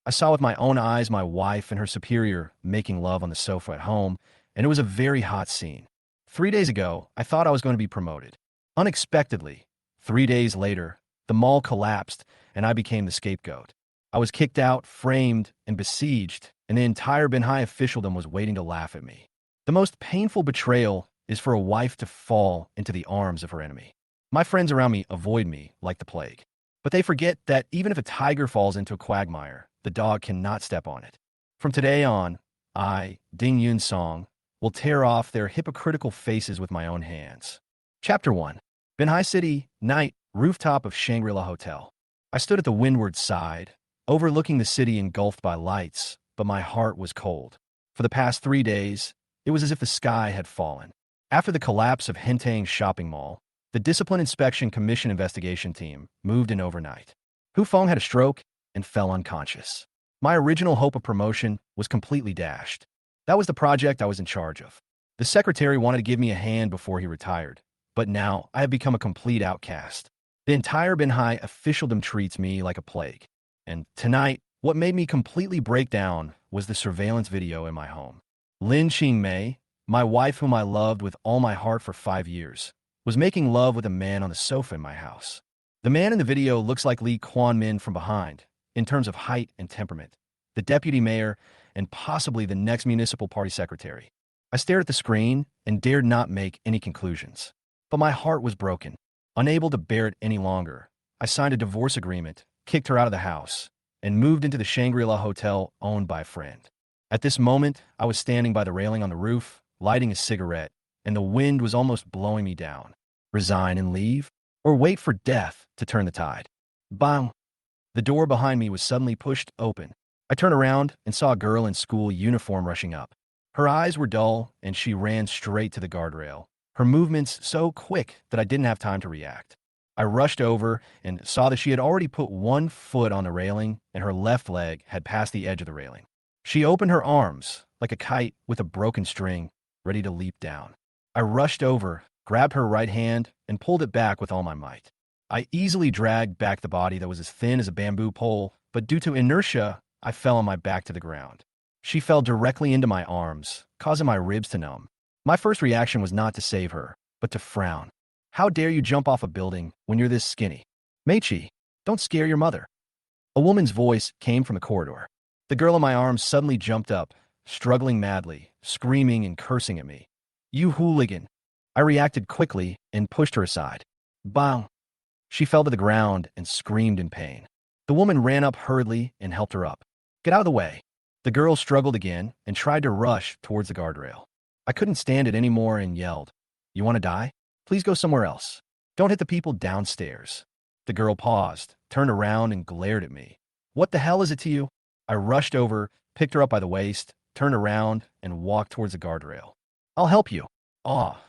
I saw with my own eyes my wife and her superior making love on the sofa at home, and it was a very hot scene. 3 days ago, I thought I was going to be promoted. Unexpectedly, 3 days later, the mall collapsed and I became the scapegoat. I was kicked out, framed, and besieged, and the entire Benhai officialdom was waiting to laugh at me. The most painful betrayal is for a wife to fall into the arms of her enemy. My friends around me avoid me like the plague. But they forget that even if a tiger falls into a quagmire, the dog cannot step on it. From today on, I, Ding Yun Song, will tear off their hypocritical faces with my own hands. Chapter 1. Benhai City, night, rooftop of Shangri-La Hotel. I stood at the windward side, overlooking the city engulfed by lights, but my heart was cold. For the past 3 days, it was as if the sky had fallen. After the collapse of Hentang Shopping Mall, the Discipline Inspection Commission investigation team moved in overnight. Hu Feng had a stroke and fell unconscious. My original hope of promotion was completely dashed. That was the project I was in charge of. The secretary wanted to give me a hand before he retired, but now I have become a complete outcast. The entire Benhai officialdom treats me like a plague. And tonight, what made me completely break down was the surveillance video in my home. Lin Qingmei, my wife whom I loved with all my heart for 5 years, was making love with a man on the sofa in my house. The man in the video looks like Lee Kuan Min from behind, in terms of height and temperament, the deputy mayor, and possibly the next municipal party secretary. I stared at the screen and dared not make any conclusions. But my heart was broken. Unable to bear it any longer, I signed a divorce agreement, kicked her out of the house, and moved into the Shangri-La Hotel owned by a friend. At this moment, I was standing by the railing on the roof, lighting a cigarette, and the wind was almost blowing me down. Resign and leave? Or wait for death to turn the tide? Bang! The door behind me was suddenly pushed open. I turned around and saw a girl in school uniform rushing up. Her eyes were dull, and she ran straight to the guardrail, her movements so quick that I didn't have time to react. I rushed over and saw that she had already put one foot on the railing and her left leg had passed the edge of the railing. She opened her arms like a kite with a broken string, ready to leap down. I rushed over, grabbed her right hand, and pulled it back with all my might. I easily dragged back the body that was as thin as a bamboo pole, but due to inertia, I fell on my back to the ground. She fell directly into my arms, causing my ribs to numb. My first reaction was not to save her, but to frown. How dare you jump off a building when you're this skinny? Meichi, don't scare your mother. A woman's voice came from the corridor. The girl in my arms suddenly jumped up, struggling madly, screaming and cursing at me. You hooligan. I reacted quickly and pushed her aside. Bang! She fell to the ground and screamed in pain. The woman ran up hurriedly and helped her up. Get out of the way. The girl struggled again and tried to rush towards the guardrail. I couldn't stand it anymore and yelled, You want to die? Please go somewhere else. Don't hit the people downstairs. The girl paused, turned around, and glared at me. What the hell is it to you? I rushed over, picked her up by the waist, turned around, and walked towards the guardrail. I'll help you.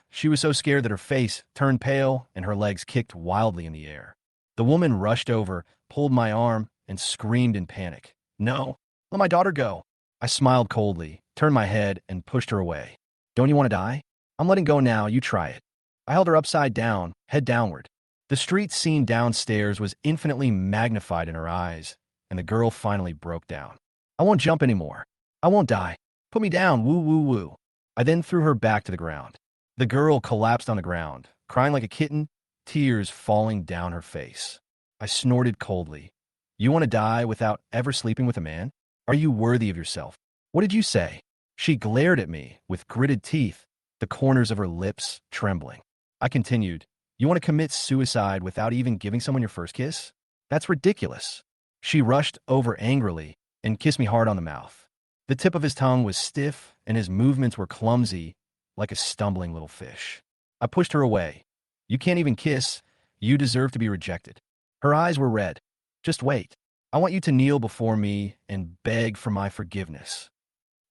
She was so scared that her face turned pale and her legs kicked wildly in the air. The woman rushed over, pulled my arm, and screamed in panic. No, let my daughter go. I smiled coldly, turned my head, and pushed her away. Don't you want to die? I'm letting go now, you try it. I held her upside down, head downward. The street scene downstairs was infinitely magnified in her eyes, and the girl finally broke down. I won't jump anymore. I won't die. Put me down, woo woo woo. I then threw her back to the ground. The girl collapsed on the ground, crying like a kitten, tears falling down her face. I snorted coldly. You want to die without ever sleeping with a man? Are you worthy of yourself? What did you say? She glared at me with gritted teeth, the corners of her lips trembling. I continued, You want to commit suicide without even giving someone your first kiss? That's ridiculous. She rushed over angrily and kissed me hard on the mouth. The tip of his tongue was stiff and his movements were clumsy, like a stumbling little fish. I pushed her away. You can't even kiss. You deserve to be rejected. Her eyes were red. Just wait. I want you to kneel before me and beg for my forgiveness.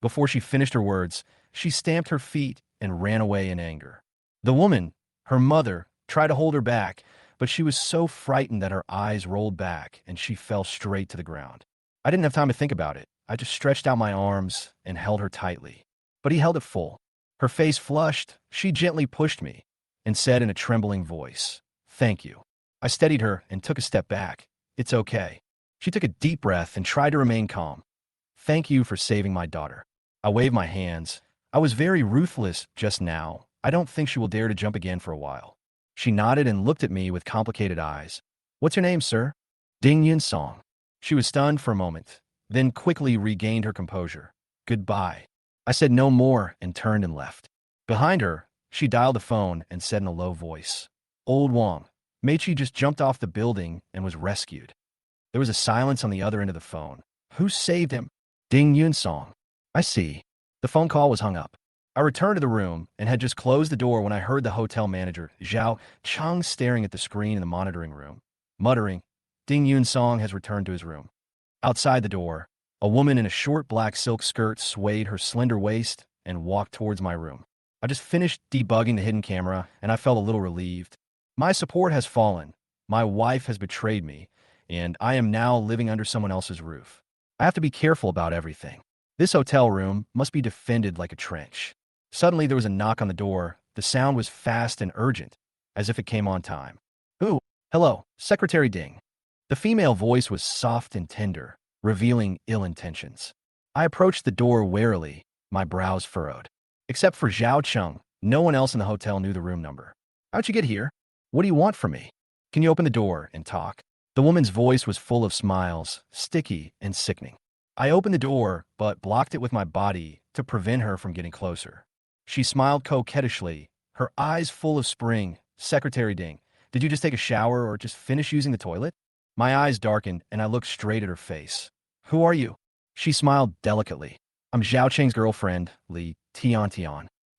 Before she finished her words, she stamped her feet and ran away in anger. The woman, her mother, tried to hold her back, but she was so frightened that her eyes rolled back and she fell straight to the ground. I didn't have time to think about it. I just stretched out my arms and held her tightly. But he held it full. Her face flushed, she gently pushed me and said in a trembling voice, Thank you. I steadied her and took a step back. It's okay. She took a deep breath and tried to remain calm. Thank you for saving my daughter. I waved my hands. I was very ruthless just now. I don't think she will dare to jump again for a while. She nodded and looked at me with complicated eyes. What's your name, sir? Ding Yun Song. She was stunned for a moment, then quickly regained her composure. Goodbye. I said no more and turned and left. Behind her, she dialed the phone and said in a low voice, Old Wong, Meichi just jumped off the building and was rescued. There was a silence on the other end of the phone. Who saved him? Ding Yun Song. I see. The phone call was hung up. I returned to the room and had just closed the door when I heard the hotel manager, Zhao Cheng, staring at the screen in the monitoring room, muttering, Ding Yun Song has returned to his room. Outside the door, a woman in a short black silk skirt swayed her slender waist and walked towards my room. I just finished debugging the hidden camera, and I felt a little relieved. My support has fallen. My wife has betrayed me, and I am now living under someone else's roof. I have to be careful about everything. This hotel room must be defended like a trench. Suddenly, there was a knock on the door. The sound was fast and urgent, as if it came on time. Who? Hello, Secretary Ding. The female voice was soft and tender, revealing ill intentions. I approached the door warily, my brows furrowed. Except for Zhao Cheng, no one else in the hotel knew the room number. How'd you get here? What do you want from me? Can you open the door and talk? The woman's voice was full of smiles, sticky and sickening. I opened the door, but blocked it with my body to prevent her from getting closer. She smiled coquettishly, her eyes full of spring. Secretary Ding, did you just take a shower or just finish using the toilet? My eyes darkened, and I looked straight at her face. Who are you? She smiled delicately. I'm Zhao Cheng's girlfriend, Li Tian.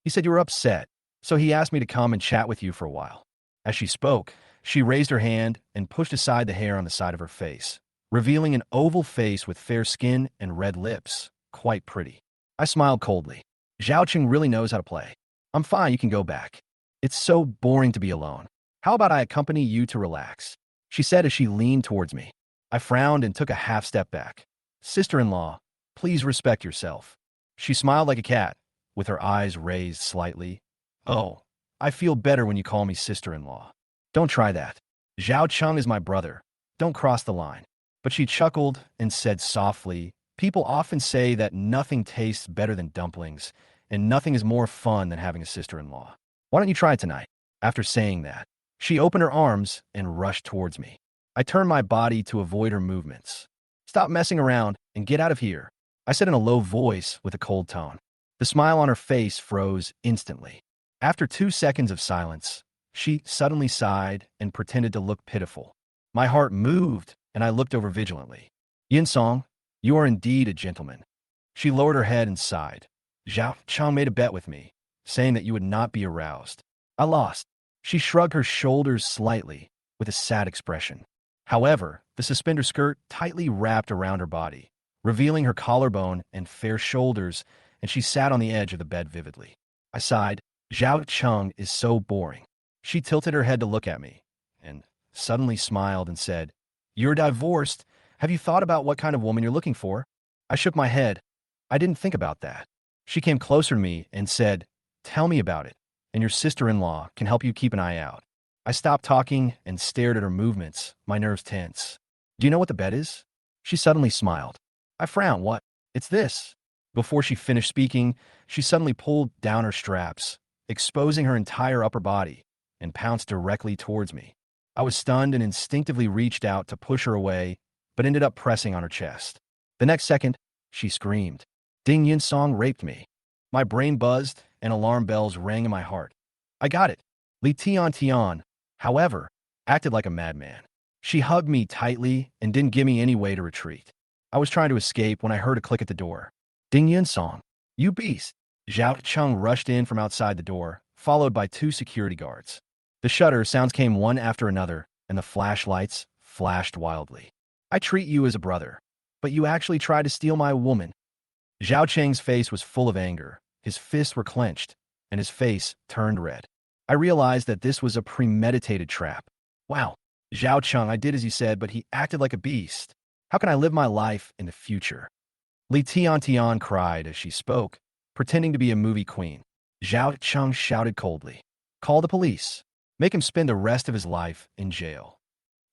He said you were upset, so he asked me to come and chat with you for a while. As she spoke, she raised her hand and pushed aside the hair on the side of her face, revealing an oval face with fair skin and red lips, quite pretty. I smiled coldly. Zhao Cheng really knows how to play. I'm fine, you can go back. It's so boring to be alone. How about I accompany you to relax? She said as she leaned towards me. I frowned and took a half step back. Sister-in-law, please respect yourself. She smiled like a cat, with her eyes raised slightly. Oh, I feel better when you call me sister-in-law. Don't try that. Zhao Cheng is my brother. Don't cross the line. But she chuckled and said softly, people often say that nothing tastes better than dumplings, and nothing is more fun than having a sister-in-law. Why don't you try it tonight? After saying that, she opened her arms and rushed towards me. I turned my body to avoid her movements. Stop messing around and get out of here, I said in a low voice with a cold tone. The smile on her face froze instantly. After 2 seconds of silence, she suddenly sighed and pretended to look pitiful. My heart moved, and I looked over vigilantly. Yin Song, you are indeed a gentleman. She lowered her head and sighed. Zhao Cheng made a bet with me, saying that you would not be aroused. I lost. She shrugged her shoulders slightly, with a sad expression. However, the suspender skirt tightly wrapped around her body, revealing her collarbone and fair shoulders, and she sat on the edge of the bed vividly. I sighed. Zhao Cheng is so boring. She tilted her head to look at me, and suddenly smiled and said, You're divorced. Have you thought about what kind of woman you're looking for? I shook my head. I didn't think about that. She came closer to me and said, Tell me about it, and your sister-in-law can help you keep an eye out. I stopped talking and stared at her movements, my nerves tense. Do you know what the bet is? She suddenly smiled. I frowned. What? It's this. Before she finished speaking, she suddenly pulled down her straps, exposing her entire upper body, and pounced directly towards me. I was stunned and instinctively reached out to push her away, but ended up pressing on her chest. The next second, she screamed. Ding Yun Song raped me. My brain buzzed, and alarm bells rang in my heart. I got it. Li Tian, however, acted like a madman. She hugged me tightly and didn't give me any way to retreat. I was trying to escape when I heard a click at the door. Ding Yun Song, you beast. Zhao Cheng rushed in from outside the door, followed by 2 security guards. The shutter sounds came one after another, and the flashlights flashed wildly. I treat you as a brother, but you actually tried to steal my woman. Zhao Cheng's face was full of anger. His fists were clenched, and his face turned red. I realized that this was a premeditated trap. Wow, Zhao Cheng, I did as he said, but he acted like a beast. How can I live my life in the future? Li Tian cried as she spoke, pretending to be a movie queen. Zhao Cheng shouted coldly, Call the police. Make him spend the rest of his life in jail.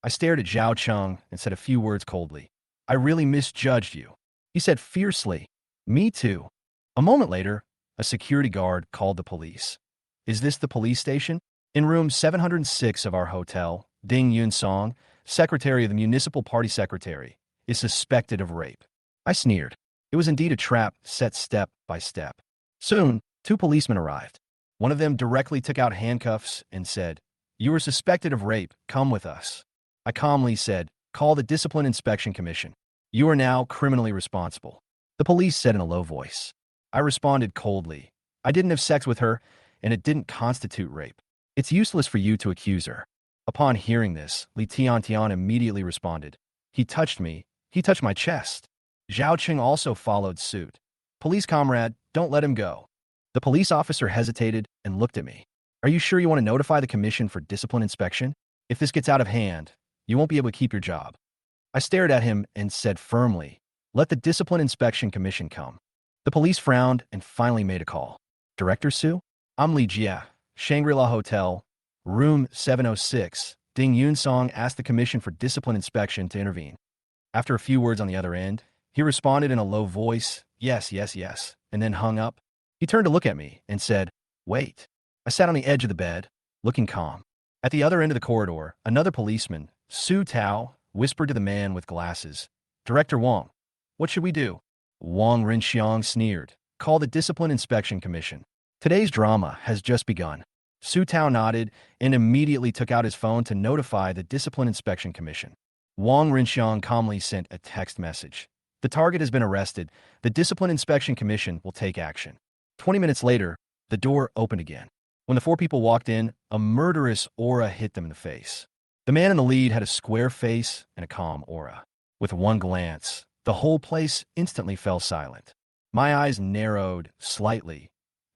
I stared at Zhao Cheng and said a few words coldly. I really misjudged you, he said fiercely. Me too. A moment later, a security guard called the police. Is this the police station? In room 706 of our hotel, Ding Yun Song, secretary of the municipal party secretary, is suspected of rape. I sneered. It was indeed a trap set step by step. Soon, two policemen arrived. One of them directly took out handcuffs and said, "You are suspected of rape. Come with us." I calmly said, "Call the Discipline Inspection Commission. You are now criminally responsible." The police said in a low voice. I responded coldly. I didn't have sex with her, and it didn't constitute rape. It's useless for you to accuse her. Upon hearing this, Li Tiantian immediately responded. He touched me. He touched my chest. Zhao Qing also followed suit. Police comrade, don't let him go. The police officer hesitated and looked at me. Are you sure you want to notify the Commission for Discipline Inspection? If this gets out of hand, you won't be able to keep your job. I stared at him and said firmly, let the Discipline Inspection Commission come. The police frowned and finally made a call. Director Su? I'm Li Jia, Shangri-La Hotel, room 706. Ding Yunsong asked the Commission for Discipline Inspection to intervene. After a few words on the other end, he responded in a low voice, yes, yes, yes, and then hung up. He turned to look at me and said, wait. I sat on the edge of the bed, looking calm. At the other end of the corridor, another policeman, Su Tao, whispered to the man with glasses, Director Wang, what should we do? Wang Rinxiang sneered, call the Discipline Inspection Commission. Today's drama has just begun. Su Tao nodded and immediately took out his phone to notify the Discipline Inspection Commission. Wang Rinxiang calmly sent a text message. The target has been arrested. The Discipline Inspection Commission will take action. 20 minutes later, the door opened again. When the four people walked in, a murderous aura hit them in the face. The man in the lead had a square face and a calm aura. With one glance, the whole place instantly fell silent. My eyes narrowed slightly.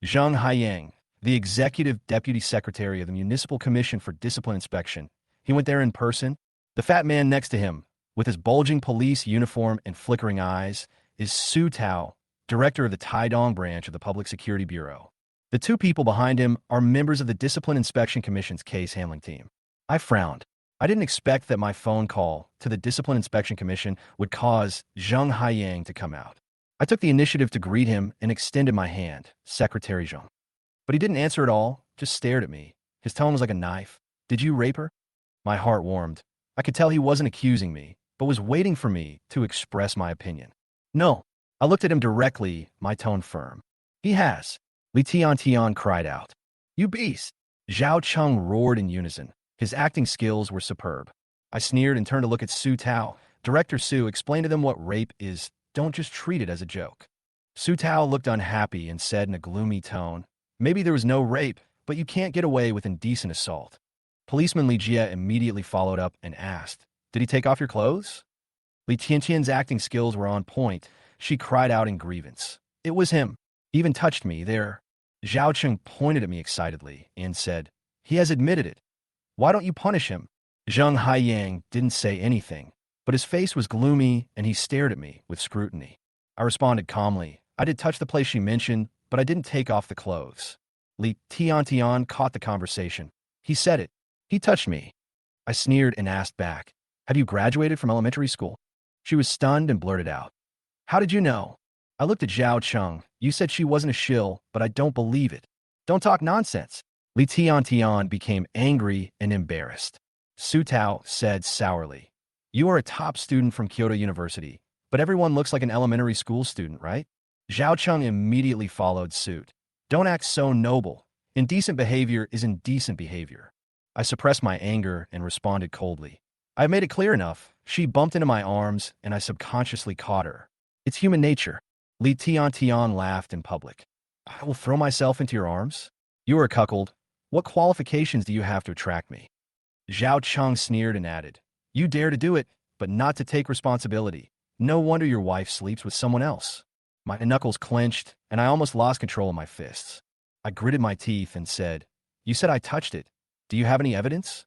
Zhang Haiyang, the executive deputy secretary of the Municipal Commission for Discipline Inspection. He went there in person. The fat man next to him, with his bulging police uniform and flickering eyes, is Su Tao, director of the Taidong branch of the Public Security Bureau. The two people behind him are members of the Discipline Inspection Commission's case handling team. I frowned. I didn't expect that my phone call to the Discipline Inspection Commission would cause Zhang Haiyang to come out. I took the initiative to greet him and extended my hand, Secretary Zhang. But he didn't answer at all, just stared at me. His tone was like a knife. Did you rape her? My heart warmed. I could tell he wasn't accusing me, but was waiting for me to express my opinion. No. I looked at him directly, my tone firm. He has. Li Tiantian cried out. You beast! Zhao Cheng roared in unison. His acting skills were superb. I sneered and turned to look at Su Tao. Director Su explained to them what rape is. Don't just treat it as a joke. Su Tao looked unhappy and said in a gloomy tone, maybe there was no rape, but you can't get away with indecent assault. Policeman Li Jia immediately followed up and asked, did he take off your clothes? Li Tiantian's acting skills were on point. She cried out in grievance. It was him. He even touched me there. Zhao Cheng pointed at me excitedly and said, he has admitted it. Why don't you punish him? Zhang Haiyang didn't say anything, but his face was gloomy and he stared at me with scrutiny. I responded calmly. I did touch the place she mentioned, but I didn't take off the clothes. Li Tiantian caught the conversation. He said it. He touched me. I sneered and asked back, have you graduated from elementary school? She was stunned and blurted out, how did you know? I looked at Zhao Cheng. You said she wasn't a shill, but I don't believe it. Don't talk nonsense. Li Tiantian became angry and embarrassed. Su Tao said sourly, you are a top student from Kyoto University, but everyone looks like an elementary school student, right? Zhao Cheng immediately followed suit. Don't act so noble. Indecent behavior is indecent behavior. I suppressed my anger and responded coldly. I've made it clear enough. She bumped into my arms and I subconsciously caught her. It's human nature. Li Tiantian laughed in public. I will throw myself into your arms? You are a cuckold. What qualifications do you have to attract me? Zhao Cheng sneered and added, you dare to do it, but not to take responsibility. No wonder your wife sleeps with someone else. My knuckles clenched and I almost lost control of my fists. I gritted my teeth and said, you said I touched it. Do you have any evidence?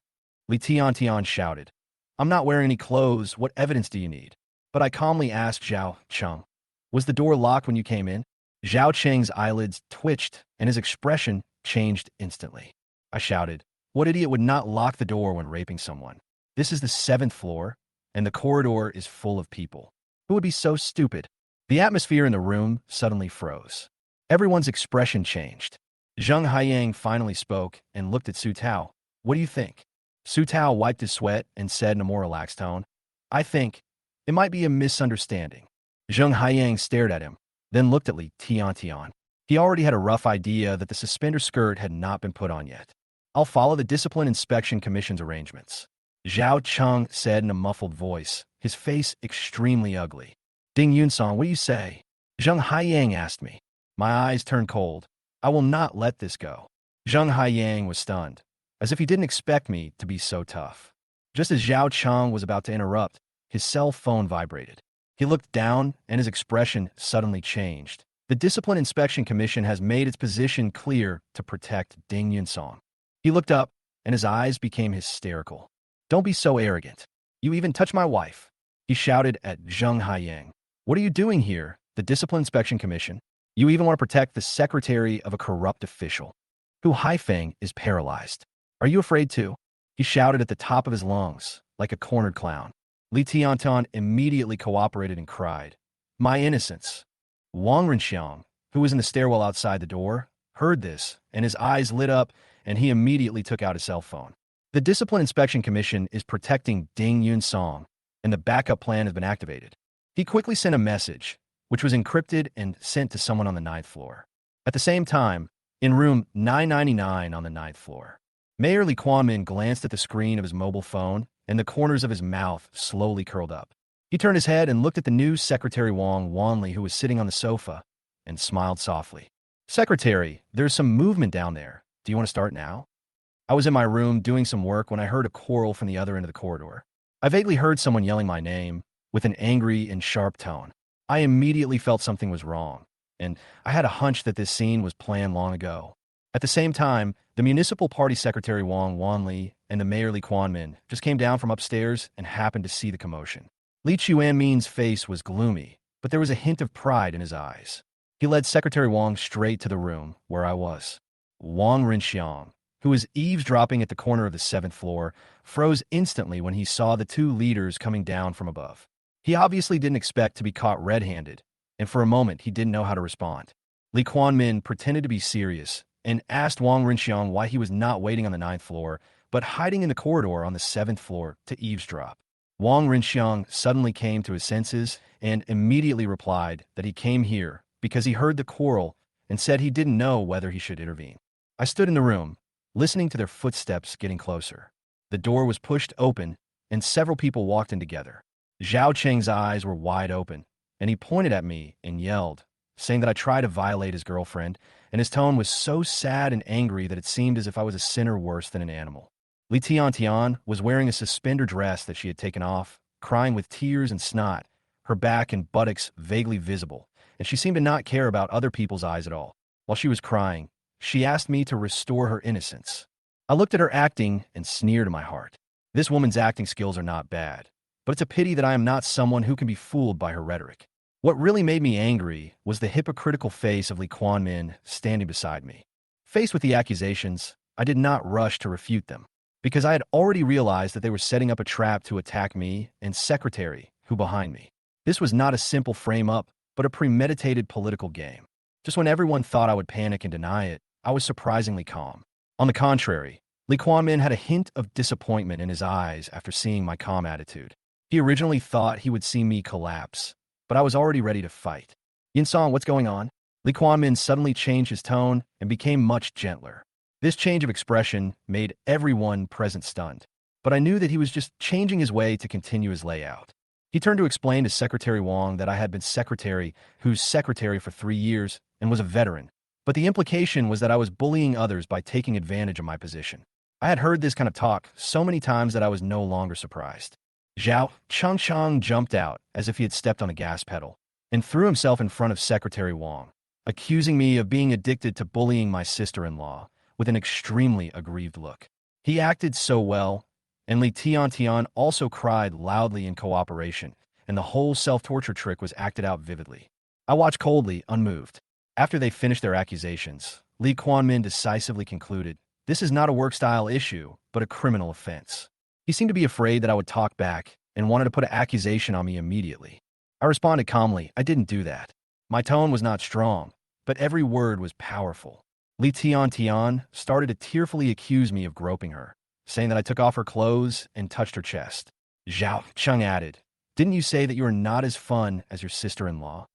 Li Tiantian shouted, I'm not wearing any clothes. What evidence do you need? But I calmly asked Zhao Cheng, was the door locked when you came in? Zhao Cheng's eyelids twitched and his expression changed instantly. I shouted, what idiot would not lock the door when raping someone? This is the 7th floor, and the corridor is full of people. Who would be so stupid? The atmosphere in the room suddenly froze. Everyone's expression changed. Zheng Haiyang finally spoke and looked at Su Tao. What do you think? Su Tao wiped his sweat and said in a more relaxed tone, I think it might be a misunderstanding. Zheng Haiyang stared at him, then looked at Li Tiantian. He already had a rough idea that the suspender skirt had not been put on yet. I'll follow the Discipline Inspection Commission's arrangements. Zhao Cheng said in a muffled voice, his face extremely ugly. Ding Yunsong, what do you say? Zheng Haiyang asked me. My eyes turned cold. I will not let this go. Zheng Haiyang was stunned, as if he didn't expect me to be so tough. Just as Zhao Cheng was about to interrupt, his cell phone vibrated. He looked down, and his expression suddenly changed. The Discipline Inspection Commission has made its position clear to protect Ding Yunsong. He looked up, and his eyes became hysterical. Don't be so arrogant. You even touched my wife. He shouted at Zheng Haiyang. What are you doing here, the Discipline Inspection Commission? You even want to protect the secretary of a corrupt official. Hu Haifeng is paralyzed. Are you afraid too? He shouted at the top of his lungs, like a cornered clown. Li Tiantan immediately cooperated and cried, My innocence. Wang Renxiang, who was in the stairwell outside the door, heard this, and his eyes lit up, and he immediately took out his cell phone. The Discipline Inspection Commission is protecting Ding Yunsong, and the backup plan has been activated. He quickly sent a message, which was encrypted and sent to someone on the 9th floor. At the same time, in room 999 on the 9th floor, Mayor Li Quanmin glanced at the screen of his mobile phone, and the corners of his mouth slowly curled up. He turned his head and looked at the new Secretary Wang Wanli, who was sitting on the sofa, and smiled softly. Secretary, there's some movement down there. Do you want to start now? I was in my room doing some work when I heard a quarrel from the other end of the corridor. I vaguely heard someone yelling my name with an angry and sharp tone. I immediately felt something was wrong, and I had a hunch that this scene was planned long ago. At the same time, the Municipal Party Secretary Wang Wanli and the Mayor Li Quanmin just came down from upstairs and happened to see the commotion. Li Chuanmin's face was gloomy, but there was a hint of pride in his eyes. He led Secretary Wang straight to the room where I was. Wang Renxiang, who was eavesdropping at the corner of the 7th floor, froze instantly when he saw the two leaders coming down from above. He obviously didn't expect to be caught red-handed, and for a moment he didn't know how to respond. Li Quanmin pretended to be serious and asked Wang Renxiang why he was not waiting on the 9th floor, but hiding in the corridor on the 7th floor to eavesdrop. Wang Renxiang suddenly came to his senses and immediately replied that he came here because he heard the quarrel and said he didn't know whether he should intervene. I stood in the room, listening to their footsteps getting closer. The door was pushed open, and several people walked in together. Zhao Cheng's eyes were wide open, and he pointed at me and yelled, saying that I tried to violate his girlfriend, and his tone was so sad and angry that it seemed as if I was a sinner worse than an animal. Li Tiantian was wearing a suspender dress that she had taken off, crying with tears and snot, her back and buttocks vaguely visible, and she seemed to not care about other people's eyes at all. While she was crying, she asked me to restore her innocence. I looked at her acting and sneered in my heart. This woman's acting skills are not bad, but it's a pity that I am not someone who can be fooled by her rhetoric. What really made me angry was the hypocritical face of Li Quanmin standing beside me. Faced with the accusations, I did not rush to refute them, because I had already realized that they were setting up a trap to attack me and Secretary, who behind me. This was not a simple frame-up, but a premeditated political game. Just when everyone thought I would panic and deny it, I was surprisingly calm. On the contrary, Li Quanmin had a hint of disappointment in his eyes after seeing my calm attitude. He originally thought he would see me collapse, but I was already ready to fight. Yinsong, what's going on? Li Quanmin suddenly changed his tone and became much gentler. This change of expression made everyone present stunned, but I knew that he was just changing his way to continue his layout. He turned to explain to Secretary Wang that I had been whose secretary for 3 years and was a veteran, but the implication was that I was bullying others by taking advantage of my position. I had heard this kind of talk so many times that I was no longer surprised. Zhao Changchang jumped out as if he had stepped on a gas pedal and threw himself in front of Secretary Wang, accusing me of being addicted to bullying my sister-in-law with an extremely aggrieved look. He acted so well, and Li Tiantian also cried loudly in cooperation, and the whole self-torture trick was acted out vividly. I watched coldly, unmoved. After they finished their accusations, Li Quanmin decisively concluded, this is not a work-style issue, but a criminal offense. He seemed to be afraid that I would talk back and wanted to put an accusation on me immediately. I responded calmly, I didn't do that. My tone was not strong, but every word was powerful. Li Tian Tian started to tearfully accuse me of groping her, saying that I took off her clothes and touched her chest. Zhao Chung added, didn't you say that you are not as fun as your sister-in-law?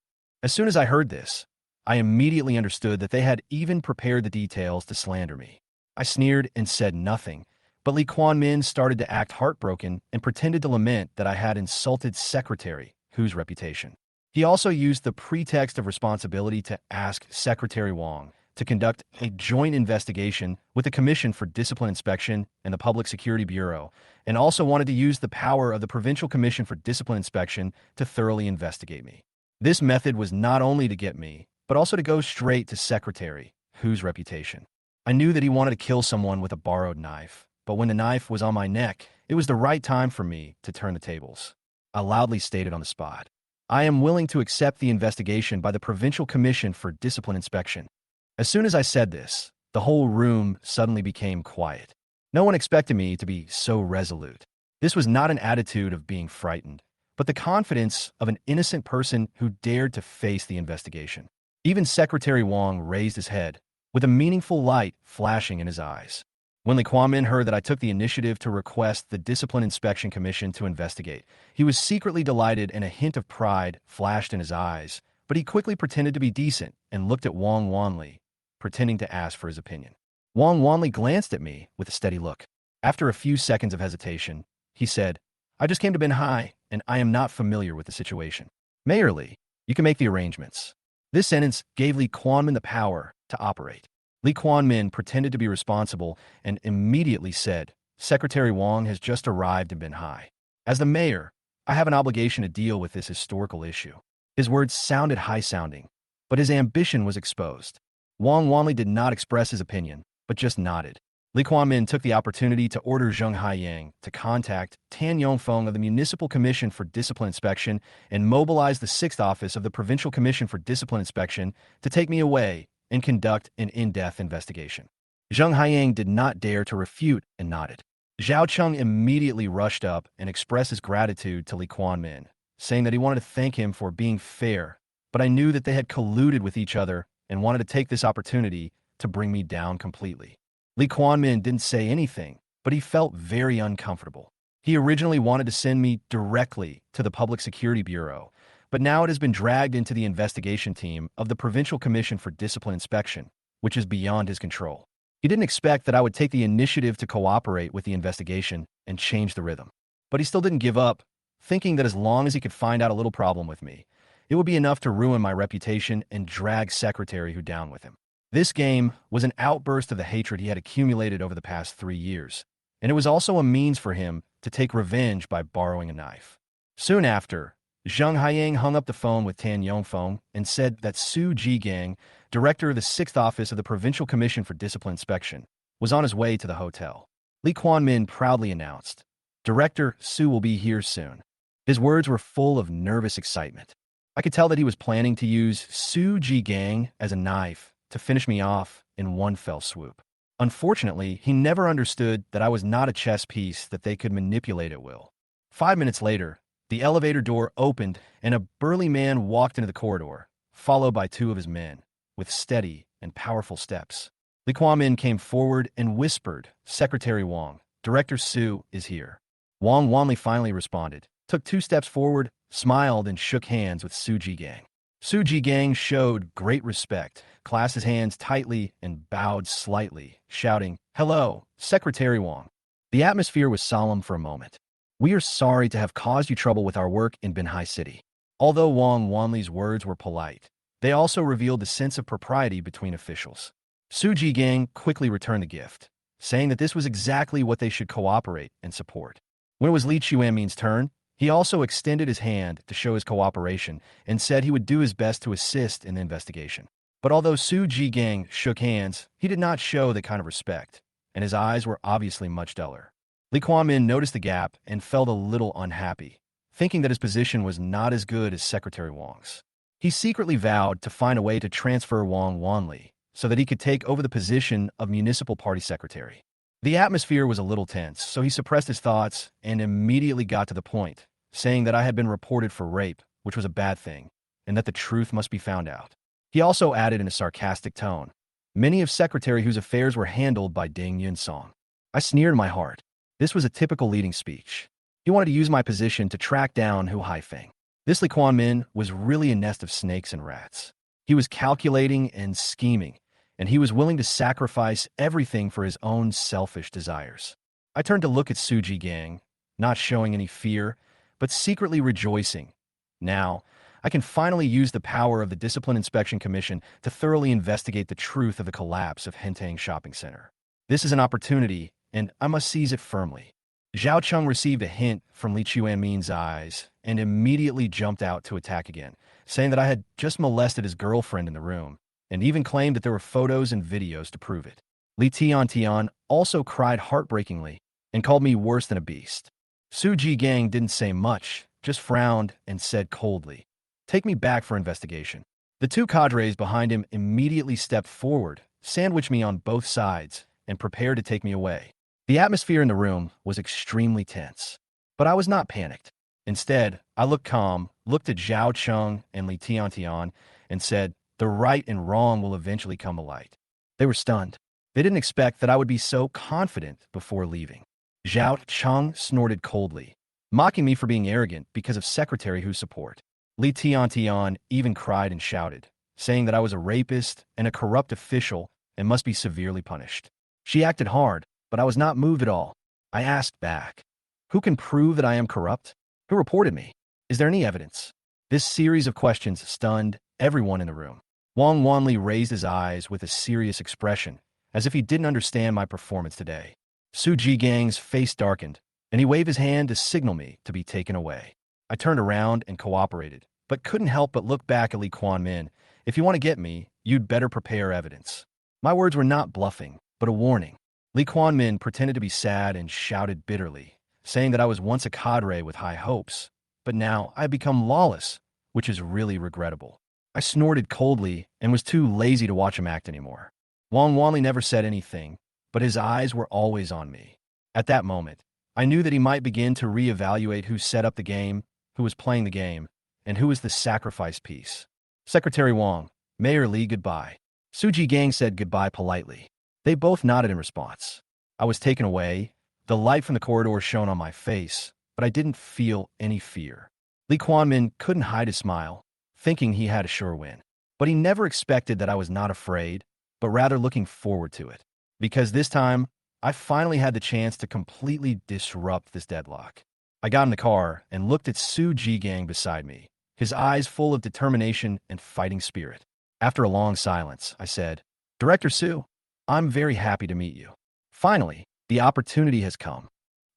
As soon as I heard this, I immediately understood that they had even prepared the details to slander me. I sneered and said nothing, but Li Kuan-min started to act heartbroken and pretended to lament that I had insulted Secretary Hu's reputation. He also used the pretext of responsibility to ask Secretary Wang to conduct a joint investigation with the Commission for Discipline Inspection and the Public Security Bureau, and also wanted to use the power of the Provincial Commission for Discipline Inspection to thoroughly investigate me. This method was not only to get me, but also to go straight to Secretary Hu's reputation. I knew that he wanted to kill someone with a borrowed knife, but when the knife was on my neck, it was the right time for me to turn the tables. I loudly stated on the spot, I am willing to accept the investigation by the Provincial Commission for Discipline Inspection. As soon as I said this, the whole room suddenly became quiet. No one expected me to be so resolute. This was not an attitude of being frightened, but the confidence of an innocent person who dared to face the investigation. Even Secretary Wang raised his head, with a meaningful light flashing in his eyes. When Li Kuan-min heard that I took the initiative to request the Discipline Inspection Commission to investigate, he was secretly delighted and a hint of pride flashed in his eyes, but he quickly pretended to be decent and looked at Wang Wanli, pretending to ask for his opinion. Wang Wanli glanced at me with a steady look. After a few seconds of hesitation, he said, I just came to Manhwa, and I am not familiar with the situation. Mayor Li, you can make the arrangements. This sentence gave Li Kuan-min the power to operate. Li Kuan-min pretended to be responsible and immediately said, Secretary Wang has just arrived in Manhwa. As the mayor, I have an obligation to deal with this historical issue. His words sounded high-sounding, but his ambition was exposed. Wang Wanli did not express his opinion, but just nodded. Li Kuan-min took the opportunity to order Zheng Haiyang to contact Tan Yongfeng of the Municipal Commission for Discipline Inspection and mobilize the 6th Office of the Provincial Commission for Discipline Inspection to take me away and conduct an in-depth investigation. Zheng Haiyang did not dare to refute and nodded. Zhao Chung immediately rushed up and expressed his gratitude to Li Kuan-min, saying that he wanted to thank him for being fair, but I knew that they had colluded with each other and wanted to take this opportunity to bring me down completely. Li Kuan-min didn't say anything, but he felt very uncomfortable. He originally wanted to send me directly to the Public Security Bureau, but now it has been dragged into the investigation team of the Provincial Commission for Discipline Inspection, which is beyond his control. He didn't expect that I would take the initiative to cooperate with the investigation and change the rhythm. But he still didn't give up, thinking that as long as he could find out a little problem with me, it would be enough to ruin my reputation and drag Secretary Hu down with him. This game was an outburst of the hatred he had accumulated over the past 3 years, and it was also a means for him to take revenge by borrowing a knife. Soon after, Zheng Haiyang hung up the phone with Tan Yongfeng and said that Su Jigang, director of the 6th Office of the Provincial Commission for Discipline Inspection, was on his way to the hotel. Li Kuan-min proudly announced, Director Su will be here soon. His words were full of nervous excitement. I could tell that he was planning to use Su Jigang as a knife to finish me off in one fell swoop. Unfortunately, he never understood that I was not a chess piece that they could manipulate at will. 5 minutes later, the elevator door opened and a burly man walked into the corridor, followed by 2 of his men, with steady and powerful steps. Li Kuan-min came forward and whispered, Secretary Wang, Director Su is here. Wang Wanli finally responded, took 2 steps forward, smiled, and shook hands with Su Jigang. Su Jigang showed great respect, clasped his hands tightly, and bowed slightly, shouting, Hello, Secretary Wang. The atmosphere was solemn for a moment. We are sorry to have caused you trouble with our work in Manhwa City. Although Wang Wanli's words were polite, they also revealed a sense of propriety between officials. Su Jigang quickly returned the gift, saying that this was exactly what they should cooperate and support. When it was Li Chuanmin's turn, he also extended his hand to show his cooperation and said he would do his best to assist in the investigation. But although Su Jigang shook hands, he did not show that kind of respect, and his eyes were obviously much duller. Li Kuan-min noticed the gap and felt a little unhappy, thinking that his position was not as good as Secretary Wang's. He secretly vowed to find a way to transfer Wang Wanli so that he could take over the position of municipal party secretary. The atmosphere was a little tense, so he suppressed his thoughts and immediately got to the point, saying that I had been reported for rape which was a bad thing, and that the truth must be found out. He also added in a sarcastic tone, many of secretary whose affairs were handled by Ding Yun-song. I sneered in my heart. This was a typical leading speech. He wanted to use my position to track down Hu Haifeng. This Li Kuan-min was really a nest of snakes and rats. He was calculating and scheming, and he was willing to sacrifice everything for his own selfish desires. I turned to look at Su Jigang, not showing any fear, but secretly rejoicing. Now, I can finally use the power of the Discipline Inspection Commission to thoroughly investigate the truth of the collapse of Hentang Shopping Center. This is an opportunity, and I must seize it firmly. Zhao Cheng received a hint from Li Chuanmin's eyes and immediately jumped out to attack again, saying that I had just molested his girlfriend in the room, and even claimed that there were photos and videos to prove it. Li Tian also cried heartbreakingly and called me worse than a beast. Su Jigang didn't say much, just frowned and said coldly, "Take me back for investigation." The two cadres behind him immediately stepped forward, sandwiched me on both sides, and prepared to take me away. The atmosphere in the room was extremely tense, but I was not panicked. Instead, I looked calm, looked at Zhao Cheng and Li Tian, and said, "The right and wrong will eventually come to light." They were stunned. They didn't expect that I would be so confident before leaving. Zhao Cheng snorted coldly, mocking me for being arrogant because of Secretary Hu's support. Li Tian even cried and shouted, saying that I was a rapist and a corrupt official and must be severely punished. She acted hard, but I was not moved at all. I asked back, "Who can prove that I am corrupt? Who reported me? Is there any evidence?" This series of questions stunned everyone in the room. Wang Wanli raised his eyes with a serious expression, as if he didn't understand my performance today. Su Jigang's face darkened, and he waved his hand to signal me to be taken away. I turned around and cooperated, but couldn't help but look back at Li Kuan-min. "If you want to get me, you'd better prepare evidence." My words were not bluffing, but a warning. Li Kuan-min pretended to be sad and shouted bitterly, saying that I was once a cadre with high hopes, but now I had become lawless, which is really regrettable. I snorted coldly and was too lazy to watch him act anymore. Wang Wanli never said anything, but his eyes were always on me. At that moment, I knew that he might begin to reevaluate who set up the game, who was playing the game, and who was the sacrifice piece. "Secretary Wang, Mayor Li, goodbye." Su Jigang said goodbye politely. They both nodded in response. I was taken away. The light from the corridor shone on my face, but I didn't feel any fear. Li Kuan-min couldn't hide his smile, thinking he had a sure win. But he never expected that I was not afraid, but rather looking forward to it. Because this time, I finally had the chance to completely disrupt this deadlock. I got in the car and looked at Su Jigang beside me, his eyes full of determination and fighting spirit. After a long silence, I said, "Director Su, I'm very happy to meet you. Finally, the opportunity has come."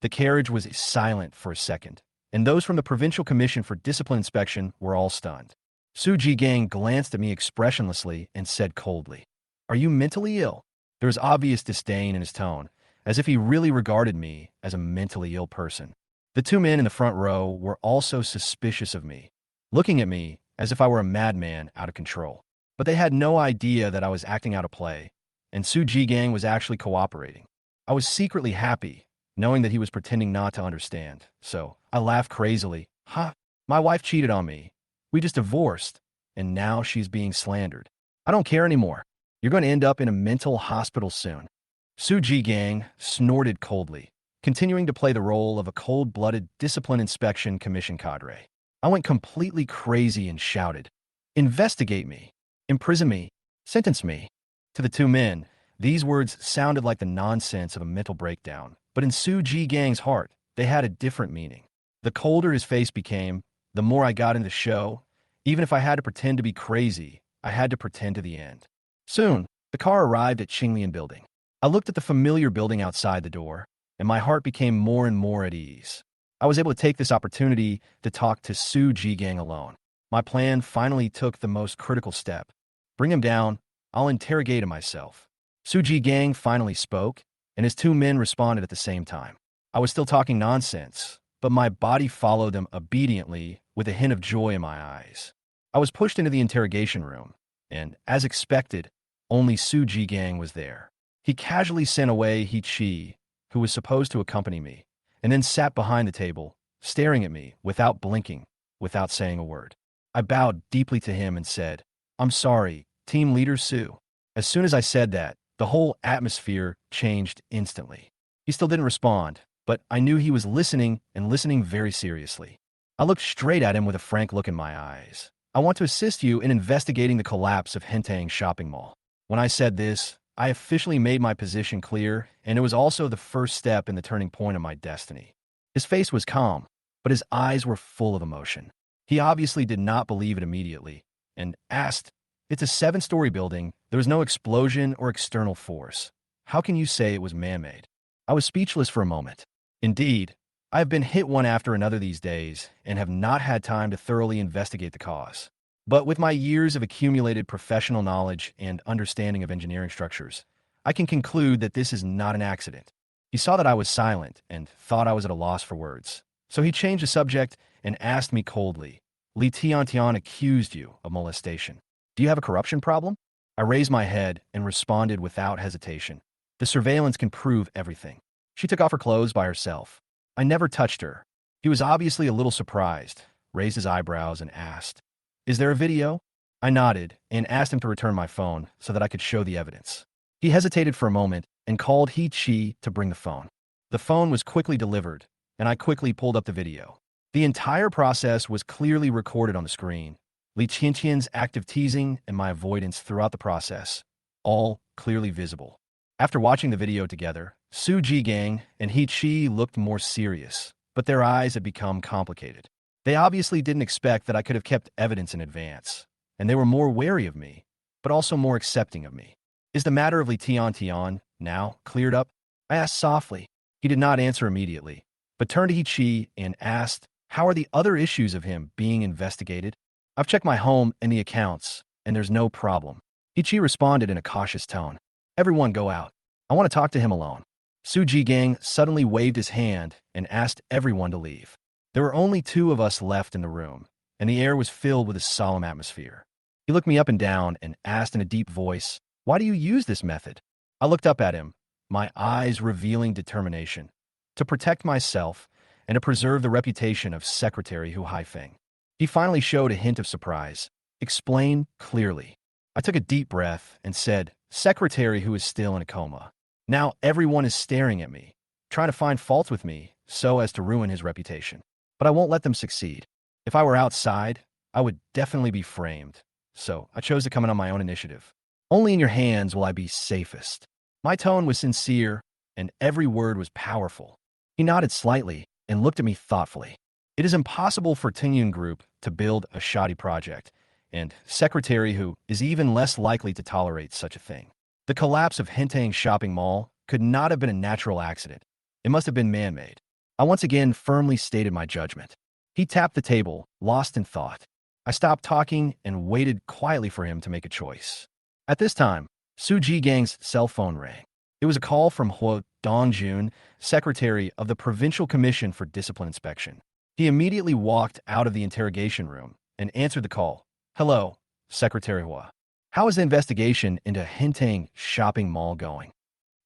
The carriage was silent for a second, and those from the Provincial Commission for Discipline Inspection were all stunned. Su Jigang glanced at me expressionlessly and said coldly, "Are you mentally ill?" There was obvious disdain in his tone, as if he really regarded me as a mentally ill person. The two men in the front row were also suspicious of me, looking at me as if I were a madman out of control. But they had no idea that I was acting out a play, and Su Jigang was actually cooperating. I was secretly happy, knowing that he was pretending not to understand, so I laughed crazily. "Ha! My wife cheated on me. We just divorced, and now she's being slandered. I don't care anymore. You're going to end up in a mental hospital soon." Su Jigang snorted coldly, continuing to play the role of a cold-blooded Discipline Inspection Commission cadre. I went completely crazy and shouted, "Investigate me, imprison me, sentence me." To the two men, these words sounded like the nonsense of a mental breakdown, but in Su Jigang's heart, they had a different meaning. The colder his face became, the more I got into the show. Even if I had to pretend to be crazy, I had to pretend to the end. Soon, the car arrived at Qinglian Building. I looked at the familiar building outside the door, and my heart became more and more at ease. I was able to take this opportunity to talk to Su Jigang alone. My plan finally took the most critical step. Bring him down, I'll interrogate him myself. Su Jigang finally spoke, and his two men responded at the same time. I was still talking nonsense, but my body followed them obediently with a hint of joy in my eyes. I was pushed into the interrogation room, and, as expected, only Su Jigang was there. He casually sent away He Chi, who was supposed to accompany me, and then sat behind the table, staring at me without blinking, without saying a word. I bowed deeply to him and said, "I'm sorry, team leader Sue." As soon as I said that, the whole atmosphere changed instantly. He still didn't respond, but I knew he was listening and listening very seriously. I looked straight at him with a frank look in my eyes. "I want to assist you in investigating the collapse of Hentang Shopping Mall." When I said this, I officially made my position clear, and it was also the first step in the turning point of my destiny. His face was calm, but his eyes were full of emotion. He obviously did not believe it immediately, and asked, "It's a 7-story building. There was no explosion or external force. How can you say it was man-made?" I was speechless for a moment. Indeed, I have been hit one after another these days and have not had time to thoroughly investigate the cause. But with my years of accumulated professional knowledge and understanding of engineering structures, I can conclude that this is not an accident. He saw that I was silent and thought I was at a loss for words. So he changed the subject and asked me coldly, "Li Tiantian accused you of molestation. Do you have a corruption problem?" I raised my head and responded without hesitation. "The surveillance can prove everything. She took off her clothes by herself. I never touched her." He was obviously a little surprised, raised his eyebrows, and asked, "Is there a video?" I nodded and asked him to return my phone so that I could show the evidence. He hesitated for a moment and called He Chi to bring the phone. The phone was quickly delivered, and I quickly pulled up the video. The entire process was clearly recorded on the screen. Li Qianqian's active teasing and my avoidance throughout the process, all clearly visible. After watching the video together, Su Jigang and He Chi looked more serious, but their eyes had become complicated. They obviously didn't expect that I could have kept evidence in advance, and they were more wary of me, but also more accepting of me. "Is the matter of Li Tiantian now cleared up?" I asked softly. He did not answer immediately, but turned to He Chi and asked, "How are the other issues of him being investigated?" "I've checked my home and the accounts, and there's no problem." He Chi responded in a cautious tone. "Everyone go out. I want to talk to him alone." Su Jigang suddenly waved his hand and asked everyone to leave. There were only 2 of us left in the room, and the air was filled with a solemn atmosphere. He looked me up and down and asked in a deep voice, "Why do you use this method?" I looked up at him, my eyes revealing determination. "To protect myself and to preserve the reputation of Secretary Hu Haifeng." He finally showed a hint of surprise. "Explain clearly." I took a deep breath and said, "Secretary who is still in a coma. Now everyone is staring at me, trying to find faults with me so as to ruin his reputation. But I won't let them succeed. If I were outside, I would definitely be framed. So I chose to come in on my own initiative. Only in your hands will I be safest." My tone was sincere, and every word was powerful. He nodded slightly and looked at me thoughtfully. "It is impossible for Tingyun Group to build a shoddy project, and Secretary Hu is even less likely to tolerate such a thing. The collapse of Hentang Shopping Mall could not have been a natural accident. It must have been man-made." I once again firmly stated my judgment. He tapped the table, lost in thought. I stopped talking and waited quietly for him to make a choice. At this time, Su Jigang's cell phone rang. It was a call from Huo Dongjun, secretary of the Provincial Commission for Discipline Inspection. He immediately walked out of the interrogation room and answered the call. "Hello, Secretary Hua. How is the investigation into Hentang Shopping Mall going?"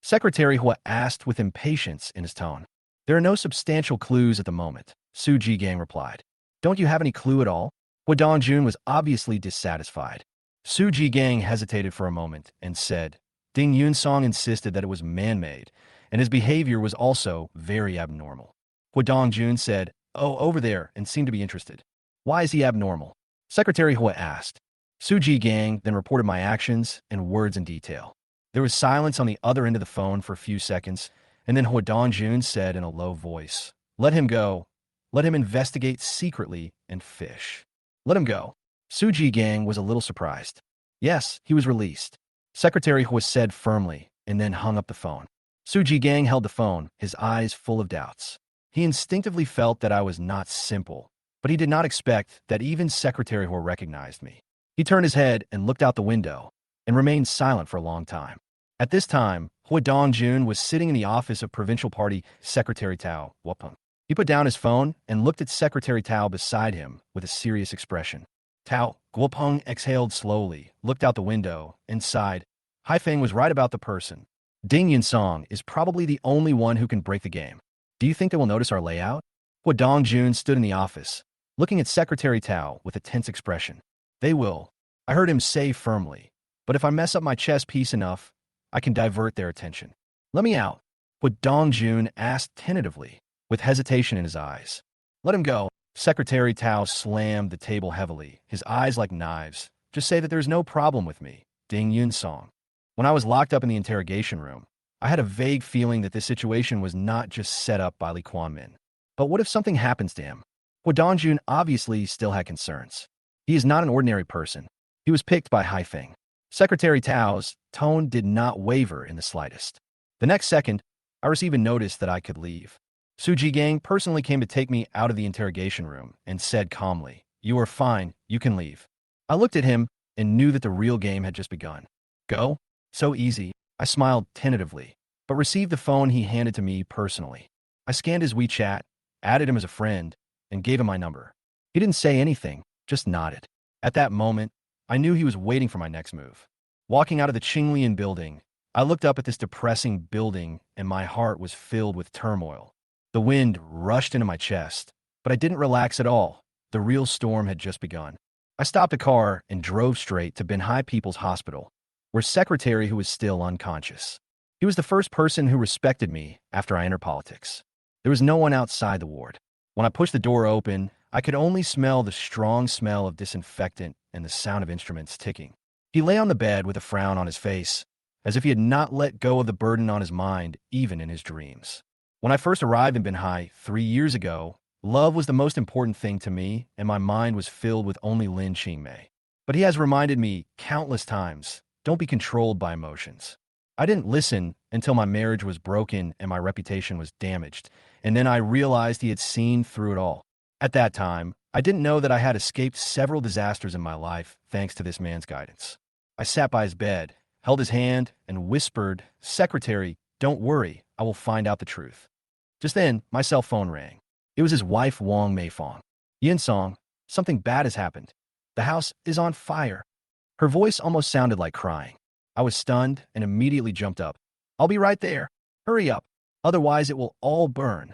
Secretary Hua asked with impatience in his tone. "There are no substantial clues at the moment," Su Jigang replied. "Don't you have any clue at all?" Huo Dongjun was obviously dissatisfied. Su Jigang hesitated for a moment and said, "Ding Yunsong insisted that it was man-made, and his behavior was also very abnormal." Huo Dongjun said, "Oh, over there," and seemed to be interested. "Why is he abnormal?" Secretary Hua asked. Su Jigang then reported my actions and words in detail. There was silence on the other end of the phone for a few seconds, and then Huo Dongjun said in a low voice, "Let him go. Let him investigate secretly and fish. Let him go." Su Jigang was a little surprised. Yes, he was released. Secretary Hua said firmly, and then hung up the phone. Su Jigang held the phone, his eyes full of doubts. He instinctively felt that I was not simple, but he did not expect that even Secretary Hua recognized me. He turned his head and looked out the window, and remained silent for a long time. At this time, Huo Dongjun was sitting in the office of Provincial Party Secretary Tao Wapeng. He put down his phone and looked at Secretary Tao beside him with a serious expression. Tao Guopeng exhaled slowly, looked out the window, and sighed. Haifeng was right about the person. Ding Yunsong is probably the only one who can break the game. Do you think they will notice our layout? Huo Dongjun stood in the office, looking at Secretary Tao with a tense expression. They will, I heard him say firmly, but if I mess up my chess piece enough, I can divert their attention. Let me out, what Dong Jun asked tentatively, with hesitation in his eyes. Let him go. Secretary Tao slammed the table heavily, his eyes like knives. Just say that there's no problem with me, Ding Yun Song. When I was locked up in the interrogation room, I had a vague feeling that this situation was not just set up by Li Kuan-min. But what if something happens to him? Well, Dongjun obviously still had concerns. He is not an ordinary person. He was picked by Haifeng. Secretary Tao's tone did not waver in the slightest. The next second, I received a notice that I could leave. Su Jigang personally came to take me out of the interrogation room and said calmly, "You are fine, you can leave." I looked at him and knew that the real game had just begun. Go? So easy. I smiled tentatively, but received the phone he handed to me personally. I scanned his WeChat, added him as a friend, and gave him my number. He didn't say anything, just nodded. At that moment, I knew he was waiting for my next move. Walking out of the Qinglian building, I looked up at this depressing building and my heart was filled with turmoil. The wind rushed into my chest, but I didn't relax at all. The real storm had just begun. I stopped a car and drove straight to Benhai People's Hospital, where Secretary who was still unconscious. He was the first person who respected me after I entered politics. There was no one outside the ward. When I pushed the door open, I could only smell the strong smell of disinfectant and the sound of instruments ticking. He lay on the bed with a frown on his face, as if he had not let go of the burden on his mind, even in his dreams. When I first arrived in Benhai 3 years ago, love was the most important thing to me, and my mind was filled with only Lin Qingmei. But he has reminded me countless times, don't be controlled by emotions. I didn't listen until my marriage was broken and my reputation was damaged, and then I realized he had seen through it all. At that time, I didn't know that I had escaped several disasters in my life thanks to this man's guidance. I sat by his bed, held his hand, and whispered, "Secretary, don't worry, I will find out the truth." Just then, my cell phone rang. It was his wife, Wang Meifong. "Yin Song, something bad has happened. The house is on fire." Her voice almost sounded like crying. I was stunned and immediately jumped up. "I'll be right there. Hurry up. Otherwise, it will all burn."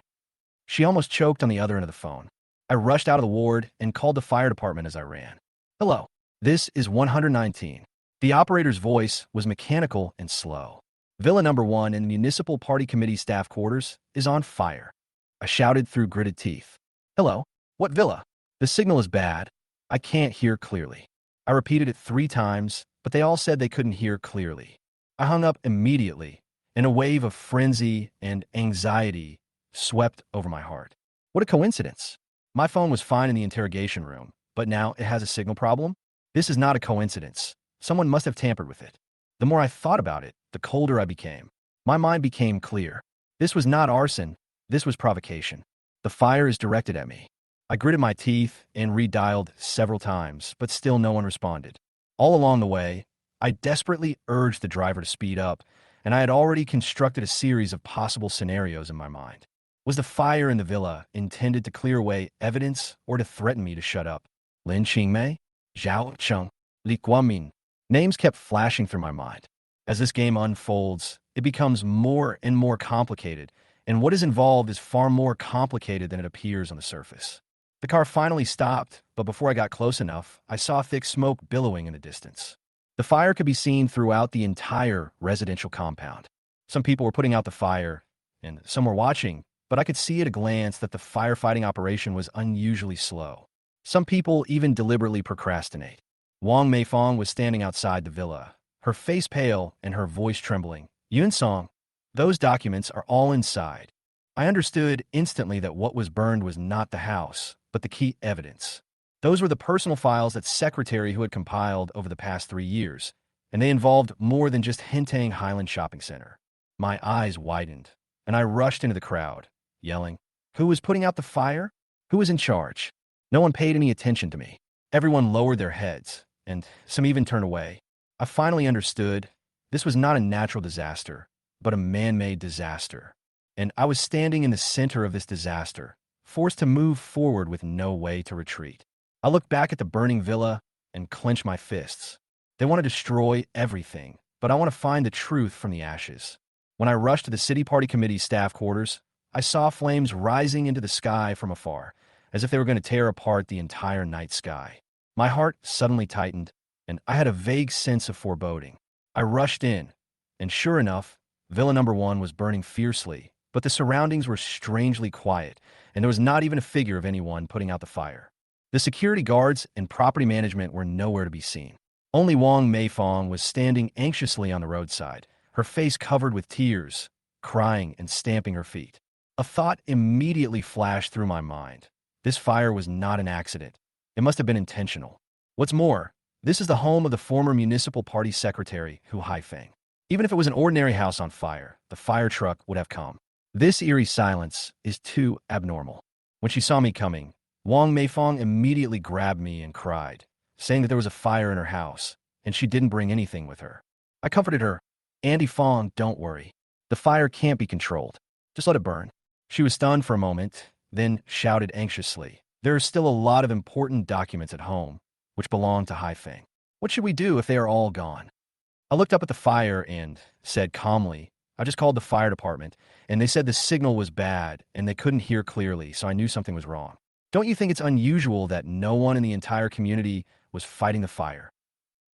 She almost choked on the other end of the phone. I rushed out of the ward and called the fire department as I ran. "Hello. This is 119. The operator's voice was mechanical and slow. "Villa number 1 in the Municipal Party Committee staff quarters is on fire." I shouted through gritted teeth. "Hello? What villa? The signal is bad. I can't hear clearly." I repeated it 3 times, but they all said they couldn't hear clearly. I hung up immediately, and a wave of frenzy and anxiety swept over my heart. What a coincidence. My phone was fine in the interrogation room, but now it has a signal problem? This is not a coincidence. Someone must have tampered with it. The more I thought about it, the colder I became. My mind became clear. This was not arson. This was provocation. The fire is directed at me. I gritted my teeth and redialed several times, but still no one responded. All along the way, I desperately urged the driver to speed up, and I had already constructed a series of possible scenarios in my mind. Was the fire in the villa intended to clear away evidence or to threaten me to shut up? Lin Qingmei? Zhao Cheng? Li Guanmin? Names kept flashing through my mind. As this game unfolds, it becomes more and more complicated, and what is involved is far more complicated than it appears on the surface. The car finally stopped, but before I got close enough, I saw thick smoke billowing in the distance. The fire could be seen throughout the entire residential compound. Some people were putting out the fire, and some were watching, but I could see at a glance that the firefighting operation was unusually slow. Some people even deliberately procrastinate. Wang Meifong was standing outside the villa, her face pale and her voice trembling. "Yun Song, those documents are all inside." I understood instantly that what was burned was not the house, but the key evidence. Those were the personal files that Secretary who had compiled over the past 3 years, and they involved more than just Hentang Highland Shopping Center. My eyes widened, and I rushed into the crowd, yelling, "Who was putting out the fire? Who was in charge?" No one paid any attention to me. Everyone lowered their heads, and some even turned away. I finally understood this was not a natural disaster, but a man-made disaster. And I was standing in the center of this disaster, forced to move forward with no way to retreat. I looked back at the burning villa and clenched my fists. They want to destroy everything, but I want to find the truth from the ashes. When I rushed to the City Party Committee staff quarters, I saw flames rising into the sky from afar, as if they were going to tear apart the entire night sky. My heart suddenly tightened, and I had a vague sense of foreboding. I rushed in, and sure enough, Villa number 1 was burning fiercely, but the surroundings were strangely quiet, and there was not even a figure of anyone putting out the fire. The security guards and property management were nowhere to be seen. Only Wang Meifong was standing anxiously on the roadside, her face covered with tears, crying and stamping her feet. A thought immediately flashed through my mind. This fire was not an accident. It must have been intentional. What's more, this is the home of the former municipal party secretary, Hu Haifeng. Even if it was an ordinary house on fire, the fire truck would have come. This eerie silence is too abnormal. When she saw me coming, Wang Meifong immediately grabbed me and cried, saying that there was a fire in her house, and she didn't bring anything with her. I comforted her. Andy Fong, don't worry. The fire can't be controlled. Just let it burn. She was stunned for a moment, then shouted anxiously, there are still a lot of important documents at home, which belong to Haifeng. What should we do if they are all gone? I looked up at the fire and said calmly, I just called the fire department, and they said the signal was bad and they couldn't hear clearly, so I knew something was wrong. Don't you think it's unusual that no one in the entire community was fighting the fire?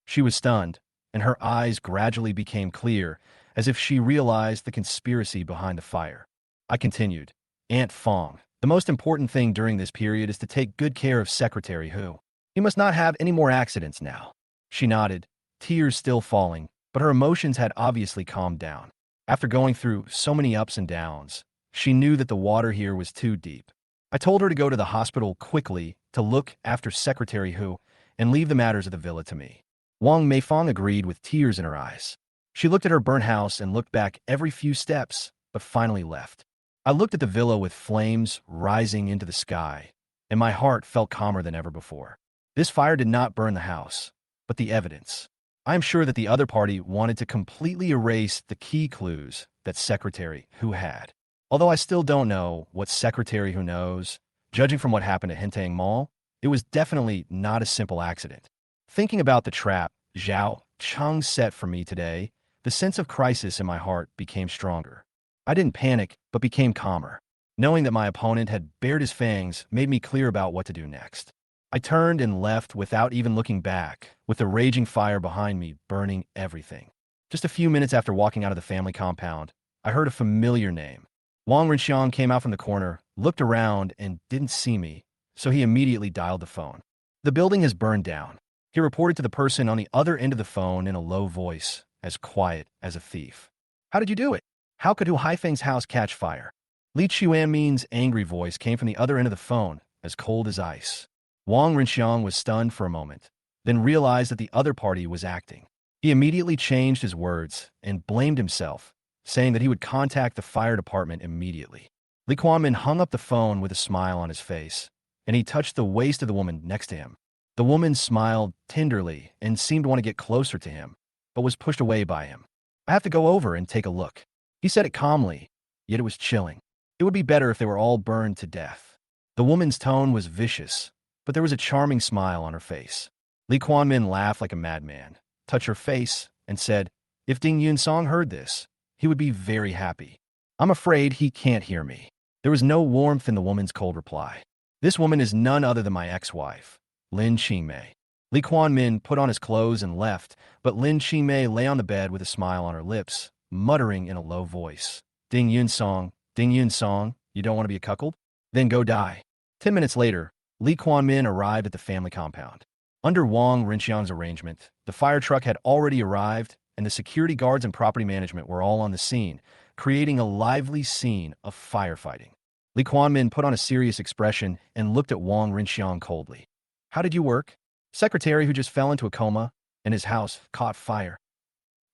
She was stunned, and her eyes gradually became clear, as if she realized the conspiracy behind the fire. I continued, Aunt Fong, the most important thing during this period is to take good care of Secretary Hu. You must not have any more accidents now. She nodded, tears still falling, but her emotions had obviously calmed down. After going through so many ups and downs, she knew that the water here was too deep. I told her to go to the hospital quickly to look after Secretary Hu and leave the matters of the villa to me. Wang Meifong agreed with tears in her eyes. She looked at her burnt house and looked back every few steps, but finally left. I looked at the villa with flames rising into the sky, and my heart felt calmer than ever before. This fire did not burn the house, but the evidence. I am sure that the other party wanted to completely erase the key clues that Secretary Hu had. Although I still don't know what Secretary Hu knows, judging from what happened at Hintang Mall, it was definitely not a simple accident. Thinking about the trap Zhao Cheng set for me today, the sense of crisis in my heart became stronger. I didn't panic, but became calmer. Knowing that my opponent had bared his fangs made me clear about what to do next. I turned and left without even looking back, with the raging fire behind me burning everything. Just a few minutes after walking out of the family compound, I heard a familiar name. Wang Renxiang came out from the corner, looked around, and didn't see me, so he immediately dialed the phone. The building has burned down. He reported to the person on the other end of the phone in a low voice, as quiet as a thief. How did you do it? How could Hu Haifeng's house catch fire? Li Chuanmin's angry voice came from the other end of the phone, as cold as ice. Wang Renxiang was stunned for a moment, then realized that the other party was acting. He immediately changed his words and blamed himself, saying that he would contact the fire department immediately. Li Quanmin hung up the phone with a smile on his face, and he touched the waist of the woman next to him. The woman smiled tenderly and seemed to want to get closer to him, but was pushed away by him. I have to go over and take a look. He said it calmly, yet it was chilling. It would be better if they were all burned to death. The woman's tone was vicious, but there was a charming smile on her face. Li Quanmin laughed like a madman, touched her face, and said, if Ding Yunsong heard this, he would be very happy. I'm afraid he can't hear me. There was no warmth in the woman's cold reply. This woman is none other than my ex-wife, Lin Qingmei. Li Quanmin put on his clothes and left, but Lin Qingmei lay on the bed with a smile on her lips, muttering in a low voice, Ding Yunsong, you don't want to be a cuckold? Then go die. 10 minutes later, Li Quanmin arrived at the family compound. Under Wang Renxiang's arrangement, the fire truck had already arrived, and the security guards and property management were all on the scene, creating a lively scene of firefighting. Li Quanmin put on a serious expression and looked at Wang Renxiang coldly. How did you work? Secretary who just fell into a coma, and his house caught fire.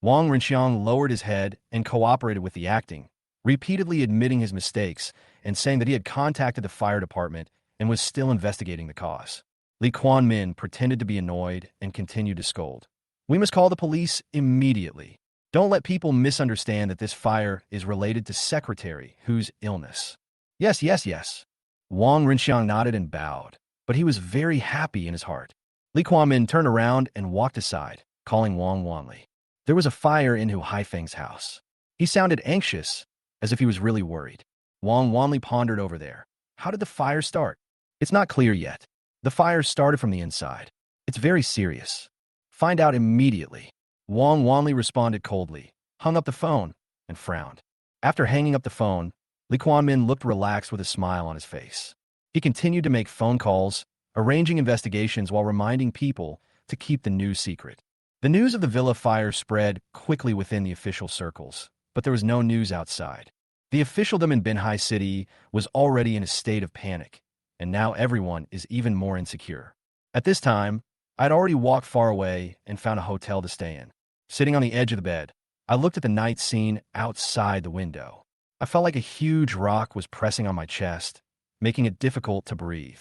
Wang Renxiang lowered his head and cooperated with the acting, repeatedly admitting his mistakes and saying that he had contacted the fire department and was still investigating the cause. Li Quanmin pretended to be annoyed and continued to scold. We must call the police immediately. Don't let people misunderstand that this fire is related to Secretary Hu's illness. Yes. Wang Renxiang nodded and bowed, but he was very happy in his heart. Li Quanmin turned around and walked aside, calling Wang Wanli. There was a fire in Hu Haifeng's house. He sounded anxious, as if he was really worried. Wang Wanli pondered over there. How did the fire start? It's not clear yet. The fire started from the inside. It's very serious. Find out immediately. Wang Wanli responded coldly, hung up the phone, and frowned. After hanging up the phone, Li Kuan-min looked relaxed with a smile on his face. He continued to make phone calls, arranging investigations while reminding people to keep the news secret. The news of the villa fire spread quickly within the official circles, but there was no news outside. The officialdom in Binhai City was already in a state of panic, and now everyone is even more insecure. At this time, I'd already walked far away and found a hotel to stay in. Sitting on the edge of the bed, I looked at the night scene outside the window. I felt like a huge rock was pressing on my chest, making it difficult to breathe.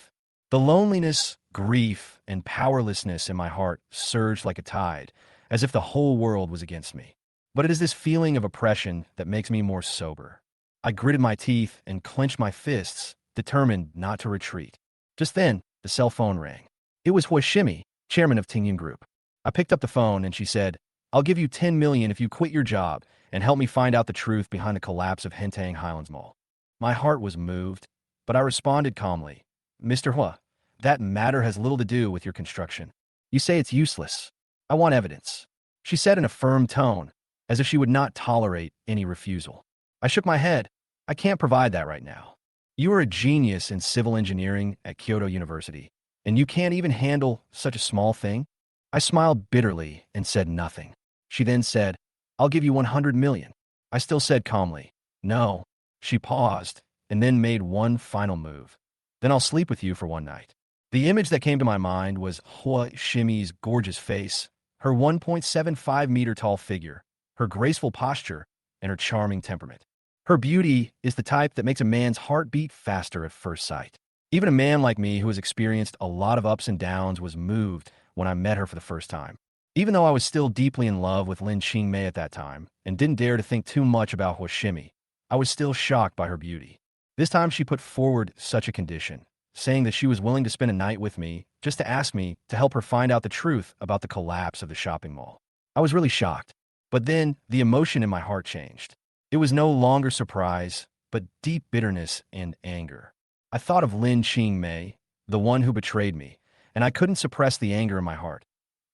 The loneliness, grief, and powerlessness in my heart surged like a tide, as if the whole world was against me. But it is this feeling of oppression that makes me more sober. I gritted my teeth and clenched my fists, determined not to retreat. Just then, the cell phone rang. It was Huashimi, chairman of Tingyun Group. I picked up the phone and she said, "I'll give you 10 million if you quit your job and help me find out the truth behind the collapse of Hentang Highlands Mall." My heart was moved, but I responded calmly, "Mr. Hua, that matter has little to do with your construction. You say it's useless. I want evidence," she said in a firm tone, as if she would not tolerate any refusal. I shook my head. "I can't provide that right now. You are a genius in civil engineering at Kyoto University, and you can't even handle such a small thing?" I smiled bitterly and said nothing. She then said, "I'll give you 100 million. I still said calmly, "No." She paused and then made one final move. "Then I'll sleep with you for one night." The image that came to my mind was Hua Shimi's gorgeous face, her 1.75-meter tall figure, her graceful posture, and her charming temperament. Her beauty is the type that makes a man's heart beat faster at first sight. Even a man like me who has experienced a lot of ups and downs was moved when I met her for the first time. Even though I was still deeply in love with Lin Qingmei at that time and didn't dare to think too much about Hoshimi, I was still shocked by her beauty. This time she put forward such a condition, saying that she was willing to spend a night with me just to ask me to help her find out the truth about the collapse of the shopping mall. I was really shocked, but then the emotion in my heart changed. It was no longer surprise, but deep bitterness and anger. I thought of Lin Qingmei, the one who betrayed me, and I couldn't suppress the anger in my heart.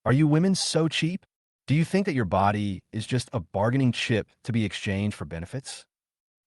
Are you women so cheap? Do you think that your body is just a bargaining chip to be exchanged for benefits?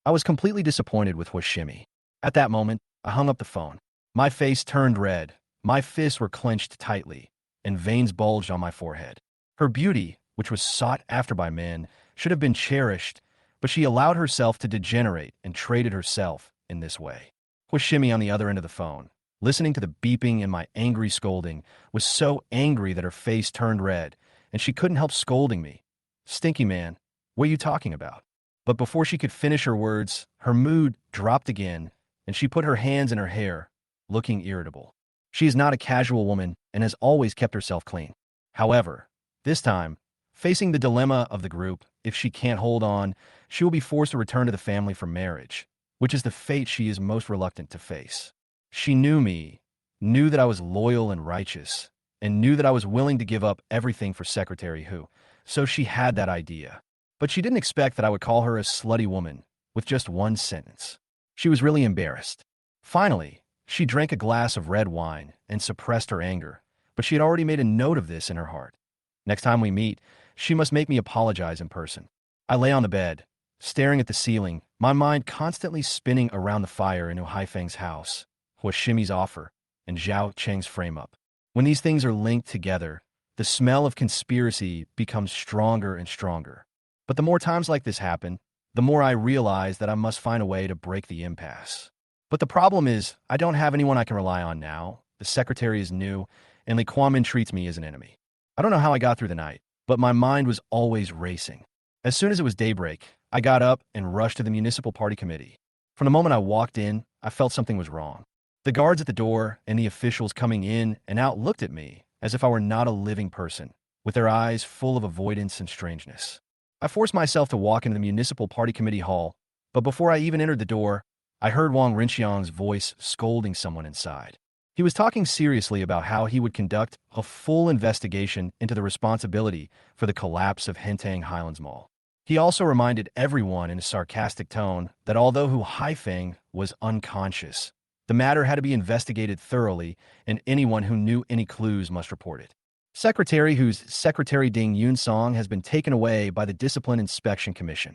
I was completely disappointed with Hoshimi. At that moment, I hung up the phone. My face turned red, my fists were clenched tightly, and veins bulged on my forehead. Her beauty, which was sought after by men, should have been cherished, but she allowed herself to degenerate and traded herself in this way. Hoshimi on the other end of the phone, listening to the beeping and my angry scolding, was so angry that her face turned red, and she couldn't help scolding me. "Stinky man, what are you talking about?" But before she could finish her words, her mood dropped again, and she put her hands in her hair, looking irritable. She is not a casual woman and has always kept herself clean. However, this time, facing the dilemma of the group, if she can't hold on, she will be forced to return to the family for marriage, which is the fate she is most reluctant to face. She knew me, knew that I was loyal and righteous, and knew that I was willing to give up everything for Secretary Hu, so she had that idea. But she didn't expect that I would call her a slutty woman with just one sentence. She was really embarrassed. Finally, she drank a glass of red wine and suppressed her anger, but she had already made a note of this in her heart. Next time we meet, she must make me apologize in person. I lay on the bed, staring at the ceiling, my mind constantly spinning around the fire in Hu Haifeng's house, Huashimi's offer, and Zhao Cheng's frame-up. When these things are linked together, the smell of conspiracy becomes stronger and stronger. But the more times like this happen, the more I realize that I must find a way to break the impasse. But the problem is, I don't have anyone I can rely on now. The secretary is new, and Li Kuan-min treats me as an enemy. I don't know how I got through the night, but my mind was always racing. As soon as it was daybreak, I got up and rushed to the municipal party committee. From the moment I walked in, I felt something was wrong. The guards at the door and the officials coming in and out looked at me as if I were not a living person, with their eyes full of avoidance and strangeness. I forced myself to walk into the municipal party committee hall, but before I even entered the door, I heard Wang Rinxiang's voice scolding someone inside. He was talking seriously about how he would conduct a full investigation into the responsibility for the collapse of Hentang Highlands Mall. He also reminded everyone in a sarcastic tone that although Hu Haifeng was unconscious, The matter had to be investigated thoroughly, and anyone who knew any clues must report it. Secretary whose Secretary Ding Yun Song has been taken away by the Discipline Inspection Commission.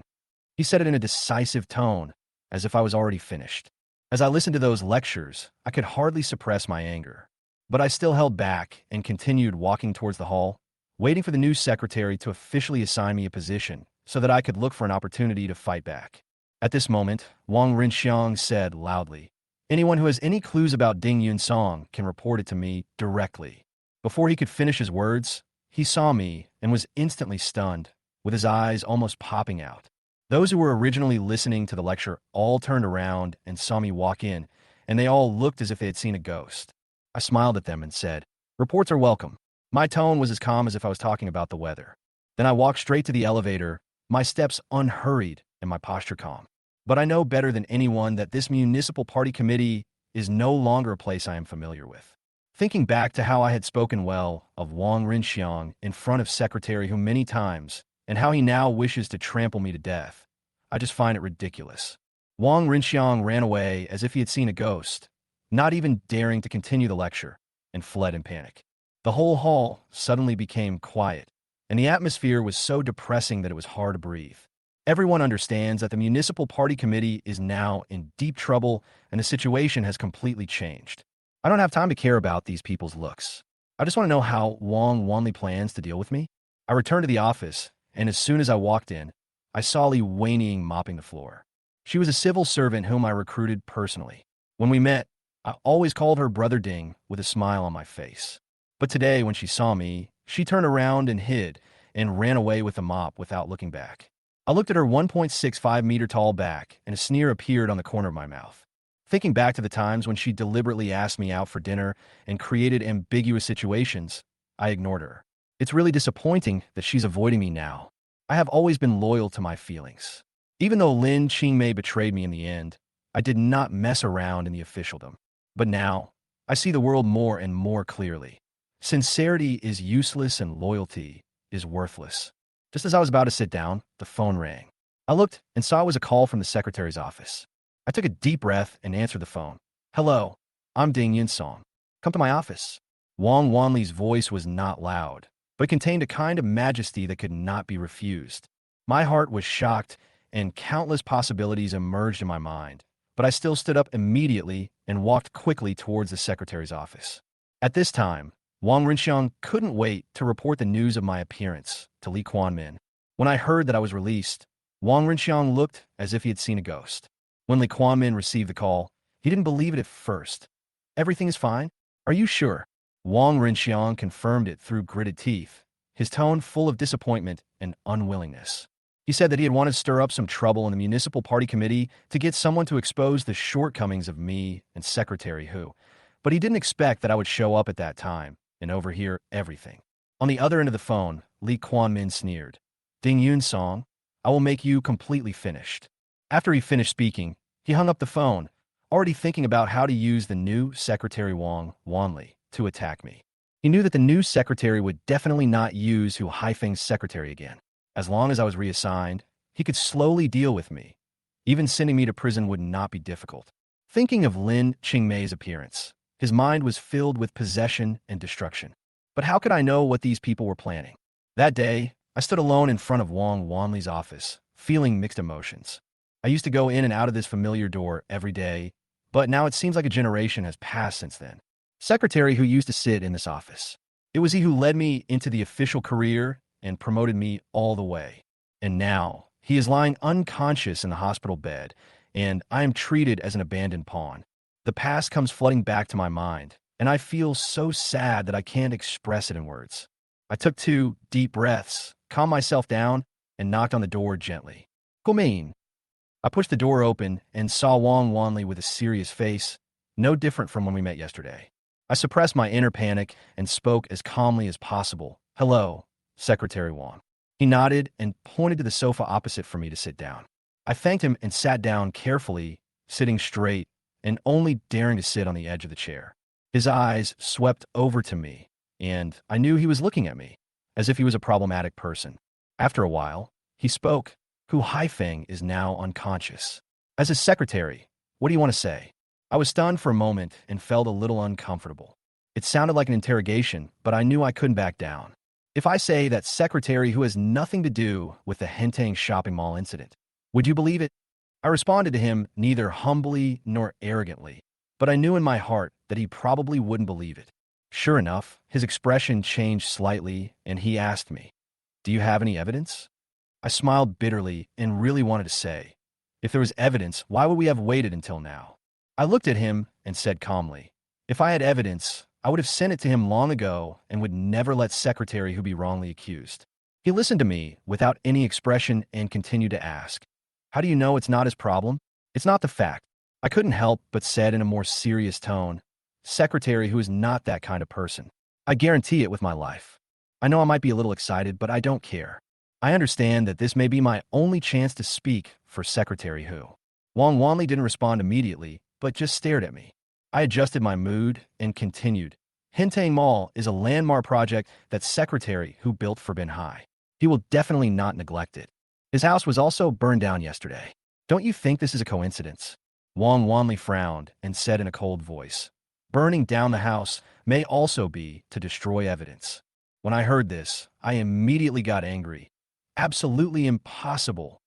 He said it in a decisive tone, as if I was already finished. As I listened to those lectures, I could hardly suppress my anger. But I still held back and continued walking towards the hall, waiting for the new secretary to officially assign me a position so that I could look for an opportunity to fight back. At this moment, Wang Rinxiang said loudly, "Anyone who has any clues about Ding Yun Song can report it to me directly." Before he could finish his words, he saw me and was instantly stunned, with his eyes almost popping out. Those who were originally listening to the lecture all turned around and saw me walk in, and they all looked as if they had seen a ghost. I smiled at them and said, "Reports are welcome." My tone was as calm as if I was talking about the weather. Then I walked straight to the elevator, my steps unhurried and my posture calm. But I know better than anyone that this municipal party committee is no longer a place I am familiar with. Thinking back to how I had spoken well of Wang Rinxiang in front of Secretary Hu many times, and how he now wishes to trample me to death, I just find it ridiculous. Wang Rinxiang ran away as if he had seen a ghost, not even daring to continue the lecture, and fled in panic. The whole hall suddenly became quiet, and the atmosphere was so depressing that it was hard to breathe. Everyone understands that the municipal party committee is now in deep trouble, and the situation has completely changed. I don't have time to care about these people's looks. I just want to know how Wang Wanli plans to deal with me. I returned to the office, and as soon as I walked in, I saw Li Weining mopping the floor. She was a civil servant whom I recruited personally. When we met, I always called her Brother Ding with a smile on my face. But today, when she saw me, she turned around and hid and ran away with the mop without looking back. I looked at her 1.65-meter tall back, and a sneer appeared on the corner of my mouth. Thinking back to the times when she deliberately asked me out for dinner and created ambiguous situations, I ignored her. It's really disappointing that she's avoiding me now. I have always been loyal to my feelings. Even though Lin Qingmei betrayed me in the end, I did not mess around in the officialdom. But now, I see the world more and more clearly. Sincerity is useless and loyalty is worthless. Just as I was about to sit down, the phone rang. I looked and saw it was a call from the secretary's office. I took a deep breath and answered the phone. "Hello, I'm Ding Yun Song. Come to my office." Wang Wanli's voice was not loud, but contained a kind of majesty that could not be refused. My heart was shocked, and countless possibilities emerged in my mind, but I still stood up immediately and walked quickly towards the secretary's office. At this time, Wang Rinxiang couldn't wait to report the news of my appearance to Li Quanmin. When I heard that I was released, Wang Rinxiang looked as if he had seen a ghost. When Li Quanmin received the call, he didn't believe it at first. "Everything is fine? Are you sure?" Wang Rinxiang confirmed it through gritted teeth, his tone full of disappointment and unwillingness. He said that he had wanted to stir up some trouble in the municipal party committee to get someone to expose the shortcomings of me and Secretary Hu, but he didn't expect that I would show up at that time and overhear everything. On the other end of the phone, Li Quanmin sneered. "Ding Yun Song, I will make you completely finished." After he finished speaking, he hung up the phone, already thinking about how to use the new Secretary Wang Wanli to attack me. He knew that the new secretary would definitely not use Hu Haifeng's secretary again. As long as I was reassigned, he could slowly deal with me. Even sending me to prison would not be difficult. Thinking of Lin Qingmei's appearance, his mind was filled with possession and destruction. But how could I know what these people were planning? That day, I stood alone in front of Wang Wanli's office, feeling mixed emotions. I used to go in and out of this familiar door every day, but now it seems like a generation has passed since then. Secretary Hu used to sit in this office. It was he who led me into the official career and promoted me all the way. And now, he is lying unconscious in the hospital bed, and I am treated as an abandoned pawn. The past comes flooding back to my mind, and I feel so sad that I can't express it in words. I took 2 deep breaths, calmed myself down, and knocked on the door gently. "Come in." I pushed the door open and saw Wang Wanli with a serious face, no different from when we met yesterday. I suppressed my inner panic and spoke as calmly as possible. "Hello, Secretary Wang." He nodded and pointed to the sofa opposite for me to sit down. I thanked him and sat down carefully, sitting straight and only daring to sit on the edge of the chair. His eyes swept over to me, and I knew he was looking at me, as if he was a problematic person. After a while, he spoke. "Hu Haifeng is now unconscious. As his secretary, what do you want to say?" I was stunned for a moment and felt a little uncomfortable. It sounded like an interrogation, but I knew I couldn't back down. If I say that secretary who has nothing to do with the Hentang shopping mall incident, would you believe it? I responded to him neither humbly nor arrogantly, but I knew in my heart that he probably wouldn't believe it. Sure enough, his expression changed slightly, and he asked me, "Do you have any evidence?" I smiled bitterly and really wanted to say, "If there was evidence, why would we have waited until now?" I looked at him and said calmly, "If I had evidence, I would have sent it to him long ago and would never let secretary who be wrongly accused." He listened to me without any expression and continued to ask, "How do you know it's not his problem?" "It's not the fact." I couldn't help but said in a more serious tone, "Secretary who is not that kind of person. I guarantee it with my life." I know I might be a little excited, but I don't care. I understand that this may be my only chance to speak for Secretary Hu. Wang Wanli didn't respond immediately, but just stared at me. I adjusted my mood and continued. Hentang Mall is a landmark project that Secretary Hu built for Bin Hai. He will definitely not neglect it. His house was also burned down yesterday. Don't you think this is a coincidence? Wang Wanli frowned and said in a cold voice, "Burning down the house may also be to destroy evidence." When I heard this, I immediately got angry. Absolutely impossible.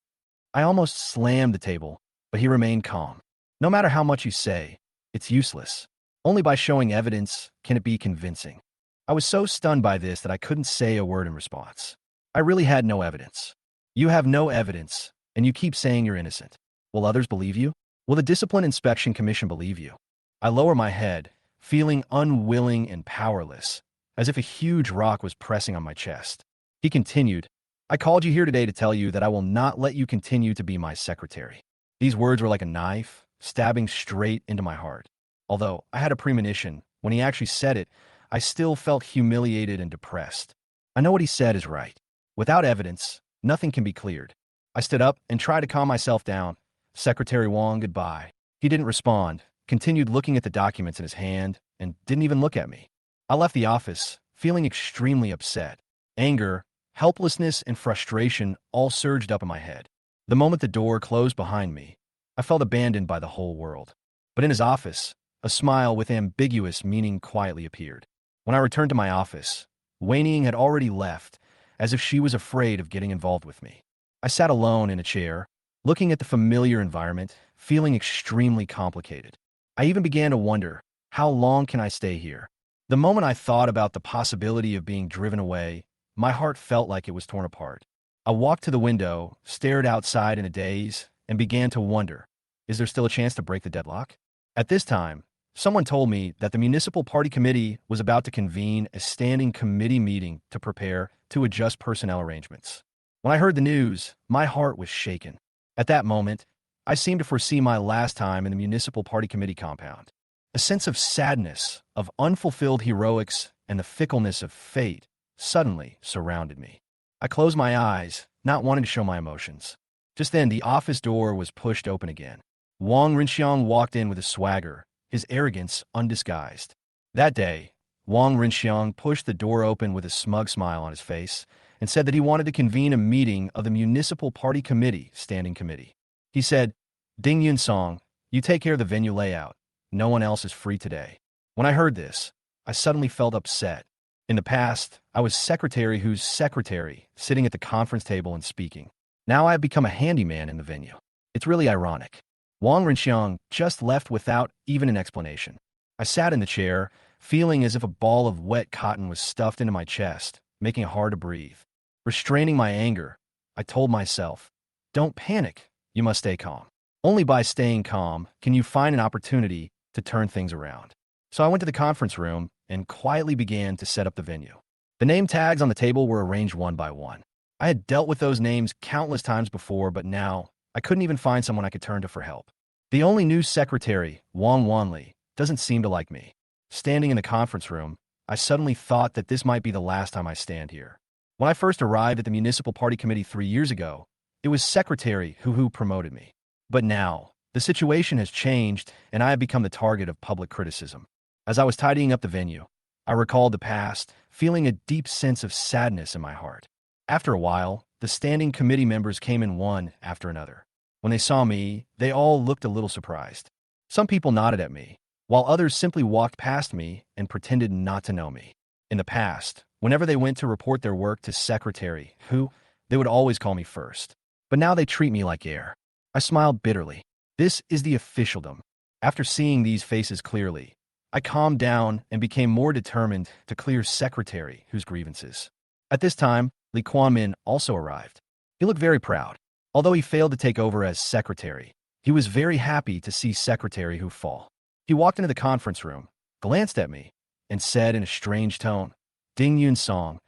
I almost slammed the table, but he remained calm. No matter how much you say, it's useless. Only by showing evidence can it be convincing. I was so stunned by this that I couldn't say a word in response. I really had no evidence. You have no evidence, and you keep saying you're innocent. Will others believe you? Will the Discipline Inspection Commission believe you? I lower my head, feeling unwilling and powerless, as if a huge rock was pressing on my chest. He continued, "I called you here today to tell you that I will not let you continue to be my secretary." These words were like a knife, stabbing straight into my heart. Although I had a premonition, when he actually said it, I still felt humiliated and depressed. I know what he said is right. Without evidence, nothing can be cleared. I stood up and tried to calm myself down. "Secretary Wang, goodbye." He didn't respond, continued looking at the documents in his hand, and didn't even look at me. I left the office, feeling extremely upset. Anger, helplessness, and frustration all surged up in my head. The moment the door closed behind me, I felt abandoned by the whole world. But in his office, a smile with ambiguous meaning quietly appeared. When I returned to my office, Wei Ning had already left, as if she was afraid of getting involved with me. I sat alone in a chair, looking at the familiar environment, feeling extremely complicated. I even began to wonder, how long can I stay here? The moment I thought about the possibility of being driven away, my heart felt like it was torn apart. I walked to the window, stared outside in a daze, and began to wonder, is there still a chance to break the deadlock? At this time, someone told me that the Municipal Party Committee was about to convene a standing committee meeting to prepare to adjust personnel arrangements. When I heard the news, my heart was shaken. At that moment, I seemed to foresee my last time in the Municipal Party Committee compound. A sense of sadness, of unfulfilled heroics, and the fickleness of fate suddenly surrounded me. I closed my eyes, not wanting to show my emotions. Just then, the office door was pushed open again. Wang Rinxiang walked in with a swagger, his arrogance undisguised. That day, Wang Rinxiang pushed the door open with a smug smile on his face and said that he wanted to convene a meeting of the Municipal Party Committee Standing Committee. He said, "Ding Yun Song, you take care of the venue layout. No one else is free today." When I heard this, I suddenly felt upset. In the past, I was secretary who's secretary, sitting at the conference table and speaking. Now I have become a handyman in the venue. It's really ironic. Wang Rinxiang just left without even an explanation. I sat in the chair, feeling as if a ball of wet cotton was stuffed into my chest, making it hard to breathe. Restraining my anger, I told myself, "Don't panic. You must stay calm. Only by staying calm can you find an opportunity to turn things around." So I went to the conference room and quietly began to set up the venue. The name tags on the table were arranged one by one. I had dealt with those names countless times before, but now I couldn't even find someone I could turn to for help. The only new secretary, Wang Wanli, doesn't seem to like me. Standing in the conference room, I suddenly thought that this might be the last time I stand here. When I first arrived at the Municipal Party Committee 3 years ago, it was Secretary who promoted me. But now, the situation has changed, and I have become the target of public criticism. As I was tidying up the venue, I recalled the past, feeling a deep sense of sadness in my heart. After a while, the standing committee members came in one after another. When they saw me, they all looked a little surprised. Some people nodded at me, while others simply walked past me and pretended not to know me. In the past, whenever they went to report their work to Secretary Who, they would always call me first. But now they treat me like air. I smiled bitterly. This is the officialdom. After seeing these faces clearly, I calmed down and became more determined to clear Secretary Who's grievances. At this time, Lee Kuan Min also arrived. He looked very proud. Although he failed to take over as secretary, he was very happy to see Secretary Who fall. He walked into the conference room, glanced at me, and said in a strange tone, "Ding Yun Song,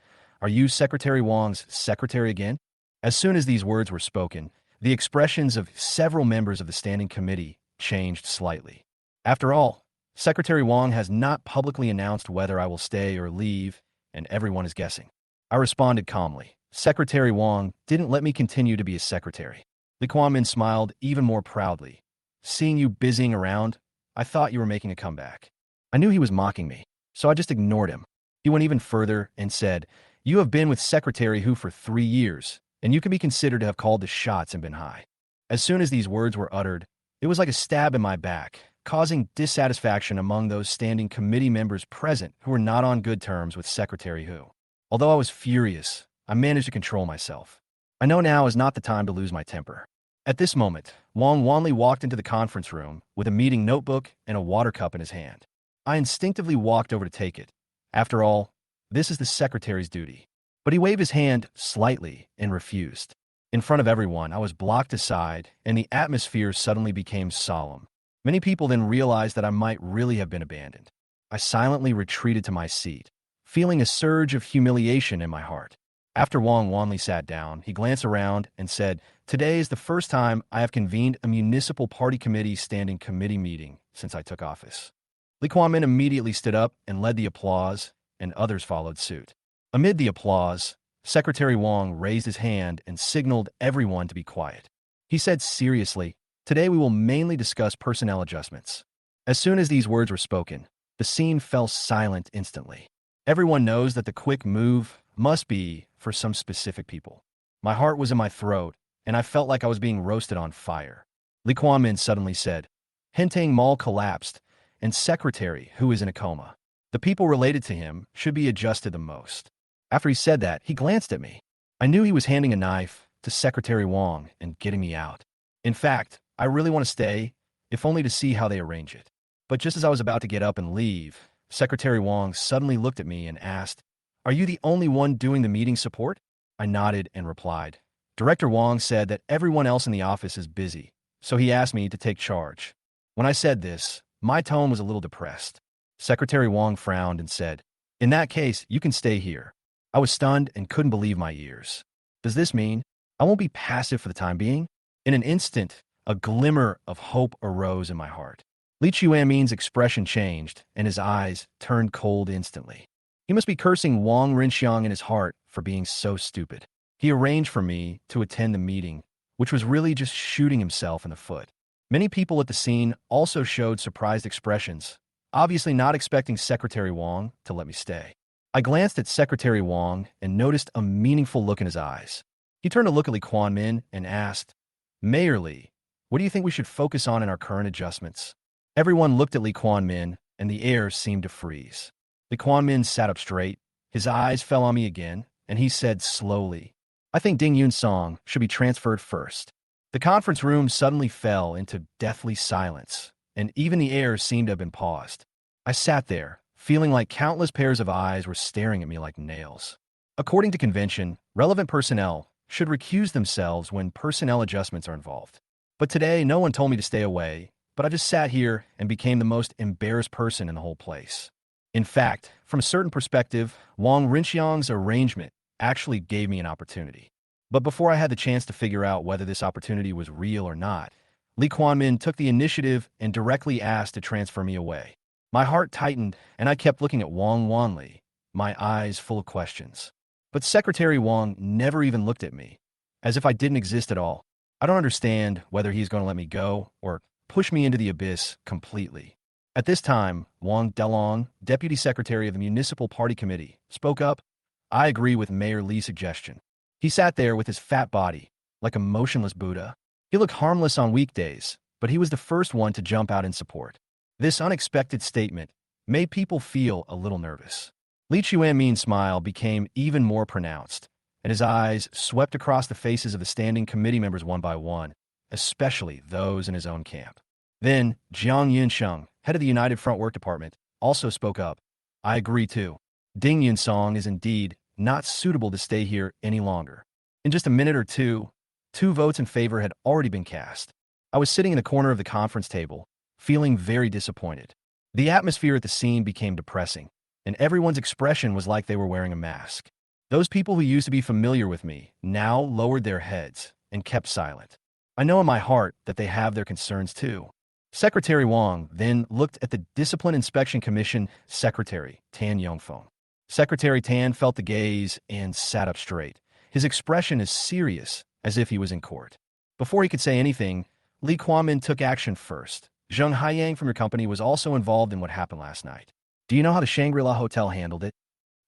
are you Secretary Wong's secretary again?" As soon as these words were spoken, the expressions of several members of the standing committee changed slightly. After all, Secretary Wong has not publicly announced whether I will stay or leave, and everyone is guessing. I responded calmly. Secretary Wong didn't let me continue to be his secretary. Lee Kuan Min smiled even more proudly. Seeing you busying around, I thought you were making a comeback. I knew he was mocking me, so I just ignored him. He went even further and said, "You have been with Secretary Who for 3 years, and you can be considered to have called the shots and been high." As soon as these words were uttered, it was like a stab in my back, causing dissatisfaction among those standing committee members present who were not on good terms with Secretary Who. Although I was furious, I managed to control myself. I know now is not the time to lose my temper. At this moment, Wong Wanli walked into the conference room with a meeting notebook and a water cup in his hand. I instinctively walked over to take it. After all, this is the secretary's duty. But he waved his hand slightly and refused. In front of everyone, I was blocked aside, and the atmosphere suddenly became solemn. Many people then realized that I might really have been abandoned. I silently retreated to my seat, feeling a surge of humiliation in my heart. After Wong Wanli sat down, he glanced around and said, "Today is the first time I have convened a municipal party committee standing committee meeting since I took office." Lee Kuan Min immediately stood up and led the applause, and others followed suit. Amid the applause, Secretary Wong raised his hand and signaled everyone to be quiet. He said seriously, "Today we will mainly discuss personnel adjustments." As soon as these words were spoken, the scene fell silent instantly. Everyone knows that the quick move must be for some specific people. My heart was in my throat, and I felt like I was being roasted on fire. Lee Kuan Min suddenly said, "Hentang Mall collapsed, and Secretary Who is in a coma. The people related to him should be adjusted the most." After he said that, he glanced at me. I knew he was handing a knife to Secretary Wong and getting me out. In fact, I really want to stay, if only to see how they arrange it. But just as I was about to get up and leave, Secretary Wong suddenly looked at me and asked, "Are you the only one doing the meeting support?" I nodded and replied. Director Wong said that everyone else in the office is busy, so he asked me to take charge. When I said this, my tone was a little depressed. Secretary Wong frowned and said, "In that case, you can stay here." I was stunned and couldn't believe my ears. Does this mean I won't be passive for the time being? In an instant, a glimmer of hope arose in my heart. Li Chuanmin's expression changed, and his eyes turned cold instantly. He must be cursing Wang Rinxiang in his heart for being so stupid. He arranged for me to attend the meeting, which was really just shooting himself in the foot. Many people at the scene also showed surprised expressions, obviously not expecting Secretary Wong to let me stay. I glanced at Secretary Wong and noticed a meaningful look in his eyes. He turned to look at Lee Kuan Min and asked, "Mayor Lee, what do you think we should focus on in our current adjustments?" Everyone looked at Lee Kuan Min, and the air seemed to freeze. Lee Kuan Min sat up straight, his eyes fell on me again, and he said slowly, "I think Ding Yun Song should be transferred first." The conference room suddenly fell into deathly silence, and even the air seemed to have been paused. I sat there, feeling like countless pairs of eyes were staring at me like nails. According to convention, relevant personnel should recuse themselves when personnel adjustments are involved. But today, no one told me to stay away, but I just sat here and became the most embarrassed person in the whole place. In fact, from a certain perspective, Wang Rinxiang's arrangement actually gave me an opportunity. But before I had the chance to figure out whether this opportunity was real or not, Lee Kuan Min took the initiative and directly asked to transfer me away. My heart tightened, and I kept looking at Wong Wanli, my eyes full of questions. But Secretary Wong never even looked at me, as if I didn't exist at all. I don't understand whether he's going to let me go or push me into the abyss completely. At this time, Wang Delong, Deputy Secretary of the Municipal Party Committee, spoke up. "I agree with Mayor Lee's suggestion." He sat there with his fat body, like a motionless Buddha. He looked harmless on weekdays, but he was the first one to jump out in support. This unexpected statement made people feel a little nervous. Li Chuanmin's smile became even more pronounced, and his eyes swept across the faces of the standing committee members one by one, especially those in his own camp. Then, Jiang Yunsheng, head of the United Front Work Department, also spoke up. I agree too. Ding Yunsong is indeed not suitable to stay here any longer. In just a minute or two, 2 votes in favor had already been cast. I was sitting in the corner of the conference table, feeling very disappointed. The atmosphere at the scene became depressing, and everyone's expression was like they were wearing a mask. Those people who used to be familiar with me now lowered their heads and kept silent. I know in my heart that they have their concerns too. Secretary Wang then looked at the Discipline Inspection Commission Secretary, Tan Yongfeng. Secretary Tan felt the gaze and sat up straight, his expression as serious as if he was in court. Before he could say anything, Li Kuanmin took action first. Zheng Haiyang from your company was also involved in what happened last night. Do you know how the Shangri-La Hotel handled it?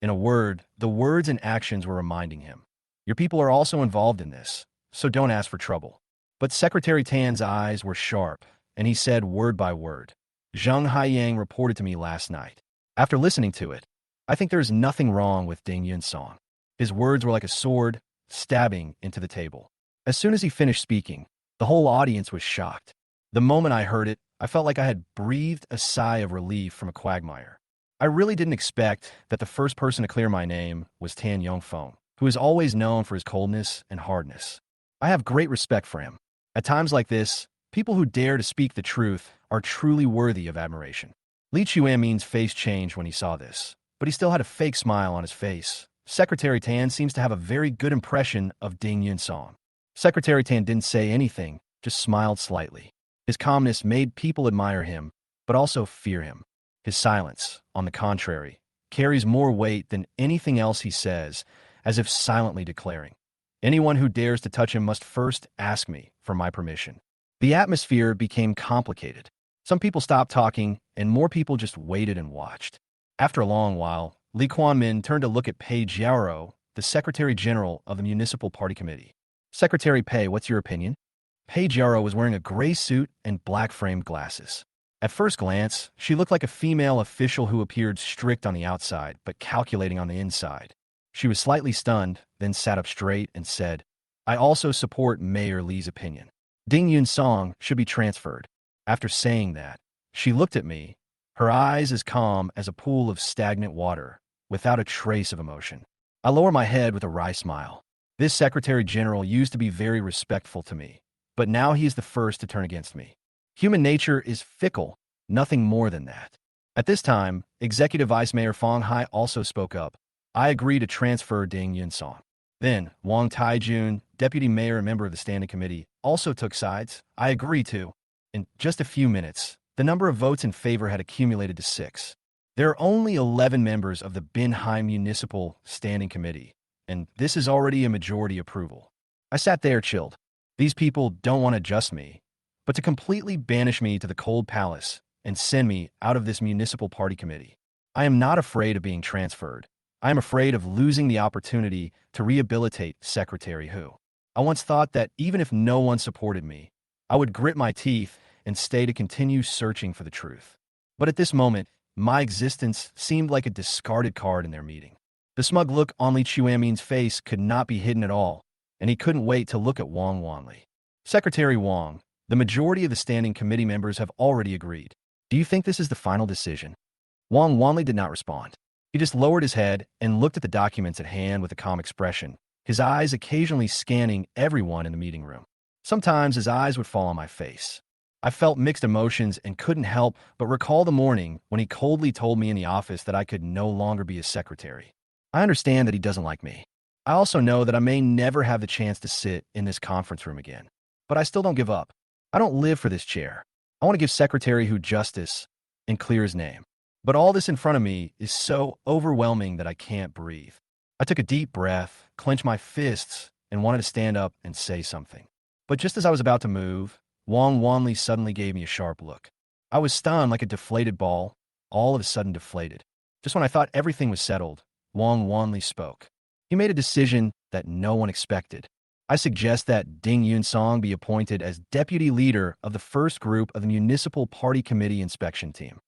In a word, the words and actions were reminding him. Your people are also involved in this, so don't ask for trouble. But Secretary Tan's eyes were sharp, and he said word by word. Zheng Haiyang reported to me last night. After listening to it, I think there is nothing wrong with Ding Yunsong. His words were like a sword, stabbing into the table. As soon as he finished speaking, the whole audience was shocked. The moment I heard it, I felt like I had breathed a sigh of relief from a quagmire. I really didn't expect that the first person to clear my name was Tan Yongfeng, who is always known for his coldness and hardness. I have great respect for him. At times like this, people who dare to speak the truth are truly worthy of admiration. Li Chuanmin's face changed when he saw this, but he still had a fake smile on his face. Secretary Tan seems to have a very good impression of Ding Yunsong. Secretary Tan didn't say anything, just smiled slightly. His calmness made people admire him, but also fear him. His silence, on the contrary, carries more weight than anything else he says, as if silently declaring, anyone who dares to touch him must first ask me for my permission. The atmosphere became complicated. Some people stopped talking, and more people just waited and watched. After a long while, Li Kuanmin turned to look at Pei Jiaoro, the Secretary General of the Municipal Party Committee. Secretary Pei, what's your opinion? Pei Jiaoro was wearing a gray suit and black-framed glasses. At first glance, she looked like a female official who appeared strict on the outside, but calculating on the inside. She was slightly stunned, then sat up straight and said, I also support Mayor Li's opinion. Ding Yunsong should be transferred. After saying that, she looked at me, her eyes as calm as a pool of stagnant water, without a trace of emotion. I lower my head with a wry smile. This Secretary General used to be very respectful to me, but now he is the first to turn against me. Human nature is fickle, nothing more than that. At this time, Executive Vice Mayor Fang Hai also spoke up. I agree to transfer Ding Yunsong. Then, Wang Taijun, Deputy Mayor and member of the Standing Committee, also took sides. I agree too. In just a few minutes, the number of votes in favor had accumulated to 6. There are only 11 members of the Binhai Municipal Standing Committee, and this is already a majority approval. I sat there chilled. These people don't want to adjust me, but to completely banish me to the cold palace and send me out of this municipal party committee. I am not afraid of being transferred. I am afraid of losing the opportunity to rehabilitate Secretary Hu. I once thought that even if no one supported me, I would grit my teeth and stay to continue searching for the truth. But at this moment, my existence seemed like a discarded card in their meeting. The smug look on Li Chuanmin's face could not be hidden at all, and he couldn't wait to look at Wang Wanli. Secretary Wang, the majority of the standing committee members have already agreed. Do you think this is the final decision? Wang Wanli did not respond. He just lowered his head and looked at the documents at hand with a calm expression, his eyes occasionally scanning everyone in the meeting room. Sometimes his eyes would fall on my face. I felt mixed emotions and couldn't help but recall the morning when he coldly told me in the office that I could no longer be his secretary. I understand that he doesn't like me. I also know that I may never have the chance to sit in this conference room again. But I still don't give up. I don't live for this chair. I want to give Secretary Hu justice and clear his name. But all this in front of me is so overwhelming that I can't breathe. I took a deep breath, clenched my fists, and wanted to stand up and say something. But just as I was about to move, Wang Wanli suddenly gave me a sharp look. I was stunned like a deflated ball, all of a sudden deflated. Just when I thought everything was settled, Wang Wanli spoke. He made a decision that no one expected. I suggest that Ding Yun-song be appointed as deputy leader of the first group of the Municipal Party Committee inspection team.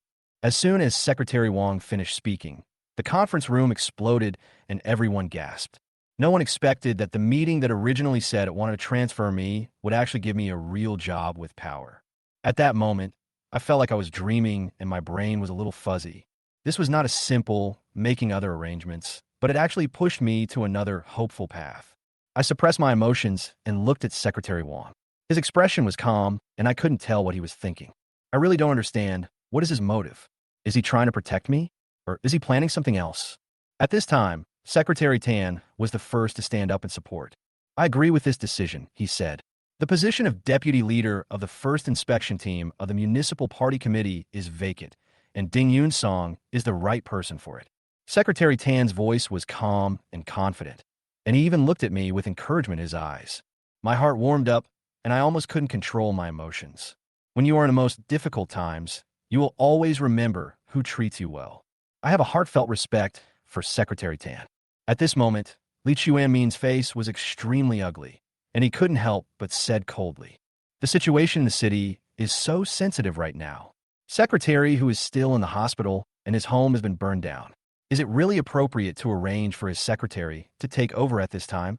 As soon as Secretary Wang finished speaking, the conference room exploded and everyone gasped. No one expected that the meeting that originally said it wanted to transfer me would actually give me a real job with power. At that moment, I felt like I was dreaming and my brain was a little fuzzy. This was not a simple making other arrangements, but it actually pushed me to another hopeful path. I suppressed my emotions and looked at Secretary Wang. His expression was calm, and I couldn't tell what he was thinking. I really don't understand. What is his motive? Is he trying to protect me? Or is he planning something else? At this time, Secretary Tan was the first to stand up in support. I agree with this decision, he said. The position of deputy leader of the first inspection team of the Municipal Party Committee is vacant, and Ding Yun-song is the right person for it. Secretary Tan's voice was calm and confident, and he even looked at me with encouragement in his eyes. My heart warmed up, and I almost couldn't control my emotions. When you are in the most difficult times, you will always remember who treats you well. I have a heartfelt respect for Secretary Tan. At this moment, Li Chuanmin's face was extremely ugly, and he couldn't help but said coldly, "The situation in the city is so sensitive right now. Secretary who is still in the hospital and his home has been burned down. Is it really appropriate to arrange for his secretary to take over at this time?"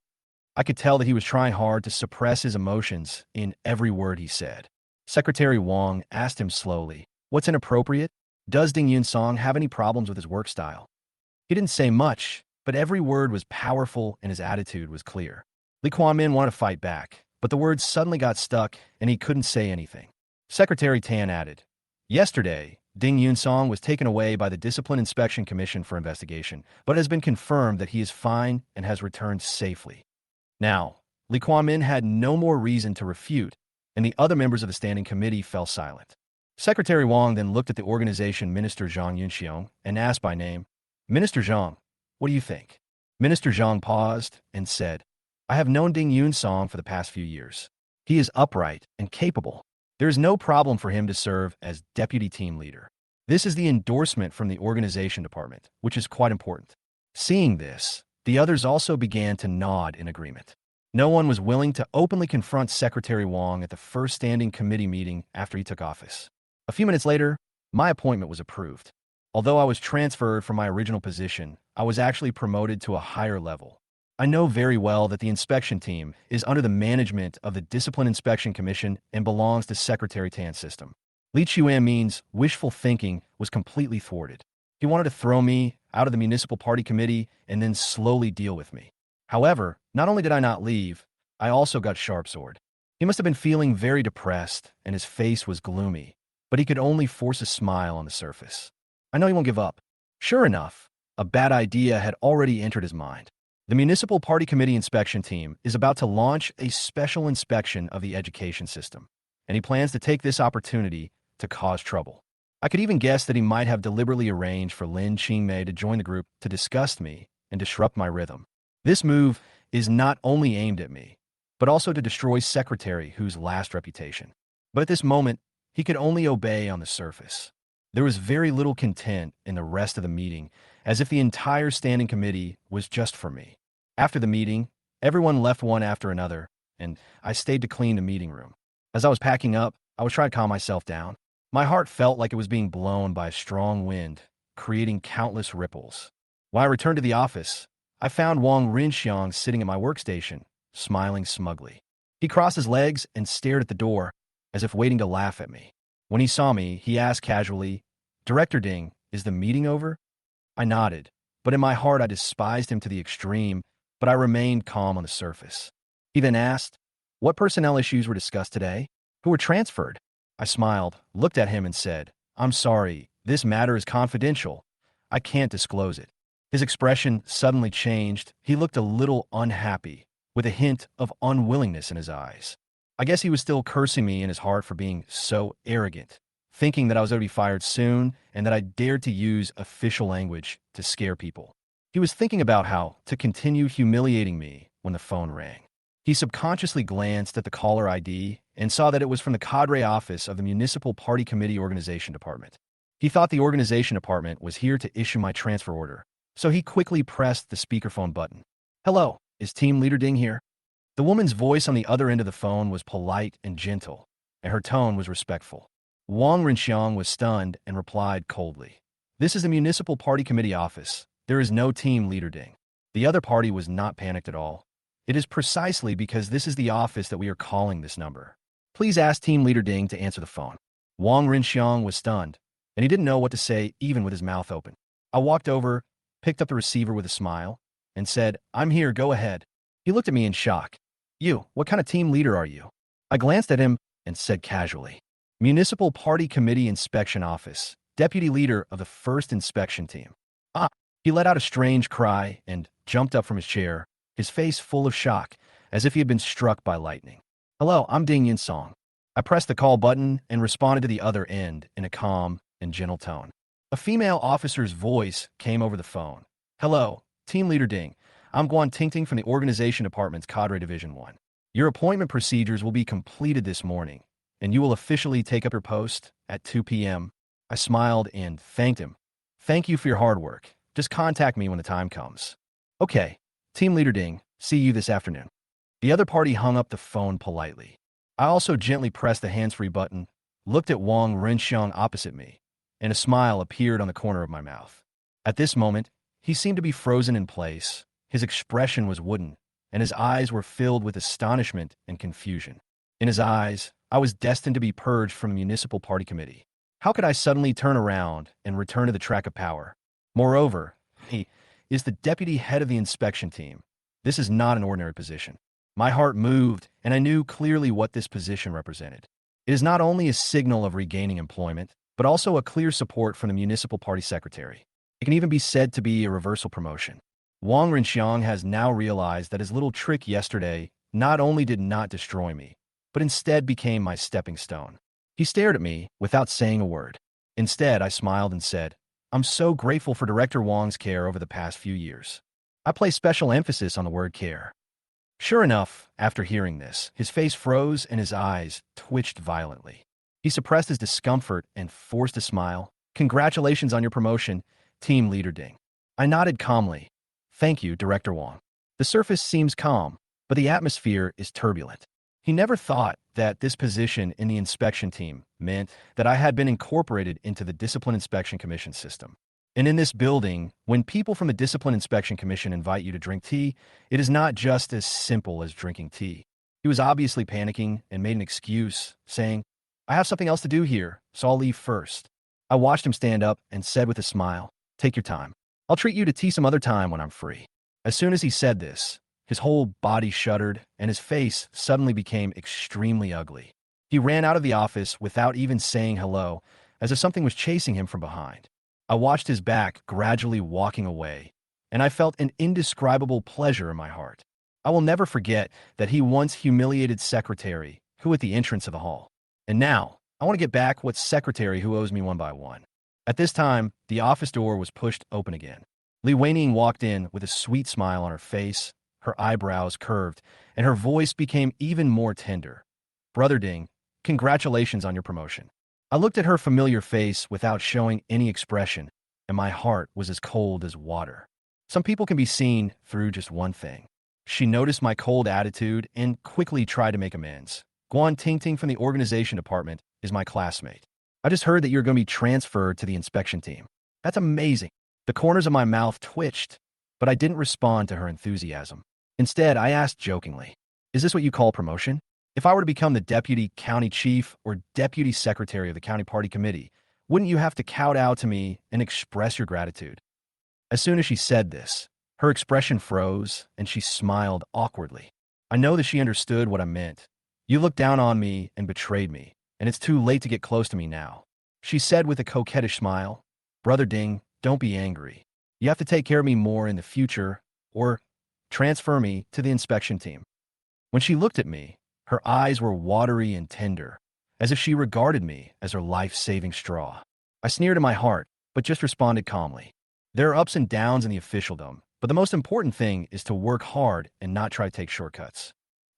I could tell that he was trying hard to suppress his emotions in every word he said. Secretary Wang asked him slowly, "What's inappropriate? Does Ding Yun-song have any problems with his work style?" He didn't say much, but every word was powerful and his attitude was clear. Li Kuan-min wanted to fight back, but the words suddenly got stuck and he couldn't say anything. Secretary Tan added, "Yesterday, Ding Yun-song was taken away by the Discipline Inspection Commission for investigation, but it has been confirmed that he is fine and has returned safely." Now, Li Kuan-min had no more reason to refute, and the other members of the standing committee fell silent. Secretary Wang then looked at the organization Minister Zhang Yunxiong and asked by name, "Minister Zhang, what do you think?" Minister Zhang paused and said, "I have known Ding Yun-song for the past few years. He is upright and capable. There is no problem for him to serve as deputy team leader. This is the endorsement from the organization department, which is quite important." Seeing this, the others also began to nod in agreement. No one was willing to openly confront Secretary Wang at the first standing committee meeting after he took office. A few minutes later, my appointment was approved. Although I was transferred from my original position, I was actually promoted to a higher level. I know very well that the inspection team is under the management of the Discipline Inspection Commission and belongs to Secretary Tan's system. Li Chuanmin's wishful thinking was completely thwarted. He wanted to throw me out of the Municipal Party Committee and then slowly deal with me. However, not only did I not leave, I also got sharp-sword. He must have been feeling very depressed, and his face was gloomy, but he could only force a smile on the surface. I know he won't give up. Sure enough, a bad idea had already entered his mind. The Municipal Party Committee inspection team is about to launch a special inspection of the education system, and he plans to take this opportunity to cause trouble. I could even guess that he might have deliberately arranged for Lin Qingmei to join the group to disgust me and disrupt my rhythm. This move is not only aimed at me, but also to destroy Secretary Hu's last reputation. But at this moment, he could only obey on the surface. There was very little content in the rest of the meeting, as if the entire standing committee was just for me. After the meeting, everyone left one after another, and I stayed to clean the meeting room. As I was packing up, I was trying to calm myself down. My heart felt like it was being blown by a strong wind, creating countless ripples. When I returned to the office, I found Wang Rinxiang sitting at my workstation, smiling smugly. He crossed his legs and stared at the door, as if waiting to laugh at me. When he saw me, he asked casually, "Director Ding, is the meeting over?" I nodded, but in my heart I despised him to the extreme, but I remained calm on the surface. He then asked, "What personnel issues were discussed today? Who were transferred?" I smiled, looked at him and said, "I'm sorry, this matter is confidential. I can't disclose it." His expression suddenly changed. He looked a little unhappy, with a hint of unwillingness in his eyes. I guess he was still cursing me in his heart for being so arrogant, thinking that I was going to be fired soon and that I dared to use official language to scare people. He was thinking about how to continue humiliating me when the phone rang. He subconsciously glanced at the caller ID and saw that it was from the cadre office of the Municipal Party Committee Organization Department. He thought the organization department was here to issue my transfer order, so he quickly pressed the speakerphone button. "Hello, is Team Leader Ding here?" The woman's voice on the other end of the phone was polite and gentle, and her tone was respectful. Wang Renxiang was stunned and replied coldly. This is the Municipal Party Committee office. There is no team leader ding. The other party was not panicked at all. It is precisely because this is the office that we are calling this number. Please ask Team Leader Ding to answer the phone. Wang Renxiang was stunned, and he didn't know what to say even with his mouth open. I walked over, picked up the receiver with a smile, and said, I'm here, go ahead. He looked at me in shock. You, what kind of team leader are you? I glanced at him and said casually, Municipal Party Committee Inspection Office, Deputy Leader of the First Inspection Team. Ah! He let out a strange cry and jumped up from his chair, his face full of shock, as if he had been struck by lightning. Hello, I'm Ding Yin Song. I pressed the call button and responded to the other end in a calm and gentle tone. A female officer's voice came over the phone. Hello, Team Leader Ding. I'm Guan Tingting from the Organization Department's Cadre Division 1. Your appointment procedures will be completed this morning, and you will officially take up your post at 2 p.m. I smiled and thanked him. Thank you for your hard work. Just contact me when the time comes. Okay, Team Leader Ding, see you this afternoon. The other party hung up the phone politely. I also gently pressed the hands-free button, looked at Wang Renxiang opposite me, and a smile appeared on the corner of my mouth. At this moment, he seemed to be frozen in place. His expression was wooden, and his eyes were filled with astonishment and confusion. In his eyes, I was destined to be purged from the Municipal Party Committee. How could I suddenly turn around and return to the track of power? Moreover, he is the deputy head of the inspection team. This is not an ordinary position. My heart moved, and I knew clearly what this position represented. It is not only a signal of regaining employment, but also a clear support from the municipal party secretary. It can even be said to be a reversal promotion. Wang Renxiang has now realized that his little trick yesterday not only did not destroy me, but instead became my stepping stone. He stared at me without saying a word. Instead, I smiled and said, I'm so grateful for Director Wang's care over the past few years. I place special emphasis on the word care. Sure enough, after hearing this, his face froze and his eyes twitched violently. He suppressed his discomfort and forced a smile. Congratulations on your promotion, Team Leader Ding. I nodded calmly. Thank you, Director Wang. The surface seems calm, but the atmosphere is turbulent. He never thought that this position in the inspection team meant that I had been incorporated into the Discipline Inspection Commission system. And in this building, when people from the Discipline Inspection Commission invite you to drink tea, it is not just as simple as drinking tea. He was obviously panicking and made an excuse, saying, I have something else to do here, so I'll leave first. I watched him stand up and said with a smile, Take your time. I'll treat you to tea some other time when I'm free. As soon as he said this, his whole body shuddered, and his face suddenly became extremely ugly. He ran out of the office without even saying hello, as if something was chasing him from behind. I watched his back gradually walking away, and I felt an indescribable pleasure in my heart. I will never forget that he once humiliated Secretary, who at the entrance of the hall. And now, I want to get back what's Secretary who owes me one by one. At this time, the office door was pushed open again. Li Weining walked in with a sweet smile on her face, her eyebrows curved, and her voice became even more tender. Brother Ding, congratulations on your promotion. I looked at her familiar face without showing any expression, and my heart was as cold as water. Some people can be seen through just one thing. She noticed my cold attitude and quickly tried to make amends. Guan Tingting from the organization department is my classmate. I just heard that you're going to be transferred to the inspection team. That's amazing. The corners of my mouth twitched, but I didn't respond to her enthusiasm. Instead, I asked jokingly, is this what you call promotion? If I were to become the deputy county chief or deputy secretary of the county party committee, wouldn't you have to kowtow to me and express your gratitude? As soon as she said this, her expression froze and she smiled awkwardly. I know that she understood what I meant. You looked down on me and betrayed me, and it's too late to get close to me now. She said with a coquettish smile, Brother Ding, don't be angry. You have to take care of me more in the future, or transfer me to the inspection team. When she looked at me, her eyes were watery and tender, as if she regarded me as her life-saving straw. I sneered in my heart, but just responded calmly. There are ups and downs in the officialdom, but the most important thing is to work hard and not try to take shortcuts.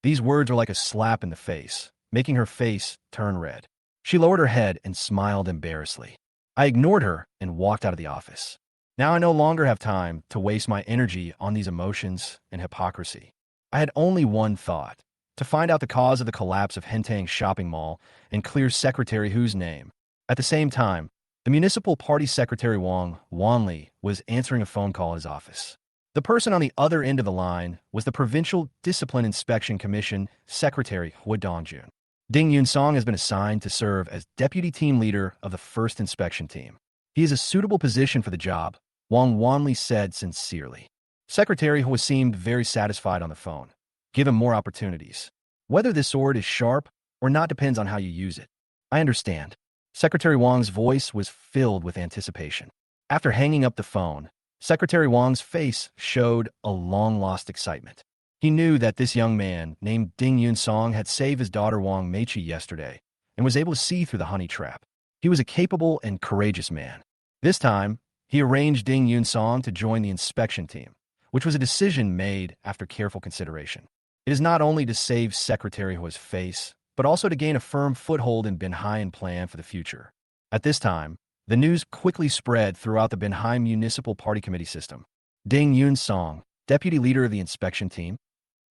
These words are like a slap in the face, making her face turn red. She lowered her head and smiled embarrassedly. I ignored her and walked out of the office. Now I no longer have time to waste my energy on these emotions and hypocrisy. I had only one thought: to find out the cause of the collapse of Hentang Shopping Mall and clear Secretary Hu's name. At the same time, the municipal party secretary Wang Wanli was answering a phone call at his office. The person on the other end of the line was the Provincial Discipline Inspection Commission Secretary Hua Dongjun. Ding Yunsong has been assigned to serve as deputy team leader of the first inspection team. He is a suitable position for the job, Wang Wanli said sincerely. Secretary Hua seemed very satisfied on the phone. Give him more opportunities. Whether this sword is sharp or not depends on how you use it. I understand. Secretary Wang's voice was filled with anticipation. After hanging up the phone, Secretary Wang's face showed a long-lost excitement. He knew that this young man, named Ding Yunsong, had saved his daughter Wang Meichi yesterday and was able to see through the honey trap. He was a capable and courageous man. This time, he arranged Ding Yunsong to join the inspection team, which was a decision made after careful consideration. It is not only to save Secretary Hua's face, but also to gain a firm foothold in Binhai and plan for the future. At this time, the news quickly spread throughout the Binhai Municipal Party Committee system. Ding Yunsong, deputy leader of the inspection team.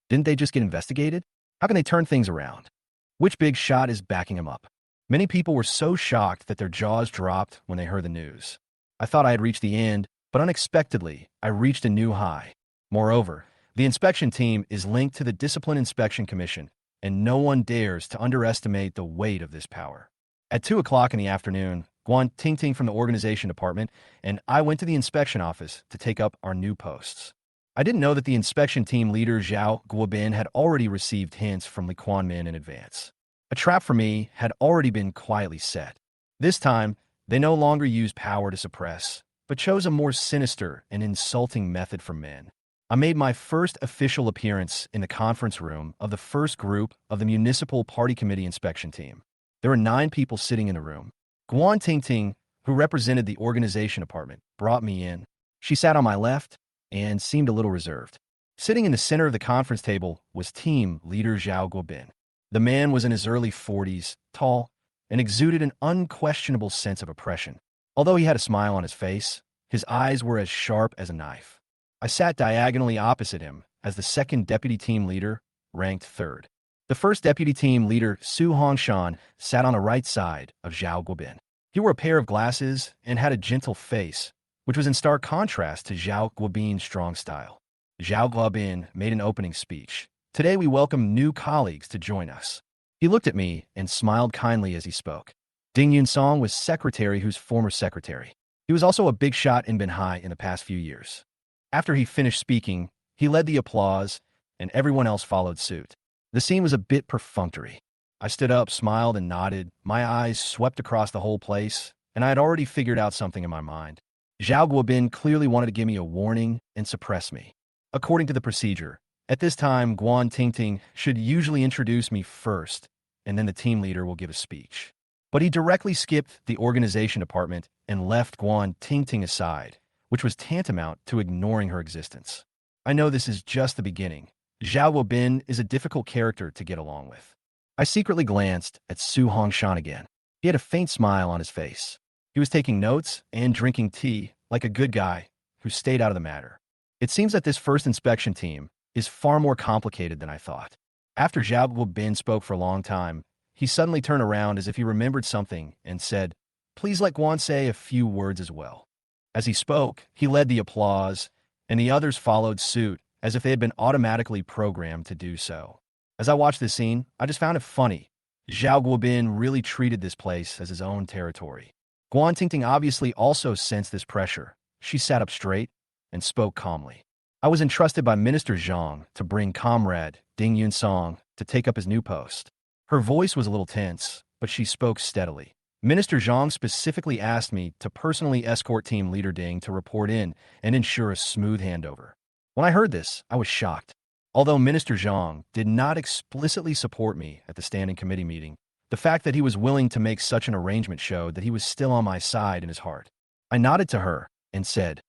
Didn't they just get investigated? How can they turn things around? Which big shot is backing him up? Many people were so shocked that their jaws dropped when they heard the news. I thought I had reached the end, but unexpectedly, I reached a new high. Moreover, the inspection team is linked to the Discipline Inspection Commission, and no one dares to underestimate the weight of this power. At 2 o'clock in the afternoon, Guan Tingting from the organization department and I went to the inspection office to take up our new posts. I didn't know that the inspection team leader Zhao Guobin had already received hints from Li Kuanmin in advance. A trap for me had already been quietly set. This time, they no longer used power to suppress, but chose a more sinister and insulting method for men. I made my first official appearance in the conference room of the first group of the Municipal Party Committee inspection team. There were 9 people sitting in the room. Guan Tingting, who represented the organization department, brought me in. She sat on my left and seemed a little reserved. Sitting in the center of the conference table was team leader Zhao Guobin. The man was in his early 40s, tall, and exuded an unquestionable sense of oppression. Although he had a smile on his face, his eyes were as sharp as a knife. I sat diagonally opposite him as the second deputy team leader, ranked 3rd. The first deputy team leader, Su Hongshan, sat on the right side of Zhao Guobin. He wore a pair of glasses and had a gentle face, which was in stark contrast to Zhao Guobin's strong style. Zhao Guobin made an opening speech. Today we welcome new colleagues to join us. He looked at me and smiled kindly as he spoke. Ding Yunsong was secretary whose former secretary. He was also a big shot in Binhai in the past few years. After he finished speaking, he led the applause, and everyone else followed suit. The scene was a bit perfunctory. I stood up, smiled, and nodded. My eyes swept across the whole place, and I had already figured out something in my mind. Zhao Guobin clearly wanted to give me a warning and suppress me. According to the procedure, at this time, Guan Tingting should usually introduce me first, and then the team leader will give a speech. But he directly skipped the organization department and left Guan Tingting aside, which was tantamount to ignoring her existence. I know this is just the beginning. Zhao Guobin is a difficult character to get along with. I secretly glanced at Su Hongshan again. He had a faint smile on his face. He was taking notes and drinking tea like a good guy who stayed out of the matter. It seems that this first inspection team is far more complicated than I thought. After Zhao Guobin spoke for a long time, he suddenly turned around as if he remembered something and said, "Please let Guan say a few words as well." As he spoke, he led the applause, and the others followed suit, as if they had been automatically programmed to do so. As I watched this scene, I just found it funny. Zhao Guobin really treated this place as his own territory. Guan Tingting obviously also sensed this pressure. She sat up straight and spoke calmly. I was entrusted by Minister Zhang to bring comrade Ding Yunsong to take up his new post. Her voice was a little tense, but she spoke steadily. Minister Zhang specifically asked me to personally escort team leader Ding to report in and ensure a smooth handover. When I heard this, I was shocked. Although Minister Zhang did not explicitly support me at the standing committee meeting, the fact that he was willing to make such an arrangement showed that he was still on my side in his heart. I nodded to her and said,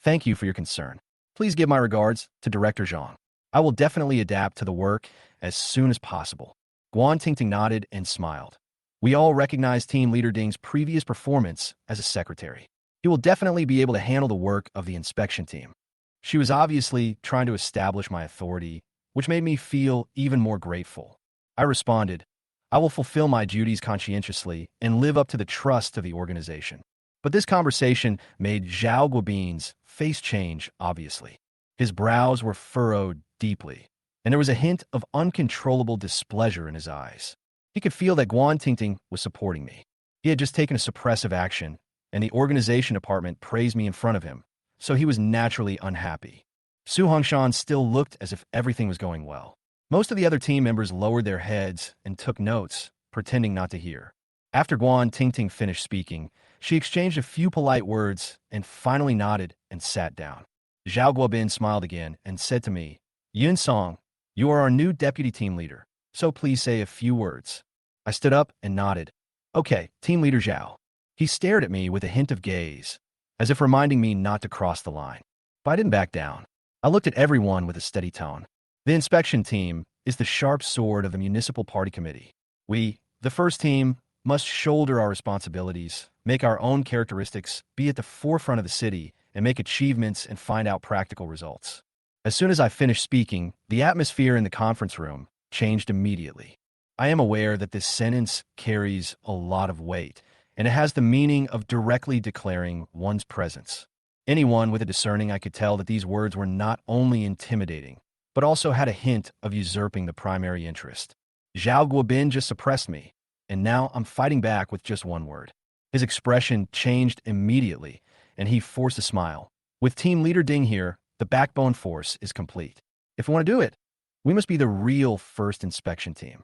"Thank you for your concern. Please give my regards to Director Zhang. I will definitely adapt to the work as soon as possible." Guan Tingting nodded and smiled. We all recognized team leader Ding's previous performance as a secretary. He will definitely be able to handle the work of the inspection team. She was obviously trying to establish my authority which made me feel even more grateful. I responded, I will fulfill my duties conscientiously and live up to the trust of the organization. But this conversation made Zhao Guobin's face change, obviously. His brows were furrowed deeply, and there was a hint of uncontrollable displeasure in his eyes. He could feel that Guan Tingting was supporting me. He had just taken a suppressive action, and the organization department praised me in front of him, so he was naturally unhappy. Su Hongshan still looked as if everything was going well. Most of the other team members lowered their heads and took notes, pretending not to hear. After Guan Tingting finished speaking, she exchanged a few polite words and finally nodded and sat down. Zhao Guobin smiled again and said to me, Yun Song, you are our new deputy team leader, so please say a few words. I stood up and nodded. Okay, team leader Zhao. He stared at me with a hint of gaze, as if reminding me not to cross the line. But I didn't back down. I looked at everyone with a steady tone. The inspection team is the sharp sword of the municipal party committee. We, the first team, must shoulder our responsibilities, make our own characteristics, be at the forefront of the city, and make achievements and find out practical results. As soon as I finished speaking, the atmosphere in the conference room changed immediately. I am aware that this sentence carries a lot of weight, and it has the meaning of directly declaring one's presence. Anyone with a discerning eye could tell that these words were not only intimidating, but also had a hint of usurping the primary interest. Zhao Guobin just suppressed me, and now I'm fighting back with just one word. His expression changed immediately, and he forced a smile. With team leader Ding here, the backbone force is complete. If we want to do it, we must be the real first inspection team.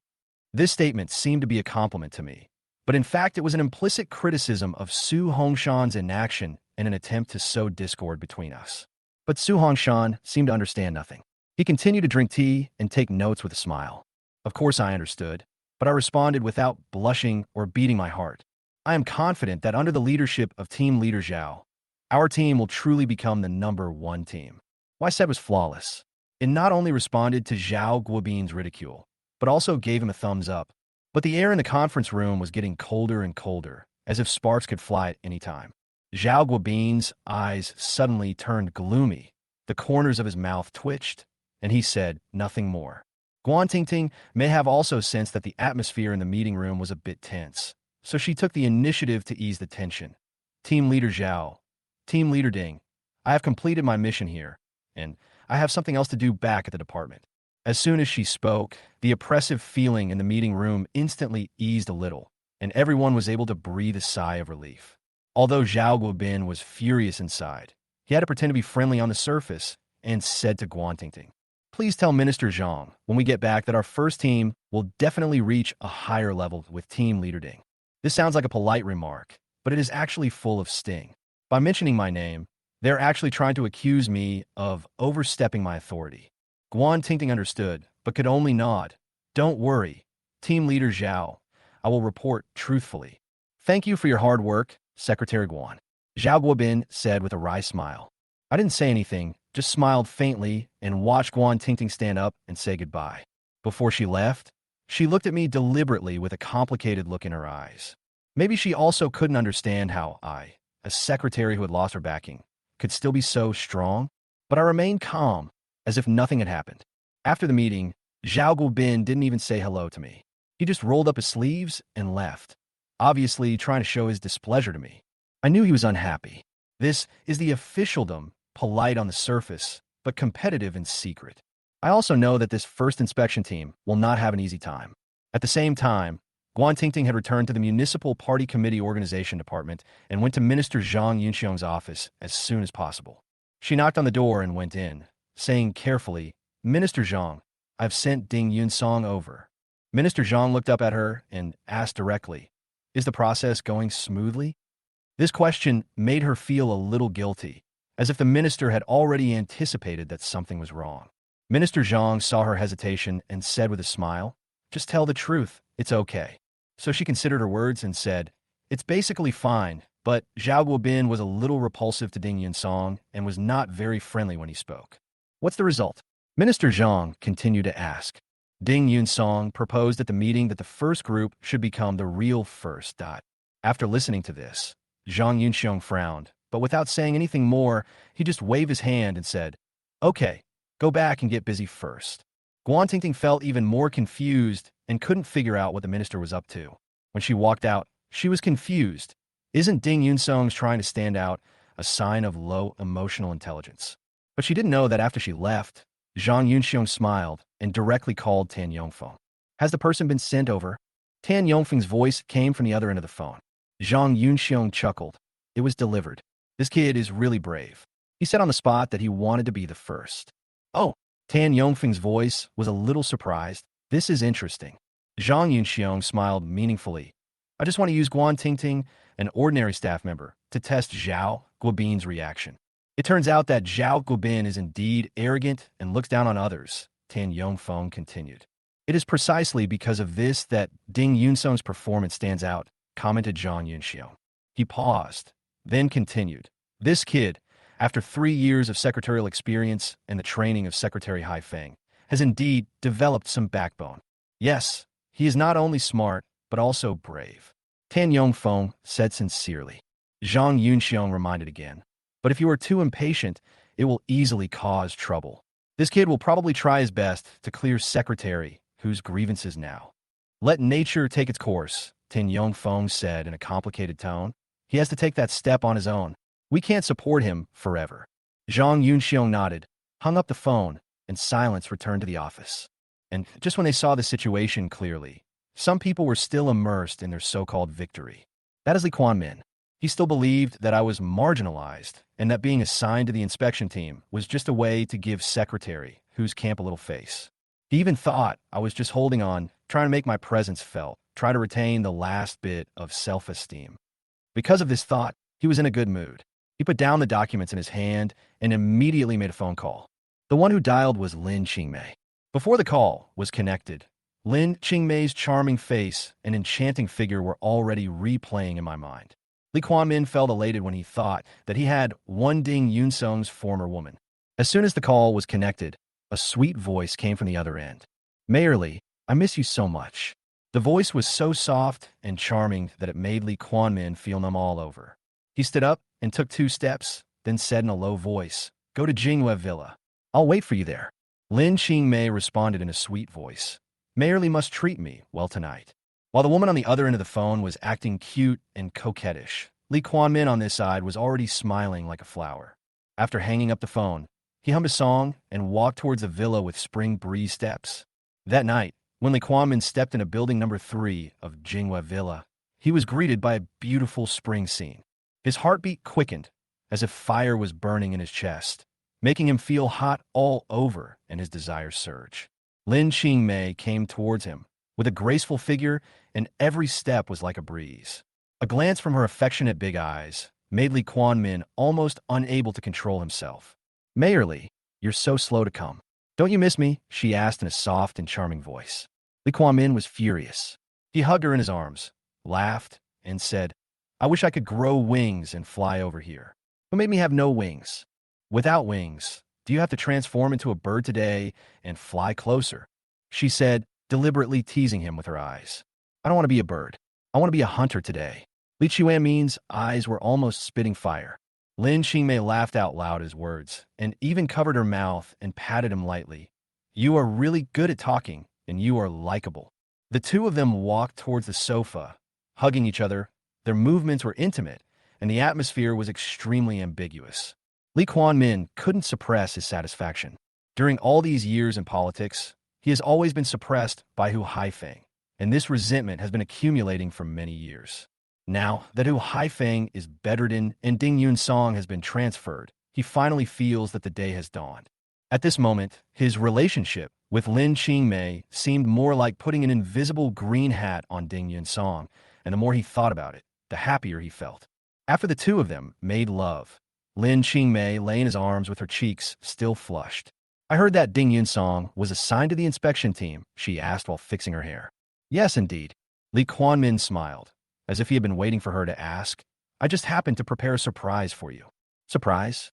This statement seemed to be a compliment to me, but in fact it was an implicit criticism of Su Hongshan's inaction in an attempt to sow discord between us. But Su Hongshan seemed to understand nothing. He continued to drink tea and take notes with a smile. Of course I understood, but I responded without blushing or beating my heart. I am confident that under the leadership of team leader Zhao, our team will truly become the #1 team. What I said was flawless. It not only responded to Zhao Guobin's ridicule, but also gave him a thumbs up. But the air in the conference room was getting colder and colder, as if sparks could fly at any time. Zhao Guobin's eyes suddenly turned gloomy. The corners of his mouth twitched, and he said nothing more. Guan Tingting may have also sensed that the atmosphere in the meeting room was a bit tense, so she took the initiative to ease the tension. Team leader Zhao, team leader Ding, I have completed my mission here, and I have something else to do back at the department. As soon as she spoke, the oppressive feeling in the meeting room instantly eased a little, and everyone was able to breathe a sigh of relief. Although Zhao Guobin was furious inside, he had to pretend to be friendly on the surface and said to Guan Tingting, Please tell Minister Zhang when we get back that our first team will definitely reach a higher level with team leader Ding. This sounds like a polite remark, but it is actually full of sting. By mentioning my name, they're actually trying to accuse me of overstepping my authority. Guan Tingting understood, but could only nod. Don't worry, team leader Zhao. I will report truthfully. Thank you for your hard work, Secretary Guan. Zhao Guobin said with a wry smile. I didn't say anything, just smiled faintly and watched Guan Tingting stand up and say goodbye. Before she left, she looked at me deliberately with a complicated look in her eyes. Maybe she also couldn't understand how I, a secretary who had lost her backing, could still be so strong, but I remained calm, as if nothing had happened. After the meeting, Zhao Guobin didn't even say hello to me. He just rolled up his sleeves and left, obviously trying to show his displeasure to me. I knew he was unhappy. This is the officialdom, polite on the surface, but competitive in secret. I also know that this first inspection team will not have an easy time. At the same time, Guan Tingting had returned to the Municipal Party Committee Organization Department and went to Minister Zhang Yunxiong's office as soon as possible. She knocked on the door and went in, saying carefully, Minister Zhang, I've sent Ding Yunsong over. Minister Zhang looked up at her and asked directly, Is the process going smoothly? This question made her feel a little guilty, as if the minister had already anticipated that something was wrong. Minister Zhang saw her hesitation and said with a smile, Just tell the truth, it's okay. So she considered her words and said, It's basically fine, but Zhao Guobin was a little repulsive to Ding Yunsong and was not very friendly when he spoke. What's the result? Minister Zhang continued to ask. Ding Yunsong proposed at the meeting that the first group should become the real first. After listening to this, Zhang Yunxiong frowned, but without saying anything more, he just waved his hand and said, Okay, go back and get busy first. Guan Tingting felt even more confused and couldn't figure out what the minister was up to. When she walked out, she was confused. Isn't Ding Yunsong's trying to stand out a sign of low emotional intelligence? But she didn't know that after she left, Zhang Yunxiong smiled and directly called Tan Yongfeng. Has the person been sent over? Tan Yongfeng's voice came from the other end of the phone. Zhang Yunxiong chuckled. It was delivered. This kid is really brave. He said on the spot that he wanted to be the first. Oh, Tan Yongfeng's voice was a little surprised. This is interesting. Zhang Yunxiong smiled meaningfully. I just want to use Guan Tingting, an ordinary staff member, to test Zhao Guobin's reaction. It turns out that Zhao Guobin is indeed arrogant and looks down on others, Tan Yongfeng continued. It is precisely because of this that Ding Yunsong's performance stands out, commented Zhang Yunxiong. He paused, then continued. This kid, after 3 years of secretarial experience and the training of Secretary Haifeng, has indeed developed some backbone. Yes, he is not only smart, but also brave. Tan Yongfeng said sincerely. Zhang Yunxiong reminded again. But if you are too impatient, it will easily cause trouble. This kid will probably try his best to clear Secretary, whose grievances now. Let nature take its course, Tan Yongfeng said in a complicated tone. He has to take that step on his own. We can't support him forever. Zhang Yunxiong nodded, hung up the phone, and silence returned to the office. And just when they saw the situation clearly, some people were still immersed in their so-called victory. That is Li Quanmin. He still believed that I was marginalized and that being assigned to the inspection team was just a way to give Secretary, whose camp a little face. He even thought I was just holding on, trying to make my presence felt, try to retain the last bit of self-esteem. Because of this thought, he was in a good mood. He put down the documents in his hand and immediately made a phone call. The one who dialed was Lin Qingmei. Before the call was connected, Lin Qingmei's charming face and enchanting figure were already replaying in my mind. Li Quanmin felt elated when he thought that he had one Ding Yunsong's former woman. As soon as the call was connected, a sweet voice came from the other end. Mayor Li, I miss you so much. The voice was so soft and charming that it made Li Quanmin feel numb all over. He stood up and took 2 steps, then said in a low voice, Go to Jinghua Villa. I'll wait for you there. Lin Qingmei responded in a sweet voice. Mayor Li must treat me well tonight. While the woman on the other end of the phone was acting cute and coquettish, Li Quanmin on this side was already smiling like a flower. After hanging up the phone, he hummed a song and walked towards the villa with spring breeze steps. That night, when Li Quanmin stepped into building number 3 of Jinghua Villa, he was greeted by a beautiful spring scene. His heartbeat quickened, as if fire was burning in his chest, making him feel hot all over and his desires surge. Lin Qingmei came towards him, with a graceful figure, and every step was like a breeze. A glance from her affectionate big eyes made Li Quanmin almost unable to control himself. Mayor Li, you're so slow to come. Don't you miss me? She asked in a soft and charming voice. Li Quanmin was furious. He hugged her in his arms, laughed, and said, I wish I could grow wings and fly over here. Who made me have no wings? Without wings, do you have to transform into a bird today and fly closer? She said, deliberately teasing him with her eyes. I don't want to be a bird. I want to be a hunter today. Li Qiuanmin's eyes were almost spitting fire. Lin Qingmei laughed out loud at his words and even covered her mouth and patted him lightly. You are really good at talking, and you are likable. The two of them walked towards the sofa, hugging each other. Their movements were intimate, and the atmosphere was extremely ambiguous. Li Quanmin couldn't suppress his satisfaction. During all these years in politics, he has always been suppressed by Hu Haifeng, and this resentment has been accumulating for many years. Now that Hu Haifeng is bedridden and Ding Yunsong has been transferred, he finally feels that the day has dawned. At this moment, his relationship with Lin Qingmei seemed more like putting an invisible green hat on Ding Yunsong, and the more he thought about it, the happier he felt. After the two of them made love, Lin Qingmei lay in his arms with her cheeks still flushed. I heard that Ding Yunsong was assigned to the inspection team, she asked while fixing her hair. Yes, indeed. Li Quanmin smiled, as if he had been waiting for her to ask. I just happened to prepare a surprise for you. Surprise?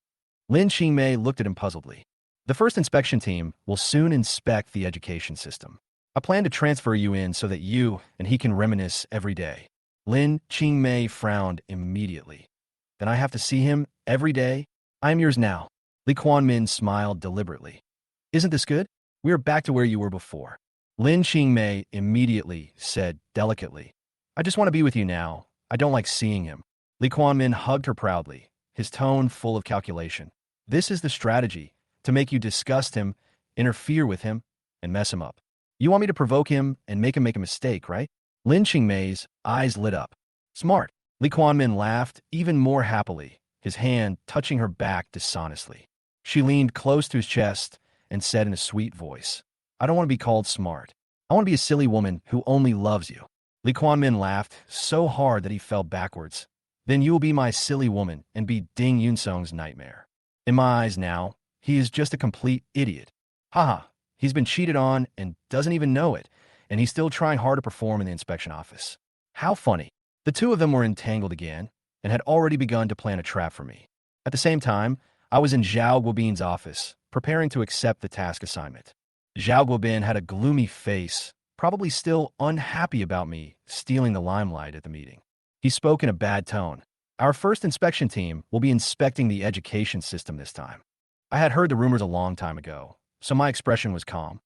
Lin Qingmei looked at him puzzledly. The first inspection team will soon inspect the education system. I plan to transfer you in so that you and he can reminisce every day. Lin Qingmei frowned immediately. Then I have to see him every day? I am yours now. Li Quanmin smiled deliberately. Isn't this good? We are back to where you were before. Lin Qingmei immediately said delicately, I just want to be with you now. I don't like seeing him. Li Kuan-min hugged her proudly, his tone full of calculation. This is the strategy, to make you disgust him, interfere with him, and mess him up. You want me to provoke him and make him make a mistake, right? Lin Qingmei's eyes lit up. Smart. Li Kuan-min laughed even more happily, his hand touching her back dishonestly. She leaned close to his chest and said in a sweet voice, I don't want to be called smart. I want to be a silly woman who only loves you. Li Kuan-min laughed so hard that he fell backwards. Then you will be my silly woman and be Ding Yunsong's nightmare. In my eyes now, he is just a complete idiot. Haha, he's been cheated on and doesn't even know it, and he's still trying hard to perform in the inspection office. How funny. The two of them were entangled again and had already begun to plan a trap for me. At the same time, I was in Zhao Guobin's office, preparing to accept the task assignment. Zhao Guobin had a gloomy face, probably still unhappy about me stealing the limelight at the meeting. He spoke in a bad tone. Our first inspection team will be inspecting the education system this time. I had heard the rumors a long time ago, so my expression was calm.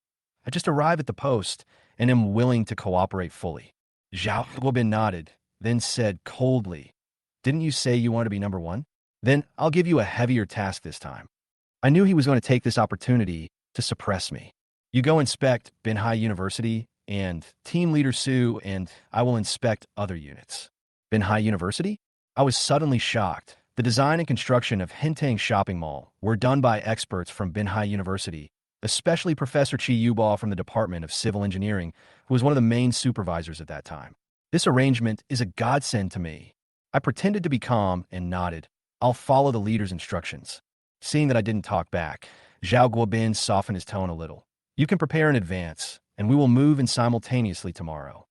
I just arrived at the post and am willing to cooperate fully. Zhao Guobin nodded, then said coldly, Didn't you say you wanted to be number one? Then I'll give you a heavier task this time. I knew he was going to take this opportunity to suppress me. You go inspect Binhai University and Team Leader Su, and I will inspect other units. Binhai University? I was suddenly shocked. The design and construction of Hintang Shopping Mall were done by experts from Binhai University, especially Professor Chi Yubao from the Department of Civil Engineering, who was one of the main supervisors at that time. This arrangement is a godsend to me. I pretended to be calm and nodded. I'll follow the leader's instructions. Seeing that I didn't talk back, Zhao Guobin softened his tone a little. You can prepare in advance, and we will move in simultaneously tomorrow.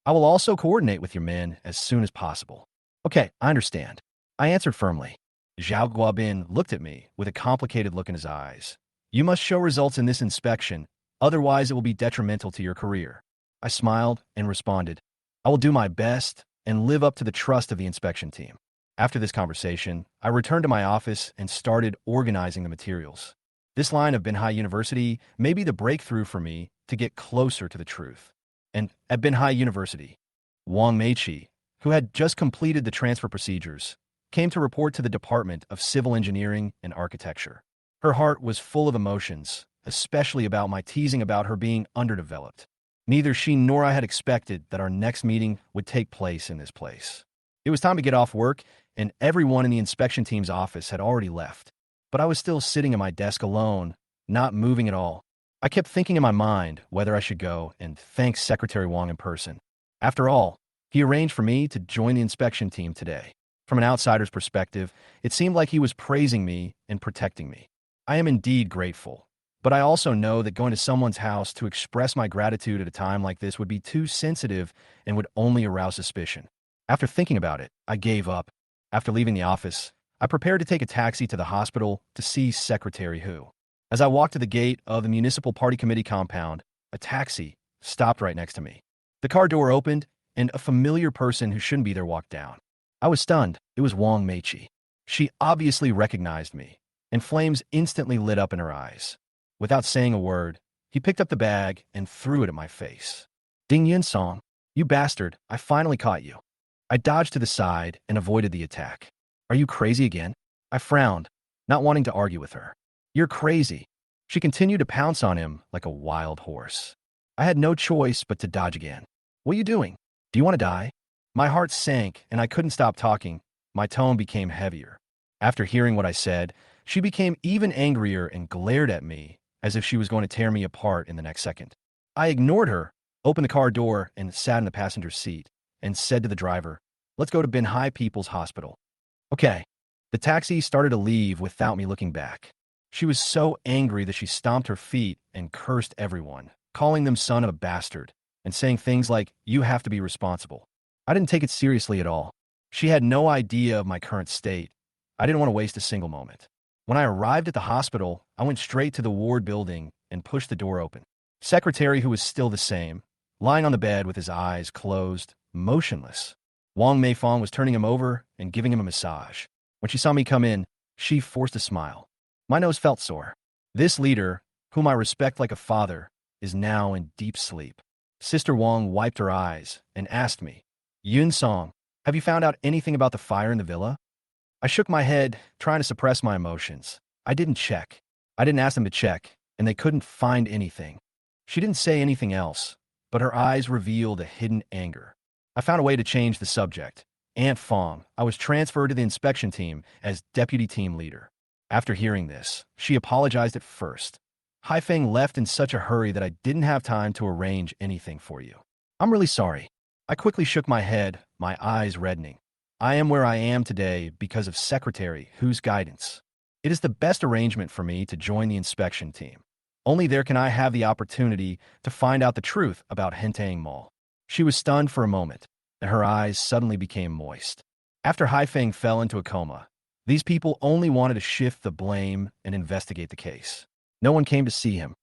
I will also coordinate with your men as soon as possible. Okay, I understand. I answered firmly. Zhao Guobin looked at me with a complicated look in his eyes. You must show results in this inspection, otherwise it will be detrimental to your career. I smiled and responded, I will do my best and live up to the trust of the inspection team. After this conversation, I returned to my office and started organizing the materials. This line of Binhai University may be the breakthrough for me to get closer to the truth. And at Binhai University, Wang Meiqi, who had just completed the transfer procedures, came to report to the Department of Civil Engineering and Architecture. Her heart was full of emotions, especially about my teasing about her being underdeveloped. Neither she nor I had expected that our next meeting would take place in this place. It was time to get off work, and everyone in the inspection team's office had already left. But I was still sitting at my desk alone, not moving at all. I kept thinking in my mind whether I should go and thank Secretary Wang in person. After all, he arranged for me to join the inspection team today. From an outsider's perspective, it seemed like he was praising me and protecting me. I am indeed grateful, but I also know that going to someone's house to express my gratitude at a time like this would be too sensitive and would only arouse suspicion. After thinking about it, I gave up. After leaving the office, I prepared to take a taxi to the hospital to see Secretary Hu. As I walked to the gate of the Municipal Party Committee compound, a taxi stopped right next to me. The car door opened, and a familiar person who shouldn't be there walked down. I was stunned. It was Wang Meiqi. She obviously recognized me, and flames instantly lit up in her eyes. Without saying a word, he picked up the bag and threw it at my face. Ding Yunsong, you bastard, I finally caught you. I dodged to the side and avoided the attack. Are you crazy again? I frowned, not wanting to argue with her. You're crazy. She continued to pounce on him like a wild horse. I had no choice but to dodge again. What are you doing? Do you want to die? My heart sank and I couldn't stop talking. My tone became heavier. After hearing what I said, she became even angrier and glared at me as if she was going to tear me apart in the next second. I ignored her, opened the car door and sat in the passenger seat and said to the driver, let's go to Binhai People's Hospital. Okay. The taxi started to leave without me looking back. She was so angry that she stomped her feet and cursed everyone, calling them son of a bastard, and saying things like, you have to be responsible. I didn't take it seriously at all. She had no idea of my current state. I didn't want to waste a single moment. When I arrived at the hospital, I went straight to the ward building and pushed the door open. Secretary, who was still the same, lying on the bed with his eyes closed, motionless. Wang Meifong was turning him over and giving him a massage. When she saw me come in, she forced a smile. My nose felt sore. This leader, whom I respect like a father, is now in deep sleep. Sister Wang wiped her eyes and asked me, Yun Song, have you found out anything about the fire in the villa? I shook my head, trying to suppress my emotions. I didn't check. I didn't ask them to check, and they couldn't find anything. She didn't say anything else, but her eyes revealed a hidden anger. I found a way to change the subject. Aunt Fong, I was transferred to the inspection team as deputy team leader. After hearing this, she apologized at first. Haifeng left in such a hurry that I didn't have time to arrange anything for you. I'm really sorry. I quickly shook my head, my eyes reddening. I am where I am today because of Secretary Hu's guidance. It is the best arrangement for me to join the inspection team. Only there can I have the opportunity to find out the truth about Hentang Mall. She was stunned for a moment, and her eyes suddenly became moist. After Haifeng fell into a coma, these people only wanted to shift the blame and investigate the case. No one came to see him.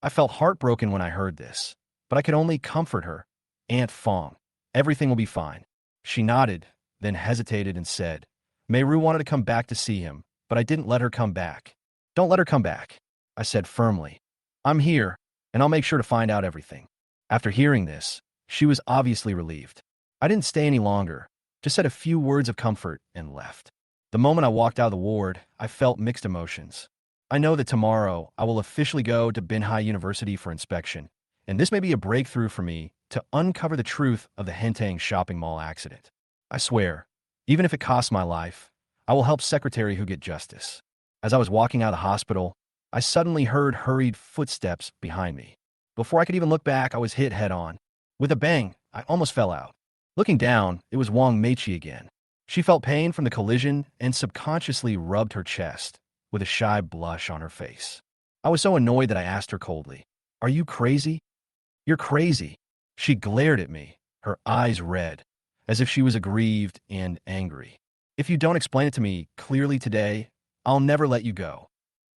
I felt heartbroken when I heard this, but I could only comfort her. Aunt Fong, everything will be fine. She nodded, then hesitated and said, Meiru wanted to come back to see him, but I didn't let her come back. Don't let her come back, I said firmly. I'm here, and I'll make sure to find out everything. After hearing this, she was obviously relieved. I didn't stay any longer, just said a few words of comfort and left. The moment I walked out of the ward, I felt mixed emotions. I know that tomorrow I will officially go to Binhai University for inspection, and this may be a breakthrough for me to uncover the truth of the Hentang shopping mall accident. I swear, even if it costs my life, I will help Secretary Hu get justice. As I was walking out of the hospital, I suddenly heard hurried footsteps behind me. Before I could even look back, I was hit head-on. With a bang, I almost fell out. Looking down, it was Wang Meichi again. She felt pain from the collision and subconsciously rubbed her chest, with a shy blush on her face. I was so annoyed that I asked her coldly, Are you crazy? You're crazy. She glared at me, her eyes red, as if she was aggrieved and angry. If you don't explain it to me clearly today, I'll never let you go.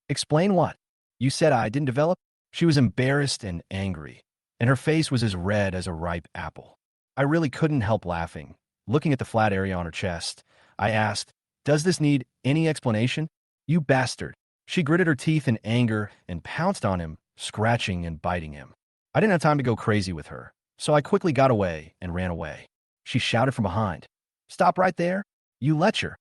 Explain what? You said I didn't develop? She was embarrassed and angry, and her face was as red as a ripe apple. I really couldn't help laughing. Looking at the flat area on her chest, I asked, Does this need any explanation? You bastard. She gritted her teeth in anger and pounced on him, scratching and biting him. I didn't have time to go crazy with her, so I quickly got away and ran away. She shouted from behind, Stop right there. You lecher.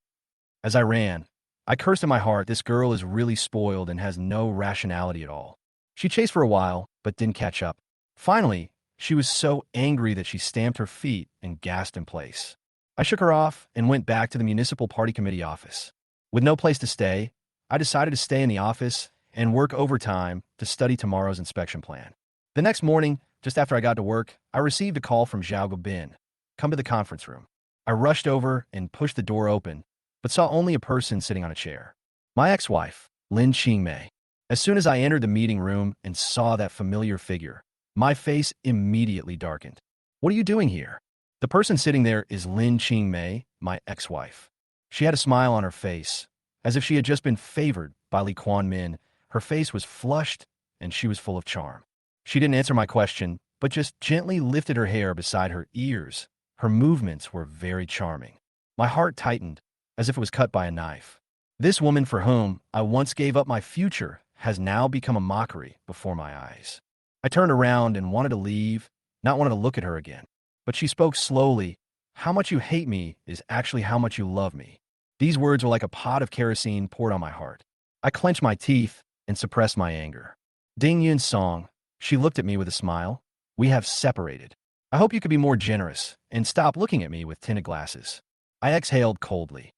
As I ran, I cursed in my heart, this girl is really spoiled and has no rationality at all. She chased for a while, but didn't catch up. Finally, she was so angry that she stamped her feet and gasped in place. I shook her off and went back to the municipal party committee office. With no place to stay, I decided to stay in the office and work overtime to study tomorrow's inspection plan. The next morning, just after I got to work, I received a call from Zhao Gobin. Come to the conference room. I rushed over and pushed the door open, but saw only a person sitting on a chair. My ex-wife, Lin Qingmei. As soon as I entered the meeting room and saw that familiar figure, my face immediately darkened. What are you doing here? The person sitting there is Lin Qingmei, my ex-wife. She had a smile on her face, as if she had just been favored by Li Kuan-min. Her face was flushed, and she was full of charm. She didn't answer my question, but just gently lifted her hair beside her ears. Her movements were very charming. My heart tightened, as if it was cut by a knife. This woman for whom I once gave up my future has now become a mockery before my eyes. I turned around and wanted to leave, not wanted to look at her again. But she spoke slowly. How much you hate me is actually how much you love me. These words were like a pot of kerosene poured on my heart. I clenched my teeth and suppressed my anger. Ding Yun Song, she looked at me with a smile. We have separated. I hope you could be more generous and stop looking at me with tinted glasses. I exhaled coldly.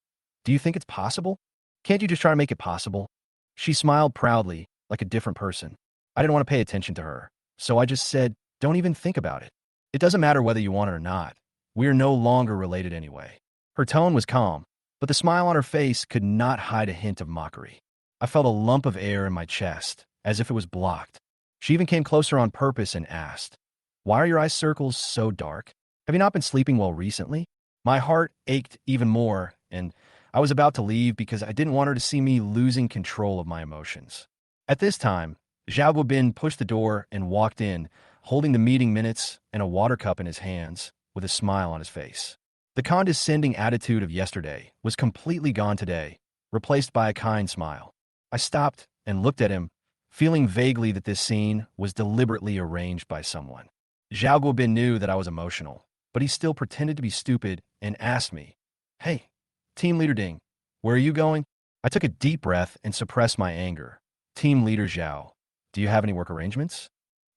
Do you think it's possible? Can't you just try to make it possible? She smiled proudly, like a different person. I didn't want to pay attention to her, so I just said, Don't even think about it. It doesn't matter whether you want it or not. We are no longer related anyway. Her tone was calm, but the smile on her face could not hide a hint of mockery. I felt a lump of air in my chest, as if it was blocked. She even came closer on purpose and asked, Why are your eye circles so dark? Have you not been sleeping well recently? My heart ached even more, and I was about to leave because I didn't want her to see me losing control of my emotions. At this time, Zhao Guobin pushed the door and walked in, holding the meeting minutes and a water cup in his hands, with a smile on his face. The condescending attitude of yesterday was completely gone today, replaced by a kind smile. I stopped and looked at him, feeling vaguely that this scene was deliberately arranged by someone. Zhao Guobin knew that I was emotional, but he still pretended to be stupid and asked me, "Hey, Team Leader Ding, where are you going?" I took a deep breath and suppressed my anger. "Team Leader Zhao, do you have any work arrangements?"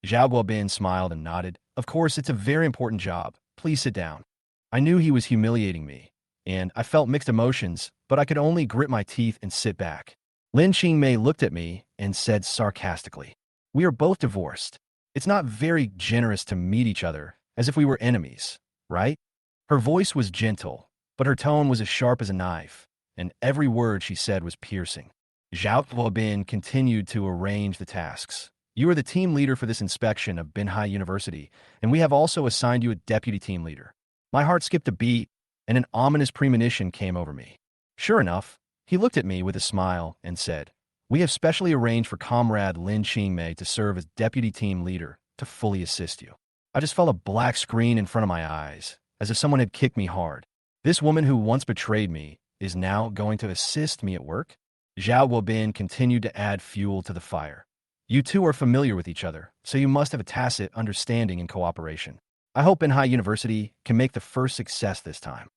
Zhao Guobin smiled and nodded. "Of course, it's a very important job. Please sit down." I knew he was humiliating me, and I felt mixed emotions, but I could only grit my teeth and sit back. Lin Qingmei looked at me and said sarcastically, "We are both divorced. It's not very generous to meet each other as if we were enemies, right?" Her voice was gentle, but her tone was as sharp as a knife, and every word she said was piercing. Zhao Guobin continued to arrange the tasks. "You are the team leader for this inspection of Binhai University, and we have also assigned you a deputy team leader." My heart skipped a beat, and an ominous premonition came over me. Sure enough, he looked at me with a smile and said, "We have specially arranged for Comrade Lin Qingmei to serve as deputy team leader to fully assist you." I just felt a black screen in front of my eyes, as if someone had kicked me hard. This woman who once betrayed me is now going to assist me at work? Zhao Guobin continued to add fuel to the fire. "You two are familiar with each other, so you must have a tacit understanding and cooperation. I hope Binhai University can make the first success this time."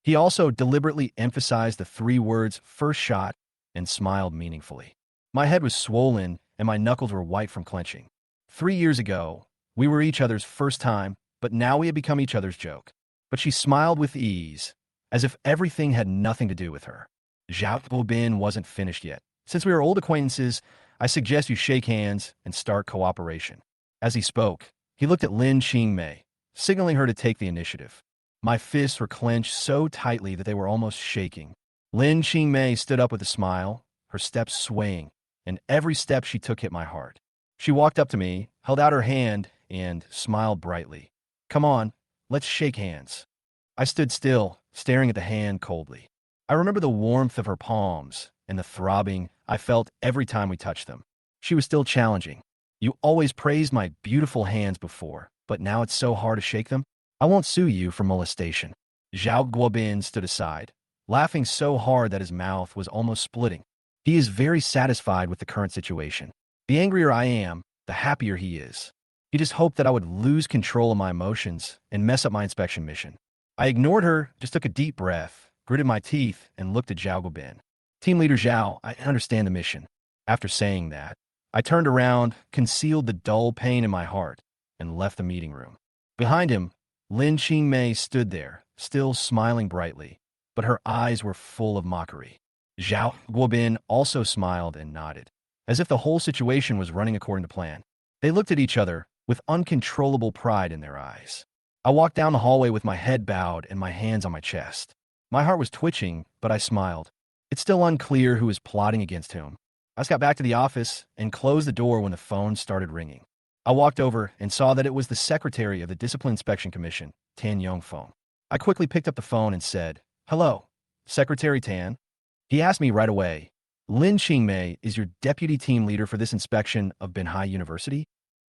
He also deliberately emphasized the three words "first shot" and smiled meaningfully. My head was swollen and my knuckles were white from clenching. 3 years ago, we were each other's first time, but now we had become each other's joke. But she smiled with ease, as if everything had nothing to do with her. Zhao Guobin wasn't finished yet. "Since we are old acquaintances, I suggest you shake hands and start cooperation." As he spoke, he looked at Lin Qingmei, signaling her to take the initiative. My fists were clenched so tightly that they were almost shaking. Lin Qingmei stood up with a smile, her steps swaying, and every step she took hit my heart. She walked up to me, held out her hand, and smiled brightly. "Come on, let's shake hands." I stood still, staring at the hand coldly. I remember the warmth of her palms and the throbbing I felt every time we touched them. She was still challenging. "You always praised my beautiful hands before, but now it's so hard to shake them? I won't sue you for molestation." Zhao Guobin stood aside, laughing so hard that his mouth was almost splitting. He is very satisfied with the current situation. The angrier I am, the happier he is. He just hoped that I would lose control of my emotions and mess up my inspection mission. I ignored her, just took a deep breath, gritted my teeth, and looked at Zhao Guobin. "Team Leader Zhao, I understand the mission." After saying that, I turned around, concealed the dull pain in my heart, and left the meeting room. Behind him, Lin Qingmei stood there, still smiling brightly, but her eyes were full of mockery. Zhao Guobin also smiled and nodded, as if the whole situation was running according to plan. They looked at each other with uncontrollable pride in their eyes. I walked down the hallway with my head bowed and my hands on my chest. My heart was twitching, but I smiled. It's still unclear who is plotting against whom. I just got back to the office and closed the door when the phone started ringing. I walked over and saw that it was the secretary of the Discipline Inspection Commission, Tan Yongfeng. I quickly picked up the phone and said, "Hello, Secretary Tan." He asked me right away, "Lin Qingmei is your deputy team leader for this inspection of Binhai University?"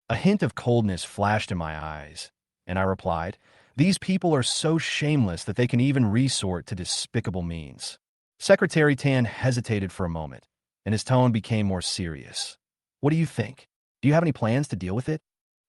A hint of coldness flashed in my eyes, and I replied, "These people are so shameless that they can even resort to despicable means." Secretary Tan hesitated for a moment, and his tone became more serious. "What do you think? Do you have any plans to deal with it?"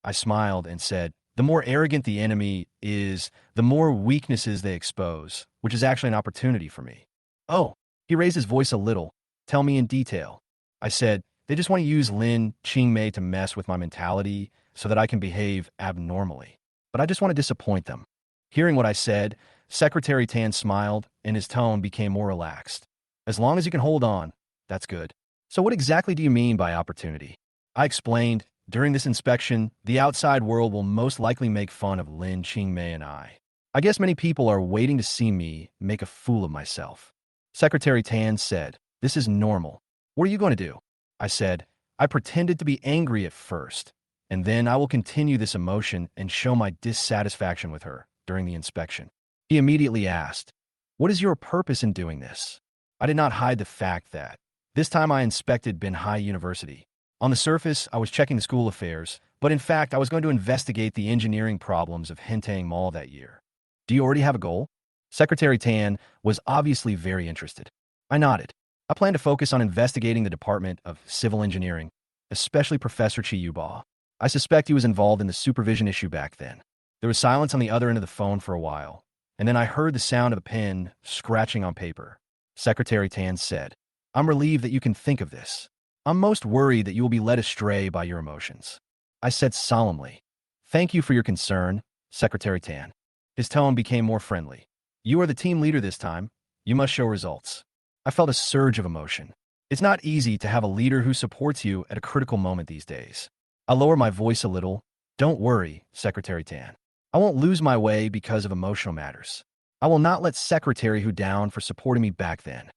I smiled and said, "The more arrogant the enemy is, the more weaknesses they expose, which is actually an opportunity for me." "Oh," he raised his voice a little. "Tell me in detail." I said, "They just want to use Lin Qingmei to mess with my mentality so that I can behave abnormally. But I just want to disappoint them." Hearing what I said, Secretary Tan smiled and his tone became more relaxed. "As long as you can hold on, that's good. So what exactly do you mean by opportunity?" I explained, "During this inspection, the outside world will most likely make fun of Lin Qingmei and I. I guess many people are waiting to see me make a fool of myself." Secretary Tan said, "This is normal. What are you going to do?" I said, "I pretended to be angry at first, and then I will continue this emotion and show my dissatisfaction with her during the inspection." He immediately asked, "What is your purpose in doing this?" I did not hide the fact that this time I inspected Binhai University. On the surface, I was checking the school affairs, but in fact, I was going to investigate the engineering problems of Hentang Mall that year. "Do you already have a goal?" Secretary Tan was obviously very interested. I nodded. "I plan to focus on investigating the Department of Civil Engineering. especially Professor Chiyuba. I suspect he was involved in the supervision issue back then. There was silence on the other end of the phone for a while, and then I heard the sound of a pen scratching on paper. Secretary Tan said, "I'm relieved that you can think of this. I'm most worried that you will be led astray by your emotions." I said solemnly, "Thank you for your concern, Secretary Tan." His tone became more friendly. "You are the team leader this time. You must show results." I felt a surge of emotion. It's not easy to have a leader who supports you at a critical moment these days. I lowered my voice a little. "Don't worry, Secretary Tan. I won't lose my way because of emotional matters. I will not let Secretary Hu down for supporting me back then."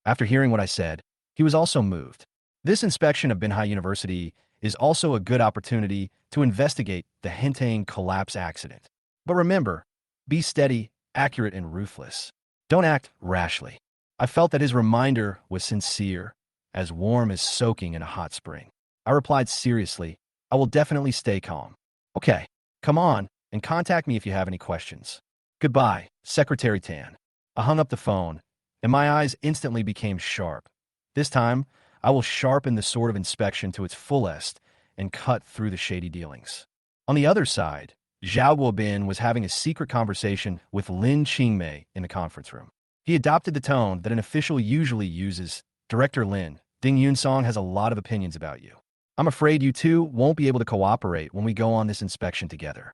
After hearing what I said, he was also moved. This inspection of Binhai University is also a good opportunity to investigate the Hentang collapse accident. But remember, be steady, accurate, and ruthless. Don't act rashly. I felt that his reminder was sincere, as warm as soaking in a hot spring. I replied seriously, "I will definitely stay calm." "Okay, come on, and contact me if you have any questions." "Goodbye, Secretary Tan." I hung up the phone, and my eyes instantly became sharp. This time, I will sharpen the sword of inspection to its fullest and cut through the shady dealings. On the other side, Zhao Guobin was having a secret conversation with Lin Qingmei in the conference room. He adopted the tone that an official usually uses. "Director Lin, Ding Yunsong has a lot of opinions about you. I'm afraid you two won't be able to cooperate when we go on this inspection together."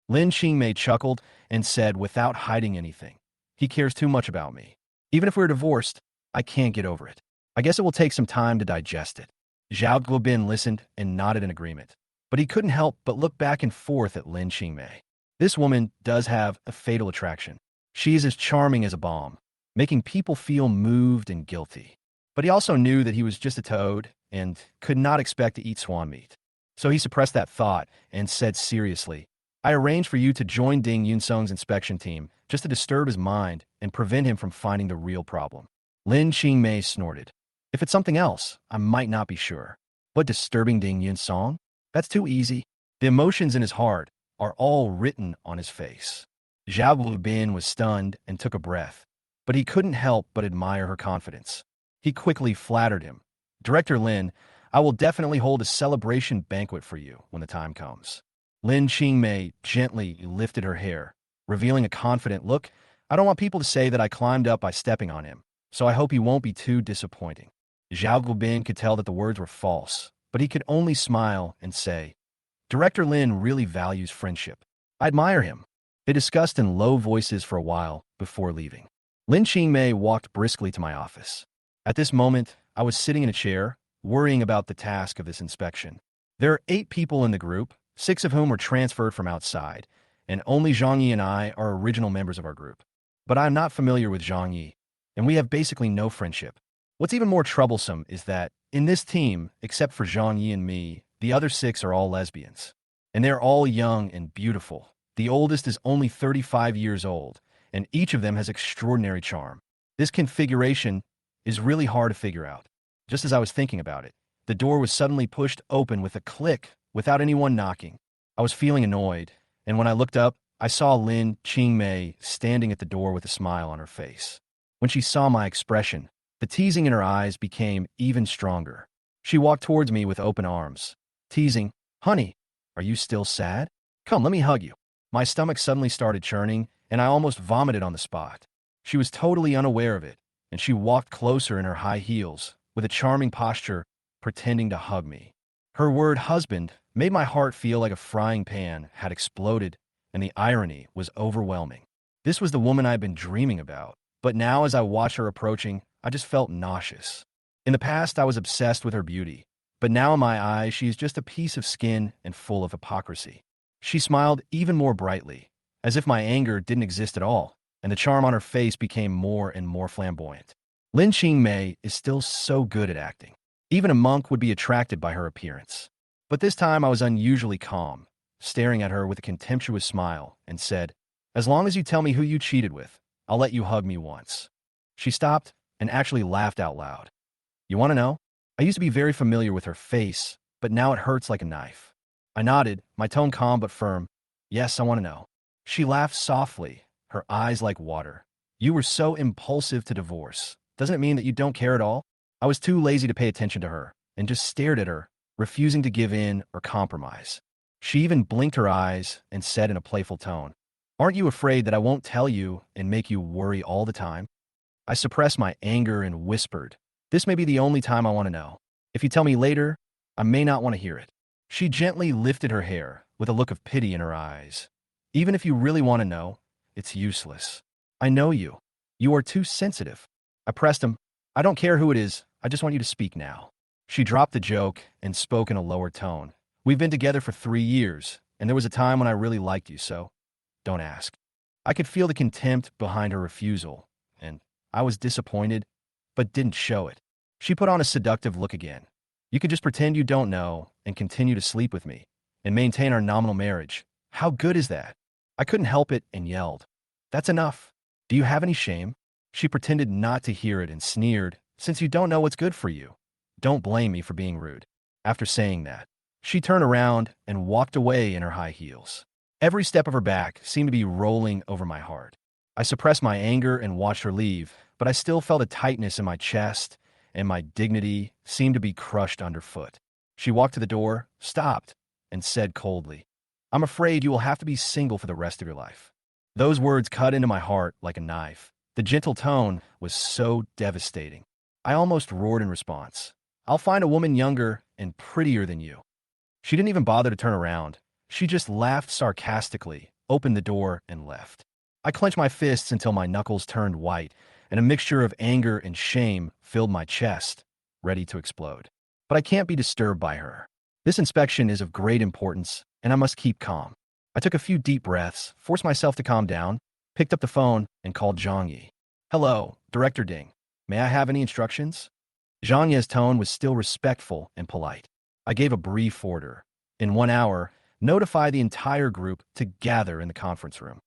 Lin Qingmei chuckled and said without hiding anything, "He cares too much about me. Even if we're divorced, I can't get over it. I guess it will take some time to digest it." Zhao Guobin listened and nodded in agreement, but he couldn't help but look back and forth at Lin Qingmei. This woman does have a fatal attraction. She is as charming as a bomb, making people feel moved and guilty. But he also knew that he was just a toad and could not expect to eat swan meat. So he suppressed that thought and said seriously, "I arranged for you to join Ding Yunsong's inspection team just to disturb his mind and prevent him from finding the real problem." Lin Qingmei snorted. "If it's something else, I might not be sure. But disturbing Ding Yunsong? That's too easy." The emotions in his heart are all written on his face. Zhao Guobin was stunned and took a breath, but he couldn't help but admire her confidence. He quickly flattered him. "Director Lin, I will definitely hold a celebration banquet for you when the time comes." Lin Qingmei gently lifted her hair, revealing a confident look. "I don't want people to say that I climbed up by stepping on him, so I hope he won't be too disappointing." Zhao Guobin could tell that the words were false, but he could only smile and say, "Director Lin really values friendship. I admire him." They discussed in low voices for a while before leaving. Lin Qingmei walked briskly to my office. At this moment, I was sitting in a chair, worrying about the task of this inspection. There are 8 people in the group, 6 of whom were transferred from outside, and only Zhang Yi and I are original members of our group. But I am not familiar with Zhang Yi, and we have basically no friendship. What's even more troublesome is that, in this team, except for Zhang Yi and me, the other 6 are all lesbians. And they're all young and beautiful. The oldest is only 35 years old, and each of them has extraordinary charm. This configuration is really hard to figure out. Just as I was thinking about it, the door was suddenly pushed open with a click without anyone knocking. I was feeling annoyed, and when I looked up, I saw Lin Qingmei standing at the door with a smile on her face. When she saw my expression, the teasing in her eyes became even stronger. She walked towards me with open arms, teasing, "Honey, are you still sad? Come, let me hug you." My stomach suddenly started churning, and I almost vomited on the spot. She was totally unaware of it, and she walked closer in her high heels, with a charming posture, pretending to hug me. Her word husband made my heart feel like a frying pan had exploded, and the irony was overwhelming. This was the woman I had been dreaming about, but now as I watched her approaching, I just felt nauseous. In the past, I was obsessed with her beauty, but now in my eyes, she is just a piece of skin and full of hypocrisy. She smiled even more brightly, as if my anger didn't exist at all, and the charm on her face became more and more flamboyant. Lin Qingmei is still so good at acting. Even a monk would be attracted by her appearance. But this time I was unusually calm, staring at her with a contemptuous smile, and said, "As long as you tell me who you cheated with, I'll let you hug me once." She stopped and actually laughed out loud. "You want to know? I used to be very familiar with her face, but now it hurts like a knife." I nodded, my tone calm but firm. "Yes, I want to know." She laughed softly, her eyes like water. "You were so impulsive to divorce. Doesn't it mean that you don't care at all?" I was too lazy to pay attention to her, and just stared at her, refusing to give in or compromise. She even blinked her eyes and said in a playful tone, "Aren't you afraid that I won't tell you and make you worry all the time?" I suppressed my anger and whispered, "This may be the only time I want to know. If you tell me later, I may not want to hear it." She gently lifted her hair with a look of pity in her eyes. "Even if you really want to know, it's useless. I know you. You are too sensitive." I pressed him. "I don't care who it is. I just want you to speak now." She dropped the joke and spoke in a lower tone. "We've been together for 3 years, and there was a time when I really liked you, so don't ask." I could feel the contempt behind her refusal, and I was disappointed, but didn't show it. She put on a seductive look again. "You could just pretend you don't know and continue to sleep with me and maintain our nominal marriage. How good is that?" I couldn't help it and yelled, "That's enough. Do you have any shame?" She pretended not to hear it and sneered, "Since you don't know what's good for you, don't blame me for being rude." After saying that, she turned around and walked away in her high heels. Every step of her back seemed to be rolling over my heart. I suppressed my anger and watched her leave, but I still felt a tightness in my chest, and my dignity seemed to be crushed underfoot. She walked to the door, stopped, and said coldly, "I'm afraid you will have to be single for the rest of your life." Those words cut into my heart like a knife. The gentle tone was so devastating. I almost roared in response, "I'll find a woman younger and prettier than you." She didn't even bother to turn around. She just laughed sarcastically, opened the door, and left. I clenched my fists until my knuckles turned white, and a mixture of anger and shame filled my chest, ready to explode. But I can't be disturbed by her. This inspection is of great importance, and I must keep calm. I took a few deep breaths, forced myself to calm down, picked up the phone, and called Zhang Yi. "Hello, Director Ding. May I have any instructions?" Zhang Yi's tone was still respectful and polite. I gave a brief order. In 1 hour, notify the entire group to gather in the conference room.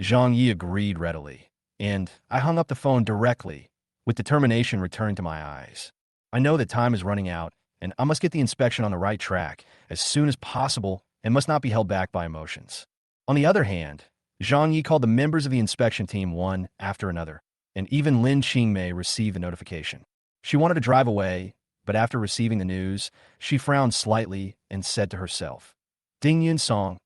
Zhang Yi agreed readily, and I hung up the phone directly, with determination returning to my eyes. I know that time is running out, and I must get the inspection on the right track as soon as possible and must not be held back by emotions. On the other hand, Zhang Yi called the members of the inspection team one after another, and even Lin Qingmei received the notification. She wanted to drive away, but after receiving the news, she frowned slightly and said to herself, "Ding Yun Song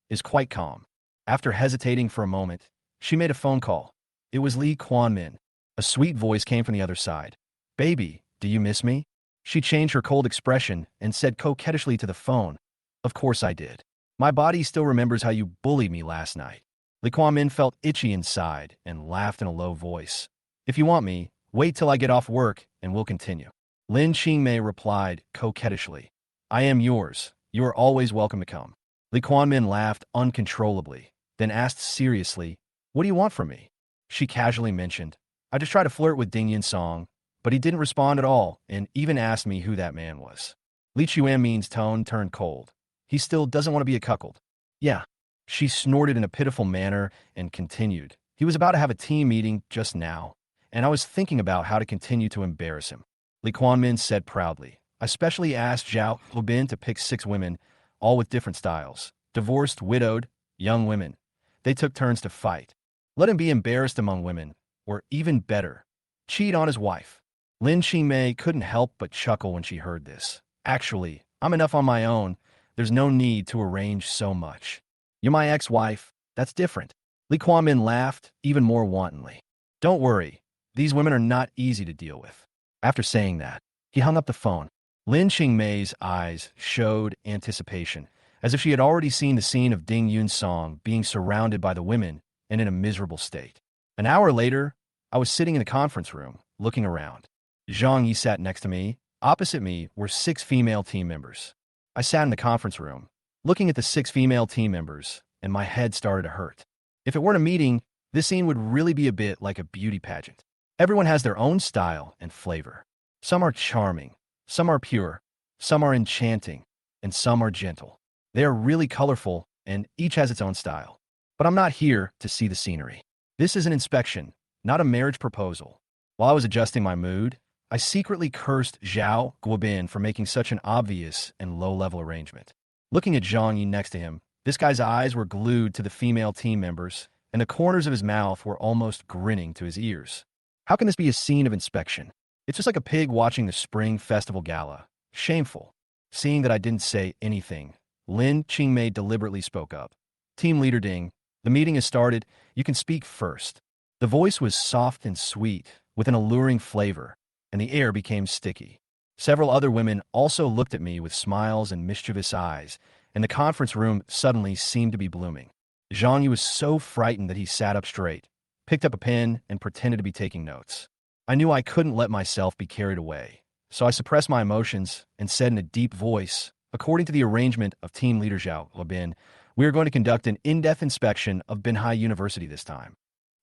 is quite calm." After hesitating for a moment, she made a phone call. It was Li Quanmin. A sweet voice came from the other side. "Baby, do you miss me?" She changed her cold expression and said coquettishly to the phone, "Of course I did. My body still remembers how you bullied me last night." Li Quanmin felt itchy inside and laughed in a low voice. "If you want me, wait till I get off work and we'll continue." Lin Qingmei replied coquettishly, "I am yours. You are always welcome to come." Li Quanmin laughed uncontrollably, then asked seriously, "What do you want from me?" She casually mentioned, "I just tried to flirt with Ding Yin Song, but he didn't respond at all and even asked me who that man was." Li Chuanmin's tone turned cold. "He still doesn't want to be a cuckold." "Yeah." She snorted in a pitiful manner and continued, "He was about to have a team meeting just now, and I was thinking about how to continue to embarrass him." Li Quanmin said proudly, "I specially asked Zhao Hubin to pick 6 women, all with different styles. Divorced, widowed, young women. They took turns to fight. Let him be embarrassed among women, or even better, cheat on his wife." Lin Qingmei couldn't help but chuckle when she heard this. "Actually, I'm enough on my own. There's no need to arrange so much. You're my ex-wife. That's different." Li Quanmin laughed even more wantonly. "Don't worry. These women are not easy to deal with." After saying that, he hung up the phone. Lin Qingmei's eyes showed anticipation, as if she had already seen the scene of Ding Yun Song being surrounded by the women and in a miserable state. An hour later, I was sitting in the conference room, looking around. Zhang Yi sat next to me. Opposite me were 6 female team members. I sat in the conference room, looking at the 6 female team members, and my head started to hurt. If it weren't a meeting, this scene would really be a bit like a beauty pageant. Everyone has their own style and flavor. Some are charming, some are pure, some are enchanting, and some are gentle. They are really colorful, and each has its own style. But I'm not here to see the scenery. This is an inspection, not a marriage proposal. While I was adjusting my mood, I secretly cursed Zhao Guobin for making such an obvious and low-level arrangement. Looking at Zhang Yi next to him, this guy's eyes were glued to the female team members, and the corners of his mouth were almost grinning to his ears. How can this be a scene of inspection? It's just like a pig watching the Spring Festival Gala. Shameful. Seeing that I didn't say anything, Lin Qingmei deliberately spoke up. Team leader Ding, the meeting has started. You can speak first. The voice was soft and sweet, with an alluring flavor, and the air became sticky. Several other women also looked at me with smiles and mischievous eyes, and the conference room suddenly seemed to be blooming. Zhang Yu was so frightened that he sat up straight, picked up a pen, and pretended to be taking notes. I knew I couldn't let myself be carried away, so I suppressed my emotions and said in a deep voice, according to the arrangement of Team Leader Zhao Lebin, we are going to conduct an in-depth inspection of Binhai University this time.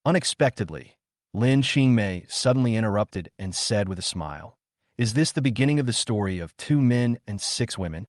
Unexpectedly, Lin Qingmei suddenly interrupted and said with a smile, is this the beginning of the story of 2 men and 6 women?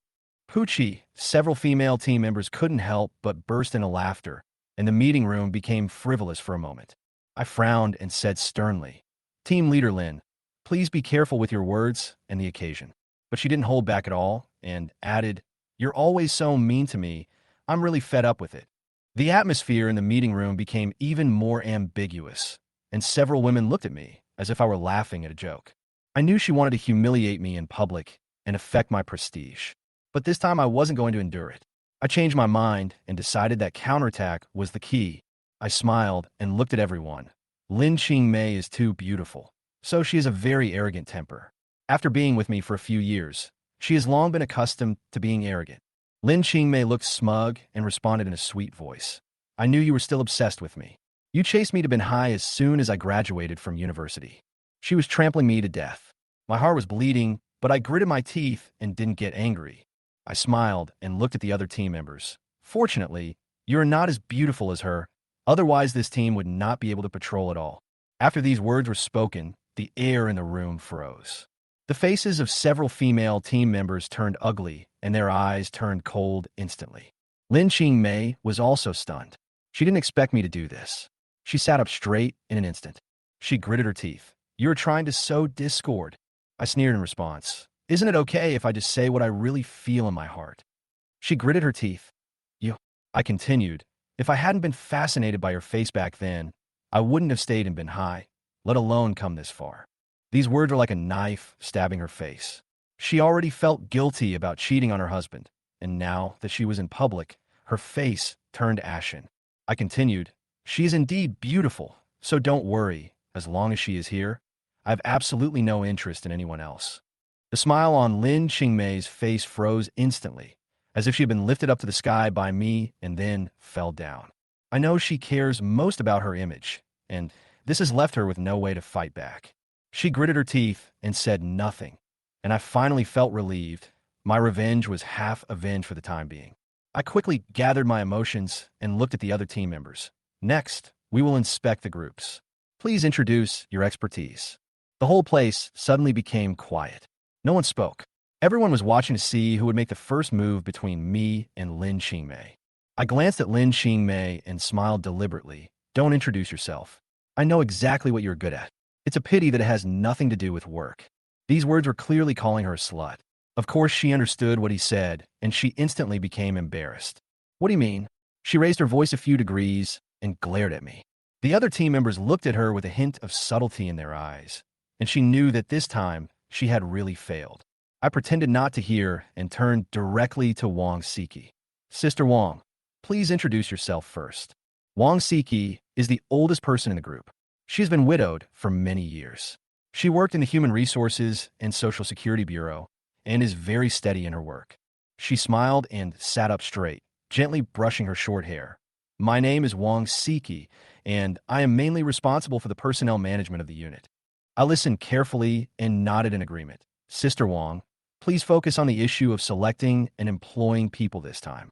Pucci, several female team members couldn't help but burst into laughter, and the meeting room became frivolous for a moment. I frowned and said sternly, Team Leader Lin, please be careful with your words and the occasion. But she didn't hold back at all and added, you're always so mean to me, I'm really fed up with it. The atmosphere in the meeting room became even more ambiguous, and several women looked at me as if I were laughing at a joke. I knew she wanted to humiliate me in public and affect my prestige. But this time I wasn't going to endure it. I changed my mind and decided that counterattack was the key. I smiled and looked at everyone. Lin Qingmei is too beautiful, so she has a very arrogant temper. After being with me for a few years, she has long been accustomed to being arrogant. Lin Qingmei looked smug and responded in a sweet voice. I knew you were still obsessed with me. You chased me to Binhai as soon as I graduated from university. She was trampling me to death. My heart was bleeding, but I gritted my teeth and didn't get angry. I smiled and looked at the other team members. Fortunately, you're not as beautiful as her. Otherwise, this team would not be able to patrol at all. After these words were spoken, the air in the room froze. The faces of several female team members turned ugly, and their eyes turned cold instantly. Lin Qingmei was also stunned. She didn't expect me to do this. She sat up straight in an instant. She gritted her teeth. You're trying to sow discord. I sneered in response. Isn't it okay if I just say what I really feel in my heart? She gritted her teeth. You, I continued. If I hadn't been fascinated by your face back then, I wouldn't have stayed in Binhai, let alone come this far. These words were like a knife stabbing her face. She already felt guilty about cheating on her husband, and now that she was in public, her face turned ashen. I continued, she is indeed beautiful, so don't worry. As long as she is here, I have absolutely no interest in anyone else. The smile on Lin Qingmei's face froze instantly, as if she had been lifted up to the sky by me and then fell down. I know she cares most about her image, and this has left her with no way to fight back. She gritted her teeth and said nothing, and I finally felt relieved. My revenge was half avenged for the time being. I quickly gathered my emotions and looked at the other team members. Next, we will inspect the groups. Please introduce your expertise. The whole place suddenly became quiet. No one spoke. Everyone was watching to see who would make the first move between me and Lin Qingmei. I glanced at Lin Qingmei and smiled deliberately. Don't introduce yourself. I know exactly what you're good at. It's a pity that it has nothing to do with work. These words were clearly calling her a slut. Of course, she understood what he said, and she instantly became embarrassed. What do you mean? She raised her voice a few degrees and glared at me. The other team members looked at her with a hint of subtlety in their eyes, and she knew that this time she had really failed. I pretended not to hear and turned directly to Wang Siki. Sister Wang, please introduce yourself first. Wang Siki is the oldest person in the group. She has been widowed for many years. She worked in the Human Resources and Social Security Bureau and is very steady in her work. She smiled and sat up straight, gently brushing her short hair. My name is Wang Siki, and I am mainly responsible for the personnel management of the unit. I listened carefully and nodded in agreement. Sister Wang, please focus on the issue of selecting and employing people this time.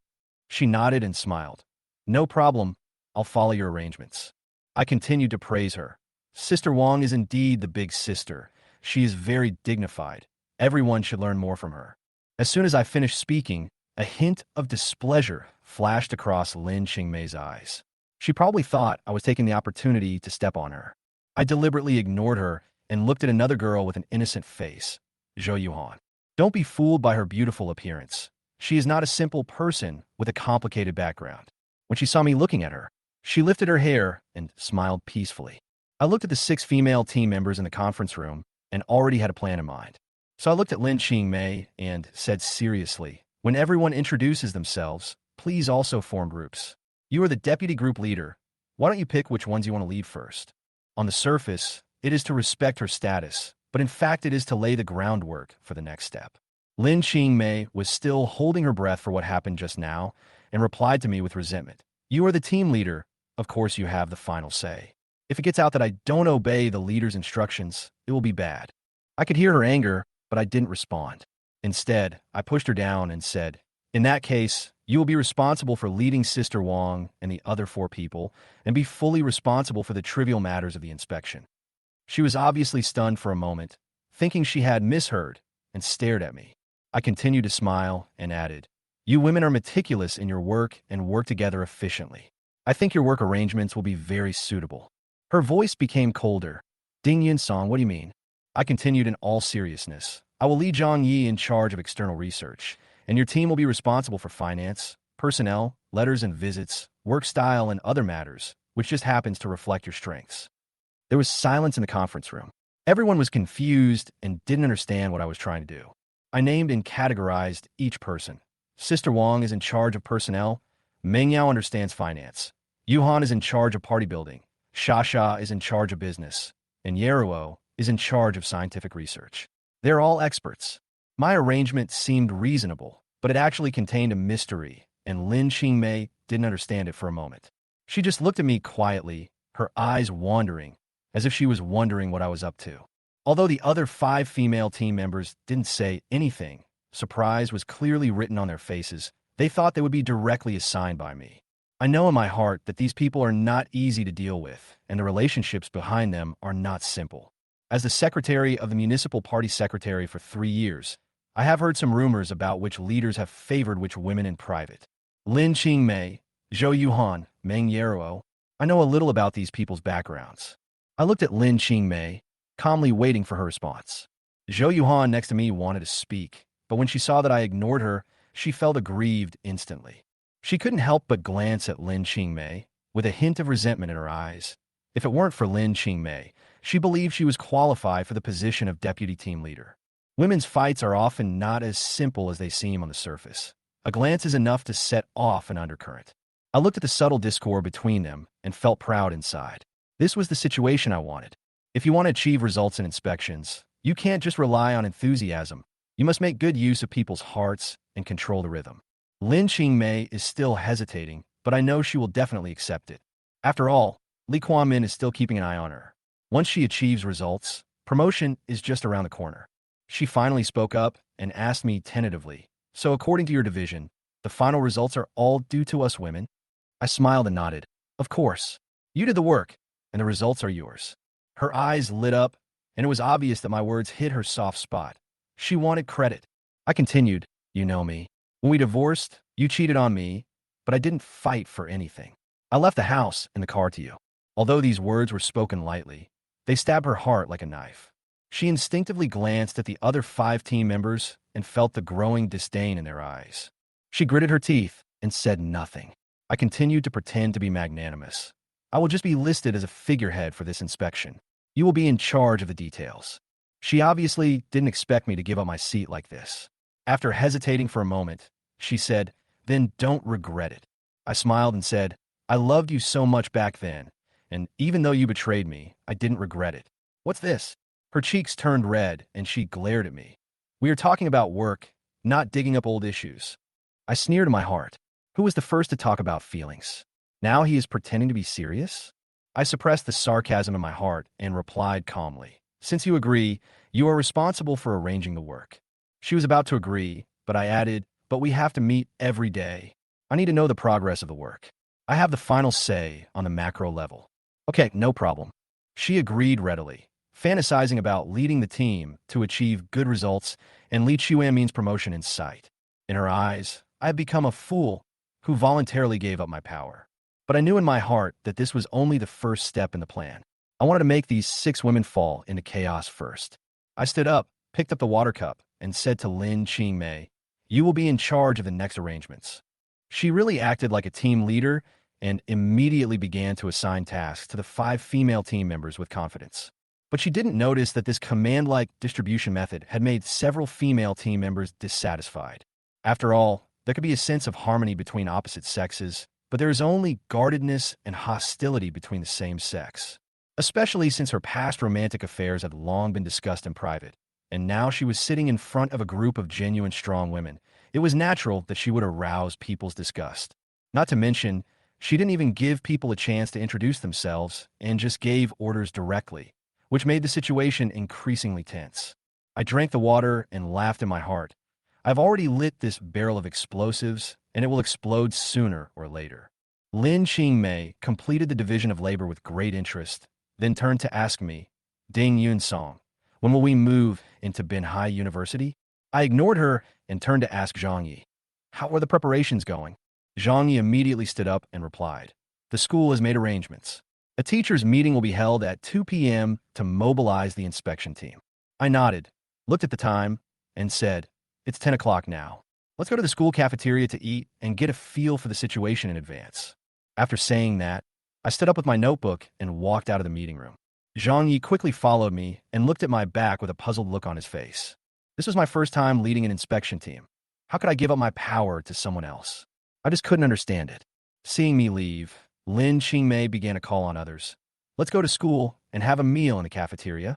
She nodded and smiled. No problem. I'll follow your arrangements. I continued to praise her. Sister Wang is indeed the big sister. She is very dignified. Everyone should learn more from her. As soon as I finished speaking, a hint of displeasure flashed across Lin Qingmei's eyes. She probably thought I was taking the opportunity to step on her. I deliberately ignored her and looked at another girl with an innocent face, Zhou Yuhan. Don't be fooled by her beautiful appearance. She is not a simple person with a complicated background. When she saw me looking at her, she lifted her hair and smiled peacefully. I looked at the 6 female team members in the conference room and already had a plan in mind. So I looked at Lin Qingmei and said seriously, when everyone introduces themselves, please also form groups. You are the deputy group leader. Why don't you pick which ones you want to lead first? On the surface, it is to respect her status, but in fact it is to lay the groundwork for the next step. Lin Qingmei was still holding her breath for what happened just now and replied to me with resentment. You are the team leader. Of course you have the final say. If it gets out that I don't obey the leader's instructions, it will be bad. I could hear her anger, but I didn't respond. Instead, I pushed her down and said, in that case, you will be responsible for leading Sister Wang and the other 4 people, and be fully responsible for the trivial matters of the inspection. She was obviously stunned for a moment, thinking she had misheard, and stared at me. I continued to smile and added, you women are meticulous in your work and work together efficiently. I think your work arrangements will be very suitable. Her voice became colder. Ding Yin-song, what do you mean? I continued in all seriousness. I will lead Zhang Yi in charge of external research, and your team will be responsible for finance, personnel, letters and visits, work style, and other matters, which just happens to reflect your strengths. There was silence in the conference room. Everyone was confused and didn't understand what I was trying to do. I named and categorized each person. Sister Wang is in charge of personnel. Meng Yao understands finance. Yuhan is in charge of party building. Xia is in charge of business. And Yeruo is in charge of scientific research. They're all experts. My arrangement seemed reasonable, but it actually contained a mystery, and Lin Qingmei didn't understand it for a moment. She just looked at me quietly, her eyes wandering, as if she was wondering what I was up to. Although the other 5 female team members didn't say anything, surprise was clearly written on their faces. They thought they would be directly assigned by me. I know in my heart that these people are not easy to deal with, and the relationships behind them are not simple. As the secretary of the municipal party secretary for 3 years, I have heard some rumors about which leaders have favored which women in private. Lin Qingmei, Zhou Yuhan, Meng Yeruo. I know a little about these people's backgrounds. I looked at Lin Qingmei, calmly waiting for her response. Zhou Yuhan next to me wanted to speak, but when she saw that I ignored her, she felt aggrieved instantly. She couldn't help but glance at Lin Qingmei, with a hint of resentment in her eyes. If it weren't for Lin Qingmei, she believed she was qualified for the position of deputy team leader. Women's fights are often not as simple as they seem on the surface. A glance is enough to set off an undercurrent. I looked at the subtle discord between them and felt proud inside. This was the situation I wanted. If you want to achieve results in inspections, you can't just rely on enthusiasm. You must make good use of people's hearts and control the rhythm. Lin Qingmei is still hesitating, but I know she will definitely accept it. After all, Li Kuan-min is still keeping an eye on her. Once she achieves results, promotion is just around the corner. She finally spoke up and asked me tentatively, so according to your division, the final results are all due to us women? I smiled and nodded. Of course. You did the work, and the results are yours. Her eyes lit up, and it was obvious that my words hit her soft spot. She wanted credit. I continued, you know me. When we divorced, you cheated on me, but I didn't fight for anything. I left the house and the car to you. Although these words were spoken lightly, they stabbed her heart like a knife. She instinctively glanced at the other 5 team members and felt the growing disdain in their eyes. She gritted her teeth and said nothing. I continued to pretend to be magnanimous. I will just be listed as a figurehead for this inspection. You will be in charge of the details. She obviously didn't expect me to give up my seat like this. After hesitating for a moment, she said, then don't regret it. I smiled and said, I loved you so much back then, and even though you betrayed me, I didn't regret it. What's this? Her cheeks turned red and she glared at me. We are talking about work, not digging up old issues. I sneered in my heart. Who was the first to talk about feelings? Now he is pretending to be serious? I suppressed the sarcasm in my heart and replied calmly. Since you agree, you are responsible for arranging the work. She was about to agree, but I added, but we have to meet every day. I need to know the progress of the work. I have the final say on the macro level. Okay, no problem. She agreed readily, fantasizing about leading the team to achieve good results and Li Chuanmin's promotion in sight. In her eyes, I had become a fool who voluntarily gave up my power. But I knew in my heart that this was only the first step in the plan. I wanted to make these 6 women fall into chaos first. I stood up, picked up the water cup, and said to Lin Qingmei, you will be in charge of the next arrangements. She really acted like a team leader and immediately began to assign tasks to the 5 female team members with confidence. But she didn't notice that this command-like distribution method had made several female team members dissatisfied. After all, there could be a sense of harmony between opposite sexes, but there is only guardedness and hostility between the same sex. Especially since her past romantic affairs had long been discussed in private, and now she was sitting in front of a group of genuine strong women. It was natural that she would arouse people's disgust. Not to mention, she didn't even give people a chance to introduce themselves and just gave orders directly, which made the situation increasingly tense. I drank the water and laughed in my heart. I've already lit this barrel of explosives, and it will explode sooner or later. Lin Qingmei completed the division of labor with great interest, then turned to ask me, Ding Yunsong, when will we move into Binhai University? I ignored her and turned to ask Zhang Yi, how are the preparations going? Zhang Yi immediately stood up and replied, the school has made arrangements. A teachers' meeting will be held at 2 p.m. to mobilize the inspection team. I nodded, looked at the time, and said, it's 10 o'clock now. Let's go to the school cafeteria to eat and get a feel for the situation in advance. After saying that, I stood up with my notebook and walked out of the meeting room. Zhang Yi quickly followed me and looked at my back with a puzzled look on his face. This was my first time leading an inspection team. How could I give up my power to someone else? I just couldn't understand it. Seeing me leave, Lin Qingmei began to call on others. Let's go to school and have a meal in the cafeteria.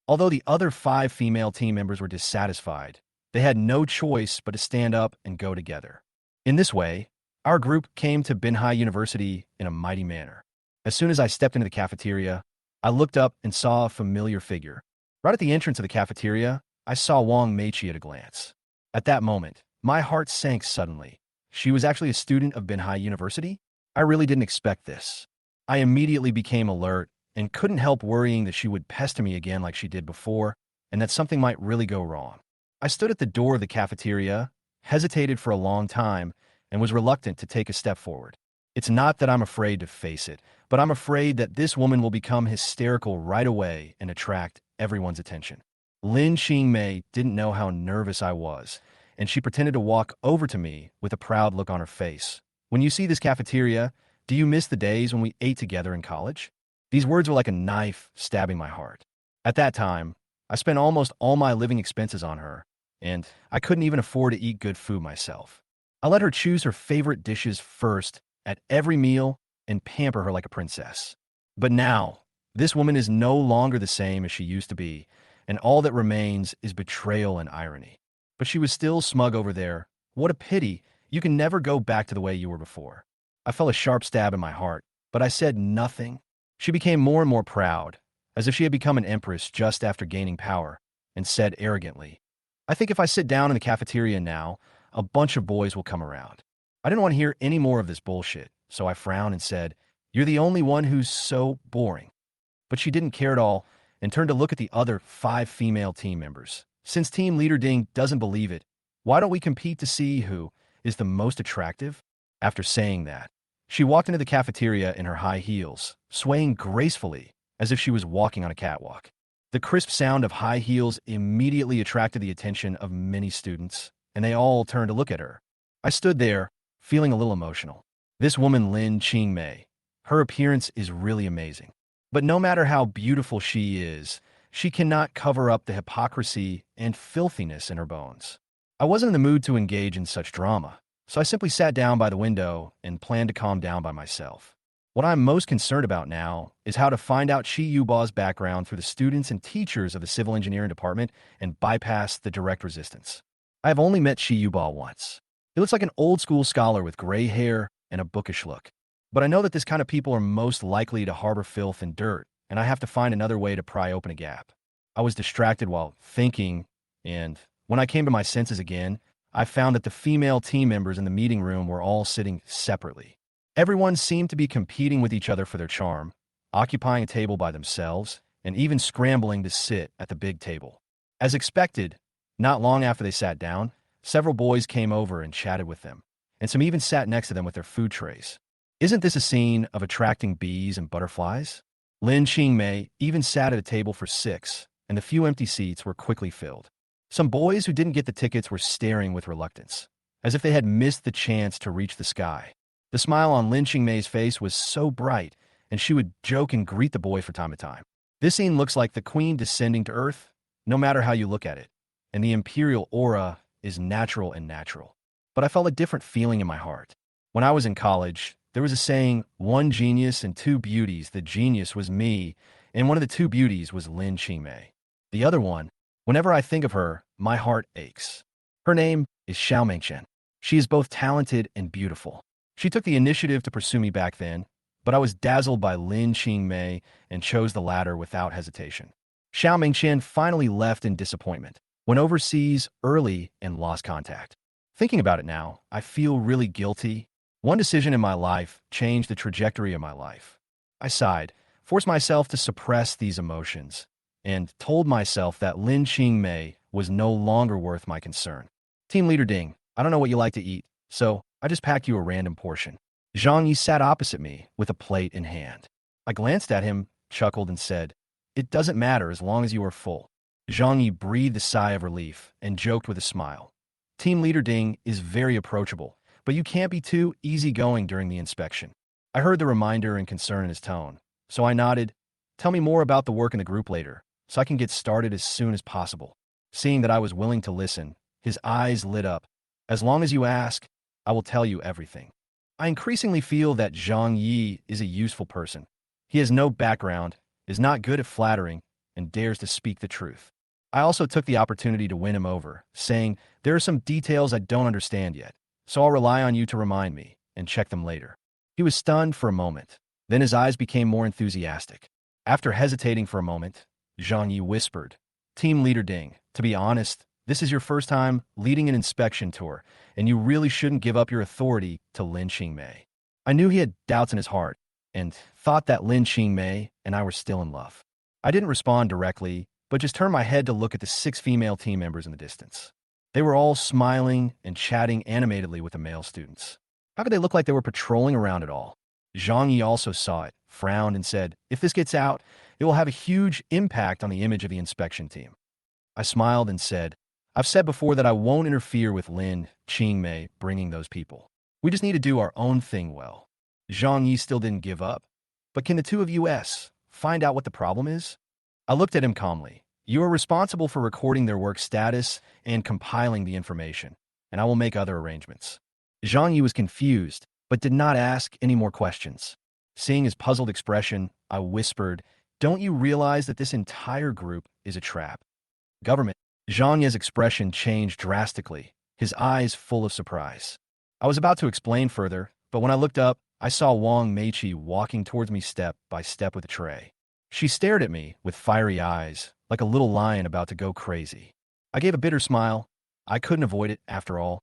Although the other 5 female team members were dissatisfied, they had no choice but to stand up and go together. In this way, our group came to Binhai University in a mighty manner. As soon as I stepped into the cafeteria, I looked up and saw a familiar figure. Right at the entrance of the cafeteria, I saw Wang Meiqi at a glance. At that moment, my heart sank suddenly. She was actually a student of Binhai University? I really didn't expect this. I immediately became alert and couldn't help worrying that she would pester me again like she did before, and that something might really go wrong. I stood at the door of the cafeteria, hesitated for a long time, and was reluctant to take a step forward. It's not that I'm afraid to face it, but I'm afraid that this woman will become hysterical right away and attract everyone's attention. Lin Qingmei didn't know how nervous I was, and she pretended to walk over to me with a proud look on her face. When you see this cafeteria, do you miss the days when we ate together in college? These words were like a knife stabbing my heart. At that time, I spent almost all my living expenses on her, and I couldn't even afford to eat good food myself. I let her choose her favorite dishes first at every meal and pamper her like a princess. But now, this woman is no longer the same as she used to be, and all that remains is betrayal and irony. But she was still smug over there. What a pity. You can never go back to the way you were before. I felt a sharp stab in my heart, but I said nothing. She became more and more proud, as if she had become an empress just after gaining power, and said arrogantly, I think if I sit down in the cafeteria now, a bunch of boys will come around. I didn't want to hear any more of this bullshit, so I frowned and said, you're the only one who's so boring. But she didn't care at all and turned to look at the other 5 female team members. Since team leader Ding doesn't believe it, why don't we compete to see who is the most attractive? After saying that, she walked into the cafeteria in her high heels, swaying gracefully as if she was walking on a catwalk. The crisp sound of high heels immediately attracted the attention of many students, and they all turned to look at her. I stood there, feeling a little emotional. This woman, Lin Qingmei, her appearance is really amazing. But no matter how beautiful she is, she cannot cover up the hypocrisy and filthiness in her bones. I wasn't in the mood to engage in such drama, so I simply sat down by the window and planned to calm down by myself. What I'm most concerned about now is how to find out Shi Yuba's background through the students and teachers of the civil engineering department and bypass the direct resistance. I have only met Shi Yuba once. He looks like an old-school scholar with gray hair and a bookish look. But I know that this kind of people are most likely to harbor filth and dirt, and I have to find another way to pry open a gap. I was distracted while thinking, and when I came to my senses again, I found that the female team members in the meeting room were all sitting separately. Everyone seemed to be competing with each other for their charm, occupying a table by themselves, and even scrambling to sit at the big table. As expected, not long after they sat down, several boys came over and chatted with them, and some even sat next to them with their food trays. Isn't this a scene of attracting bees and butterflies? Lin Qingmei even sat at a table for 6, and the few empty seats were quickly filled. Some boys who didn't get the tickets were staring with reluctance, as if they had missed the chance to reach the sky. The smile on Lin Qingmei's face was so bright, and she would joke and greet the boy from time to time. This scene looks like the queen descending to earth, no matter how you look at it, and the imperial aura is natural and natural. But I felt a different feeling in my heart. When I was in college, there was a saying, one genius and two beauties. The genius was me, and one of the two beauties was Lin Qingmei. The other one, whenever I think of her, my heart aches. Her name is Xiao Mengchen. She is both talented and beautiful. She took the initiative to pursue me back then, but I was dazzled by Lin Qingmei and chose the latter without hesitation. Xiao Mengchen finally left in disappointment, went overseas early and lost contact. Thinking about it now, I feel really guilty. One decision in my life changed the trajectory of my life. I sighed, forced myself to suppress these emotions, and told myself that Lin Qingmei was no longer worth my concern. Team Leader Ding, I don't know what you like to eat, so I just packed you a random portion. Zhang Yi sat opposite me with a plate in hand. I glanced at him, chuckled, and said, "It doesn't matter as long as you are full." Zhang Yi breathed a sigh of relief and joked with a smile. Team Leader Ding is very approachable, but you can't be too easygoing during the inspection. I heard the reminder and concern in his tone, so I nodded. Tell me more about the work in the group later, so I can get started as soon as possible. Seeing that I was willing to listen, his eyes lit up. As long as you ask, I will tell you everything. I increasingly feel that Zhang Yi is a useful person. He has no background, is not good at flattering, and dares to speak the truth. I also took the opportunity to win him over, saying, there are some details I don't understand yet, so I'll rely on you to remind me and check them later. He was stunned for a moment. Then his eyes became more enthusiastic. After hesitating for a moment, Zhang Yi whispered, Team Leader Ding, to be honest, this is your first time leading an inspection tour, and you really shouldn't give up your authority to Lin Qingmei. I knew he had doubts in his heart, and thought that Lin Qingmei and I were still in love. I didn't respond directly, but just turned my head to look at the 6 female team members in the distance. They were all smiling and chatting animatedly with the male students. How could they look like they were patrolling around at all? Zhang Yi also saw it, frowned, and said, if this gets out, it will have a huge impact on the image of the inspection team. I smiled and said, I've said before that I won't interfere with Lin Qingmei bringing those people. We just need to do our own thing well. Zhang Yi still didn't give up. But can the two of you find out what the problem is? I looked at him calmly. You are responsible for recording their work status and compiling the information, and I will make other arrangements. Zhang Yi was confused, but did not ask any more questions. Seeing his puzzled expression, I whispered, don't you realize that this entire group is a trap? Government. Zhang Yi's expression changed drastically, his eyes full of surprise. I was about to explain further, but when I looked up, I saw Wang Meiqi walking towards me step by step with a tray. She stared at me with fiery eyes, like a little lion about to go crazy. I gave a bitter smile. I couldn't avoid it, after all.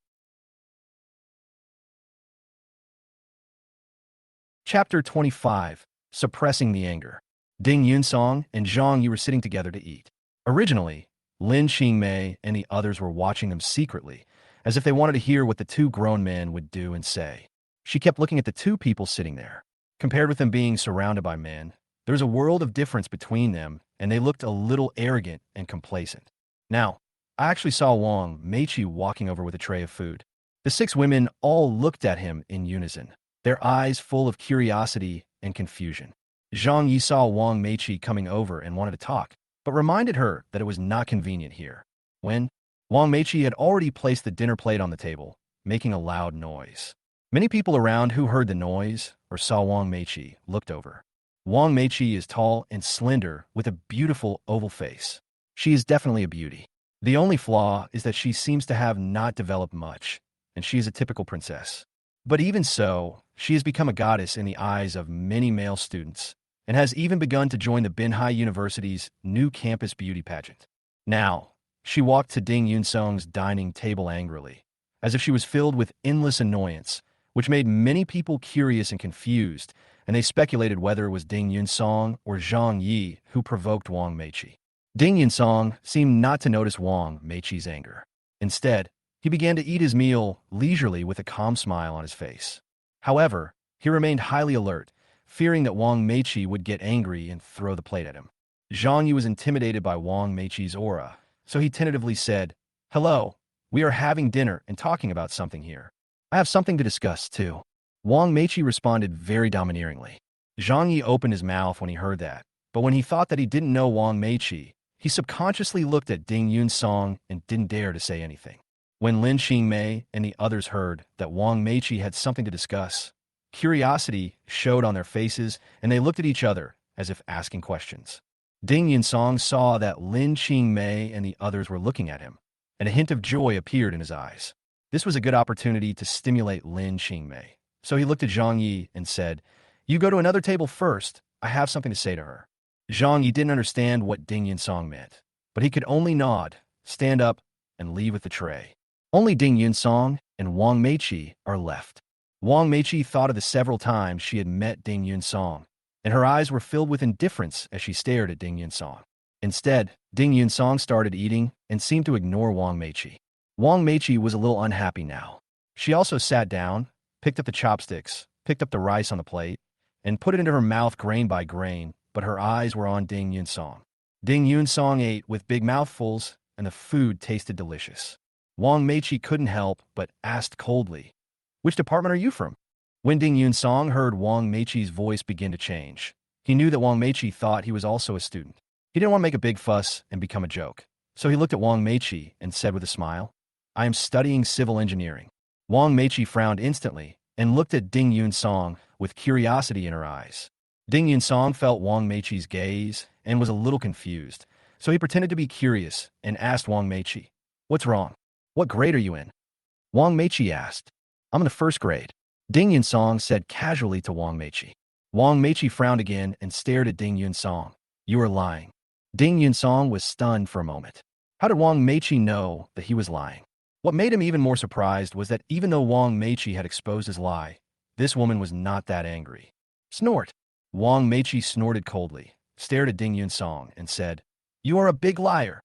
Chapter 25. Suppressing the Anger. Ding Yunsong and Zhang Yi were sitting together to eat. Originally, Lin Qingmei and the others were watching them secretly, as if they wanted to hear what the two grown men would do and say. She kept looking at the two people sitting there. Compared with them being surrounded by men, there was a world of difference between them, and they looked a little arrogant and complacent. Now, I actually saw Wang Meiqi walking over with a tray of food. The 6 women all looked at him in unison, their eyes full of curiosity and confusion. Zhang Yi saw Wang Meiqi coming over and wanted to talk, but reminded her that it was not convenient here. When Wang Meiqi had already placed the dinner plate on the table, making a loud noise. Many people around who heard the noise or saw Wang Meiqi looked over. Wang Meiqi is tall and slender with a beautiful oval face. She is definitely a beauty. The only flaw is that she seems to have not developed much, and she is a typical princess. But even so, she has become a goddess in the eyes of many male students, and has even begun to join the Binhai University's new campus beauty pageant. Now, she walked to Ding Yunsong's dining table angrily, as if she was filled with endless annoyance, which made many people curious and confused, and they speculated whether it was Ding Yunsong or Zhang Yi who provoked Wang Meiqi. Ding Yunsong seemed not to notice Wang Meiqi's anger. Instead, he began to eat his meal leisurely with a calm smile on his face. However, he remained highly alert, fearing that Wang Meiqi would get angry and throw the plate at him. Zhang Yi was intimidated by Wang Meiqi's aura, so he tentatively said, Hello, we are having dinner and talking about something here. I have something to discuss, too. Wang Meiqi responded very domineeringly. Zhang Yi opened his mouth when he heard that, But when he thought that he didn't know Wang Meiqi, he subconsciously looked at Ding Yunsong and didn't dare to say anything. When Lin Qingmei and the others heard that Wang Meiqi had something to discuss, curiosity showed on their faces and they looked at each other as if asking questions. Ding Yunsong saw that Lin Qingmei and the others were looking at him, and a hint of joy appeared in his eyes. This was a good opportunity to stimulate Lin Qingmei. So he looked at Zhang Yi and said, "You go to another table first. I have something to say to her." Zhang Yi didn't understand what Ding Yunsong meant, but he could only nod, stand up, and leave with the tray. Only Ding Yunsong and Wang Meiqi are left. Wang Meiqi thought of the several times she had met Ding Yunsong, and her eyes were filled with indifference as she stared at Ding Yunsong. Instead, Ding Yunsong started eating and seemed to ignore Wang Meiqi. Wang Meiqi was a little unhappy now. She also sat down, picked up the chopsticks, picked up the rice on the plate, and put it into her mouth grain by grain, but her eyes were on Ding Yunsong. Ding Yunsong ate with big mouthfuls, and the food tasted delicious. Wang Meiqi couldn't help but asked coldly, "Which department are you from?" When Ding Yunsong heard Wang Meiqi's voice begin to change, he knew that Wang Meiqi thought he was also a student. He didn't want to make a big fuss and become a joke, so he looked at Wang Meiqi and said with a smile, "I am studying civil engineering." Wang Meiqi frowned instantly and looked at Ding Yunsong with curiosity in her eyes. Ding Yunsong felt Wang Meiqi's gaze and was a little confused, so he pretended to be curious and asked Wang Meiqi, "What's wrong? What grade are you in?" Wang Meiqi asked, "I'm in the first grade." Ding Yunsong said casually to Wang Meiqi. Wang Meiqi frowned again and stared at Ding Yunsong. "You are lying." Ding Yunsong was stunned for a moment. How did Wang Meiqi know that he was lying? What made him even more surprised was that even though Wang Meiqi had exposed his lie, this woman was not that angry. "Snort." Wang Meiqi snorted coldly, stared at Ding Yunsong, and said, "You are a big liar."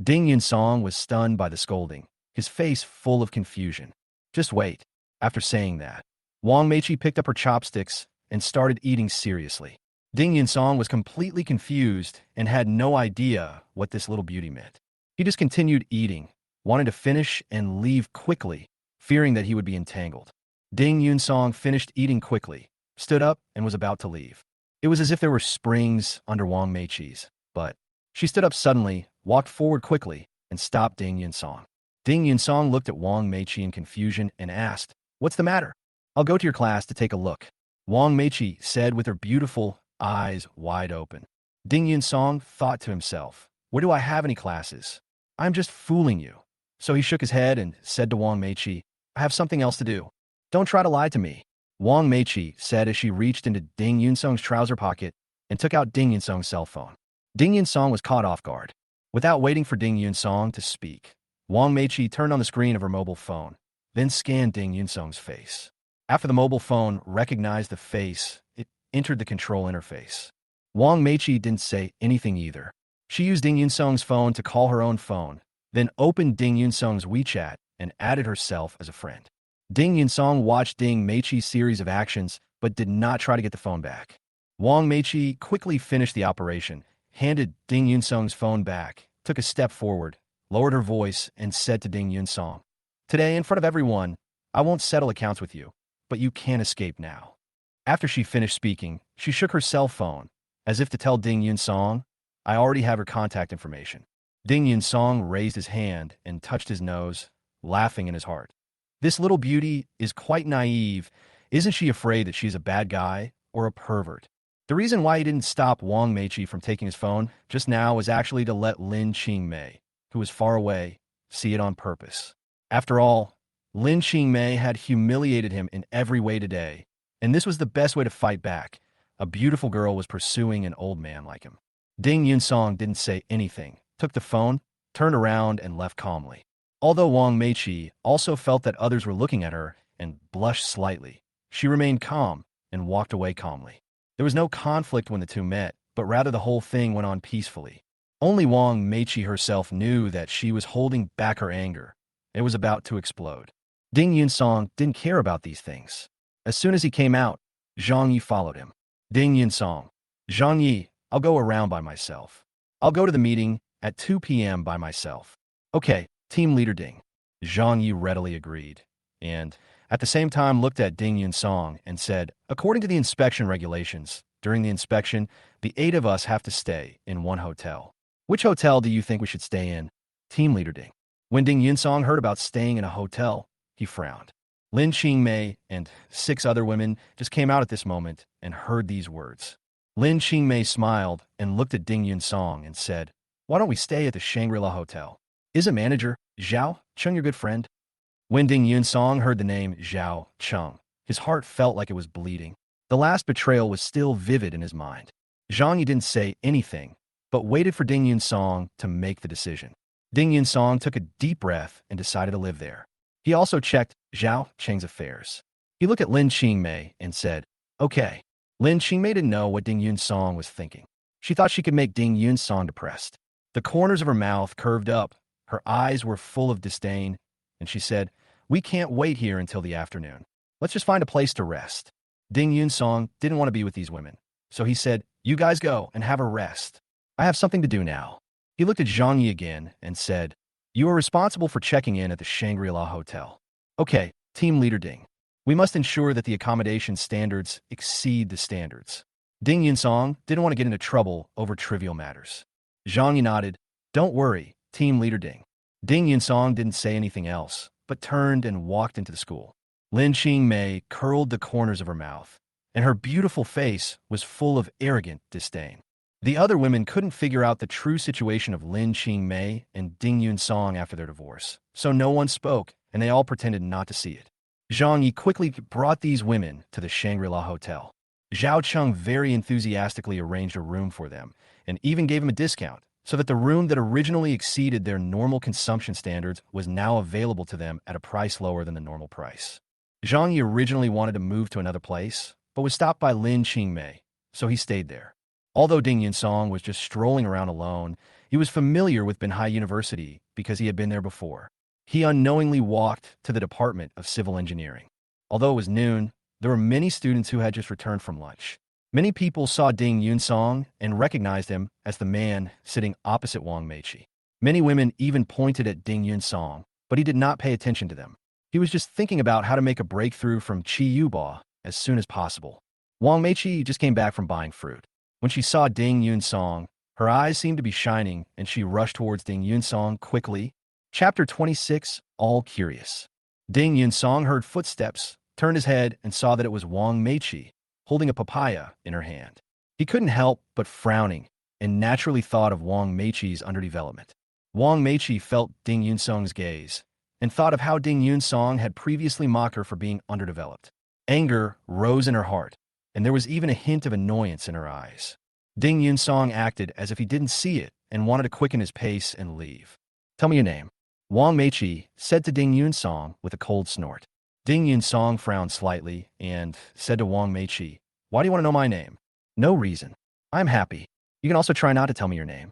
Ding Yunsong was stunned by the scolding, his face full of confusion. "Just wait." After saying that, Wang Meiqi picked up her chopsticks and started eating seriously. Ding Yunsong was completely confused and had no idea what this little beauty meant. He just continued eating, wanting to finish and leave quickly, fearing that he would be entangled. Ding Yunsong finished eating quickly, stood up, and was about to leave. It was as if there were springs under Wang Meiqi's, but she stood up suddenly, walked forward quickly, and stopped Ding Yunsong. Ding Yunsong looked at Wang Meiqi in confusion and asked, "What's the matter?" "I'll go to your class to take a look," Wang Meiqi said with her beautiful eyes wide open. Ding Yunsong thought to himself, "Where do I have any classes? I'm just fooling you." So he shook his head and said to Wang Meiqi, "I have something else to do. Don't try to lie to me." Wang Meiqi said as she reached into Ding Yunsong's trouser pocket and took out Ding Yunsong's cell phone. Ding Yunsong was caught off guard. Without waiting for Ding Yunsong to speak, Wang Meiqi turned on the screen of her mobile phone, then scanned Ding Yunsong's face. After the mobile phone recognized the face, it entered the control interface. Wang Meiqi didn't say anything either. She used Ding Yunsong's phone to call her own phone, then opened Ding Yunsong's WeChat and added herself as a friend. Ding Yunsong watched Ding Meiqi's series of actions, but did not try to get the phone back. Wang Meiqi quickly finished the operation, handed Ding Yunsong's phone back, took a step forward, lowered her voice, and said to Ding Yunsong, "Today, in front of everyone, I won't settle accounts with you, but you can't escape now." After she finished speaking, she shook her cell phone, as if to tell Ding Yunsong, "I already have her contact information." Ding Yunsong raised his hand and touched his nose, laughing in his heart. This little beauty is quite naive. Isn't she afraid that she's a bad guy or a pervert? The reason why he didn't stop Wang Meiqi from taking his phone just now was actually to let Lin Qingmei, who was far away, see it on purpose. After all, Lin Qingmei had humiliated him in every way today, and this was the best way to fight back. A beautiful girl was pursuing an old man like him. Ding Yunsong didn't say anything, took the phone, turned around, and left calmly. Although Wang Meiqi also felt that others were looking at her and blushed slightly, she remained calm and walked away calmly. There was no conflict when the two met, but rather the whole thing went on peacefully. Only Wang Meiqi herself knew that she was holding back her anger. It was about to explode. Ding Yunsong didn't care about these things. As soon as he came out, Zhang Yi followed him. Ding Yunsong, "Zhang Yi, I'll go around by myself. I'll go to the meeting at 2 p.m. by myself." "Okay, Team Leader Ding." Zhang Yi readily agreed, and at the same time looked at Ding Yunsong and said, "According to the inspection regulations, During the inspection, the 8 of us have to stay in one hotel. Which hotel do you think we should stay in? Team leader Ding. When Ding Yunsong heard about staying in a hotel, he frowned. Lin Qingmei and 6 other women just came out at this moment and heard these words. Lin Qingmei smiled and looked at Ding Yunsong and said, "Why don't we stay at the Shangri-La Hotel? Isn't manager Zhao Cheng your good friend?" When Ding Yunsong heard the name Zhao Cheng, his heart felt like it was bleeding. The last betrayal was still vivid in his mind. Zhang Yi didn't say anything, but waited for Ding Yunsong to make the decision. Ding Yunsong took a deep breath and decided to live there. He also checked Zhao Cheng's affairs. He looked at Lin Qingmei and said, "Okay." Lin Qingmei didn't know what Ding Yunsong was thinking. She thought she could make Ding Yunsong depressed. The corners of her mouth curved up, her eyes were full of disdain, and she said, "We can't wait here until the afternoon. Let's just find a place to rest." Ding Yunsong didn't want to be with these women, so he said, "You guys go and have a rest. I have something to do now." He looked at Zhang Yi again and said, "You are responsible for checking in at the Shangri-La Hotel." "Okay, team leader Ding. We must ensure that the accommodation standards exceed the standards." Ding Yunsong didn't want to get into trouble over trivial matters. Zhang Yi nodded. "Don't worry, team leader Ding." Ding Yunsong didn't say anything else, but turned and walked into the school. Lin Qingmei curled the corners of her mouth, and her beautiful face was full of arrogant disdain. The other women couldn't figure out the true situation of Lin Qingmei and Ding Yunsong after their divorce, so no one spoke, and they all pretended not to see it. Zhang Yi quickly brought these women to the Shangri-La Hotel. Zhao Cheng very enthusiastically arranged a room for them, and even gave them a discount, so that the room that originally exceeded their normal consumption standards was now available to them at a price lower than the normal price. Zhang Yi originally wanted to move to another place, but was stopped by Lin Qingmei, so he stayed there. Although Ding Yunsong was just strolling around alone, he was familiar with Manhwa University because he had been there before. He unknowingly walked to the Department of Civil Engineering. Although it was noon, there were many students who had just returned from lunch. Many people saw Ding Yunsong and recognized him as the man sitting opposite Wang Meiqi. Many women even pointed at Ding Yunsong, but he did not pay attention to them. He was just thinking about how to make a breakthrough from Qi Yuba as soon as possible. Wang Meiqi just came back from buying fruit. When she saw Ding Yunsong, her eyes seemed to be shining, and she rushed towards Ding Yunsong quickly. Chapter 26, All Curious. Ding Yunsong heard footsteps, turned his head, and saw that it was Wang Meiqi, holding a papaya in her hand. He couldn't help but frowning, and naturally thought of Wang Meiqi's underdevelopment. Wang Meiqi felt Ding Yunsong's gaze, and thought of how Ding Yunsong had previously mocked her for being underdeveloped. Anger rose in her heart, and there was even a hint of annoyance in her eyes. Ding Yunsong acted as if he didn't see it and wanted to quicken his pace and leave. "Tell me your name," Wang Meiqi said to Ding Yunsong with a cold snort. Ding Yunsong frowned slightly and said to Wang Meiqi, "Why do you want to know my name?" "No reason. I'm happy. You can also try not to tell me your name.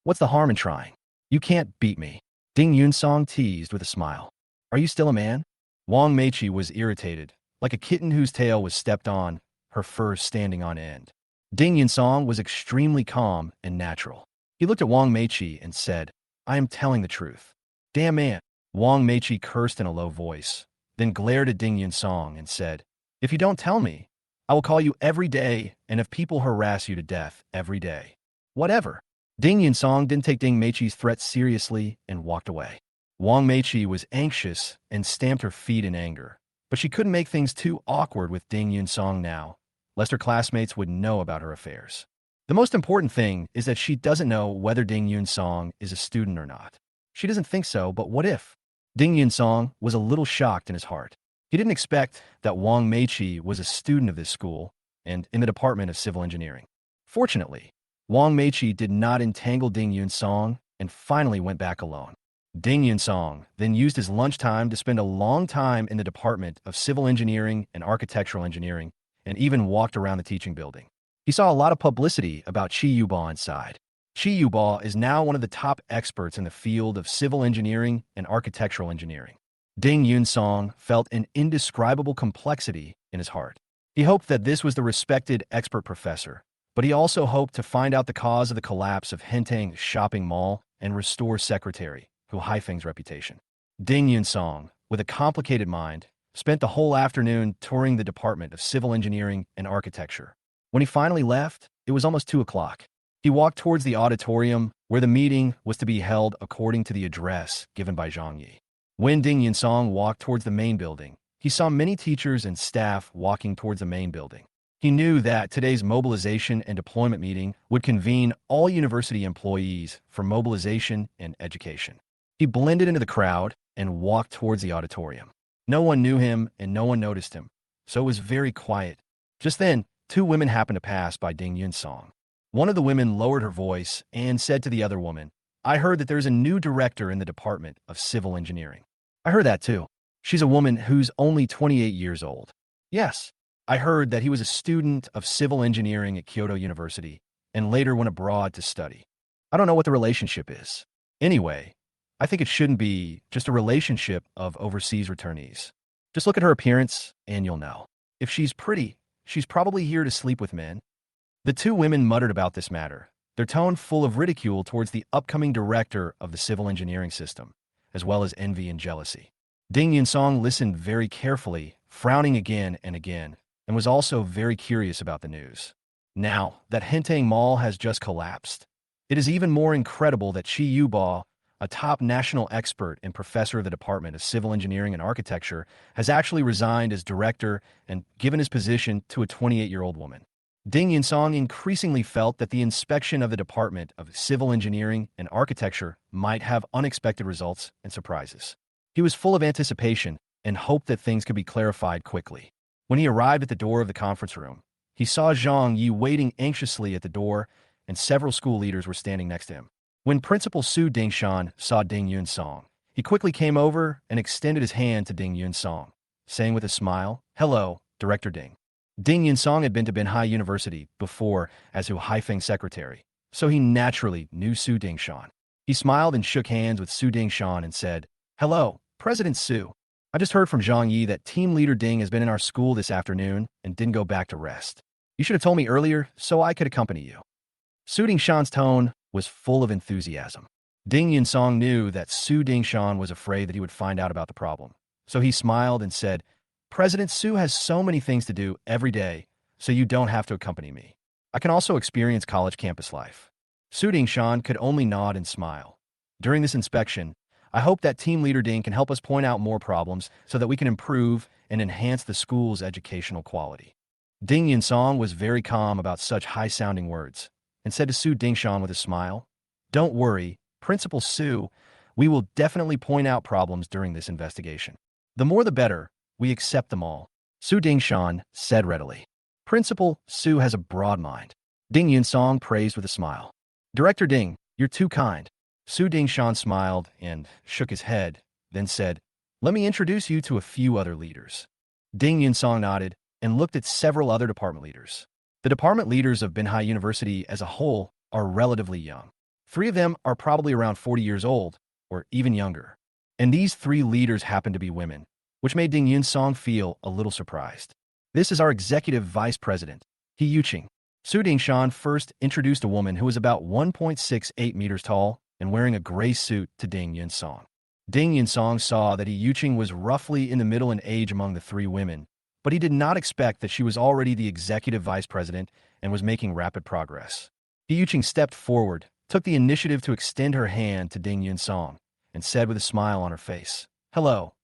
What's the harm in trying? You can't beat me." Ding Yunsong teased with a smile. "Are you still a man?" Wang Meiqi was irritated, like a kitten whose tail was stepped on, her fur standing on end. Ding Yunsong was extremely calm and natural. He looked at Wang Meiqi and said, "I am telling the truth." "Damn man." Wang Meiqi cursed in a low voice, then glared at Ding Yunsong and said, "If you don't tell me, I will call you every day, and if people harass you to death every day. Whatever." Ding Yunsong didn't take Ding Meiqi's threat seriously and walked away. Wang Meiqi was anxious and stamped her feet in anger, but she couldn't make things too awkward with Ding Yunsong now, lest her classmates would know about her affairs. The most important thing is that she doesn't know whether Ding Yunsong is a student or not. She doesn't think so, but what if? Ding Yunsong was a little shocked in his heart. He didn't expect that Wang Meiqi was a student of this school and in the Department of Civil Engineering. Fortunately, Wang Meiqi did not entangle Ding Yunsong and finally went back alone. Ding Yunsong then used his lunchtime to spend a long time in the Department of Civil Engineering and Architectural Engineering, and even walked around the teaching building. He saw a lot of publicity about Qi Yuba inside. Qi Yuba is now one of the top experts in the field of civil engineering and architectural engineering. Ding Yunsong felt an indescribable complexity in his heart. He hoped that this was the respected expert professor, but he also hoped to find out the cause of the collapse of Hentang shopping mall and restore secretary Hu Haifeng's reputation. Ding Yunsong, with a complicated mind, spent the whole afternoon touring the Department of Civil Engineering and Architecture. When he finally left, it was almost 2 o'clock. He walked towards the auditorium where the meeting was to be held according to the address given by Zhang Yi. When Ding Yunsong walked towards the main building, he saw many teachers and staff walking towards the main building. He knew that today's mobilization and deployment meeting would convene all university employees for mobilization and education. He blended into the crowd and walked towards the auditorium. No one knew him and no one noticed him, so it was very quiet. Just then, 2 women happened to pass by Ding Yunsong. One of the women lowered her voice and said to the other woman, "I heard that there's a new director in the Department of Civil Engineering." "I heard that too. She's a woman who's only 28 years old." "Yes, I heard that he was a student of civil engineering at Kyoto University and later went abroad to study. I don't know what the relationship is. Anyway, I think it shouldn't be just a relationship of overseas returnees. Just look at her appearance and you'll know. If she's pretty, she's probably here to sleep with men." The 2 women muttered about this matter, their tone full of ridicule towards the upcoming director of the civil engineering system, as well as envy and jealousy. Ding Yunsong listened very carefully, frowning again and again, and was also very curious about the news. Now that Hentang Mall has just collapsed, it is even more incredible that Chi Yuba, a top national expert and professor of the Department of Civil Engineering and Architecture, has actually resigned as director and given his position to a 28-year-old woman. Ding Yunsong increasingly felt that the inspection of the Department of Civil Engineering and Architecture might have unexpected results and surprises. He was full of anticipation and hoped that things could be clarified quickly. When he arrived at the door of the conference room, he saw Zhang Yi waiting anxiously at the door, and several school leaders were standing next to him. When Principal Su Dingshan saw Ding Yunsong, he quickly came over and extended his hand to Ding Yunsong, saying with a smile, "Hello, Director Ding." Ding Yunsong had been to Manhwa University before as Hu Haifeng's secretary, so he naturally knew Su Dingshan. He smiled and shook hands with Su Dingshan and said, "Hello, President Su. I just heard from Zhang Yi that Team Leader Ding has been in our school this afternoon and didn't go back to rest. You should have told me earlier so I could accompany you." Su Dingshan's tone was full of enthusiasm. Ding Yunsong knew that Su Dingshan was afraid that he would find out about the problem, so he smiled and said, "President Su has so many things to do every day, so you don't have to accompany me. I can also experience college campus life." Su Dingshan could only nod and smile. "During this inspection, I hope that Team Leader Ding can help us point out more problems so that we can improve and enhance the school's educational quality." Ding Yunsong was very calm about such high-sounding words and said to Su Dingshan with a smile, "Don't worry, Principal Su, we will definitely point out problems during this investigation. The more the better. We accept them all," Su Dingshan said readily. "Principal Su has a broad mind." Ding Yunsong praised with a smile. "Director Ding, you're too kind." Su Dingshan smiled and shook his head, then said, "Let me introduce you to a few other leaders." Ding Yunsong nodded and looked at several other department leaders. The department leaders of Manhwa University as a whole are relatively young. 3 of them are probably around 40 years old, or even younger. And these 3 leaders happen to be women, which made Ding Yunsong feel a little surprised. "This is our executive vice president, He Yuqing." Su Dingshan first introduced a woman who was about 1.68 meters tall and wearing a gray suit to Ding Yunsong. Ding Yunsong saw that He Yuqing was roughly in the middle in age among the 3 women, but he did not expect that she was already the executive vice president and was making rapid progress. He Yuqing stepped forward, took the initiative to extend her hand to Ding Yunsong, and said with a smile on her face, "Hello,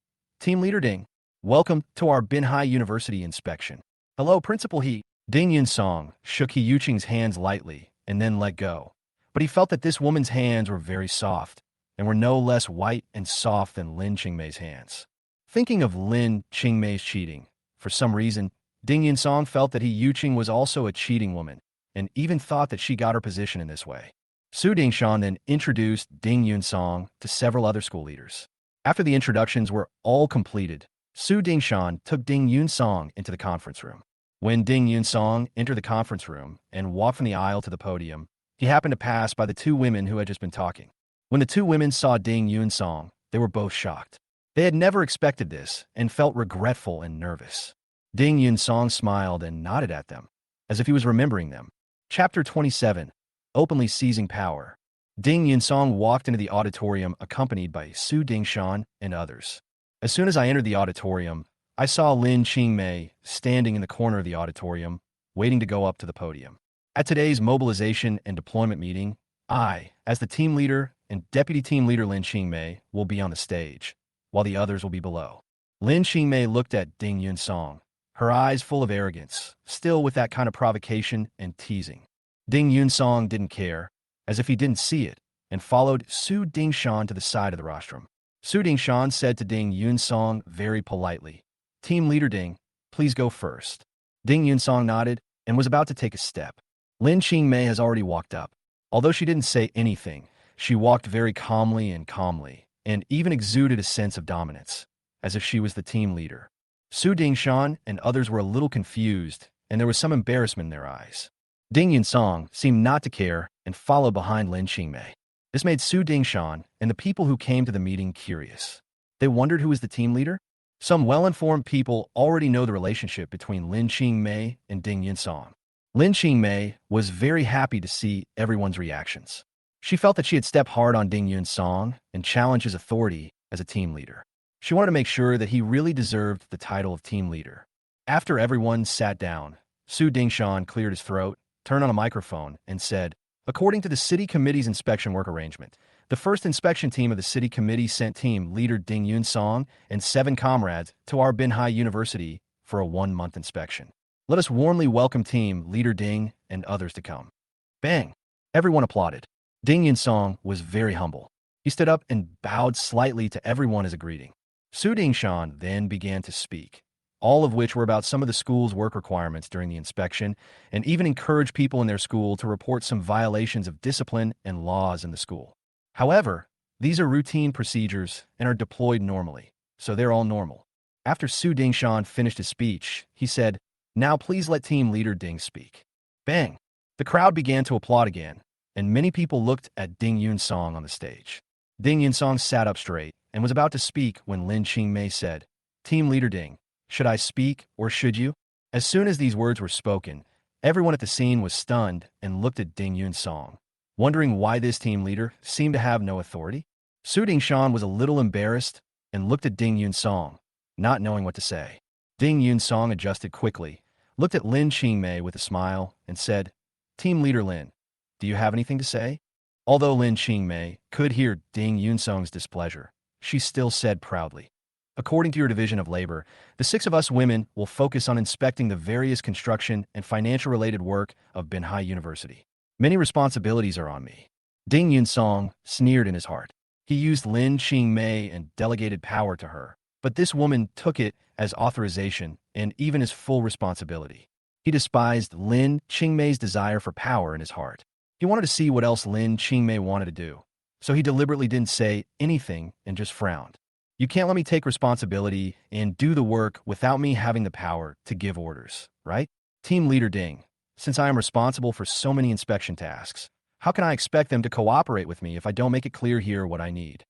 Team Leader Ding. Welcome to our Manhwa University inspection." "Hello, Principal He." Ding Yunsong shook He Yuqing's hands lightly and then let go, but he felt that this woman's hands were very soft and were no less white and soft than Lin Qingmei's hands. Thinking of Lin Qingmei's cheating, for some reason, Ding Yunsong felt that He Yuqing was also a cheating woman and even thought that she got her position in this way. Su Dingshan then introduced Ding Yunsong to several other school leaders. After the introductions were all completed, Su Dingshan took Ding Yunsong into the conference room. When Ding Yunsong entered the conference room and walked from the aisle to the podium, he happened to pass by the 2 women who had just been talking. When the 2 women saw Ding Yunsong, they were both shocked. They had never expected this and felt regretful and nervous. Ding Yunsong smiled and nodded at them, as if he was remembering them. Chapter 27, Openly Seizing Power. Ding Yunsong walked into the auditorium accompanied by Su Dingshan and others. As soon as I entered the auditorium, I saw Lin Qingmei standing in the corner of the auditorium, waiting to go up to the podium. At today's mobilization and deployment meeting, I, as the team leader and deputy team leader Lin Qingmei, will be on the stage, while the others will be below. Lin Qingmei looked at Ding Yunsong, her eyes full of arrogance, still with that kind of provocation and teasing. Ding Yunsong didn't care, as if he didn't see it, and followed Su Dingshan to the side of the rostrum. Su Dingshan said to Ding Yunsong very politely, "Team leader Ding, please go first." Ding Yunsong nodded and was about to take a step. Lin Qingmei has already walked up. Although she didn't say anything, she walked very calmly, and even exuded a sense of dominance, as if she was the team leader. Su Dingshan and others were a little confused, and there was some embarrassment in their eyes. Ding Yunsong seemed not to care and followed behind Lin Qingmei. This made Su Dingshan and the people who came to the meeting curious. They wondered who was the team leader. Some well-informed people already know the relationship between Lin Qingmei and Ding Yunsong. Lin Qingmei was very happy to see everyone's reactions. She felt that she had stepped hard on Ding Yunsong and challenged his authority as a team leader. She wanted to make sure that he really deserved the title of team leader. After everyone sat down, Su Dingshan cleared his throat, turned on a microphone, and said, "According to the city committee's inspection work arrangement, the first inspection team of the city committee sent team leader Ding Yunsong and 7 comrades to our Binhai University for a 1-month inspection. Let us warmly welcome team leader Ding and others to come." Bang! Everyone applauded. Ding Yunsong was very humble. He stood up and bowed slightly to everyone as a greeting. Su Dingshan then began to speak, all of which were about some of the school's work requirements during the inspection, and even encouraged people in their school to report some violations of discipline and laws in the school. However, these are routine procedures and are deployed normally, so they're all normal. After Su Dingshan finished his speech, he said, "Now please let team leader Ding speak." Bang! The crowd began to applaud again, and many people looked at Ding Yunsong on the stage. Ding Yunsong sat up straight and was about to speak when Lin Qingmei said, "Team leader Ding, should I speak or should you?" As soon as these words were spoken, everyone at the scene was stunned and looked at Ding Yunsong, wondering why this team leader seemed to have no authority. Su Dingshan was a little embarrassed and looked at Ding Yunsong, not knowing what to say. Ding Yunsong adjusted quickly, looked at Lin Qingmei with a smile, and said, "Team leader Lin, do you have anything to say?" Although Lin Qingmei could hear Ding Yunsong's displeasure, she still said proudly, "According to your division of labor, the 6 of us women will focus on inspecting the various construction and financial-related work of Binhai University. Many responsibilities are on me." Ding Yunsong sneered in his heart. He used Lin Qingmei and delegated power to her, but this woman took it as authorization and even as full responsibility. He despised Lin Qingmei's desire for power in his heart. He wanted to see what else Lin Qingmei wanted to do, so he deliberately didn't say anything and just frowned. "You can't let me take responsibility and do the work without me having the power to give orders, right? Team leader Ding, since I am responsible for so many inspection tasks, how can I expect them to cooperate with me if I don't make it clear here what I need?"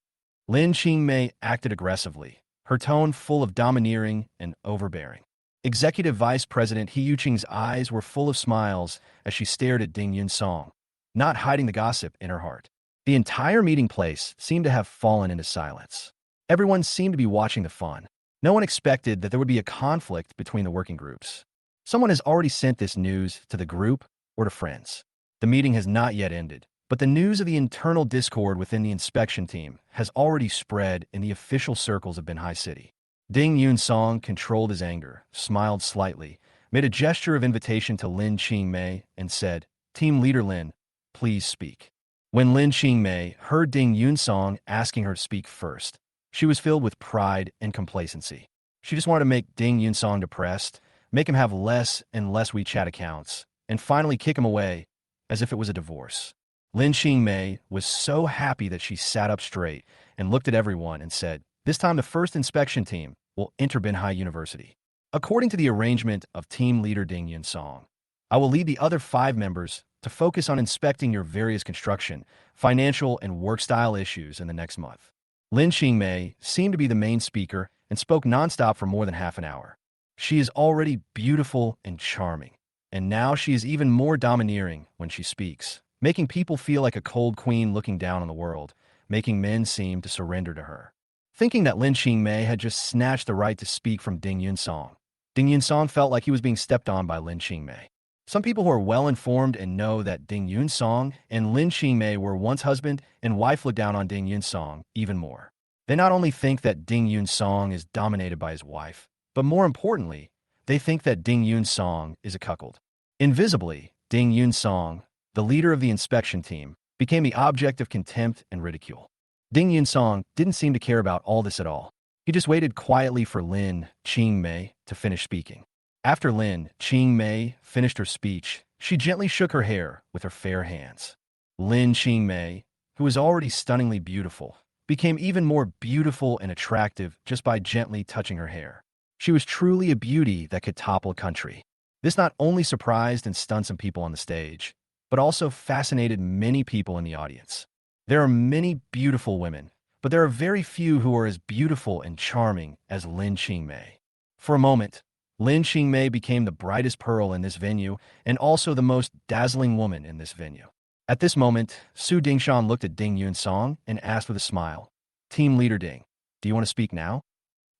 Lin Qingmei acted aggressively, her tone full of domineering and overbearing. Executive Vice President He Yuqing's eyes were full of smiles as she stared at Ding Yunsong, not hiding the gossip in her heart. The entire meeting place seemed to have fallen into silence. Everyone seemed to be watching the fun. No one expected that there would be a conflict between the working groups. Someone has already sent this news to the group or to friends. The meeting has not yet ended, but the news of the internal discord within the inspection team has already spread in the official circles of Binhai City. Ding Yunsong controlled his anger, smiled slightly, made a gesture of invitation to Lin Qingmei, and said, "Team leader Lin, please speak." When Lin Qingmei heard Ding Yunsong asking her to speak first, she was filled with pride and complacency. She just wanted to make Ding Yunsong depressed, make him have less and less WeChat accounts, and finally kick him away as if it was a divorce. Lin Qingmei was so happy that she sat up straight and looked at everyone and said, "This time the first inspection team will enter Binhai University. According to the arrangement of team leader Ding Yunsong, I will lead the other 5 members to focus on inspecting your various construction, financial, and work-style issues in the next month." Lin Qingmei seemed to be the main speaker and spoke nonstop for more than half an hour. She is already beautiful and charming, and now she is even more domineering when she speaks, making people feel like a cold queen looking down on the world, making men seem to surrender to her. Thinking that Lin Qingmei had just snatched the right to speak from Ding Yunsong, Ding Yunsong felt like he was being stepped on by Lin Qingmei. Some people who are well-informed and know that Ding Yun-song and Lin Qingmei were once husband and wife look down on Ding Yun-song even more. They not only think that Ding Yun-song is dominated by his wife, but more importantly, they think that Ding Yun-song is a cuckold. Invisibly, Ding Yun-song, the leader of the inspection team, became the object of contempt and ridicule. Ding Yun-song didn't seem to care about all this at all. He just waited quietly for Lin Qingmei to finish speaking. After Lin Qingmei finished her speech, she gently shook her hair with her fair hands. Lin Qingmei, who was already stunningly beautiful, became even more beautiful and attractive just by gently touching her hair. She was truly a beauty that could topple a country. This not only surprised and stunned some people on the stage, but also fascinated many people in the audience. There are many beautiful women, but there are very few who are as beautiful and charming as Lin Qingmei. For a moment, Lin Qingmei became the brightest pearl in this venue and also the most dazzling woman in this venue. At this moment, Su Dingshan looked at Ding Yun-song and asked with a smile, "Team leader Ding, do you want to speak now?"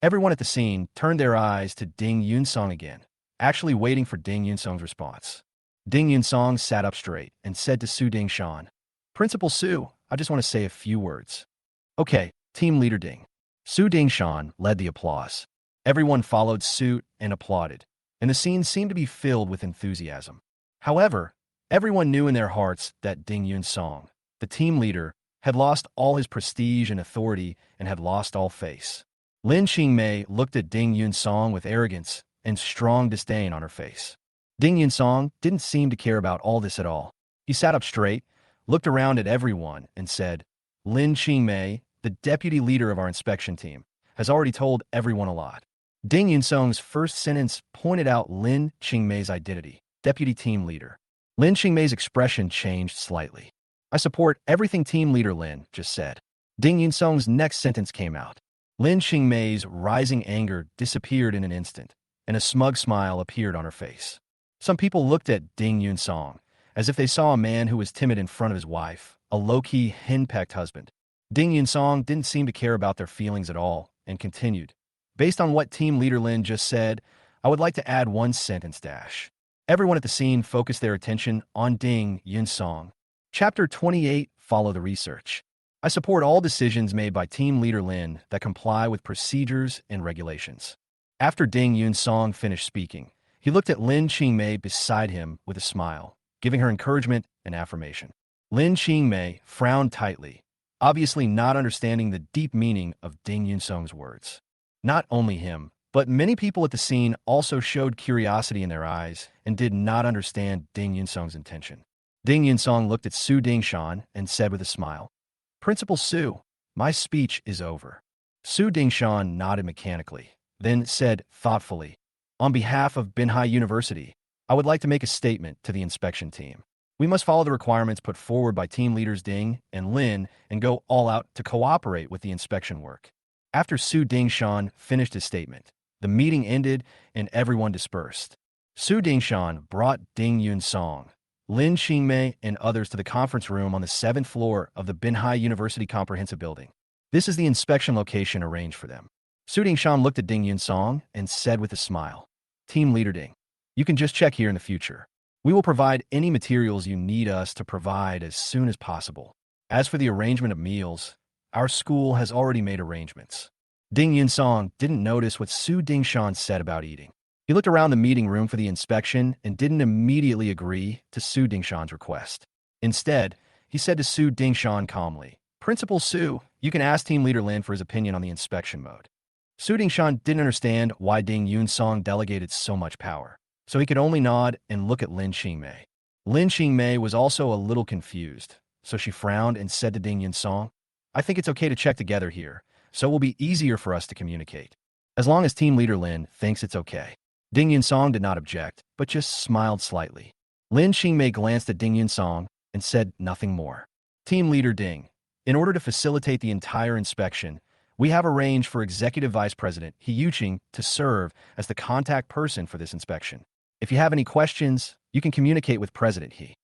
Everyone at the scene turned their eyes to Ding Yun-song again, actually waiting for Ding Yun-song's response. Ding Yun-song sat up straight and said to Su Dingshan, "Principal Su, I just want to say a few words." "Okay, team leader Ding." Su Dingshan led the applause. Everyone followed suit and applauded, and the scene seemed to be filled with enthusiasm. However, everyone knew in their hearts that Ding Yun-song, the team leader, had lost all his prestige and authority and had lost all face. Lin Qingmei looked at Ding Yun-song with arrogance and strong disdain on her face. Ding Yun-song didn't seem to care about all this at all. He sat up straight, looked around at everyone, and said, "Lin Qingmei, the deputy leader of our inspection team, has already told everyone a lot." Ding Yun-song's first sentence pointed out Lin Qingmei's identity, deputy team leader. Lin Qingmei's expression changed slightly. "I support everything team leader Lin just said." Ding Yun-song's next sentence came out. Lin Qingmei's rising anger disappeared in an instant, and a smug smile appeared on her face. Some people looked at Ding Yun-song as if they saw a man who was timid in front of his wife, a low-key, henpecked husband. Ding Yun-song didn't seem to care about their feelings at all and continued, "Based on what team leader Lin just said, I would like to add one sentence dash." Everyone at the scene focused their attention on Ding Yun-song. Chapter 28, Follow the Research. I support all decisions made by team leader Lin that comply with procedures and regulations. After Ding Yun-song finished speaking, he looked at Lin Qingmei beside him with a smile, giving her encouragement and affirmation. Lin Qingmei frowned tightly, obviously not understanding the deep meaning of Ding Yun-song's words. Not only him, but many people at the scene also showed curiosity in their eyes and did not understand Ding Yun-song's intention. Ding Yun-song looked at Su Dingshan and said with a smile, "Principal Su, my speech is over." Su Dingshan nodded mechanically, then said thoughtfully, "On behalf of Binhai University, I would like to make a statement to the inspection team. We must follow the requirements put forward by team leaders Ding and Lin and go all out to cooperate with the inspection work." After Su Dingshan finished his statement, the meeting ended and everyone dispersed. Su Dingshan brought Ding Yun-song, Lin Qingmei, and others to the conference room on the 7th floor of the Binhai University Comprehensive Building. This is the inspection location arranged for them. Su Dingshan looked at Ding Yun-song and said with a smile, "Team leader Ding, you can just check here in the future. We will provide any materials you need us to provide as soon as possible. As for the arrangement of meals, our school has already made arrangements." Ding Yun-song didn't notice what Su Dingshan said about eating. He looked around the meeting room for the inspection and didn't immediately agree to Su Dingshan's request. Instead, he said to Su Dingshan calmly, "Principal Su, you can ask Team Leader Lin for his opinion on the inspection mode." Su Dingshan didn't understand why Ding Yun-song delegated so much power, so he could only nod and look at Lin Qingmei. Lin Qingmei was also a little confused, so she frowned and said to Ding Yun-song, "I think it's okay to check together here, so it will be easier for us to communicate. As long as Team Leader Lin thinks it's okay." Ding Yun-song did not object, but just smiled slightly. Lin Qingmei glanced at Ding Yun-song and said nothing more. "Team Leader Ding, in order to facilitate the entire inspection, we have arranged for Executive Vice President He Yuqing to serve as the contact person for this inspection. If you have any questions, you can communicate with President He."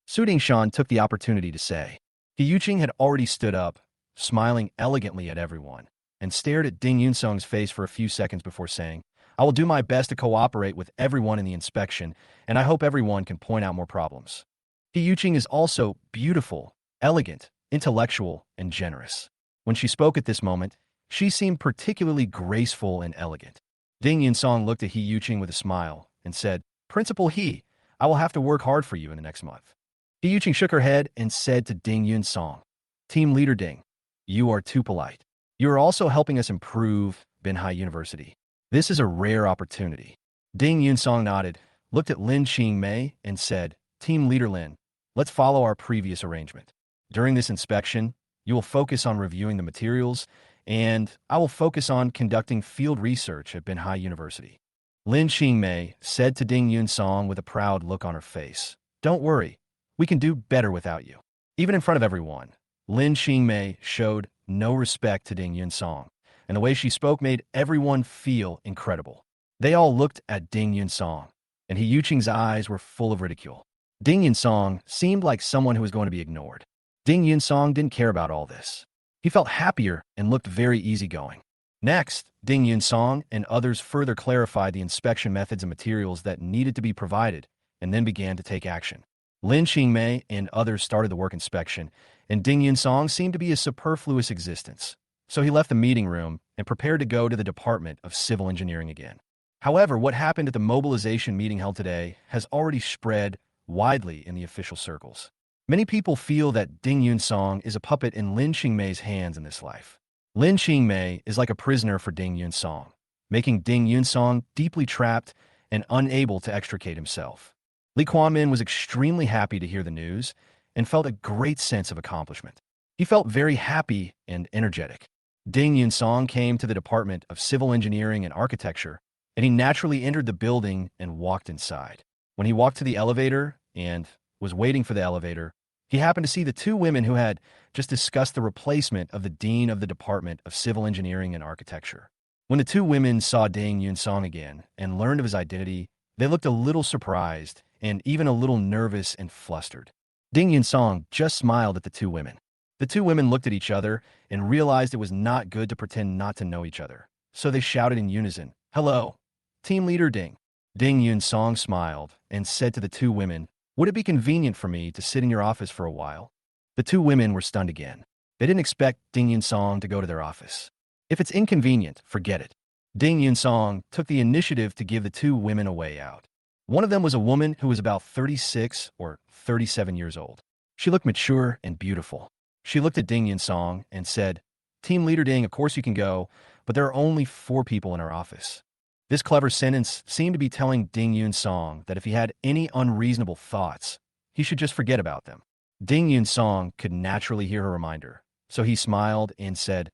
Su Dingshan took the opportunity to say. He Yuqing had already stood up, smiling elegantly at everyone, and stared at Ding Yun-song's face for a few seconds before saying, I will do my best to cooperate with everyone in the inspection, and I hope everyone can point out more problems. He Yuqing is also beautiful, elegant, intellectual, and generous. When she spoke at this moment, she seemed particularly graceful and elegant. Ding Yunsong looked at He Yuqing with a smile and said, Principal He, I will have to work hard for you in the next month. He Yuqing shook her head and said to Ding Yunsong, Team Leader Ding, you are too polite. You are also helping us improve Binhai University. This is a rare opportunity. Ding Yunsong nodded, looked at Lin Qingmei, and said, Team Leader Lin, let's follow our previous arrangement. During this inspection, you will focus on reviewing the materials, and I will focus on conducting field research at Binhai University. Lin Qingmei said to Ding Yunsong with a proud look on her face, Don't worry, we can do better without you. Even in front of everyone, Lin Qingmei showed no respect to Ding Yunsong, and the way she spoke made everyone feel incredible. They all looked at Ding Yunsong, and He Yuqing's eyes were full of ridicule. Ding Yunsong seemed like someone who was going to be ignored. Ding Yunsong didn't care about all this. He felt happier and looked very easygoing. Next, Ding Yunsong and others further clarified the inspection methods and materials that needed to be provided, and then began to take action. Lin Qingmei and others started the work inspection, and Ding Yunsong seemed to be a superfluous existence. So he left the meeting room and prepared to go to the Department of Civil Engineering again. However, what happened at the mobilization meeting held today has already spread widely in the official circles. Many people feel that Ding Yunsong is a puppet in Lin Qingmei's hands in this life. Lin Qingmei is like a prisoner for Ding Yunsong, making Ding Yunsong deeply trapped and unable to extricate himself. Li Kuan-min was extremely happy to hear the news and felt a great sense of accomplishment. He felt very happy and energetic. Ding Yunsong came to the Department of Civil Engineering and Architecture, and he naturally entered the building and walked inside. When he walked to the elevator and was waiting for the elevator, he happened to see the two women who had just discussed the replacement of the Dean of the Department of Civil Engineering and Architecture. When the two women saw Ding Yunsong again and learned of his identity, they looked a little surprised and even a little nervous and flustered. Ding Yunsong just smiled at the two women. The two women looked at each other and realized it was not good to pretend not to know each other. So they shouted in unison, Hello, Team Leader Ding. Ding Yunsong smiled and said to the two women, Would it be convenient for me to sit in your office for a while? The two women were stunned again. They didn't expect Ding Yunsong to go to their office. If it's inconvenient, forget it. Ding Yunsong took the initiative to give the two women a way out. One of them was a woman who was about 36 or 37 years old. She looked mature and beautiful. She looked at Ding Yunsong and said, Team Leader Ding, of course you can go, but there are only 4 people in our office. This clever sentence seemed to be telling Ding Yunsong that if he had any unreasonable thoughts, he should just forget about them. Ding Yunsong could naturally hear her reminder, so he smiled and said,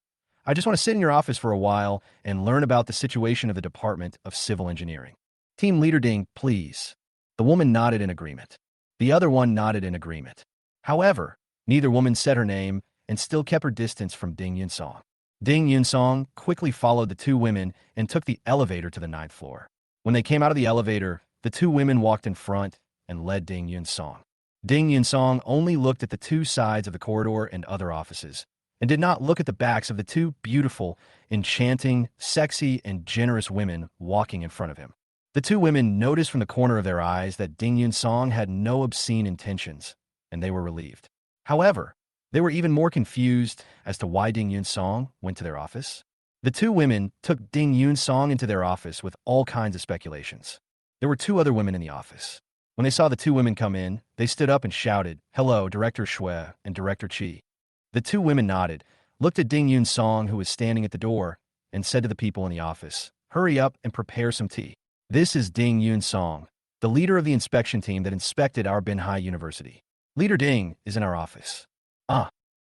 I just want to sit in your office for a while and learn about the situation of the Department of Civil Engineering. Team Leader Ding, please. The woman nodded in agreement. The other one nodded in agreement. However, neither woman said her name and still kept her distance from Ding Yunsong. Ding Yunsong quickly followed the two women and took the elevator to the 9th floor. When they came out of the elevator, the two women walked in front and led Ding Yunsong. Ding Yunsong only looked at the two sides of the corridor and other offices, and did not look at the backs of the two beautiful, enchanting, sexy, and generous women walking in front of him. The two women noticed from the corner of their eyes that Ding Yunsong had no obscene intentions, and they were relieved. However, they were even more confused as to why Ding Yunsong went to their office. The two women took Ding Yunsong into their office with all kinds of speculations. There were 2 other women in the office. When they saw the 2 women come in, they stood up and shouted, Hello, Director Shui and Director Qi. The 2 women nodded, looked at Ding Yunsong, who was standing at the door, and said to the people in the office, Hurry up and prepare some tea. This is Ding Yunsong, the leader of the inspection team that inspected our Binhai University. Leader Ding is in our office.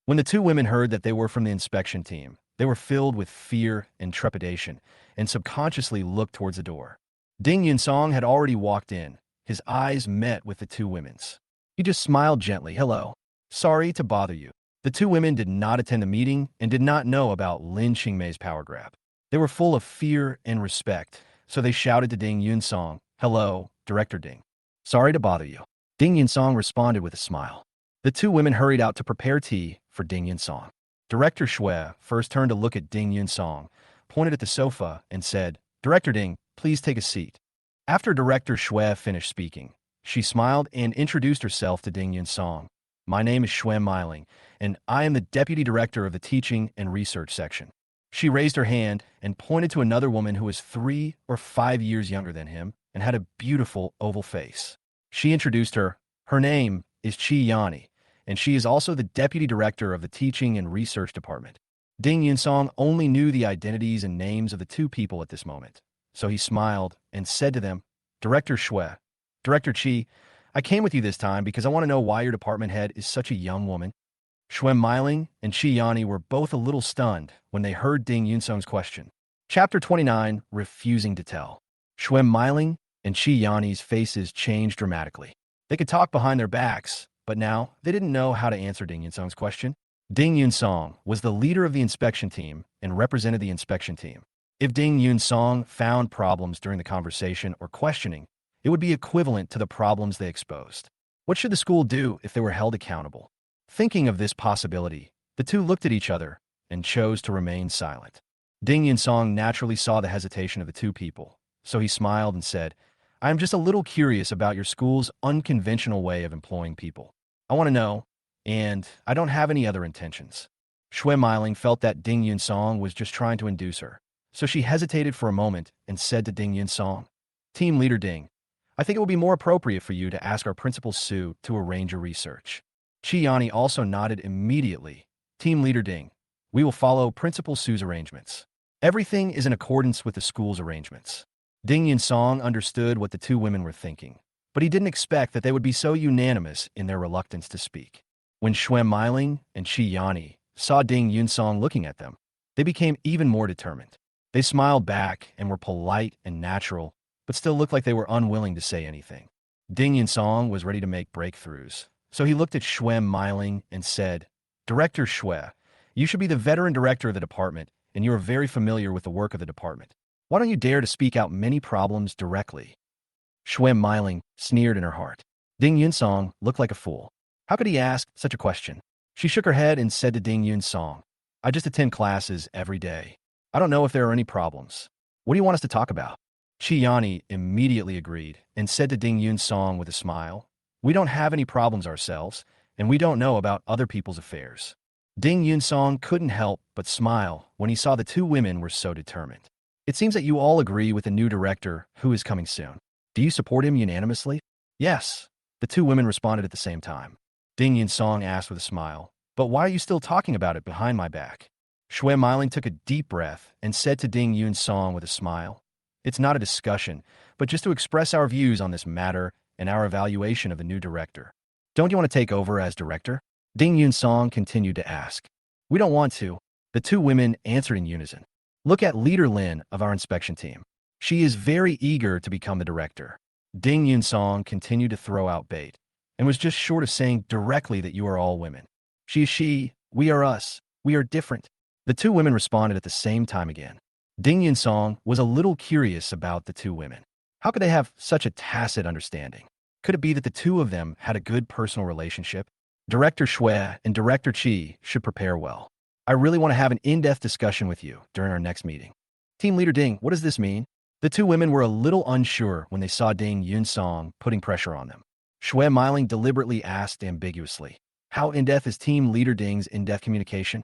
When the 2 women heard that they were from the inspection team, they were filled with fear and trepidation and subconsciously looked towards the door. Ding Yunsong had already walked in. His eyes met with the 2 women's. He just smiled gently. Hello. Sorry to bother you. The 2 women did not attend the meeting and did not know about Lin Qingmei's power grab. They were full of fear and respect, so they shouted to Ding Yunsong, Hello, Director Ding. Sorry to bother you. Ding Yunsong responded with a smile. The 2 women hurried out to prepare tea for Ding Yunsong. Director Shui first turned to look at Ding Yunsong, pointed at the sofa, and said, Director Ding, please take a seat. After Director Shui finished speaking, she smiled and introduced herself to Ding Yunsong. My name is Shui Miling, and I am the Deputy Director of the Teaching and Research Section. She raised her hand and pointed to another woman who was 3 or 5 years younger than him and had a beautiful oval face. She introduced her. Her name is Chi Yani, and she is also the Deputy Director of the Teaching and Research Department. Ding Yunsong only knew the identities and names of the two people at this moment, so he smiled and said to them, Director Shui, Director Chi, I came with you this time because I want to know why your department head is such a young woman. Shui Miling and Chi Yani were both a little stunned when they heard Ding Yunsong's question. Chapter 29, Refusing to Tell. Shui Miling and Chi Yani's faces changed dramatically. They could talk behind their backs, but now they didn't know how to answer Ding Yunsong's question. Ding Yunsong was the leader of the inspection team and represented the inspection team. If Ding Yunsong found problems during the conversation or questioning, it would be equivalent to the problems they exposed. What should the school do if they were held accountable? Thinking of this possibility, the two looked at each other and chose to remain silent. Ding Yunsong naturally saw the hesitation of the two people, so he smiled and said, I am just a little curious about your school's unconventional way of employing people. I want to know, and I don't have any other intentions. Shui Miling felt that Ding Yunsong was just trying to induce her, so she hesitated for a moment and said to Ding Yunsong, Team Leader Ding, I think it would be more appropriate for you to ask our Principal Sue to arrange your research. Chi Yani also nodded immediately. Team Leader Ding, we will follow Principal Sue's arrangements. Everything is in accordance with the school's arrangements. Ding Yunsong understood what the two women were thinking, but he didn't expect that they would be so unanimous in their reluctance to speak. When Shui Miling and Chi Yani saw Ding Yunsong looking at them, they became even more determined. They smiled back and were polite and natural, but still looked like they were unwilling to say anything. Ding Yunsong was ready to make breakthroughs, so he looked at Shui Miling and said, Director Shui, you should be the veteran director of the department, and you are very familiar with the work of the department. Why don't you dare to speak out many problems directly? Shui Miling sneered in her heart. Ding Yunsong looked like a fool. How could he ask such a question? She shook her head and said to Ding Yunsong, I just attend classes every day. I don't know if there are any problems. What do you want us to talk about? Chi Yani immediately agreed and said to Ding Yunsong with a smile, We don't have any problems ourselves, and we don't know about other people's affairs. Ding Yunsong couldn't help but smile when he saw the two women were so determined. It seems that you all agree with the new director who is coming soon. Do you support him unanimously? Yes, the two women responded at the same time. Ding Yunsong asked with a smile, But why are you still talking about it behind my back? Shui Miling took a deep breath and said to Ding Yunsong with a smile, It's not a discussion, but just to express our views on this matter and our evaluation of the new director. Don't you want to take over as director? Ding Yunsong continued to ask. We don't want to. The two women answered in unison. Look at Leader Lin of our inspection team. She is very eager to become the director. Ding Yunsong continued to throw out bait and was just short of saying directly that you are all women. She is she, we are us, we are different. The two women responded at the same time again. Ding Yunsong was a little curious about the two women. How could they have such a tacit understanding? Could it be that the two of them had a good personal relationship? Director Shui and Director Chi should prepare well. I really want to have an in-depth discussion with you during our next meeting. Team Leader Ding, what does this mean? The two women were a little unsure when they saw Ding Yunsong putting pressure on them. Shui Miling deliberately asked ambiguously, How in-depth is Team Leader Ding's in-depth communication?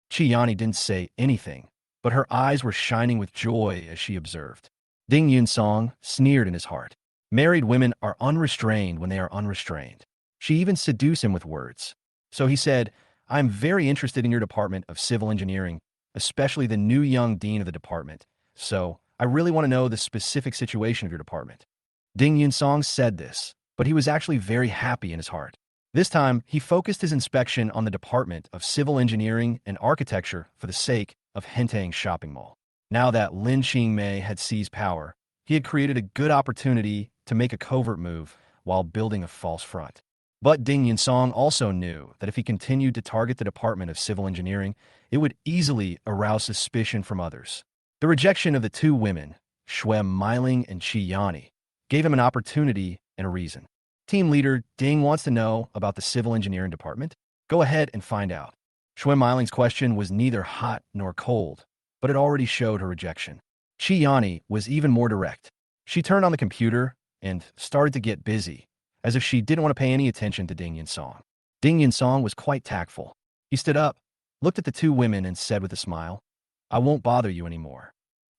Chi Yani didn't say anything, but her eyes were shining with joy as she observed. Ding Yunsong sneered in his heart. Married women are unrestrained when they are unrestrained. She even seduced him with words. So he said, I'm very interested in your department of civil engineering, especially the new young dean of the department. So I really want to know the specific situation of your department. Ding Yunsong said this, but he was actually very happy in his heart. This time, he focused his inspection on the Department of Civil Engineering and Architecture for the sake of Hentang Shopping Mall. Now that Lin Qingmei had seized power, he had created a good opportunity to make a covert move while building a false front. But Ding Yunsong also knew that if he continued to target the Department of Civil Engineering, it would easily arouse suspicion from others. The rejection of the two women, Shui Miling and Chi Yani, gave him an opportunity and a reason. Team Leader Ding wants to know about the Civil Engineering Department. Go ahead and find out. Shui Miling's question was neither hot nor cold, but it already showed her rejection. Chi Yani was even more direct. She turned on the computer and started to get busy, as if she didn't want to pay any attention to Ding Yunsong. Ding Yunsong was quite tactful. He stood up, looked at the two women, and said with a smile, "I won't bother you anymore.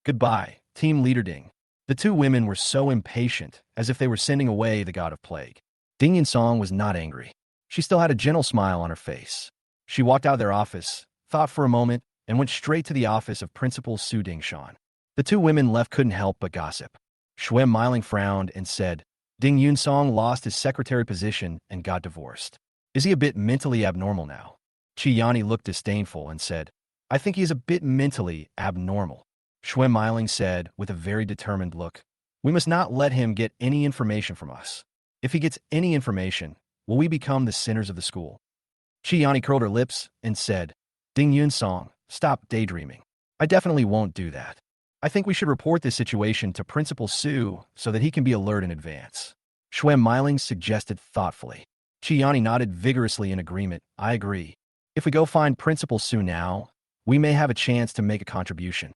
Goodbye, team leader Ding." The two women were so impatient, as if they were sending away the god of plague. Ding Yunsong was not angry. She still had a gentle smile on her face. She walked out of their office, thought for a moment, and went straight to the office of Principal Su Dingshan. The two women left couldn't help but gossip. Shuem Miling frowned and said, "Ding Yunsong lost his secretary position and got divorced. Is he a bit mentally abnormal now?" Chi Yani looked disdainful and said, "I think he is a bit mentally abnormal." Shuem Miling said with a very determined look, "We must not let him get any information from us. If he gets any information, will we become the sinners of the school?" Chi Yani curled her lips and said, "Ding Yunsong, stop daydreaming. I definitely won't do that. I think we should report this situation to Principal Su so that he can be alert in advance." Shuem Miling suggested thoughtfully. Chi Yani nodded vigorously in agreement. "I agree. If we go find Principal Su now, we may have a chance to make a contribution."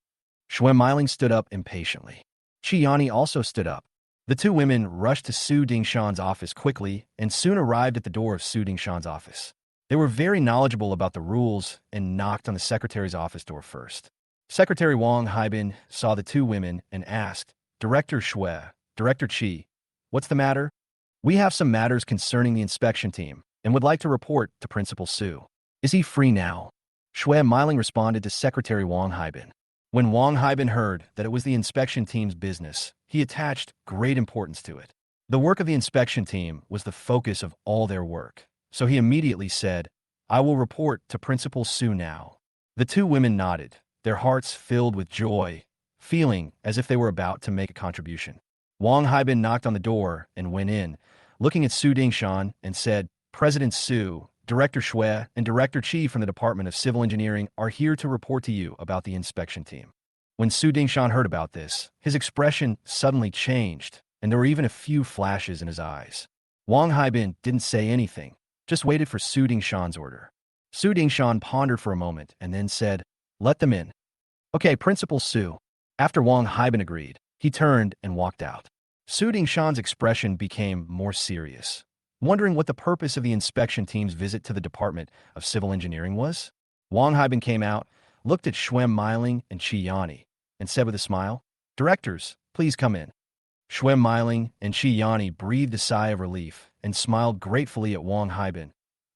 Shuem Miling stood up impatiently. Chi Yani also stood up. The two women rushed to Su Dingshan's office quickly and soon arrived at the door of Su Dingshan's office. They were very knowledgeable about the rules and knocked on the secretary's office door first. Secretary Wang Haibin saw the two women and asked, "Director Shui, Director Qi, what's the matter?" "We have some matters concerning the inspection team and would like to report to Principal Su. Is he free now?" Shui Miling responded to Secretary Wang Haibin. When Wang Haibin heard that it was the inspection team's business, he attached great importance to it. The work of the inspection team was the focus of all their work, so he immediately said, "I will report to Principal Su now." The two women nodded, their hearts filled with joy, feeling as if they were about to make a contribution. Wang Haibin knocked on the door and went in, looking at Su Dingshan and said, "President Su, Director Shui, and Director Qi from the Department of Civil Engineering are here to report to you about the inspection team." When Su Dingshan heard about this, his expression suddenly changed, and there were even a few flashes in his eyes. Wang Haibin didn't say anything, just waited for Su Dingshan's order. Su Dingshan pondered for a moment and then said, "Let them in." "Okay, Principal Su." After Wang Haibin agreed, he turned and walked out. Su Dingshan's expression became more serious, wondering what the purpose of the inspection team's visit to the Department of Civil Engineering was. Wang Haibin came out, looked at Shuem Miling and Chi Yani, and said with a smile, "Directors, please come in." Shuem Miling and Chi Yani breathed a sigh of relief and smiled gratefully at Wang Haibin.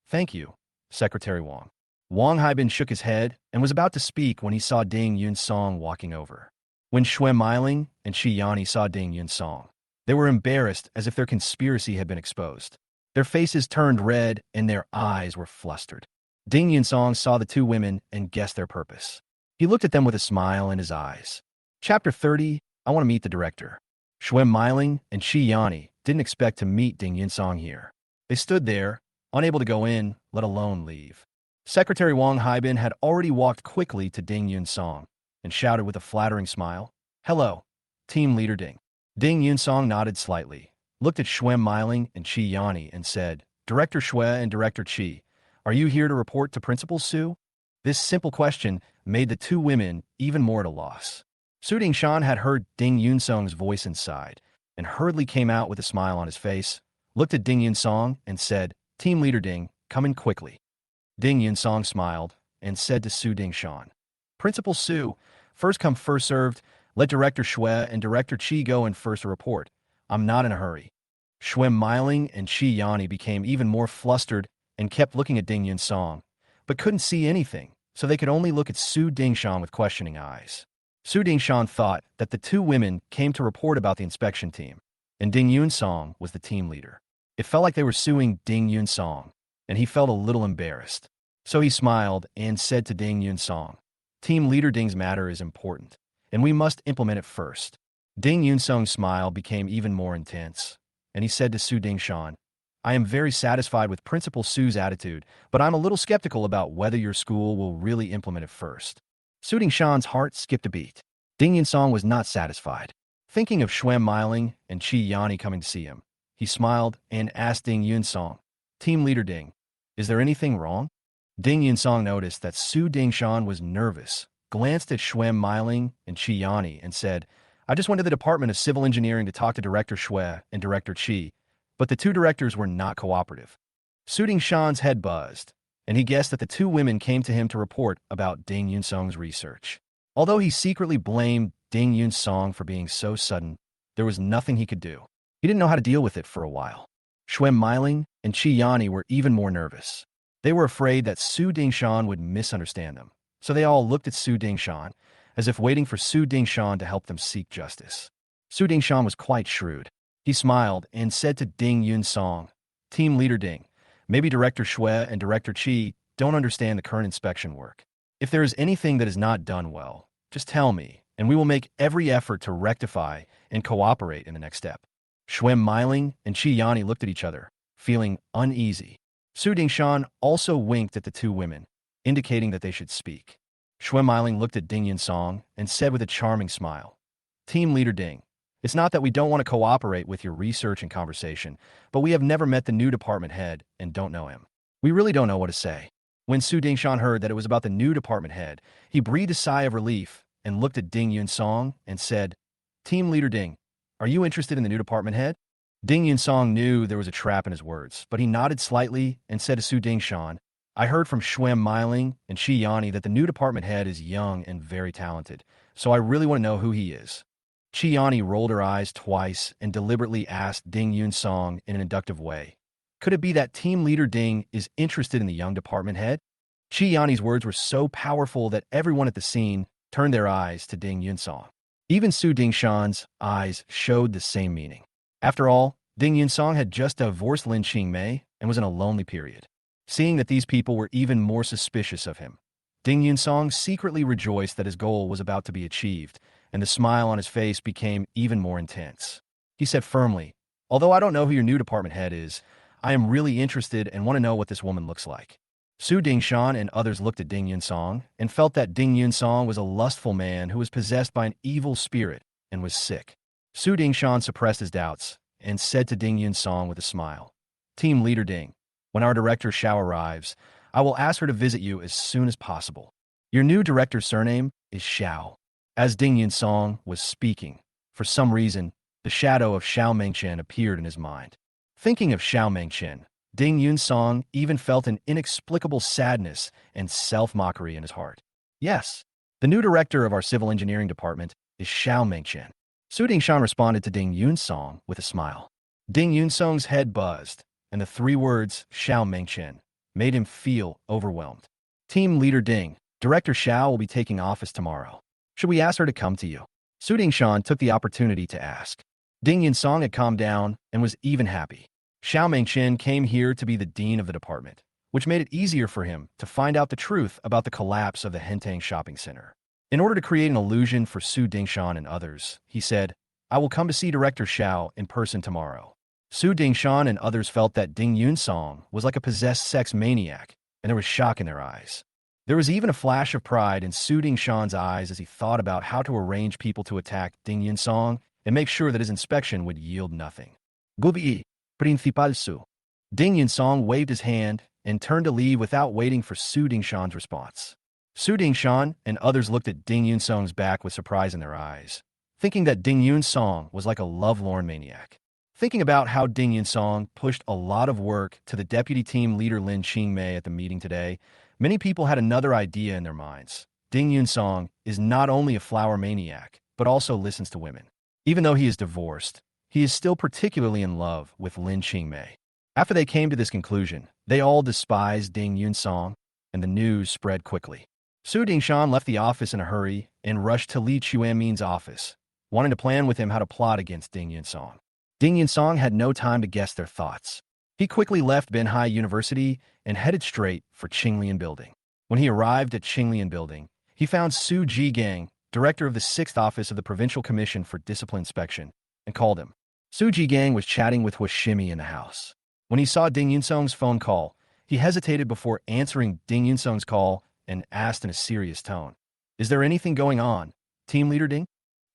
"Thank you, Secretary Wang." Wang Haibin shook his head and was about to speak when he saw Ding Yunsong walking over. When Shuem Miling and Chi Yani saw Ding Yunsong, they were embarrassed as if their conspiracy had been exposed. Their faces turned red and their eyes were flustered. Ding Yunsong saw the two women and guessed their purpose. He looked at them with a smile in his eyes. Chapter 30, I want to meet the director. Shuem Miling and Chi Yani didn't expect to meet Ding Yunsong here. They stood there, unable to go in, let alone leave. Secretary Wang Haibin had already walked quickly to Ding Yunsong and shouted with a flattering smile, "Hello, Team Leader Ding." Ding Yunsong nodded slightly, looked at Shuem Miling and Chi Yani and said, "Director Shui and Director Qi, are you here to report to Principal Su?" This simple question made the two women even more at a loss. Su Dingshan had heard Ding Yunsong's voice inside and hurriedly came out with a smile on his face, looked at Ding Yunsong and said, "Team Leader Ding, come in quickly." Ding Yunsong smiled and said to Su Dingshan, "Principal Su, first come first served, let Director Shui and Director Qi go in first to report. I'm not in a hurry." Shuem Miling and Chi Yani became even more flustered and kept looking at Ding Yunsong, but couldn't see anything, so they could only look at Su Dingshan with questioning eyes. Su Dingshan thought that the two women came to report about the inspection team, and Ding Yunsong was the team leader. It felt like they were suing Ding Yunsong, and he felt a little embarrassed. So he smiled and said to Ding Yunsong, "Team Leader Ding's matter is important, and we must implement it first." Ding Yunsong's smile became even more intense, and he said to Su Dingshan, "I am very satisfied with Principal Su's attitude, but I'm a little skeptical about whether your school will really implement it first." Su Dingshan's heart skipped a beat. Ding Yunsong was not satisfied. Thinking of Shuem Miling and Chi Yani coming to see him, he smiled and asked Ding Yunsong, "Team Leader Ding, is there anything wrong?" Ding Yunsong noticed that Su Dingshan was nervous, glanced at Schwem Meiling and Chi Yani and said, I just went to the Department of Civil Engineering to talk to Director Xue and Director Chi, but the two directors were not cooperative. Su Dingshan's head buzzed, and he guessed that the two women came to him to report about Ding Yunsong's research. Although he secretly blamed Ding Yunsong for being so sudden, there was nothing he could do. He didn't know how to deal with it for a while. Schwem Meiling and Chi Yani were even more nervous. They were afraid that Su Dingshan would misunderstand them, so they all looked at Su Dingshan, as if waiting for Su Dingshan to help them seek justice. Su Dingshan was quite shrewd. He smiled and said to Ding Yunsong, Team Leader Ding, maybe Director Xue and Director Chi don't understand the current inspection work. If there is anything that is not done well, just tell me, and we will make every effort to rectify and cooperate in the next step. Schwem Meiling and Chi Yani looked at each other, feeling uneasy. Su Dingshan also winked at the two women, indicating that they should speak. Schwem Meiling looked at Ding Yunsong and said with a charming smile, Team Leader Ding, it's not that we don't want to cooperate with your research and conversation, but we have never met the new department head and don't know him. We really don't know what to say. When Su Dingshan heard that it was about the new department head, he breathed a sigh of relief and looked at Ding Yunsong and said, Team Leader Ding, are you interested in the new department head? Ding Yunsong knew there was a trap in his words, but he nodded slightly and said to Su Dingshan, I heard from Schwem Meiling and Chi Yani that the new department head is young and very talented, so I really want to know who he is. Chi Yani rolled her eyes twice and deliberately asked Ding Yunsong in an inductive way, could it be that Team Leader Ding is interested in the young department head? Chi Yani's words were so powerful that everyone at the scene turned their eyes to Ding Yunsong. Even Su Dingshan's eyes showed the same meaning. After all, Ding Yunsong had just divorced Lin Qingmei and was in a lonely period. Seeing that these people were even more suspicious of him, Ding Yunsong secretly rejoiced that his goal was about to be achieved, and the smile on his face became even more intense. He said firmly, although I don't know who your new department head is, I am really interested and want to know what this woman looks like. Su Dingshan and others looked at Ding Yunsong and felt that Ding Yunsong was a lustful man who was possessed by an evil spirit and was sick. Su Dingshan suppressed his doubts and said to Ding Yunsong with a smile, Team Leader Ding, when our director Xiao arrives, I will ask her to visit you as soon as possible. Your new director's surname is Xiao. As Ding Yunsong was speaking, for some reason, the shadow of Xiao Mengchen appeared in his mind. Thinking of Xiao Mengchen, Ding Yunsong even felt an inexplicable sadness and self-mockery in his heart. Yes, the new director of our civil engineering department is Xiao Mengchen. Su Dingshan responded to Ding Yunsong with a smile. Ding Yunsong's head buzzed, and the three words Xiao Mengchen made him feel overwhelmed. Team Leader Ding, Director Xiao will be taking office tomorrow. Should we ask her to come to you? Su Dingshan took the opportunity to ask. Ding Yunsong had calmed down and was even happy. Xiao Mengchen came here to be the dean of the department, which made it easier for him to find out the truth about the collapse of the Hentang shopping center. In order to create an illusion for Su Dingshan and others, he said, I will come to see Director Xiao in person tomorrow. Su Dingshan and others felt that Ding Yunsong was like a possessed sex maniac, and there was shock in their eyes. There was even a flash of pride in Su Dingshan's eyes as he thought about how to arrange people to attack Ding Yunsong and make sure that his inspection would yield nothing. Gubi, Principal Su. Ding Yunsong waved his hand and turned to leave without waiting for Su Dingshan's response. Su Dingshan and others looked at Ding Yunsong's back with surprise in their eyes, thinking that Ding Yunsong was like a lovelorn maniac. Thinking about how Ding Yunsong pushed a lot of work to the deputy team leader Lin Qingmei at the meeting today, many people had another idea in their minds. Ding Yunsong is not only a flower maniac, but also listens to women. Even though he is divorced, he is still particularly in love with Lin Qingmei. After they came to this conclusion, they all despised Ding Yunsong, and the news spread quickly. Su Dingshan left the office in a hurry and rushed to Li Chuanmin's office, wanting to plan with him how to plot against Ding Yunsong. Ding Yunsong had no time to guess their thoughts. He quickly left Benhai University and headed straight for Qinglian Building. When he arrived at Qinglian Building, he found Su Jigang, director of the 6th Office of the Provincial Commission for Discipline Inspection, and called him. Su Jigang was chatting with Huashimi in the house. When he saw Ding Yunsong's phone call, he hesitated before answering Ding Yunsong's call and asked in a serious tone, Is there anything going on, Team Leader Ding?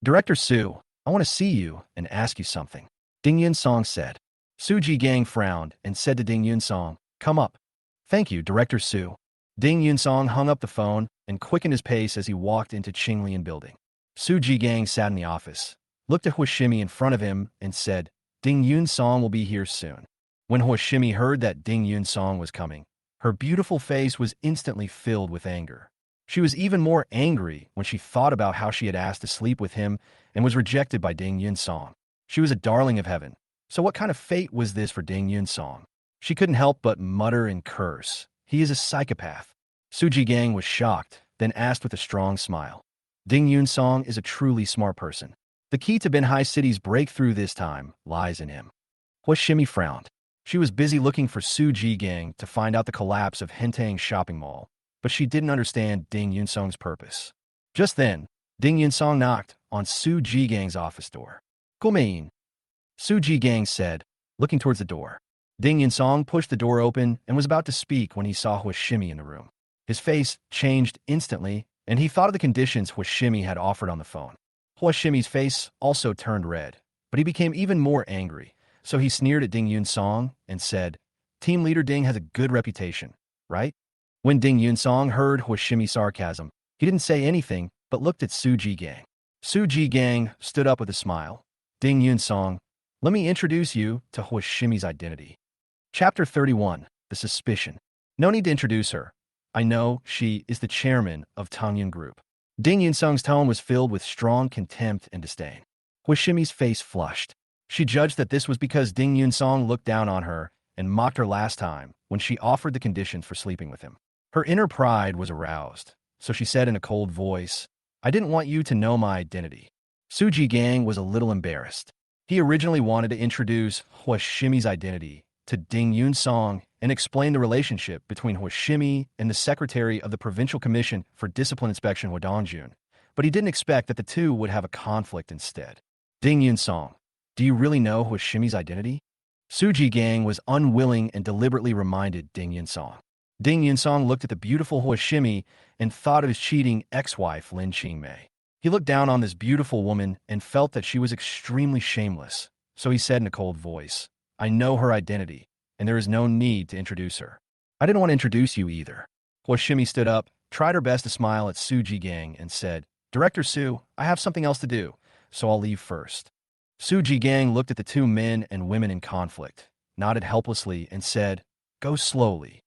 Director Su, I want to see you and ask you something. Ding Yunsong said. Su Jigang frowned and said to Ding Yunsong, Come up. Thank you, Director Su. Ding Yunsong hung up the phone and quickened his pace as he walked into Qinglian building. Su Jigang sat in the office, looked at Huashimi in front of him, and said, Ding Yunsong will be here soon. When Huashimi heard that Ding Yunsong was coming, her beautiful face was instantly filled with anger. She was even more angry when she thought about how she had asked to sleep with him and was rejected by Ding Yunsong. She was a darling of heaven. So what kind of fate was this for Ding Yunsong? She couldn't help but mutter and curse. He is a psychopath. Su Jigang was shocked, then asked with a strong smile. Ding Yunsong is a truly smart person. The key to Binhai City's breakthrough this time lies in him. Huashimi frowned. She was busy looking for Su Jigang to find out the collapse of Hentang Shopping Mall, but she didn't understand Ding Yunsong's purpose. Just then, Ding Yunsong knocked on Su Jigang's office door. Come Su Jigang said, looking towards the door. Ding Yunsong pushed the door open and was about to speak when he saw Huashimi in the room. His face changed instantly, and he thought of the conditions Huashimi had offered on the phone. Huashimi's face also turned red, but he became even more angry, so he sneered at Ding Yunsong and said, Team leader Ding has a good reputation, right? When Ding Yunsong heard Huashimi's sarcasm, he didn't say anything but looked at Su Jigang. Su Jigang stood up with a smile. Ding Yunsong, let me introduce you to Huashimi's identity. Chapter 31, The Suspicion. No need to introduce her. I know she is the chairman of Tangyun Group. Ding Yunsong's tone was filled with strong contempt and disdain. Huashimi's face flushed. She judged that this was because Ding Yunsong looked down on her and mocked her last time when she offered the conditions for sleeping with him. Her inner pride was aroused, so she said in a cold voice, I didn't want you to know my identity. Su Jigang was a little embarrassed. He originally wanted to introduce Huashimi's identity to Ding Yunsong and explain the relationship between Huashimi and the secretary of the Provincial Commission for Discipline Inspection Huadongjun, but he didn't expect that the two would have a conflict instead. Ding Yunsong, do you really know Huashimi's identity? Su Jigang was unwilling and deliberately reminded Ding Yunsong. Ding Yunsong looked at the beautiful Huashimi and thought of his cheating ex-wife Lin Qingmei. He looked down on this beautiful woman and felt that she was extremely shameless, so he said in a cold voice, I know her identity, and there is no need to introduce her. I didn't want to introduce you either. Huashimi stood up, tried her best to smile at Su Jigang, and said, Director Su, I have something else to do, so I'll leave first. Su Jigang looked at the two men and women in conflict, nodded helplessly, and said, Go slowly.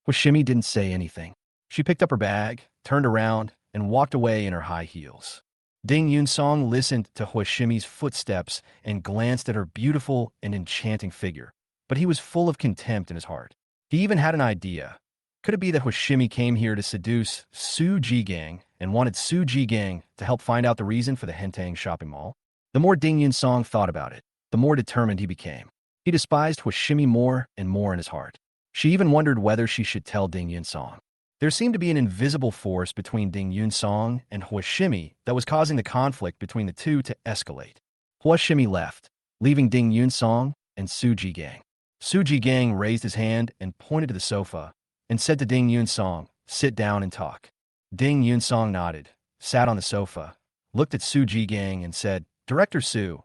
Huashimi didn't say anything. She picked up her bag, turned around, and walked away in her high heels. Ding Yunsong listened to Huashimi's footsteps and glanced at her beautiful and enchanting figure, but he was full of contempt in his heart. He even had an idea. Could it be that Huashimi came here to seduce Su Jigang and wanted Su Jigang to help find out the reason for the Hentang Shopping Mall? The more Ding Yunsong thought about it, the more determined he became. He despised Huashimi more and more in his heart. She even wondered whether she should tell Ding Yunsong. There seemed to be an invisible force between Ding Yunsong and Huashimi that was causing the conflict between the two to escalate. Huashimi left, leaving Ding Yunsong and Su Jigang. Su Jigang raised his hand and pointed to the sofa and said to Ding Yunsong, Sit down and talk. Ding Yunsong nodded, sat on the sofa, looked at Su Jigang and said, Director Su,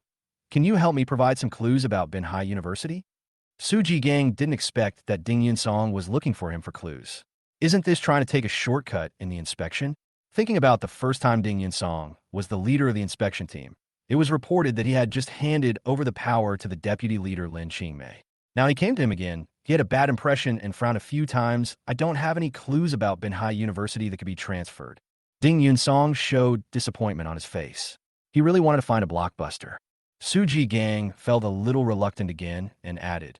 can you help me provide some clues about Binhai University? Su Jigang didn't expect that Ding Yunsong was looking for him for clues. Isn't this trying to take a shortcut in the inspection? Thinking about the first time Ding Yunsong was the leader of the inspection team, it was reported that he had just handed over the power to the deputy leader Lin Qingmei. Now he came to him again. He had a bad impression and frowned a few times. I don't have any clues about Binhai University that could be transferred. Ding Yunsong showed disappointment on his face. He really wanted to find a blockbuster. Su Jigang felt a little reluctant again and added,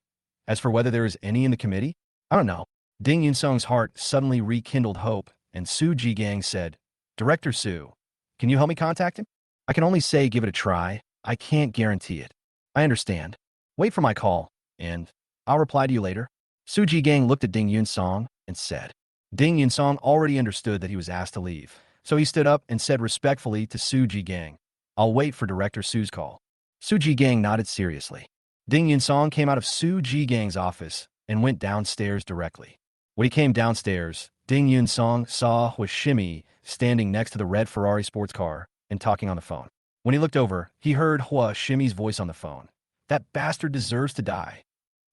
As for whether there is any in the committee, I don't know. Ding Yunsong's heart suddenly rekindled hope, and Su Jigang said, Director Su, can you help me contact him? I can only say give it a try. I can't guarantee it. I understand. Wait for my call, and I'll reply to you later. Su Jigang looked at Ding Yunsong and said. Ding Yunsong already understood that he was asked to leave, so he stood up and said respectfully to Su Jigang, I'll wait for Director Su's call. Su Jigang nodded seriously. Ding Yunsong came out of Su Jigang's office and went downstairs directly. When he came downstairs, Ding Yunsong saw Huashimi standing next to the red Ferrari sports car and talking on the phone. When he looked over, he heard Huashimi's voice on the phone. That bastard deserves to die.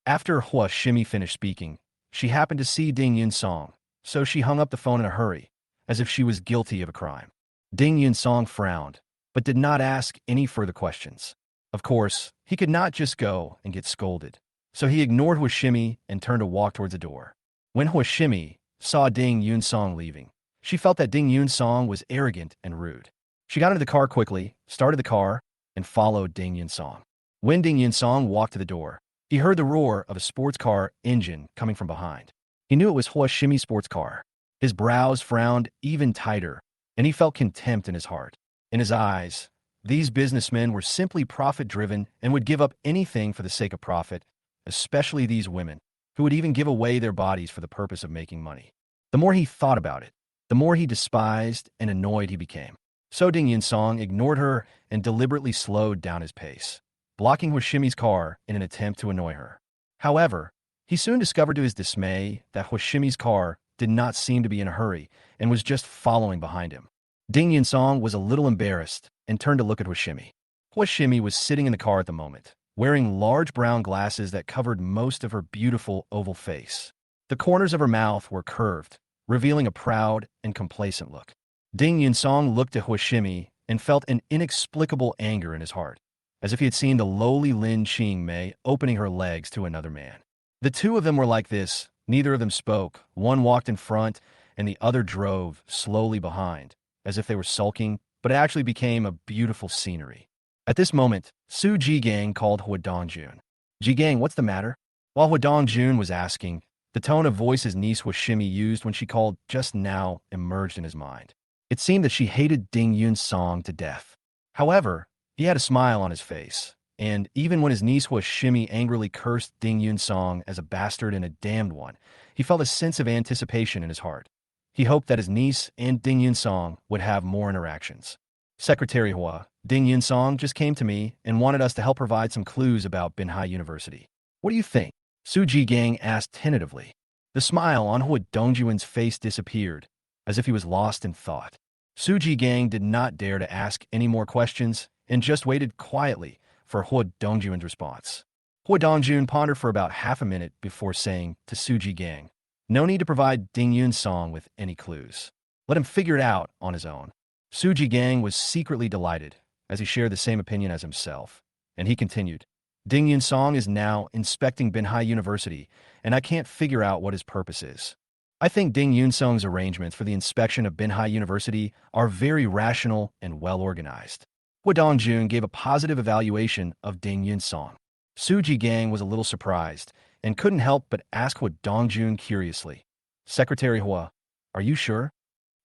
After Huashimi finished speaking, she happened to see Ding Yunsong, so she hung up the phone in a hurry, as if she was guilty of a crime. Ding Yunsong frowned, but did not ask any further questions. Of course, he could not just go and get scolded, so he ignored Huashimi and turned to walk towards the door. When Huashimi saw Ding Yunsong leaving, she felt that Ding Yunsong was arrogant and rude. She got into the car quickly, started the car, and followed Ding Yunsong. When Ding Yunsong walked to the door, he heard the roar of a sports car engine coming from behind. He knew it was Huashimi's sports car. His brows frowned even tighter, and he felt contempt in his heart. In his eyes, these businessmen were simply profit-driven and would give up anything for the sake of profit, especially these women, who would even give away their bodies for the purpose of making money. The more he thought about it, the more he despised and annoyed he became. So Ding Yunsong ignored her and deliberately slowed down his pace, blocking Huashimi's car in an attempt to annoy her. However, he soon discovered to his dismay that Huashimi's car did not seem to be in a hurry and was just following behind him. Ding Yunsong was a little embarrassed and turned to look at Huashimi. Huashimi was sitting in the car at the moment, wearing large brown glasses that covered most of her beautiful oval face. The corners of her mouth were curved, revealing a proud and complacent look. Ding Yunsong looked at Huashimi and felt an inexplicable anger in his heart, as if he had seen the lowly Lin Qingmei opening her legs to another man. The two of them were like this. Neither of them spoke. One walked in front, and the other drove slowly behind, as if they were sulking, but it actually became a beautiful scenery. At this moment, Su Jigang called Hua Dongjun. "Jigang, what's the matter?" While Hua Dongjun was asking, the tone of voice his niece Huashimi used when she called just now emerged in his mind. It seemed that she hated Ding Yunsong to death. However, he had a smile on his face, and even when his niece Huashimi angrily cursed Ding Yunsong as a bastard and a damned one, he felt a sense of anticipation in his heart. He hoped that his niece and Ding Yunsong would have more interactions. "Secretary Hua, Ding Yunsong just came to me and wanted us to help provide some clues about Binhai University. What do you think?" Su Jigang asked tentatively. The smile on Hua Dongjun's face disappeared, as if he was lost in thought. Su Jigang did not dare to ask any more questions and just waited quietly for Hua Dongjun's response. Hua Dongjun pondered for about half a minute before saying to Su Jigang, "No need to provide Ding Yunsong with any clues. Let him figure it out on his own." Su Jigang was secretly delighted, as he shared the same opinion as himself, and he continued, "Ding Yunsong is now inspecting Binhai University, and I can't figure out what his purpose is. I think Ding Yunsong's arrangements for the inspection of Binhai University are very rational and well-organized." Hua Dongjun gave a positive evaluation of Ding Yunsong. Su Jigang was a little surprised and couldn't help but ask Hua Dongjun curiously, "Secretary Hua, are you sure?"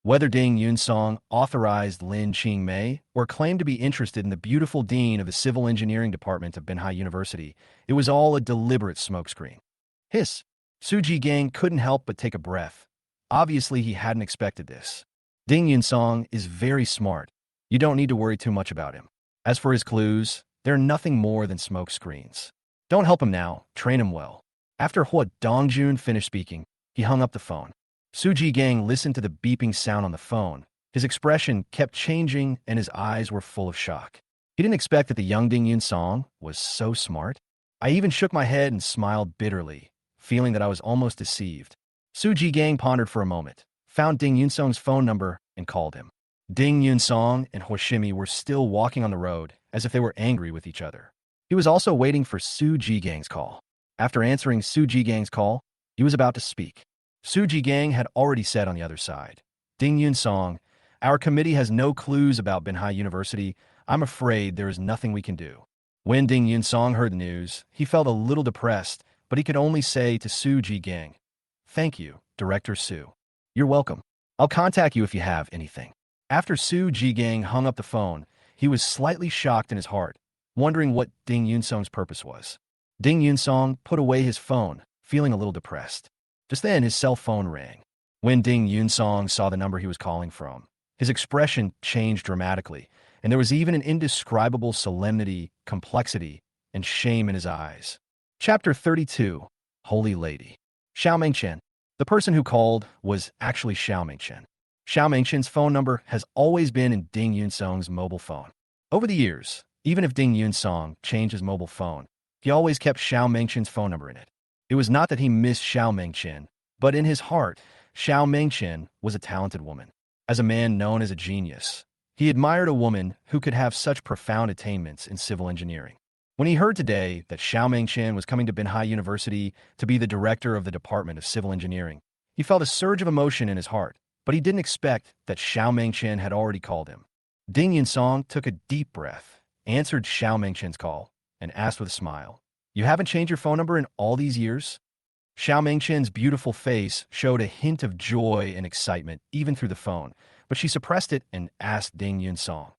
Whether Ding Yunsong authorized Lin Qingmei or claimed to be interested in the beautiful dean of the Civil Engineering Department of Binhai University, it was all a deliberate smokescreen. Hiss! Su Jigang couldn't help but take a breath. Obviously, he hadn't expected this. Ding Yunsong is very smart. You don't need to worry too much about him. As for his clues, they're nothing more than smoke screens. Don't help him now, train him well. After Hua Dongjun finished speaking, he hung up the phone. Su Jigang listened to the beeping sound on the phone. His expression kept changing and his eyes were full of shock. He didn't expect that the young Ding Yunsong was so smart. I even shook my head and smiled bitterly, feeling that I was almost deceived. Su Jigang pondered for a moment, found Ding Yunsong's phone number, and called him. Ding Yunsong and Huashimi were still walking on the road, as if they were angry with each other. He was also waiting for Su Jigang's call. After answering Su Jigang's call, he was about to speak. Su Jigang had already said on the other side, "Ding Yunsong, our committee has no clues about Binhai University. I'm afraid there is nothing we can do." When Ding Yunsong heard the news, he felt a little depressed, but he could only say to Su Jigang, "Thank you, Director Su. You're welcome. I'll contact you if you have anything." After Su Jigang hung up the phone, he was slightly shocked in his heart, wondering what Ding Yunsong's purpose was. Ding Yunsong put away his phone, feeling a little depressed. Just then, his cell phone rang. When Ding Yunsong saw the number he was calling from, his expression changed dramatically, and there was even an indescribable solemnity, complexity, and shame in his eyes. Chapter 32, Holy Lady. Xiao Mengchen. The person who called was actually Xiao Mengchen. Xiao Mengchen's phone number has always been in Ding Yunsong's mobile phone. Over the years, even if Ding Yunsong changed his mobile phone, he always kept Xiao Mengchen's phone number in it. It was not that he missed Xiao Mengchen, but in his heart, Xiao Mengqian was a talented woman. As a man known as a genius, he admired a woman who could have such profound attainments in civil engineering. When he heard today that Xiao Mengqian was coming to Binhai University to be the director of the Department of Civil Engineering, he felt a surge of emotion in his heart, but he didn't expect that Xiao Mengqian had already called him. Ding Yunsong took a deep breath, answered Xiao Mengqian's call, and asked with a smile, "You haven't changed your phone number in all these years?" Xiao Mengqian's beautiful face showed a hint of joy and excitement even through the phone, but she suppressed it and asked Ding Yunsong,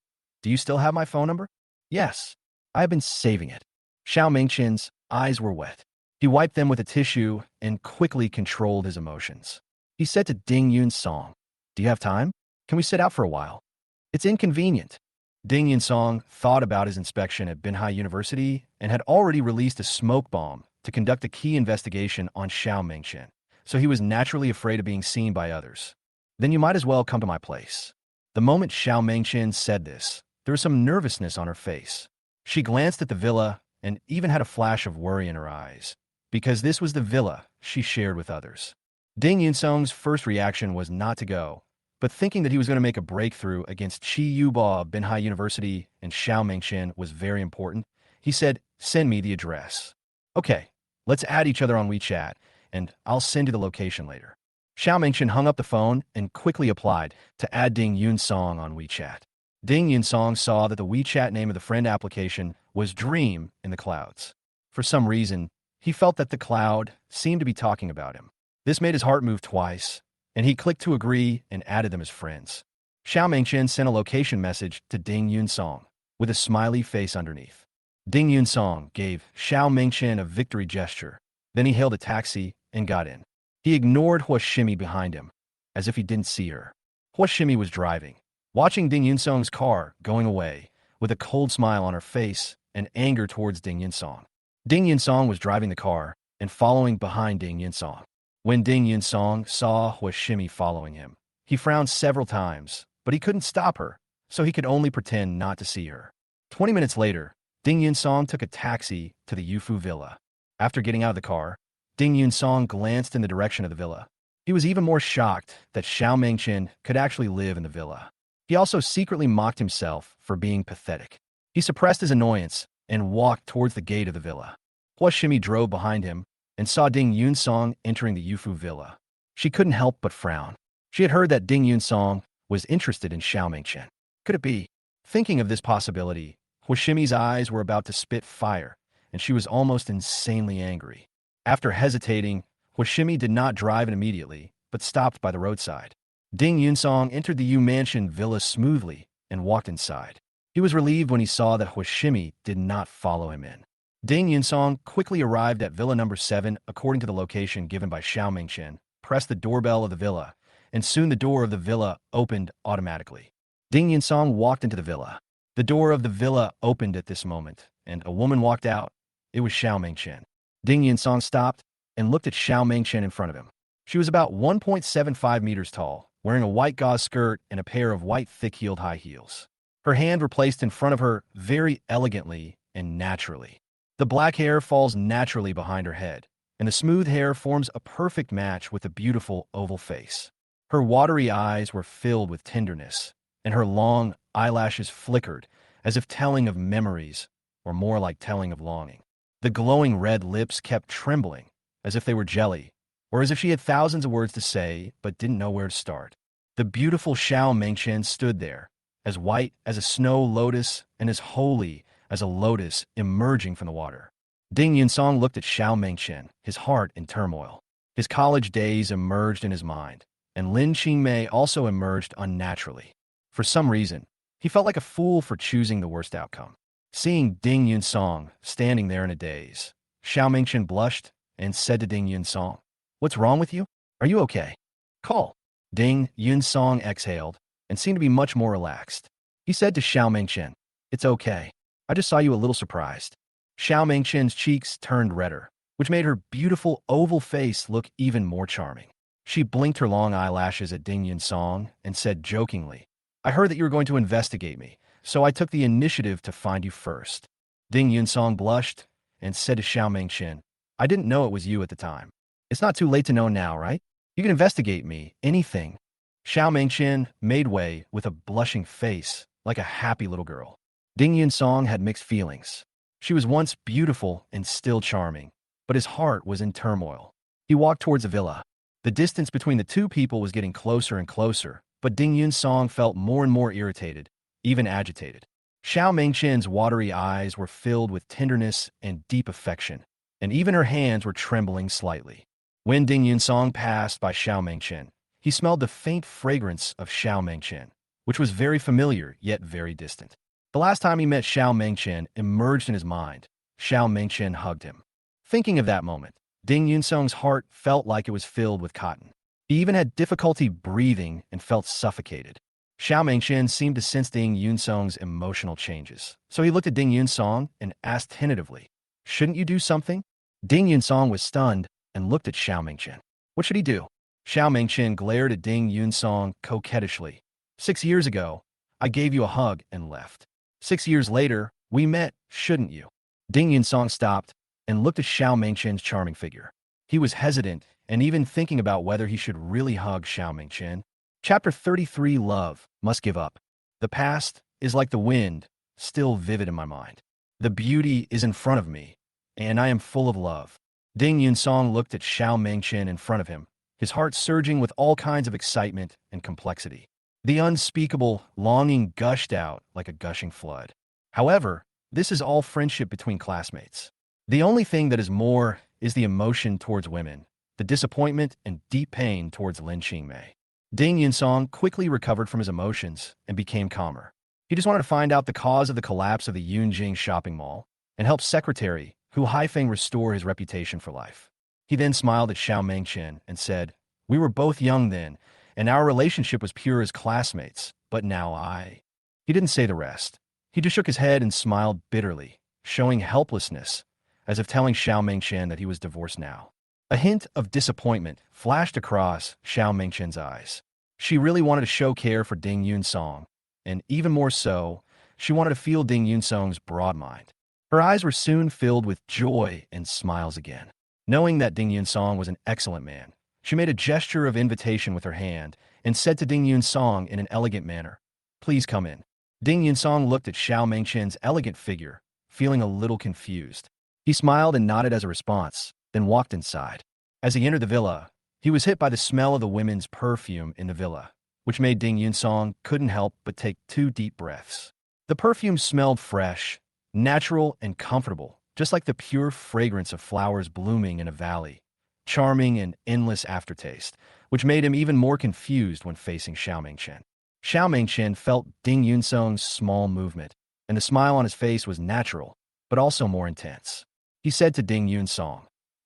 "Do you still have my phone number?" "Yes, I have been saving it." Xiao Mengqian's eyes were wet. He wiped them with a tissue and quickly controlled his emotions. He said to Ding Yunsong, "Do you have time? Can we sit out for a while? It's inconvenient." Ding Yunsong thought about his inspection at Binhai University and had already released a smoke bomb to conduct a key investigation on Xiao Mengqian, so he was naturally afraid of being seen by others. "Then you might as well come to my place." The moment Xiao Mengqian said this, there was some nervousness on her face. She glanced at the villa and even had a flash of worry in her eyes, because this was the villa she shared with others. Ding Yunsong's first reaction was not to go, but thinking that he was going to make a breakthrough against Qi Yuba of Binhai University and Xiao Mengqian was very important, he said, "Send me the address." "Okay, let's add each other on WeChat, and I'll send you the location later." Xiao Mengqian hung up the phone and quickly applied to add Ding Yunsong on WeChat. Ding Yunsong saw that the WeChat name of the friend application was Dream in the Clouds. For some reason, he felt that the cloud seemed to be talking about him. This made his heart move twice, and he clicked to agree and added them as friends. Xiao Mengqian sent a location message to Ding Yunsong with a smiley face underneath. Ding Yunsong gave Xiao Mengqian a victory gesture. Then he hailed a taxi and got in. He ignored Hua Shimi behind him, as if he didn't see her. Hua Shimi was driving, watching Ding Yunsong's car going away, with a cold smile on her face and anger towards Ding Yunsong. Ding Yunsong was driving the car and following behind Ding Yunsong. When Ding Yunsong saw Hua Shimi following him, he frowned several times, but he couldn't stop her, so he could only pretend not to see her. 20 minutes later, Ding Yunsong took a taxi to the Yufu villa. After getting out of the car, Ding Yunsong glanced in the direction of the villa. He was even more shocked that Xiao Mengqian could actually live in the villa. He also secretly mocked himself for being pathetic. He suppressed his annoyance and walked towards the gate of the villa. Hua Shimi drove behind him and saw Ding Yunsong entering the Yufu villa. She couldn't help but frown. She had heard that Ding Yunsong was interested in Xiao Mengqian. Could it be? Thinking of this possibility, Hua Shimi's eyes were about to spit fire, and she was almost insanely angry. After hesitating, Hua Shimi did not drive in immediately, but stopped by the roadside. Ding Yunsong entered the Yu Mansion villa smoothly and walked inside. He was relieved when he saw that Hua Shimi did not follow him in. Ding Yunsong quickly arrived at villa number 7 according to the location given by Xiao Mengqian, pressed the doorbell of the villa, and soon the door of the villa opened automatically. Ding Yunsong walked into the villa. The door of the villa opened at this moment, and a woman walked out. It was Xiao Mengqian. Ding Yunsong stopped and looked at Xiao Mengqian in front of him. She was about 1.75 meters tall, wearing a white gauze skirt and a pair of white thick-heeled high heels. Her hand were placed in front of her very elegantly and naturally. The black hair falls naturally behind her head, and the smooth hair forms a perfect match with the beautiful oval face. Her watery eyes were filled with tenderness, and her long eyelashes flickered as if telling of memories, or more like telling of longing. The glowing red lips kept trembling, as if they were jelly, or as if she had thousands of words to say but didn't know where to start. The beautiful Xiao Mengqian stood there, as white as a snow lotus and as holy as a lotus emerging from the water. Ding Yunsong looked at Xiao Mengqian, his heart in turmoil. His college days emerged in his mind, and Lin Qingmei also emerged unnaturally. For some reason, he felt like a fool for choosing the worst outcome. Seeing Ding Yunsong standing there in a daze, Xiao Mengqian blushed and said to Ding Yunsong, "What's wrong with you? Are you okay? Call." Ding Yunsong exhaled and seemed to be much more relaxed. He said to Xiao Mengqian, "It's okay. I just saw you a little surprised." Xiao Mengqian's cheeks turned redder, which made her beautiful oval face look even more charming. She blinked her long eyelashes at Ding Yunsong and said jokingly, "I heard that you were going to investigate me, so I took the initiative to find you first." Ding Yunsong blushed and said to Xiao Mengqian, "I didn't know it was you at the time. It's not too late to know now, right?" You can investigate me, anything. Xiao Mingqian made way with a blushing face, like a happy little girl. Ding Yunsong had mixed feelings. She was once beautiful and still charming, but his heart was in turmoil. He walked towards the villa. The distance between the two people was getting closer and closer, but Ding Yunsong felt more and more irritated, even agitated. Xiao Mingqian's watery eyes were filled with tenderness and deep affection, and even her hands were trembling slightly. When Ding Yunsong passed by Xiao Mingqian, he smelled the faint fragrance of Xiao Mingqian, which was very familiar yet very distant. The last time he met Xiao Mingqian emerged in his mind. Xiao Mingqian hugged him. Thinking of that moment, Ding Yunsong's heart felt like it was filled with cotton. He even had difficulty breathing and felt suffocated. Xiao Mingqian seemed to sense Ding Yunsong's emotional changes, so he looked at Ding Yunsong and asked tentatively, "Shouldn't you do something?" Ding Yunsong was stunned and looked at Xiao Mingqian. What should he do? Xiao Mingqian glared at Ding Yunsong coquettishly. 6 years ago, I gave you a hug and left. 6 years later, we met, shouldn't you? Ding Yunsong stopped and looked at Xiao Mingqian's charming figure. He was hesitant and even thinking about whether he should really hug Xiao Mingqian. Chapter 33, Love, Must Give Up. The past is like the wind, still vivid in my mind. The beauty is in front of me, and I am full of love. Ding Yunsong looked at Xiao Mingqian in front of him, his heart surging with all kinds of excitement and complexity. The unspeakable longing gushed out like a gushing flood. However, this is all friendship between classmates. The only thing that is more is the emotion towards women, the disappointment and deep pain towards Lin Qingmei. Ding Yunsong quickly recovered from his emotions and became calmer. He just wanted to find out the cause of the collapse of the Yunjing shopping mall and help Secretary Hu Haifeng restore his reputation for life. He then smiled at Xiao Mingqian and said, "We were both young then, and our relationship was pure as classmates, but now I—" He didn't say the rest. He just shook his head and smiled bitterly, showing helplessness, as if telling Xiao Mingqian that he was divorced now. A hint of disappointment flashed across Xiao Mingqian's eyes. She really wanted to show care for Ding Yunsong, and even more so, she wanted to feel Ding Yunsong's broad mind. Her eyes were soon filled with joy and smiles again. Knowing that Ding Yunsong was an excellent man, she made a gesture of invitation with her hand and said to Ding Yunsong in an elegant manner, "Please come in." Ding Yunsong looked at Xiao Mingqian's elegant figure, feeling a little confused. He smiled and nodded as a response, then walked inside. As he entered the villa, he was hit by the smell of the women's perfume in the villa, which made Ding Yunsong couldn't help but take 2 deep breaths. The perfume smelled fresh, natural, and comfortable, just like the pure fragrance of flowers blooming in a valley, charming and endless aftertaste, which made him even more confused when facing Xiao Mingqian. Xiao Mingqian felt Ding Yunsong's small movement, and the smile on his face was natural, but also more intense. He said to Ding Yunsong,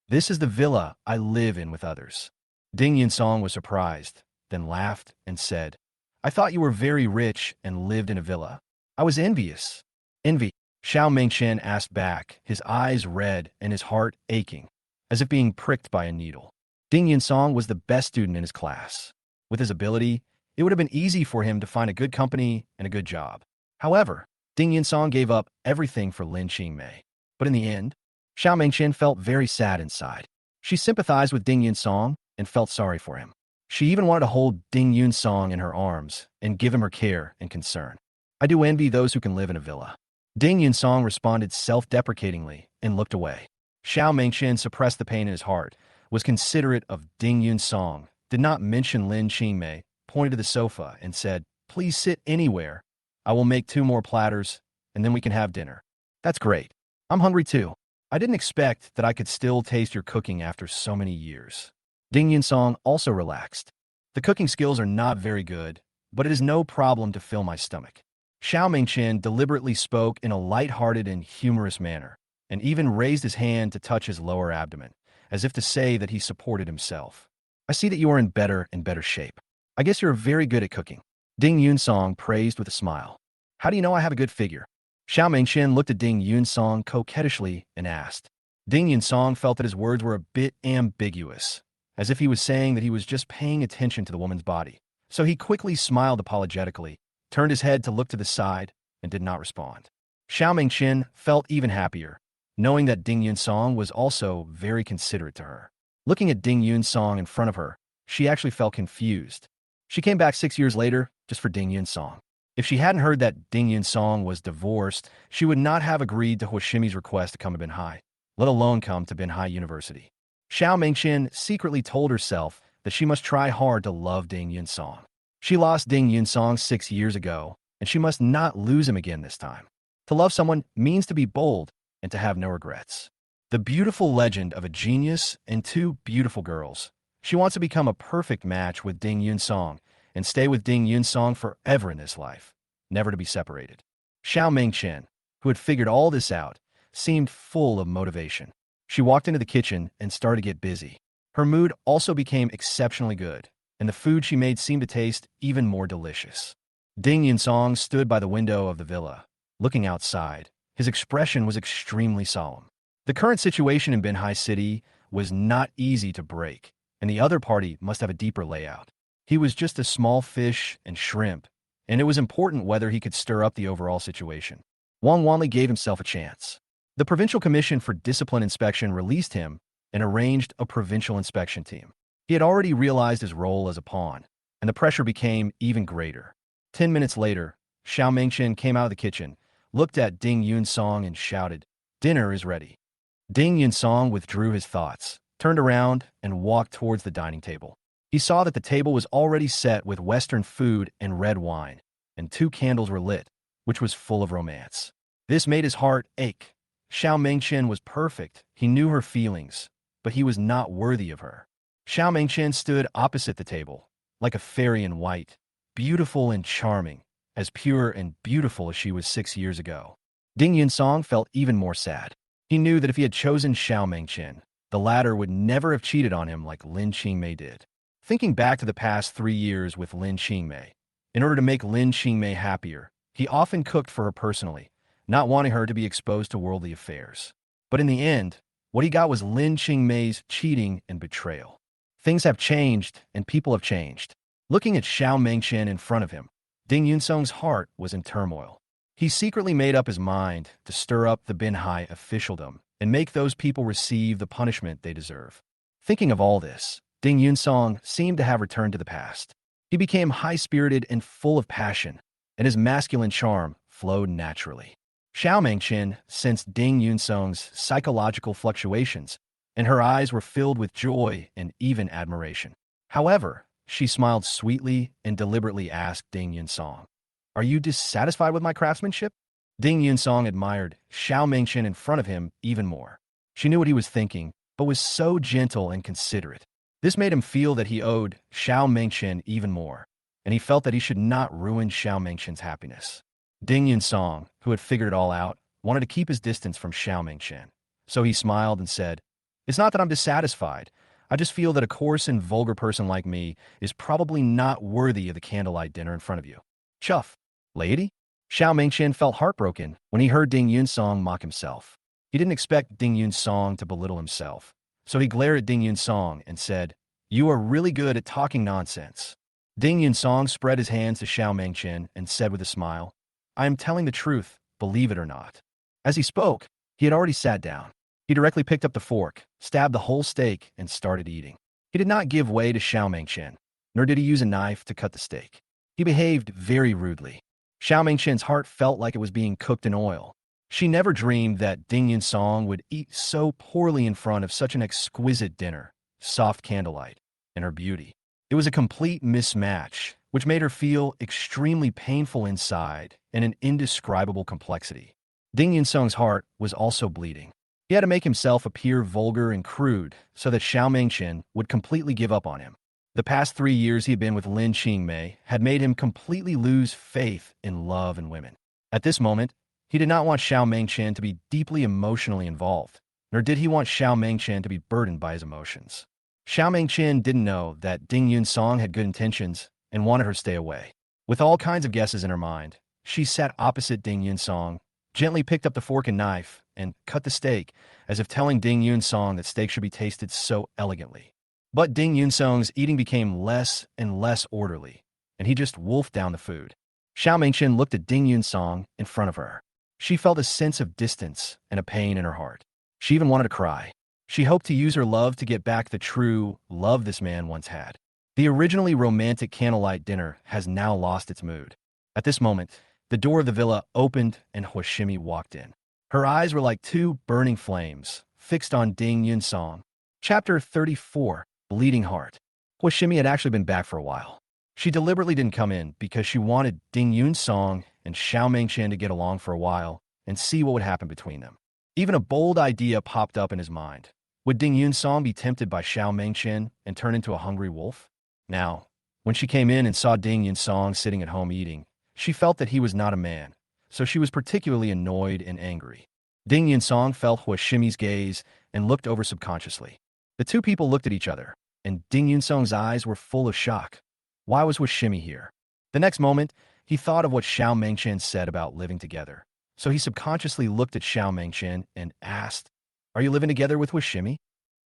"This is the villa I live in with others." Ding Yunsong was surprised, then laughed and said, "I thought you were very rich and lived in a villa. I was envious." "Envy?" Xiao Mingqian asked back, his eyes red and his heart aching, as if being pricked by a needle. Ding Yunsong was the best student in his class. With his ability, it would have been easy for him to find a good company and a good job. However, Ding Yunsong gave up everything for Lin Qingmei. But in the end, Xiao Mingqian felt very sad inside. She sympathized with Ding Yunsong and felt sorry for him. She even wanted to hold Ding Yunsong in her arms and give him her care and concern. "I do envy those who can live in a villa." Ding Yunsong responded self-deprecatingly and looked away. Xiao Mingqian suppressed the pain in his heart, was considerate of Ding Yunsong, did not mention Lin Qingmei, pointed to the sofa and said, "Please sit anywhere. I will make 2 more platters, and then we can have dinner." "That's great. I'm hungry too. I didn't expect that I could still taste your cooking after so many years." Ding Yunsong also relaxed. "The cooking skills are not very good, but it is no problem to fill my stomach." Xiao Mingqian deliberately spoke in a light-hearted and humorous manner, and even raised his hand to touch his lower abdomen, as if to say that he supported himself. "I see that you are in better and better shape. I guess you're very good at cooking." Ding Yunsong praised with a smile. "How do you know I have a good figure?" Xiao Mingqian looked at Ding Yunsong coquettishly and asked. Ding Yunsong felt that his words were a bit ambiguous, as if he was saying that he was just paying attention to the woman's body. So he quickly smiled apologetically, turned his head to look to the side, and did not respond. Xiao Mingqian felt even happier, knowing that Ding Yunsong was also very considerate to her. Looking at Ding Yunsong in front of her, she actually felt confused. She came back 6 years later just for Ding Yun-song. If she hadn't heard that Ding Yun-song was divorced, she would not have agreed to Huashimi's request to come to Banhai, let alone come to Banhai University. Xiao Mingqian secretly told herself that she must try hard to love Ding Yun-song. She lost Ding Yun-song 6 years ago, and she must not lose him again this time. To love someone means to be bold and to have no regrets. The beautiful legend of a genius and two beautiful girls. She wants to become a perfect match with Ding Yun-song and stay with Ding Yun-song forever in this life, never to be separated. Xiao Mingqian, who had figured all this out, seemed full of motivation. She walked into the kitchen and started to get busy. Her mood also became exceptionally good, and the food she made seemed to taste even more delicious. Ding Yun-song stood by the window of the villa, looking outside. His expression was extremely solemn. The current situation in Banhai City was not easy to break, and the other party must have a deeper layout. He was just a small fish and shrimp, and it was important whether he could stir up the overall situation. Wang Wanli gave himself a chance. The Provincial Commission for Discipline Inspection released him and arranged a provincial inspection team. He had already realized his role as a pawn, and the pressure became even greater. 10 minutes later, Xiao Mingqian came out of the kitchen, looked at Ding Yun-song and shouted, "Dinner is ready." Ding Yun-song withdrew his thoughts, turned around, and walked towards the dining table. He saw that the table was already set with Western food and red wine, and 2 candles were lit, which was full of romance. This made his heart ache. Xiao Mingqian was perfect. He knew her feelings, but he was not worthy of her. Xiao Mingqian stood opposite the table, like a fairy in white, beautiful and charming, as pure and beautiful as she was 6 years ago. Ding Yun-song felt even more sad. He knew that if he had chosen Xiao Mingqian, the latter would never have cheated on him like Lin Qingmei did. Thinking back to the past 3 years with Lin Qingmei, in order to make Lin Qingmei happier, he often cooked for her personally, not wanting her to be exposed to worldly affairs. But in the end, what he got was Lin Qingmei's cheating and betrayal. Things have changed, and people have changed. Looking at Xiao Mingqian in front of him, Ding Yun-song's heart was in turmoil. He secretly made up his mind to stir up the Banhai officialdom and make those people receive the punishment they deserve. Thinking of all this, Ding Yun-song seemed to have returned to the past. He became high-spirited and full of passion, and his masculine charm flowed naturally. Xiao Mingqian sensed Ding Yun-song's psychological fluctuations, and her eyes were filled with joy and even admiration. However, she smiled sweetly and deliberately asked Ding Yun-song, "Are you dissatisfied with my craftsmanship?" Ding Yun-song admired Xiao Mingqian in front of him even more. She knew what he was thinking, but was so gentle and considerate. This made him feel that he owed Xiao Mingqian even more, and he felt that he should not ruin Xiao Mingqian's happiness. Ding Yun-song, who had figured it all out, wanted to keep his distance from Xiao Mingqian. So he smiled and said, "It's not that I'm dissatisfied. I just feel that a coarse and vulgar person like me is probably not worthy of the candlelight dinner in front of you." "Chuff, lady?" Xiao Mingqian felt heartbroken when he heard Ding Yun-song mock himself. He didn't expect Ding Yun-song to belittle himself, so he glared at Ding Yun-song and said, "You are really good at talking nonsense." Ding Yun-song spread his hands to Xiao Mingqian and said with a smile, "I am telling the truth, believe it or not." As he spoke, he had already sat down. He directly picked up the fork, stabbed the whole steak, and started eating. He did not give way to Xiao Mingqian, nor did he use a knife to cut the steak. He behaved very rudely. Xiao Mingqian's heart felt like it was being cooked in oil. She never dreamed that Ding Yun-song would eat so poorly in front of such an exquisite dinner, soft candlelight, and her beauty. It was a complete mismatch, which made her feel extremely painful inside and an indescribable complexity. Ding Yun-song's heart was also bleeding. He had to make himself appear vulgar and crude so that Xiao Mingqian would completely give up on him. The past 3 years he had been with Lin Qingmei had made him completely lose faith in love and women. At this moment, he did not want Xiao Mingqian to be deeply emotionally involved, nor did he want Xiao Mingqian to be burdened by his emotions. Xiao Mingqian didn't know that Ding Yun-song had good intentions and wanted her to stay away. With all kinds of guesses in her mind, she sat opposite Ding Yun-song, gently picked up the fork and knife, and cut the steak, as if telling Ding Yun-song that steak should be tasted so elegantly. But Ding Yun-song's eating became less and less orderly, and he just wolfed down the food. Xiao Mingqian looked at Ding Yun-song in front of her. She felt a sense of distance and a pain in her heart. She even wanted to cry. She hoped to use her love to get back the true love this man once had. The originally romantic candlelight dinner has now lost its mood. At this moment, the door of the villa opened and Hoshimi walked in. Her eyes were like two burning flames, fixed on Ding Yunsong. Chapter 34, Bleeding Heart. Hoshimi had actually been back for a while. She deliberately didn't come in because she wanted Ding Yunsong and Xiao Mengqian to get along for a while and see what would happen between them. Even a bold idea popped up in his mind. Would Ding Yunsong be tempted by Xiao Mengqian and turn into a hungry wolf? Now, when she came in and saw Ding Yunsong sitting at home eating, she felt that he was not a man, so she was particularly annoyed and angry. Ding Yunsong felt Huashimi's gaze and looked over subconsciously. The two people looked at each other, and Ding Yunsong's eyes were full of shock. Why was Huashimi here? The next moment, he thought of what Xiao Mengqian said about living together. So he subconsciously looked at Xiao Mengqian and asked, "Are you living together with Huashimi?"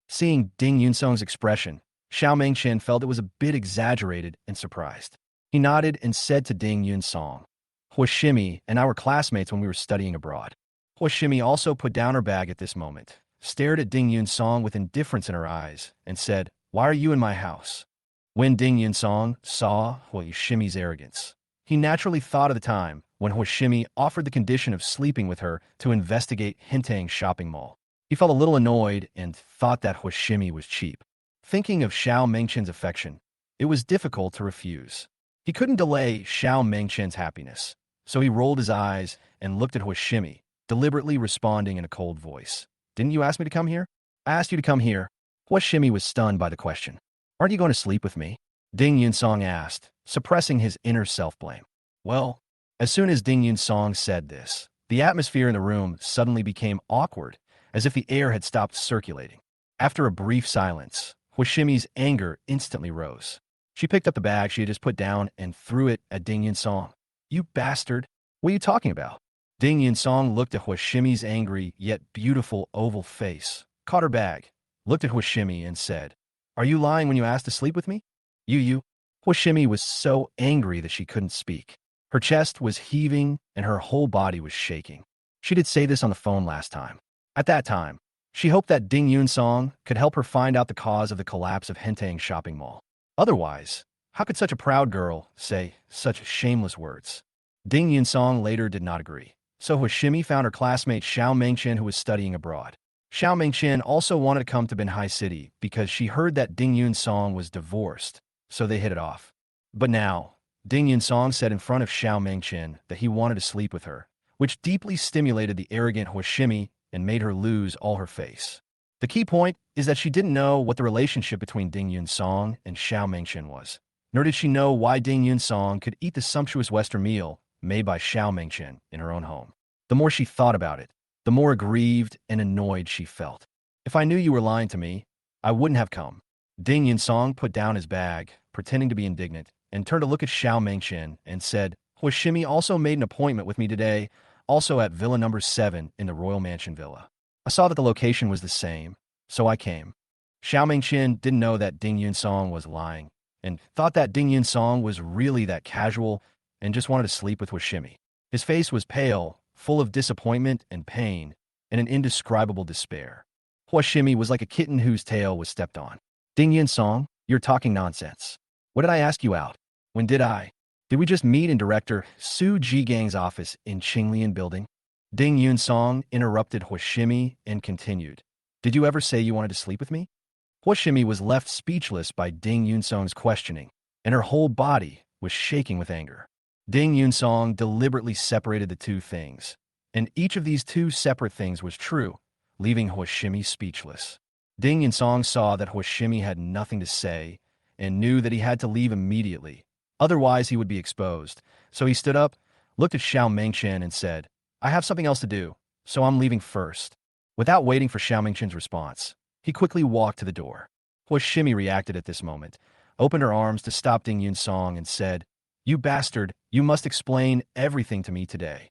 Seeing Ding Yunsong's expression, Xiao Mengqian felt it was a bit exaggerated and surprised. He nodded and said to Ding Yunsong, "Huashimi and I were classmates when we were studying abroad." Huashimi also put down her bag at this moment, stared at Ding Yunsong with indifference in her eyes, and said, "Why are you in my house?" When Ding Yunsong saw Huashimi's arrogance, he naturally thought of the time when Huashimi offered the condition of sleeping with her to investigate Hintang shopping mall. He felt a little annoyed and thought that Huashimi was cheap. Thinking of Xiao Mengqian's affection, it was difficult to refuse. He couldn't delay Xiao Mengqian's happiness, so he rolled his eyes and looked at Huashimi, deliberately responding in a cold voice. "Didn't you ask me to come here?" "I asked you to come here." Huashimi was stunned by the question. "Aren't you going to sleep with me?" Ding Yunsong asked, suppressing his inner self-blame. Well, as soon as Ding Yunsong said this, the atmosphere in the room suddenly became awkward, as if the air had stopped circulating. After a brief silence, Huashimi's anger instantly rose. She picked up the bag she had just put down and threw it at Ding Yunsong. "You bastard! What are you talking about?" Ding Yunsong looked at Huashimi's angry yet beautiful oval face, caught her bag, looked at Huashimi and said, "Are you lying when you asked to sleep with me?" You. Huashimi was so angry that she couldn't speak. Her chest was heaving and her whole body was shaking. She did say this on the phone last time. At that time, she hoped that Ding Yunsong could help her find out the cause of the collapse of Hintang shopping mall. Otherwise, how could such a proud girl say such shameless words? Ding Yunsong later did not agree. So Huashimi found her classmate Xiao Mengqian, who was studying abroad. Xiao Mengqian also wanted to come to Banhai City because she heard that Ding Yunsong was divorced, so they hit it off. But now, Ding Yunsong said in front of Xiao Mengqian that he wanted to sleep with her, which deeply stimulated the arrogant Huashimi and made her lose all her face. The key point is that she didn't know what the relationship between Ding Yunsong and Xiao Mengqian was, nor did she know why Ding Yunsong could eat the sumptuous Western meal made by Xiao Mengqian in her own home. The more she thought about it, the more aggrieved and annoyed she felt. "If I knew you were lying to me, I wouldn't have come." Ding Yunsong put down his bag, pretending to be indignant, and turned to look at Xiao Mengqian and said, "Huashimi also made an appointment with me today, also at Villa number 7 in the Royal Mansion Villa. I saw that the location was the same, so I came." Xiao Mengqian didn't know that Ding Yunsong was lying, and thought that Ding Yunsong was really that casual and just wanted to sleep with Huashimi. His face was pale, full of disappointment and pain, and an indescribable despair. Huashimi was like a kitten whose tail was stepped on. "Ding Yunsong, you're talking nonsense. What did I ask you out? When did I? Did we just meet in Director Su Jigang's office in Qinglian Building?" Ding Yunsong interrupted Huashimi and continued, "Did you ever say you wanted to sleep with me?" Huashimi was left speechless by Ding Yunsong's questioning, and her whole body was shaking with anger. Ding Yunsong deliberately separated the two things, and each of these two separate things was true, leaving Huashimi speechless. Ding Yunsong saw that Huashimi had nothing to say and knew that he had to leave immediately, otherwise he would be exposed. So he stood up, looked at Xiao Mengqian and said, "I have something else to do, so I'm leaving first." Without waiting for Xiao Mengqian's response, he quickly walked to the door. Huashimi reacted at this moment, opened her arms to stop Ding Yunsong and said, "You bastard, you must explain everything to me today."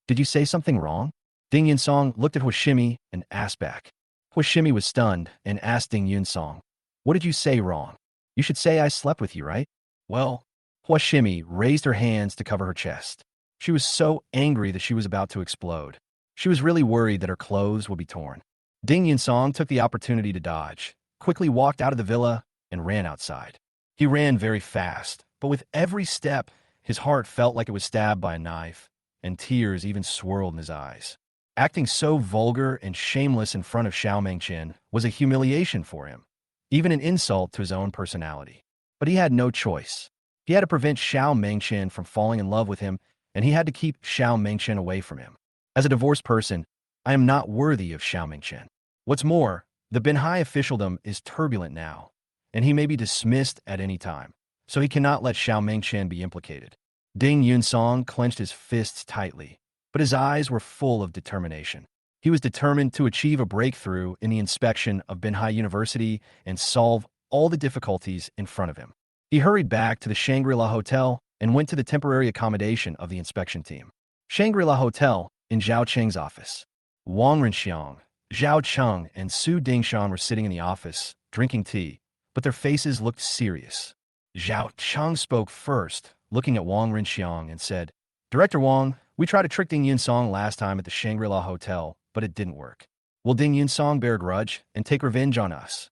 "Did you say something wrong?" Ding Yunsong looked at Huashimi and asked back. Huashimi was stunned and asked Ding Yunsong, "What did you say wrong? You should say I slept with you, right?" "Well," Huashimi raised her hands to cover her chest. She was so angry that she was about to explode. She was really worried that her clothes would be torn. Ding Yunsong took the opportunity to dodge, quickly walked out of the villa, and ran outside. He ran very fast, but with every step, his heart felt like it was stabbed by a knife, and tears even swirled in his eyes. Acting so vulgar and shameless in front of Xiao Mengqian was a humiliation for him, even an insult to his own personality. But he had no choice. He had to prevent Xiao Mengqian from falling in love with him, and he had to keep Xiao Mengqian away from him. As a divorced person, I am not worthy of Xiao Mengqian. What's more, the Binhai officialdom is turbulent now, and he may be dismissed at any time, so he cannot let Xiao Mengqian be implicated. Ding Yunsong clenched his fists tightly, but his eyes were full of determination. He was determined to achieve a breakthrough in the inspection of Binhai University and solve all the difficulties in front of him. He hurried back to the Shangri-La Hotel and went to the temporary accommodation of the inspection team. Shangri-La Hotel, in Zhao Cheng's office. Wang Renxiang, Zhao Cheng, and Su Dingshan were sitting in the office, drinking tea, but their faces looked serious. Zhao Cheng spoke first, looking at Wang Renxiang, and said, "Director Wang, we tried to trick Ding Yunsong last time at the Shangri-La Hotel, but it didn't work. Will Ding Yunsong bear a grudge and take revenge on us?"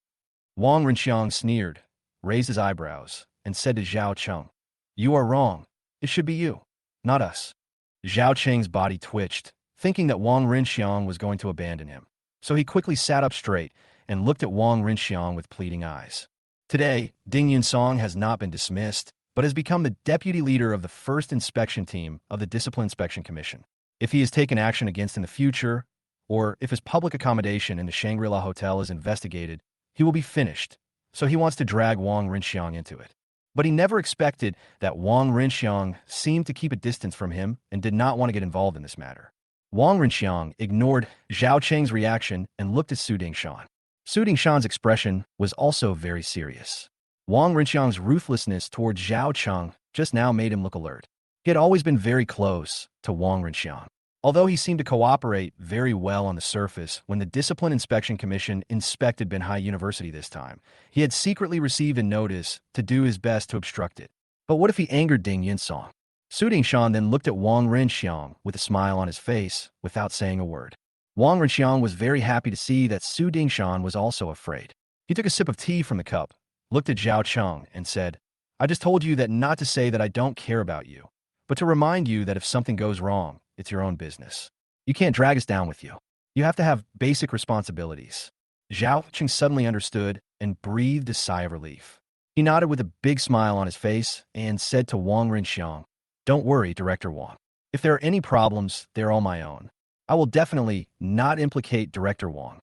Wang Renxiang sneered, raised his eyebrows, and said to Zhao Cheng, "You are wrong. It should be you, not us." Zhao Cheng's body twitched, thinking that Wang Renxiang was going to abandon him. So he quickly sat up straight and looked at Wang Renxiang with pleading eyes. Today, Ding Yunsong has not been dismissed, but has become the deputy leader of the first inspection team of the Discipline Inspection Commission. If he is taken action against in the future, or if his public accommodation in the Shangri-La Hotel is investigated, he will be finished, so he wants to drag Wang Renxiang into it. But he never expected that Wang Renxiang seemed to keep a distance from him and did not want to get involved in this matter. Wang Renxiang ignored Zhao Cheng's reaction and looked at Su Dingshan. Su Dingshan's expression was also very serious. Wang Renxiang's ruthlessness toward Zhao Cheng just now made him look alert. He had always been very close to Wang Renxiang. Although he seemed to cooperate very well on the surface when the Discipline Inspection Commission inspected Binhai University this time, he had secretly received a notice to do his best to obstruct it. But what if he angered Ding Yunsong? Su Dingshan then looked at Wang Renxiang with a smile on his face without saying a word. Wang Renxiang was very happy to see that Su Dingshan was also afraid. He took a sip of tea from the cup, looked at Zhao Cheng, and said, "I just told you that not to say that I don't care about you, but to remind you that if something goes wrong, it's your own business. You can't drag us down with you. You have to have basic responsibilities." Zhao Cheng suddenly understood and breathed a sigh of relief. He nodded with a big smile on his face and said to Wang Renxiang, "Don't worry, Director Wang. If there are any problems, they're all my own. I will definitely not implicate Director Wang."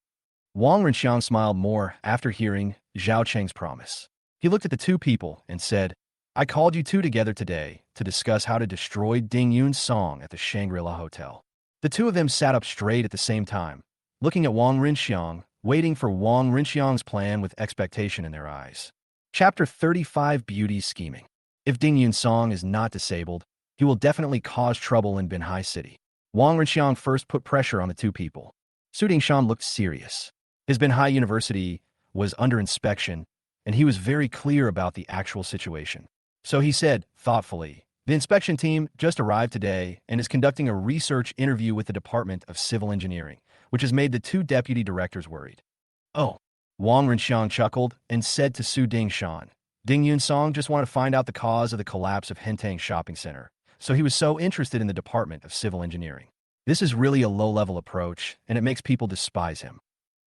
Wang Renxiang smiled more after hearing Zhao Cheng's promise. He looked at the two people and said, "I called you two together today to discuss how to destroy Ding Yunsong at the Shangri-La Hotel." The two of them sat up straight at the same time, looking at Wang Renxiang, waiting for Wang Renxiang's plan with expectation in their eyes. Chapter 35: Beauty Scheming. If Ding Yunsong is not disabled, he will definitely cause trouble in Binhai City. Wang Renxiang first put pressure on the two people. Su Dingshan looked serious. His Binhai University was under inspection, and he was very clear about the actual situation. So he said, thoughtfully, "The inspection team just arrived today and is conducting a research interview with the Department of Civil Engineering, which has made the two deputy directors worried." "Oh." Wang Renxiang chuckled and said to Su Dingshan, "Ding Yunsong just wanted to find out the cause of the collapse of Hentang Shopping Center, so he was so interested in the Department of Civil Engineering. This is really a low-level approach, and it makes people despise him."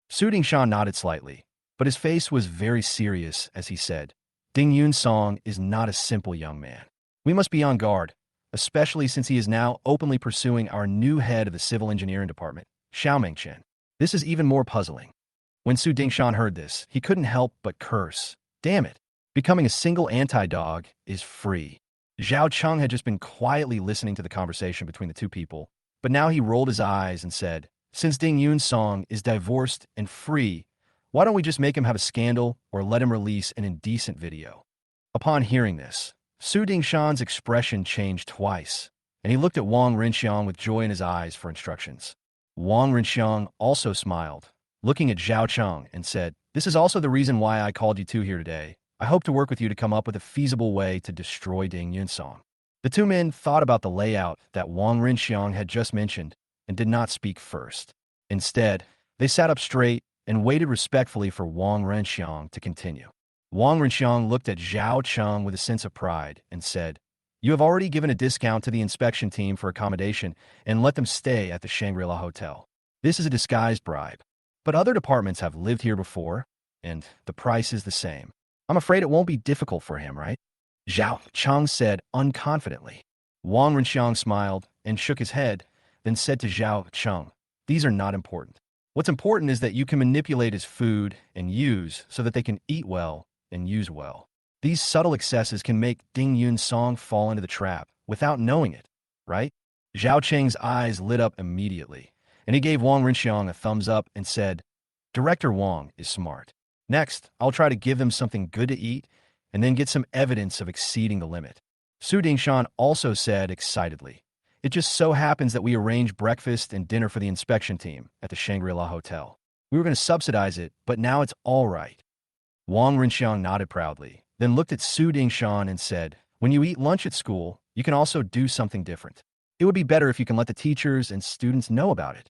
Su Dingshan nodded slightly, but his face was very serious as he said, "Ding Yunsong is not a simple young man. We must be on guard, especially since he is now openly pursuing our new head of the Civil Engineering Department, Xiao Mengqian. This is even more puzzling." When Su Dingshan heard this, he couldn't help but curse. Damn it. Becoming a single anti-dog is free. Zhao Cheng had just been quietly listening to the conversation between the two people, but now he rolled his eyes and said, "Since Ding Yunsong is divorced and free, why don't we just make him have a scandal or let him release an indecent video?" Upon hearing this, Su Dingshan's expression changed twice, and he looked at Wang Renxiang with joy in his eyes for instructions. Wang Renxiang also smiled, looking at Zhao Cheng, and said, "This is also the reason why I called you two here today. I hope to work with you to come up with a feasible way to destroy Ding Yunsong." The two men thought about the layout that Wang Renxiang had just mentioned and did not speak first. Instead, they sat up straight and waited respectfully for Wang Renxiang to continue. Wang Renxiang looked at Zhao Cheng with a sense of pride and said, "You have already given a discount to the inspection team for accommodation and let them stay at the Shangri-La Hotel. This is a disguised bribe. But other departments have lived here before, and the price is the same. I'm afraid it won't be difficult for him, right?" Zhao Cheng said unconfidently. Wang Renxiang smiled and shook his head, then said to Zhao Cheng, "These are not important. What's important is that you can manipulate his food and use so that they can eat well and use well. These subtle excesses can make Ding Yun's song fall into the trap without knowing it, right?" Zhao Cheng's eyes lit up immediately, and he gave Wang Renxiang a thumbs up and said, "Director Wang is smart. Next, I'll try to give them something good to eat and then get some evidence of exceeding the limit." Su Dingshan also said excitedly, "It just so happens that we arranged breakfast and dinner for the inspection team at the Shangri-La Hotel. We were going to subsidize it, but now it's all right." Wang Renxiang nodded proudly, then looked at Su Dingshan and said, "When you eat lunch at school, you can also do something different. It would be better if you can let the teachers and students know about it."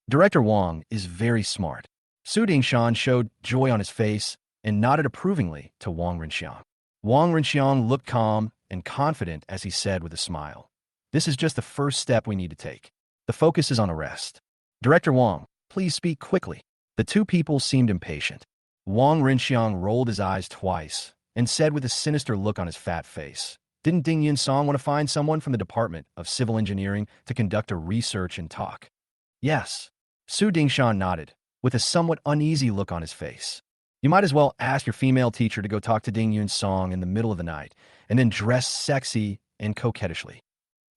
Director Wang is very smart. Su Dingshan showed joy on his face and nodded approvingly to Wang Renxiang. Wang Renxiang looked calm and confident as he said with a smile, "This is just the first step we need to take. The focus is on arrest. Director Wang, please speak quickly." The two people seemed impatient. Wang Renxiang rolled his eyes twice and said with a sinister look on his fat face, "Didn't Ding Yun Song want to find someone from the Department of Civil Engineering to conduct a research and talk?" "Yes." Su Dingshan nodded, with a somewhat uneasy look on his face. "You might as well ask your female teacher to go talk to Ding Yun Song in the middle of the night, and then dress sexy and coquettishly."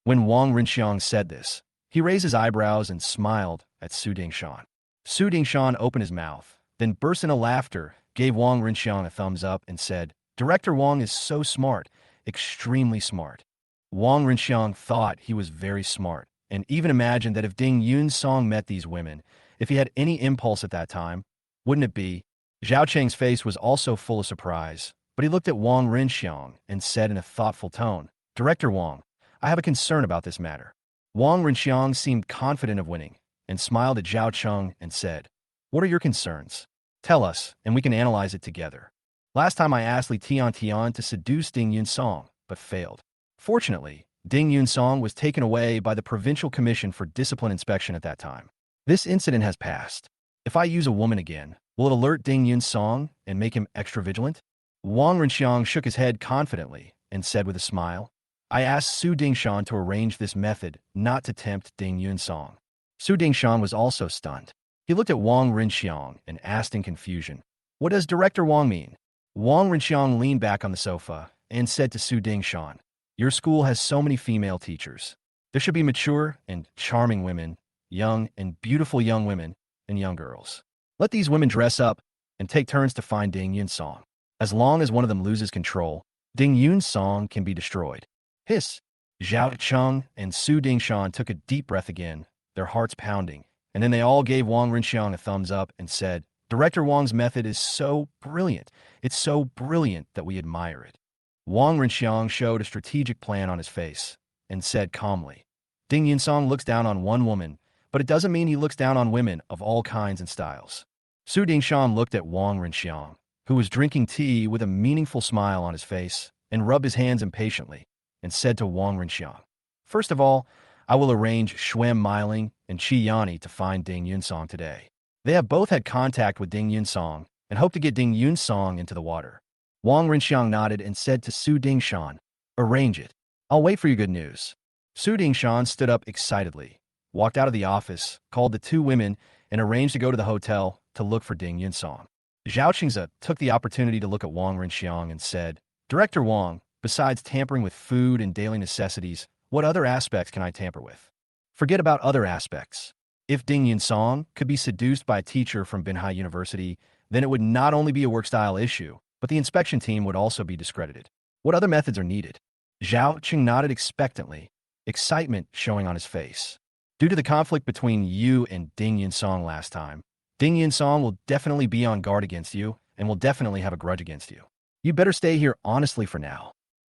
When Wang Renxiang said this, he raised his eyebrows and smiled at Su Dingshan. Su Dingshan opened his mouth, then burst into laughter, gave Wang Renxiang a thumbs up, and said, "Director Wang is so smart, extremely smart." Wang Renxiang thought he was very smart, and even imagined that if Ding Yun Song met these women, if he had any impulse at that time, wouldn't it be? Zhao Cheng's face was also full of surprise, but he looked at Wang Renxiang and said in a thoughtful tone, "Director Wang, I have a concern about this matter." Wang Renxiang seemed confident of winning, and smiled at Zhao Cheng and said, "What are your concerns? Tell us, and we can analyze it together. Last time I asked Li Tian to seduce Ding Yun Song, but failed. Fortunately, Ding Yun Song was taken away by the Provincial Commission for Discipline Inspection at that time. This incident has passed. If I use a woman again, will it alert Ding Yun Song and make him extra vigilant?" Wang Renxiang shook his head confidently and said with a smile, "I asked Su Dingshan to arrange this method not to tempt Ding Yun Song." Su Dingshan was also stunned. He looked at Wang Renxiang and asked in confusion, "What does Director Wang mean?" Wang Renxiang leaned back on the sofa and said to Su Dingshan, "Your school has so many female teachers. There should be mature and charming women, young and beautiful young women, and young girls. Let these women dress up and take turns to find Ding Yun Song. As long as one of them loses control, Ding Yun Song can be destroyed." Hiss! Zhao Cheng and Su Dingshan took a deep breath again, their hearts pounding, and then they all gave Wang Renxiang a thumbs up and said, "Director Wang's method is so brilliant. It's so brilliant that we admire it." Wang Renxiang showed a strategic plan on his face and said calmly, "Ding Yun Song looks down on one woman, but it doesn't mean he looks down on women of all kinds and styles." Su Dingshan looked at Wang Renxiang, who was drinking tea with a meaningful smile on his face, and rubbed his hands impatiently, and said to Wang Renxiang, "First of all, I will arrange Xuan Miling and Qi Yani to find Ding Yun Song today. They have both had contact with Ding Yun Song and hope to get Ding Yun Song into the water." Wang Renxiang nodded and said to Su Dingshan, "Arrange it. I'll wait for your good news." Su Dingshan stood up excitedly, walked out of the office, called the two women, and arranged to go to the hotel to look for Ding Yun Song. Zhao Qingze took the opportunity to look at Wang Renxiang and said, "Director Wang, besides tampering with food and daily necessities, what other aspects can I tamper with?" "Forget about other aspects. If Ding Yun Song could be seduced by a teacher from Binhai University, then it would not only be a work-style issue, but the inspection team would also be discredited. What other methods are needed?" Zhao Qing nodded expectantly, excitement showing on his face. "Due to the conflict between you and Ding Yun Song last time, Ding Yun Song will definitely be on guard against you and will definitely have a grudge against you. You better stay here honestly for now."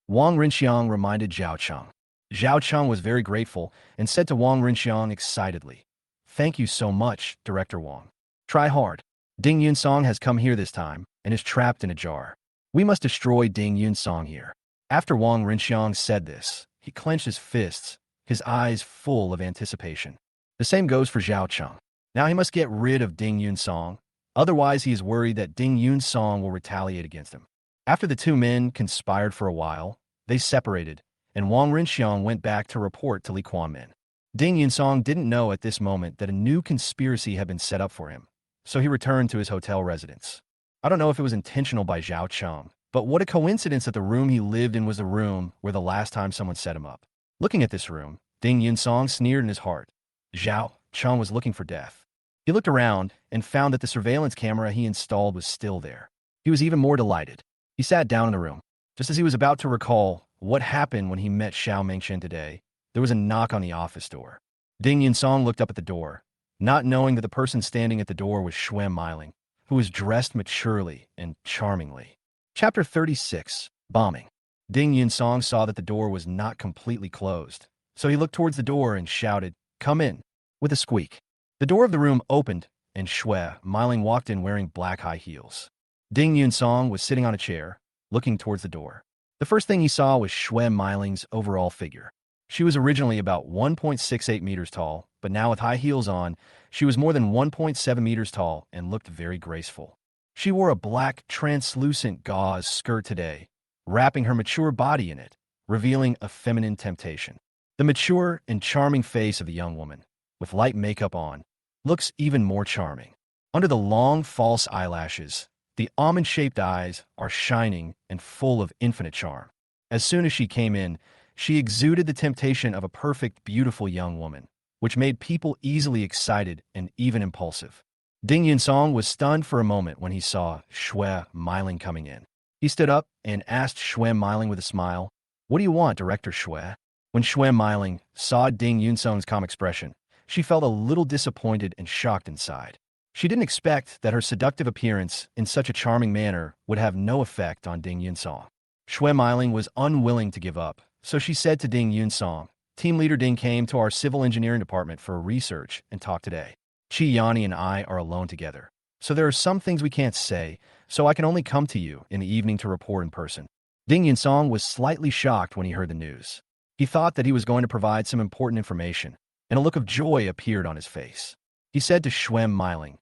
Wang Renxiang reminded Zhao Cheng. Zhao Cheng was very grateful and said to Wang Renxiang excitedly, "Thank you so much, Director Wang. Try hard. Ding Yun Song has come here this time and is trapped in a jar. We must destroy Ding Yunsong here. After Wang Rinxiang said this, he clenched his fists, his eyes full of anticipation. The same goes for Zhao Cheng. Now he must get rid of Ding Yunsong, otherwise he is worried that Ding Yunsong will retaliate against him. After the two men conspired for a while, they separated, and Wang Rinxiang went back to report to Li Quanmin. Ding Yunsong didn't know at this moment that a new conspiracy had been set up for him, so he returned to his hotel residence. I don't know if it was intentional by Zhao Cheng, but what a coincidence that the room he lived in was the room where the last time someone set him up. Looking at this room, Ding Yunsong sneered in his heart. Zhao Cheng was looking for death. He looked around and found that the surveillance camera he installed was still there. He was even more delighted. He sat down in the room. Just as he was about to recall what happened when he met Xiao Mengchen today, there was a knock on the office door. Ding Yunsong looked up at the door, not knowing that the person standing at the door was Xuan Meiling, who was dressed maturely and charmingly. Chapter 36, Bombing. Ding Yunsong saw that the door was not completely closed, so he looked towards the door and shouted, "Come in," with a squeak. The door of the room opened, and Xue Meiling walked in wearing black high heels. Ding Yunsong was sitting on a chair, looking towards the door. The first thing he saw was Xue Meiling's overall figure. She was originally about 1.68 meters tall, but now with high heels on, she was more than 1.7 meters tall and looked very graceful. She wore a black, translucent gauze skirt today, wrapping her mature body in it, revealing a feminine temptation. The mature and charming face of the young woman, with light makeup on, looks even more charming. Under the long, false eyelashes, the almond-shaped eyes are shining and full of infinite charm. As soon as she came in, she exuded the temptation of a perfect, beautiful young woman, which made people easily excited and even impulsive. Ding Yunsong was stunned for a moment when he saw Xue Meiling coming in. He stood up and asked Xue Meiling with a smile, "What do you want, Director Xue?" When Xue Meiling saw Ding Yunsong's calm expression, she felt a little disappointed and shocked inside. She didn't expect that her seductive appearance in such a charming manner would have no effect on Ding Yunsong. Xue Meiling was unwilling to give up, so she said to Ding Yunsong, "Team Leader Ding came to our civil engineering department for a research and talk today. Qi Yani and I are alone together, so there are some things we can't say, so I can only come to you in the evening to report in person." Ding Yunsong was slightly shocked when he heard the news. He thought that he was going to provide some important information, and a look of joy appeared on his face. He said to Xue Meiling,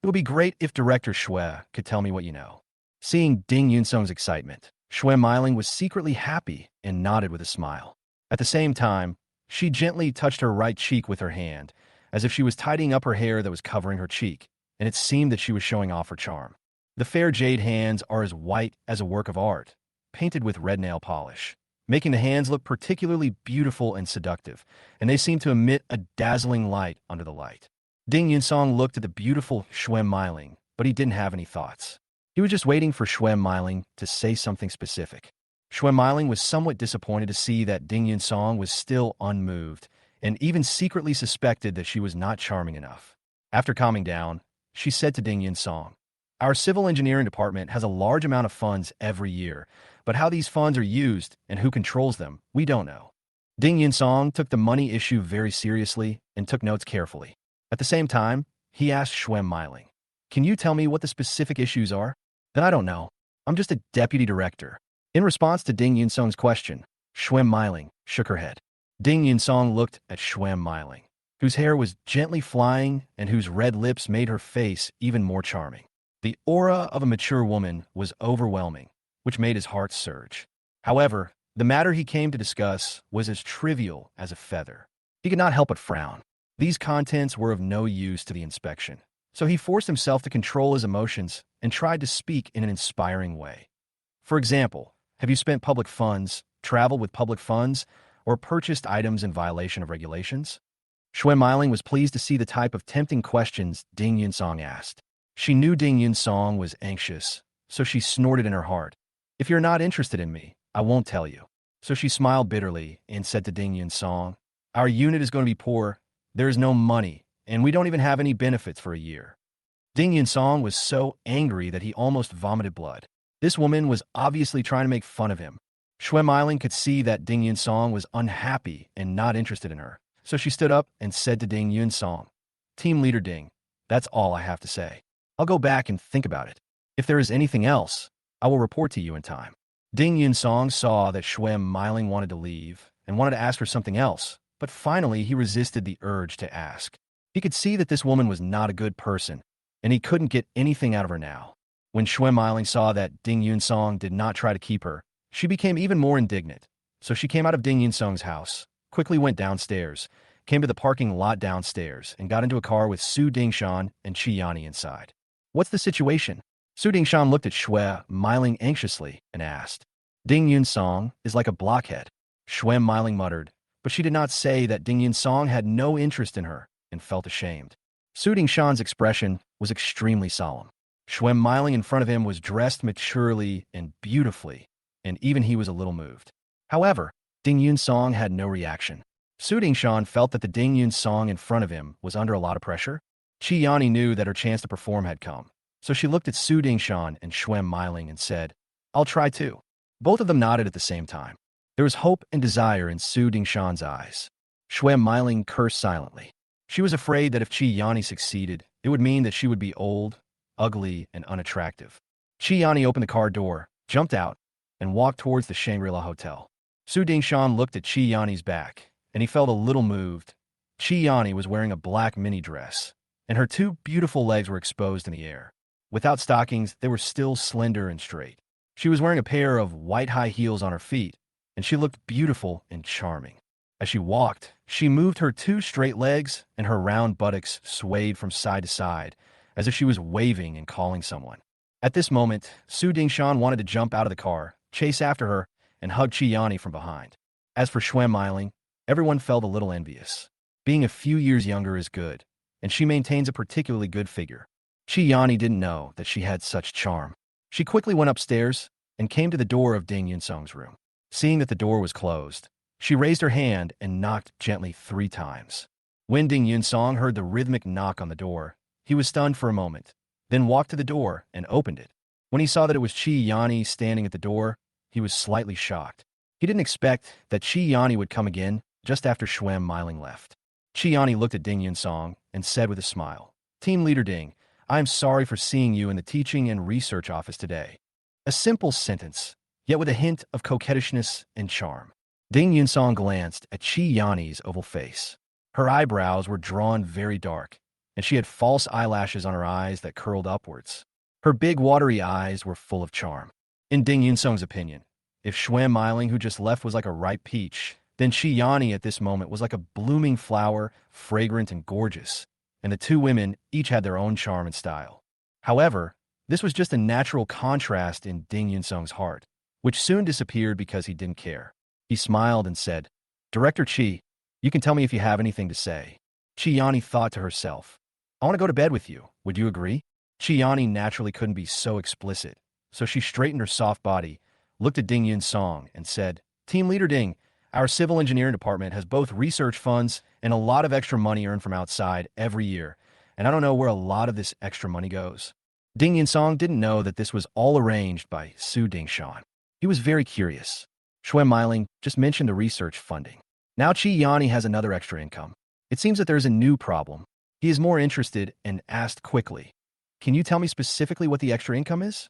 "It would be great if Director Xue could tell me what you know." Seeing Ding Yunsong's excitement, Xue Meiling was secretly happy and nodded with a smile. At the same time, she gently touched her right cheek with her hand, as if she was tidying up her hair that was covering her cheek, and it seemed that she was showing off her charm. The fair jade hands are as white as a work of art, painted with red nail polish, making the hands look particularly beautiful and seductive, and they seemed to emit a dazzling light under the light. Ding Yunsong looked at the beautiful Xue Meiling, but he didn't have any thoughts. He was just waiting for Xue Meiling to say something specific. Xue Meiling was somewhat disappointed to see that Ding Yunsong was still unmoved, and even secretly suspected that she was not charming enough. After calming down, she said to Ding Yunsong, "Our civil engineering department has a large amount of funds every year, but how these funds are used and who controls them, we don't know." Ding Yunsong took the money issue very seriously and took notes carefully. At the same time, he asked Xue Meiling, "Can you tell me what the specific issues are?" "Then I don't know. I'm just a deputy director." In response to Ding Yunsong's question, Xue Meiling shook her head. Ding Yunsong looked at Xue Meiling, whose hair was gently flying and whose red lips made her face even more charming. The aura of a mature woman was overwhelming, which made his heart surge. However, the matter he came to discuss was as trivial as a feather. He could not help but frown. These contents were of no use to the inspection, so he forced himself to control his emotions and tried to speak in an inspiring way. "For example, have you spent public funds, traveled with public funds, or purchased items in violation of regulations?" Xue Meiling was pleased to see the type of tempting questions Ding Yunsong asked. She knew Ding Yunsong was anxious, so she snorted in her heart, "If you're not interested in me, I won't tell you." So she smiled bitterly and said to Ding Yunsong, "Our unit is going to be poor. There is no money, and we don't even have any benefits for a year." Ding Yunsong was so angry that he almost vomited blood. This woman was obviously trying to make fun of him. Xue Meiling could see that Ding Yunsong was unhappy and not interested in her, so she stood up and said to Ding Yunsong, "Team Leader Ding, that's all I have to say. I'll go back and think about it. If there is anything else, I will report to you in time. Ding Yun-song saw that Shwem Miling wanted to leave and wanted to ask her something else, but finally he resisted the urge to ask. He could see that this woman was not a good person, and he couldn't get anything out of her now. When Shwem Miling saw that Ding Yun-song did not try to keep her, she became even more indignant. So she came out of Ding Yun-song's house, quickly went downstairs, came to the parking lot downstairs, and got into a car with Su Dingshan and Chi Yani inside. What's the situation? Su Dingshan looked at Shwe Miling anxiously and asked. Ding Yun-song is like a blockhead, Shwem Miling muttered, but she did not say that Ding Yun-song had no interest in her and felt ashamed. Su Dingshan's expression was extremely solemn. Shwem Miling in front of him was dressed maturely and beautifully, and even he was a little moved. However, Ding Yun-song had no reaction. Su Dingshan felt that the Ding Yun-song in front of him was under a lot of pressure. Chi Yani knew that her chance to perform had come, so she looked at Su Dingshan and Shwem Miling and said, I'll try too. Both of them nodded at the same time. There was hope and desire in Su Dingshan's eyes. Shwem Miling cursed silently. She was afraid that if Chi Yani succeeded, it would mean that she would be old, ugly, and unattractive. Chi Yani opened the car door, jumped out, and walked towards the Shangri-La Hotel. Su Dingshan looked at Chi Yani's back, and he felt a little moved. Chi Yani was wearing a black mini dress, and her two beautiful legs were exposed in the air. Without stockings, they were still slender and straight. She was wearing a pair of white high heels on her feet, and she looked beautiful and charming. As she walked, she moved her two straight legs, and her round buttocks swayed from side to side, as if she was waving and calling someone. At this moment, Su Dingshan wanted to jump out of the car, chase after her, and hug Chi Yani from behind. As for Shwem Miling, everyone felt a little envious. Being a few years younger is good, and she maintains a particularly good figure. Chi Yani didn't know that she had such charm. She quickly went upstairs and came to the door of Ding Yun-song's room. Seeing that the door was closed, she raised her hand and knocked gently 3 times. When Ding Yun-song heard the rhythmic knock on the door, he was stunned for a moment, then walked to the door and opened it. When he saw that it was Chi Yani standing at the door, he was slightly shocked. He didn't expect that Chi Yani would come again just after Shwem Miling left. Chi Yani looked at Ding Yun-song and said with a smile, Team Leader Ding, I am sorry for seeing you in the teaching and research office today. A simple sentence, yet with a hint of coquettishness and charm. Ding Yun-song glanced at Chi Yani's oval face. Her eyebrows were drawn very dark, and she had false eyelashes on her eyes that curled upwards. Her big watery eyes were full of charm. In Ding Yun-song's opinion, if Shwem Miling, who just left, was like a ripe peach, then Chi Yani at this moment was like a blooming flower, fragrant and gorgeous, and the two women each had their own charm and style. However, this was just a natural contrast in Ding Yun-song's heart, which soon disappeared because he didn't care. He smiled and said, Director Chi, you can tell me if you have anything to say. Chi Yani thought to herself, I want to go to bed with you. Would you agree? Chi Yani naturally couldn't be so explicit, so she straightened her soft body, looked at Ding Yun-song, and said, Team Leader Ding, our civil engineering department has both research funds and a lot of extra money earned from outside every year, and I don't know where a lot of this extra money goes. Ding Yun-song didn't know that this was all arranged by Su Dingshan. He was very curious. Shwem Miling just mentioned the research funding. Now Chi Yani has another extra income. It seems that there is a new problem. He is more interested and asked quickly, Can you tell me specifically what the extra income is?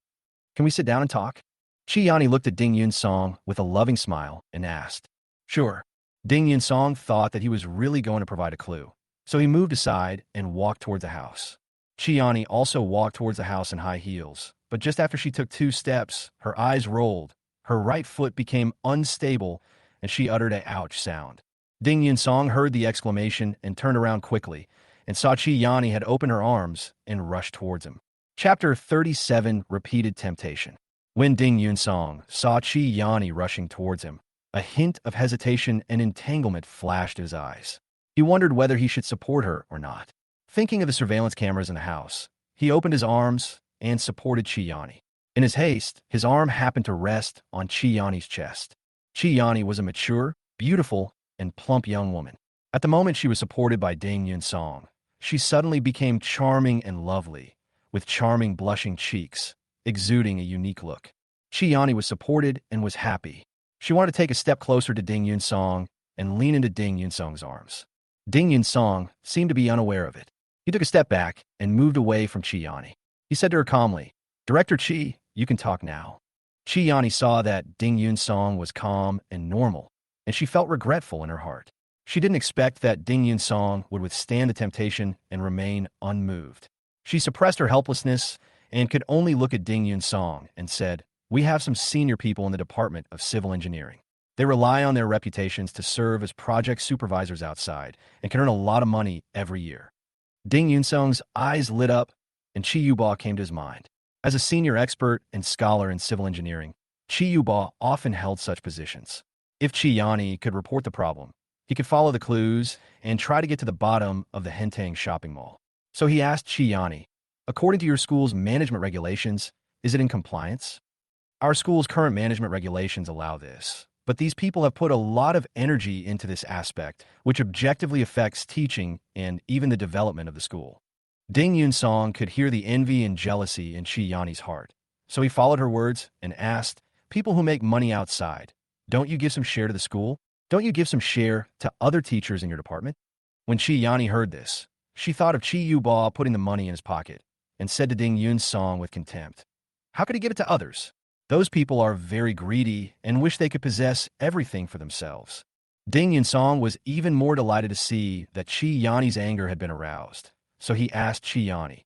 Can we sit down and talk? Chi Yani looked at Ding Yun-song with a loving smile and asked, Sure. Ding Yun-song thought that he was really going to provide a clue, so he moved aside and walked towards the house. Chi Yani also walked towards the house in high heels, but just after she took 2 steps, her eyes rolled, her right foot became unstable, and she uttered an ouch sound. Ding Yun-song heard the exclamation and turned around quickly, and saw Chi Yani had opened her arms and rushed towards him. Chapter 37, Repeated Temptation. When Ding Yun-song saw Chi Yani rushing towards him, a hint of hesitation and entanglement flashed his eyes. He wondered whether he should support her or not. Thinking of the surveillance cameras in the house, he opened his arms and supported Chi Yani. In his haste, his arm happened to rest on Chi Yani's chest. Chi Yani was a mature, beautiful, and plump young woman. At the moment she was supported by Ding Yun-song, she suddenly became charming and lovely, with charming blushing cheeks, exuding a unique look. Chi Yani was supported and was happy. She wanted to take a step closer to Ding Yun-song and lean into Ding Yun-song's arms. Ding Yun-song seemed to be unaware of it. He took a step back and moved away from Chi Yani. He said to her calmly, Director Chi, you can talk now. Chi saw that Ding Yun's song was calm and normal, and she felt regretful in her heart. She didn't expect that Ding Yun's song would withstand the temptation and remain unmoved. She suppressed her helplessness and could only look at Ding Yun's song and said, "We have some senior people in the Department of Civil Engineering. They rely on their reputations to serve as project supervisors outside and can earn a lot of money every year." Ding Yunsung's eyes lit up, and Chi Yuba came to his mind. As a senior expert and scholar in civil engineering, Chi Yuba often held such positions. If Chi Yani could report the problem, he could follow the clues and try to get to the bottom of the Hentang shopping mall. So he asked Chi Yani, "According to your school's management regulations, is it in compliance?" "Our school's current management regulations allow this, but these people have put a lot of energy into this aspect, which objectively affects teaching and even the development of the school." Ding Yunsong could hear the envy and jealousy in Chi Yani's heart, so he followed her words and asked, "People who make money outside, don't you give some share to the school? Don't you give some share to other teachers in your department?" When Chi Yani heard this, she thought of Chi Yuba putting the money in his pocket and said to Ding Yunsong with contempt, "How could he give it to others? Those people are very greedy and wish they could possess everything for themselves." Ding Yunsong was even more delighted to see that Chi Yani's anger had been aroused. So he asked Chi Yani,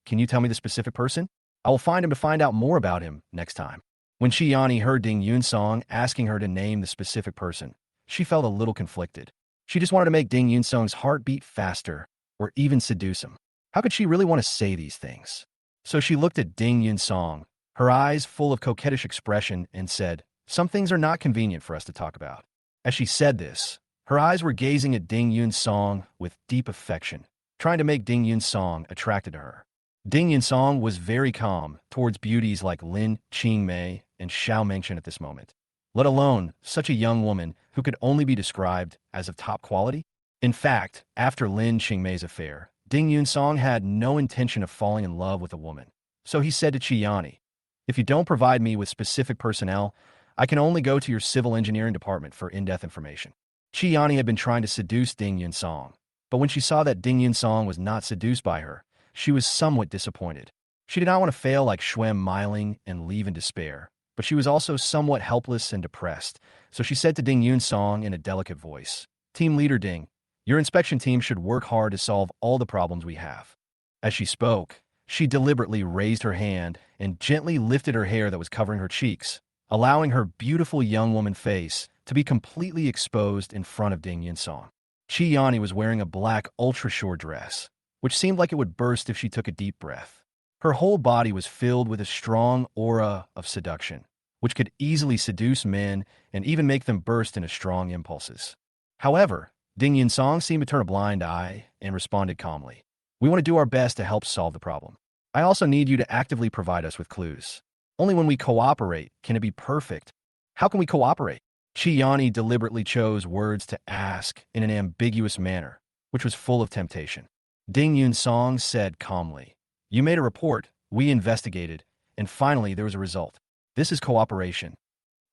"Can you tell me the specific person? I will find him to find out more about him next time." When Chi Yani heard Ding Yunsong asking her to name the specific person, she felt a little conflicted. She just wanted to make Ding Yunsong's heart beat faster or even seduce him. How could she really want to say these things? So she looked at Ding Yunsong, her eyes full of coquettish expression, and said, "Some things are not convenient for us to talk about." As she said this, her eyes were gazing at Ding Yunsong with deep affection, trying to make Ding Yunsong attracted to her. Ding Yunsong was very calm towards beauties like Lin Qingmei and Xiao Mengchen at this moment, let alone such a young woman who could only be described as of top quality. In fact, after Lin Qingmei's affair, Ding Yunsong had no intention of falling in love with a woman. So he said to Chi Yani, "If you don't provide me with specific personnel, I can only go to your civil engineering department for in-depth information." Chi Yani had been trying to seduce Ding Yunsong, but when she saw that Ding Yunsong was not seduced by her, she was somewhat disappointed. She did not want to fail like Schwem Meiling and leave in despair, but she was also somewhat helpless and depressed, so she said to Ding Yunsong in a delicate voice, "Team leader Ding, your inspection team should work hard to solve all the problems we have." As she spoke, she deliberately raised her hand and gently lifted her hair that was covering her cheeks, allowing her beautiful young woman face to be completely exposed in front of Ding Yunsong. Chi Yani was wearing a black ultra-short dress, which seemed like it would burst if she took a deep breath. Her whole body was filled with a strong aura of seduction, which could easily seduce men and even make them burst into strong impulses. However, Ding Yunsong seemed to turn a blind eye and responded calmly, "We want to do our best to help solve the problem. I also need you to actively provide us with clues. Only when we cooperate can it be perfect." "How can we cooperate?" Chi Yani deliberately chose words to ask in an ambiguous manner, which was full of temptation. Ding Yunsong said calmly, "You made a report, we investigated, and finally there was a result. This is cooperation."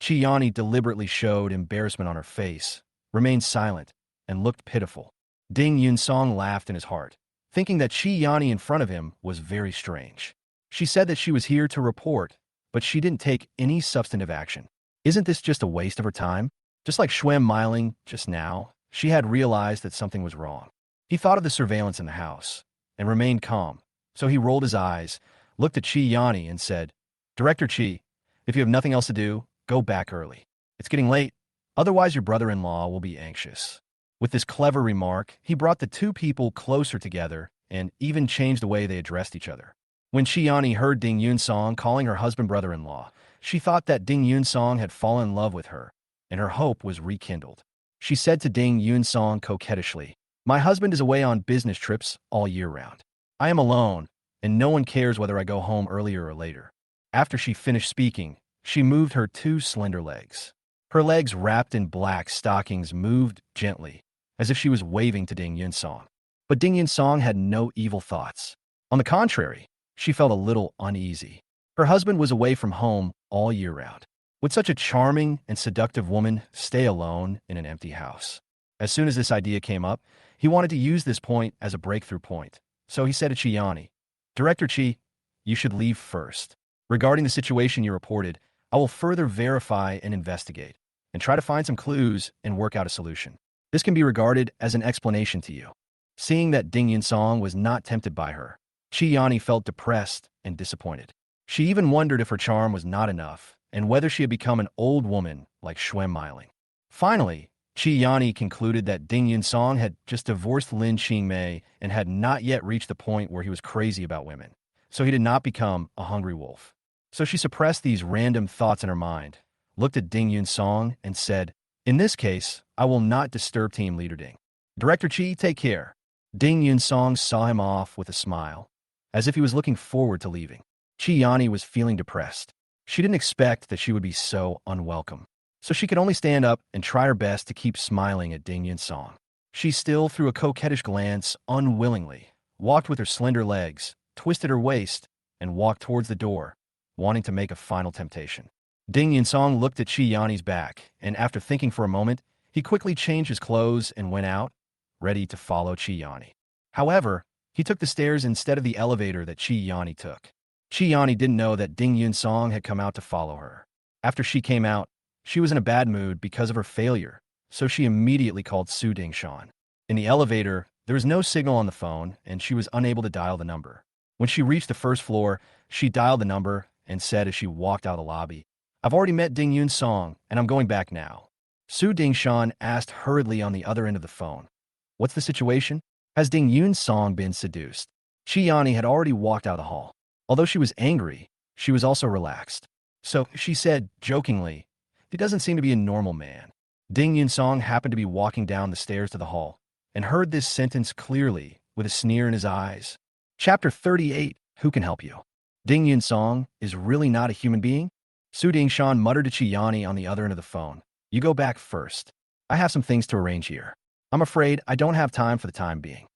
Chi Yani deliberately showed embarrassment on her face, remained silent, and looked pitiful. Ding Yunsong laughed in his heart, thinking that Chi Yani in front of him was very strange. She said that she was here to report, but she didn't take any substantive action. Isn't this just a waste of her time? Just like Schwem Meiling just now, she had realized that something was wrong. He thought of the surveillance in the house and remained calm, so he rolled his eyes, looked at Chi Yani and said, "Director Chi, if you have nothing else to do, go back early. It's getting late, otherwise your brother-in-law will be anxious." With this clever remark, he brought the two people closer together and even changed the way they addressed each other. When Chi Yani heard Ding Yunsong calling her husband brother-in-law, she thought that Ding Yunsong had fallen in love with her, and her hope was rekindled. She said to Ding Yunsong coquettishly, "My husband is away on business trips all year round. I am alone, and no one cares whether I go home earlier or later." After she finished speaking, she moved her two slender legs. Her legs wrapped in black stockings moved gently, as if she was waving to Ding Yunsong. But Ding Yunsong had no evil thoughts. On the contrary, she felt a little uneasy. Her husband was away from home all year round. Would such a charming and seductive woman stay alone in an empty house? As soon as this idea came up, he wanted to use this point as a breakthrough point. So he said to Chi Yani, "Director Chi, you should leave first. Regarding the situation you reported, I will further verify and investigate, and try to find some clues and work out a solution. This can be regarded as an explanation to you. Seeing that Ding Yunsong was not tempted by her, Chi Yani felt depressed and disappointed. She even wondered if her charm was not enough, and whether she had become an old woman like Xuan Miling. Finally, Chi Yani concluded that Ding Yunsong had just divorced Lin Qingmei and had not yet reached the point where he was crazy about women, so he did not become a hungry wolf. So she suppressed these random thoughts in her mind, looked at Ding Yunsong, and said, "In this case, I will not disturb team leader Ding. Director Chi, take care." Ding Yunsong saw him off with a smile, as if he was looking forward to leaving. Chi Yani was feeling depressed. She didn't expect that she would be so unwelcome, so she could only stand up and try her best to keep smiling at Ding Yunsong. She still threw a coquettish glance unwillingly, walked with her slender legs, twisted her waist, and walked towards the door, wanting to make a final temptation. Ding Yunsong looked at Chi Yani's back, and after thinking for a moment, he quickly changed his clothes and went out, ready to follow Chi Yani. However, he took the stairs instead of the elevator that Chi Yani took. Chi Yani didn't know that Ding Yunsong had come out to follow her. After she came out, she was in a bad mood because of her failure, so she immediately called Su Dingshan. In the elevator, there was no signal on the phone, and she was unable to dial the number. When she reached the first floor, she dialed the number and said as she walked out of the lobby, "I've already met Ding Yunsong, and I'm going back now." Su Dingshan asked hurriedly on the other end of the phone, "What's the situation? Has Ding Yunsong been seduced?" Chi Yani had already walked out of the hall. Although she was angry, she was also relaxed. So she said, jokingly, "He doesn't seem to be a normal man." Ding Yunsong happened to be walking down the stairs to the hall and heard this sentence clearly with a sneer in his eyes. Chapter 38, Who Can Help You? Ding Yunsong is really not a human being? Su Dingshan muttered to Chi Yani on the other end of the phone. "You go back first. I have some things to arrange here. I'm afraid I don't have time for the time being."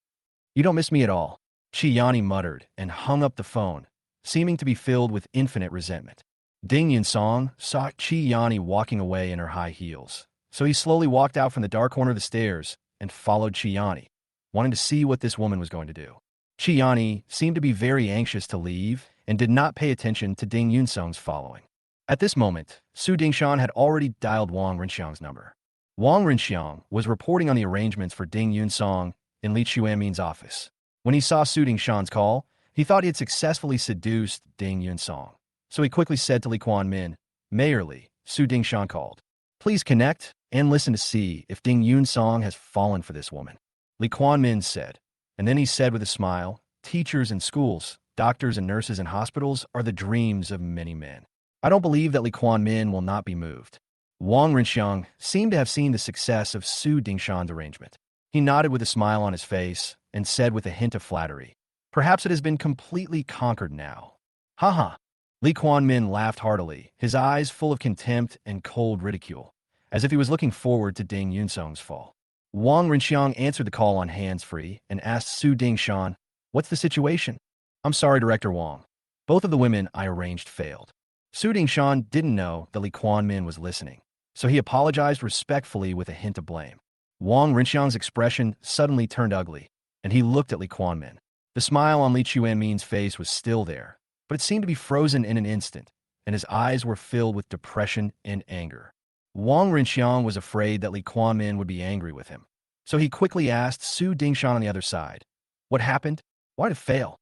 "You don't miss me at all," Chi Yani muttered and hung up the phone, seeming to be filled with infinite resentment. Ding Yunsong saw Chi Yani walking away in her high heels, so he slowly walked out from the dark corner of the stairs and followed Chi Yani, wanting to see what this woman was going to do. Chi Yani seemed to be very anxious to leave and did not pay attention to Ding Yunsong's following. At this moment, Su Dingshan had already dialed Wang Renxiang's number. Wang Renxiang was reporting on the arrangements for Ding Yunsong in Li Chuanmin's office. When he saw Su Dingshan's call, he thought he had successfully seduced Ding Yunsong. So he quickly said to Li Quanmin, "Mayorly, Su Dingshan called. Please connect and listen to see if Ding Yunsong has fallen for this woman." Li Quanmin said, and then he said with a smile, "Teachers in schools, doctors and nurses in hospitals are the dreams of many men. I don't believe that Li Quanmin will not be moved." Wang Renxiang seemed to have seen the success of Su Dingshan's arrangement. He nodded with a smile on his face and said with a hint of flattery, "Perhaps it has been completely conquered now." "Ha ha." Li Quanmin laughed heartily, his eyes full of contempt and cold ridicule, as if he was looking forward to Ding Yunsong's fall. Wang Renxiang answered the call on hands-free and asked Su Dingshan, "What's the situation?" "I'm sorry, Director Wang. Both of the women I arranged failed." Su Dingshan didn't know that Li Quanmin was listening, so he apologized respectfully with a hint of blame. Wang Renxiang's expression suddenly turned ugly, and he looked at Li Quanmin. The smile on Li Chuanmin's face was still there, but it seemed to be frozen in an instant, and his eyes were filled with depression and anger. Wang Renxiang was afraid that Li Quanmin would be angry with him, so he quickly asked Su Dingshan on the other side, "What happened? Why did it fail?"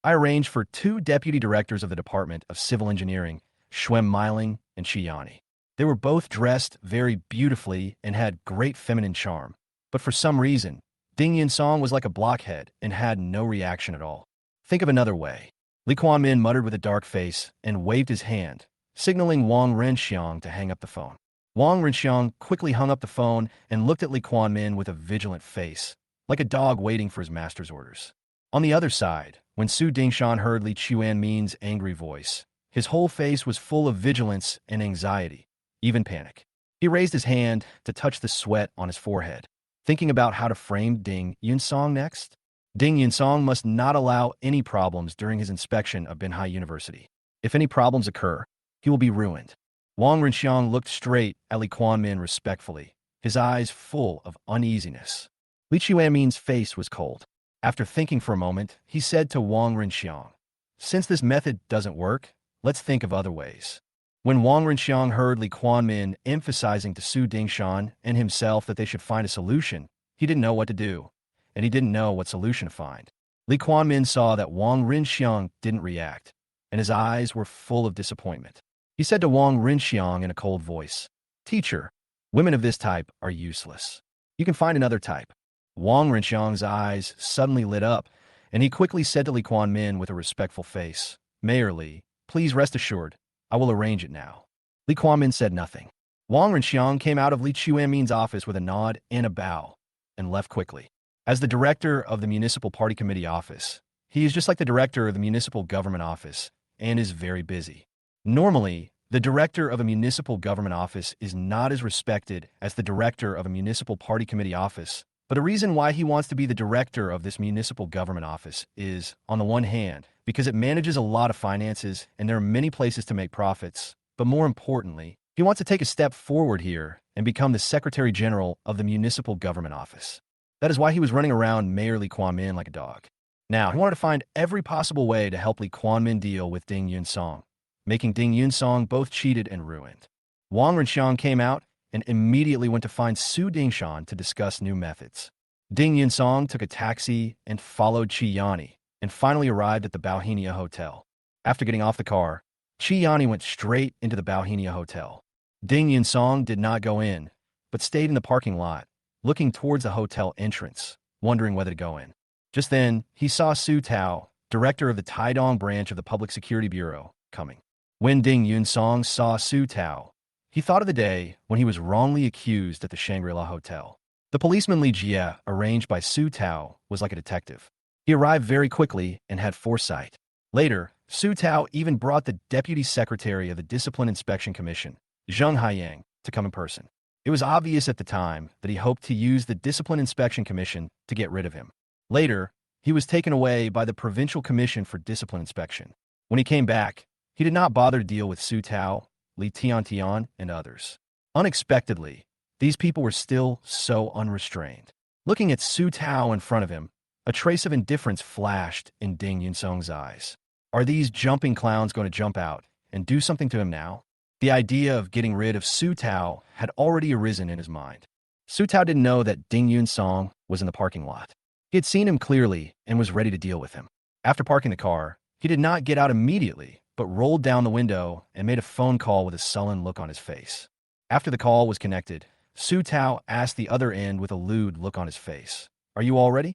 "I arranged for 2 deputy directors of the Department of Civil Engineering, Xuan Miling and Chi Yani. They were both dressed very beautifully and had great feminine charm, but for some reason, Ding Yunsong was like a blockhead and had no reaction at all. Think of another way." Li Quanmin muttered with a dark face and waved his hand, signaling Wang Renxiang to hang up the phone. Wang Renxiang quickly hung up the phone and looked at Li Quanmin with a vigilant face, like a dog waiting for his master's orders. On the other side, when Su Dingshan heard Li Chuanmin's angry voice, his whole face was full of vigilance and anxiety, even panic. He raised his hand to touch the sweat on his forehead, thinking about how to frame Ding Yunsong next. Ding Yunsong must not allow any problems during his inspection of Benhai University. If any problems occur, he will be ruined. Wang Renxiang looked straight at Li Quanmin respectfully, his eyes full of uneasiness. Li Chuanmin's face was cold. After thinking for a moment, he said to Wang Renxiang, "Since this method doesn't work, let's think of other ways. When Wang Renxiang heard Li Quanmin emphasizing to Su Dingshan and himself that they should find a solution, he didn't know what to do, and he didn't know what solution to find. Li Quanmin saw that Wang Renxiang didn't react, and his eyes were full of disappointment. He said to Wang Renxiang in a cold voice, "Teacher, women of this type are useless. You can find another type." Wang Renxiang's eyes suddenly lit up, and he quickly said to Li Quanmin with a respectful face, "Mayor Li, please rest assured, I will arrange it now." Li Quanmin said nothing. Wang Renxiang came out of Li Chuanmin's office with a nod and a bow, and left quickly. As the director of the Municipal Party Committee office, he is just like the director of the Municipal Government office, and is very busy. Normally, the director of a municipal government office is not as respected as the director of a Municipal Party Committee office, but a reason why he wants to be the director of this municipal government office is, on the one hand, because it manages a lot of finances and there are many places to make profits, but more importantly, he wants to take a step forward here and become the Secretary General of the Municipal Government Office. That is why he was running around Mayor Li Quanmin like a dog. Now, he wanted to find every possible way to help Li Quanmin deal with Ding Yunsong, making Ding Yunsong both cheated and ruined. Wang Renxiang came out and immediately went to find Su Dingshan to discuss new methods. Ding Yunsong took a taxi and followed Qi Yani, and finally arrived at the Bauhinia Hotel. After getting off the car, Qi Yani went straight into the Bauhinia Hotel. Ding Yunsong did not go in, but stayed in the parking lot, looking towards the hotel entrance, wondering whether to go in. Just then, he saw Su Tao, director of the Taidong branch of the Public Security Bureau, coming. When Ding Yunsong saw Su Tao, he thought of the day when he was wrongly accused at the Shangri-La Hotel. The policeman Li Jie, arranged by Su Tao, was like a detective. He arrived very quickly and had foresight. Later, Su Tao even brought the Deputy Secretary of the Discipline Inspection Commission, Zheng Haiyang, to come in person. It was obvious at the time that he hoped to use the Discipline Inspection Commission to get rid of him. Later, he was taken away by the Provincial Commission for Discipline Inspection. When he came back, he did not bother to deal with Su Tao, Li Tiantian, and others. Unexpectedly, these people were still so unrestrained. Looking at Su Tao in front of him, a trace of indifference flashed in Ding Yunsong's eyes. Are these jumping clowns going to jump out and do something to him now? The idea of getting rid of Su Tao had already arisen in his mind. Su Tao didn't know that Ding Yunsong was in the parking lot. He had seen him clearly and was ready to deal with him. After parking the car, he did not get out immediately, but rolled down the window and made a phone call with a sullen look on his face. After the call was connected, Su Tao asked the other end with a lewd look on his face, "Are you all ready?"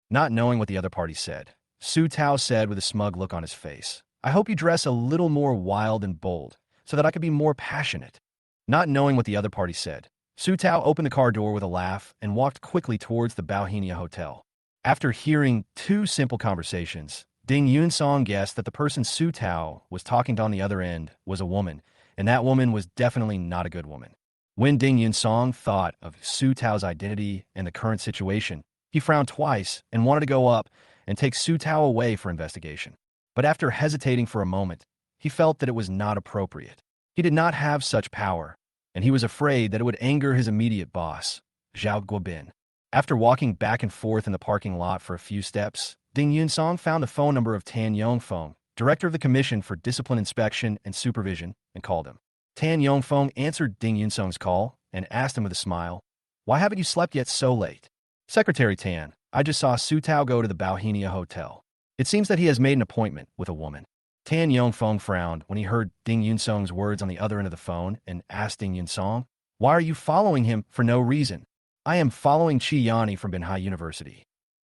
Not knowing what the other party said, Su Tao said with a smug look on his face, "I hope you dress a little more wild and bold, so that I could be more passionate." Not knowing what the other party said, Su Tao opened the car door with a laugh and walked quickly towards the Bauhinia Hotel. After hearing two simple conversations, Ding Yunsong guessed that the person Su Tao was talking to on the other end was a woman, and that woman was definitely not a good woman. When Ding Yunsong thought of Su Tao's identity and the current situation, he frowned twice and wanted to go up and take Su Tao away for investigation. But after hesitating for a moment, he felt that it was not appropriate. He did not have such power, and he was afraid that it would anger his immediate boss, Zhao Guobin. After walking back and forth in the parking lot for a few steps, Ding Yunsong found the phone number of Tan Yongfeng, director of the Commission for Discipline Inspection and Supervision, and called him. Tan Yongfeng answered Ding Yunsong's call and asked him with a smile, "Why haven't you slept yet so late?" "Secretary Tan, I just saw Su Tao go to the Bauhinia Hotel. It seems that he has made an appointment with a woman." Tan Yongfeng frowned when he heard Ding Yunsong's words on the other end of the phone and asked Ding Yunsong, "Why are you following him for no reason?" "I am following Qi Yani from Banhai University."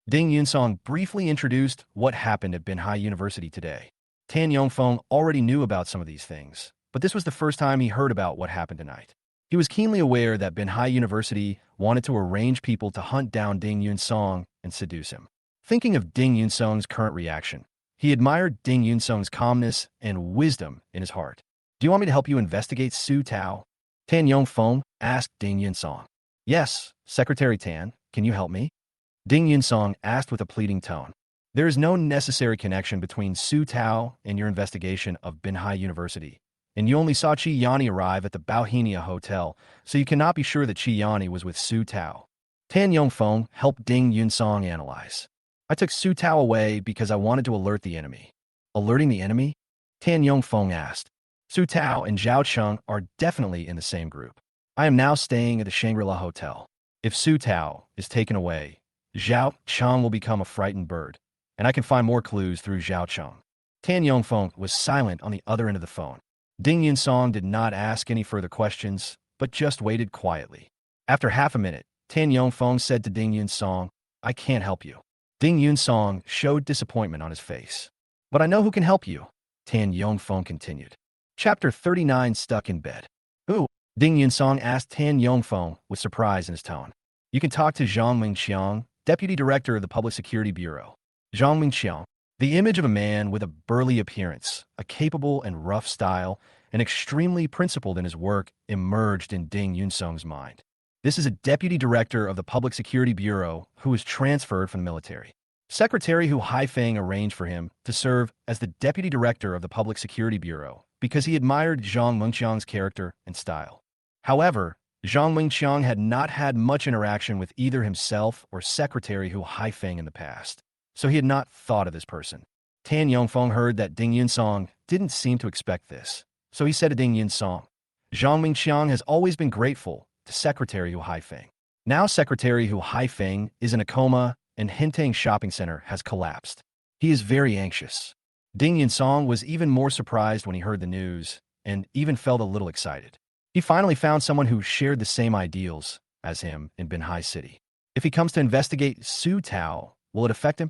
Ding Yunsong briefly introduced what happened at Banhai University today. Tan Yongfeng already knew about some of these things, but this was the first time he heard about what happened tonight. He was keenly aware that Banhai University wanted to arrange people to hunt down Ding Yunsong and seduce him. Thinking of Ding Yunsong's current reaction, he admired Ding Yunsong's calmness and wisdom in his heart. "Do you want me to help you investigate Su Tao?" Tan Yongfeng asked Ding Yunsong. "Yes, Secretary Tan, can you help me?" Ding Yunsong asked with a pleading tone. "There is no necessary connection between Su Tao and your investigation of Banhai University, and you only saw Qi Yani arrive at the Bauhinia Hotel, so you cannot be sure that Qi Yani was with Su Tao." Tan Yongfeng helped Ding Yunsong analyze. "I took Su Tao away because I wanted to alert the enemy." "Alerting the enemy?" Tan Yongfeng asked. Su Tao and Zhao Cheng are definitely in the same group. I am now staying at the Shangri-La Hotel. If Su Tao is taken away, Zhao Cheng will become a frightened bird, and I can find more clues through Zhao Cheng. Tan Yongfeng was silent on the other end of the phone. Ding Yunsong did not ask any further questions, but just waited quietly. After half a minute, Tan Yongfeng said to Ding Yunsong, I can't help you. Ding Yunsong showed disappointment on his face. But I know who can help you, Tan Yongfeng continued. Chapter 39 Stuck in Bed. Who? Ding Yunsong asked Tan Yongfeng with surprise in his tone. You can talk to Zhang Mingqiang, Deputy Director of the Public Security Bureau. Zhang Mingqiang, the image of a man with a burly appearance, a capable and rough style, and extremely principled in his work, emerged in Ding Yunsong's mind. This is a Deputy Director of the Public Security Bureau who was transferred from the military. Secretary Hu Haifeng arranged for him to serve as the Deputy Director of the Public Security Bureau because he admired Zhang Mingqiang's character and style. However, Zhang Mingqiang had not had much interaction with either himself or Secretary Hu Haifeng in the past, so he had not thought of this person. Tan Yongfeng heard that Ding Yunsong didn't seem to expect this, so he said to Ding Yunsong, Zhang Mingqiang has always been grateful to Secretary Hu Haifeng. Now Secretary Hu Haifeng is in a coma and Hintang Shopping Center has collapsed. He is very anxious. Ding Yunsong was even more surprised when he heard the news and even felt a little excited. He finally found someone who shared the same ideals as him in Binhai City. If he comes to investigate Su Tao, will it affect him?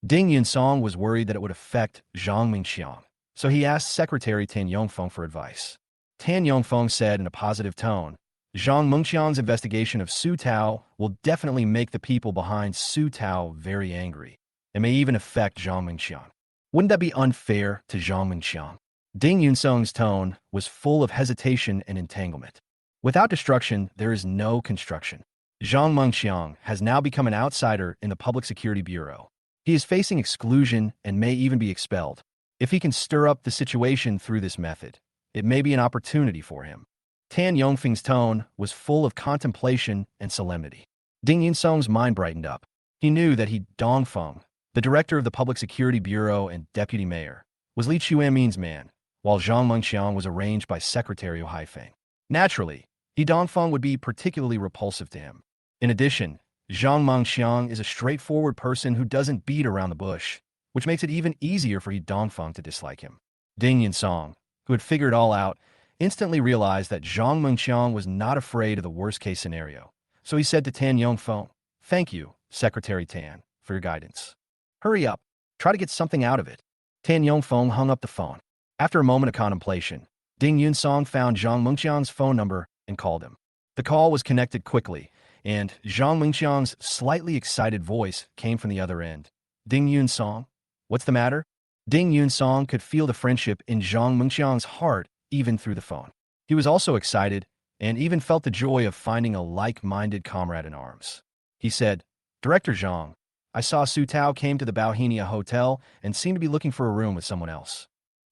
Ding Yunsong was worried that it would affect Zhang Mingqiang, so he asked Secretary Tan Yongfeng for advice. Tan Yongfeng said in a positive tone, Zhang Mingqiang's investigation of Su Tao will definitely make the people behind Su Tao very angry. It may even affect Zhang Mingqiang. Wouldn't that be unfair to Zhang Mingqiang? Ding Yunsong's tone was full of hesitation and entanglement. Without destruction, there is no construction. Zhang Mingqiang has now become an outsider in the Public Security Bureau. He is facing exclusion and may even be expelled. If he can stir up the situation through this method, it may be an opportunity for him. Tan Yongfeng's tone was full of contemplation and solemnity. Ding Yunsong's mind brightened up. He knew that Dongfeng, the director of the Public Security Bureau and deputy mayor, was Li Chuanmin's man, while Zhang Mingqiang was arranged by Secretary Hu Haifeng. Naturally, Dongfeng would be particularly repulsive to him. In addition, Zhang Mingqiang is a straightforward person who doesn't beat around the bush, which makes it even easier for Dongfeng to dislike him. Ding Yunsong, who had figured it all out, instantly realized that Zhang Mingqiang was not afraid of the worst-case scenario. So he said to Tan Yongfeng, Thank you, Secretary Tan, for your guidance. Hurry up. Try to get something out of it. Tan Yongfeng hung up the phone. After a moment of contemplation, Ding Yunsong found Zhang Mingqiang's phone number and called him. The call was connected quickly, and Zhang Mingqiang's slightly excited voice came from the other end. Ding Yunsong? What's the matter? Ding Yunsong could feel the friendship in Zhang Mingqiang's heart even through the phone. He was also excited and even felt the joy of finding a like-minded comrade in arms. He said, Director Zhang, I saw Su Tao came to the Bauhinia Hotel and seemed to be looking for a room with someone else.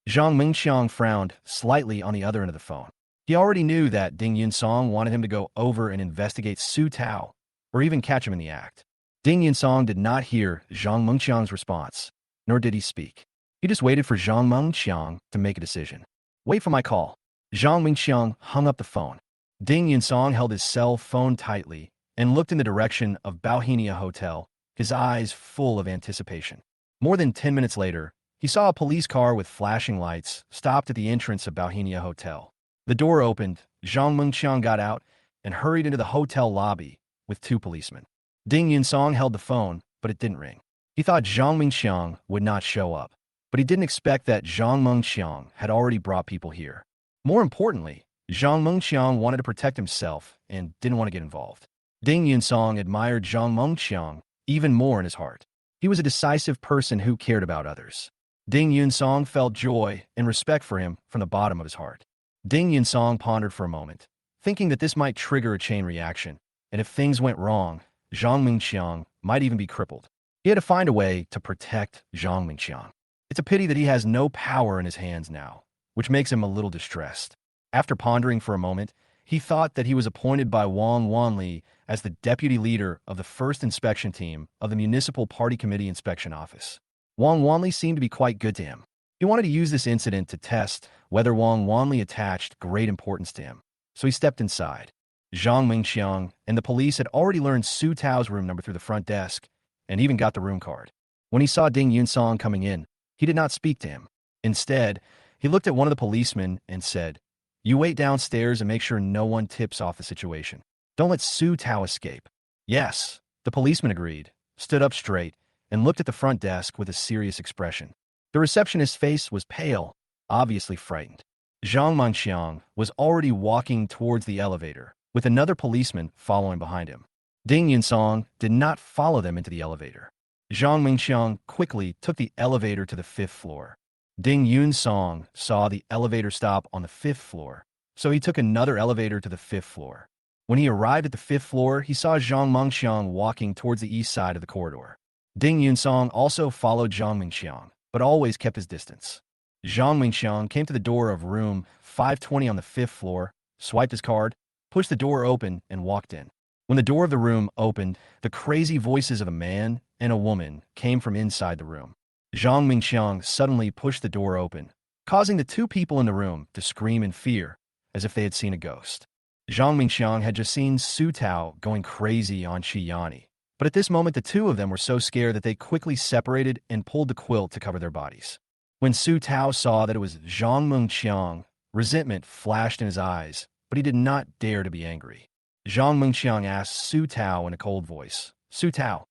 Zhang Mingqiang frowned slightly on the other end of the phone. He already knew that Ding Yunsong wanted him to go over and investigate Su Tao, or even catch him in the act. Ding Yunsong did not hear Zhang Mingqiang's response, nor did he speak. He just waited for Zhang Mingqiang to make a decision. Wait for my call. Zhang Mingqiang hung up the phone. Ding Yunsong held his cell phone tightly and looked in the direction of Bauhinia Hotel, his eyes full of anticipation. More than 10 minutes later, he saw a police car with flashing lights stopped at the entrance of Bauhinia Hotel. The door opened, Zhang Mingqiang got out, and hurried into the hotel lobby with two policemen. Ding Yunsong held the phone, but it didn't ring. He thought Zhang Mingqiang would not show up, but he didn't expect that Zhang Mingqiang had already brought people here. More importantly, Zhang Mingqiang wanted to protect himself and didn't want to get involved. Ding Yunsong admired Zhang Mingqiang even more in his heart. He was a decisive person who cared about others. Ding Yunsong felt joy and respect for him from the bottom of his heart. Ding Yunsong pondered for a moment, thinking that this might trigger a chain reaction, and if things went wrong, Zhang Mingqiang might even be crippled. He had to find a way to protect Zhang Mingqiang. It's a pity that he has no power in his hands now, which makes him a little distressed. After pondering for a moment, he thought that he was appointed by Wang Wanli as the deputy leader of the first inspection team of the Municipal Party Committee Inspection Office. Wang Wanli seemed to be quite good to him. He wanted to use this incident to test whether Wang Wanli attached great importance to him. So he stepped inside. Zhang Mingxiang and the police had already learned Su Tao's room number through the front desk and even got the room card. When he saw Ding Yunsong coming in, he did not speak to him. Instead, he looked at one of the policemen and said, "You wait downstairs and make sure no one tips off the situation. Don't let Su Tao escape." "Yes," the policeman agreed, stood up straight, and looked at the front desk with a serious expression. The receptionist's face was pale, obviously frightened. Zhang Mengxiang was already walking towards the elevator, with another policeman following behind him. Ding Yunsong did not follow them into the elevator. Zhang Mengxiang quickly took the elevator to the 5th floor. Ding Yunsong saw the elevator stop on the 5th floor, so he took another elevator to the 5th floor. When he arrived at the 5th floor, he saw Zhang Mengxiang walking towards the east side of the corridor. Ding Yunsong also followed Zhang Mengxiang, but always kept his distance. Zhang Mengxiang came to the door of room 520 on the 5th floor, swiped his card, pushed the door open, and walked in. When the door of the room opened, the crazy voices of a man and a woman came from inside the room. Zhang Mengxiang suddenly pushed the door open, causing the two people in the room to scream in fear, as if they had seen a ghost. Zhang Mengxiang had just seen Su Tao going crazy on Qi Yani, but at this moment the two of them were so scared that they quickly separated and pulled the quilt to cover their bodies. When Su Tao saw that it was Zhang Mengxiang, resentment flashed in his eyes, but he did not dare to be angry. Zhang Mengxiang asked Su Tao in a cold voice, "Su Tao,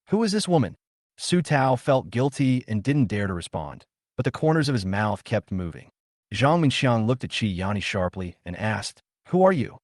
who is this woman?" Su Tao felt guilty and didn't dare to respond, but the corners of his mouth kept moving. Zhang Mengxiang looked at Qi Yani sharply and asked, "Who are you?"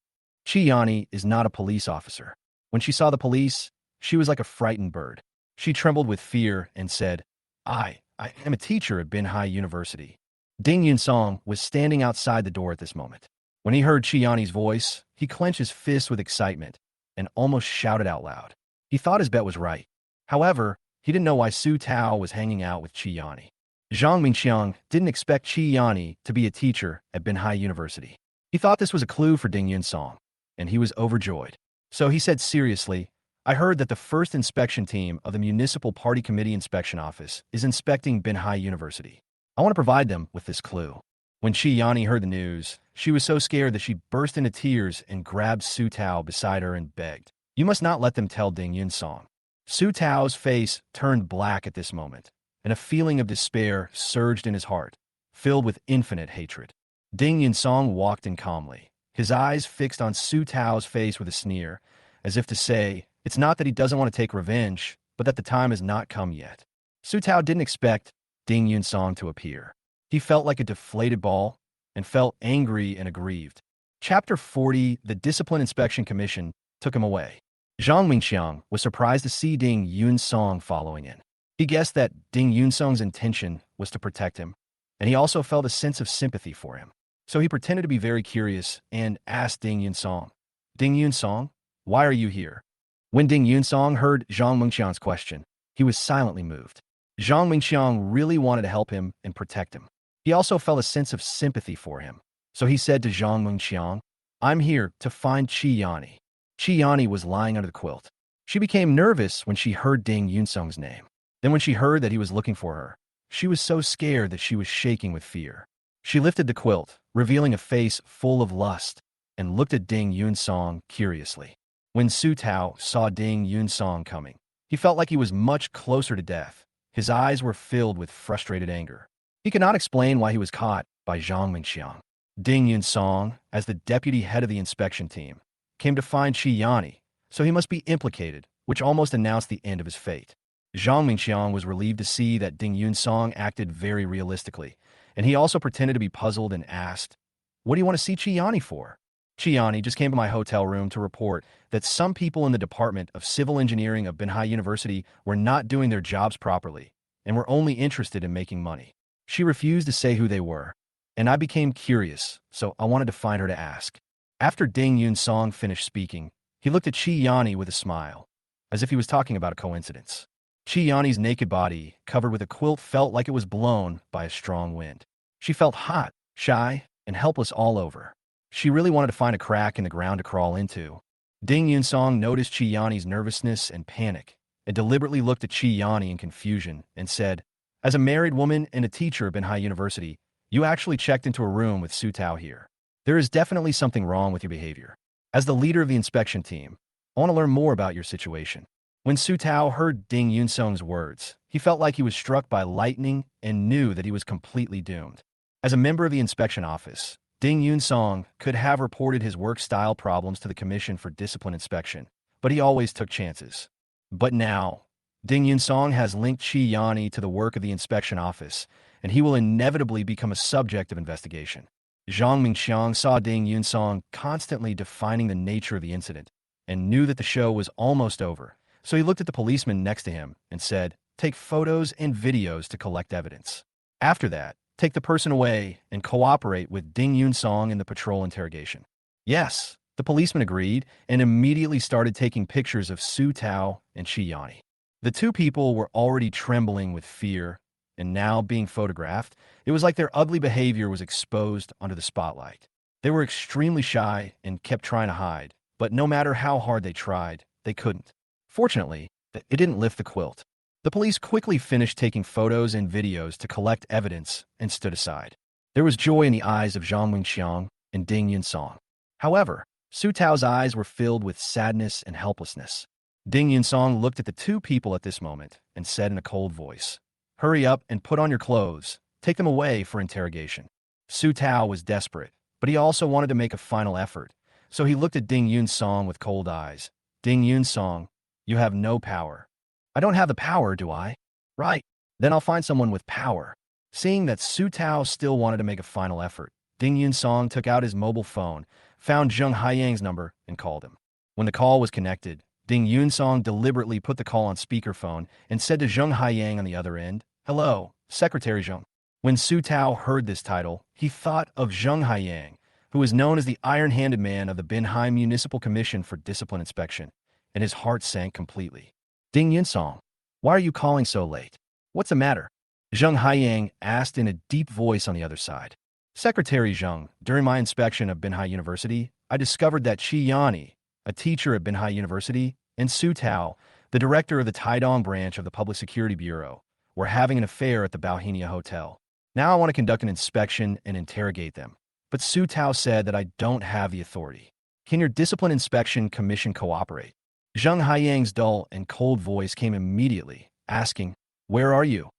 Qi Yani is not a police officer. When she saw the police, she was like a frightened bird. She trembled with fear and said, I am a teacher at Binhai University." Ding Yunsong was standing outside the door at this moment. When he heard Qi Yani's voice, he clenched his fists with excitement and almost shouted out loud. He thought his bet was right. However, he didn't know why Su Tao was hanging out with Qi Yani. Zhang Mengxiang didn't expect Qi Yani to be a teacher at Binhai University. He thought this was a clue for Ding Yunsong, and he was overjoyed. So he said seriously, "I heard that the first inspection team of the Municipal Party Committee Inspection Office is inspecting Binhai University. I want to provide them with this clue." When Qi Yani heard the news, she was so scared that she burst into tears and grabbed Su Tao beside her and begged, "You must not let them tell Ding Yunsong." Su Tao's face turned black at this moment, and a feeling of despair surged in his heart, filled with infinite hatred. Ding Yunsong walked in calmly, his eyes fixed on Su Tao's face with a sneer, as if to say, it's not that he doesn't want to take revenge, but that the time has not come yet. Su Tao didn't expect Ding Yunsong to appear. He felt like a deflated ball and felt angry and aggrieved. Chapter 40, The Discipline Inspection Commission, took him away. Zhang Mengxiang was surprised to see Ding Yunsong following in. He guessed that Ding Yunsong's intention was to protect him, and he also felt a sense of sympathy for him. So he pretended to be very curious and asked Ding Yunsong, "Ding Yunsong, why are you here?" When Ding Yunsong heard Zhang Mengxiang's question, he was silently moved. Zhang Mengxiang really wanted to help him and protect him. He also felt a sense of sympathy for him. So he said to Zhang Mengxiang, "I'm here to find Qi Yani." Qi Yani was lying under the quilt. She became nervous when she heard Ding Yunsong's name. Then when she heard that he was looking for her, she was so scared that she was shaking with fear. She lifted the quilt, revealing a face full of lust, and looked at Ding Yunsong curiously. When Su Tao saw Ding Yunsong coming, he felt like he was much closer to death. His eyes were filled with frustrated anger. He could not explain why he was caught by Zhang Mengxiang. Ding Yunsong, as the deputy head of the inspection team, came to find Qi Yani, so he must be implicated, which almost announced the end of his fate. Zhang Mengxiang was relieved to see that Ding Yunsong acted very realistically, and he also pretended to be puzzled and asked, "What do you want to see Qi Yani for?" Qi Yani just came to my hotel room to report that some people in the Department of Civil Engineering of Binhai University were not doing their jobs properly and were only interested in making money. She refused to say who they were, and I became curious, so I wanted to find her to ask. After Ding Yunsong finished speaking, he looked at Qi Yani with a smile, as if he was talking about a coincidence. Qi Yani's naked body, covered with a quilt, felt like it was blown by a strong wind. She felt hot, shy, and helpless all over. She really wanted to find a crack in the ground to crawl into. Ding Yunsong noticed Qi Yani's nervousness and panic, and deliberately looked at Qi Yani in confusion and said, As a married woman and a teacher at Manhwa University, you actually checked into a room with Su Tao here. There is definitely something wrong with your behavior. As the leader of the inspection team, I want to learn more about your situation. When Su Tao heard Ding Yunsong's words, he felt like he was struck by lightning and knew that he was completely doomed. As a member of the inspection office, Ding Yunsong could have reported his work style problems to the Commission for Discipline Inspection, but he always took chances. But now, Ding Yunsong has linked Chi Yani to the work of the inspection office, and he will inevitably become a subject of investigation. Zhang Mingxiang saw Ding Yunsong constantly defining the nature of the incident and knew that the show was almost over, so he looked at the policeman next to him and said, "Take photos and videos to collect evidence. After that, take the person away and cooperate with Ding Yunsong in the patrol interrogation." Yes, the policeman agreed and immediately started taking pictures of Su Tao and Chi Yani. The two people were already trembling with fear, and now being photographed, it was like their ugly behavior was exposed under the spotlight. They were extremely shy and kept trying to hide, but no matter how hard they tried, they couldn't. Fortunately, it didn't lift the quilt. The police quickly finished taking photos and videos to collect evidence and stood aside. There was joy in the eyes of Zhang Mingxiang and Ding Yunsong. However, Su Tao's eyes were filled with sadness and helplessness. Ding Yunsong looked at the two people at this moment and said in a cold voice, "Hurry up and put on your clothes. Take them away for interrogation." Su Tao was desperate, but he also wanted to make a final effort, so he looked at Ding Yunsong with cold eyes. "Ding Yunsong, you have no power." "I don't have the power, do I?" "Right. Then I'll find someone with power." Seeing that Su Tao still wanted to make a final effort, Ding Yunsong took out his mobile phone, found Zheng Haiyang's number, and called him. When the call was connected, Ding Yunsong deliberately put the call on speakerphone and said to Zheng Haiyang on the other end, "Hello, Secretary Zheng." When Su Tao heard this title, he thought of Zheng Haiyang, who was known as the iron-handed man of the Binhai Municipal Commission for Discipline Inspection, and his heart sank completely. "Ding Yunsong, why are you calling so late? What's the matter?" Zheng Haiyang asked in a deep voice on the other side. "Secretary Zheng, during my inspection of Binhai University, I discovered that Chi Yani, a teacher at Binhai University, and Su Tao, the director of the Taidong branch of the Public Security Bureau, were having an affair at the Balhinia Hotel. Now I want to conduct an inspection and interrogate them. But Su Tao said that I don't have the authority. Can your Discipline Inspection Commission cooperate?" Zheng Haiyang's dull and cold voice came immediately, asking, "Where are you?"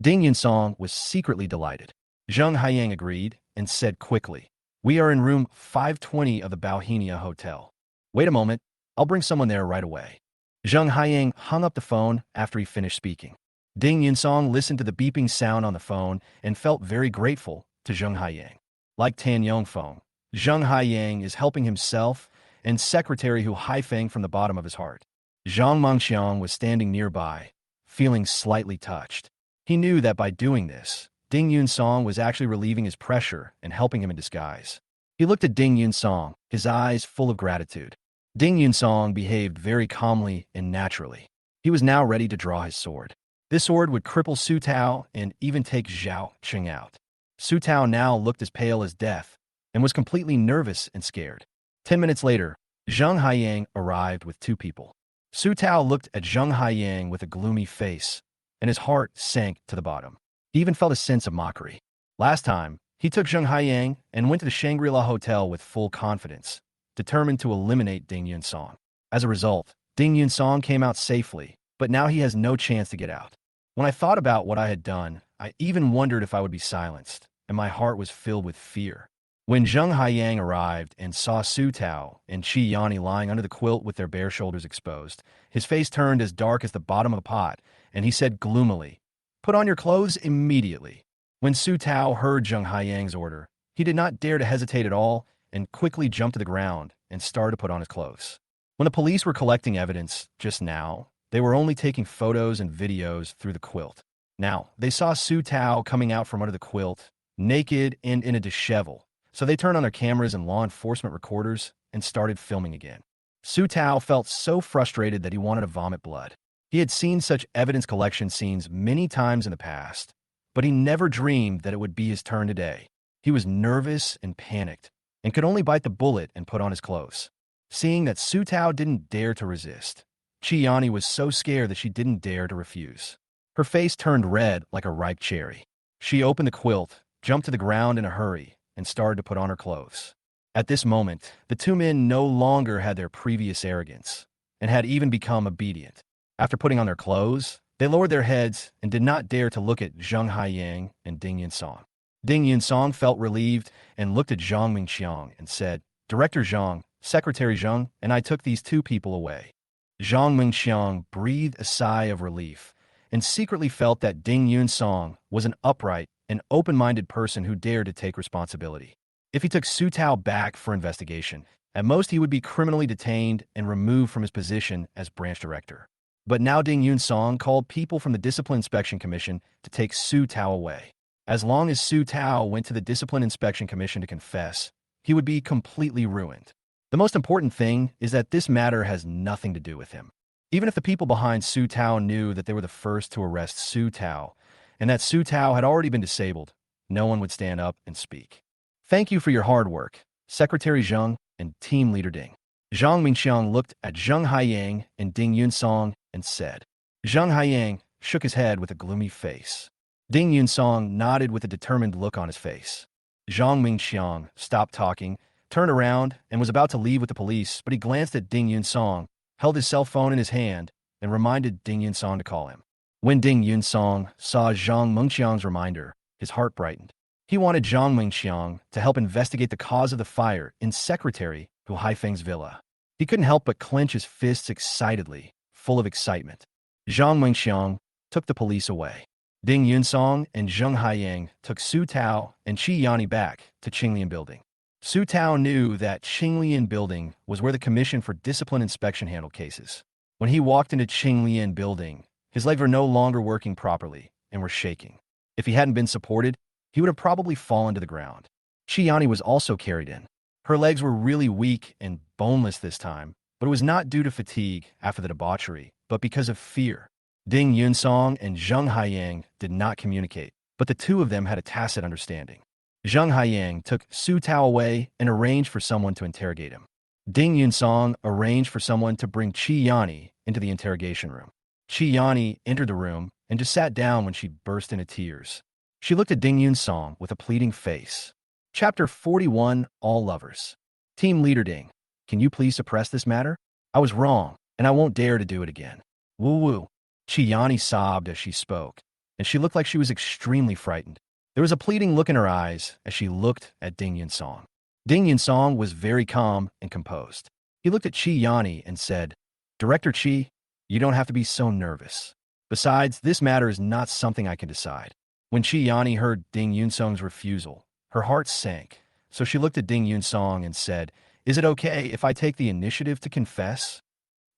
Ding Yunsong was secretly delighted. Zheng Haiyang agreed and said quickly, "We are in room 520 of the Balhinia Hotel." "Wait a moment, I'll bring someone there right away." Zheng Haiyang hung up the phone after he finished speaking. Ding Yunsong listened to the beeping sound on the phone and felt very grateful to Zheng Haiyang. Like Tan Yongfeng, Zheng Haiyang is helping himself and Secretary Hu Haifeng from the bottom of his heart. Zhang Mengxiang was standing nearby, feeling slightly touched. He knew that by doing this, Ding Yunsong was actually relieving his pressure and helping him in disguise. He looked at Ding Yunsong, his eyes full of gratitude. Ding Yunsong behaved very calmly and naturally. He was now ready to draw his sword. This sword would cripple Su Tao and even take Zhao Qing out. Su Tao now looked as pale as death and was completely nervous and scared. 10 minutes later, Zheng Haiyang arrived with two people. Su Tao looked at Zheng Haiyang with a gloomy face, and his heart sank to the bottom. He even felt a sense of mockery. Last time, he took Zheng Haiyang and went to the Shangri-La Hotel with full confidence, determined to eliminate Ding Yunsong. As a result, Ding Yunsong came out safely, but now he has no chance to get out. When I thought about what I had done, I even wondered if I would be silenced, and my heart was filled with fear. When Zheng Haiyang arrived and saw Su Tao and Chi Yani lying under the quilt with their bare shoulders exposed, his face turned as dark as the bottom of a pot, and he said gloomily, "Put on your clothes immediately." When Su Tao heard Zheng Haiyang's order, he did not dare to hesitate at all and quickly jumped to the ground and started to put on his clothes. When the police were collecting evidence just now, they were only taking photos and videos through the quilt. Now, they saw Su Tao coming out from under the quilt, naked and in a dishevel, so they turned on their cameras and law enforcement recorders and started filming again. Su Tao felt so frustrated that he wanted to vomit blood. He had seen such evidence collection scenes many times in the past, but he never dreamed that it would be his turn today. He was nervous and panicked, and could only bite the bullet and put on his clothes. Seeing that Su Tao didn't dare to resist, Chi Yani was so scared that she didn't dare to refuse. Her face turned red like a ripe cherry. She opened the quilt, jumped to the ground in a hurry, and started to put on her clothes. At this moment, the two men no longer had their previous arrogance, and had even become obedient. After putting on their clothes, they lowered their heads and did not dare to look at Zheng Haiyang and Ding Yunsong. Ding Yunsong felt relieved and looked at Zhang Mingxiang and said, "Director Zhang, Secretary Zheng, and I took these two people away." Zhang Mingxiang breathed a sigh of relief and secretly felt that Ding Yunsong was an upright and open-minded person who dared to take responsibility. If he took Su Tao back for investigation, at most he would be criminally detained and removed from his position as branch director. But now Ding Yunsong called people from the Discipline Inspection Commission to take Su Tao away. As long as Su Tao went to the Discipline Inspection Commission to confess, he would be completely ruined. The most important thing is that this matter has nothing to do with him. Even if the people behind Su Tao knew that they were the first to arrest Su Tao, and that Su Tao had already been disabled, no one would stand up and speak. Thank you for your hard work, Secretary Zheng and Team Leader Ding. Zhang Mingxiang looked at Zheng Haiyang and Ding Yunsong and said. Zheng Haiyang shook his head with a gloomy face. Ding Yunsong nodded with a determined look on his face. Zhang Mingxiang stopped talking, turned around, and was about to leave with the police, but he glanced at Ding Yunsong, held his cell phone in his hand, and reminded Ding Yunsong to call him. When Ding Yunsong saw Zhang Mingxiang's reminder, his heart brightened. He wanted Zhang Mingxiang to help investigate the cause of the fire in Secretary Hu Haifeng's villa. He couldn't help but clench his fists excitedly, full of excitement. Zhang Mingxiang took the police away. Ding Yunsong and Zheng Haiyang took Su Tao and Qi Yani back to Qinglian Building. Su Tao knew that Qinglian Building was where the Commission for Discipline Inspection handled cases. When he walked into Qinglian Building, his legs were no longer working properly and were shaking. If he hadn't been supported, he would have probably fallen to the ground. Qi Yani was also carried in. Her legs were really weak and boneless this time, but it was not due to fatigue after the debauchery, but because of fear. Ding Yunsong and Zheng Haiyang did not communicate, but the two of them had a tacit understanding. Zheng Haiyang took Su Tao away and arranged for someone to interrogate him. Ding Yunsong arranged for someone to bring Qi Yani into the interrogation room. Qi Yani entered the room and just sat down when she burst into tears. She looked at Ding Yunsong with a pleading face. Chapter 41, All Lovers. Team Leader Ding, can you please suppress this matter? I was wrong, and I won't dare to do it again. Woo-woo. Qi Yani sobbed as she spoke, and she looked like she was extremely frightened. There was a pleading look in her eyes as she looked at Ding Yunsong. Ding Yunsong was very calm and composed. He looked at Qi Yani and said, Director Qi, you don't have to be so nervous. Besides, this matter is not something I can decide. When Qi Yani heard Ding Yunsong's refusal, her heart sank, so she looked at Ding Yunsong and said, Is it okay if I take the initiative to confess?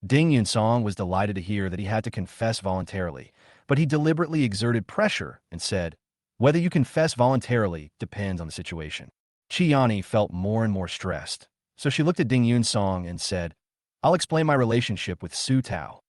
Ding Yunsong was delighted to hear that he had to confess voluntarily, but he deliberately exerted pressure and said, Whether you confess voluntarily depends on the situation. Qi Yani felt more and more stressed, so she looked at Ding Yunsong and said, I'll explain my relationship with Su Tao.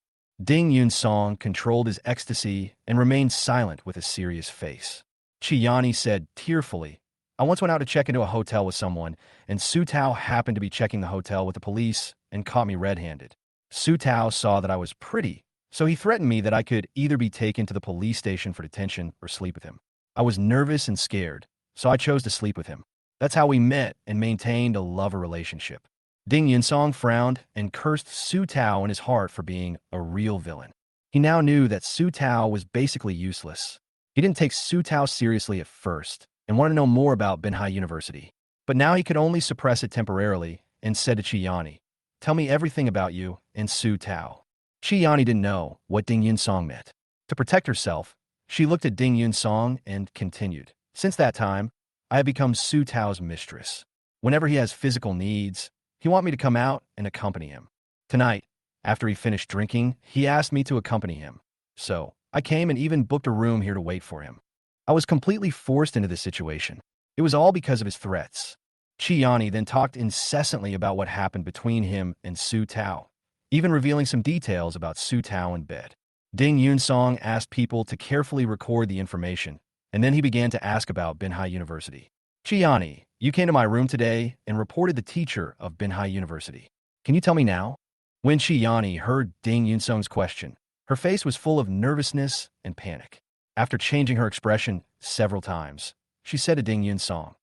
Ding Yunsong controlled his ecstasy and remained silent with a serious face. Qi Yani said tearfully, I once went out to check into a hotel with someone, and Su Tao happened to be checking the hotel with the police and caught me red-handed. Su Tao saw that I was pretty, so he threatened me that I could either be taken to the police station for detention or sleep with him. I was nervous and scared, so I chose to sleep with him. That's how we met and maintained a lover relationship. Ding Yunsong frowned and cursed Su Tao in his heart for being a real villain. He now knew that Su Tao was basically useless. He didn't take Su Tao seriously at first and wanted to know more about MANHUA University. But now he could only suppress it temporarily and said to Qi Yani, Tell me everything about you and Su Tao. Qi Yani didn't know what Ding Yunsong meant. To protect herself, she looked at Ding Yunsong and continued, Since that time, I have become Su Tao's mistress. Whenever he has physical needs, he wants me to come out and accompany him. Tonight, after he finished drinking, he asked me to accompany him. So, I came and even booked a room here to wait for him. I was completely forced into this situation. It was all because of his threats. Qi Yani then talked incessantly about what happened between him and Su Tao, even revealing some details about Su Tao in bed. Ding Yunsong asked people to carefully record the information, and then he began to ask about MANHUA University. Qi Yani, you came to my room today and reported the teacher of MANHUA University. Can you tell me now? When Qi Yani heard Ding Yunsong's question, Her face was full of nervousness and panic. After changing her expression several times, she said to Ding Yun-song,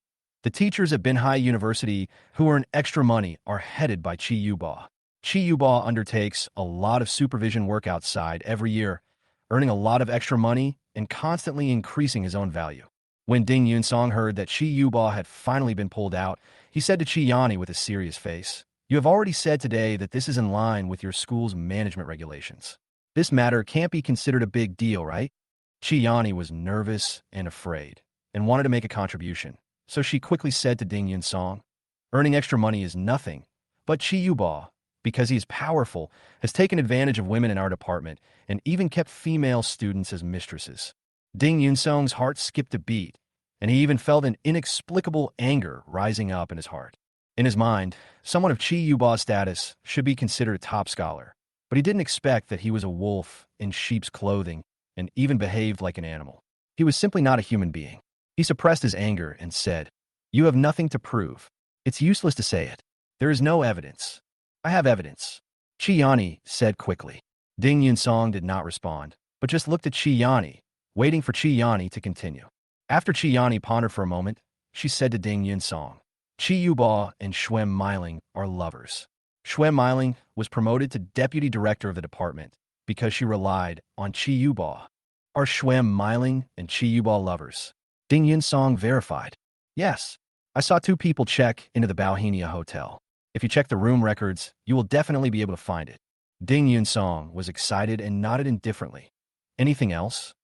"The teachers at Binhai University who earn extra money are headed by Chi Yuba. Chi Yuba undertakes a lot of supervision work outside every year, earning a lot of extra money and constantly increasing his own value." When Ding Yun-song heard that Chi Yuba had finally been pulled out, he said to Chi Yani with a serious face, "You have already said today that this is in line with your school's management regulations. This matter can't be considered a big deal, right?" Chi Yani was nervous and afraid and wanted to make a contribution, so she quickly said to Ding Yun-song, "Earning extra money is nothing, but Chi Yuba, because he is powerful, has taken advantage of women in our department and even kept female students as mistresses." Ding Yun-song's heart skipped a beat, and he even felt an inexplicable anger rising up in his heart. In his mind, someone of Chi Yuba's status should be considered a top scholar, but he didn't expect that he was a wolf in sheep's clothing and even behaved like an animal. He was simply not a human being. He suppressed his anger and said, "You have nothing to prove. It's useless to say it. There is no evidence." "I have evidence," Chi Yani said quickly. Ding Yun-song did not respond, but just looked at Chi Yani, waiting for Chi Yani to continue. After Chi Yani pondered for a moment, she said to Ding Yun-song, "Chi Yuba and Schwem Meiling are lovers." Schwem Meiling was promoted to deputy director of the department because she relied on Chi Yuba. Are Schwem Meiling and Chi Yuba lovers? Ding Yun-song verified. "Yes. I saw two people check into the Bauhinia Hotel. If you check the room records, you will definitely be able to find it." Ding Yun-song was excited and nodded indifferently. Anything else?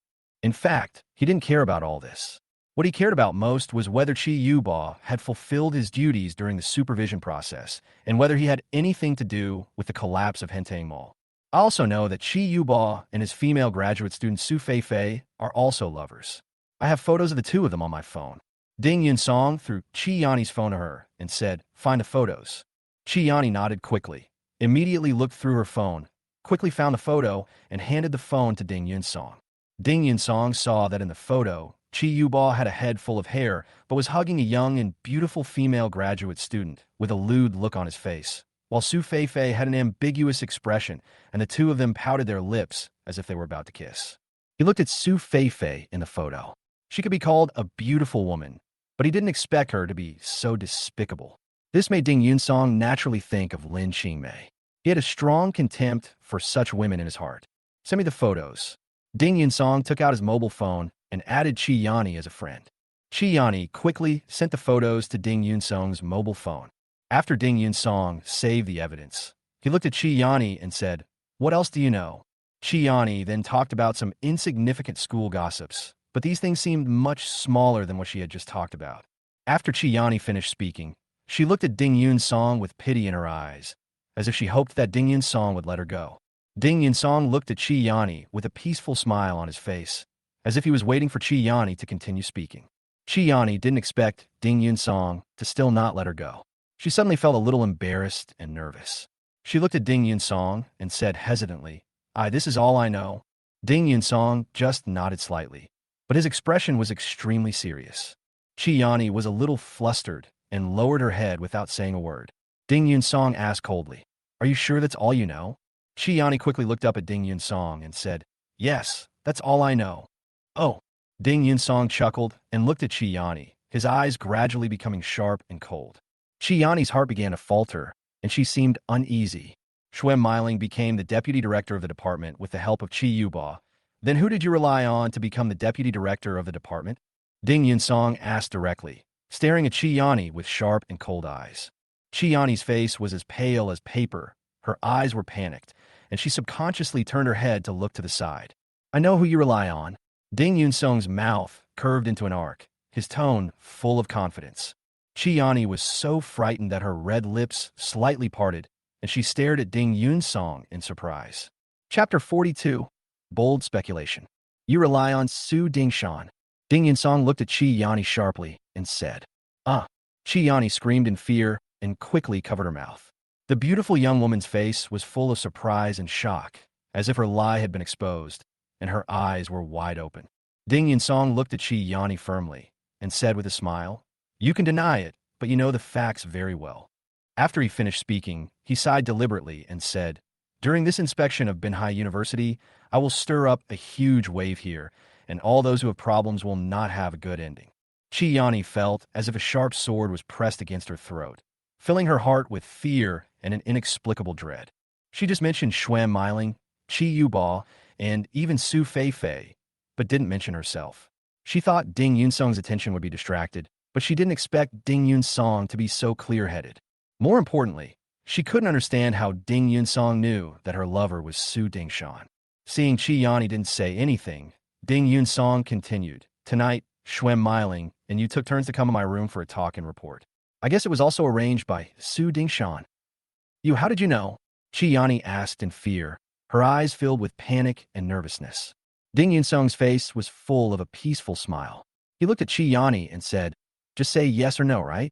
In fact, he didn't care about all this. What he cared about most was whether Chi Yuba had fulfilled his duties during the supervision process and whether he had anything to do with the collapse of Hentang Mall. I also know that Chi Yuba and his female graduate student Su Fei are also lovers. I have photos of the two of them on my phone. Ding Yun-song threw Chi Yani's phone to her and said, "Find the photos." Chi Yani nodded quickly, immediately looked through her phone, quickly found the photo, and handed the phone to Ding Yun-song. Ding Yun-song saw that in the photo, Chi Yuba had a head full of hair, but was hugging a young and beautiful female graduate student with a lewd look on his face, while Su Fei had an ambiguous expression, and the two of them pouted their lips as if they were about to kiss. He looked at Su Fei in the photo. She could be called a beautiful woman, but he didn't expect her to be so despicable. This made Ding Yun-song naturally think of Lin Qingmei. He had a strong contempt for such women in his heart. "Send me the photos." Ding Yun-song took out his mobile phone and added Chi Yani as a friend. Chi Yani quickly sent the photos to Ding Yun-song's mobile phone. After Ding Yun-song saved the evidence, he looked at Chi Yani and said, "What else do you know?" Chi Yani then talked about some insignificant school gossips, but these things seemed much smaller than what she had just talked about. After Chi Yani finished speaking, she looked at Ding Yun-song with pity in her eyes, as if she hoped that Ding Yun-song would let her go. Ding Yun-song looked at Chi Yani with a peaceful smile on his face, as if he was waiting for Chi Yani to continue speaking. Chi Yani didn't expect Ding Yun-song to still not let her go. She suddenly felt a little embarrassed and nervous. She looked at Ding Yun-song and said hesitantly, "This is all I know." Ding Yun-song just nodded slightly, but his expression was extremely serious. Chi Yani was a little flustered and lowered her head without saying a word. Ding Yun-song asked coldly, "Are you sure that's all you know?" Chi Yani quickly looked up at Ding Yun-song and said, "Yes, that's all I know." "Oh." Ding Yun-song chuckled and looked at Chi Yani, his eyes gradually becoming sharp and cold. Chi Yani's heart began to falter, and she seemed uneasy. Schwem Meiling became the deputy director of the department with the help of Chi Yuba. "Then who did you rely on to become the deputy director of the department?" Ding Yun-song asked directly, staring at Chi Yani with sharp and cold eyes. Chi Yani's face was as pale as paper, her eyes were panicked, and she subconsciously turned her head to look to the side. "I know who you rely on." Ding Yun-song's mouth curved into an arc, his tone full of confidence. Chi Yani was so frightened that her red lips slightly parted, and she stared at Ding Yun-song in surprise. Chapter 42. Bold Speculation. "You rely on Su Dingshan." Ding Yun-song looked at Chi Yani sharply and said, "Ah." Chi Yani screamed in fear and quickly covered her mouth. The beautiful young woman's face was full of surprise and shock, as if her lie had been exposed, and her eyes were wide open. Ding Yun-song looked at Chi Yani firmly and said with a smile, "You can deny it, but you know the facts very well." After he finished speaking, he sighed deliberately and said, "During this inspection of Binhai University, I will stir up a huge wave here, and all those who have problems will not have a good ending. Chi felt as if a sharp sword was pressed against her throat, filling her heart with fear and an inexplicable dread. She just mentioned Xuan Miling, Chi Yuba, and even Su Fei, but didn't mention herself. She thought Ding Yunsong's attention would be distracted, but she didn't expect Ding Yunsong to be so clear-headed. More importantly, she couldn't understand how Ding Yunsong knew that her lover was Su Dingshan. Seeing Chi didn't say anything, Ding Yunsong continued, "Tonight, Xuan Miling and you took turns to come in my room for a talk and report. I guess it was also arranged by Su Dingshan." "You, how did you know?" Chi asked in fear, her eyes filled with panic and nervousness. Ding Yunsong's face was full of a peaceful smile. He looked at Chi and said, "Just say yes or no, right?"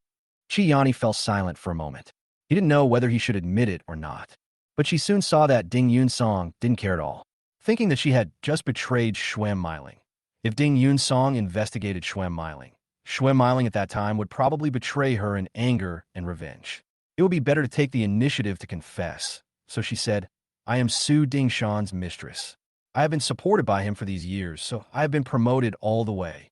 Chi fell silent for a moment. He didn't know whether he should admit it or not. But she soon saw that Ding Yunsong didn't care at all, thinking that she had just betrayed Xuan Miling. If Ding Yunsong investigated Xuan Miling at that time would probably betray her in anger and revenge. It would be better to take the initiative to confess. So she said, "I am Su Dingshan's mistress. I have been supported by him for these years, so I have been promoted all the way."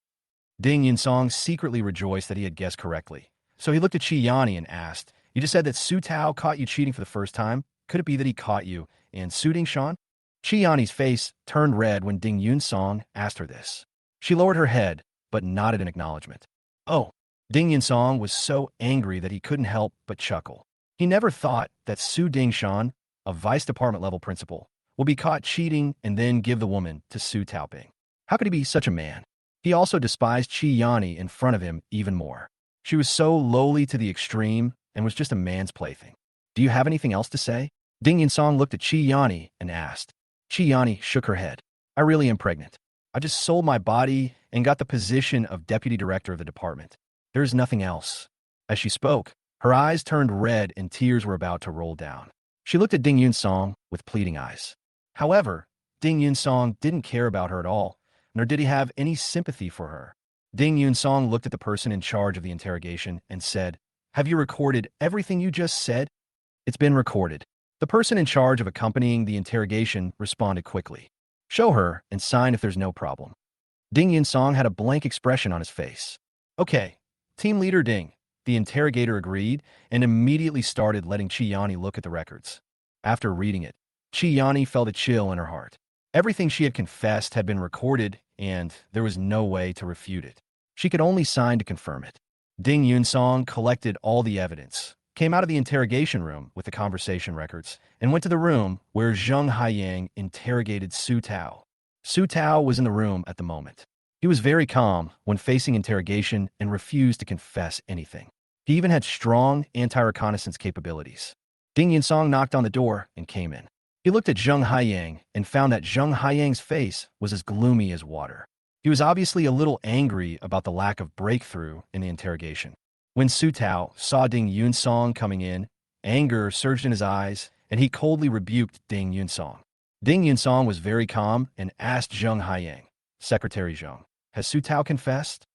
Ding Yunsong secretly rejoiced that he had guessed correctly. So he looked at Chi and asked, "You just said that Su Tao caught you cheating for the first time. Could it be that he caught you in Su Dingshan?" Chi face turned red when Ding Yunsong asked her this. She lowered her head, but nodded in acknowledgement. "Oh." Ding Yunsong was so angry that he couldn't help but chuckle. He never thought that Su Dingshan, a vice department level principal, will be caught cheating and then give the woman to Su Taoping. How could he be such a man? He also despised Chi in front of him even more. She was so lowly to the extreme and was just a man's plaything. "Do you have anything else to say?" Ding Yunsong looked at Chi and asked. Chi shook her head. "I really am pregnant. I just sold my body and got the position of deputy director of the department. There is nothing else." As she spoke, her eyes turned red and tears were about to roll down. She looked at Ding Yunsong with pleading eyes. However, Ding Yunsong didn't care about her at all, nor did he have any sympathy for her. Ding Yunsong looked at the person in charge of the interrogation and said, "Have you recorded everything you just said?" "It's been recorded." The person in charge of accompanying the interrogation responded quickly. "Show her and sign if there's no problem." Ding Yunsong had a blank expression on his face. "Okay, team leader Ding." The interrogator agreed and immediately started letting Chi look at the records. After reading it, Chi felt a chill in her heart. Everything she had confessed had been recorded, and there was no way to refute it. She could only sign to confirm it. Ding Yunsong collected all the evidence, came out of the interrogation room with the conversation records, and went to the room where Zheng Haiyang interrogated Su Tao. Su Tao was in the room at the moment. He was very calm when facing interrogation and refused to confess anything. He even had strong anti-reconnaissance capabilities. Ding Yunsong knocked on the door and came in. He looked at Zheng Haiyang and found that Zheng Haiyang's face was as gloomy as water. He was obviously a little angry about the lack of breakthrough in the interrogation. When Su Tao saw Ding Yunsong coming in, anger surged in his eyes, and he coldly rebuked Ding Yunsong. Ding Yunsong was very calm and asked Zheng Haiyang, "Secretary Zheng, has Su Tao confessed?"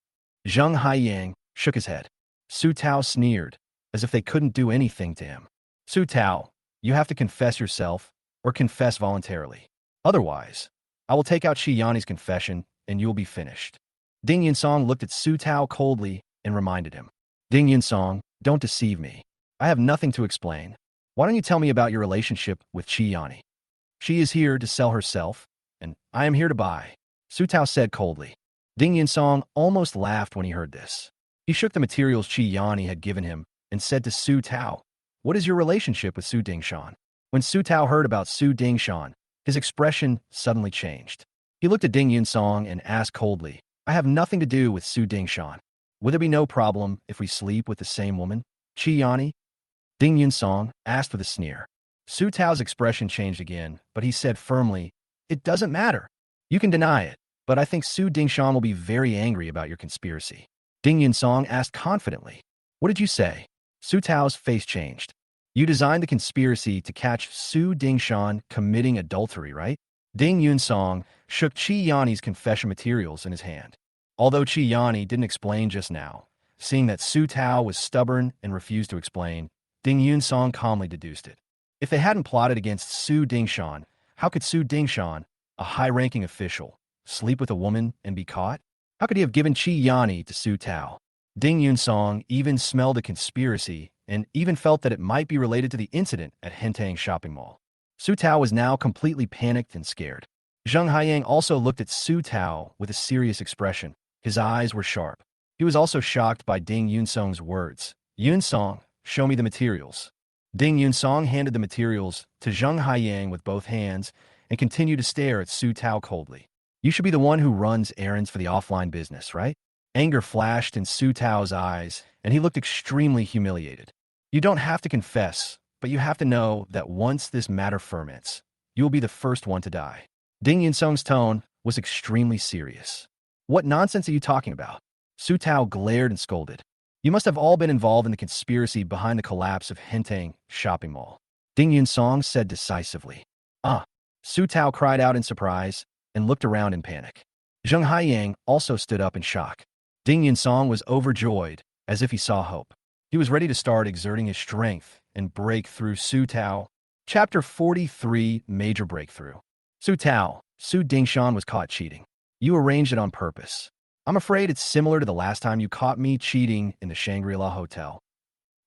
Zheng Haiyang shook his head. Su Tao sneered, as if they couldn't do anything to him. "Su Tao, you have to confess yourself, or confess voluntarily. Otherwise, I will take out Chi confession, and you will be finished." Ding Yunsong looked at Su Tao coldly and reminded him. "Ding Yunsong, don't deceive me. I have nothing to explain. Why don't you tell me about your relationship with Chi? She is here to sell herself, and I am here to buy," Su Tao said coldly. Ding Yunsong almost laughed when he heard this. He shook the materials Chi had given him and said to Su Tao, "What is your relationship with Su Dingshan?" When Su Tao heard about Su Dingshan, his expression suddenly changed. He looked at Ding Yunsong and asked coldly, "I have nothing to do with Su Dingshan. Would there be no problem if we sleep with the same woman, Chi?" Ding Yunsong asked with a sneer. Su Tao's expression changed again, but he said firmly, "It doesn't matter. You can deny it, but I think Su Dingshan will be very angry about your conspiracy." Ding Yunsong asked confidently, "What did you say?" Su Tao's face changed. "You designed the conspiracy to catch Su Dingshan committing adultery, right?" Ding Yunsong shook Chi confession materials in his hand. Although Chi didn't explain just now, seeing that Su Tao was stubborn and refused to explain, Ding Yunsong calmly deduced it. If they hadn't plotted against Su Dingshan, how could Su Dingshan, a high-ranking official, sleep with a woman and be caught? How could he have given Chi Yani to Su Tao? Ding Yunsong even smelled a conspiracy and even felt that it might be related to the incident at Hentang shopping mall. Su Tao was now completely panicked and scared. Zheng Haiyang also looked at Su Tao with a serious expression. His eyes were sharp. He was also shocked by Ding Yunsong's words. Yunsong, show me the materials. Ding Yunsong handed the materials to Zheng Haiyang with both hands and continued to stare at Su Tao coldly. You should be the one who runs errands for the offline business, right? Anger flashed in Su Tao's eyes, and he looked extremely humiliated. You don't have to confess, but you have to know that once this matter ferments, you will be the first one to die. Ding Yunsong's tone was extremely serious. What nonsense are you talking about? Su Tao glared and scolded. You must have all been involved in the conspiracy behind the collapse of Hentang shopping mall. Ding Yunsong said decisively. Su Tao cried out in surprise and looked around in panic. Zheng Haiyang also stood up in shock. Ding Yunsong was overjoyed, as if he saw hope. He was ready to start exerting his strength and break through Su Tao. Chapter 43, Major Breakthrough. Su Tao, Su Dingshan was caught cheating. You arranged it on purpose. I'm afraid it's similar to the last time you caught me cheating in the Shangri-La Hotel.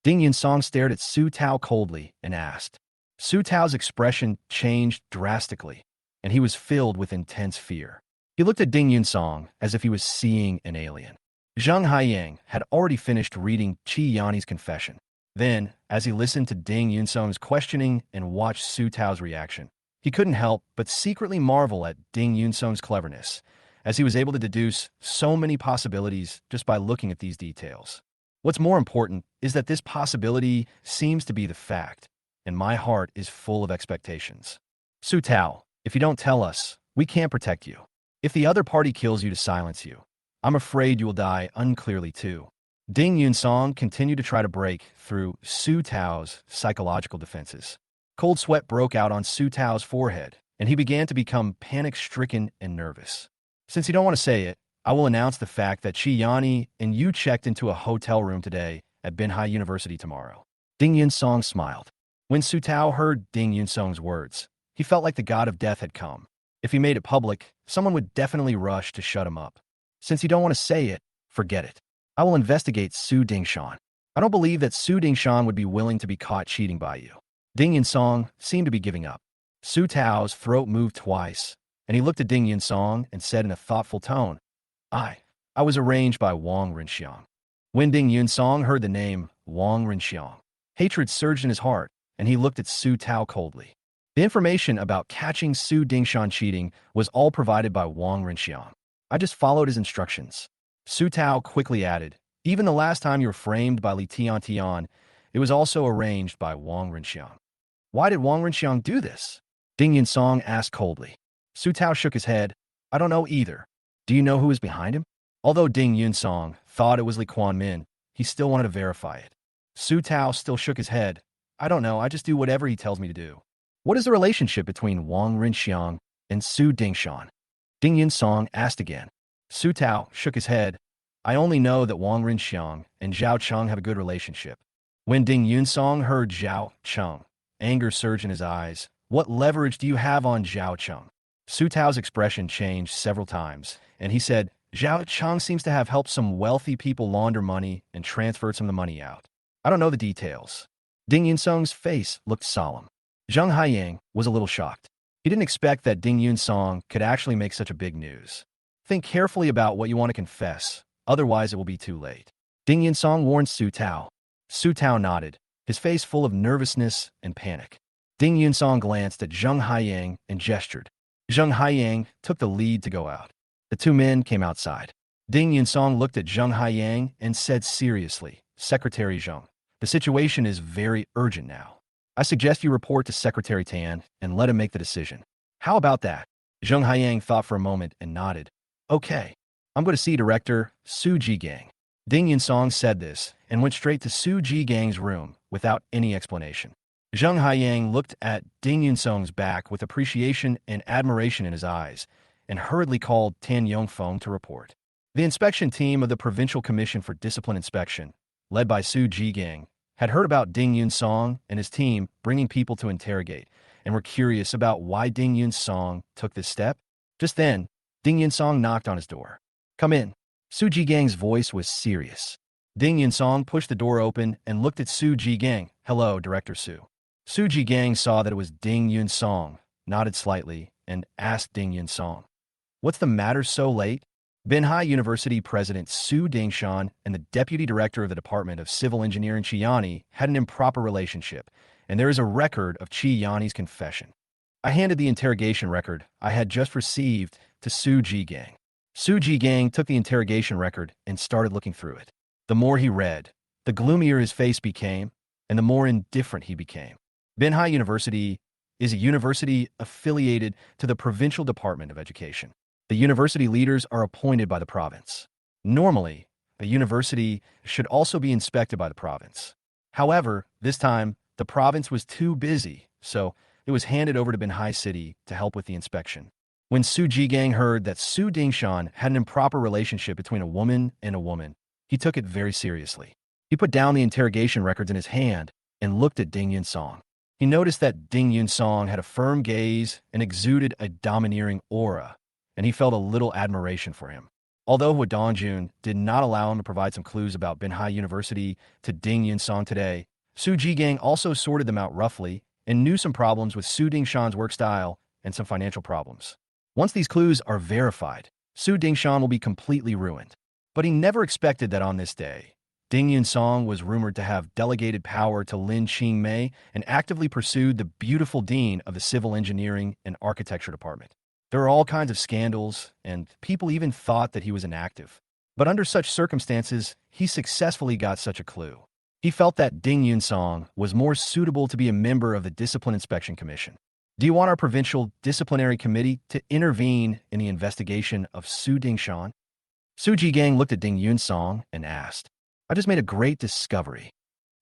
Ding Yunsong stared at Su Tao coldly and asked. Su Tao's expression changed drastically, and he was filled with intense fear. He looked at Ding Yunsong as if he was seeing an alien. Zheng Haiyang had already finished reading Chi Yanni's confession. Then, as he listened to Ding Yunsong's questioning and watched Su Tao's reaction, he couldn't help but secretly marvel at Ding Yunsong's cleverness, as he was able to deduce so many possibilities just by looking at these details. What's more important is that this possibility seems to be the fact, and my heart is full of expectations. Su Tao, if you don't tell us, we can't protect you. If the other party kills you to silence you, I'm afraid you will die unclearly too. Ding Yunsong continued to try to break through Su Tao's psychological defenses. Cold sweat broke out on Su Tao's forehead, and he began to become panic-stricken and nervous. Since you don't want to say it, I will announce the fact that Chi Yani and you checked into a hotel room today at Binhai University tomorrow. Ding Yunsong smiled. When Su Tao heard Ding Yunsong's words, he felt like the god of death had come. If he made it public, someone would definitely rush to shut him up. Since you don't want to say it, forget it. I will investigate Su Dingshan. I don't believe that Su Dingshan would be willing to be caught cheating by you. Ding Yunsong seemed to be giving up. Su Tao's throat moved twice, and he looked at Ding Yunsong and said in a thoughtful tone, I was arranged by Wang Rinxiang. When Ding Yunsong heard the name Wang Rinxiang, hatred surged in his heart, and he looked at Su Tao coldly. The information about catching Su Dingshan cheating was all provided by Wang Rinxiang. I just followed his instructions. Su Tao quickly added, even the last time you were framed by Li Tian, it was also arranged by Wang Rinxiang. Why did Wang Rinxiang do this? Ding Yunsong asked coldly. Su Tao shook his head. I don't know either. Do you know who is behind him? Although Ding Yunsong thought it was Li Kuan-min, he still wanted to verify it. Su Tao still shook his head. I don't know, I just do whatever he tells me to do. What is the relationship between Wang Rinxiang and Su Dingshan? Ding Yunsong asked again. Su Tao shook his head. I only know that Wang Rinxiang and Zhao Cheng have a good relationship. When Ding Yunsong heard Zhao Cheng, anger surged in his eyes. What leverage do you have on Zhao Cheng? Su Tao's expression changed several times, and he said, Zhao Cheng seems to have helped some wealthy people launder money and transferred some of the money out. I don't know the details. Ding Yunsong's face looked solemn. Zheng Haiyang was a little shocked. He didn't expect that Ding Yunsong could actually make such a big news. Think carefully about what you want to confess, otherwise it will be too late. Ding Yunsong warned Su Tao. Su Tao nodded, his face full of nervousness and panic. Ding Yunsong glanced at Zheng Haiyang and gestured. Zheng Haiyang took the lead to go out. The two men came outside. Ding Yunsong looked at Zheng Haiyang and said seriously, Secretary Zheng, the situation is very urgent now. I suggest you report to Secretary Tan and let him make the decision. How about that? Zheng Haiyang thought for a moment and nodded. Okay. I'm going to see Director Su Jigang. Ding Yunsong said this and went straight to Su Jigang's room without any explanation. Zheng Haiyang looked at Ding Yunsong's back with appreciation and admiration in his eyes and hurriedly called Tan Yongfeng to report. The inspection team of the Provincial Commission for Discipline Inspection, led by Su Jigang, had heard about Ding Yunsong and his team bringing people to interrogate and were curious about why Ding Yunsong took this step. Just then, Ding Yunsong knocked on his door. "Come in." Su Jigang's voice was serious. Ding Yunsong pushed the door open and looked at Su Jigang. "Hello, Director Su." Su Jigang saw that it was Ding Yunsong, nodded slightly, and asked Ding Yunsong, "What's the matter so late?" Binhai University President Su Dingshan and the Deputy Director of the Department of Civil Engineering Qi Yani had an improper relationship, and there is a record of Qi Yani's confession. I handed the interrogation record I had just received to Su Jigang. Su Jigang took the interrogation record and started looking through it. The more he read, the gloomier his face became, and the more indifferent he became. Binhai University is a university affiliated to the Provincial Department of Education. The university leaders are appointed by the province. Normally, a university should also be inspected by the province. However, this time, the province was too busy, so it was handed over to Binhai City to help with the inspection. When Su Jigang heard that Su Dingshan had an improper relationship between a woman and a woman, he took it very seriously. He put down the interrogation records in his hand and looked at Ding Yunsong. He noticed that Ding Yunsong had a firm gaze and exuded a domineering aura, and he felt a little admiration for him. Although Hua Dongjun did not allow him to provide some clues about Binhai University to Ding Yunsong today, Su Jigang also sorted them out roughly and knew some problems with Su Dingshan's work style and some financial problems. Once these clues are verified, Su Dingshan will be completely ruined. But he never expected that on this day, Ding Yunsong was rumored to have delegated power to Lin Qingmei and actively pursued the beautiful dean of the Civil Engineering and Architecture Department. There are all kinds of scandals, and people even thought that he was inactive. But under such circumstances, he successfully got such a clue. He felt that Ding Yunsong was more suitable to be a member of the Discipline Inspection Commission. "Do you want our provincial disciplinary committee to intervene in the investigation of Su Dingshan?" Su Jigang looked at Ding Yunsong and asked, "I just made a great discovery."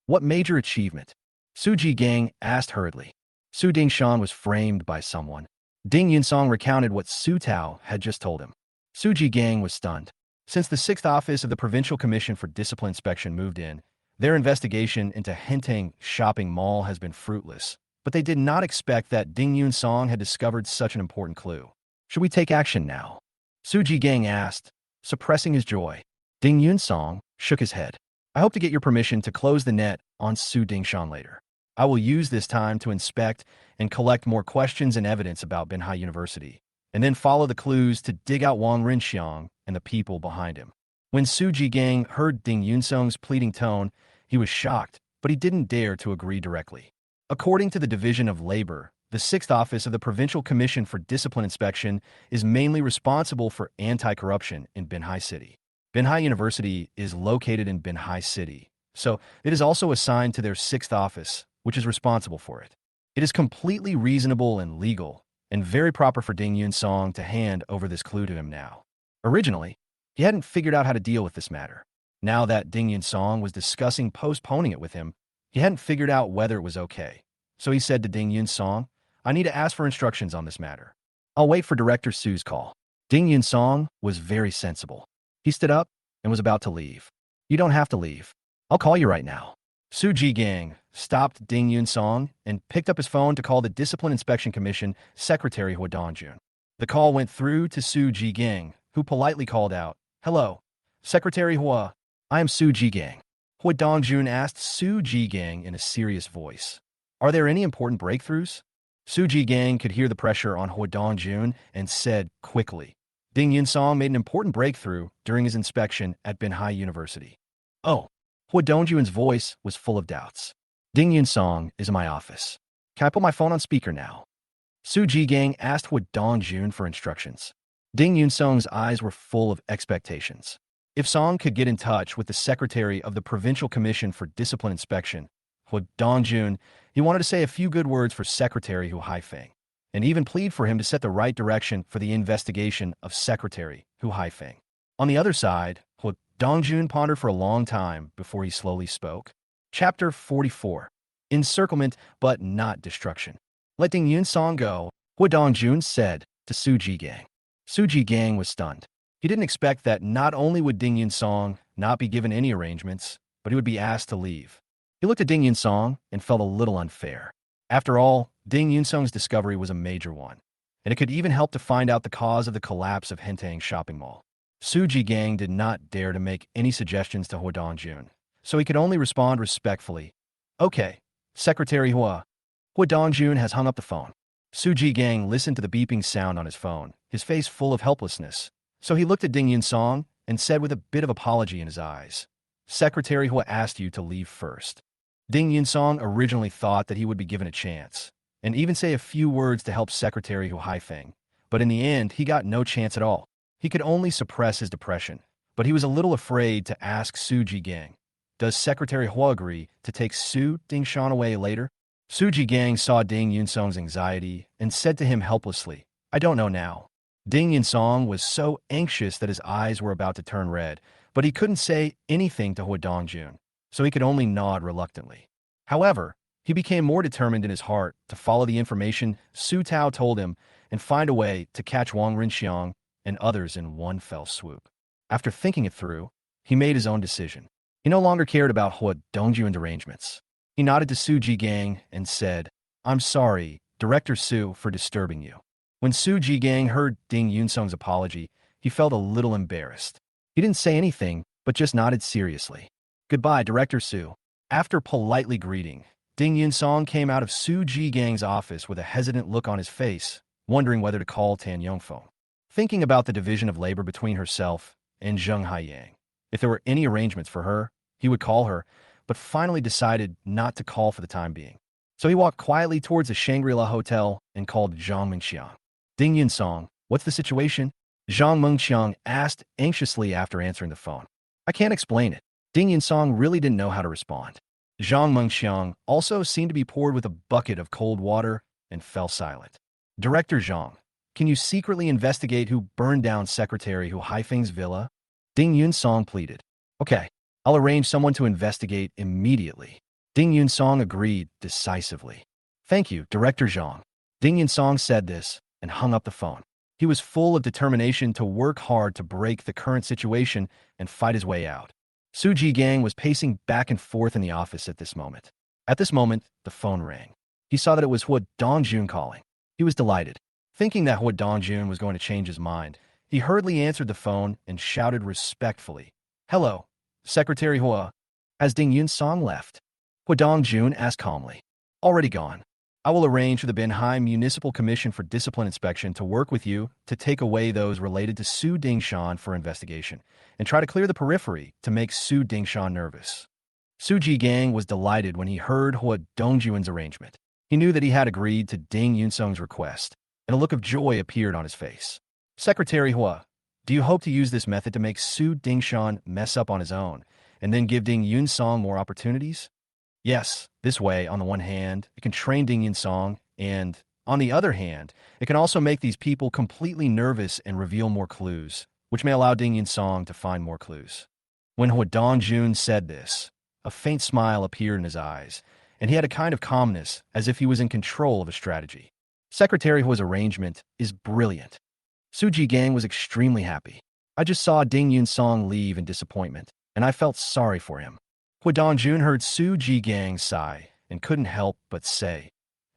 "What major achievement?" Su Jigang asked hurriedly. Su Dingshan was framed by someone. Ding Yunsong recounted what Su Tao had just told him. Su Jigang was stunned. Since the 6th Office of the Provincial Commission for Discipline Inspection moved in, their investigation into Hentang Shopping Mall has been fruitless, but they did not expect that Ding Yunsong had discovered such an important clue. "Should we take action now?" Su Jigang asked, suppressing his joy. Ding Yunsong shook his head. "I hope to get your permission to close the net on Su Dingshan later. I will use this time to inspect and collect more questions and evidence about Binhai University, and then follow the clues to dig out Wang Rinxiang and the people behind him." When Su Jigang heard Ding Yunsong's pleading tone, he was shocked, but he didn't dare to agree directly. According to the Division of Labor, the 6th Office of the Provincial Commission for Discipline Inspection is mainly responsible for anti-corruption in Binhai City. Binhai University is located in Binhai City, so it is also assigned to their 6th Office, which is responsible for it. It is completely reasonable and legal, and very proper for Ding Yunsong to hand over this clue to him now. Originally, he hadn't figured out how to deal with this matter. Now that Ding Yunsong was discussing postponing it with him, he hadn't figured out whether it was okay. So he said to Ding Yunsong, "I need to ask for instructions on this matter. I'll wait for Director Su's call." Ding Yunsong was very sensible. He stood up and was about to leave. "You don't have to leave. I'll call you right now." Su Jigang stopped Ding Yunsong and picked up his phone to call the Discipline Inspection Commission Secretary Hua Dongjun. The call went through to Su Jigang, who politely called out, "Hello, Secretary Hua. I am Su Jigang." Hua Dongjun asked Su Jigang in a serious voice, "Are there any important breakthroughs?" Su Jigang could hear the pressure on Hua Dongjun and said quickly, "Ding Yunsong made an important breakthrough during his inspection at Binhai University." "Oh." Hua Dongjun's voice was full of doubts. "Ding Yunsong is in my office. Can I put my phone on speaker now?" Su Jigang asked Hua Dongjun for instructions. Ding Yunsong's eyes were full of expectations. If Song could get in touch with the secretary of the Provincial Commission for Discipline Inspection, Hua Dongjun, he wanted to say a few good words for Secretary Hu Haifeng, and even plead for him to set the right direction for the investigation of Secretary Hu Haifeng. On the other side, Hua Dongjun pondered for a long time before he slowly spoke. Chapter 44. Encirclement but not destruction. "Let Ding Yunsong go," Hua Dongjun said to Su Jigang. Su Jigang was stunned. He didn't expect that not only would Ding Yunsong not be given any arrangements, but he would be asked to leave. He looked at Ding Yunsong and felt a little unfair. After all, Ding Yunsong's discovery was a major one, and it could even help to find out the cause of the collapse of Hentang shopping mall. Su Jigang did not dare to make any suggestions to Hua Dongjun, so he could only respond respectfully. Okay, Secretary Hua. Hua Dongjun has hung up the phone. Su Jigang listened to the beeping sound on his phone, his face full of helplessness. So he looked at Ding Yunsong and said with a bit of apology in his eyes, Secretary Hua asked you to leave first. Ding Yunsong originally thought that he would be given a chance, and even say a few words to help Secretary Hu Haifeng, but in the end, he got no chance at all. He could only suppress his depression, but he was a little afraid to ask Su Jigang, does Secretary Hua agree to take Su Dingshan away later? Su Jigang saw Ding Yunsong's anxiety and said to him helplessly, I don't know now. Ding Yunsong was so anxious that his eyes were about to turn red, but he couldn't say anything to Hua Dongjun, so he could only nod reluctantly. However, he became more determined in his heart to follow the information Su Tao told him and find a way to catch Wang Rinxiang and others in one fell swoop. After thinking it through, he made his own decision. He no longer cared about Hua Dongjun's arrangements. He nodded to Su Jigang and said, I'm sorry, Director Su, for disturbing you. When Su Jigang heard Ding Yunsong's apology, he felt a little embarrassed. He didn't say anything, but just nodded seriously. Goodbye, Director Su. After politely greeting, Ding Yunsong came out of Su Jigang's office with a hesitant look on his face, wondering whether to call Tan Yongfeng. Thinking about the division of labor between herself and Zheng Haiyang. If there were any arrangements for her, he would call her, but finally decided not to call for the time being. So he walked quietly towards the Shangri-La Hotel and called Zhang Mengxiang. Ding Yunsong, what's the situation? Zhang Mengxiang asked anxiously after answering the phone. I can't explain it. Ding Yunsong really didn't know how to respond. Zhang Mengxiang also seemed to be poured with a bucket of cold water and fell silent. Director Zhang, can you secretly investigate who burned down Secretary Hu Haifeng's villa? Ding Yunsong pleaded. Okay, I'll arrange someone to investigate immediately. Ding Yunsong agreed decisively. Thank you, Director Zhang. Ding Yunsong said this and hung up the phone. He was full of determination to work hard to break the current situation and fight his way out. Su Jigang was pacing back and forth in the office at this moment. At this moment, the phone rang. He saw that it was Hua Dongjun calling. He was delighted. Thinking that Hua Dongjun was going to change his mind, he hurriedly answered the phone and shouted respectfully, Hello, Secretary Hua. Has Ding Yunsong left? Hua Dongjun asked calmly. Already gone. I will arrange for the Benhai Municipal Commission for Discipline Inspection to work with you to take away those related to Su Dingshan for investigation and try to clear the periphery to make Su Dingshan nervous. Su Jigang was delighted when he heard Hua Dongjun's arrangement. He knew that he had agreed to Ding Yunsong's request, and a look of joy appeared on his face. Secretary Hua, do you hope to use this method to make Su Dingshan mess up on his own and then give Ding Yunsong more opportunities? Yes, this way, on the one hand, it can train Ding Yunsong, and, on the other hand, it can also make these people completely nervous and reveal more clues, which may allow Ding Yunsong to find more clues. When Hua Dongjun said this, a faint smile appeared in his eyes, and he had a kind of calmness, as if he was in control of a strategy. Secretary Hua's arrangement is brilliant. Su Jigang was extremely happy. I just saw Ding Yunsong leave in disappointment, and I felt sorry for him. Hua Dongjun heard Su Jigang sigh and couldn't help but say,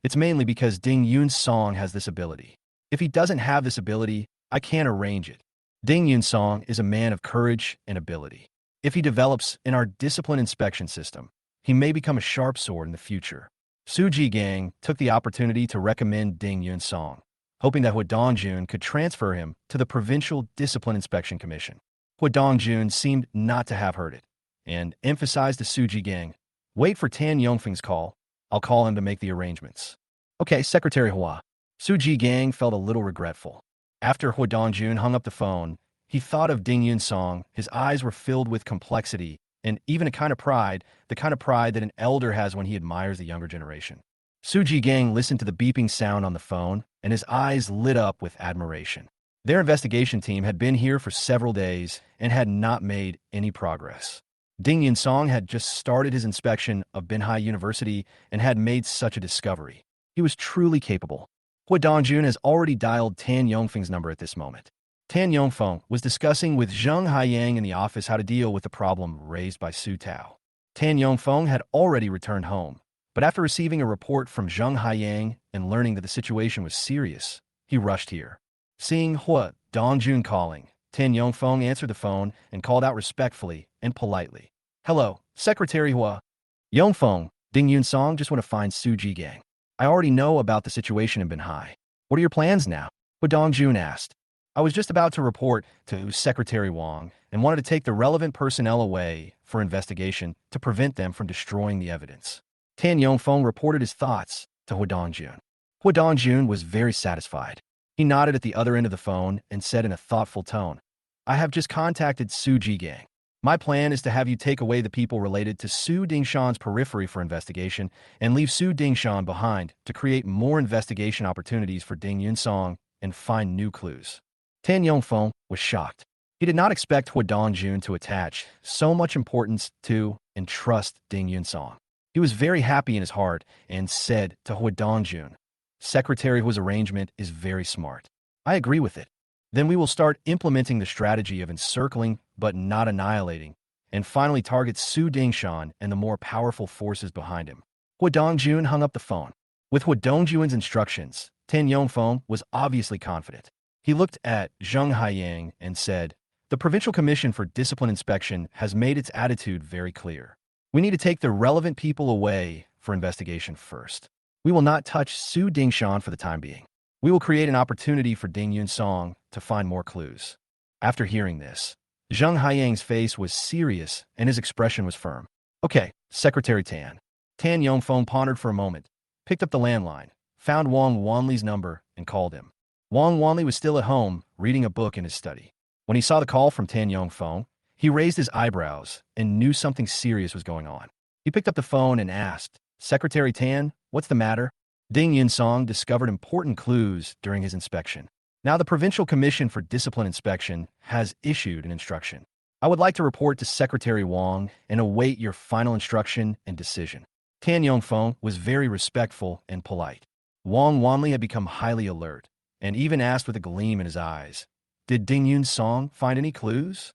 it's mainly because Ding Yunsong has this ability. If he doesn't have this ability, I can't arrange it. Ding Yunsong is a man of courage and ability. If he develops in our discipline inspection system, he may become a sharp sword in the future. Su Jigang took the opportunity to recommend Ding Yunsong, hoping that Hua Dongjun could transfer him to the Provincial Discipline Inspection Commission. Hua Dongjun seemed not to have heard it, and emphasized to Su Jigang, wait for Tan Yongfeng's call. I'll call him to make the arrangements. Okay, Secretary Hua. Su Jigang felt a little regretful. After Hua Dongjun hung up the phone, he thought of Ding Yunsong. His eyes were filled with complexity and even a kind of pride, the kind of pride that an elder has when he admires the younger generation. Su Jigang listened to the beeping sound on the phone, and his eyes lit up with admiration. Their investigation team had been here for several days and had not made any progress. Ding Yunsong had just started his inspection of Benhai University and had made such a discovery. He was truly capable. Hua Dongjun has already dialed Tan Yongfeng's number at this moment. Tan Yongfeng was discussing with Zheng Haiyang in the office how to deal with the problem raised by Su Tao. Tan Yongfeng had already returned home, but after receiving a report from Zheng Haiyang and learning that the situation was serious, he rushed here. Seeing Hua Dongjun calling, Tan Yongfeng answered the phone and called out respectfully and politely. Hello, Secretary Hua. Yongfeng, Ding Yun Song just want to find Su Jigang. I already know about the situation in Binhai. What are your plans now? Hua Dongjun asked. I was just about to report to Secretary Wang and wanted to take the relevant personnel away for investigation to prevent them from destroying the evidence. Tan Yongfeng reported his thoughts to Hua Dongjun. Hua Dongjun was very satisfied. He nodded at the other end of the phone and said in a thoughtful tone, I have just contacted Su Jigang. My plan is to have you take away the people related to Su Dingshan's periphery for investigation and leave Su Dingshan behind to create more investigation opportunities for Ding Yunsong and find new clues. Tan Yongfeng was shocked. He did not expect Hua Dongjun to attach so much importance to and trust Ding Yunsong. He was very happy in his heart and said to Hua Dongjun, Secretary Hua's arrangement is very smart. I agree with it. Then we will start implementing the strategy of encircling but not annihilating, and finally target Su Dingshan and the more powerful forces behind him. Hua Dongjun hung up the phone. With Hua Dongjun's instructions, Tan Yongfeng was obviously confident. He looked at Zheng Haiyang and said, The Provincial Commission for Discipline Inspection has made its attitude very clear. We need to take the relevant people away for investigation first. We will not touch Su Dingshan for the time being. We will create an opportunity for Ding Yunsong to find more clues. After hearing this, Zheng Haiyang's face was serious and his expression was firm. Okay, Secretary Tan. Tan Yongfeng pondered for a moment, picked up the landline, found Wang Wanli's number, and called him. Wang Wanli was still at home, reading a book in his study. When he saw the call from Tan Yongfeng, he raised his eyebrows and knew something serious was going on. He picked up the phone and asked, Secretary Tan, what's the matter? Ding Yunsong discovered important clues during his inspection. Now the Provincial Commission for Discipline Inspection has issued an instruction. I would like to report to Secretary Wang and await your final instruction and decision. Tan Yongfeng was very respectful and polite. Wang Wanli had become highly alert and even asked with a gleam in his eyes, Did Ding Yunsong find any clues?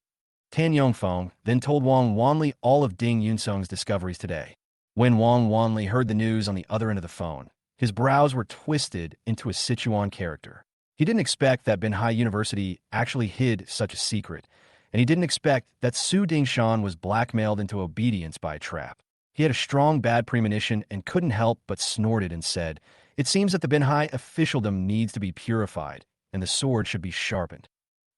Tan Yongfeng then told Wang Wanli all of Ding Yunsong's discoveries today. When Wang Wanli heard the news on the other end of the phone, his brows were twisted into a Sichuan character. He didn't expect that Binhai University actually hid such a secret, and he didn't expect that Su Dingshan was blackmailed into obedience by a trap. He had a strong bad premonition and couldn't help but snorted and said, It seems that the Binhai officialdom needs to be purified, and the sword should be sharpened.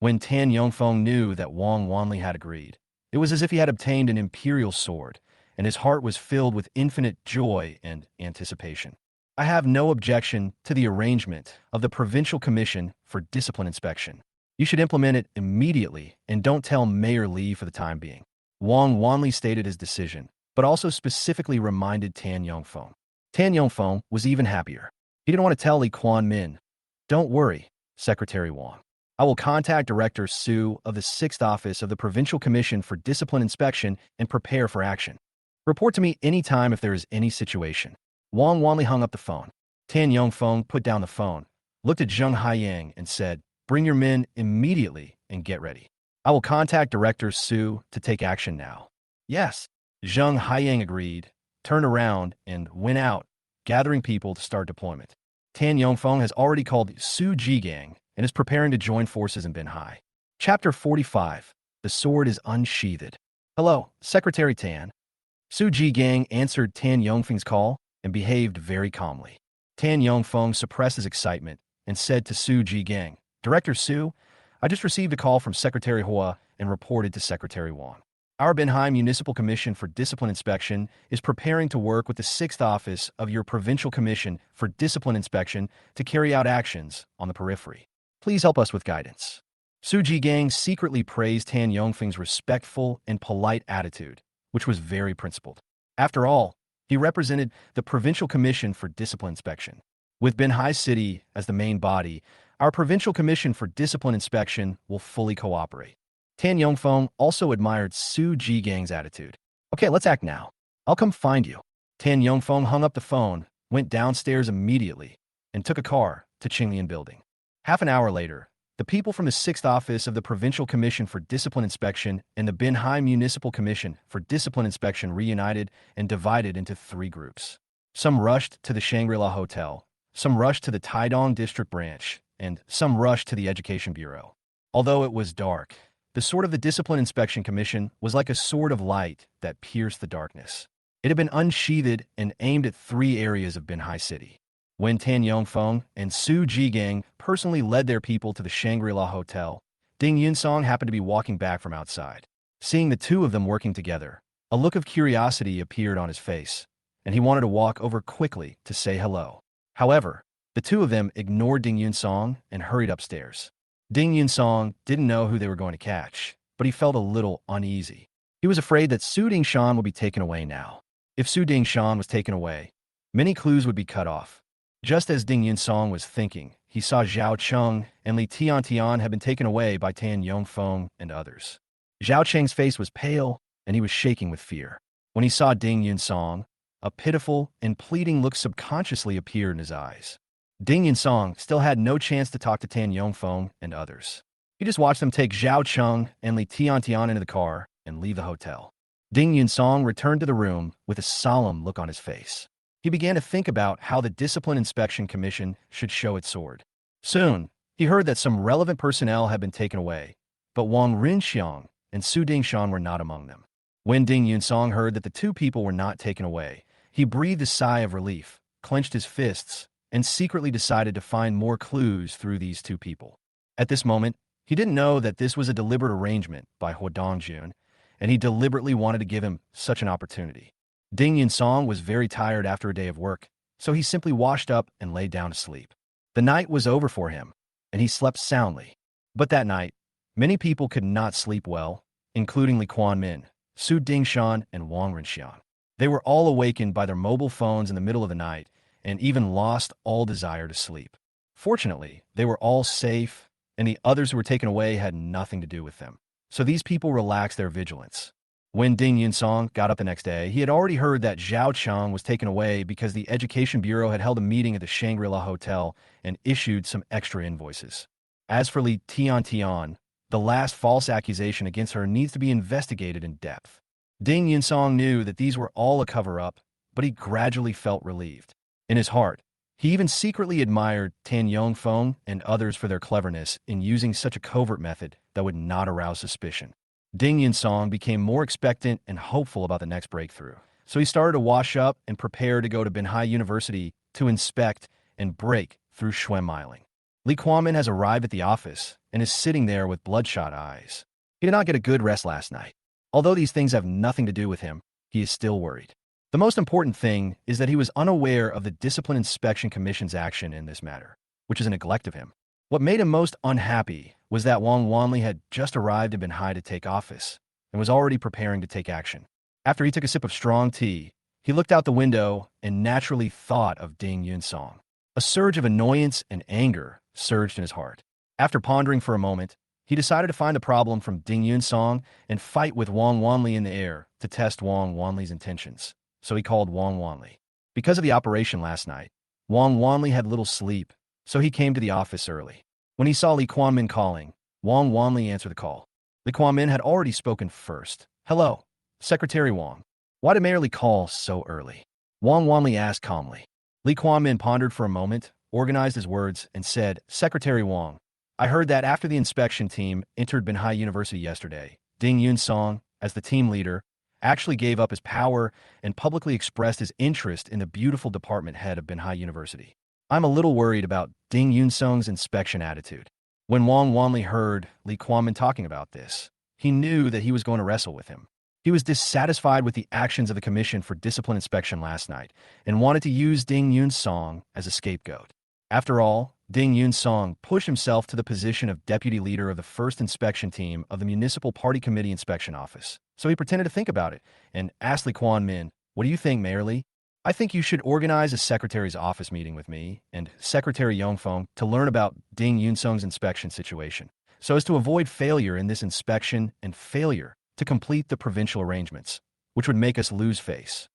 When Tan Yongfeng knew that Wang Wanli had agreed, it was as if he had obtained an imperial sword, and his heart was filled with infinite joy and anticipation. I have no objection to the arrangement of the Provincial Commission for Discipline Inspection. You should implement it immediately and don't tell Mayor Li for the time being. Wang Wanli stated his decision, but also specifically reminded Tan Yongfeng. Tan Yongfeng was even happier. He didn't want to tell Li Kuan-min. Don't worry, Secretary Wang. I will contact Director Su of the 6th Office of the Provincial Commission for Discipline Inspection and prepare for action. Report to me anytime if there is any situation. Wang Wanli hung up the phone. Tan Yongfeng put down the phone, looked at Zheng Haiyang and said, Bring your men immediately and get ready. I will contact Director Su to take action now. Yes. Zheng Haiyang agreed, turned around, and went out, gathering people to start deployment. Tan Yongfeng has already called Su Jigang and is preparing to join forces in Binhai. Chapter 45. The Sword is Unsheathed. Hello, Secretary Tan. Su Jigang answered Tan Yongfeng's call and behaved very calmly. Tan Yongfeng suppressed his excitement and said to Su Jigang, Director Su, I just received a call from Secretary Hua and reported to Secretary Wang. Our Binhai Municipal Commission for Discipline Inspection is preparing to work with the 6th Office of your Provincial Commission for Discipline Inspection to carry out actions on the periphery. Please help us with guidance. Su Jigang secretly praised Tan Yongfeng's respectful and polite attitude, which was very principled. After all, he represented the Provincial Commission for Discipline Inspection. With Binhai City as the main body, our Provincial Commission for Discipline Inspection will fully cooperate. Tan Yongfeng also admired Su Jigang's attitude. Okay, let's act now. I'll come find you. Tan Yongfeng hung up the phone, went downstairs immediately, and took a car to Qinglian Building. Half an hour later, the people from the 6th Office of the Provincial Commission for Discipline Inspection and the Binhai Municipal Commission for Discipline Inspection reunited and divided into 3 groups. Some rushed to the Shangri-La Hotel, some rushed to the Taidong District Branch, and some rushed to the Education Bureau. Although it was dark, the sword of the Discipline Inspection Commission was like a sword of light that pierced the darkness. It had been unsheathed and aimed at 3 areas of Binhai City. When Tan Yongfeng and Su Jigang personally led their people to the Shangri-La Hotel, Ding Yunsong happened to be walking back from outside. Seeing the two of them working together, a look of curiosity appeared on his face, and he wanted to walk over quickly to say hello. However, the two of them ignored Ding Yunsong and hurried upstairs. Ding Yunsong didn't know who they were going to catch, but he felt a little uneasy. He was afraid that Su Dingshan would be taken away now. If Su Dingshan was taken away, many clues would be cut off. Just as Ding Yunsong was thinking, he saw Zhao Cheng and Li Tiantian had been taken away by Tan Yongfeng and others. Zhao Cheng's face was pale, and he was shaking with fear. When he saw Ding Yunsong, a pitiful and pleading look subconsciously appeared in his eyes. Ding Yunsong still had no chance to talk to Tan Yongfeng and others. He just watched them take Zhao Cheng and Li Tiantian into the car and leave the hotel. Ding Yunsong returned to the room with a solemn look on his face. He began to think about how the Discipline Inspection Commission should show its sword. Soon, he heard that some relevant personnel had been taken away, but Wang Rinxiang and Su Dingshan were not among them. When Ding Yunsong heard that the two people were not taken away, he breathed a sigh of relief, clenched his fists, and secretly decided to find more clues through these two people. At this moment, he didn't know that this was a deliberate arrangement by Huo Dongjun, and he deliberately wanted to give him such an opportunity. Ding Yunsong was very tired after a day of work, so he simply washed up and lay down to sleep. The night was over for him, and he slept soundly. But that night, many people could not sleep well, including Li Quanmin, Su Dingshan, and Wang Rinxiang. They were all awakened by their mobile phones in the middle of the night and even lost all desire to sleep. Fortunately, they were all safe, and the others who were taken away had nothing to do with them. So these people relaxed their vigilance. When Ding Yunsong got up the next day, he had already heard that Zhao Cheng was taken away because the Education Bureau had held a meeting at the Shangri-La Hotel and issued some extra invoices. As for Li Tiantian, the last false accusation against her needs to be investigated in depth. Ding Yunsong knew that these were all a cover-up, but he gradually felt relieved. In his heart, he even secretly admired Tan Yongfeng and others for their cleverness in using such a covert method that would not arouse suspicion. Ding Yunsong became more expectant and hopeful about the next breakthrough, so he started to wash up and prepare to go to Binhai University to inspect and break through Schwemmiling. Li Quanmin has arrived at the office and is sitting there with bloodshot eyes. He did not get a good rest last night. Although these things have nothing to do with him, he is still worried. The most important thing is that he was unaware of the Discipline Inspection Commission's action in this matter, which is a neglect of him. What made him most unhappy was that Wang Wanli had just arrived in Binhai to take office and was already preparing to take action. After he took a sip of strong tea, he looked out the window and naturally thought of Ding Yunsong. A surge of annoyance and anger surged in his heart. After pondering for a moment, he decided to find the problem from Ding Yunsong and fight with Wang Wanli in the air to test Wang Wanli's intentions. So he called Wang Wanli. Because of the operation last night, Wang Wanli had little sleep, so he came to the office early. When he saw Li Quanmin calling, Wang Wanli answered the call. Li Quanmin had already spoken first. "Hello, Secretary Wang. Why did Mayor Li call so early?" Wang Wanli asked calmly. Li Quanmin pondered for a moment, organized his words, and said, "Secretary Wang, I heard that after the inspection team entered Binhai University yesterday, Ding Yunsong, as the team leader, actually gave up his power and publicly expressed his interest in the beautiful department head of Binhai University. I'm a little worried about Ding Yunsong's inspection attitude." When Wang Wanli heard Li Quanmin talking about this, he knew that he was going to wrestle with him. He was dissatisfied with the actions of the Commission for Discipline Inspection last night and wanted to use Ding Yunsong as a scapegoat. After all, Ding Yunsong pushed himself to the position of deputy leader of the first inspection team of the Municipal Party Committee Inspection Office. So he pretended to think about it and asked Li Quanmin, "What do you think, Mayor Li? I think you should organize a secretary's office meeting with me and Secretary Yongfeng to learn about Ding Yunsong's inspection situation, so as to avoid failure in this inspection and failure to complete the provincial arrangements, which would make us lose face."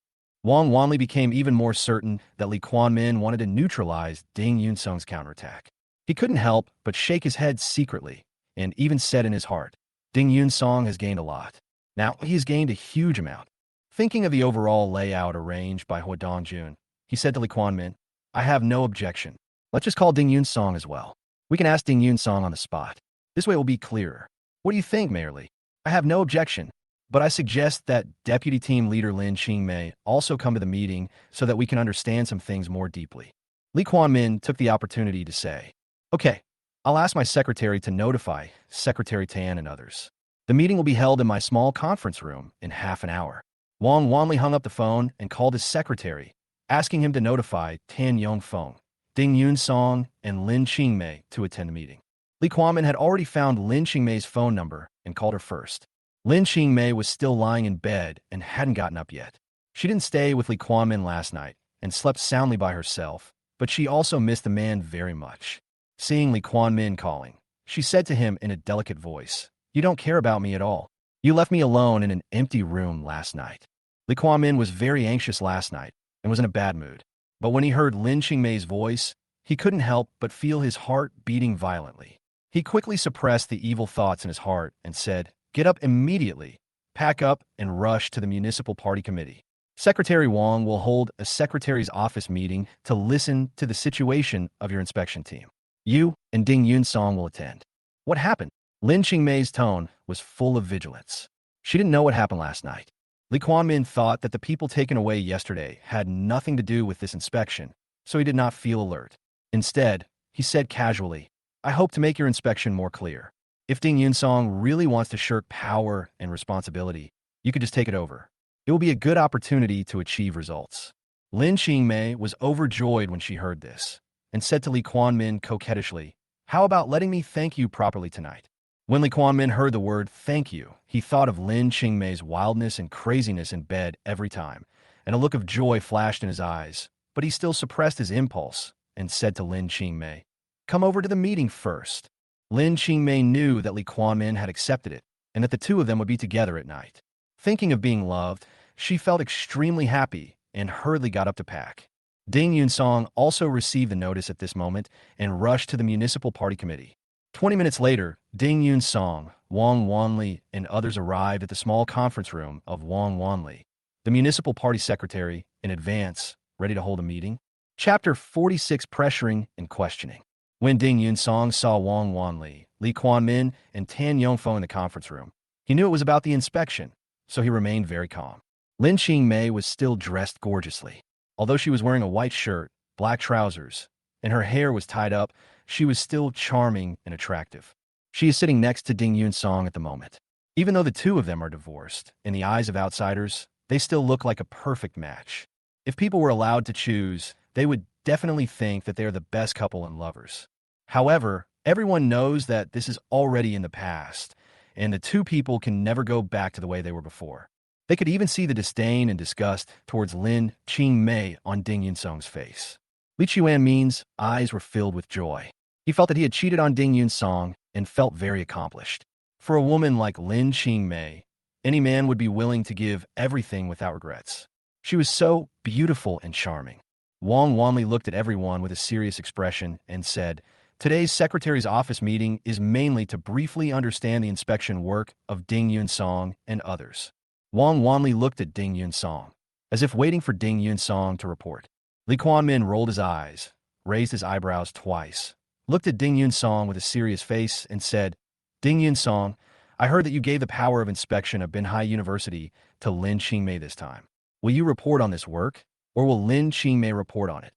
Wang Wanli became even more certain that Li Quanmin wanted to neutralize Ding Yunsong's counterattack. He couldn't help but shake his head secretly and even said in his heart, "Ding Yunsong has gained a lot. Now he has gained a huge amount." Thinking of the overall layout arranged by Huo Dongjun, he said to Li Quanmin, "I have no objection. Let's just call Ding Yunsong as well." We can ask Ding Yun-song on the spot. This way it will be clearer. What do you think, Mayor Lee? I have no objection, but I suggest that Deputy Team Leader Lin Qingmei also come to the meeting so that we can understand some things more deeply. Lee Kuan-min took the opportunity to say, "Okay, I'll ask my secretary to notify Secretary Tan and others. The meeting will be held in my small conference room in half an hour." Wang Wanli hung up the phone and called his secretary, asking him to notify Tan Yongfeng, Ding Yun-song, and Lin Qingmei to attend the meeting. Lee Kuan-min had already found Lin Qingmei's phone number and called her first. Lin Qingmei was still lying in bed and hadn't gotten up yet. She didn't stay with Lee Kuan-min last night and slept soundly by herself, but she also missed the man very much. Seeing Lee Kuan-min calling, she said to him in a delicate voice, "You don't care about me at all. You left me alone in an empty room last night." Lee Kuan-min was very anxious last night and was in a bad mood. But when he heard Lin Qingmei's voice, he couldn't help but feel his heart beating violently. He quickly suppressed the evil thoughts in his heart and said, "Get up immediately, pack up, and rush to the municipal party committee. Secretary Wang will hold a secretary's office meeting to listen to the situation of your inspection team. You and Ding Yun-song will attend." What happened? Lin Qingmei's tone was full of vigilance. She didn't know what happened last night. Lee Kuan-min thought that the people taken away yesterday had nothing to do with this inspection, so he did not feel alert. Instead, he said casually, "I hope to make your inspection more clear. If Ding Yun-song really wants to shirk power and responsibility, you could just take it over. It will be a good opportunity to achieve results." Lin Qingmei was overjoyed when she heard this, and said to Lee Kuan-min coquettishly, "How about letting me thank you properly tonight?" When Lee Kuan-min heard the word "thank you," he thought of Lin Qingmei's wildness and craziness in bed every time, and a look of joy flashed in his eyes, but he still suppressed his impulse and said to Lin Qingmei, "Come over to the meeting first." Lin Qingmei knew that Lee Kuan-min had accepted it, and that the two of them would be together at night. Thinking of being loved, she felt extremely happy and hurriedly got up to pack. Ding Yun-song also received the notice at this moment and rushed to the municipal party committee. 20 minutes later, Ding Yun-song, Wang Wanli, and others arrived at the small conference room of Wang Wanli, the municipal party secretary, in advance, ready to hold a meeting. Chapter 46: Pressuring and Questioning. When Ding Yun-song saw Wang Wanli, Lee Kuan-min, and Tan Yongfeng in the conference room, he knew it was about the inspection, so he remained very calm. Lin Qingmei was still dressed gorgeously. Although she was wearing a white shirt, black trousers, and her hair was tied up, she was still charming and attractive. She is sitting next to Ding Yun-song at the moment. Even though the two of them are divorced, in the eyes of outsiders, they still look like a perfect match. If people were allowed to choose, they would definitely think that they are the best couple and lovers. However, everyone knows that this is already in the past, and the two people can never go back to the way they were before. They could even see the disdain and disgust towards Lin Qingmei on Ding Yun-song's face. Li Qiuanmin's eyes were filled with joy. He felt that he had cheated on Ding Yun-song and felt very accomplished. For a woman like Lin Qingmei, any man would be willing to give everything without regrets. She was so beautiful and charming. Wang Wanli looked at everyone with a serious expression and said, "Today's secretary's office meeting is mainly to briefly understand the inspection work of Ding Yun-song and others." Wang Wanli looked at Ding Yun-song, as if waiting for Ding Yun-song to report. Lee Kuan-min rolled his eyes, raised his eyebrows twice, looked at Ding Yun-song with a serious face, and said, "Ding Yun-song, I heard that you gave the power of inspection of Binhai University to Lin Qingmei this time. Will you report on this work, or will Lin Qingmei report on it?"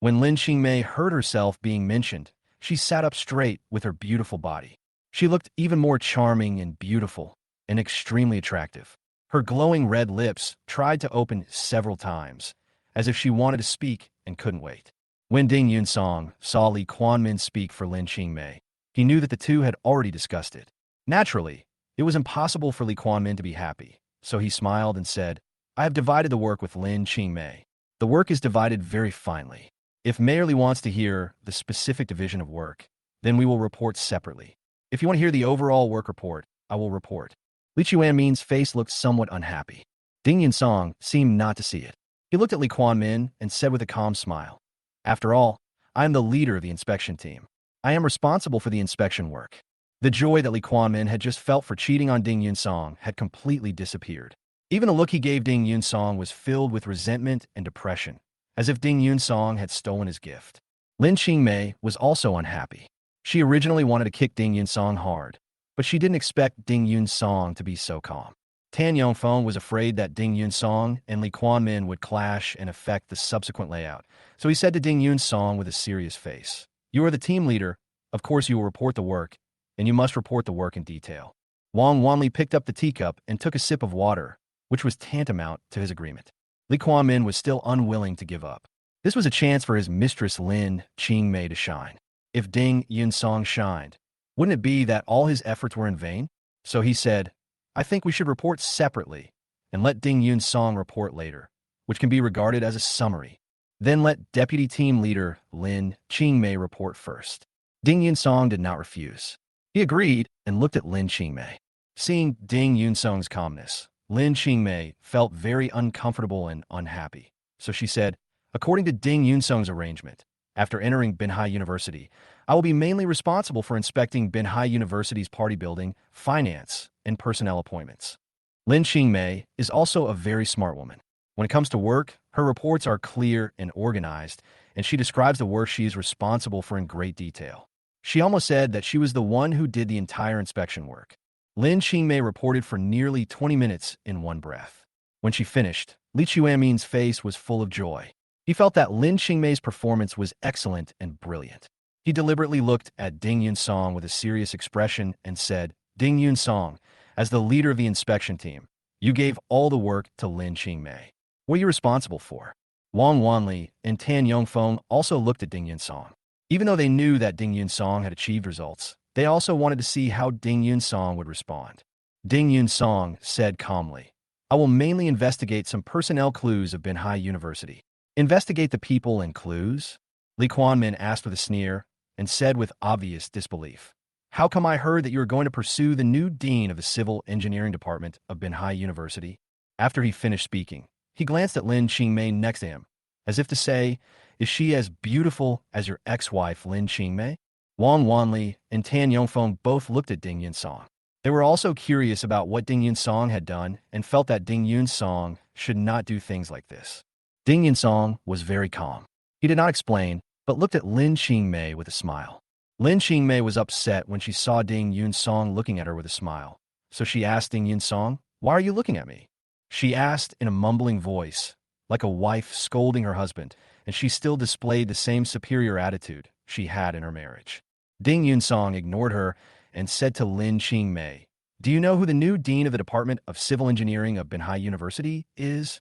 When Lin Qingmei heard herself being mentioned, she sat up straight with her beautiful body. She looked even more charming and beautiful, and extremely attractive. Her glowing red lips tried to open several times, as if she wanted to speak and couldn't wait. When Ding Yun-song saw Lee Kuan-min speak for Lin Qingmei, he knew that the two had already discussed it. Naturally, it was impossible for Lee Kuan-min to be happy, so he smiled and said, "I have divided the work with Lin Qingmei. The work is divided very finely. If Mayor Lee wants to hear the specific division of work, then we will report separately. If you want to hear the overall work report, I will report." Li Qiuanmin's face looked somewhat unhappy. Ding Yun-song seemed not to see it. He looked at Lee Kuan-min and said with a calm smile, "After all, I am the leader of the inspection team. I am responsible for the inspection work." The joy that Lee Kuan-min had just felt for cheating on Ding Yun-song had completely disappeared. Even the look he gave Ding Yun-song was filled with resentment and depression, as if Ding Yun-song had stolen his gift. Lin Qingmei was also unhappy. She originally wanted to kick Ding Yun-song hard, but she didn't expect Ding Yun-song to be so calm. Tan Yongfeng was afraid that Ding Yun-song and Lee Kuan-min would clash and affect the subsequent layout, so he said to Ding Yun-song with a serious face, "You are the team leader. Of course you will report the work, and you must report the work in detail." Wang Wanli picked up the teacup and took a sip of water, which was tantamount to his agreement. Lee Kuan-min was still unwilling to give up. This was a chance for his mistress Lin Qingmei to shine. If Ding Yun-song shined, wouldn't it be that all his efforts were in vain? So he said, "I think we should report separately, and let Ding Yun-song report later, which can be regarded as a summary. Then let Deputy Team Leader Lin Qingmei report first." Ding Yun-song did not refuse. He agreed and looked at Lin Qingmei. Seeing Ding Yun-song's calmness, Lin Qingmei felt very uncomfortable and unhappy. So she said, "According to Ding Yun-song's arrangement, after entering Binhai University, I will be mainly responsible for inspecting Binhai University's party building, finance, and personnel appointments." Lin Qingmei is also a very smart woman. When it comes to work, her reports are clear and organized, and she describes the work she is responsible for in great detail. She almost said that she was the one who did the entire inspection work. Lin Qingmei reported for nearly 20 minutes in one breath. When she finished, Li Chuanmin's face was full of joy. He felt that Lin Qingmei's performance was excellent and brilliant. He deliberately looked at Ding Yun-song with a serious expression and said, "Ding Yun-song, as the leader of the inspection team, you gave all the work to Lin Qingmei. What are you responsible for?" Wang Wanli and Tan Yongfeng also looked at Ding Yun-song. Even though they knew that Ding Yun-song had achieved results, they also wanted to see how Ding Yun-song would respond. Ding Yun-song said calmly, "I will mainly investigate some personnel clues of Binhai University." "Investigate the people and clues?" Lee Kuan-min asked with a sneer, and said with obvious disbelief, "How come I heard that you are going to pursue the new dean of the Civil Engineering Department of Binhai University?" After he finished speaking, he glanced at Lin Qingmei next to him, as if to say, "Is she as beautiful as your ex-wife Lin Qingmei?" Wang Wanli and Tan Yongfeng both looked at Ding Yun-song. They were also curious about what Ding Yun-song had done and felt that Ding Yun-song should not do things like this. Ding Yun-song was very calm. He did not explain, but looked at Lin Qingmei with a smile. Lin Qingmei was upset when she saw Ding Yun-song looking at her with a smile. So she asked Ding Yun-song, "Why are you looking at me?" She asked in a mumbling voice, like a wife scolding her husband, and she still displayed the same superior attitude she had in her marriage. Ding Yun-song ignored her and said to Lin Qingmei, "Do you know who the new dean of the Department of Civil Engineering of Binhai University is?"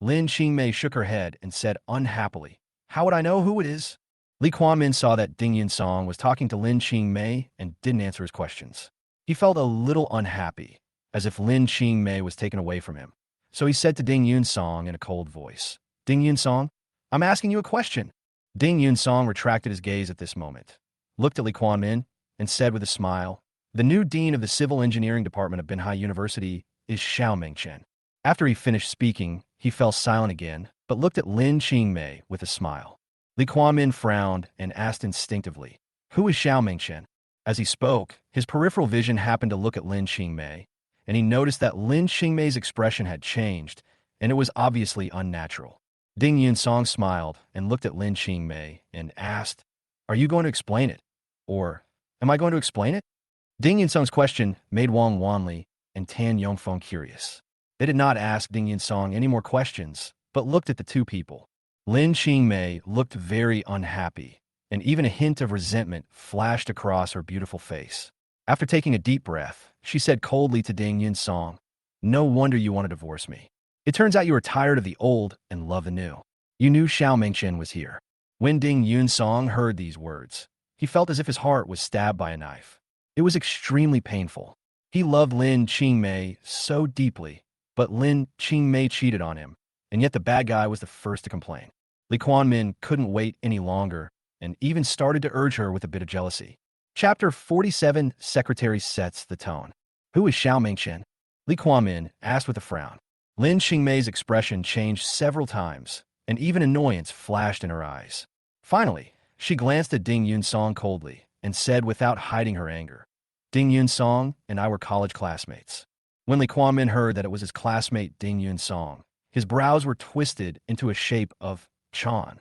Lin Qingmei shook her head and said unhappily, "How would I know who it is?" Lee Kuan-min saw that Ding Yun-song was talking to Lin Qingmei and didn't answer his questions. He felt a little unhappy, as if Lin Qingmei was taken away from him. So he said to Ding Yun-song in a cold voice, "Ding Yun-song, I'm asking you a question." Ding Yun-song retracted his gaze at this moment, looked at Lee Kuan-min, and said with a smile, "The new dean of the Civil Engineering Department of Binhai University is Xiao Mengchen." After he finished speaking, he fell silent again, but looked at Lin Qingmei with a smile. Lee Kuan-min frowned and asked instinctively, "Who is Xiao Mengchen?" As he spoke, his peripheral vision happened to look at Lin Qingmei, and he noticed that Lin Qingmei's expression had changed, and it was obviously unnatural. Ding Yun-song smiled and looked at Lin Qingmei and asked, "Are you going to explain it? Or, am I going to explain it?" Ding Yun-song's question made Wang Wanli and Tan Yongfeng curious. They did not ask Ding Yun-song any more questions, but looked at the two people. Lin Qingmei looked very unhappy, and even a hint of resentment flashed across her beautiful face. After taking a deep breath, she said coldly to Ding Yun-song, "No wonder you want to divorce me. It turns out you are tired of the old and love the new. You knew Xiao Mengchen was here." When Ding Yun-song heard these words, he felt as if his heart was stabbed by a knife. It was extremely painful. He loved Lin Qingmei so deeply, but Lin Qingmei cheated on him, and yet the bad guy was the first to complain. Lee Kuan-min couldn't wait any longer and even started to urge her with a bit of jealousy. Chapter 47, Secretary sets the tone. "Who is Xiao Mengchen?" Lee Kuan-min asked with a frown. Lin Qingmei's expression changed several times, and even annoyance flashed in her eyes. Finally, she glanced at Ding Yun-song coldly and said without hiding her anger, "Ding Yun-song and I were college classmates." When Lee Kuan-min heard that it was his classmate Ding Yun-song, his brows were twisted into a shape of Chan.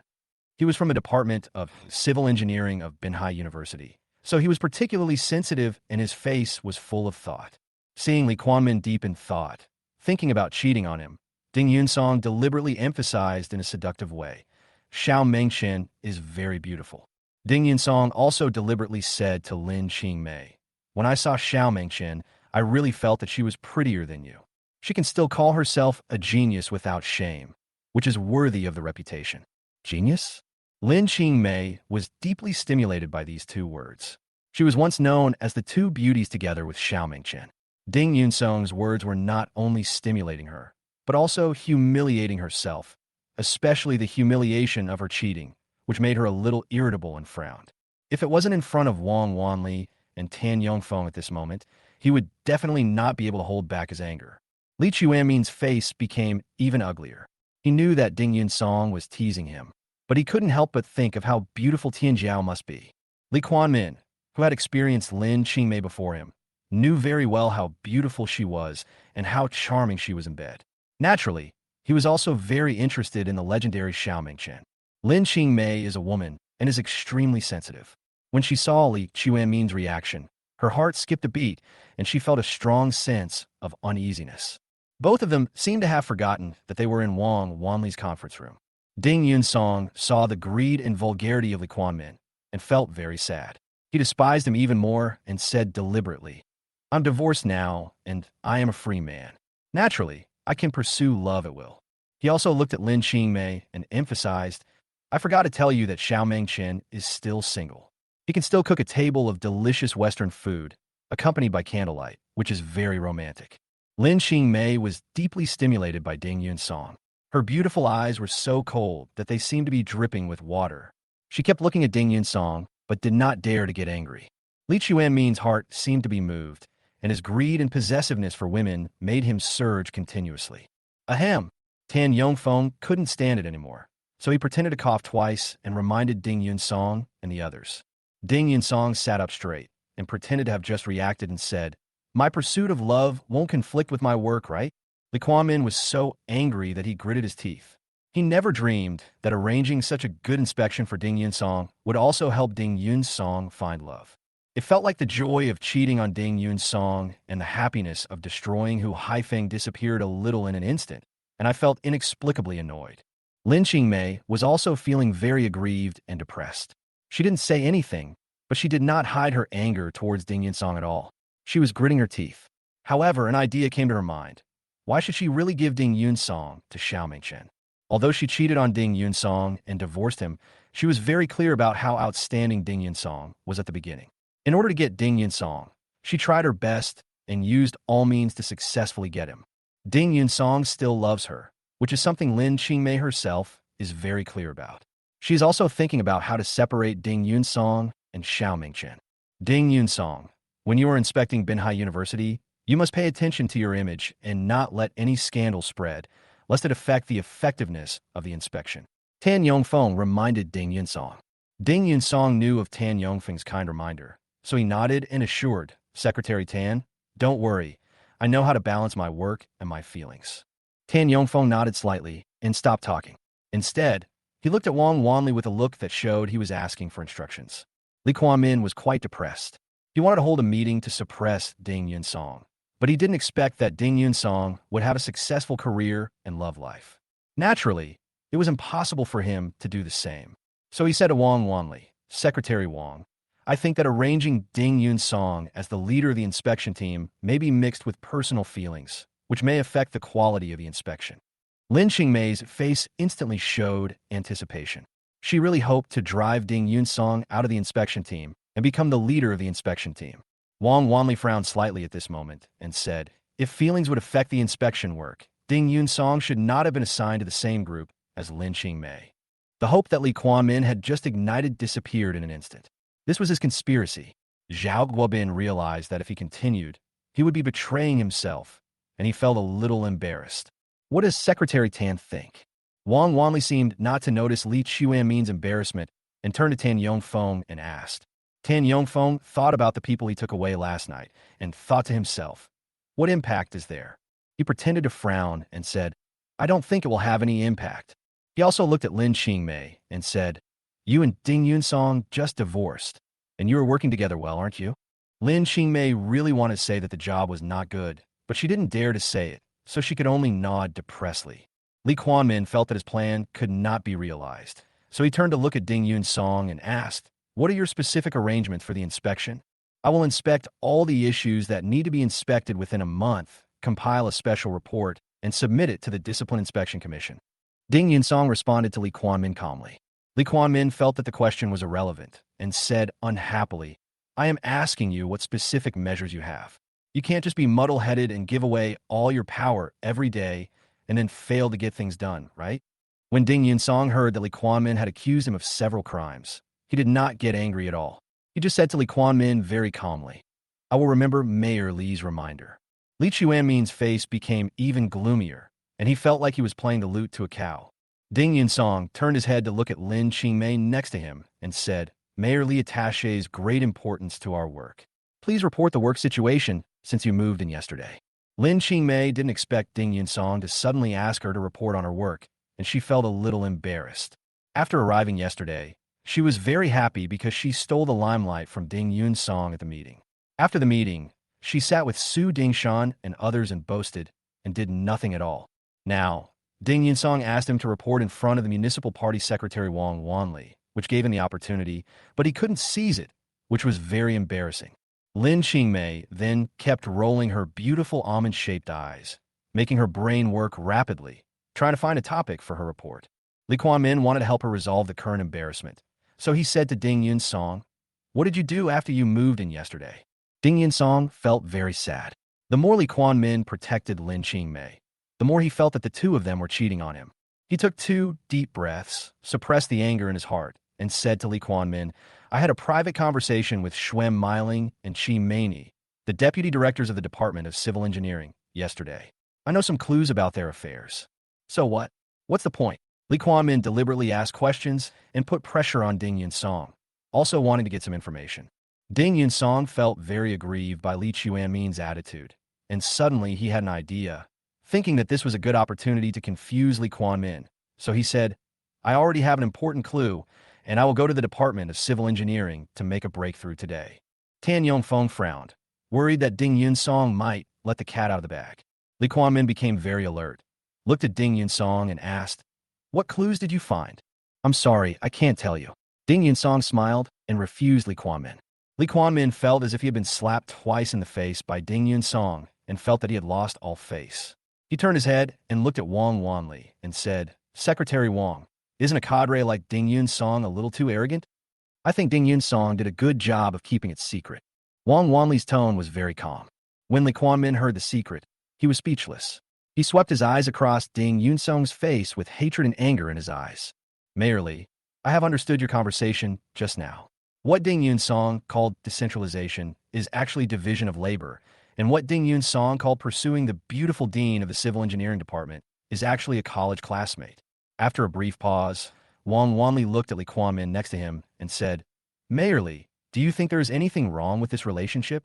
He was from the Department of Civil Engineering of Binhai University, so he was particularly sensitive and his face was full of thought. Seeing Lee Kwon-min deep in thought, thinking about cheating on him, Ding Yun-song deliberately emphasized in a seductive way, Xiao Mengchen is very beautiful. Ding Yun-song also deliberately said to Lin Qingmei, when I saw Xiao Mengchen, I really felt that she was prettier than you. She can still call herself a genius without shame, which is worthy of the reputation. Genius? Lin Qingmei was deeply stimulated by these two words. She was once known as the two beauties together with Xiao Mengchen. Ding Yun-song's words were not only stimulating her, but also humiliating herself, especially the humiliation of her cheating, which made her a little irritable and frowned. If it wasn't in front of Wang Wanli and Tan Yongfeng at this moment, he would definitely not be able to hold back his anger. Li Chuanmin's face became even uglier. He knew that Ding Yun-song was teasing him, but he couldn't help but think of how beautiful Tian Jiao must be. Li Kwon-min, who had experienced Lin Qingmei before him, knew very well how beautiful she was and how charming she was in bed. Naturally, he was also very interested in the legendary Xiao Mengchen. Lin Qingmei is a woman and is extremely sensitive. When she saw Li Chuanmin's reaction, her heart skipped a beat and she felt a strong sense of uneasiness. Both of them seemed to have forgotten that they were in Wang Wanli's conference room. Ding Yun-song saw the greed and vulgarity of Li Kwon-min and felt very sad. He despised him even more and said deliberately, I'm divorced now, and I am a free man. Naturally, I can pursue love at will. He also looked at Lin Qingmei and emphasized, I forgot to tell you that Xiao Mengchen is still single. He can still cook a table of delicious Western food, accompanied by candlelight, which is very romantic. Lin Qingmei was deeply stimulated by Ding Yun-song. Her beautiful eyes were so cold that they seemed to be dripping with water. She kept looking at Ding Yun-song, but did not dare to get angry. Li Chuanmin's heart seemed to be moved, and his greed and possessiveness for women made him surge continuously. Ahem! Tan Yongfeng couldn't stand it anymore, so he pretended to cough twice and reminded Ding Yun-song and the others. Ding Yun-song sat up straight and pretended to have just reacted and said, My pursuit of love won't conflict with my work, right? Li Kwon-min was so angry that he gritted his teeth. He never dreamed that arranging such a good inspection for Ding Yun-song would also help Ding Yun-song find love. It felt like the joy of cheating on Ding Yun-song and the happiness of destroying Hu Haifeng disappeared a little in an instant, and I felt inexplicably annoyed. Lin Qingmei was also feeling very aggrieved and depressed. She didn't say anything, but she did not hide her anger towards Ding Yun-song at all. She was gritting her teeth. However, an idea came to her mind. Why should she really give Ding Yun-song to Xiao Mengchen? Although she cheated on Ding Yun-song and divorced him, she was very clear about how outstanding Ding Yun-song was at the beginning. In order to get Ding Yun-song, she tried her best and used all means to successfully get him. Ding Yun-song still loves her, which is something Lin Qingmei herself is very clear about. She is also thinking about how to separate Ding Yun-song and Xiao Mengchen. Ding Yun-song, when you are inspecting Binhai University, you must pay attention to your image and not let any scandal spread, lest it affect the effectiveness of the inspection. Tan Yongfeng reminded Ding Yun-song. Ding Yun-song knew of Tan Yongfeng's kind reminder, so he nodded and assured, Secretary Tan, don't worry, I know how to balance my work and my feelings. Tan Yongfeng nodded slightly and stopped talking. Instead, he looked at Wang Wanli with a look that showed he was asking for instructions. Li Kwon-min was quite depressed. He wanted to hold a meeting to suppress Ding Yun-song, but he didn't expect that Ding Yun-song would have a successful career and love life. Naturally, it was impossible for him to do the same. So he said to Wang Wanli, Secretary Wang, I think that arranging Ding Yun-song as the leader of the inspection team may be mixed with personal feelings, which may affect the quality of the inspection. Lin Qingmei's face instantly showed anticipation. She really hoped to drive Ding Yun-song out of the inspection team and become the leader of the inspection team. Wang Wanli frowned slightly at this moment and said, if feelings would affect the inspection work, Ding Yun-song should not have been assigned to the same group as Lin Qingmei. The hope that Li Kwon-min had just ignited disappeared in an instant. This was his conspiracy. Zhao Guobin realized that if he continued, he would be betraying himself, and he felt a little embarrassed. What does Secretary Tan think? Wang Wanli seemed not to notice Li Chuanmin's embarrassment and turned to Tan Yongfeng and asked. Tan Yongfeng thought about the people he took away last night and thought to himself, what impact is there? He pretended to frown and said, I don't think it will have any impact. He also looked at Lin Qingmei and said, you and Ding Yun-song just divorced, and you are working together well, aren't you? Lin Qingmei really wanted to say that the job was not good, but she didn't dare to say it, so she could only nod depressedly. Li Quanmin felt that his plan could not be realized, so he turned to look at Ding Yun Song and asked, "What are your specific arrangements for the inspection?" "I will inspect all the issues that need to be inspected within a month, compile a special report, and submit it to the Discipline Inspection Commission." Ding Yun Song responded to Li Quanmin calmly. Li Quanmin felt that the question was irrelevant and said unhappily, "I am asking you what specific measures you have. You can't just be muddle-headed and give away all your power every day and then fail to get things done, right?" When Ding Yun Song heard that Li Quanmin had accused him of several crimes, he did not get angry at all. He just said to Li Quanmin very calmly, "I will remember Mayor Li's reminder." Li Chuanmin's face became even gloomier, and he felt like he was playing the lute to a cow. Ding Yun Song turned his head to look at Lin Qingmei next to him and said, "Mayor Li attaches great importance to our work. Please report the work situation since you moved in yesterday." Lin Qingmei didn't expect Ding Yun Song to suddenly ask her to report on her work, and she felt a little embarrassed. After arriving yesterday, she was very happy because she stole the limelight from Ding Yun Song at the meeting. After the meeting, she sat with Su Dingshan and others and boasted, and did nothing at all. Now, Ding Yun Song asked him to report in front of the municipal party secretary Wang Wanli, which gave him the opportunity, but he couldn't seize it, which was very embarrassing. Lin Qingmei then kept rolling her beautiful almond-shaped eyes, making her brain work rapidly, trying to find a topic for her report. Li Quanmin wanted to help her resolve the current embarrassment, so he said to Ding Yun Song, "What did you do after you moved in yesterday?" Ding Yun Song felt very sad. The more Li Quanmin protected Lin Qingmei, the more he felt that the two of them were cheating on him. He took 2 deep breaths, suppressed the anger in his heart, and said to Li Quanmin, "I had a private conversation with Xuem Meiling and Qi Meini, the deputy directors of the Department of Civil Engineering, yesterday. I know some clues about their affairs." "So what? What's the point?" Li Quanmin deliberately asked questions and put pressure on Ding Yun Song, also wanting to get some information. Ding Yun Song felt very aggrieved by Li Chuanmin's attitude, and suddenly he had an idea, thinking that this was a good opportunity to confuse Li Quanmin. So he said, "I already have an important clue, and I will go to the Department of Civil Engineering to make a breakthrough today." Tan Yongfeng frowned, worried that Ding Yun Song might let the cat out of the bag. Li Quanmin became very alert, looked at Ding Yun Song and asked, "What clues did you find?" "I'm sorry, I can't tell you." Ding Yun Song smiled and refused Li Quanmin. Li Quanmin felt as if he had been slapped twice in the face by Ding Yun Song and felt that he had lost all face. He turned his head and looked at Wang Wanli and said, "Secretary Wang, isn't a cadre like Ding Yun Song a little too arrogant?" "I think Ding Yun Song did a good job of keeping it secret." Wang Wanli's tone was very calm. When Li Quanmin heard the secret, he was speechless. He swept his eyes across Ding Yun Song's face with hatred and anger in his eyes. "Mayor Li, I have understood your conversation just now. What Ding Yun Song called decentralization is actually division of labor, and what Ding Yun Song called pursuing the beautiful dean of the Civil Engineering Department is actually a college classmate." After a brief pause, Wang Wanli looked at Li Quanmin next to him and said, "Mayor Li, do you think there is anything wrong with this relationship?"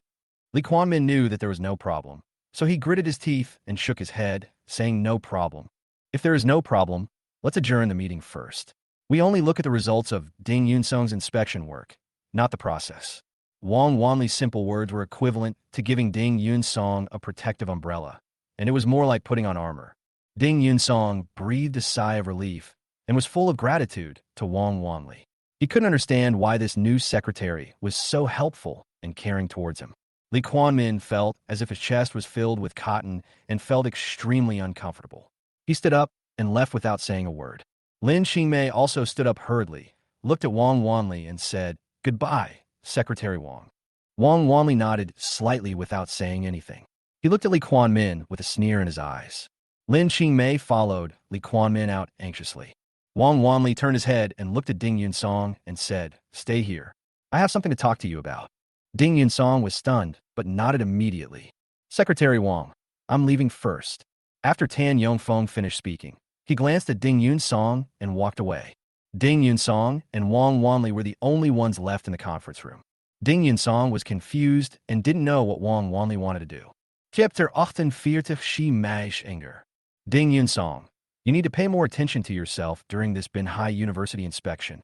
Li Quanmin knew that there was no problem, so he gritted his teeth and shook his head, saying no problem. "If there is no problem, let's adjourn the meeting first. We only look at the results of Ding Yun Song's inspection work, not the process." Wang Wanli's simple words were equivalent to giving Ding Yun Song a protective umbrella, and it was more like putting on armor. Ding Yun Song breathed a sigh of relief and was full of gratitude to Wang Wanli. He couldn't understand why this new secretary was so helpful and caring towards him. Li Quanmin felt as if his chest was filled with cotton and felt extremely uncomfortable. He stood up and left without saying a word. Lin Qingmei also stood up hurriedly, looked at Wang Wanli and said, "Goodbye, Secretary Wang." Wang Wanli nodded slightly without saying anything. He looked at Li Quanmin with a sneer in his eyes. Lin Qingmei followed Li Quanmin out anxiously. Wang Wanli turned his head and looked at Ding Yun Song and said, "Stay here. I have something to talk to you about." Ding Yun Song was stunned, but nodded immediately. "Secretary Wang, I'm leaving first." After Tan Yongfeng finished speaking, he glanced at Ding Yun Song and walked away. Ding Yun Song and Wang Wanli were the only ones left in the conference room. Ding Yun Song was confused and didn't know what Wang Wanli wanted to do. Chapter 48 Shi Maish Anger. Ding Yun Song, you need to pay more attention to yourself during this Binhai University inspection.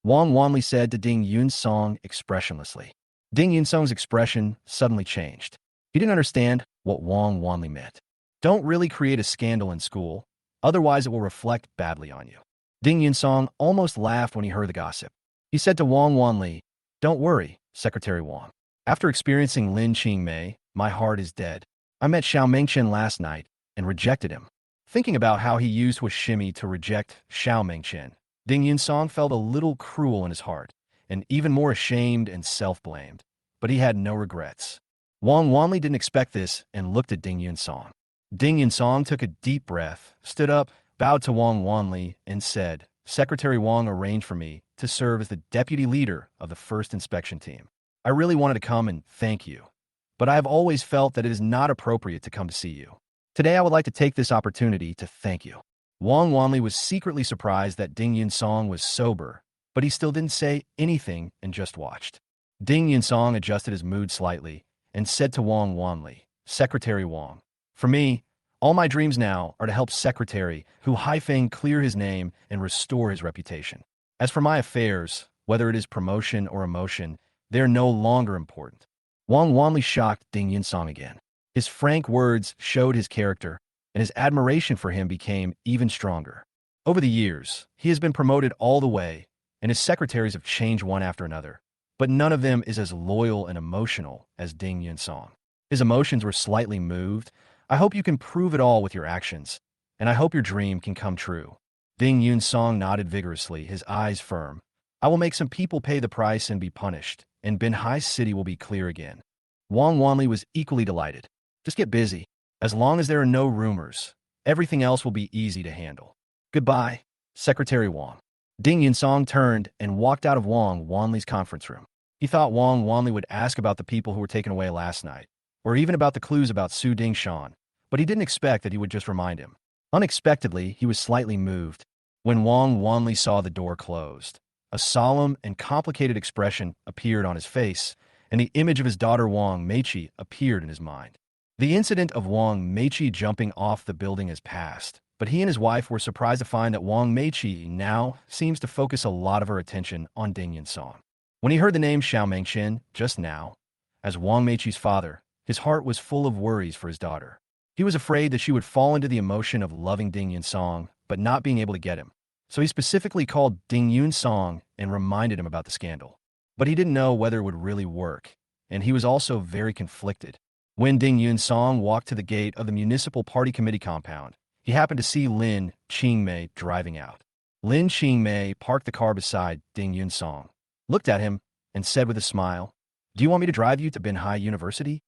Wang Wanli said to Ding Yunsong expressionlessly. Ding Yunsong's expression suddenly changed. He didn't understand what Wang Wanli meant. Don't really create a scandal in school, otherwise it will reflect badly on you. Ding Yunsong almost laughed when he heard the gossip. He said to Wang Wanli, "Don't worry, Secretary Wang. After experiencing Lin Qingmei, my heart is dead. I met Xiao Mengchen last night and rejected him." Thinking about how he used Huashimi to reject Xiao Mengchen, Ding Yunsong felt a little cruel in his heart, and even more ashamed and self-blamed. But he had no regrets. Wang Wanli didn't expect this and looked at Ding Yunsong. Ding Yunsong took a deep breath, stood up, bowed to Wang Wanli, and said, "Secretary Wang arranged for me to serve as the deputy leader of the first inspection team. I really wanted to come and thank you, but I have always felt that it is not appropriate to come to see you. Today I would like to take this opportunity to thank you." Wang Wanli was secretly surprised that Ding Yunsong was sober, but he still didn't say anything and just watched. Ding Yunsong adjusted his mood slightly and said to Wang Wanli, "Secretary Wang, for me, all my dreams now are to help Secretary Hu Haifeng clear his name and restore his reputation. As for my affairs, whether it is promotion or emotion, they are no longer important." Wang Wanli shocked Ding Yunsong again. His frank words showed his character, and his admiration for him became even stronger. Over the years, he has been promoted all the way, and his secretaries have changed one after another, but none of them is as loyal and emotional as Ding Yunsong. His emotions were slightly moved. "I hope you can prove it all with your actions, and I hope your dream can come true." Ding Yunsong nodded vigorously, his eyes firm. "I will make some people pay the price and be punished, and Binhai City will be clear again." Wang Wanli was equally delighted. "Just get busy. As long as there are no rumors, everything else will be easy to handle. Goodbye, Secretary Wang." Ding Yunsong turned and walked out of Wang Wanli's conference room. He thought Wang Wanli would ask about the people who were taken away last night, or even about the clues about Su Dingshan, but he didn't expect that he would just remind him. Unexpectedly, he was slightly moved when Wang Wanli saw the door closed. A solemn and complicated expression appeared on his face, and the image of his daughter Wang Meiqi appeared in his mind. The incident of Wang Meiqi jumping off the building has passed, but he and his wife were surprised to find that Wang Meiqi now seems to focus a lot of her attention on Ding Yunsong. When he heard the name Xiao Mengchen just now, as Wang Meiqi's father, his heart was full of worries for his daughter. He was afraid that she would fall into the emotion of loving Ding Yunsong, but not being able to get him. So he specifically called Ding Yunsong and reminded him about the scandal. But he didn't know whether it would really work, and he was also very conflicted. When Ding Yunsong walked to the gate of the Municipal Party Committee compound, he happened to see Lin Qingmei driving out. Lin Qingmei parked the car beside Ding Yunsong, looked at him, and said with a smile, "Do you want me to drive you to Binhai University?"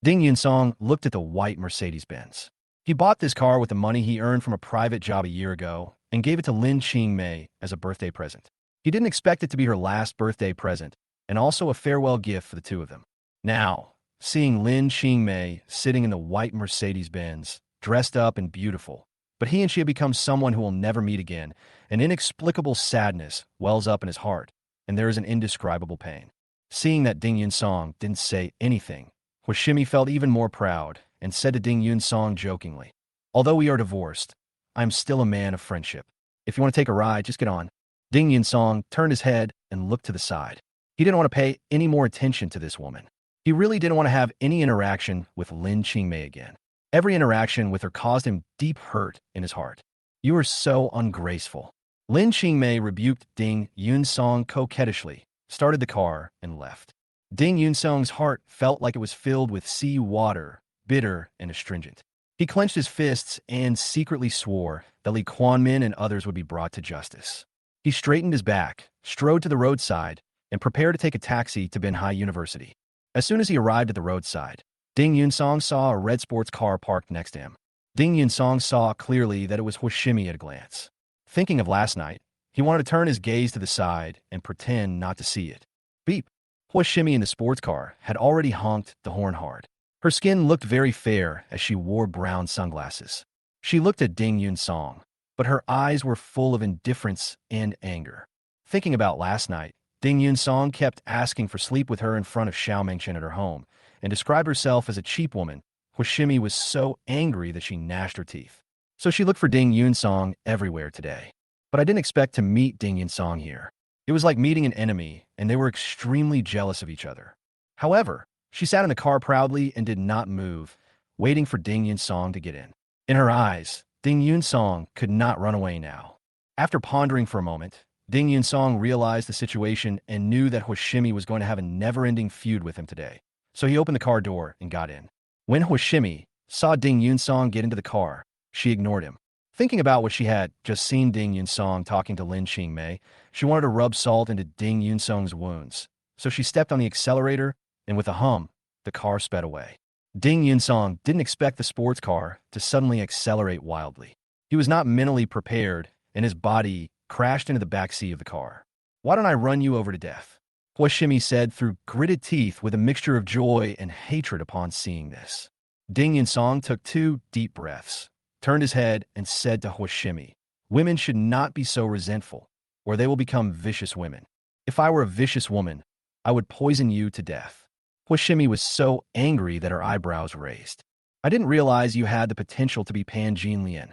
Ding Yunsong looked at the white Mercedes-Benz. He bought this car with the money he earned from a private job a year ago and gave it to Lin Qingmei as a birthday present. He didn't expect it to be her last birthday present, and also a farewell gift for the two of them. Now, seeing Lin Qingmei sitting in the white Mercedes-Benz, dressed up and beautiful, but he and she have become someone who will never meet again, an inexplicable sadness wells up in his heart, and there is an indescribable pain. Seeing that Ding Yunsong didn't say anything, Huashimi felt even more proud and said to Ding Yunsong jokingly, "Although we are divorced, I am still a man of friendship. If you want to take a ride, just get on." Ding Yunsong turned his head and looked to the side. He didn't want to pay any more attention to this woman. He really didn't want to have any interaction with Lin Qingmei again. Every interaction with her caused him deep hurt in his heart. "You are so ungraceful." Lin Qingmei rebuked Ding Yunsong coquettishly, started the car, and left. Ding Yunsong's heart felt like it was filled with sea water, bitter and astringent. He clenched his fists and secretly swore that Li Quanmin and others would be brought to justice. He straightened his back, strode to the roadside, and prepared to take a taxi to Binhai University. As soon as he arrived at the roadside, Ding Yunsong saw a red sports car parked next to him. Ding Yunsong saw clearly that it was Huashimi at a glance. Thinking of last night, he wanted to turn his gaze to the side and pretend not to see it. Beep. Huashimi in the sports car had already honked the horn hard. Her skin looked very fair as she wore brown sunglasses. She looked at Ding Yunsong, but her eyes were full of indifference and anger. Thinking about last night, Ding Yunsong kept asking for sleep with her in front of Xiao Mengchen at her home, and described herself as a cheap woman. Huashimi was so angry that she gnashed her teeth. So she looked for Ding Yunsong everywhere today. "But I didn't expect to meet Ding Yunsong here." It was like meeting an enemy, and they were extremely jealous of each other. However, she sat in the car proudly and did not move, waiting for Ding Yun-song to get in. In her eyes, Ding Yun-song could not run away now. After pondering for a moment, Ding Yun-song realized the situation and knew that Hoshimi was going to have a never-ending feud with him today. So he opened the car door and got in. When Hoshimi saw Ding Yun-song get into the car, she ignored him. Thinking about what she had just seen Ding Yun-song talking to Lin Qingmei, she wanted to rub salt into Ding Yun-song's wounds. So she stepped on the accelerator, and with a hum, the car sped away. Ding Yun-song didn't expect the sports car to suddenly accelerate wildly. He was not mentally prepared, and his body crashed into the backseat of the car. "Why don't I run you over to death?" Hoshimi said through gritted teeth with a mixture of joy and hatred upon seeing this. Ding Yun-song took 2 deep breaths, turned his head, and said to Hoshimi, "Women should not be so resentful, or they will become vicious women. If I were a vicious woman, I would poison you to death." Hoshimi was so angry that her eyebrows raised. "I didn't realize you had the potential to be Pan Jinlian,"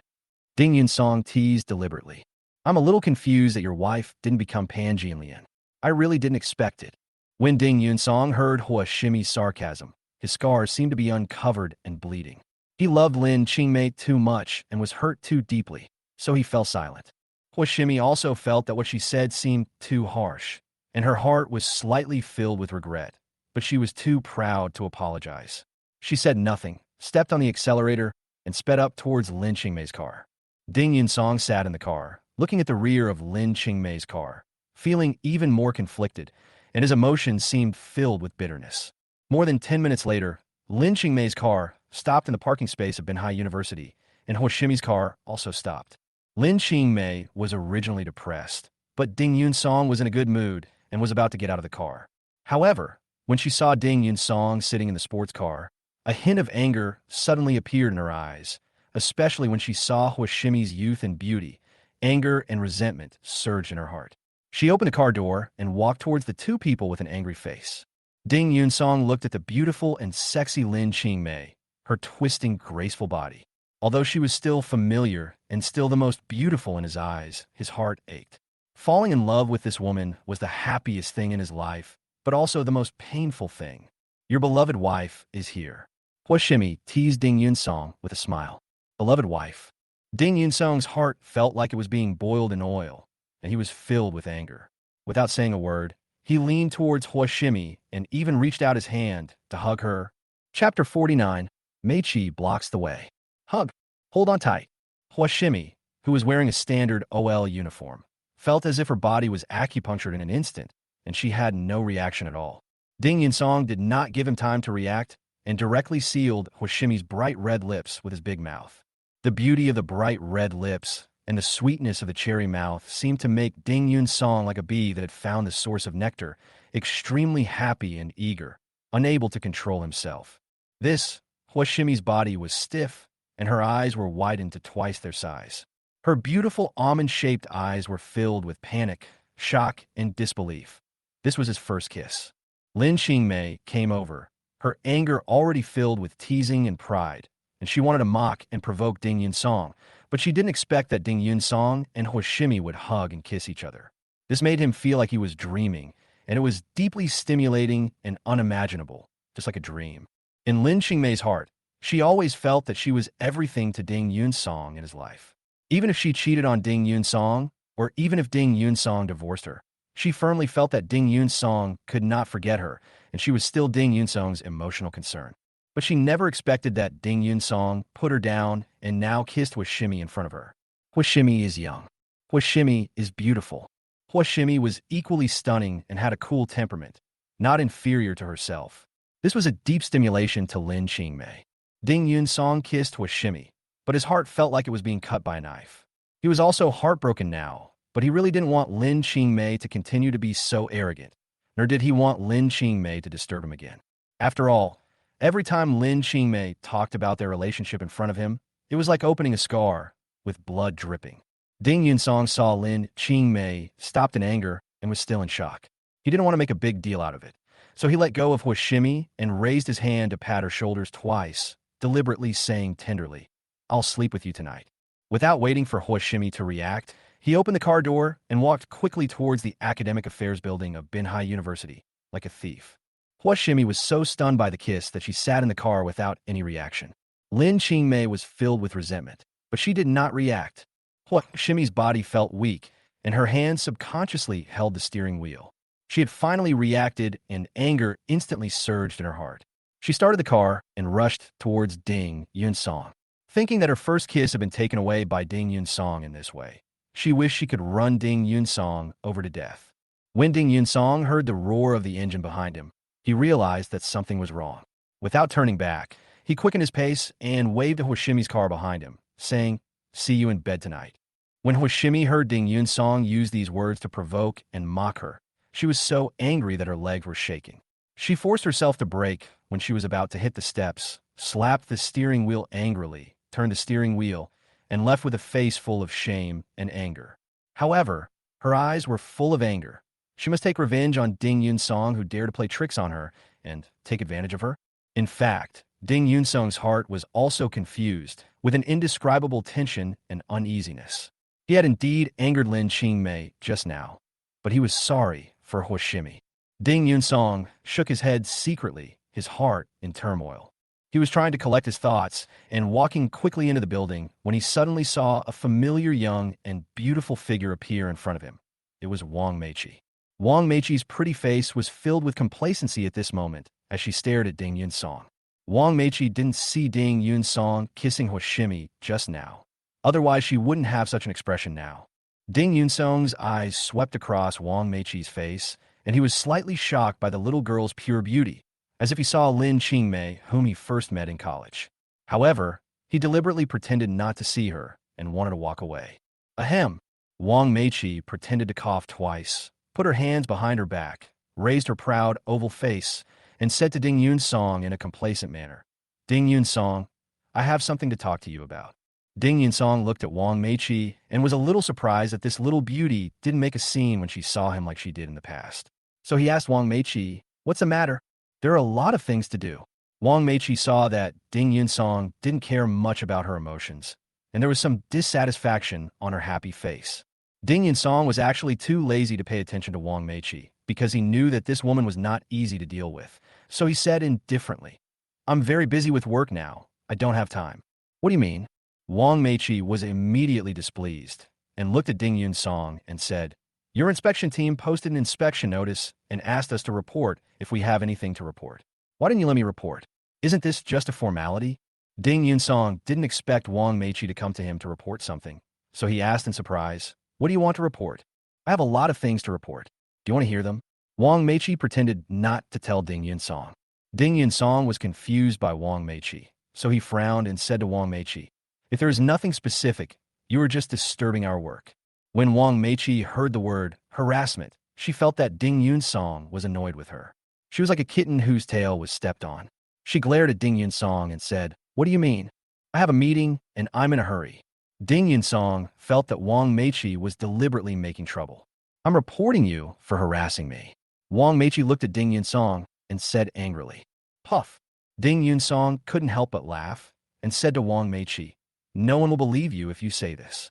Ding Yun-song teased deliberately. "I'm a little confused that your wife didn't become Pan Jinlian. I really didn't expect it." When Ding Yun-song heard Hoshimi's sarcasm, his scars seemed to be uncovered and bleeding. He loved Lin Qingmei too much and was hurt too deeply, so he fell silent. Hoshimi also felt that what she said seemed too harsh, and her heart was slightly filled with regret, but she was too proud to apologize. She said nothing, stepped on the accelerator, and sped up towards Lin Qingmei's car. Ding Yun-song sat in the car, looking at the rear of Lin Qingmei's car, feeling even more conflicted, and his emotions seemed filled with bitterness. More than 10 minutes later, Lin Qingmei's car stopped in the parking space of Manhwa University, and Hoshimi's car also stopped. Lin Qingmei was originally depressed, but Ding Yun-song was in a good mood and was about to get out of the car. However, when she saw Ding Yun-song sitting in the sports car, a hint of anger suddenly appeared in her eyes, especially when she saw Hoshimi's youth and beauty. Anger and resentment surged in her heart. She opened the car door and walked towards the 2 people with an angry face. Ding Yun-song looked at the beautiful and sexy Lin Qingmei, her twisting, graceful body. Although she was still familiar and still the most beautiful in his eyes, his heart ached. Falling in love with this woman was the happiest thing in his life, but also the most painful thing. "Your beloved wife is here," Hoshimi teased Ding Yun-song with a smile. Beloved wife. Ding Yun-song's heart felt like it was being boiled in oil, and he was filled with anger. Without saying a word, he leaned towards Hoshimi and even reached out his hand to hug her. Chapter 49, Meichi blocks the way. Hug. Hold on tight. Hoshimi, who was wearing a standard OL uniform, felt as if her body was acupunctured in an instant, and she had no reaction at all. Ding Yun-song did not give him time to react and directly sealed Hoshimi's bright red lips with his big mouth. The beauty of the bright red lips and the sweetness of the cherry mouth seemed to make Ding Yun-song like a bee that had found the source of nectar, extremely happy and eager, unable to control himself. Hoshimi's body was stiff, and her eyes were widened to twice their size. Her beautiful almond-shaped eyes were filled with panic, shock, and disbelief. This was his first kiss. Lin Qingmei came over, her anger already filled with teasing and pride, and she wanted to mock and provoke Ding Yun-song, but she didn't expect that Ding Yun-song and Hoshimi would hug and kiss each other. This made him feel like he was dreaming, and it was deeply stimulating and unimaginable, just like a dream. In Lin Qingmei's heart, she always felt that she was everything to Ding Yun-song in his life. Even if she cheated on Ding Yun-song, or even if Ding Yun-song divorced her, she firmly felt that Ding Yun-song could not forget her, and she was still Ding Yun-song's emotional concern. But she never expected that Ding Yun-song put her down and now kissed Hoshimi in front of her. Hoshimi is young. Hoshimi is beautiful. Hoshimi was equally stunning and had a cool temperament, not inferior to herself. This was a deep stimulation to Lin Qingmei. Ding Yun-song kissed Hoshimi, but his heart felt like it was being cut by a knife. He was also heartbroken now, but he really didn't want Lin Qingmei to continue to be so arrogant, nor did he want Lin Qingmei to disturb him again. After all, every time Lin Qingmei talked about their relationship in front of him, it was like opening a scar with blood dripping. Ding Yun-song saw Lin Qingmei stopped in anger and was still in shock. He didn't want to make a big deal out of it, so he let go of Hoshimi and raised his hand to pat her shoulders twice, deliberately saying tenderly, "I'll sleep with you tonight." Without waiting for Hoshimi to react, He opened the car door and walked quickly towards the academic affairs building of Binhai University, like a thief. Hua Shimi was so stunned by the kiss that she sat in the car without any reaction. Lin Qingmei was filled with resentment, but she did not react. Hua Shimi's body felt weak, and her hands subconsciously held the steering wheel. She had finally reacted, and anger instantly surged in her heart. She started the car and rushed towards Ding Yunsong, thinking that her first kiss had been taken away by Ding Yunsong in this way. She wished she could run Ding Yunsong over to death. When Ding Yunsong heard the roar of the engine behind him, he realized that something was wrong. Without turning back, he quickened his pace and waved to Hoshimi's car behind him, saying, "See you in bed tonight." When Hoshimi heard Ding Yunsong use these words to provoke and mock her, she was so angry that her legs were shaking. She forced herself to brake when she was about to hit the steps, slapped the steering wheel angrily, turned the steering wheel, and left with a face full of shame and anger. However, her eyes were full of anger. She must take revenge on Ding Yunsong, who dared to play tricks on her and take advantage of her. In fact, Ding Yunsong's heart was also confused, with an indescribable tension and uneasiness. He had indeed angered Lin Qingmei just now, but he was sorry for Hoshimi. Ding Yunsong shook his head secretly, his heart in turmoil. He was trying to collect his thoughts and walking quickly into the building when he suddenly saw a familiar young and beautiful figure appear in front of him. It was Wang Meiqi. Wang Meiqi's pretty face was filled with complacency at this moment as she stared at Ding Yunsong. Wang Meiqi didn't see Ding Yunsong kissing Hoshimi just now. Otherwise, she wouldn't have such an expression now. Ding Yunsong's eyes swept across Wang Meiqi's face, and he was slightly shocked by the little girl's pure beauty, as if he saw Lin Qingmei, whom he first met in college. However, he deliberately pretended not to see her and wanted to walk away. Ahem! Wang Meiqi pretended to cough twice, put her hands behind her back, raised her proud, oval face, and said to Ding Yunsong in a complacent manner, "Ding Yunsong, I have something to talk to you about." Ding Yunsong looked at Wang Meiqi and was a little surprised that this little beauty didn't make a scene when she saw him like she did in the past. So he asked Wang Meiqi, "What's the matter?" "There are a lot of things to do." Wang Meiqi saw that Ding Yunsong didn't care much about her emotions, and there was some dissatisfaction on her happy face. Ding Yunsong was actually too lazy to pay attention to Wang Meiqi because he knew that this woman was not easy to deal with. So he said indifferently, "I'm very busy with work now. I don't have time." "What do you mean?" Wang Meiqi was immediately displeased and looked at Ding Yunsong and said, "Your inspection team posted an inspection notice and asked us to report if we have anything to report. Why didn't you let me report? Isn't this just a formality?" Ding Yunsong didn't expect Wang Meiqi to come to him to report something, so he asked in surprise, "What do you want to report?" "I have a lot of things to report. Do you want to hear them?" Wang Meiqi pretended not to tell Ding Yunsong. Ding Yunsong was confused by Wang Meiqi, so he frowned and said to Wang Meiqi, "If there is nothing specific, you are just disturbing our work." When Wang Meiqi heard the word harassment, she felt that Ding Yunsong was annoyed with her. She was like a kitten whose tail was stepped on. She glared at Ding Yunsong and said, "What do you mean? I have a meeting and I'm in a hurry." Ding Yunsong felt that Wang Meiqi was deliberately making trouble. "I'm reporting you for harassing me." Wang Meiqi looked at Ding Yunsong and said angrily, "Puff." Ding Yunsong couldn't help but laugh and said to Wang Meiqi, "No one will believe you if you say this."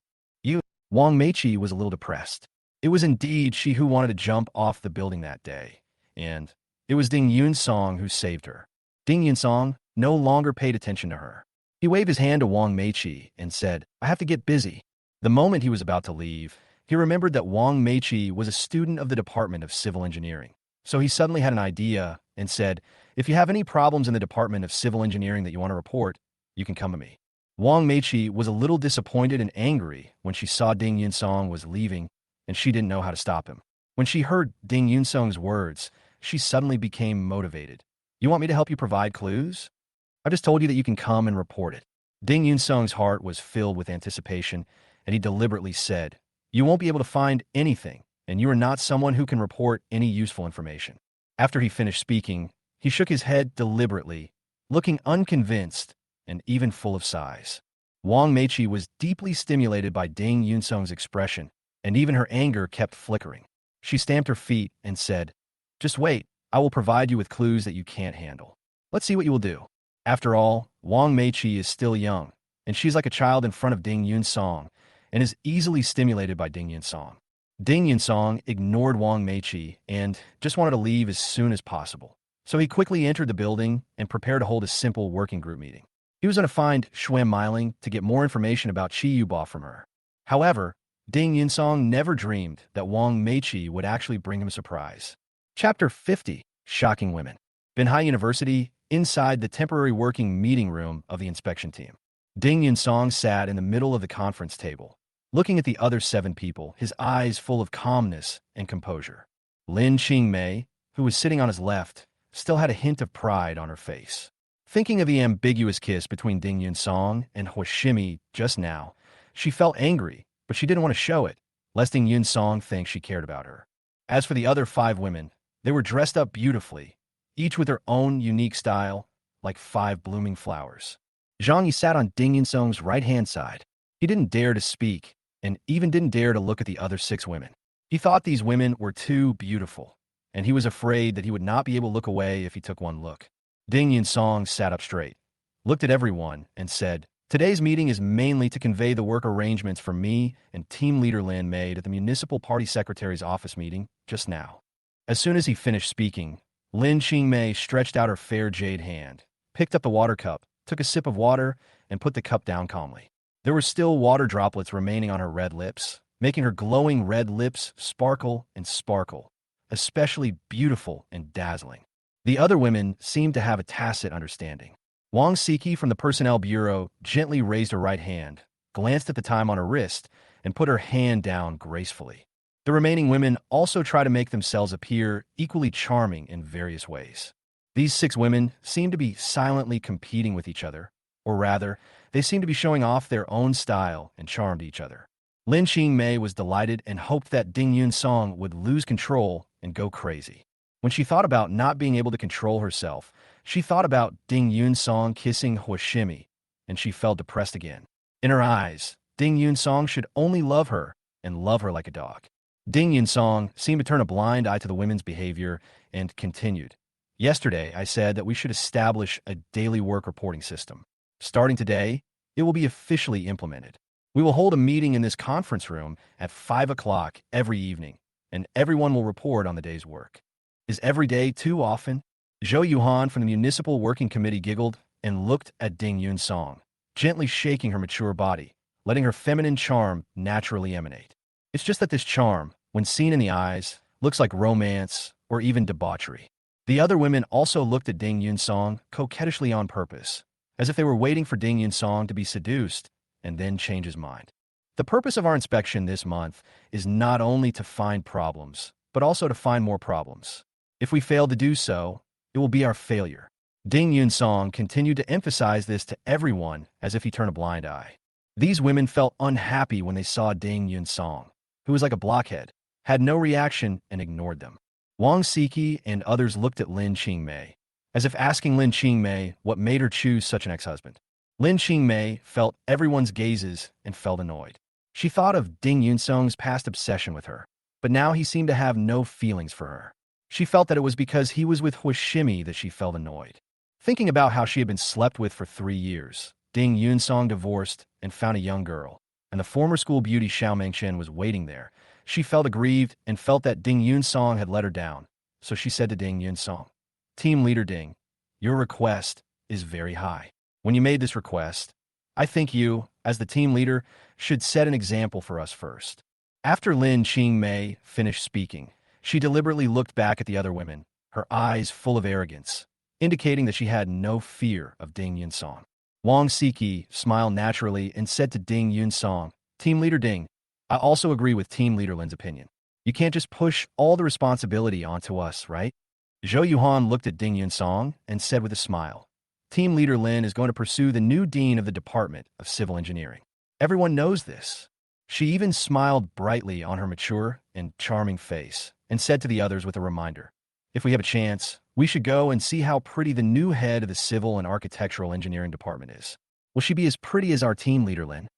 Wang Meiqi was a little depressed. It was indeed she who wanted to jump off the building that day, and it was Ding Yunsong who saved her. Ding Yunsong no longer paid attention to her. He waved his hand to Wang Meiqi and said, "I have to get busy." The moment he was about to leave, he remembered that Wang Meiqi was a student of the Department of Civil Engineering. So he suddenly had an idea and said, "If you have any problems in the Department of Civil Engineering that you want to report, you can come to me." Wang Meiqi was a little disappointed and angry when she saw Ding Yunsong was leaving, and she didn't know how to stop him. When she heard Ding Yunsong's words, she suddenly became motivated. "You want me to help you provide clues? I just told you that you can come and report it." Ding Yunsong's heart was filled with anticipation, and he deliberately said, "You won't be able to find anything, and you are not someone who can report any useful information." After he finished speaking, he shook his head deliberately, looking unconvinced and even full of sighs. Wang Meiqi was deeply stimulated by Ding Yunsong's expression, and even her anger kept flickering. She stamped her feet and said, "Just wait, I will provide you with clues that you can't handle. Let's see what you will do." After all, Wang Meiqi is still young, and she's like a child in front of Ding Yunsong, and is easily stimulated by Ding Yunsong. Ding Yunsong ignored Wang Meiqi and just wanted to leave as soon as possible. So he quickly entered the building and prepared to hold a simple working group meeting. He was going to find Xuan Meiling to get more information about Qi Yuba from her. However, Ding Yunsong never dreamed that Wang Meiqi would actually bring him a surprise. Chapter 50, Shocking Women. Binhai University, inside the temporary working meeting room of the inspection team. Ding Yunsong sat in the middle of the conference table, looking at the other 7 people, his eyes full of calmness and composure. Lin Qingmei, who was sitting on his left, still had a hint of pride on her face. Thinking of the ambiguous kiss between Ding Yunsong and Huashimi just now, she felt angry, but she didn't want to show it, lest Ding Yunsong think she cared about her. As for the other 5 women, they were dressed up beautifully, each with their own unique style, like 5 blooming flowers. Zhang Yi sat on Ding Yunsong's right-hand side. He didn't dare to speak, and even didn't dare to look at the other 6 women. He thought these women were too beautiful, and he was afraid that he would not be able to look away if he took one look. Ding Yunsong sat up straight, looked at everyone, and said, "Today's meeting is mainly to convey the work arrangements for me and team leader Lin made at the municipal party secretary's office meeting just now." As soon as he finished speaking, Lin Qingmei stretched out her fair jade hand, picked up the water cup, took a sip of water, and put the cup down calmly. There were still water droplets remaining on her red lips, making her glowing red lips sparkle and sparkle, especially beautiful and dazzling. The other women seemed to have a tacit understanding. Wang Siki from the Personnel Bureau gently raised her right hand, glanced at the time on her wrist, and put her hand down gracefully. The remaining women also try to make themselves appear equally charming in various ways. These 6 women seemed to be silently competing with each other, or rather, they seemed to be showing off their own style and charm to each other. Lin Qingmei was delighted and hoped that Ding Yunsong would lose control and go crazy. When she thought about not being able to control herself, she thought about Ding Yunsong kissing Huashimi, and she felt depressed again. In her eyes, Ding Yunsong should only love her and love her like a dog. Ding Yunsong seemed to turn a blind eye to the women's behavior and continued. "Yesterday, I said that we should establish a daily work reporting system. Starting today, it will be officially implemented. We will hold a meeting in this conference room at 5 o'clock every evening, and everyone will report on the day's work." Is every day too often? Zhou Yuhan from the Municipal Working Committee giggled and looked at Ding Yunsong, gently shaking her mature body, letting her feminine charm naturally emanate. It's just that this charm, when seen in the eyes, looks like romance or even debauchery. The other women also looked at Ding Yunsong coquettishly on purpose, as if they were waiting for Ding Yunsong to be seduced and then change his mind. The purpose of our inspection this month is not only to find problems, but also to find more problems. If we fail to do so, it will be our failure. Ding Yunsong continued to emphasize this to everyone as if he turned a blind eye. These women felt unhappy when they saw Ding Yunsong, who was like a blockhead, had no reaction and ignored them. Wang Siki and others looked at Lin Qingmei, as if asking Lin Qingmei what made her choose such an ex-husband. Lin Qingmei felt everyone's gazes and felt annoyed. She thought of Ding Yunsong's past obsession with her, but now he seemed to have no feelings for her. She felt that it was because he was with Huashimi that she felt annoyed. Thinking about how she had been slept with for 3 years, Ding Yunsong divorced and found a young girl, and the former school beauty Xiao Mengchen was waiting there. She felt aggrieved and felt that Ding Yunsong had let her down, so she said to Ding Yunsong, "Team leader Ding, your request is very high. When you made this request, I think you, as the team leader, should set an example for us first." After Lin Qingmei finished speaking, she deliberately looked back at the other women, her eyes full of arrogance, indicating that she had no fear of Ding Yunsong. Wang Siki smiled naturally and said to Ding Yunsong, "Team leader Ding, I also agree with team leader Lin's opinion. You can't just push all the responsibility onto us, right?" Zhou Yuhan looked at Ding Yunsong and said with a smile, "Team leader Lin is going to pursue the new dean of the Department of Civil Engineering. Everyone knows this." She even smiled brightly on her mature and charming face and said to the others with a reminder, "If we have a chance, we should go and see how pretty the new head of the Civil and Architectural Engineering Department is. Will she be as pretty as our team leader, Lin?"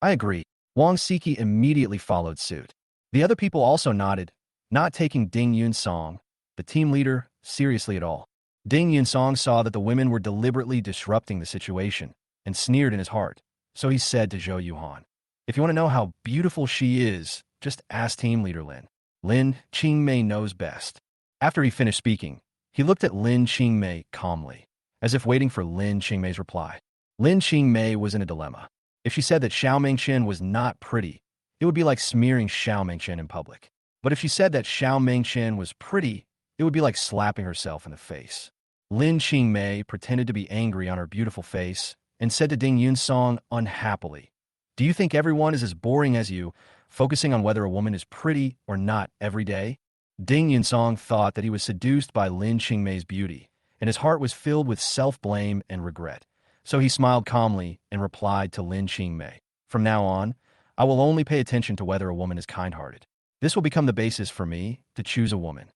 "I agree." Wang Siki immediately followed suit. The other people also nodded, not taking Ding Yunsong, the team leader, seriously at all. Ding Yunsong saw that the women were deliberately disrupting the situation and sneered in his heart, so he said to Zhou Yuhan, If you want to know how beautiful she is, just ask team leader Lin. Lin Qingmei knows best. After he finished speaking, he looked at Lin Qingmei calmly, as if waiting for Lin Qingmei's reply. Lin Qingmei was in a dilemma. If she said that Xiao Mengqian was not pretty, it would be like smearing Xiao Mengqian in public. But if she said that Xiao Mengqian was pretty, it would be like slapping herself in the face. Lin Qingmei pretended to be angry on her beautiful face and said to Ding Yunsong unhappily, "Do you think everyone is as boring as you, focusing on whether a woman is pretty or not every day?" Ding Yunsong thought that he was seduced by Lin Qingmei's beauty, and his heart was filled with self-blame and regret. So he smiled calmly and replied to Lin Qingmei, "From now on, I will only pay attention to whether a woman is kind-hearted. This will become the basis for me to choose a woman."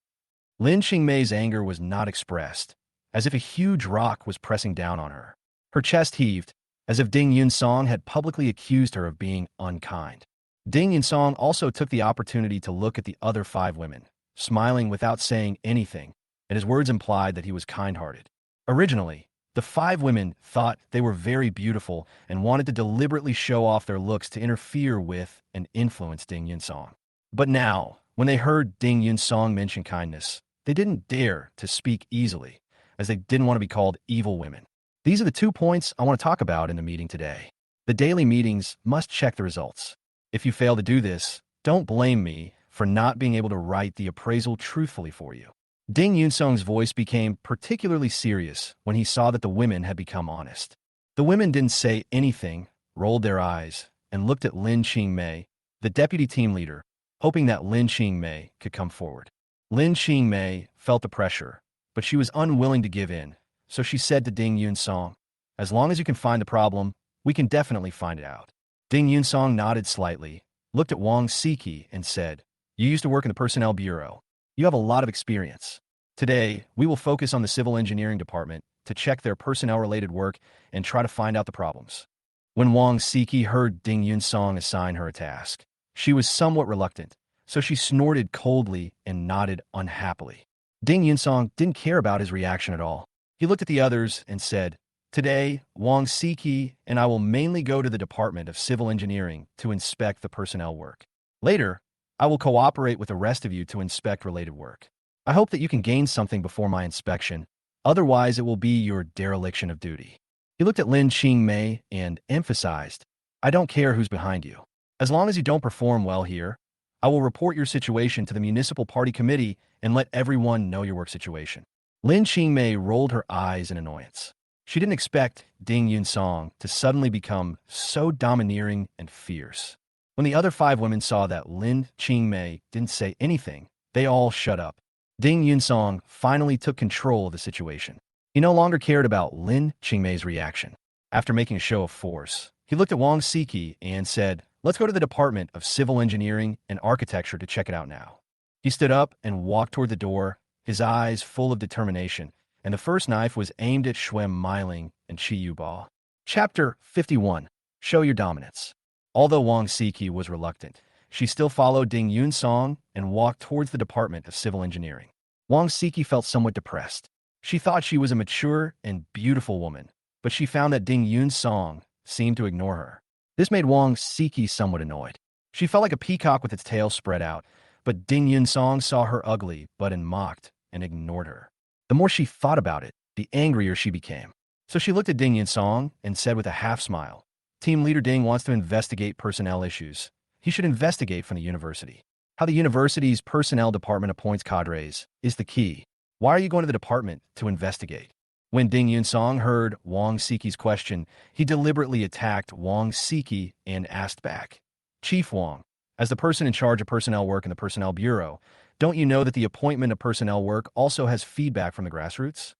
Lin Qingmei's anger was not expressed, as if a huge rock was pressing down on her. Her chest heaved, as if Ding Yunsong had publicly accused her of being unkind. Ding Yunsong also took the opportunity to look at the other 5 women, smiling without saying anything, and his words implied that he was kind-hearted. Originally, the 5 women thought they were very beautiful and wanted to deliberately show off their looks to interfere with and influence Ding Yunsong. But now, when they heard Ding Yunsong mention kindness, they didn't dare to speak easily, as they didn't want to be called evil women. These are the 2 points I want to talk about in the meeting today. The daily meetings must check the results. If you fail to do this, don't blame me for not being able to write the appraisal truthfully for you. Ding Yunsong's voice became particularly serious when he saw that the women had become honest. The women didn't say anything, rolled their eyes, and looked at Lin Qingmei, the deputy team leader, hoping that Lin Qingmei could come forward. Lin Qingmei felt the pressure, but she was unwilling to give in, so she said to Ding Yunsong, "As long as you can find the problem, we can definitely find it out." Ding Yunsong nodded slightly, looked at Wang Siki, and said, "You used to work in the Personnel Bureau. You have a lot of experience. Today, we will focus on the Civil Engineering Department to check their personnel-related work and try to find out the problems." When Wang Siki heard Ding Yunsong assign her a task, she was somewhat reluctant, so she snorted coldly and nodded unhappily. Ding Yunsong didn't care about his reaction at all. He looked at the others and said, "Today, Wang Siki and I will mainly go to the Department of Civil Engineering to inspect the personnel work. Later, I will cooperate with the rest of you to inspect related work. I hope that you can gain something before my inspection, otherwise it will be your dereliction of duty." He looked at Lin Qingmei and emphasized, "I don't care who's behind you. As long as you don't perform well here, I will report your situation to the Municipal Party Committee and let everyone know your work situation." Lin Qingmei rolled her eyes in annoyance. She didn't expect Ding Yunsong to suddenly become so domineering and fierce. When the other 5 women saw that Lin Qingmei didn't say anything, they all shut up. Ding Yunsong finally took control of the situation. He no longer cared about Lin Qingmei's reaction. After making a show of force, he looked at Wang Siki and said, "Let's go to the Department of Civil Engineering and Architecture to check it out now." He stood up and walked toward the door, his eyes full of determination, and the first knife was aimed at Xuem Meiling and Chi Yuba. Chapter 51. Show Your Dominance. Although Wang Siki was reluctant, she still followed Ding Yunsong and walked towards the Department of Civil Engineering. Wang Siki felt somewhat depressed. She thought she was a mature and beautiful woman, but she found that Ding Yunsong seemed to ignore her. This made Wang Siki somewhat annoyed. She felt like a peacock with its tail spread out, but Ding Yunsong saw her ugly but mocked and ignored her. The more she thought about it, the angrier she became. So she looked at Ding Yunsong and said with a half-smile, "Team Leader Ding wants to investigate personnel issues. He should investigate from the university. How the university's personnel department appoints cadres is the key. Why are you going to the department to investigate?" When Ding Yunsong heard Wang Siki's question, he deliberately attacked Wang Siki and asked back, "Chief Wang, as the person in charge of personnel work in the Personnel Bureau, don't you know that the appointment of personnel work also has feedback from the grassroots?"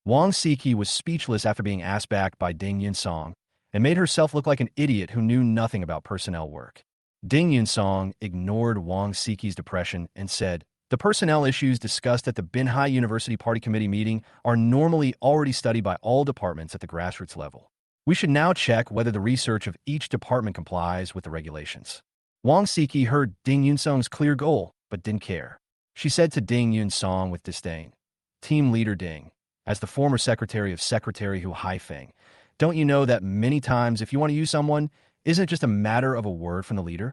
Wang Siki was speechless after being asked back by Ding Yunsong and made herself look like an idiot who knew nothing about personnel work. Ding Yunsong ignored Wang Siki's depression and said, "The personnel issues discussed at the Binhai University Party Committee meeting are normally already studied by all departments at the grassroots level. We should now check whether the research of each department complies with the regulations." Wang Siki heard Ding Yunsong's clear goal, but didn't care. She said to Ding Yunsong with disdain, "Team Leader Ding, as the former secretary of Secretary Hu Haifeng, don't you know that many times if you want to use someone, isn't it just a matter of a word from the leader?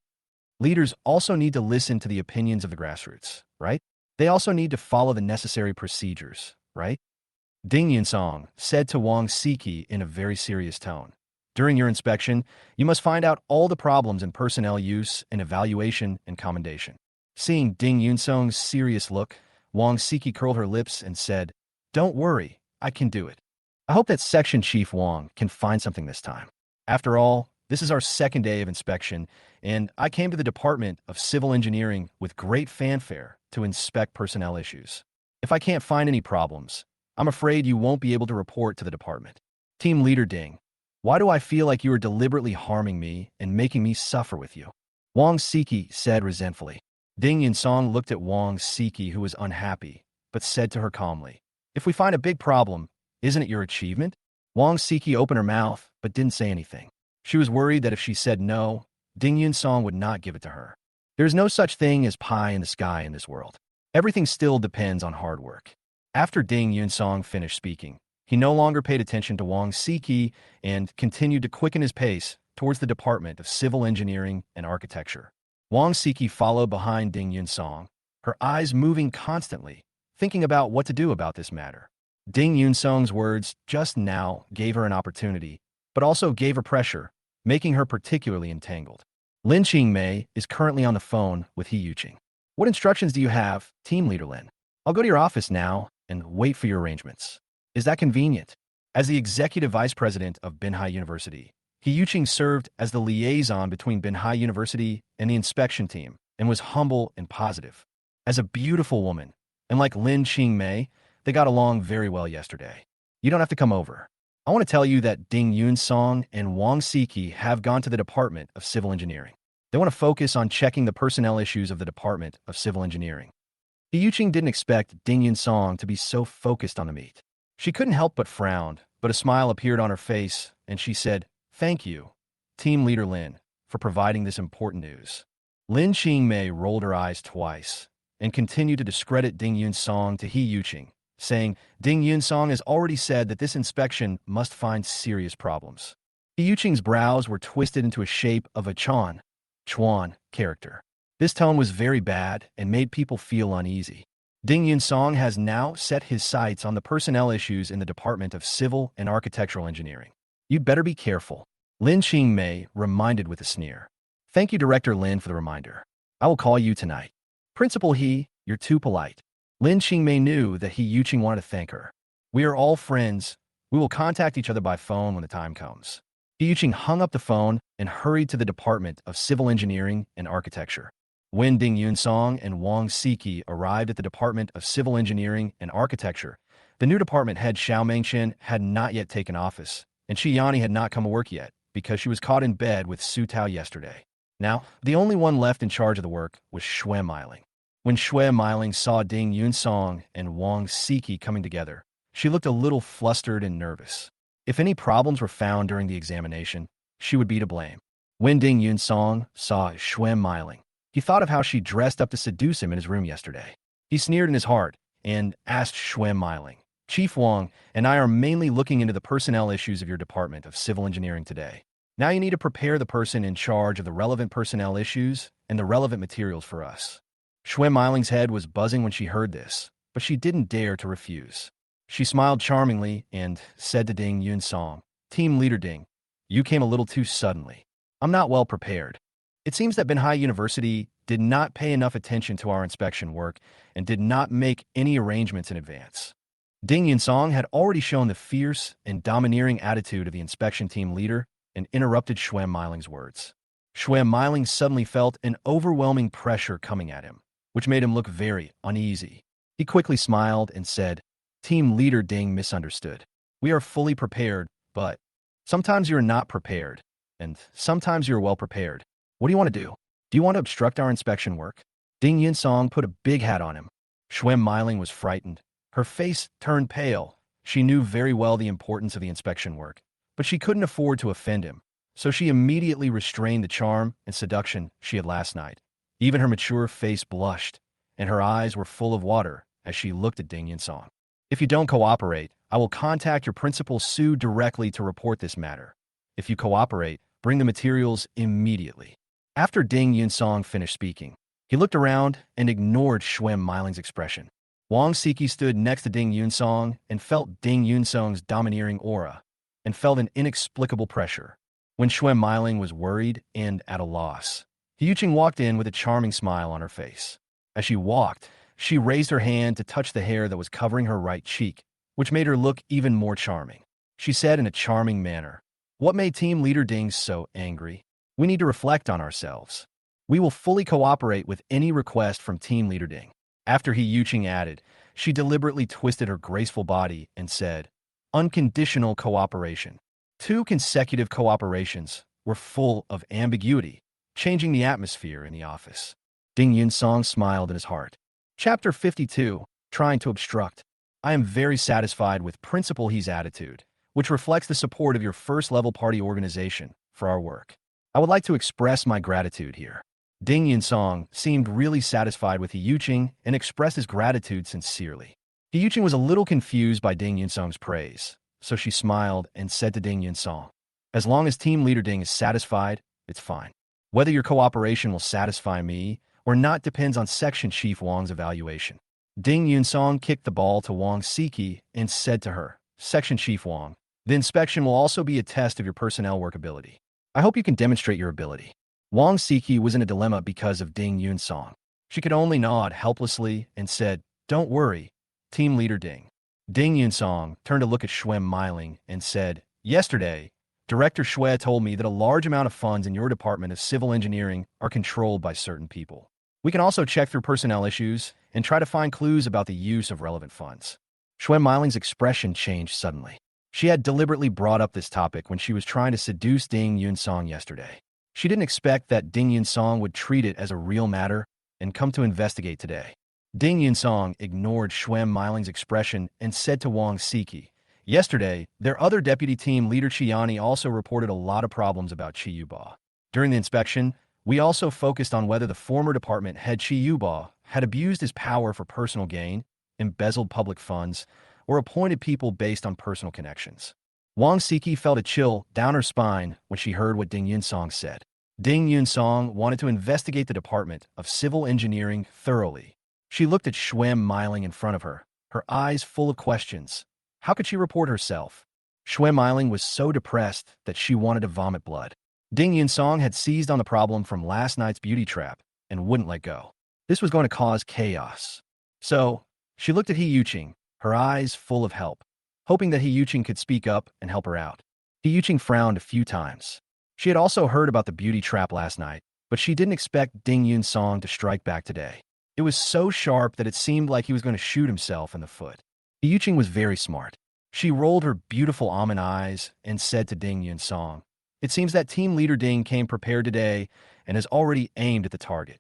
Leaders also need to listen to the opinions of the grassroots, right? They also need to follow the necessary procedures, right? Ding Yunsong said to Wang Siki in a very serious tone. During your inspection, you must find out all the problems in personnel use and evaluation and commendation. Seeing Ding Yunsong's serious look, Wang Siki curled her lips and said, "Don't worry, I can do it. I hope that Section Chief Wang can find something this time. After all, this is our second day of inspection, and I came to the Department of Civil Engineering with great fanfare to inspect personnel issues. If I can't find any problems, I'm afraid you won't be able to report to the department." Team Leader Ding, why do I feel like you are deliberately harming me and making me suffer with you? Wang Siki said resentfully. Ding Yunsong looked at Wang Siki, who was unhappy, but said to her calmly, "If we find a big problem, isn't it your achievement?" Wang Siki opened her mouth, but didn't say anything. She was worried that if she said no, Ding Yunsong would not give it to her. There is no such thing as pie in the sky in this world. Everything still depends on hard work. After Ding Yunsong finished speaking, he no longer paid attention to Wang Siki and continued to quicken his pace towards the Department of Civil Engineering and Architecture. Wang Siki followed behind Ding Yunsong, her eyes moving constantly, thinking about what to do about this matter. Ding Yunsong's words just now gave her an opportunity, but also gave her pressure, making her particularly entangled. Lin Qingmei is currently on the phone with He Yuqing. What instructions do you have, Team Leader Lin? I'll go to your office now and wait for your arrangements. Is that convenient? As the executive vice president of Binhai University, He Yuqing served as the liaison between Binhai University and the inspection team and was humble and positive. As a beautiful woman, and like Lin Qingmei, they got along very well yesterday. You don't have to come over. I want to tell you that Ding Yunsong and Wang Siki have gone to the Department of Civil Engineering. They want to focus on checking the personnel issues of the Department of Civil Engineering. He Yuqing didn't expect Ding Yunsong to be so focused on the meet. She couldn't help but frown, but a smile appeared on her face, and she said, "Thank you, Team Leader Lin, for providing this important news." Lin Qingmei rolled her eyes twice and continued to discredit Ding Yunsong to He Yuqing, saying, "Ding Yunsong has already said that this inspection must find serious problems." He Yuqing's brows were twisted into a shape of a Chuan character. This tone was very bad and made people feel uneasy. Ding Yunsong has now set his sights on the personnel issues in the Department of Civil and Architectural Engineering. You'd better be careful, Lin Qingmei reminded with a sneer. Thank you, Director Lin, for the reminder. I will call you tonight. Principal He, you're too polite. Lin Qingmei knew that He Yuqing wanted to thank her. We are all friends. We will contact each other by phone when the time comes. He Yuqing hung up the phone and hurried to the Department of Civil Engineering and Architecture. When Ding Yunsong and Wang Siki arrived at the Department of Civil Engineering and Architecture, the new department head Xiao Mengchen had not yet taken office, and Shi Yani had not come to work yet because she was caught in bed with Su Tao yesterday. Now, the only one left in charge of the work was Xue Meiling. When Xue Meiling saw Ding Yunsong and Wang Siki coming together, she looked a little flustered and nervous. If any problems were found during the examination, she would be to blame. When Ding Yunsong saw Xue Meiling, he thought of how she dressed up to seduce him in his room yesterday. He sneered in his heart and asked Xue Meiling, "Chief Wang and I are mainly looking into the personnel issues of your Department of Civil Engineering today. Now you need to prepare the person in charge of the relevant personnel issues and the relevant materials for us." Xue Meiling's head was buzzing when she heard this, but she didn't dare to refuse. She smiled charmingly and said to Ding Yunsong, "Team Leader Ding, you came a little too suddenly. I'm not well prepared. It seems that Binhai University did not pay enough attention to our inspection work and did not make any arrangements in advance." Ding Yunsong had already shown the fierce and domineering attitude of the inspection team leader and interrupted Xue Meiling's words. Xue Meiling suddenly felt an overwhelming pressure coming at him, which made him look very uneasy. He quickly smiled and said, "Team Leader Ding misunderstood. We are fully prepared, but sometimes you're not prepared, and sometimes you're well prepared. What do you want to do? Do you want to obstruct our inspection work?" Ding Yunsong put a big hat on him. Xue Meiling was frightened. Her face turned pale. She knew very well the importance of the inspection work, but she couldn't afford to offend him, so she immediately restrained the charm and seduction she had last night. Even her mature face blushed, and her eyes were full of water as she looked at Ding Yunsong. "If you don't cooperate, I will contact your principal Su directly to report this matter. If you cooperate, bring the materials immediately. After Ding Yunsong finished speaking, he looked around and ignored Schwem Meiling's expression. Wang Siki stood next to Ding Yunsong and felt Ding Yunsong's domineering aura and felt an inexplicable pressure. When Schwem Meiling was worried and at a loss, Yuqing walked in with a charming smile on her face. As she walked, she raised her hand to touch the hair that was covering her right cheek, which made her look even more charming. She said in a charming manner, "What made Team Leader Ding so angry? We need to reflect on ourselves. We will fully cooperate with any request from Team Leader Ding." After Yuqing added, she deliberately twisted her graceful body and said, "Unconditional cooperation." 2 consecutive cooperations were full of ambiguity, changing the atmosphere in the office. Ding Yunsong smiled in his heart. Chapter 52, Trying to Obstruct. I am very satisfied with Principal He's attitude, which reflects the support of your first-level party organization for our work. I would like to express my gratitude here. Ding Yunsong seemed really satisfied with Yuqing and expressed his gratitude sincerely. Yuqing was a little confused by Ding Yunsong's praise, so she smiled and said to Ding Yunsong, "As long as Team Leader Ding is satisfied, it's fine. Whether your cooperation will satisfy me or not depends on Section Chief Wang's evaluation." Ding Yunsong kicked the ball to Wang Siki and said to her, "Section Chief Wang, the inspection will also be a test of your personnel workability. I hope you can demonstrate your ability." Wang Siki was in a dilemma because of Ding Yunsong. She could only nod helplessly and said, "Don't worry, Team Leader Ding." Ding Yunsong turned to look at Schwem Meiling and said, "Yesterday, Director Xue told me that a large amount of funds in your department of civil engineering are controlled by certain people. We can also check through personnel issues and try to find clues about the use of relevant funds." Schwem Meiling's expression changed suddenly. She had deliberately brought up this topic when she was trying to seduce Ding Yunsong yesterday. She didn't expect that Ding Yunsong would treat it as a real matter and come to investigate today. Ding Yunsong ignored Schwem Meiling's expression and said to Wang Siki, "Yesterday, their other deputy team leader Chiani also reported a lot of problems about Chi Yuba. During the inspection, we also focused on whether the former department head Chi Yuba had abused his power for personal gain, embezzled public funds, or appointed people based on personal connections." Wang Siki felt a chill down her spine when she heard what Ding Yunsong said. Ding Yunsong wanted to investigate the Department of Civil Engineering thoroughly. She looked at Schwem Meiling in front of her, her eyes full of questions. How could she report herself? Schwem Meiling was so depressed that she wanted to vomit blood. Ding Yunsong had seized on the problem from last night's beauty trap and wouldn't let go. This was going to cause chaos. So, she looked at Yuqing, her eyes full of help, hoping that Yuqing could speak up and help her out. Yuqing frowned a few times. She had also heard about the beauty trap last night, but she didn't expect Ding Yunsong to strike back today. It was so sharp that it seemed like he was going to shoot himself in the foot. Yuqing was very smart. She rolled her beautiful almond eyes and said to Ding Yunsong, "It seems that Team Leader Ding came prepared today and has already aimed at the target."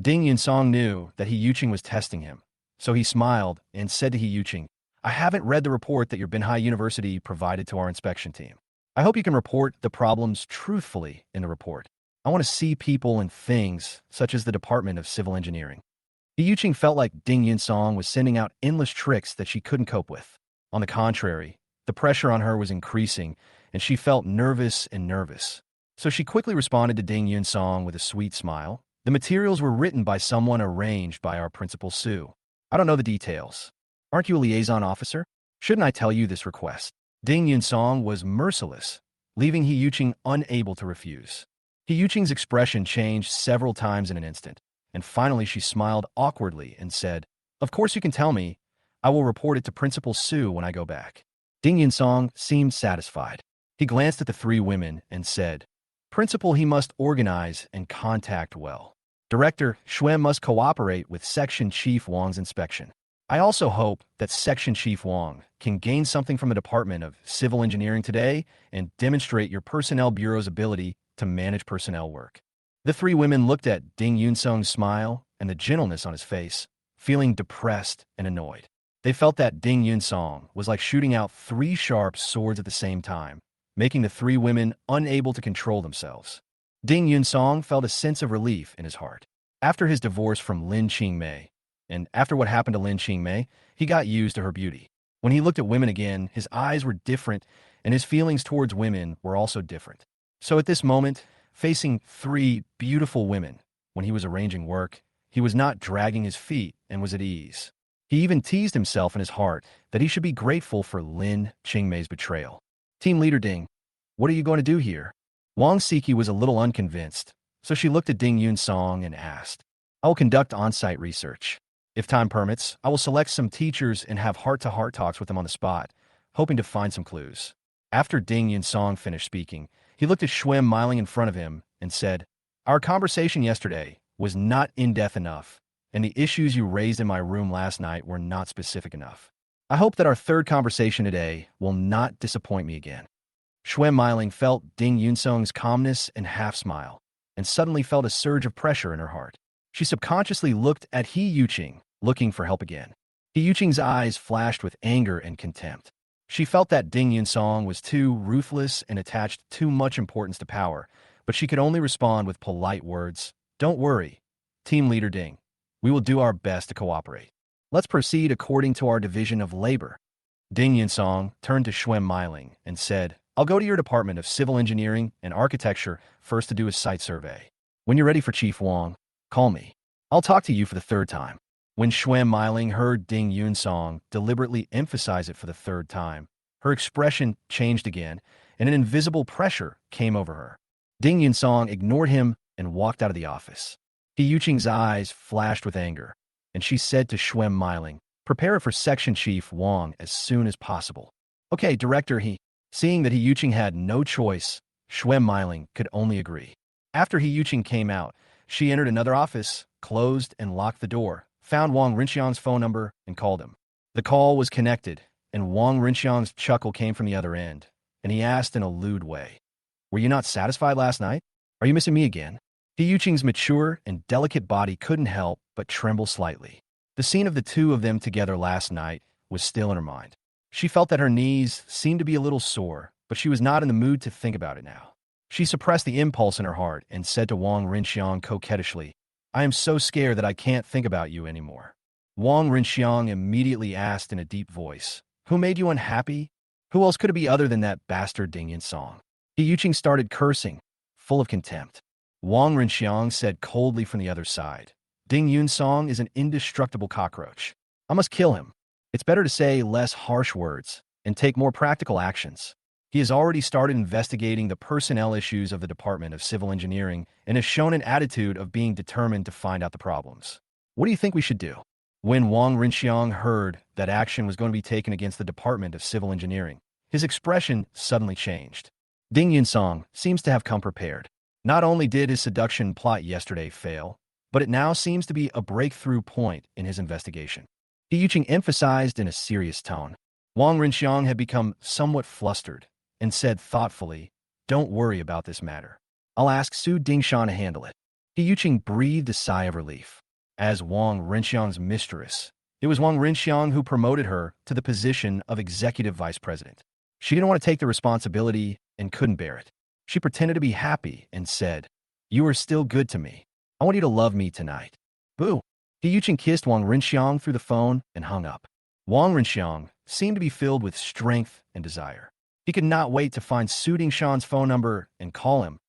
Ding Yunsong knew that Yuqing was testing him, so he smiled and said to Yuqing, "I haven't read the report that your Banhai University provided to our inspection team. I hope you can report the problems truthfully in the report. I want to see people and things, such as the Department of Civil Engineering." Yuqing felt like Ding Yunsong was sending out endless tricks that she couldn't cope with. On the contrary, the pressure on her was increasing, and she felt nervous. So she quickly responded to Ding Yunsong with a sweet smile. "The materials were written by someone arranged by our Principal Sue. I don't know the details. Aren't you a liaison officer? Shouldn't I tell you this request?" Ding Yunsong was merciless, leaving Yuqing unable to refuse. Yuqing's expression changed several times in an instant, and finally she smiled awkwardly and said, "Of course you can tell me. I will report it to Principal Sue when I go back." Ding Yunsong seemed satisfied. He glanced at the 3 women and said, "Principal, he must organize and contact well. Director, Schwem must cooperate with Section Chief Wang's inspection. I also hope that Section Chief Wang can gain something from the Department of Civil Engineering today and demonstrate your Personnel Bureau's ability to manage personnel work." The 3 women looked at Ding Yunsong's smile and the gentleness on his face, feeling depressed and annoyed. They felt that Ding Yunsong was like shooting out 3 sharp swords at the same time, making the 3 women unable to control themselves. Ding Yunsong felt a sense of relief in his heart. After his divorce from Lin Qingmei, and after what happened to Lin Qingmei, he got used to her beauty. When he looked at women again, his eyes were different, and his feelings towards women were also different. So at this moment, facing three beautiful women, when he was arranging work, he was not dragging his feet and was at ease. He even teased himself in his heart that he should be grateful for Lin Qingmei's betrayal. Team leader Ding, what are you going to do here? Wang Siki was a little unconvinced, so she looked at Ding Yunsong and asked, I will conduct on-site research. If time permits, I will select some teachers and have heart-to-heart talks with them on the spot, hoping to find some clues. After Ding Yunsong finished speaking, he looked at Schwem Miling in front of him and said, Our conversation yesterday was not in-depth enough, and the issues you raised in my room last night were not specific enough. I hope that our third conversation today will not disappoint me again. Schwem Miling felt Ding Yunsong's calmness and half-smile, and suddenly felt a surge of pressure in her heart. She subconsciously looked at He Yuqing, looking for help again. He Yuqing's eyes flashed with anger and contempt. She felt that Ding Yunsong was too ruthless and attached too much importance to power, but she could only respond with polite words. Don't worry, Team Leader Ding. We will do our best to cooperate. Let's proceed according to our division of labor. Ding Yunsong turned to Schwem Miling and said, I'll go to your Department of Civil Engineering and Architecture first to do a site survey. When you're ready for Chief Wang, call me. I'll talk to you for the third time. When Schwem Miling heard Ding Yunsong deliberately emphasize it for the third time, her expression changed again, and an invisible pressure came over her. Ding Yunsong ignored him and walked out of the office. He Yuqing's eyes flashed with anger, and she said to Schwem Miling, Prepare it for Section Chief Wang as soon as possible. Okay, Director, Seeing that He Yuqing had no choice, Schwem Miling could only agree. After He Yuqing came out, she entered another office, closed and locked the door, found Wang Rinxiang's phone number, and called him. The call was connected, and Wang Rinxiang's chuckle came from the other end, and he asked in a lewd way, Were you not satisfied last night? Are you missing me again? He Yuqing's mature and delicate body couldn't help but tremble slightly. The scene of the two of them together last night was still in her mind. She felt that her knees seemed to be a little sore, but she was not in the mood to think about it now. She suppressed the impulse in her heart and said to Wang Rinxiang coquettishly, I am so scared that I can't think about you anymore. Wang Rinxiang immediately asked in a deep voice, Who made you unhappy? Who else could it be other than that bastard Ding Yunsong? He Yuqing started cursing, full of contempt. Wang Rinxiang said coldly from the other side, Ding Yunsong is an indestructible cockroach. I must kill him. It's better to say less harsh words and take more practical actions. He has already started investigating the personnel issues of the Department of Civil Engineering and has shown an attitude of being determined to find out the problems. What do you think we should do? When Wang Rinxiang heard that action was going to be taken against the Department of Civil Engineering, his expression suddenly changed. Ding Yunsong seems to have come prepared. Not only did his seduction plot yesterday fail, but it now seems to be a breakthrough point in his investigation. He Yuqing emphasized in a serious tone. Wang Rinxiang had become somewhat flustered and said thoughtfully, Don't worry about this matter. I'll ask Su Dingshan to handle it. He Yuqing breathed a sigh of relief. As Wang Rinxiang's mistress, it was Wang Rinxiang who promoted her to the position of executive vice president. She didn't want to take the responsibility and couldn't bear it. She pretended to be happy and said, You are still good to me. I want you to love me tonight. Boo. He Yuqing kissed Wang Rinxiang through the phone and hung up. Wang Rinxiang seemed to be filled with strength and desire. He could not wait to find Su Dingshan's phone number and call him,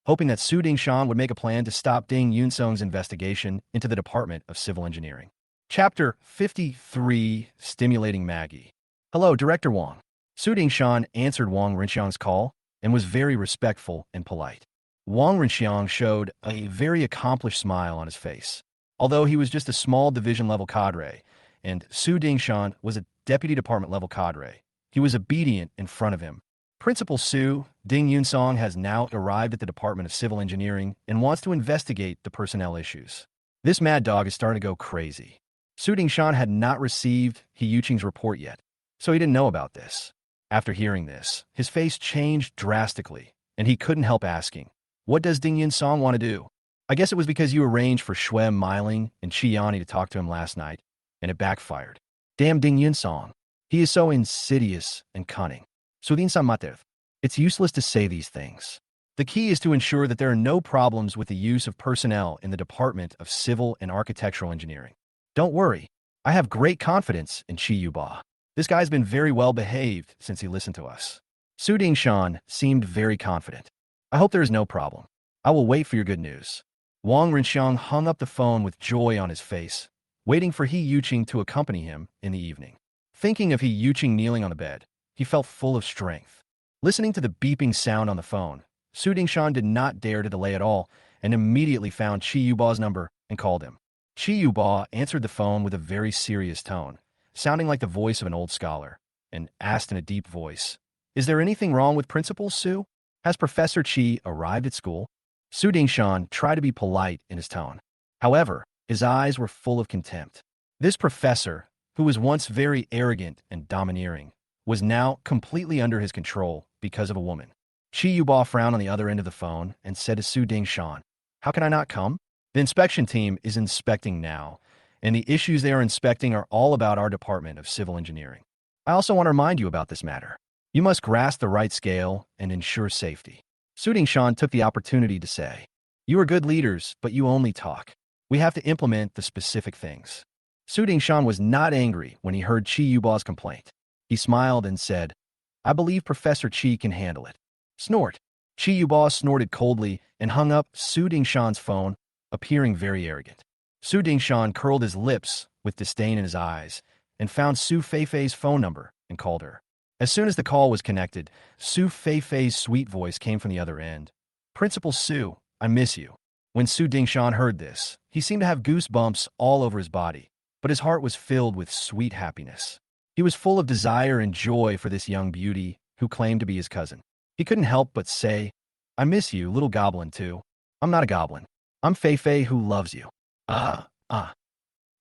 hoping that Su Dingshan would make a plan to stop Ding Yunsong's investigation into the Department of Civil Engineering. Chapter 53, Stimulating Maggie. Hello, Director Wang. Su Dingshan answered Wang Rinxiang's call and was very respectful and polite. Wang Rinxiang showed a very accomplished smile on his face. Although he was just a small division-level cadre, and Su Dingshan was a deputy department-level cadre, he was obedient in front of him. Principal Su, Ding Yunsong has now arrived at the Department of Civil Engineering and wants to investigate the personnel issues. This mad dog is starting to go crazy. Su Dingshan had not received He Yuqing's report yet, so he didn't know about this. After hearing this, his face changed drastically, and he couldn't help asking, What does Ding Yunsong want to do? I guess it was because you arranged for Schwem Miling and Chiyani to talk to him last night, and it backfired. Damn Ding Yunsong. He is so insidious and cunning. Sudin-san Matev. It's useless to say these things. The key is to ensure that there are no problems with the use of personnel in the Department of Civil and Architectural Engineering. Don't worry. I have great confidence in Chi Yuba. This guy's been very well behaved since he listened to us. Su Dingshan seemed very confident. I hope there is no problem. I will wait for your good news. Wang Rinxiang hung up the phone with joy on his face, waiting for He Yuqing to accompany him in the evening. Thinking of He Yuqing kneeling on the bed, he felt full of strength. Listening to the beeping sound on the phone, Su Dingshan did not dare to delay at all and immediately found Qi Yuba's number and called him. Qi Yuba answered the phone with a very serious tone, sounding like the voice of an old scholar, and asked in a deep voice, "Is there anything wrong with Principal Su? Has Professor Qi arrived at school?" Su Dingshan tried to be polite in his tone. However, his eyes were full of contempt. This professor, who was once very arrogant and domineering, was now completely under his control because of a woman. Qi Yuba frowned on the other end of the phone and said to Su Dingshan, "How can I not come? The inspection team is inspecting now, and the issues they are inspecting are all about our Department of Civil Engineering. I also want to remind you about this matter. You must grasp the right scale and ensure safety." Su Dingshan took the opportunity to say, "You are good leaders, but you only talk. We have to implement the specific things." Su Dingshan was not angry when he heard Qi Yuba's complaint. He smiled and said, "I believe Professor Qi can handle it." Snort. Qi Yuba snorted coldly and hung up Su Dingshan's phone, appearing very arrogant. Su Dingshan curled his lips with disdain in his eyes and found Su Feifei's phone number and called her. As soon as the call was connected, Su Feifei's sweet voice came from the other end. "Principal Su, I miss you." When Su Dingshan heard this, he seemed to have goosebumps all over his body, but his heart was filled with sweet happiness. He was full of desire and joy for this young beauty who claimed to be his cousin. He couldn't help but say, "I miss you, little goblin, too." "I'm not a goblin. I'm Feifei who loves you."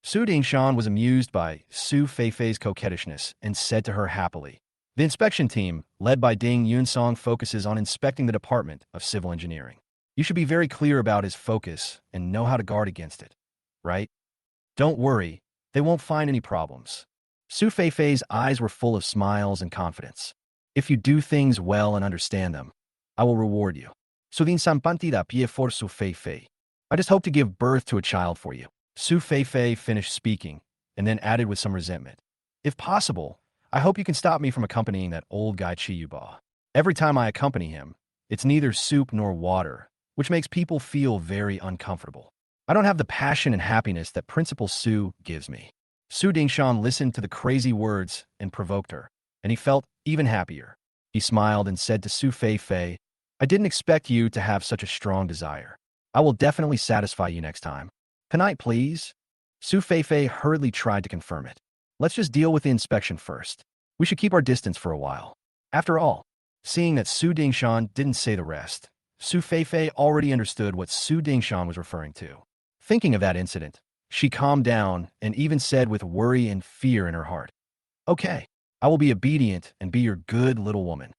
Su Dingshan was amused by Su Feifei's coquettishness and said to her happily, "The inspection team, led by Ding Yunsong, focuses on inspecting the Department of Civil Engineering. You should be very clear about his focus and know how to guard against it, right? Don't worry, they won't find any problems." Su Feifei's eyes were full of smiles and confidence. "If you do things well and understand them, I will reward you." Su Dingshan pantida pie for Su Feifei. "I just hope to give birth to a child for you." Su Feifei finished speaking and then added with some resentment, "If possible, I hope you can stop me from accompanying that old guy Qi Yuba. Every time I accompany him, it's neither soup nor water, which makes people feel very uncomfortable. I don't have the passion and happiness that Principal Su gives me." Su Dingshan listened to the crazy words and provoked her, and he felt even happier. He smiled and said to Su Feifei, "I didn't expect you to have such a strong desire. I will definitely satisfy you next time. Tonight, please." Su Feifei hurriedly tried to confirm it. "Let's just deal with the inspection first. We should keep our distance for a while." After all, seeing that Su Dingshan didn't say the rest, Su Feifei already understood what Su Dingshan was referring to. Thinking of that incident, she calmed down and even said with worry and fear in her heart, "Okay, I will be obedient and be your good little woman."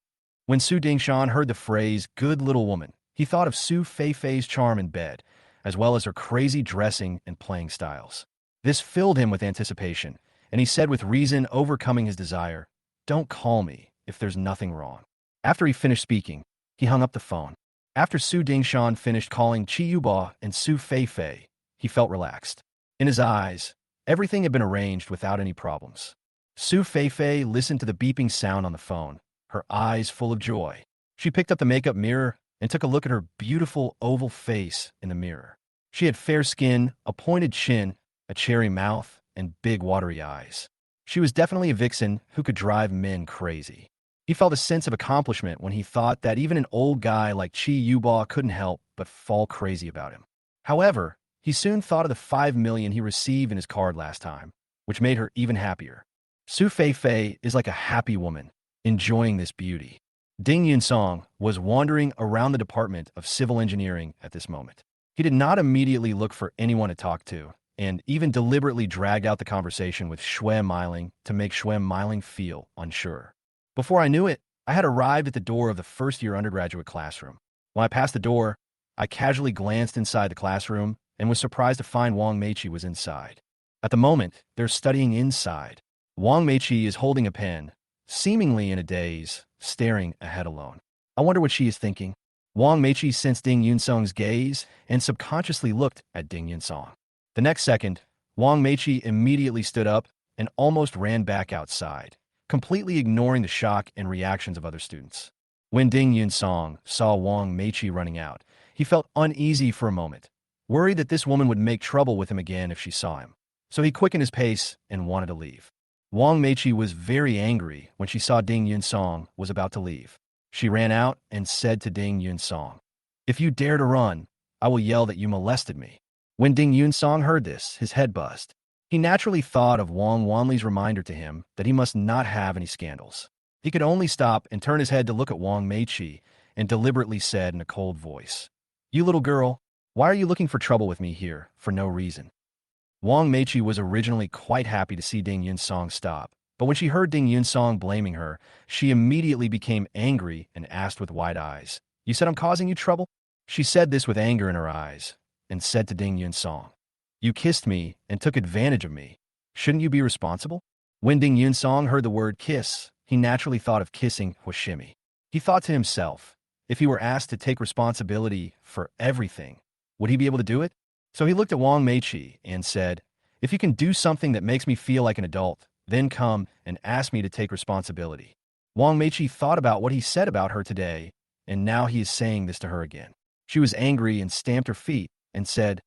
When Su Dingshan heard the phrase "good little woman," he thought of Su Feifei's charm in bed, as well as her crazy dressing and playing styles. This filled him with anticipation, and he said with reason overcoming his desire, "Don't call me if there's nothing wrong." After he finished speaking, he hung up the phone. After Su Dingshan finished calling Qi Yuba and Su Feifei, he felt relaxed. In his eyes, everything had been arranged without any problems. Su Feifei listened to the beeping sound on the phone, her eyes full of joy. She picked up the makeup mirror and took a look at her beautiful oval face in the mirror. She had fair skin, a pointed chin, a cherry mouth, and big watery eyes. She was definitely a vixen who could drive men crazy. He felt a sense of accomplishment when he thought that even an old guy like Qi Yuba couldn't help but fall crazy about him. However, he soon thought of the 5 million he received in his card last time, which made her even happier. Su Feifei is like a happy woman, enjoying this beauty. Ding Yunsong was wandering around the Department of Civil Engineering at this moment. He did not immediately look for anyone to talk to, and even deliberately dragged out the conversation with Xue Meiling to make Xue Meiling feel unsure. Before I knew it, I had arrived at the door of the first-year undergraduate classroom. When I passed the door, I casually glanced inside the classroom and was surprised to find Wang Meiqi was inside. At the moment, they're studying inside. Wang Meiqi is holding a pen, seemingly in a daze, staring ahead alone. I wonder what she is thinking. Wang Meiqi sensed Ding Yunsong's gaze and subconsciously looked at Ding Yunsong. The next second, Wang Meiqi immediately stood up and almost ran back outside, completely ignoring the shock and reactions of other students. When Ding Yunsong saw Wang Meiqi running out, he felt uneasy for a moment, worried that this woman would make trouble with him again if she saw him. So he quickened his pace and wanted to leave. Wang Meiqi was very angry when she saw Ding Yunsong was about to leave. She ran out and said to Ding Yunsong, "If you dare to run, I will yell that you molested me." When Ding Yunsong heard this, his head buzzed. He naturally thought of Wang Wanli's reminder to him that he must not have any scandals. He could only stop and turn his head to look at Wang Meiqi and deliberately said in a cold voice, "You little girl, why are you looking for trouble with me here for no reason?" Wang Meiqi was originally quite happy to see Ding Yunsong stop, but when she heard Ding Yunsong blaming her, she immediately became angry and asked with wide eyes, "You said I'm causing you trouble?" She said this with anger in her eyes and said to Ding Yunsong, "You kissed me and took advantage of me. Shouldn't you be responsible?" When Ding Yunsong heard the word kiss, he naturally thought of kissing Huashimi. He thought to himself, if he were asked to take responsibility for everything, would he be able to do it? So he looked at Wang Meiqi and said, "If you can do something that makes me feel like an adult, then come and ask me to take responsibility." Wang Meiqi thought about what he said about her today, and now he is saying this to her again. She was angry and stamped her feet and said,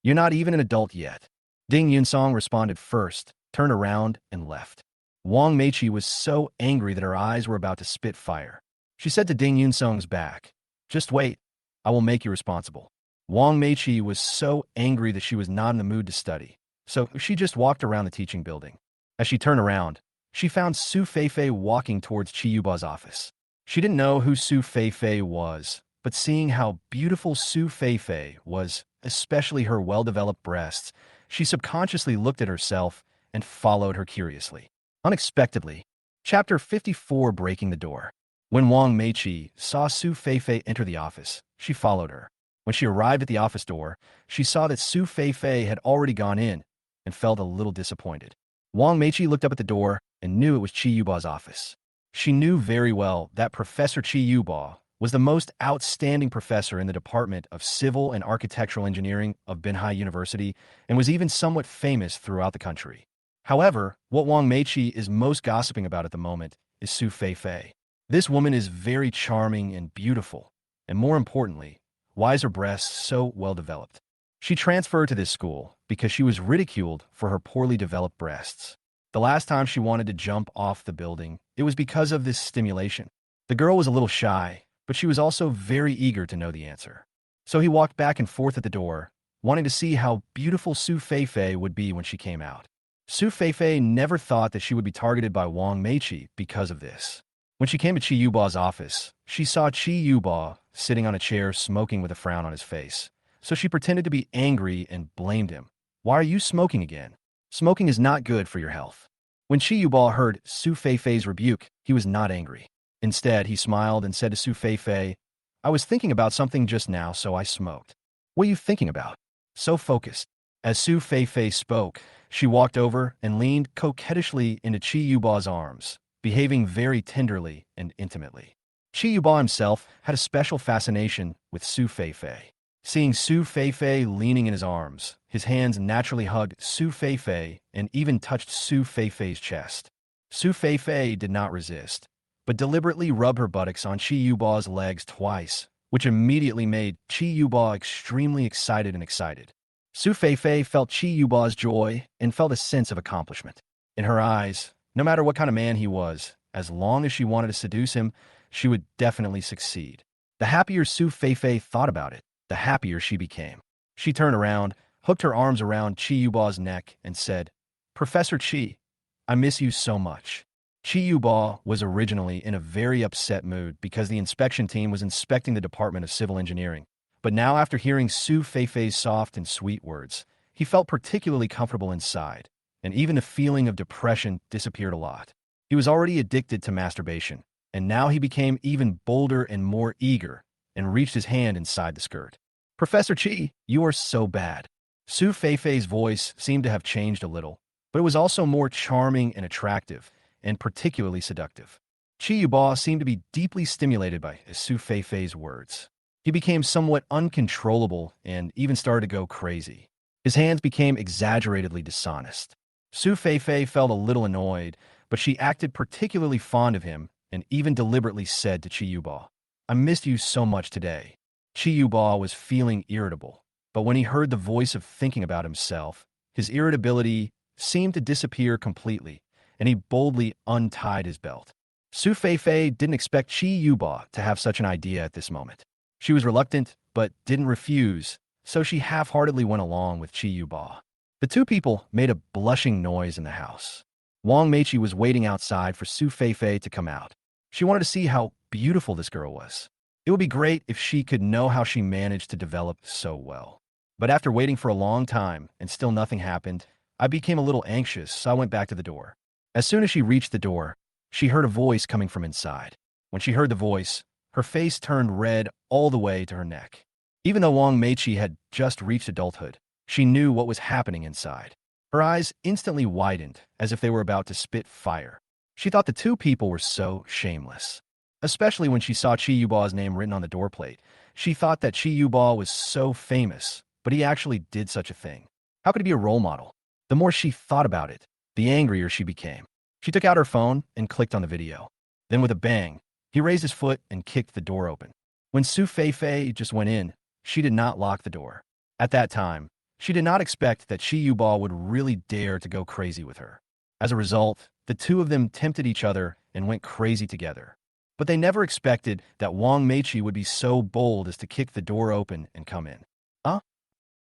You're not even an adult yet." Ding Yunsong responded first, turned around, and left. Wang Meiqi was so angry that her eyes were about to spit fire. She said to Ding Yunsong's back, "Just wait, I will make you responsible." Wang Meiqi was so angry that she was not in the mood to study, so she just walked around the teaching building. As she turned around, she found Su Feifei walking towards Qi Yuba's office. She didn't know who Su Feifei was, but seeing how beautiful Su Feifei was, especially her well-developed breasts, she subconsciously looked at herself and followed her curiously. Unexpectedly, Chapter 54, Breaking the Door. When Wang Meiqi saw Su Feifei enter the office, she followed her. When she arrived at the office door, she saw that Su Feifei had already gone in and felt a little disappointed. Wang Meiqi looked up at the door and knew it was Qi Yuba's office. She knew very well that Professor Qi Yuba was the most outstanding professor in the Department of Civil and Architectural Engineering of Manhwa University and was even somewhat famous throughout the country. However, what Wang Meiqi is most gossiping about at the moment is Su Feifei. This woman is very charming and beautiful, and more importantly, why is her breasts so well developed? She transferred to this school because she was ridiculed for her poorly developed breasts. The last time she wanted to jump off the building, it was because of this stimulation. The girl was a little shy, but she was also very eager to know the answer. So he walked back and forth at the door, wanting to see how beautiful Su Feifei would be when she came out. Su Feifei never thought that she would be targeted by Wang Meiqi because of this. When she came to Qi Yuba's office, she saw Qi Yuba sitting on a chair smoking with a frown on his face. So she pretended to be angry and blamed him. "Why are you smoking again? Smoking is not good for your health." When Qi Yuba heard Su Feifei's rebuke, he was not angry. Instead, he smiled and said to Su Feifei, "I was thinking about something just now, so I smoked." "What are you thinking about?" So focused. As Su Feifei spoke, she walked over and leaned coquettishly into Qi Yuba's arms, behaving very tenderly and intimately. Qi Yuba himself had a special fascination with Su Feifei. Seeing Su Feifei leaning in his arms, his hands naturally hugged Su Feifei and even touched Su Feifei's chest. Su Feifei did not resist, but deliberately rubbed her buttocks on Qi Yuba's legs twice, which immediately made Qi Yuba extremely excited and excited. Su Feifei felt Qi Yuba's joy and felt a sense of accomplishment. In her eyes, no matter what kind of man he was, as long as she wanted to seduce him, she would definitely succeed. The happier Su Feifei thought about it, the happier she became. She turned around, hooked her arms around Qi Yuba's neck, and said, "Professor Qi, I miss you so much." Qi Yuba was originally in a very upset mood because the inspection team was inspecting the Department of Civil Engineering. But now, after hearing Su Feifei's soft and sweet words, he felt particularly comfortable inside, and even the feeling of depression disappeared a lot. He was already addicted to masturbation, and now he became even bolder and more eager, and reached his hand inside the skirt. "Professor Qi, you are so bad." Su Feifei's voice seemed to have changed a little, but it was also more charming and attractive, and particularly seductive. Qi Yuba seemed to be deeply stimulated by Su Feifei's words. He became somewhat uncontrollable and even started to go crazy. His hands became exaggeratedly dishonest. Su Feifei felt a little annoyed, but she acted particularly fond of him and even deliberately said to Chi Yuba, "I missed you so much today." Chi Yuba was feeling irritable, but when he heard the voice of thinking about himself, his irritability seemed to disappear completely, and he boldly untied his belt. Su Feifei didn't expect Chi Yuba to have such an idea at this moment. She was reluctant, but didn't refuse, so she half-heartedly went along with Chi Yuba. The two people made a blushing noise in the house. Wang Meiqi was waiting outside for Su Feifei to come out. She wanted to see how beautiful this girl was. It would be great if she could know how she managed to develop so well. But after waiting for a long time and still nothing happened, I became a little anxious, so I went back to the door. As soon as she reached the door, she heard a voice coming from inside. When she heard the voice, her face turned red all the way to her neck. Even though Wang Meiqi had just reached adulthood, she knew what was happening inside. Her eyes instantly widened, as if they were about to spit fire. She thought the two people were so shameless. Especially when she saw Chi Yuba's name written on the doorplate. She thought that Chi Yuba was so famous, but he actually did such a thing. How could he be a role model? The more she thought about it, the angrier she became. She took out her phone and clicked on the video. Then with a bang, he raised his foot and kicked the door open. When Su Feifei just went in, she did not lock the door. At that time, she did not expect that Chi Yuba would really dare to go crazy with her. As a result, the two of them tempted each other and went crazy together. But they never expected that Wang Meiqi would be so bold as to kick the door open and come in. Huh?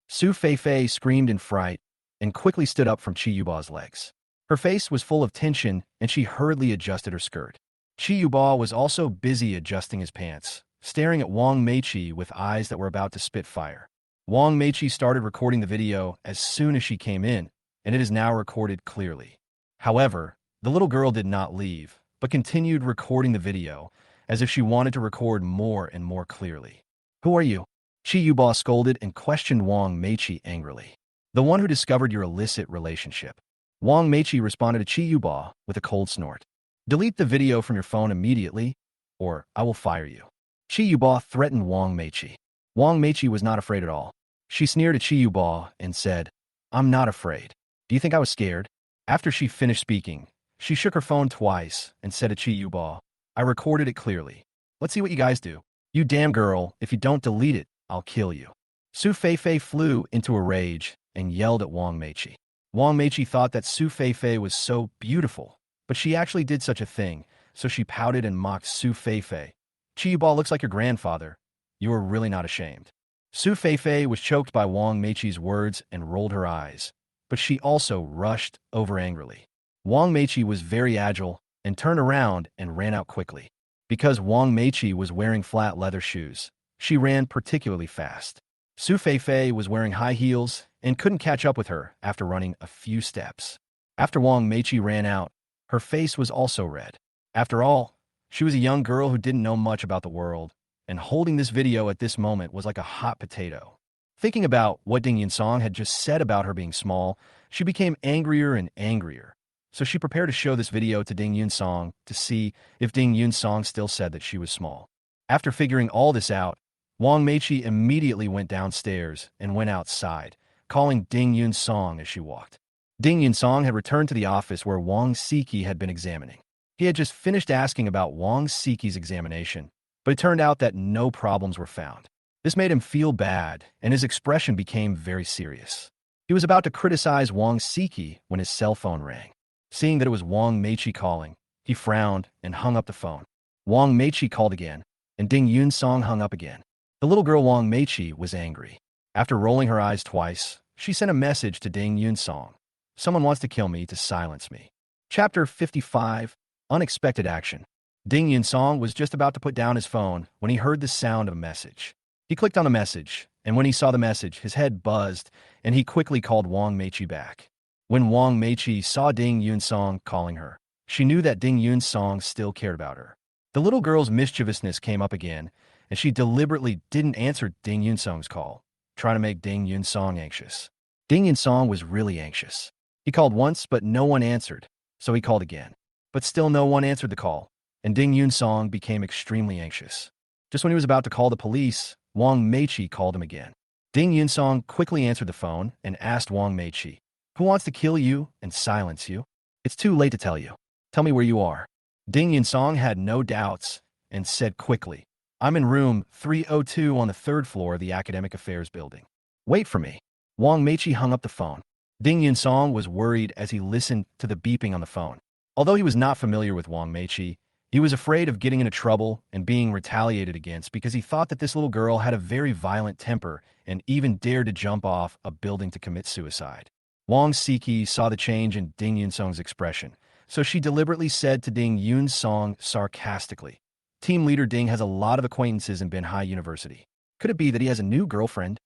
Su Feifei screamed in fright and quickly stood up from Chi Yuba's legs. Her face was full of tension, and she hurriedly adjusted her skirt. Chi Yuba was also busy adjusting his pants, staring at Wang Meiqi with eyes that were about to spit fire. Wang Meiqi started recording the video as soon as she came in, and it is now recorded clearly. However, the little girl did not leave, but continued recording the video, as if she wanted to record more and more clearly. "Who are you?" Chi Yuba scolded and questioned Wang Meiqi angrily. "The one who discovered your illicit relationship." Wang Meiqi responded to Chi Yuba with a cold snort. "Delete the video from your phone immediately, or I will fire you." Chi Yuba threatened Wang Meiqi. Wang Meiqi was not afraid at all. She sneered at Chi Yuba and said, "I'm not afraid. Do you think I was scared?" After she finished speaking, she shook her phone twice and said to Chi Yuba, "I recorded it clearly. Let's see what you guys do. You damn girl, if you don't delete it, I'll kill you." Su Feifei flew into a rage and yelled at Wang Meiqi. Wang Meiqi thought that Su Feifei was so beautiful, but she actually did such a thing, so she pouted and mocked Su Feifei. "Chi Yuba looks like your grandfather. You are really not ashamed." Su Feifei was choked by Wang Meiqi's words and rolled her eyes, but she also rushed over angrily. Wang Meiqi was very agile and turned around and ran out quickly. Because Wang Meiqi was wearing flat leather shoes, she ran particularly fast. Su Feifei was wearing high heels and couldn't catch up with her after running a few steps. After Wang Meiqi ran out, her face was also red. After all, she was a young girl who didn't know much about the world, and holding this video at this moment was like a hot potato. Thinking about what Ding Yunsong had just said about her being small, she became angrier and angrier. So she prepared to show this video to Ding Yunsong to see if Ding Yunsong still said that she was small. After figuring all this out, Wang Meiqi immediately went downstairs and went outside, calling Ding Yunsong as she walked. Ding Yunsong had returned to the office where Wang Siki had been examining. He had just finished asking about Wang Siki's examination, but it turned out that no problems were found. This made him feel bad, and his expression became very serious. He was about to criticize Wang Siki when his cell phone rang. Seeing that it was Wang Meiqi calling, he frowned and hung up the phone. Wang Meiqi called again, and Ding Yunsong hung up again. The little girl Wang Meiqi was angry. After rolling her eyes twice, she sent a message to Ding Yunsong. "Someone wants to kill me to silence me." Chapter 55, Unexpected Action. Ding Yunsong was just about to put down his phone when he heard the sound of a message. He clicked on the message, and when he saw the message, his head buzzed, and he quickly called Wang Meiqi back. When Wang Meiqi saw Ding Yunsong calling her, she knew that Ding Yunsong still cared about her. The little girl's mischievousness came up again, and she deliberately didn't answer Ding Yunsong's call, trying to make Ding Yunsong anxious. Ding Yunsong was really anxious. He called once, but no one answered, so he called again. But still no one answered the call, and Ding Yunsong became extremely anxious. Just when he was about to call the police, Wang Meiqi called him again. Ding Yunsong quickly answered the phone and asked Wang Meiqi, "Who wants to kill you and silence you? It's too late to tell you. Tell me where you are." Ding Yunsong had no doubts and said quickly, I'm in room 302 on the third floor of the Academic Affairs building. Wait for me. Wang Meiqi hung up the phone. Ding Yunsong was worried as he listened to the beeping on the phone. Although he was not familiar with Wang Meiqi, he was afraid of getting into trouble and being retaliated against because he thought that this little girl had a very violent temper and even dared to jump off a building to commit suicide. Wang Siki saw the change in Ding Yunsong's expression, so she deliberately said to Ding Yunsong sarcastically, Team leader Ding has a lot of acquaintances in Manhwa University. Could it be that he has a new girlfriend?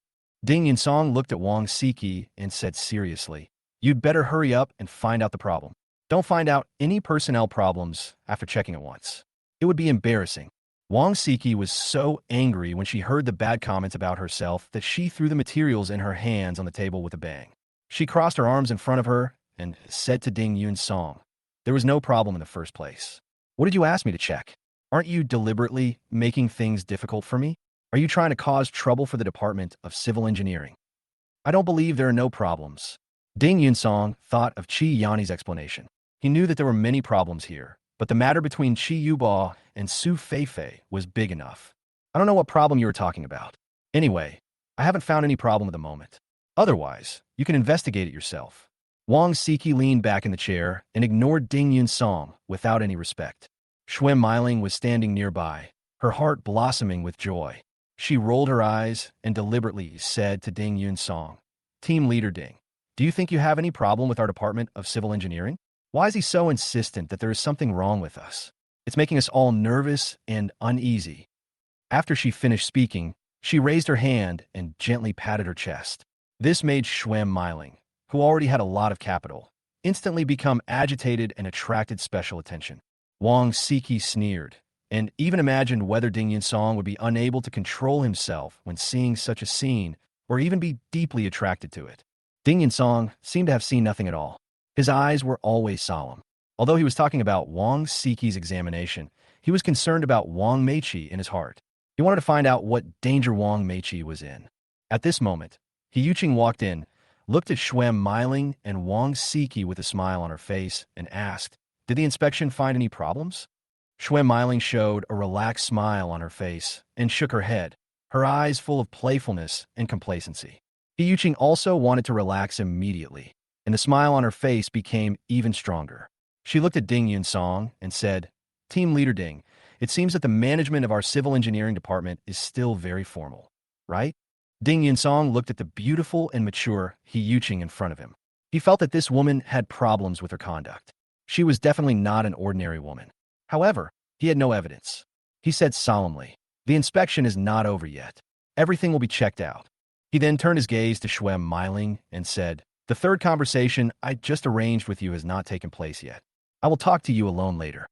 Ding Yunsong looked at Wang Siki and said seriously, You'd better hurry up and find out the problem. Don't find out any personnel problems after checking it once. It would be embarrassing. Wang Siki was so angry when she heard the bad comments about herself that she threw the materials in her hands on the table with a bang. She crossed her arms in front of her and said to Ding Yunsong, There was no problem in the first place. What did you ask me to check? Aren't you deliberately making things difficult for me? Are you trying to cause trouble for the Department of Civil Engineering? I don't believe there are no problems. Ding Yunsong thought of Qi Yanni's explanation. He knew that there were many problems here, but the matter between Qi Yuba and Su Feifei was big enough. I don't know what problem you were talking about. Anyway, I haven't found any problem at the moment. Otherwise, you can investigate it yourself. Wang Siki leaned back in the chair and ignored Ding Yunsong without any respect. Xuan Meiling was standing nearby, her heart blossoming with joy. She rolled her eyes and deliberately said to Ding Yunsong, Team leader Ding, do you think you have any problem with our Department of Civil Engineering? Why is he so insistent that there is something wrong with us? It's making us all nervous and uneasy. After she finished speaking, she raised her hand and gently patted her chest. This made Xuan Meiling, who already had a lot of capital, instantly become agitated and attracted special attention. Wang Siki sneered, and even imagined whether Ding Yunsong would be unable to control himself when seeing such a scene, or even be deeply attracted to it. Ding Yunsong seemed to have seen nothing at all. His eyes were always solemn. Although he was talking about Wang Siki's examination, he was concerned about Wang Meiqi in his heart. He wanted to find out what danger Wang Meiqi was in. At this moment, He Yuqing walked in, looked at Xuan Meiling and Wang Siki with a smile on her face, and asked, Did the inspection find any problems? Xuan Meiling showed a relaxed smile on her face and shook her head, her eyes full of playfulness and complacency. He Yuqing also wanted to relax immediately, and the smile on her face became even stronger. She looked at Ding Yunsong and said, Team leader Ding, it seems that the management of our civil engineering department is still very formal, right? Ding Yunsong looked at the beautiful and mature He Yuqing in front of him. He felt that this woman had problems with her conduct. She was definitely not an ordinary woman. However, he had no evidence. He said solemnly, The inspection is not over yet. Everything will be checked out. He then turned his gaze to Xuan Meiling and said, The third conversation I just arranged with you has not taken place yet. I will talk to you alone later.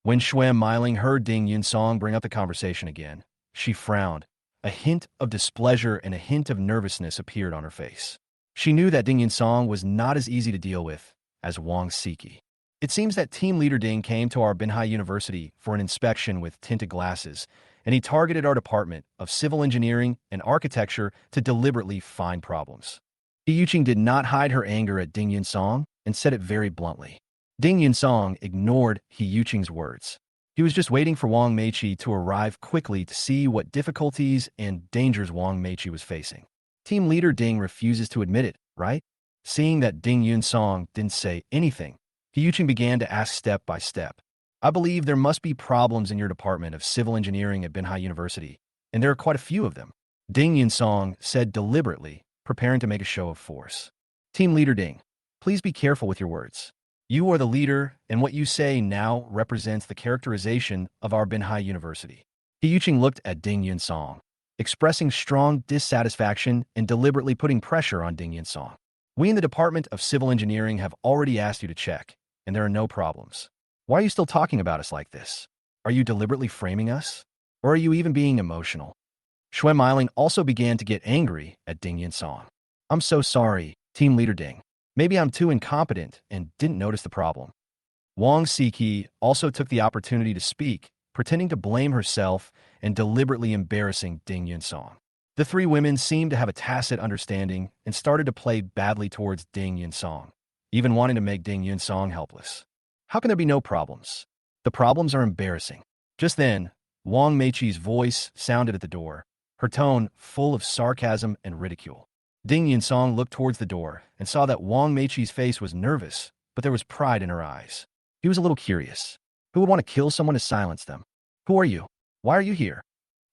When Xuan Meiling heard Ding Yunsong bring up the conversation again, she frowned. A hint of displeasure and a hint of nervousness appeared on her face. She knew that Ding Yunsong was not as easy to deal with as Wang Siki. It seems that team leader Ding came to our Manhwa University for an inspection with tinted glasses, and he targeted our Department of Civil Engineering and Architecture to deliberately find problems. He Yuqing did not hide her anger at Ding Yunsong and said it very bluntly. Ding Yunsong ignored He Yuqing's words. He was just waiting for Wang Meiqi to arrive quickly to see what difficulties and dangers Wang Meiqi was facing. Team leader Ding refuses to admit it, right? Seeing that Ding Yunsong didn't say anything, He Yuqing began to ask step by step. I believe there must be problems in your Department of Civil Engineering at Manhwa University, and there are quite a few of them. Ding Yunsong said deliberately, preparing to make a show of force. Team leader Ding, please be careful with your words. You are the leader, and what you say now represents the characterization of our Manhwa University. He Yuqing looked at Ding Yunsong, expressing strong dissatisfaction and deliberately putting pressure on Ding Yunsong. We in the Department of Civil Engineering have already asked you to check, and there are no problems. Why are you still talking about us like this? Are you deliberately framing us? Or are you even being emotional? Xuan Meiling also began to get angry at Ding Yunsong. I'm so sorry, Team Leader Ding. Maybe I'm too incompetent and didn't notice the problem. Wang Siki also took the opportunity to speak, pretending to blame herself and deliberately embarrassing Ding Yunsong. The three women seemed to have a tacit understanding and started to play badly towards Ding Yunsong, even wanting to make Ding Yunsong helpless. How can there be no problems? The problems are embarrassing. Just then, Wang Meiqi's voice sounded at the door, her tone full of sarcasm and ridicule. Ding Yunsong looked towards the door and saw that Wang Meiqi's face was nervous, but there was pride in her eyes. He was a little curious. Who would want to kill someone to silence them? Who are you? Why are you here?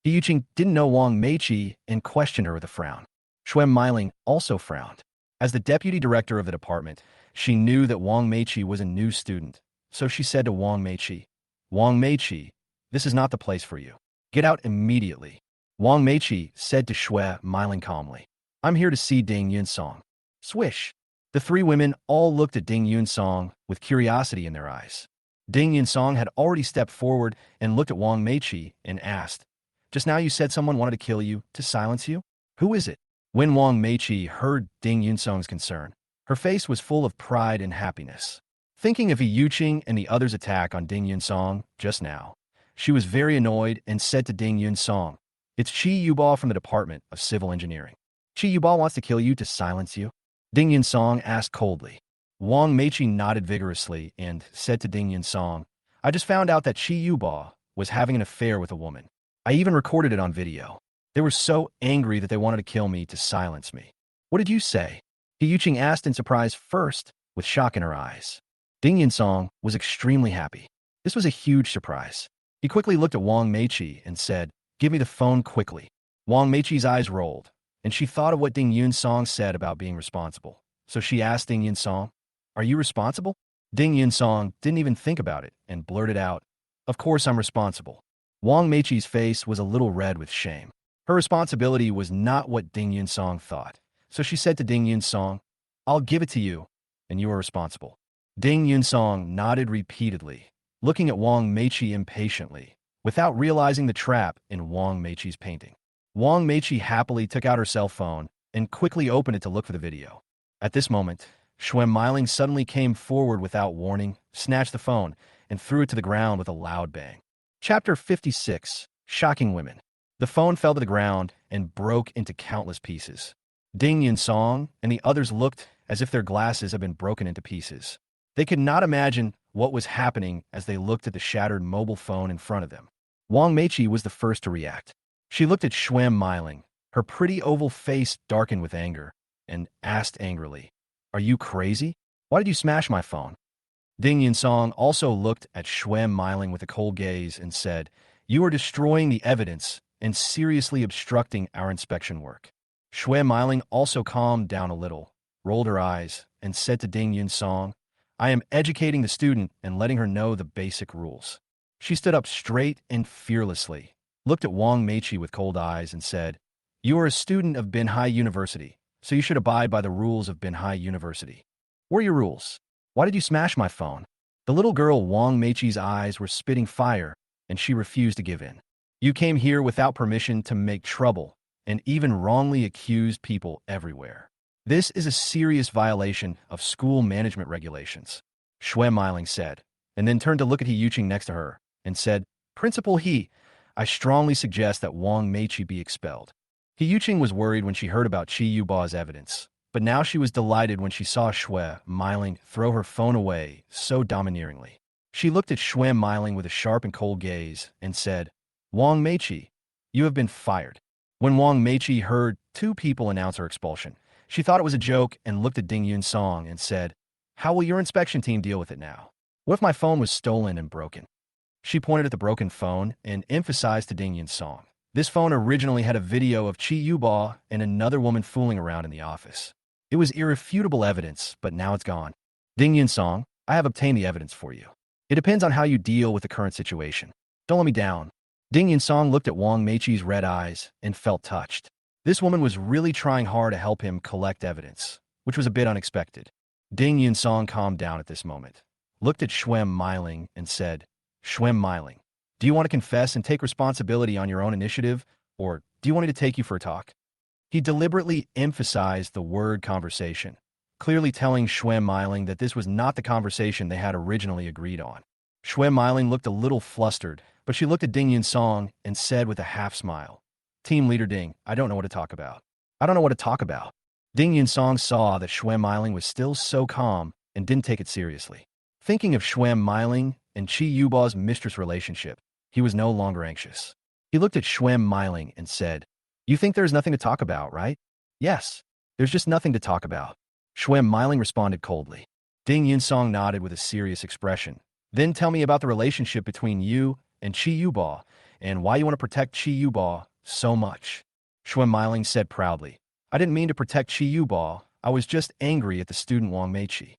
He Yuqing didn't know Wang Meiqi and questioned her with a frown. Xuan Meiling also frowned. As the deputy director of the department, she knew that Wang Meiqi was a new student, so she said to Wang Meiqi, this is not the place for you. Get out immediately. Wang Meiqi said to Xue Meiling calmly, I'm here to see Ding Yunsong. Swish. The three women all looked at Ding Yunsong with curiosity in their eyes. Ding Yunsong had already stepped forward and looked at Wang Meiqi and asked, just now you said someone wanted to kill you to silence you? Who is it? When Wang Meiqi heard Ding Yunsong's concern, her face was full of pride and happiness. Thinking of Yi Yuqing and the others' attack on Ding Yunsong just now, she was very annoyed and said to Ding Yunsong, it's Chi Yuba from the Department of Civil Engineering. Chi Yuba wants to kill you to silence you? Ding Yunsong asked coldly. Wang Meiqi nodded vigorously and said to Ding Yunsong, I just found out that Chi Yuba was having an affair with a woman. I even recorded it on video. They were so angry that they wanted to kill me to silence me. What did you say? Yi Yuqing asked in surprise first, with shock in her eyes. Ding Yunsong was extremely happy. This was a huge surprise. He quickly looked at Wang Meiqi and said, give me the phone quickly. Wang Meiqi's eyes rolled, and she thought of what Ding Yunsong said about being responsible. So she asked Ding Yunsong, are you responsible? Ding Yunsong didn't even think about it and blurted out, of course I'm responsible. Wang Meiqi's face was a little red with shame. Her responsibility was not what Ding Yunsong thought, so she said to Ding Yunsong, I'll give it to you, and you are responsible. Ding Yunsong nodded repeatedly, looking at Wang Meiqi impatiently, without realizing the trap in Wang Meiqi's painting. Wang Meiqi happily took out her cell phone and quickly opened it to look for the video. At this moment, Xuan Meiling suddenly came forward without warning, snatched the phone, and threw it to the ground with a loud bang. Chapter 56, Shocking Women. The phone fell to the ground and broke into countless pieces. Ding Yunsong and the others looked as if their glasses had been broken into pieces. They could not imagine what was happening as they looked at the shattered mobile phone in front of them. Wang Meiqi was the first to react. She looked at Xuan Meiling, her pretty oval face darkened with anger, and asked angrily, are you crazy? Why did you smash my phone? Ding Yunsong also looked at Xuan Meiling with a cold gaze and said, you are destroying the evidence and seriously obstructing our inspection work. Xuan Meiling also calmed down a little, rolled her eyes, and said to Ding Yunsong, I am educating the student and letting her know the basic rules. She stood up straight and fearlessly, looked at Wang Meiqi with cold eyes and said, you are a student of Binhai University, so you should abide by the rules of Binhai University. What are your rules? Why did you smash my phone? The little girl Wang Meiqi's eyes were spitting fire, and she refused to give in. You came here without permission to make trouble, and even wrongly accused people everywhere. This is a serious violation of school management regulations, Xuan Meiling said, and then turned to look at Yi Yuqing next to her, and said, Principal He, I strongly suggest that Wang Meiqi be expelled. Yi Yuqing was worried when she heard about Chi Yuba's evidence, but now she was delighted when she saw Xue Meiling throw her phone away so domineeringly. She looked at Xuan Meiling with a sharp and cold gaze and said, Wang Meiqi, you have been fired. When Wang Meiqi heard two people announce her expulsion, she thought it was a joke and looked at Ding Yunsong and said, how will your inspection team deal with it now? What if my phone was stolen and broken? She pointed at the broken phone and emphasized to Ding Yunsong. This phone originally had a video of Chi Yuba and another woman fooling around in the office. It was irrefutable evidence, but now it's gone. Ding Yunsong, I have obtained the evidence for you. It depends on how you deal with the current situation. Don't let me down. Ding Yunsong looked at Wang Meiqi's red eyes and felt touched. This woman was really trying hard to help him collect evidence, which was a bit unexpected. Ding Yunsong calmed down at this moment, looked at Xuan Meiling and said, Xuan Meiling, do you want to confess and take responsibility on your own initiative, or do you want me to take you for a talk? He deliberately emphasized the word conversation, clearly telling Xuan Meiling that this was not the conversation they had originally agreed on. Xuan Meiling looked a little flustered, but she looked at Ding Yunsong and said with a half smile, Team Leader Ding, I don't know what to talk about. I don't know what to talk about. Ding Yunsong saw that Xuan Meiling was still so calm and didn't take it seriously. Thinking of Xuan Meiling and Chi Yuba's mistress relationship, he was no longer anxious. He looked at Schwem Meiling and said, "You think there's nothing to talk about, right?" "Yes, there's just nothing to talk about." Schwem Meiling responded coldly. Ding Yunsong nodded with a serious expression. "Then tell me about the relationship between you and Chi Yuba, and why you want to protect Chi Yuba so much." Schwem Meiling said proudly, "I didn't mean to protect Chi Yuba. I was just angry at the student Wang Meiqi."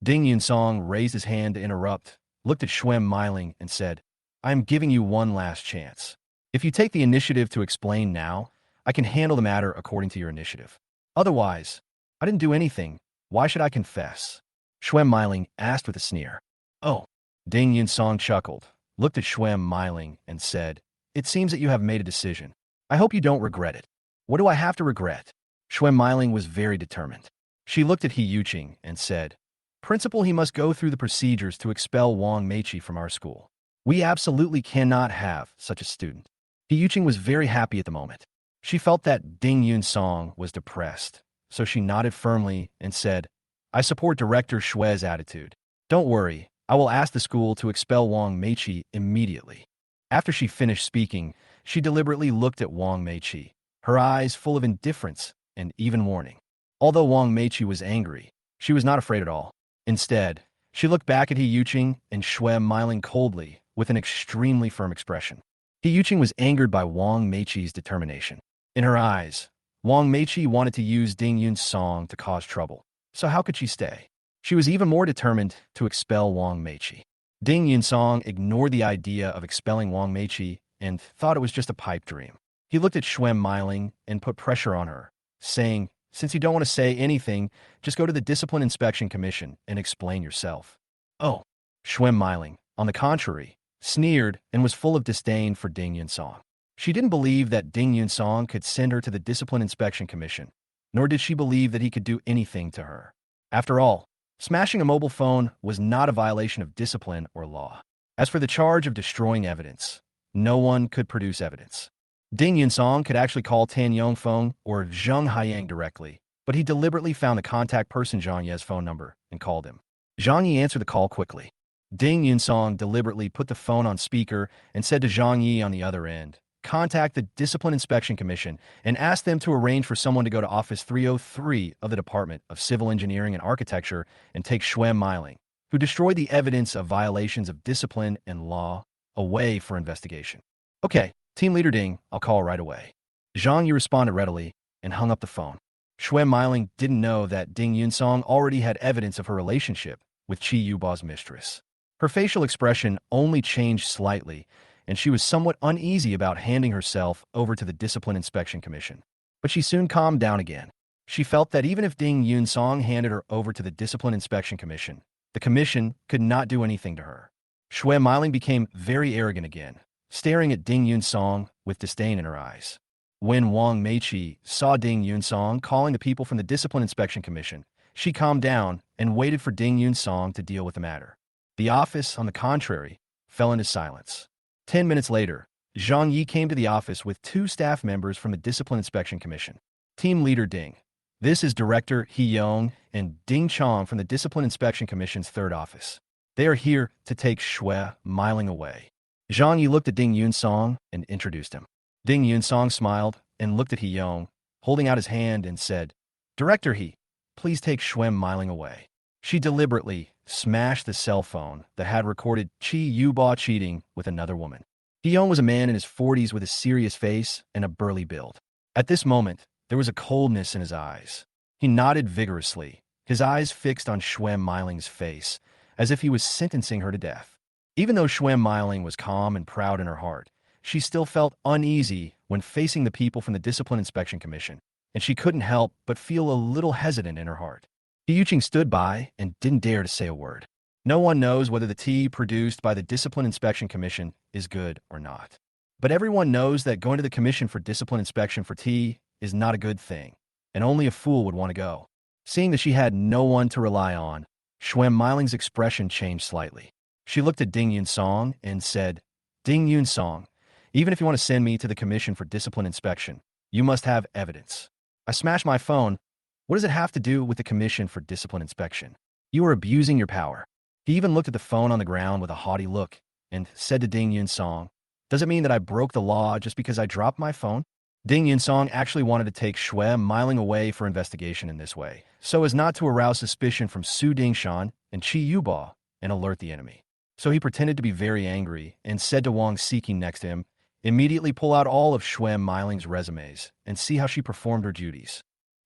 Ding Yunsong raised his hand to interrupt, looked at Schwem Meiling, and said, "I am giving you one last chance. If you take the initiative to explain now, I can handle the matter according to your initiative. Otherwise, I didn't do anything. Why should I confess?" Schwem Meiling asked with a sneer. "Oh." Ding Yunsong chuckled, looked at Schwem Meiling, and said, "It seems that you have made a decision. I hope you don't regret it." "What do I have to regret?" Schwem Meiling was very determined. She looked at He Yuqing and said, "Principal, he must go through the procedures to expel Wang Meiqi from our school. We absolutely cannot have such a student." He Yuqing was very happy at the moment. She felt that Ding Yunsong was depressed, so she nodded firmly and said, "I support Director Shue's attitude. Don't worry, I will ask the school to expel Wang Meiqi immediately." After she finished speaking, she deliberately looked at Wang Meiqi, her eyes full of indifference and even warning. Although Wang Meiqi was angry, she was not afraid at all. Instead, she looked back at He Yuqing and Schwem Meiling coldly with an extremely firm expression. He Yuqing was angered by Wang Meiqi's determination. In her eyes, Wang Meiqi wanted to use Ding Yunsong to cause trouble. So how could she stay? She was even more determined to expel Wang Meiqi. Ding Yunsong ignored the idea of expelling Wang Meiqi and thought it was just a pipe dream. He looked at Schwem Meiling and put pressure on her, saying, "Since you don't want to say anything, just go to the Discipline Inspection Commission and explain yourself." "Oh." Schwem Meiling, on the contrary, sneered and was full of disdain for Ding Yunsong. She didn't believe that Ding Yunsong could send her to the Discipline Inspection Commission, nor did she believe that he could do anything to her. After all, smashing a mobile phone was not a violation of discipline or law. As for the charge of destroying evidence, no one could produce evidence. Ding Yunsong could actually call Tan Yongfeng or Zheng Haiyang directly, but he deliberately found the contact person Zhang Ye's phone number and called him. Zhang Yi answered the call quickly. Ding Yunsong deliberately put the phone on speaker and said to Zhang Yi on the other end, "Contact the Discipline Inspection Commission and ask them to arrange for someone to go to Office 303 of the Department of Civil Engineering and Architecture and take Schwem Meiling, who destroyed the evidence of violations of discipline and law, away for investigation." "Okay, Team Leader Ding, I'll call right away." Zhang Yi responded readily and hung up the phone. Schwem Meiling didn't know that Ding Yunsong already had evidence of her relationship with Chi Yuba's mistress. Her facial expression only changed slightly, and she was somewhat uneasy about handing herself over to the Discipline Inspection Commission. But she soon calmed down again. She felt that even if Ding Yunsong handed her over to the Discipline Inspection Commission, the commission could not do anything to her. Schwem Meiling became very arrogant again, staring at Ding Yunsong with disdain in her eyes. When Wang Meiqi saw Ding Yunsong calling the people from the Discipline Inspection Commission, she calmed down and waited for Ding Yunsong to deal with the matter. The office, on the contrary, fell into silence. 10 minutes later, Zhang Yi came to the office with 2 staff members from the Discipline Inspection Commission. Team Leader Ding. This is Director He Yong and Ding Chong from the Discipline Inspection Commission's 3rd office. They are here to take Schwem Meiling away. Zhang Yi looked at Ding Yunsong and introduced him. Ding Yunsong smiled and looked at He Yong, holding out his hand and said, "Director He, please take Schwem Meiling away." She deliberately smashed the cell phone that had recorded Chi Yuba cheating with another woman. He Yong was a man in his 40s with a serious face and a burly build. At this moment, there was a coldness in his eyes. He nodded vigorously, his eyes fixed on Schwem Meiling's face, as if he was sentencing her to death. Even though Schwem Meiling was calm and proud in her heart, she still felt uneasy when facing the people from the Discipline Inspection Commission, and she couldn't help but feel a little hesitant in her heart. He Yuqing stood by and didn't dare to say a word. No one knows whether the tea produced by the Discipline Inspection Commission is good or not. But everyone knows that going to the Commission for Discipline Inspection for tea is not a good thing, and only a fool would want to go. Seeing that she had no one to rely on, Schwem Meiling's expression changed slightly. She looked at Ding Yunsong and said, "Ding Yunsong, even if you want to send me to the Commission for Discipline Inspection, you must have evidence. I smashed my phone. What does it have to do with the Commission for Discipline Inspection? You are abusing your power." He even looked at the phone on the ground with a haughty look and said to Ding Yun-song, "Does it mean that I broke the law just because I dropped my phone?" Ding Yun-song actually wanted to take Shui Miling away for investigation in this way, so as not to arouse suspicion from Su Dingshan and Chi Yuba and alert the enemy. So he pretended to be very angry and said to Wang Siki next to him, "Immediately pull out all of Shui Miling's resumes and see how she performed her duties.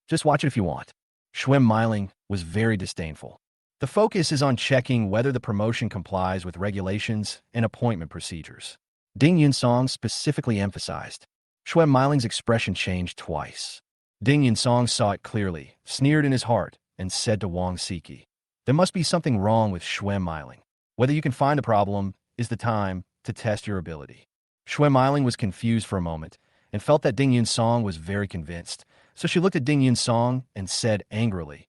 Just watch it if you want." Shui Miling was very disdainful. The focus is on checking whether the promotion complies with regulations and appointment procedures. Ding Yun-song specifically emphasized. Shui Miling's expression changed twice. Ding Yun-song saw it clearly, sneered in his heart, and said to Wang Siki, "There must be something wrong with Shui Miling. Whether you can find a problem is the time to test your ability." Shui Miling was confused for a moment and felt that Ding Yun-song was very convinced, so she looked at Ding Yun-song and said angrily,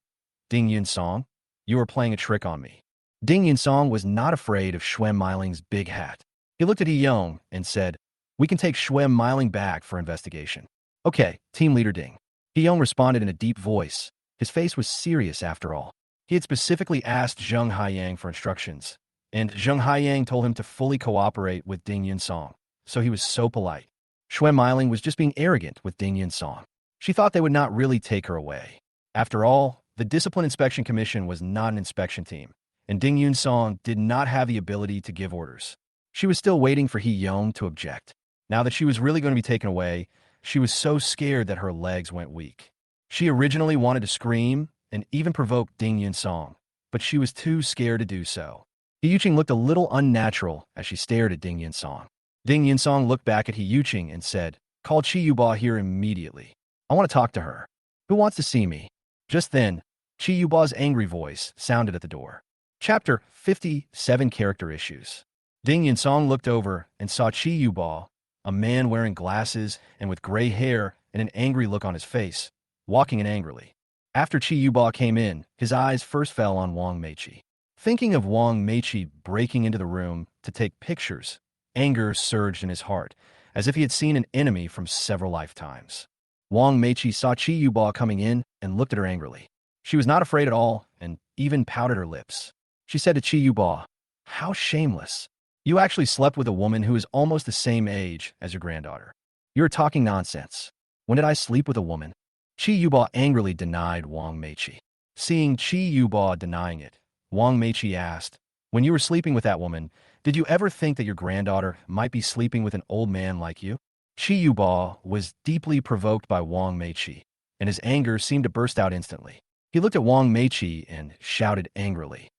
"Ding Yun-song, you are playing a trick on me." Ding Yun-song was not afraid of Shui Miling's big hat. He looked at He-Yong and said, "We can take Shui Miling back for investigation." "Okay, team leader Ding." He-Yong responded in a deep voice. His face was serious after all. He had specifically asked Zheng Haiyang for instructions, and Zheng Haiyang told him to fully cooperate with Ding Yun-song, so he was so polite. Shui Miling was just being arrogant with Ding Yun-song. She thought they would not really take her away. After all, the Discipline Inspection Commission was not an inspection team, and Ding Yun-song did not have the ability to give orders. She was still waiting for He-Yong to object. Now that she was really going to be taken away, she was so scared that her legs went weak. She originally wanted to scream and even provoke Ding Yun-song, but she was too scared to do so. He-Yuching looked a little unnatural as she stared at Ding Yun-song. Ding Yun-song looked back at He-Yuching and said, "Call Chi Yuba here immediately. I want to talk to her. Who wants to see me?" Just then, Chi Yuba's angry voice sounded at the door. Chapter 57 Character Issues. Ding Yun-song looked over and saw Chi Yuba, a man wearing glasses and with gray hair and an angry look on his face, walking in angrily. After Chi Yuba came in, his eyes first fell on Wang Meiqi. Thinking of Wang Meiqi breaking into the room to take pictures, anger surged in his heart, as if he had seen an enemy from several lifetimes. Wang Meiqi saw Chi Yuba coming in and looked at her angrily. She was not afraid at all and even pouted her lips. She said to Chi Yuba, "How shameless. You actually slept with a woman who is almost the same age as your granddaughter. You're talking nonsense. When did I sleep with a woman?" Chi Yuba angrily denied Wang Meiqi. Seeing Chi Yuba denying it, Wang Meiqi asked, "When you were sleeping with that woman, did you ever think that your granddaughter might be sleeping with an old man like you?" Chi Yuba was deeply provoked by Wang Meiqi, and his anger seemed to burst out instantly. He looked at Wang Meiqi and shouted angrily,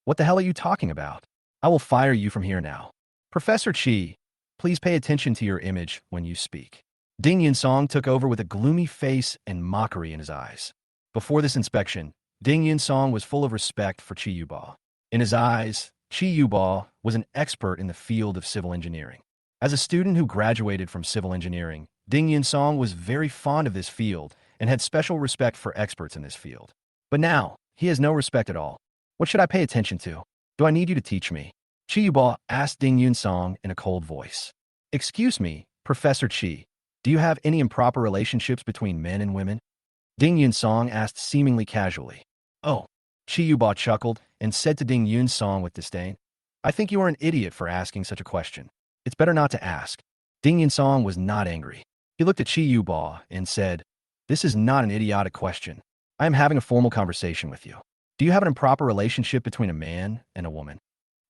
"What the hell are you talking about? I will fire you from here now. Professor Chi, please pay attention to your image when you speak." Ding Yun-song took over with a gloomy face and mockery in his eyes. Before this inspection, Ding Yun-song was full of respect for Chi Yuba. In his eyes, Chi Yuba was an expert in the field of civil engineering. As a student who graduated from civil engineering, Ding Yun-song was very fond of this field and had special respect for experts in this field. But now, he has no respect at all. What should I pay attention to? Do I need you to teach me? Chi Yuba asked Ding Yun-song in a cold voice. "Excuse me, Professor Chi, do you have any improper relationships between men and women?" Ding Yun-song asked seemingly casually. "Oh." Chi Yuba chuckled and said to Ding Yun-song with disdain, "I think you are an idiot for asking such a question. It's better not to ask." Ding Yun-song was not angry. He looked at Chi Yuba and said, "This is not an idiotic question. I am having a formal conversation with you. Do you have an improper relationship between a man and a woman?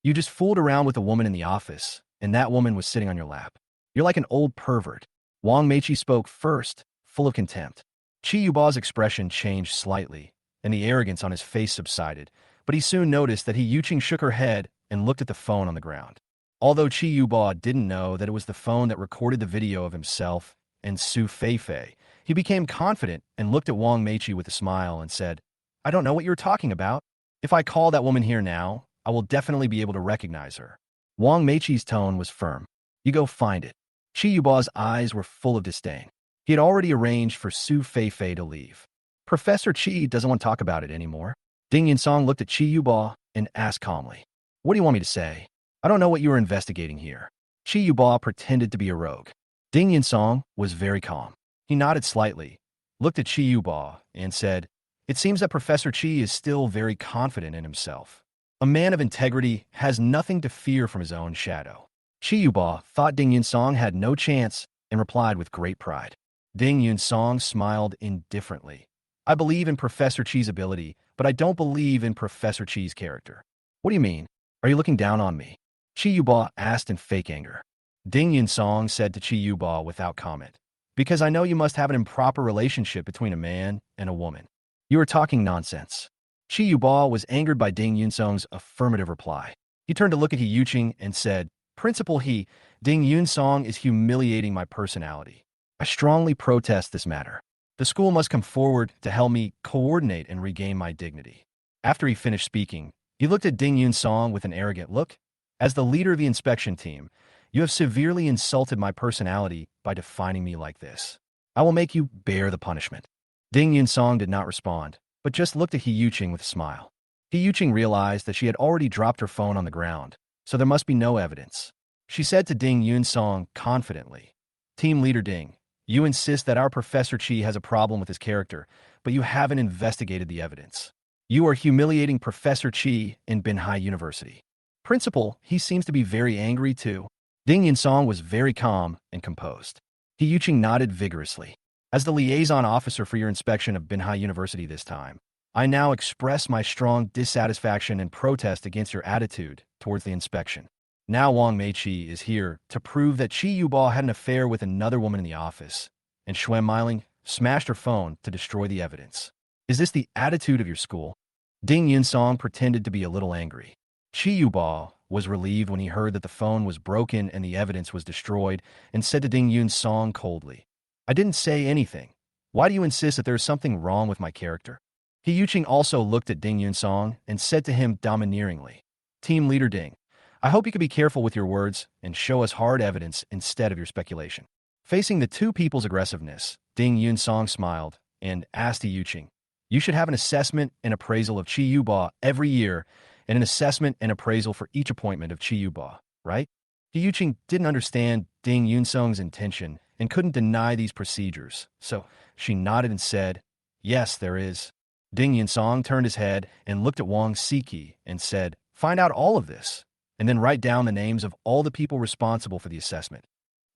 You just fooled around with a woman in the office, and that woman was sitting on your lap. You're like an old pervert." Wang Meiqi spoke first, full of contempt. Chi Yuba's expression changed slightly, and the arrogance on his face subsided, but he soon noticed that He-Yuching shook her head and looked at the phone on the ground. Although Chi Yuba didn't know that it was the phone that recorded the video of himself and Su Feifei, he became confident and looked at Wang Meiqi with a smile and said, "I don't know what you're talking about. If I call that woman here now, I will definitely be able to recognize her." Wang Meiqi's tone was firm. "You go find it." Chi Yuba's eyes were full of disdain. He had already arranged for Su Feifei to leave. Professor Chi doesn't want to talk about it anymore. Ding Yun-song looked at Chi Yuba and asked calmly, "What do you want me to say? I don't know what you are investigating here." Chi Yuba pretended to be a rogue. Ding Yun-song was very calm. He nodded slightly, looked at Chi Yuba, and said, "It seems that Professor Chi is still very confident in himself. A man of integrity has nothing to fear from his own shadow. Chi Yuba thought Ding Yunsong had no chance and replied with great pride. Ding Yunsong smiled indifferently. I believe in Professor Chi's ability, but I don't believe in Professor Chi's character. What do you mean? Are you looking down on me? Chi Yuba asked in fake anger. Ding Yunsong said to Chi Yuba without comment. Because I know you must have an improper relationship between a man and a woman. You are talking nonsense. Chi Yuba was angered by Ding Yunsong's affirmative reply. He turned to look at He Yuqing and said, Principal Ding Yunsong is humiliating my personality. I strongly protest this matter. The school must come forward to help me coordinate and regain my dignity. After he finished speaking, he looked at Ding Yunsong with an arrogant look. As the leader of the inspection team, you have severely insulted my personality by defining me like this. I will make you bear the punishment. Ding Yunsong did not respond, but just looked at He Yuqing with a smile. He Yuqing realized that she had already dropped her phone on the ground, so there must be no evidence. She said to Ding Yunsong confidently, Team Leader Ding, you insist that our Professor Chi has a problem with his character, but you haven't investigated the evidence. You are humiliating Professor Chi in Binhai University. Principal, he seems to be very angry too. Ding Yunsong was very calm and composed. He Yuqing nodded vigorously. As the liaison officer for your inspection of Binhai University this time, I now express my strong dissatisfaction and protest against your attitude towards the inspection. Now Wang Meiqi is here to prove that Chi Yuba had an affair with another woman in the office, and Xuan Meiling smashed her phone to destroy the evidence. Is this the attitude of your school? Ding Yunsong pretended to be a little angry. Chi Yuba was relieved when he heard that the phone was broken and the evidence was destroyed, and said to Ding Yunsong coldly, I didn't say anything. Why do you insist that there is something wrong with my character? He Yuqing also looked at Ding Yunsong and said to him domineeringly, Team Leader Ding, I hope you can be careful with your words and show us hard evidence instead of your speculation. Facing the two people's aggressiveness, Ding Yunsong smiled and asked He Yuqing, you should have an assessment and appraisal of Chi Yuba every year and an assessment and appraisal for each appointment of Chi Yuba, right? He Yuqing didn't understand Ding Yunsong's intention and couldn't deny these procedures, so she nodded and said, yes, there is. Ding Yunsong turned his head and looked at Wang Siki and said, find out all of this, and then write down the names of all the people responsible for the assessment.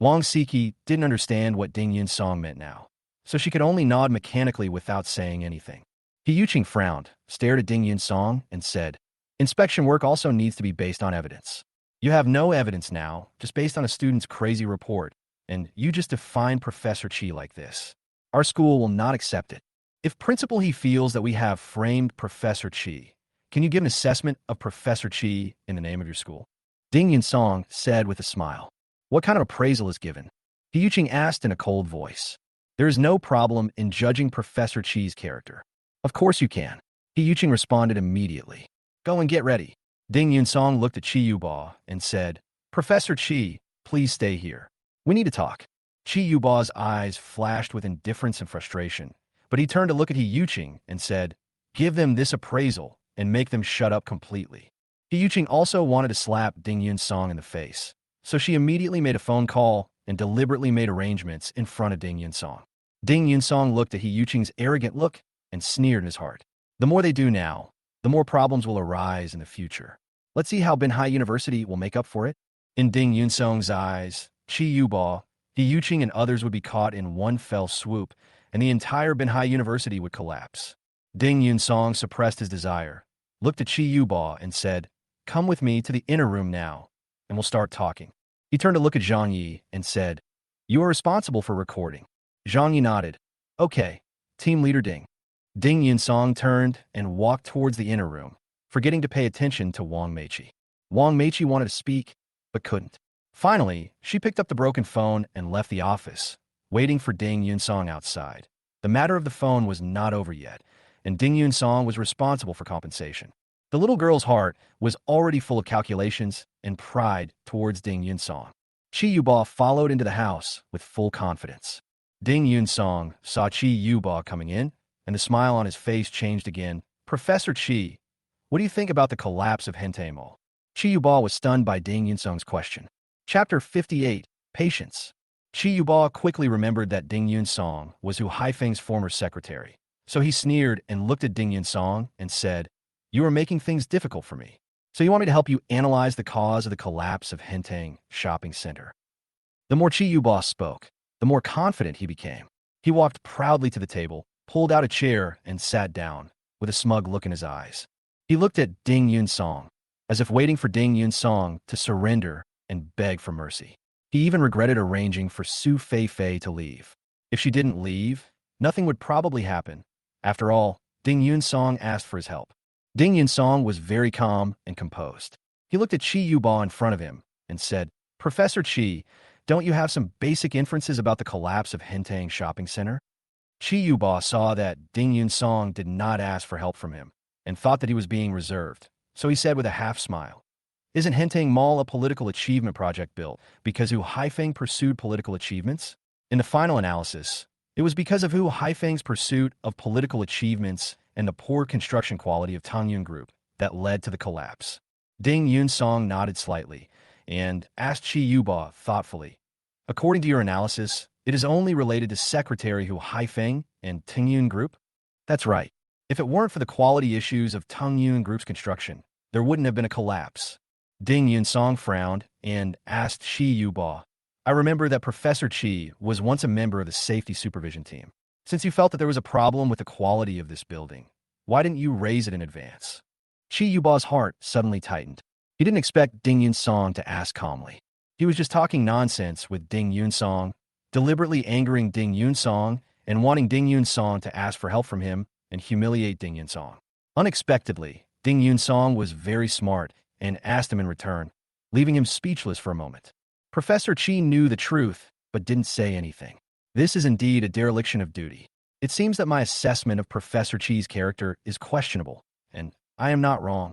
Wang Siki didn't understand what Ding Yunsong meant now, so she could only nod mechanically without saying anything. He Yuqing frowned, stared at Ding Yunsong, and said, inspection work also needs to be based on evidence. You have no evidence now, just based on a student's crazy report, and you just define Professor Chi like this. Our school will not accept it. If Principal He feels that we have framed Professor Chi, can you give an assessment of Professor Chi in the name of your school? Ding Yunsong said with a smile. What kind of appraisal is given? He Yuqing asked in a cold voice. There is no problem in judging Professor Chi's character. Of course you can. He Yuqing responded immediately. Go and get ready. Ding Yunsong looked at Chi Yuba and said, Professor Chi, please stay here. We need to talk. Chi Yuba's eyes flashed with indifference and frustration, but he turned to look at He Yuqing and said, give them this appraisal and make them shut up completely. He Yuqing also wanted to slap Ding Yunsong in the face, so she immediately made a phone call and deliberately made arrangements in front of Ding Yunsong. Ding Yunsong looked at He Yuqing's arrogant look and sneered in his heart. The more they do now, the more problems will arise in the future. Let's see how Binhai University will make up for it. In Ding Yunsong's eyes, Chi Yuba, He Yuqing, and others would be caught in one fell swoop, and the entire Binhai University would collapse. Ding Yunsong suppressed his desire, looked at Chi Yuba, and said, come with me to the inner room now, and we'll start talking. He turned to look at Zhang Yi and said, you are responsible for recording. Zhang Yi nodded. Okay, Team Leader Ding. Ding Yunsong turned and walked towards the inner room, forgetting to pay attention to Wang Meiqi. Wang Meiqi wanted to speak, but couldn't. Finally, she picked up the broken phone and left the office, waiting for Ding Yunsong outside. The matter of the phone was not over yet, and Ding Yunsong was responsible for compensation. The little girl's heart was already full of calculations and pride towards Ding Yunsong. Chi Yuba followed into the house with full confidence. Ding Yunsong saw Chi Yuba coming in, and the smile on his face changed again. Professor Chi, what do you think about the collapse of Hentei Mall? Chi Yuba was stunned by Ding Yunsong's question. Chapter 58, Patience. Chi Yuba quickly remembered that Ding Yunsong was Hu Haifeng's former secretary, so he sneered and looked at Ding Yunsong and said, you are making things difficult for me. So you want me to help you analyze the cause of the collapse of Hentang Shopping Center? The more Chi Yu-ba spoke, the more confident he became. He walked proudly to the table, pulled out a chair, and sat down, with a smug look in his eyes. He looked at Ding Yun-song, as if waiting for Ding Yun-song to surrender and beg for mercy. He even regretted arranging for Su Fei-fei to leave. If she didn't leave, nothing would probably happen. After all, Ding Yun-song asked for his help. Ding Yun-song was very calm and composed. He looked at Chi Yu-ba in front of him and said, "Professor Chi, don't you have some basic inferences about the collapse of Hentang Shopping Center?" Chi Yu-ba saw that Ding Yun-song did not ask for help from him and thought that he was being reserved, so he said with a half-smile, "Isn't Hentang Mall a political achievement project built because Hu Haifeng pursued political achievements? In the final analysis, it was because of Hu Haifeng's pursuit of political achievements and the poor construction quality of Tangyun Group that led to the collapse." Ding Yun-song nodded slightly and asked Chi Yu-ba thoughtfully, "According to your analysis, it is only related to Secretary Hu Haifeng and Tangyun Group?" "That's right. If it weren't for the quality issues of Tangyun Group's construction, there wouldn't have been a collapse." Ding Yun-song frowned and asked Chi Yu-ba, "I remember that Professor Chi was once a member of the safety supervision team. Since you felt that there was a problem with the quality of this building, why didn't you raise it in advance?" Chi Yu-ba's heart suddenly tightened. He didn't expect Ding Yun-song to ask calmly. He was just talking nonsense with Ding Yun-song, deliberately angering Ding Yun-song and wanting Ding Yun-song to ask for help from him and humiliate Ding Yun-song. Unexpectedly, Ding Yun-song was very smart and asked him in return, leaving him speechless for a moment. Professor Chi knew the truth, but didn't say anything. This is indeed a dereliction of duty. It seems that my assessment of Professor Chi's character is questionable, and I am not wrong.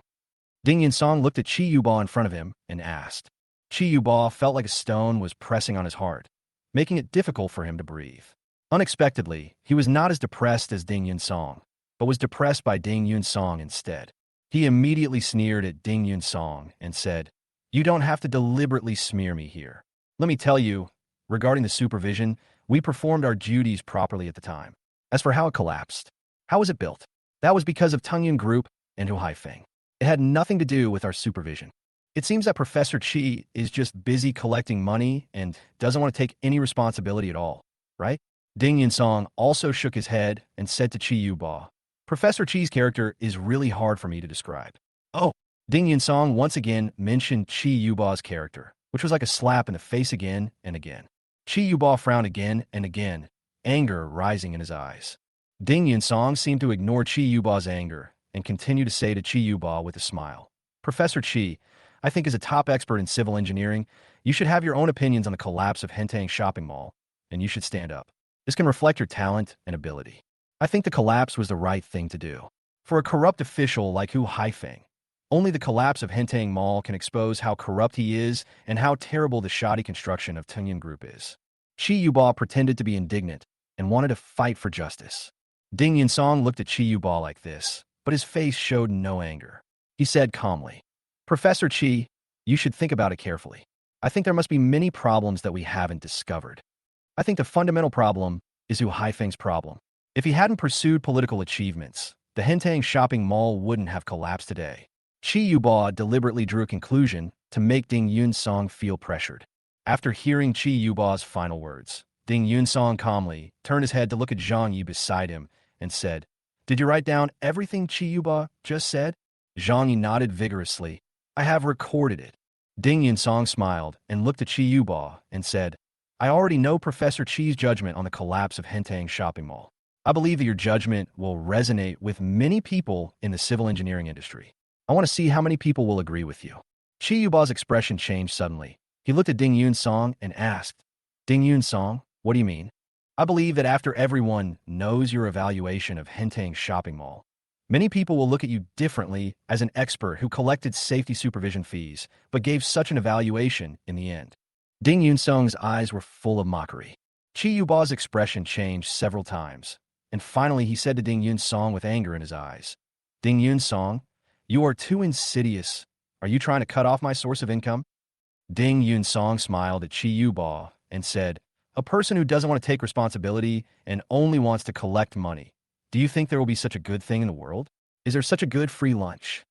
Ding Yun-song looked at Chi Yu-ba in front of him and asked. Chi Yu-ba felt like a stone was pressing on his heart, making it difficult for him to breathe. Unexpectedly, he was not as depressed as Ding Yun-song, but was depressed by Ding Yun-song instead. He immediately sneered at Ding Yun-song and said, "You don't have to deliberately smear me here. Let me tell you, regarding the supervision, we performed our duties properly at the time. As for how it collapsed, how was it built? That was because of Tangyun Group and Hu Haifeng. It had nothing to do with our supervision. It seems that Professor Chi is just busy collecting money and doesn't want to take any responsibility at all, right?" Ding Yun-song also shook his head and said to Chi Yu-ba, "Professor Chi's character is really hard for me to describe." "Oh." Ding Yun-song once again mentioned Chi Yu-ba's character, which was like a slap in the face again and again. Chi Yu-ba frowned again and again, anger rising in his eyes. Ding Yun-song seemed to ignore Chi Yu-ba's anger and continued to say to Chi Yu-ba with a smile, "Professor Chi, I think as a top expert in civil engineering, you should have your own opinions on the collapse of Hentang Shopping Mall, and you should stand up. This can reflect your talent and ability. I think the collapse was the right thing to do. For a corrupt official like Hu Haifeng, only the collapse of Hentang Mall can expose how corrupt he is and how terrible the shoddy construction of Tungyun Group is." Chi Yu-ba pretended to be indignant and wanted to fight for justice. Ding Yun-song looked at Chi Yu-ba like this, but his face showed no anger. He said calmly, "Professor Chi, you should think about it carefully. I think there must be many problems that we haven't discovered. I think the fundamental problem is Hu Haifeng's problem. If he hadn't pursued political achievements, the Hentang Shopping Mall wouldn't have collapsed today." Chi Yu-ba deliberately drew a conclusion to make Ding Yun-song feel pressured. After hearing Chi Yu-ba's final words, Ding Yun-song calmly turned his head to look at Zhang Yi beside him and said, "Did you write down everything Chi Yu-ba just said?" Zhang Yi nodded vigorously. "I have recorded it." Ding Yun-song smiled and looked at Chi Yu-ba and said, "I already know Professor Chi's judgment on the collapse of Hentang Shopping Mall. I believe that your judgment will resonate with many people in the civil engineering industry. I want to see how many people will agree with you." Chi Yu-ba's expression changed suddenly. He looked at Ding Yun-song and asked, "Ding Yun-song, what do you mean?" "I believe that after everyone knows your evaluation of Hentang Shopping Mall, many people will look at you differently as an expert who collected safety supervision fees but gave such an evaluation in the end." Ding Yun-song's eyes were full of mockery. Chi Yu-ba's expression changed several times, and finally he said to Ding Yun-song with anger in his eyes, "Ding Yun-song, you are too insidious. Are you trying to cut off my source of income?" Ding Yun-song smiled at Chi Yu-ba and said, "A person who doesn't want to take responsibility and only wants to collect money. Do you think there will be such a good thing in the world? Is there such a good free lunch?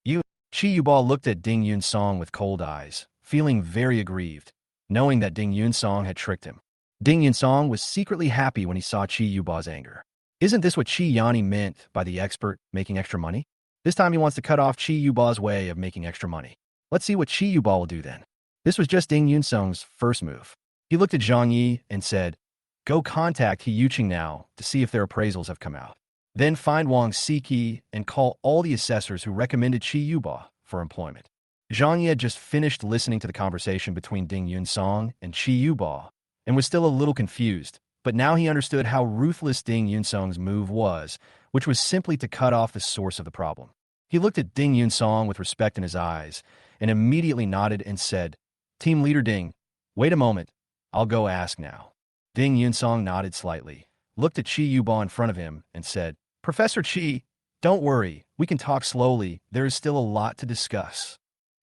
You Chi Yubal looked at Ding Yun Song with cold eyes, feeling very aggrieved, knowing that Ding Yun Song had tricked him. Ding Yun Song was secretly happy when he saw Chi Yubal's anger. Isn't this what Chi Yani meant by the expert making extra money? This time he wants to cut off Chi Yubal's way of making extra money. Let's see what Chi Yubal will do then. This was just Ding Yun Song's first move. He looked at Zhang Yi and said, "Go contact He Yuqing now to see if their appraisals have come out. Then find Wang Siki and call all the assessors who recommended Chi Yubal for employment." Zhang Yi had just finished listening to the conversation between Ding Yun Song and Chi Yubal and was still a little confused, but now he understood how ruthless Ding Yun Song's move was, which was simply to cut off the source of the problem. He looked at Ding Yun Song with respect in his eyes and immediately nodded and said, "Team Leader Ding, wait a moment. I'll go ask now." Ding Yun Song nodded slightly, looked at Chi Yubal in front of him, and said, "Professor Chi, don't worry. We can talk slowly. There is still a lot to discuss."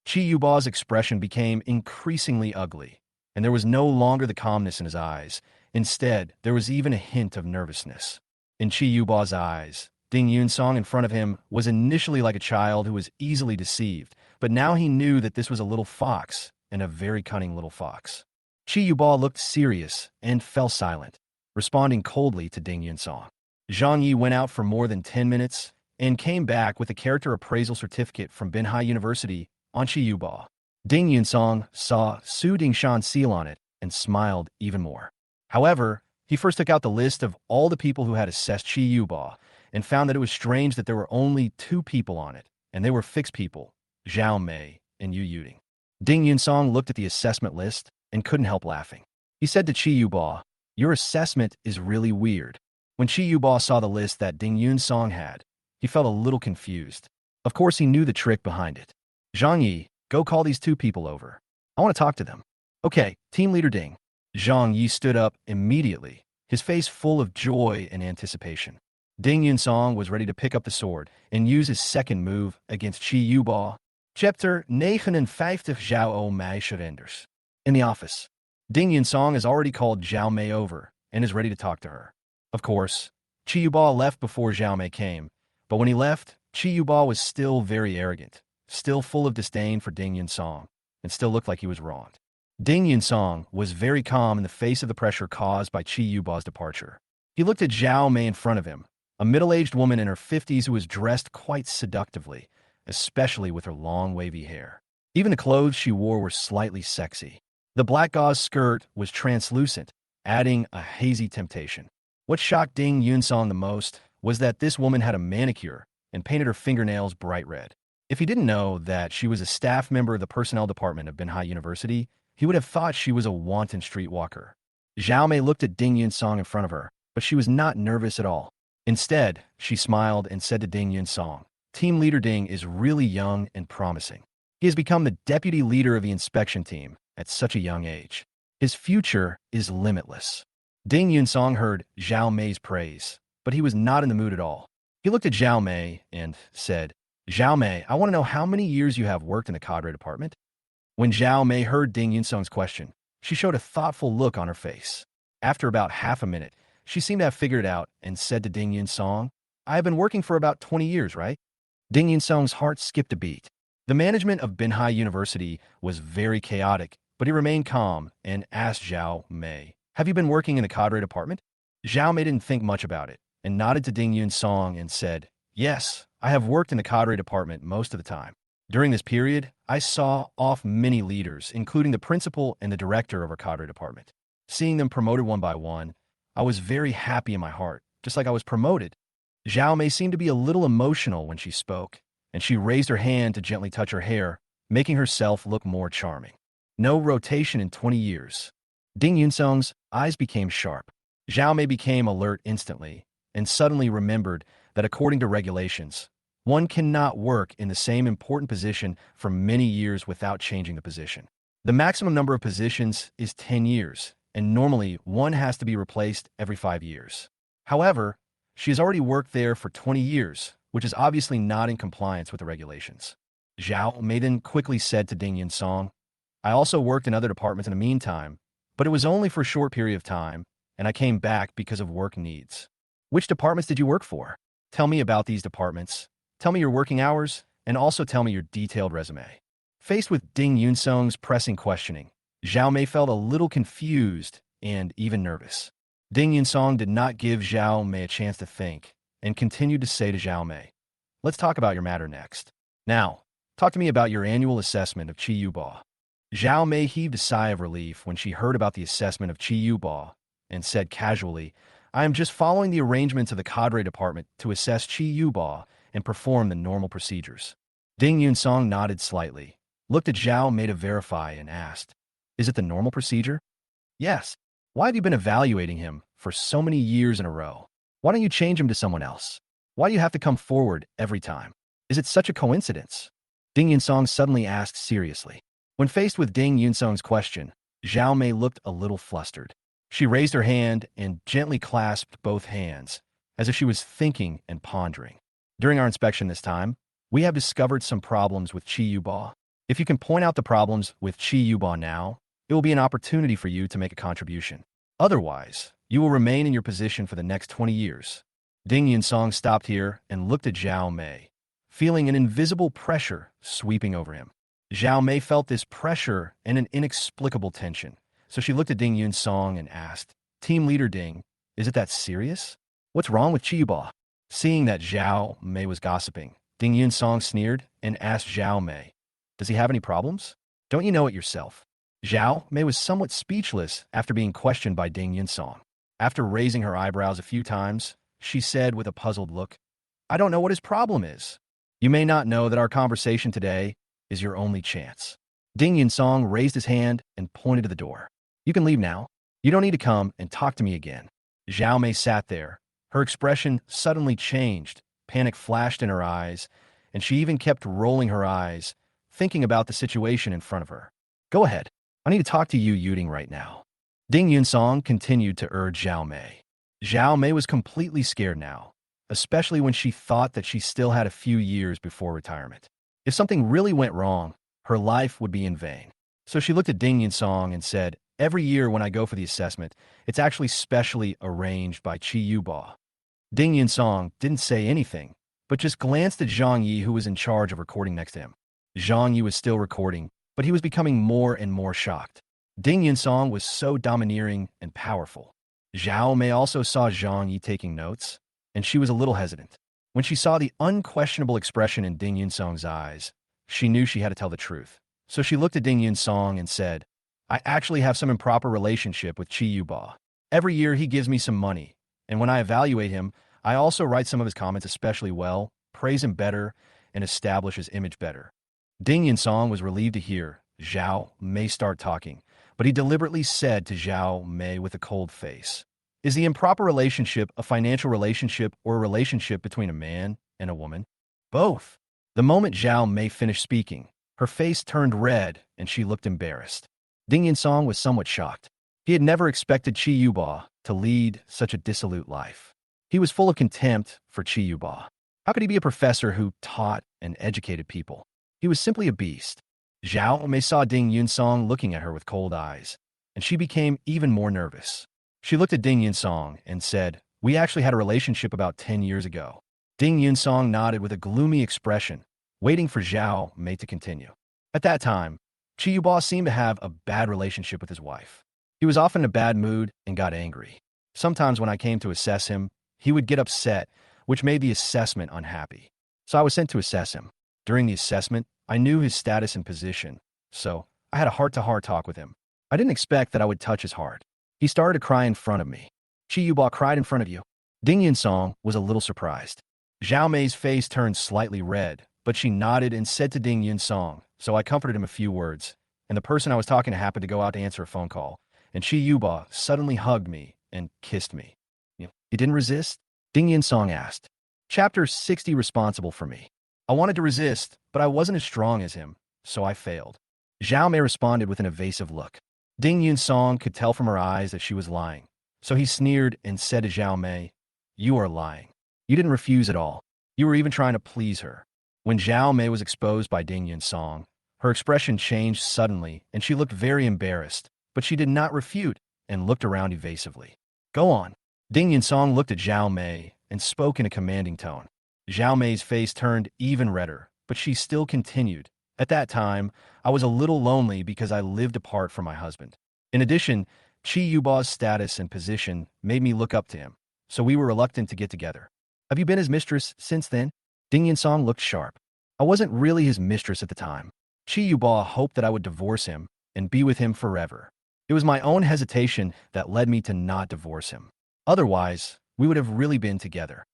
Chi Yubal's expression became increasingly ugly, and there was no longer the calmness in his eyes. Instead, there was even a hint of nervousness. In Chi Yubal's eyes, Ding Yun Song in front of him was initially like a child who was easily deceived, but now he knew that this was a little fox, and a very cunning little fox. Chi Yubal looked serious and fell silent, responding coldly to Ding Yun Song. Zhang Yi went out for more than 10 minutes and came back with a character appraisal certificate from Binhai University on Chi Yubal. Ding Yun Song saw Su Dingshan seal on it and smiled even more. However, he first took out the list of all the people who had assessed Chi Yubal and found that it was strange that there were only 2 people on it, and they were fixed people, Zhao Mei and Yu Yuting. Ding Yun Song looked at the assessment list and couldn't help laughing. He said to Chi Yubal, "Your assessment is really weird." When Chi Yubal saw the list that Ding Yun Song had, he felt a little confused. Of course, he knew the trick behind it. "Zhang Yi, go call these 2 people over. I want to talk to them." "Okay, Team Leader Ding." Zhang Yi stood up immediately, his face full of joy and anticipation. Ding Yun Song was ready to pick up the sword and use his second move against Chi Yubal. Chapter 59 Zhao Mei surrenders. In the office, Ding Yun Song has already called Zhao Mei over and is ready to talk to her. Of course, Chi Yubal left before Zhao Mei came, but when he left, Chi Yubal was still very arrogant, still full of disdain for Ding Yun Song, and still looked like he was wronged. Ding Yun Song was very calm in the face of the pressure caused by Chi Yubal's departure. He looked at Zhao Mei in front of him, a middle-aged woman in her 50s who was dressed quite seductively, especially with her long wavy hair. Even the clothes she wore were slightly sexy. The black gauze skirt was translucent, adding a hazy temptation. What shocked Ding Yun Song the most was that this woman had a manicure and painted her fingernails bright red. If he didn't know that she was a staff member of the personnel department of Binhai University, he would have thought she was a wanton streetwalker. Zhao Mei looked at Ding Yun Song in front of her, but she was not nervous at all. Instead, she smiled and said to Ding Yun Song, "Team Leader Ding is really young and promising. He has become the deputy leader of the inspection team at such a young age. His future is limitless." Ding Yun Song heard Zhao Mei's praise, but he was not in the mood at all. He looked at Zhao Mei and said, "Zhao Mei, I want to know how many years you have worked in the cadre department?" When Zhao Mei heard Ding Yun Song's question, she showed a thoughtful look on her face. After about half a minute, she seemed to have figured it out and said to Ding Yun Song, "I have been working for about 20 years, right?" Ding Yun Song's heart skipped a beat. The management of Binhai University was very chaotic, but he remained calm and asked Zhao Mei, "Have you been working in the cadre department?" Zhao Mei didn't think much about it and nodded to Ding Yun Song and said, "Yes, I have worked in the cadre department most of the time. During this period, I saw off many leaders, including the principal and the director of our cadre department. Seeing them promoted one by one, I was very happy in my heart, just like I was promoted." Zhao Mei seemed to be a little emotional when she spoke, and she raised her hand to gently touch her hair, making herself look more charming. No rotation in 20 years. Ding Yun Song's eyes became sharp. Zhao Mei became alert instantly, and suddenly remembered that according to regulations, one cannot work in the same important position for many years without changing the position. The maximum number of positions is 10 years, and normally one has to be replaced every 5 years. However, she has already worked there for 20 years, which is obviously not in compliance with the regulations. Zhao Mei then quickly said to Ding Yun Song, "I also worked in other departments in the meantime, but it was only for a short period of time, and I came back because of work needs." "Which departments did you work for? Tell me about these departments. Tell me your working hours and also tell me your detailed resume. Faced with Ding Yunsung's pressing questioning, Zhao Mei felt a little confused and even nervous. Ding Yunsong did not give Zhao Mei a chance to think and continued to say to Zhao Mei, "Let's talk about your matter next. Now, talk to me about your annual assessment of Qi Yuba." Zhao Mei heaved a sigh of relief when she heard about the assessment of Qi Yuba and said casually, "I am just following the arrangements of the cadre department to assess Qi Yuba and perform the normal procedures." Ding Yunsong nodded slightly, looked at Zhao Mei to verify, and asked, "Is it the normal procedure?" "Yes. Why have you been evaluating him for so many years in a row? Why don't you change him to someone else? Why do you have to come forward every time? Is it such a coincidence?" Ding Yunsong suddenly asked seriously. When faced with Ding Yunsong's question, Zhao Mei looked a little flustered. She raised her hand and gently clasped both hands, as if she was thinking and pondering. "During our inspection this time, we have discovered some problems with Qi Yuba. If you can point out the problems with Qi Yuba now, it will be an opportunity for you to make a contribution. Otherwise, you will remain in your position for the next 20 years. Ding Yunsong stopped here and looked at Zhao Mei, feeling an invisible pressure sweeping over him. Zhao Mei felt this pressure and an inexplicable tension, so she looked at Ding Yunsong and asked, "Team Leader Ding, is it that serious? What's wrong with Qi Yuba?" Seeing that Zhao Mei was gossiping, Ding Yunsong sneered and asked Zhao Mei, "Does he have any problems? Don't you know it yourself?" Zhao Mei was somewhat speechless after being questioned by Ding Yunsong. After raising her eyebrows a few times, she said with a puzzled look, "I don't know what his problem is. You may not know that our conversation today is your only chance." Ding Yunsong raised his hand and pointed to the door. "You can leave now. You don't need to come and talk to me again." Zhao Mei sat there. Her expression suddenly changed. Panic flashed in her eyes, and she even kept rolling her eyes, thinking about the situation in front of her. "Go ahead. I need to talk to you Yuding right now." Ding Yunsong continued to urge Zhao Mei. Zhao Mei was completely scared now, especially when she thought that she still had a few years before retirement. If something really went wrong, her life would be in vain. So she looked at Ding Yunsong and said, "Every year when I go for the assessment, it's actually specially arranged by Qi Yuba." Ding Yunsong didn't say anything, but just glanced at Zhang Yi, who was in charge of recording next to him. Zhang Yi was still recording, but he was becoming more and more shocked. Ding Yunsong was so domineering and powerful. Zhao Mei also saw Zhang Yi taking notes, and she was a little hesitant. When she saw the unquestionable expression in Ding Yunsong's eyes, she knew she had to tell the truth. So she looked at Ding Yunsong and said, "I actually have some improper relationship with Qi Yuba. Every year he gives me some money, and when I evaluate him, I also write some of his comments especially well, praise him better, and establish his image better." Ding Yunsong was relieved to hear Zhao Mei start talking, but he deliberately said to Zhao Mei with a cold face, "Is the improper relationship a financial relationship or a relationship between a man and a woman?" "Both." The moment Zhao Mei finished speaking, her face turned red and she looked embarrassed. Ding Yunsong was somewhat shocked. He had never expected Qi Yuba to lead such a dissolute life. He was full of contempt for Qi Yuba. How could he be a professor who taught and educated people? He was simply a beast. Zhao Mei saw Ding Yunsong looking at her with cold eyes, and she became even more nervous. She looked at Ding Yunsong and said, "We actually had a relationship about 10 years ago." Ding Yunsong nodded with a gloomy expression, waiting for Zhao Mei to continue. At that time, Qi Yuba seemed to have a bad relationship with his wife. He was often in a bad mood and got angry. Sometimes when I came to assess him, he would get upset, which made the assessment unhappy. So I was sent to assess him. During the assessment, I knew his status and position, so I had a heart-to-heart talk with him. I didn't expect that I would touch his heart. He started to cry in front of me. "Qi Yuba cried in front of you?" Ding Yunsong was a little surprised. Zhao Mei's face turned slightly red, but she nodded and said to Ding Yunsong, so I comforted him a few words, and the person I was talking to happened to go out to answer a phone call, and Qi Yuba suddenly hugged me and kissed me. "You didn't resist?" Ding Yunsong asked. Chapter 60 responsible for me. I wanted to resist, but I wasn't as strong as him, so I failed. Zhao Mei responded with an evasive look. Ding Yunsong could tell from her eyes that she was lying, so he sneered and said to Zhao Mei, "You are lying. You didn't refuse at all. You were even trying to please her." When Zhao Mei was exposed by Ding Yunsong, her expression changed suddenly and she looked very embarrassed, but she did not refute and looked around evasively. "Go on." Ding Yunsong looked at Zhao Mei and spoke in a commanding tone. Zhao Mei's face turned even redder, but she still continued. At that time, I was a little lonely because I lived apart from my husband. In addition, Chi Yuba's status and position made me look up to him, so we were reluctant to get together. Have you been his mistress since then? Ding Yin-song looked sharp. I wasn't really his mistress at the time. Chi Yuba hoped that I would divorce him and be with him forever. It was my own hesitation that led me to not divorce him. Otherwise, we would have really been together.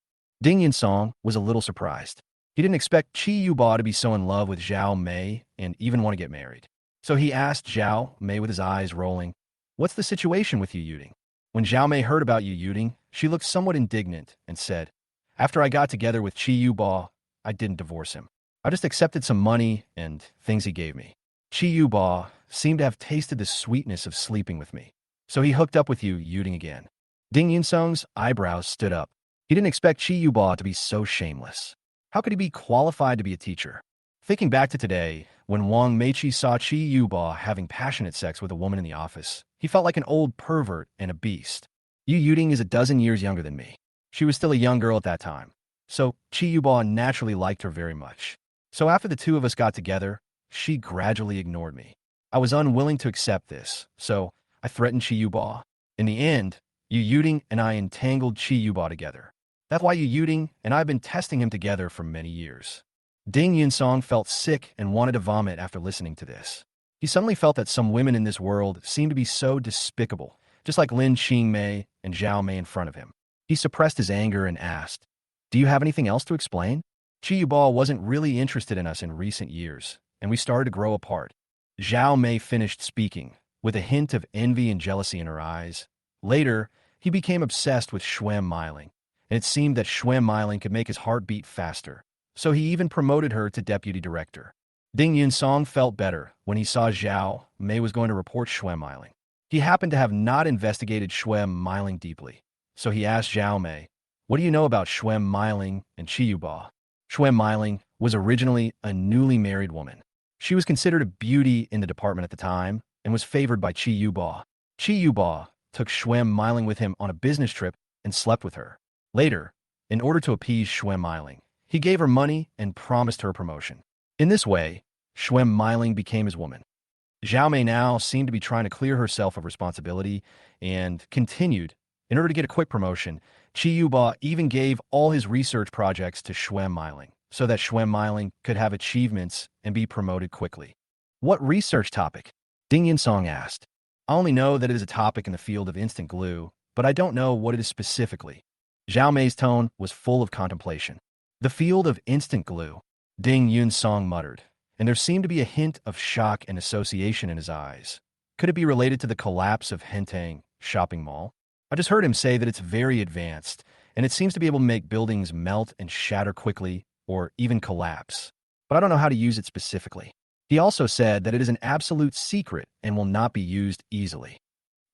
Ding Yin-song was a little surprised. He didn't expect Chi Yuba to be so in love with Zhao Mei and even want to get married. So he asked Zhao Mei with his eyes rolling, "What's the situation with you, Yuding?" When Zhao Mei heard about you, Yuding, she looked somewhat indignant and said, "After I got together with Chi Yuba, I didn't divorce him. I just accepted some money and things he gave me. Chi Yuba seemed to have tasted the sweetness of sleeping with me. So he hooked up with you, Yuding again." Ding Yin-sung's eyebrows stood up. He didn't expect Chi Yuba to be so shameless. How could he be qualified to be a teacher? Thinking back to today, when Wang Meiqi saw Chi Yuba having passionate sex with a woman in the office, he felt like an old pervert and a beast. Yu Yuding is a dozen years younger than me. She was still a young girl at that time. So Chi Yuba naturally liked her very much. So after the two of us got together, she gradually ignored me. I was unwilling to accept this, so I threatened Chi Yuba. In the end, Yu Yuding and I entangled Chi Yuba together. That's why Yu Yuding and I have been testing him together for many years. Ding Yin-song felt sick and wanted to vomit after listening to this. He suddenly felt that some women in this world seemed to be so despicable, just like Lin Qingmei and Zhao Mei in front of him. He suppressed his anger and asked, "Do you have anything else to explain?" Chi Yuba wasn't really interested in us in recent years, and we started to grow apart. Zhao Mei finished speaking, with a hint of envy and jealousy in her eyes. Later, he became obsessed with Schwem Meiling, and it seemed that Schwem Meiling could make his heart beat faster, so he even promoted her to deputy director. Ding Yin-song felt better when he saw Zhao Mei was going to report Schwem Meiling. He happened to have not investigated Schwem Meiling deeply, so he asked Zhao Mei, "What do you know about Schwem Meiling and Chi Yuba?" Schwem Meiling was originally a newly married woman. She was considered a beauty in the department at the time and was favored by Chi Yuba. Chi Yuba took Schwem Meiling with him on a business trip and slept with her. Later, in order to appease Schwem Meiling, he gave her money and promised her a promotion. In this way, Schwem Meiling became his woman. Zhao Mei now seemed to be trying to clear herself of responsibility and continued. In order to get a quick promotion, Chi Yuba even gave all his research projects to Schwem Meiling so that Schwem Meiling could have achievements and be promoted quickly. "What research topic?" Ding Yin-song asked. "I only know that it is a topic in the field of instant glue, but I don't know what it is specifically." Zhao Mei's tone was full of contemplation. "The field of instant glue," Ding Yin-song muttered, and there seemed to be a hint of shock and association in his eyes. Could it be related to the collapse of Hentang shopping mall? I just heard him say that it's very advanced, and it seems to be able to make buildings melt and shatter quickly, or even collapse. But I don't know how to use it specifically. He also said that it is an absolute secret and will not be used easily.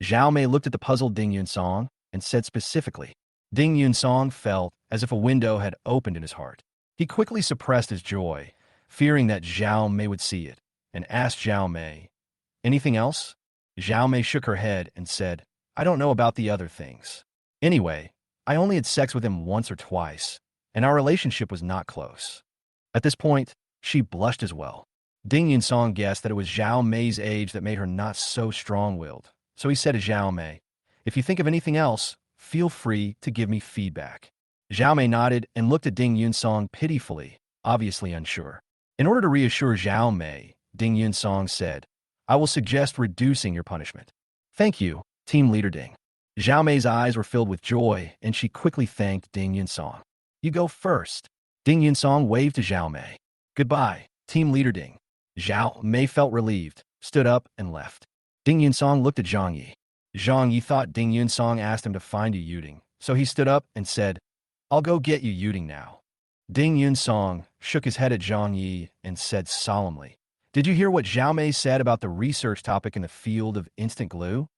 Zhao Mei looked at the puzzled Ding Yin-song and said specifically. Ding Yin-song felt as if a window had opened in his heart. He quickly suppressed his joy, fearing that Zhao Mei would see it, and asked Zhao Mei, "Anything else?" Zhao Mei shook her head and said, "I don't know about the other things. Anyway, I only had sex with him once or twice, and our relationship was not close." At this point, she blushed as well. Ding Yin-song guessed that it was Zhao Mei's age that made her not so strong-willed. So he said to Zhao Mei, "If you think of anything else, feel free to give me feedback." Zhao Mei nodded and looked at Ding Yin-song pitifully, obviously unsure. In order to reassure Zhao Mei, Ding Yin-song said, "I will suggest reducing your punishment." "Thank you, Team Leader Ding." Zhao Mei's eyes were filled with joy, and she quickly thanked Ding Yin-song. "You go first." Ding Yin-song waved to Zhao Mei. "Goodbye, Team Leader Ding." Zhao Mei felt relieved, stood up, and left. Ding Yin-song looked at Zhang Yi. Zhang Yi thought Ding Yin-song asked him to find Yu Yuding, so he stood up and said, "I'll go get Yu Yuding now." Ding Yin-song shook his head at Zhang Yi and said solemnly, "Did you hear what Zhao Mei said about the research topic in the field of instant glue?"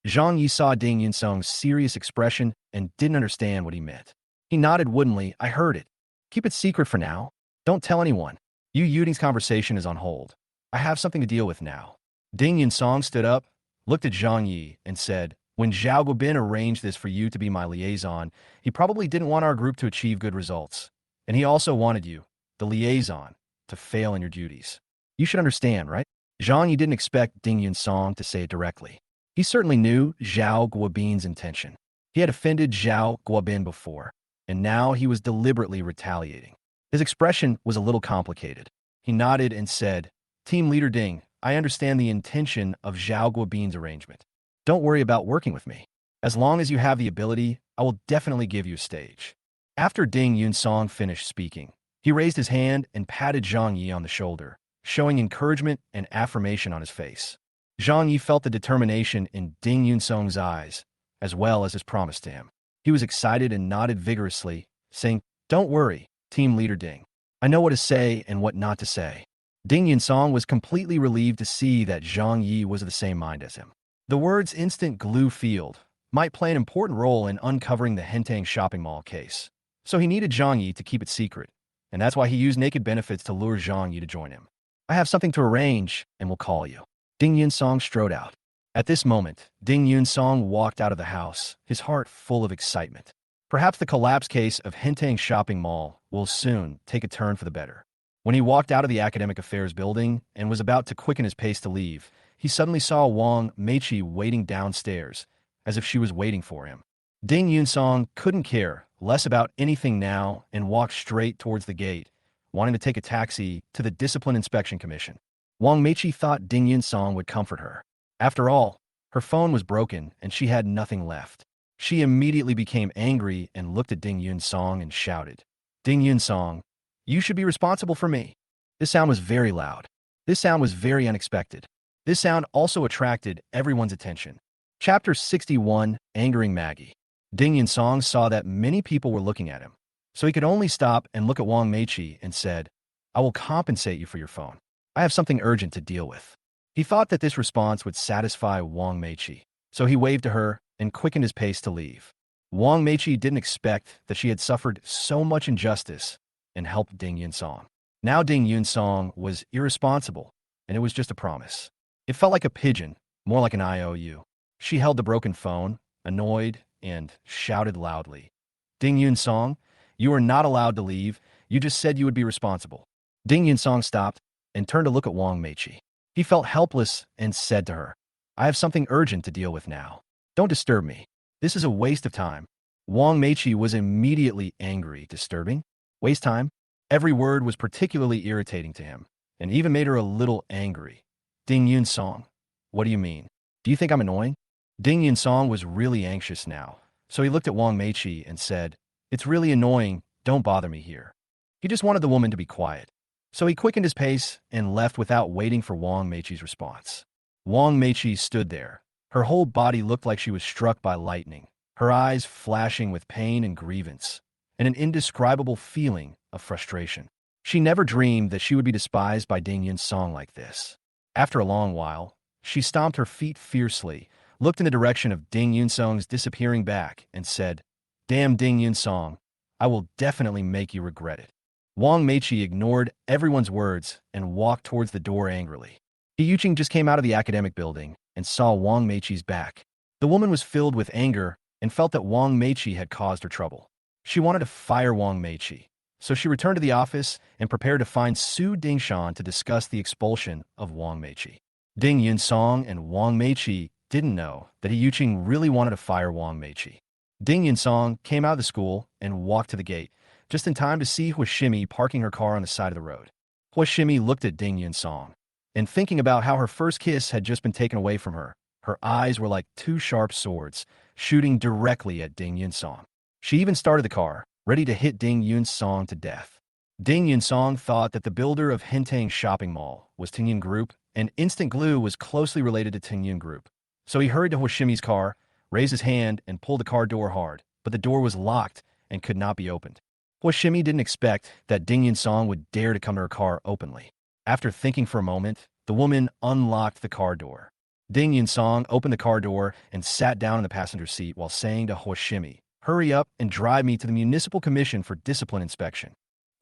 Zhang Yi saw Ding Yin-song's serious expression and didn't understand what he meant. He nodded woodenly. "I heard it. Keep it secret for now. Don't tell anyone. Yu Yuding's conversation is on hold. I have something to deal with now." Ding Yin-song stood up, looked at Zhang Yi, and said, "When Zhao Guobin arranged this for you to be my liaison, he probably didn't want our group to achieve good results. And he also wanted you, the liaison, to fail in your duties. You should understand, right? Zhang Yi didn't expect Ding Yunsong to say it directly. He certainly knew Zhao Guobin's intention. He had offended Zhao Guobin before, and now he was deliberately retaliating. His expression was a little complicated. He nodded and said, Team Leader Ding, I understand the intention of Zhao Guobin's arrangement. Don't worry about working with me. As long as you have the ability, I will definitely give you a stage. After Ding Yunsong finished speaking, he raised his hand and patted Zhang Yi on the shoulder, showing encouragement and affirmation on his face. Zhang Yi felt the determination in Ding Yunsong's eyes, as well as his promise to him. He was excited and nodded vigorously, saying, Don't worry, Team Leader Ding. I know what to say and what not to say. Ding Yunsong was completely relieved to see that Zhang Yi was of the same mind as him. The words instant glue field might play an important role in uncovering the Hentang shopping mall case, so he needed Zhang Yi to keep it secret, and that's why he used naked benefits to lure Zhang Yi to join him. I have something to arrange, and will call you. Ding Yunsong strode out. At this moment, Ding Yunsong walked out of the house, his heart full of excitement. Perhaps the collapse case of Hentang shopping mall will soon take a turn for the better. When he walked out of the academic affairs building and was about to quicken his pace to leave, he suddenly saw Wang Meiqi waiting downstairs, as if she was waiting for him. Ding Yunsong couldn't care less about anything now and walked straight towards the gate, wanting to take a taxi to the Discipline Inspection Commission. Wang Meiqi thought Ding Yunsong would comfort her. After all, her phone was broken and she had nothing left. She immediately became angry and looked at Ding Yunsong and shouted, Ding Yunsong, you should be responsible for me. This sound was very loud. This sound was very unexpected. This sound also attracted everyone's attention. Chapter 61, Angering Maggie. Ding Yunsong saw that many people were looking at him, so he could only stop and look at Wang Meiqi and said, I will compensate you for your phone. I have something urgent to deal with. He thought that this response would satisfy Wang Meiqi, so he waved to her and quickened his pace to leave. Wang Meiqi didn't expect that she had suffered so much injustice and helped Ding Yunsong. Now Ding Yunsong was irresponsible, and it was just a promise. It felt like a pigeon, more like an IOU. She held the broken phone, annoyed, and shouted loudly, Ding Yunsong, you are not allowed to leave. You just said you would be responsible. Ding Yunsong stopped and turned to look at Wang Meiqi. He felt helpless and said to her, I have something urgent to deal with now. Don't disturb me. This is a waste of time. Wang Meiqi was immediately angry. Disturbing? Waste time? Every word was particularly irritating to him, and even made her a little angry. Ding Yunsong, what do you mean? Do you think I'm annoying? Ding Yunsong was really anxious now, so he looked at Wang Meiqi and said, It's really annoying, don't bother me here. He just wanted the woman to be quiet. So he quickened his pace and left without waiting for Wang Meiqi's response. Wang Meiqi stood there. Her whole body looked like she was struck by lightning, her eyes flashing with pain and grievance, and an indescribable feeling of frustration. She never dreamed that she would be despised by Ding Yunsong like this. After a long while, she stomped her feet fiercely, looked in the direction of Ding Yunsong's disappearing back, and said, Damn Ding Yunsong, I will definitely make you regret it. Wang Meiqi ignored everyone's words and walked towards the door angrily. He Yuqing just came out of the academic building and saw Wang Meiqi's back. The woman was filled with anger and felt that Wang Meiqi had caused her trouble. She wanted to fire Wang Meiqi, so she returned to the office and prepared to find Su Dingshan to discuss the expulsion of Wang Meiqi. Ding Yunsong and Wang Meiqi didn't know that He Yuqing really wanted to fire Wang Meiqi. Ding Yunsong came out of the school and walked to the gate, just in time to see Huashimi parking her car on the side of the road. Huashimi looked at Ding Yunsong, and thinking about how her first kiss had just been taken away from her, her eyes were like two sharp swords, shooting directly at Ding Yunsong. She even started the car, ready to hit Ding Yunsong to death. Ding Yunsong thought that the builder of Hentang Shopping Mall was Tingyun Group, and Instant Glue was closely related to Tingyun Group. So he hurried to Huashimi's car, raised his hand, and pulled the car door hard, but the door was locked and could not be opened. Huashimi didn't expect that Ding Yunsong would dare to come to her car openly. After thinking for a moment, the woman unlocked the car door. Ding Yunsong opened the car door and sat down in the passenger seat while saying to Huashimi, Hurry up and drive me to the Municipal Commission for discipline inspection.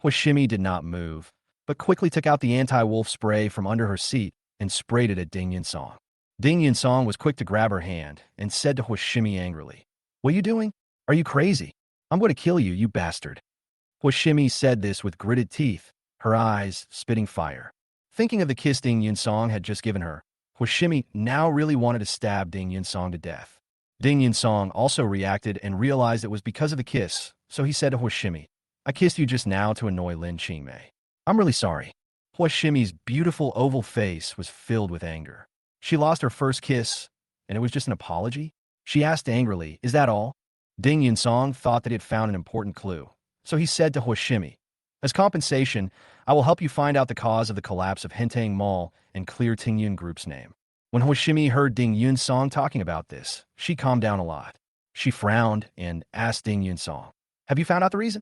Huashimi did not move, but quickly took out the anti-wolf spray from under her seat and sprayed it at Ding Yunsong. Ding Yunsong was quick to grab her hand and said to Huashimi angrily, What are you doing? Are you crazy? I'm going to kill you, you bastard. Huashimi said this with gritted teeth, her eyes spitting fire. Thinking of the kiss Ding Yun-song had just given her, Hoshimi now really wanted to stab Ding Yun-song to death. Ding Yun-song also reacted and realized it was because of the kiss, so he said to Hoshimi, "I kissed you just now to annoy Lin Qingmei. I'm really sorry." Hoshimi's beautiful oval face was filled with anger. She lost her first kiss, and it was just an apology? She asked angrily, "Is that all?" Ding Yun-song thought that he had found an important clue, so he said to Hoshimi, "As compensation, I will help you find out the cause of the collapse of Hentang Mall and clear Tingyun Group's name." When Hoshimi heard Ding Yun-song talking about this, she calmed down a lot. She frowned and asked Ding Yun-song, "Have you found out the reason?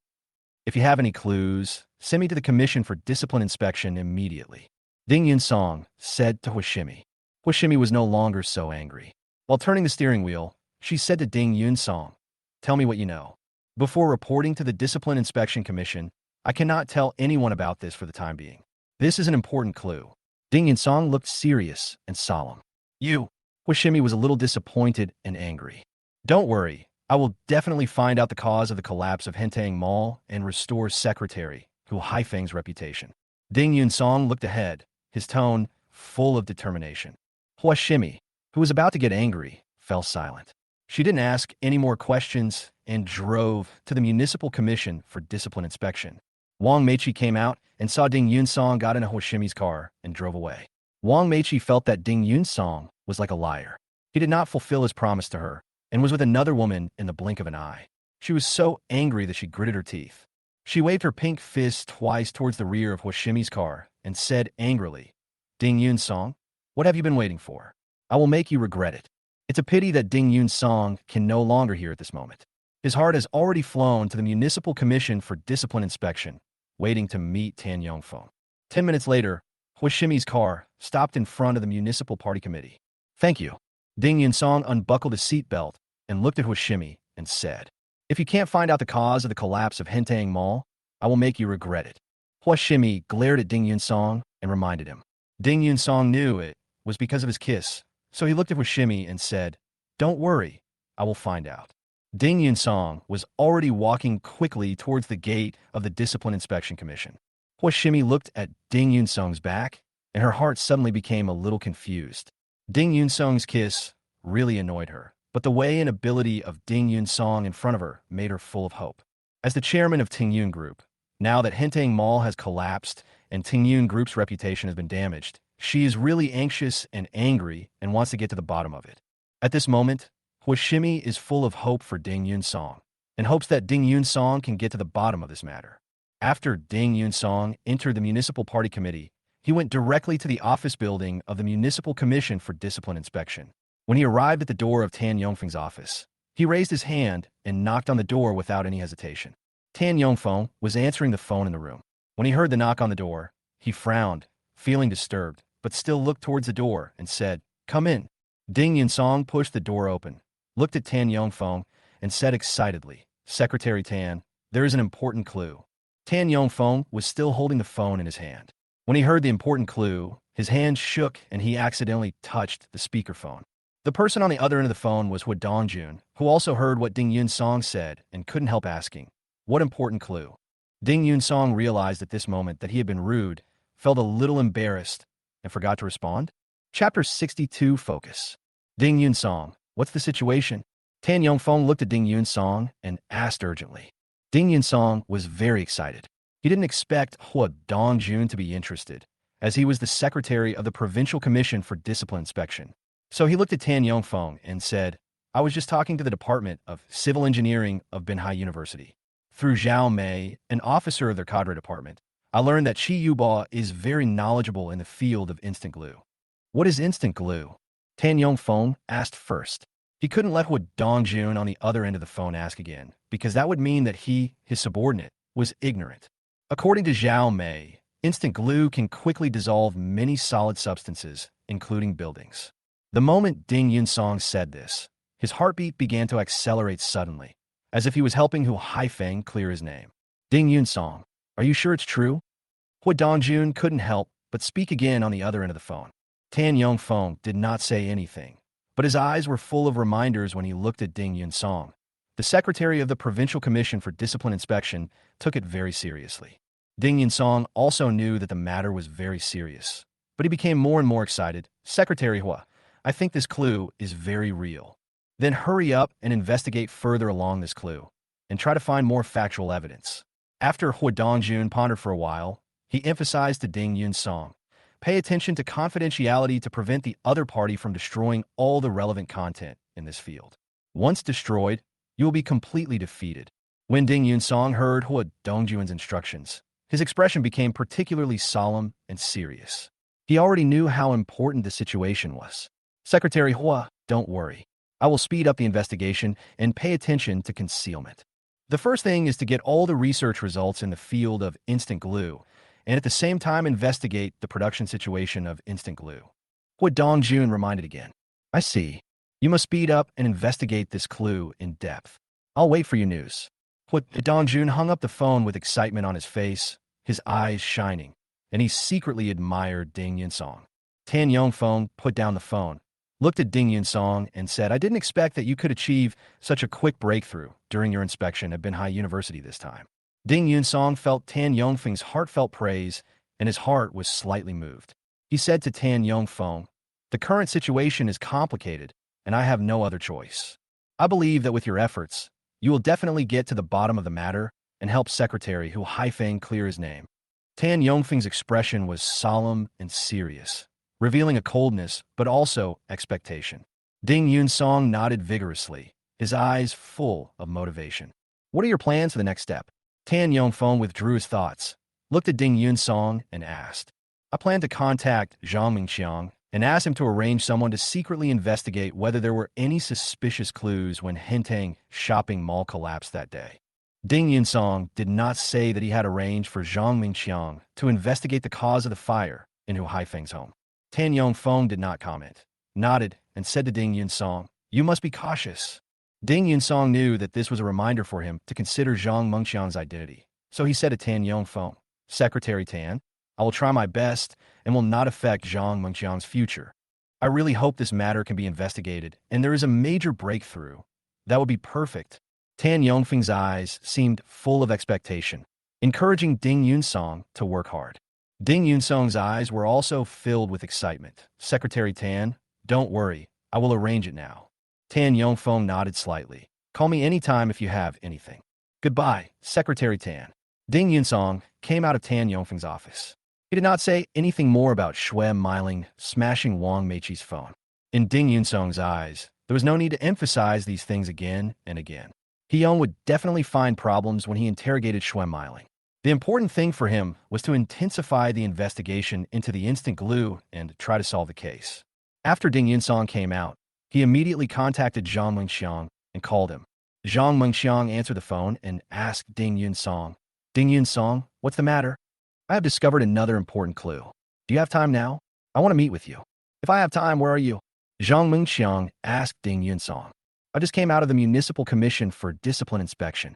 If you have any clues, send me to the Commission for Discipline Inspection immediately." Ding Yun-song said to Hoshimi. Hoshimi was no longer so angry. While turning the steering wheel, she said to Ding Yun-song, "Tell me what you know. Before reporting to the Discipline Inspection Commission, I cannot tell anyone about this for the time being. This is an important clue." Ding Yun-song looked serious and solemn. "You." Hoshimi was a little disappointed and angry. "Don't worry. I will definitely find out the cause of the collapse of Hentang Mall and restore Secretary Hu Haifeng's reputation." Ding Yun-song looked ahead, his tone full of determination. Hoshimi, who was about to get angry, fell silent. She didn't ask any more questions and drove to the Municipal Commission for Discipline Inspection. Wang Meiqi came out and saw Ding Yun-song got into Hoshimi's car and drove away. Wang Meiqi felt that Ding Yun-song was like a liar. He did not fulfill his promise to her and was with another woman in the blink of an eye. She was so angry that she gritted her teeth. She waved her pink fist twice towards the rear of Hoshimi's car and said angrily, "Ding Yun-song, what have you been waiting for? I will make you regret it." It's a pity that Ding Yun-song can no longer hear at this moment. His heart has already flown to the Municipal Commission for Discipline Inspection, waiting to meet Tan Yongfeng. 10 minutes later, Hoshimi's car stopped in front of the Municipal Party Committee. "Thank you." Ding Yun-song unbuckled his seatbelt and looked at Hoshimi and said, "If you can't find out the cause of the collapse of Hentang Mall, I will make you regret it." Hoshimi glared at Ding Yun-song and reminded him. Ding Yun-song knew it was because of his kiss, so he looked at Hoshimi and said, "Don't worry, I will find out." Ding Yun-song was already walking quickly towards the gate of the Discipline Inspection Commission. Hoshimi looked at Ding Yun-song's back, and her heart suddenly became a little confused. Ding Yun-song's kiss really annoyed her, but the way and ability of Ding Yun-song in front of her made her full of hope. As the chairman of Tingyun Group, now that Hentang Mall has collapsed and Tingyun Group's reputation has been damaged, she is really anxious and angry and wants to get to the bottom of it. At this moment, Hoshimi is full of hope for Ding Yun-song and hopes that Ding Yun-song can get to the bottom of this matter. After Ding Yun-song entered the Municipal Party Committee, he went directly to the office building of the Municipal Commission for Discipline Inspection. When he arrived at the door of Tan Yongfeng's office, he raised his hand and knocked on the door without any hesitation. Tan Yongfeng was answering the phone in the room. When he heard the knock on the door, he frowned, feeling disturbed, but still looked towards the door and said, "Come in." Ding Yun-song pushed the door open, looked at Tan Yongfeng, and said excitedly, "Secretary Tan, there is an important clue." Tan Yongfeng was still holding the phone in his hand. When he heard the important clue, his hand shook and he accidentally touched the speakerphone. The person on the other end of the phone was Hu Dongjun, who also heard what Ding Yun-song said and couldn't help asking, "What important clue?" Ding Yun-song realized at this moment that he had been rude, felt a little embarrassed, and forgot to respond. Chapter 62 Focus. Ding Yun-song, what's the situation? Tan Yongfeng looked at Ding Yun-song and asked urgently. Ding Yun-song was very excited. He didn't expect Hu Dongjun to be interested, as he was the secretary of the Provincial Commission for Discipline Inspection. So he looked at Tan Yongfeng and said, "I was just talking to the Department of Civil Engineering of Binhai University. Through Zhao Mei, an officer of their cadre department, I learned that Chi Yuba is very knowledgeable in the field of instant glue." "What is instant glue?" Tan Yongfeng asked first. He couldn't let Hu Dongjun on the other end of the phone ask again, because that would mean that he, his subordinate, was ignorant. According to Zhao Mei, instant glue can quickly dissolve many solid substances, including buildings. The moment Ding Yun-song said this, his heartbeat began to accelerate suddenly, as if he was helping Hu Haifeng clear his name. "Ding Yun-song, are you sure it's true?" Hu Dongjun couldn't help but speak again on the other end of the phone. Tan Yongfeng did not say anything, but his eyes were full of reminders when he looked at Ding Yun-song. The secretary of the Provincial Commission for Discipline Inspection took it very seriously. Ding Yun-song also knew that the matter was very serious, but he became more and more excited. Secretary Hua, I think this clue is very real. Then hurry up and investigate further along this clue, and try to find more factual evidence. After Hua Dongjun pondered for a while, he emphasized to Ding Yun-song, pay attention to confidentiality to prevent the other party from destroying all the relevant content in this field. Once destroyed, you will be completely defeated. When Ding Yun-song heard Hua Dongjun's instructions, his expression became particularly solemn and serious. He already knew how important the situation was. Secretary Hua, don't worry. I will speed up the investigation and pay attention to concealment. The first thing is to get all the research results in the field of instant glue, and at the same time investigate the production situation of instant glue. Hua Dongjun reminded again. I see. You must speed up and investigate this clue in depth. I'll wait for your news. Hua Dongjun hung up the phone with excitement on his face, his eyes shining, and he secretly admired Ding Yun-song. Tan Yongfeng put down the phone, looked at Ding Yun-song, and said, I didn't expect that you could achieve such a quick breakthrough during your inspection at Binhai University this time. Ding Yun-song felt Tan Yongfeng's heartfelt praise, and his heart was slightly moved. He said to Tan Yongfeng, the current situation is complicated, and I have no other choice. I believe that with your efforts, you will definitely get to the bottom of the matter and help Secretary Hu Haifeng clear his name. Tan Yongfeng's expression was solemn and serious, revealing a coldness but also expectation. Ding Yun-song nodded vigorously, his eyes full of motivation. What are your plans for the next step? Tan Yongfeng withdrew his thoughts, looked at Ding Yun-song, and asked, I plan to contact Zhang Mingqiang and ask him to arrange someone to secretly investigate whether there were any suspicious clues when Hentang shopping mall collapsed that day. Ding Yun-song did not say that he had arranged for Zhang Mingqiang to investigate the cause of the fire in Hu Haifeng's home. Tan Yongfeng did not comment, nodded, and said to Ding Yun-song, you must be cautious. Ding Yun-song knew that this was a reminder for him to consider Zhang Mengqiang's identity, so he said to Tan Yongfeng, Secretary Tan, I will try my best and will not affect Zhang Mengqiang's future. I really hope this matter can be investigated and there is a major breakthrough. That would be perfect. Tan Yongfeng's eyes seemed full of expectation, encouraging Ding Yun-song to work hard. Ding Yun-song's eyes were also filled with excitement. Secretary Tan, don't worry, I will arrange it now. Tan Yongfeng nodded slightly. Call me anytime if you have anything. Goodbye, Secretary Tan. Ding Yun-song came out of Tan Yongfeng's office. He did not say anything more about Shui Meiling smashing Wang Meiqi's phone. In Ding Yun-song's eyes, there was no need to emphasize these things again and again. He-young would definitely find problems when he interrogated Shui Meiling. The important thing for him was to intensify the investigation into the instant glue and try to solve the case. After Ding Yun-song came out, he immediately contacted Zhang Mengqiang and called him. Zhang Mengqiang answered the phone and asked Ding Yun-song, Ding Yun-song, what's the matter? I have discovered another important clue. Do you have time now? I want to meet with you. If I have time, where are you? Zhang Mengqiang asked Ding Yun-song. I just came out of the Municipal Commission for Discipline Inspection.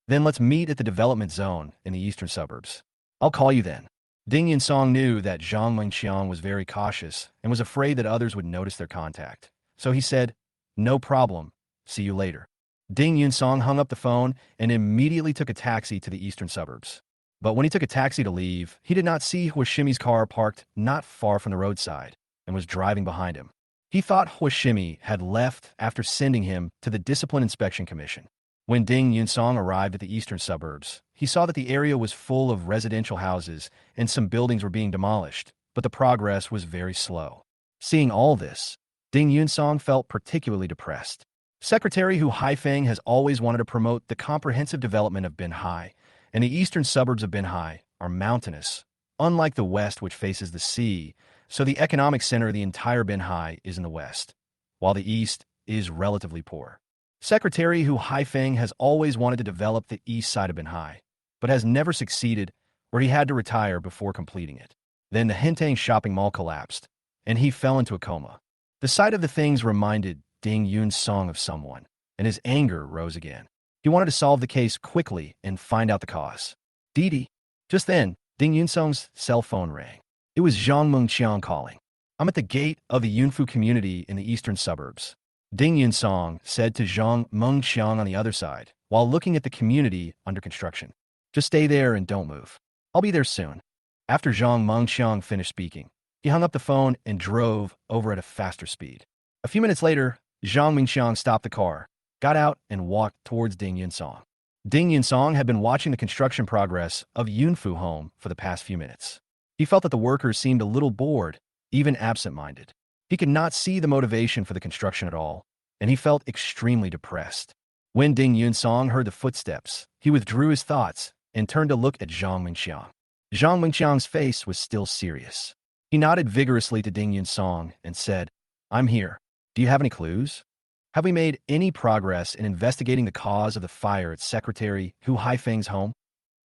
Then let's meet at the development zone in the eastern suburbs. I'll call you then. Ding Yun-song knew that Zhang Mengqiang was very cautious and was afraid that others would notice their contact. So he said, no problem. See you later. Ding Yun-song hung up the phone and immediately took a taxi to the eastern suburbs. But when he took a taxi to leave, he did not see Huashimi's car parked not far from the roadside and was driving behind him. He thought Huashimi had left after sending him to the Discipline Inspection Commission. When Ding Yun-song arrived at the eastern suburbs, he saw that the area was full of residential houses and some buildings were being demolished, but the progress was very slow. Seeing all this, Ding Yun-song felt particularly depressed. Secretary Hu Haifeng has always wanted to promote the comprehensive development of Binhai, and the eastern suburbs of Binhai are mountainous, unlike the west which faces the sea, so the economic center of the entire Binhai is in the west, while the east is relatively poor. Secretary Hu Haifeng has always wanted to develop the east side of Binhai, but has never succeeded, where he had to retire before completing it. Then the Hentang shopping mall collapsed, and he fell into a coma. The sight of the things reminded Ding Yun-song of someone, and his anger rose again. He wanted to solve the case quickly and find out the cause. Didi. Just then, Ding Yun-song's cell phone rang. It was Zhang Mengqiang calling. I'm at the gate of the Yunfu community in the eastern suburbs. Ding Yun-song said to Zhang Mengqiang on the other side, while looking at the community under construction. Just stay there and don't move. I'll be there soon. After Zhang Mengxiang finished speaking, he hung up the phone and drove over at a faster speed. A few minutes later, Zhang Mengxiang stopped the car, got out, and walked towards Ding Yunsong. Ding Yunsong had been watching the construction progress of Yunfu home for the past few minutes. He felt that the workers seemed a little bored, even absent-minded. He could not see the motivation for the construction at all, and he felt extremely depressed. When Ding Yunsong heard the footsteps, he withdrew his thoughts and turned to look at Zhang Mengxiang. Zhang Mengxiang's face was still serious. He nodded vigorously to Ding Yunsong and said, "I'm here. Do you have any clues? Have we made any progress in investigating the cause of the fire at Secretary Hu Haifeng's home?"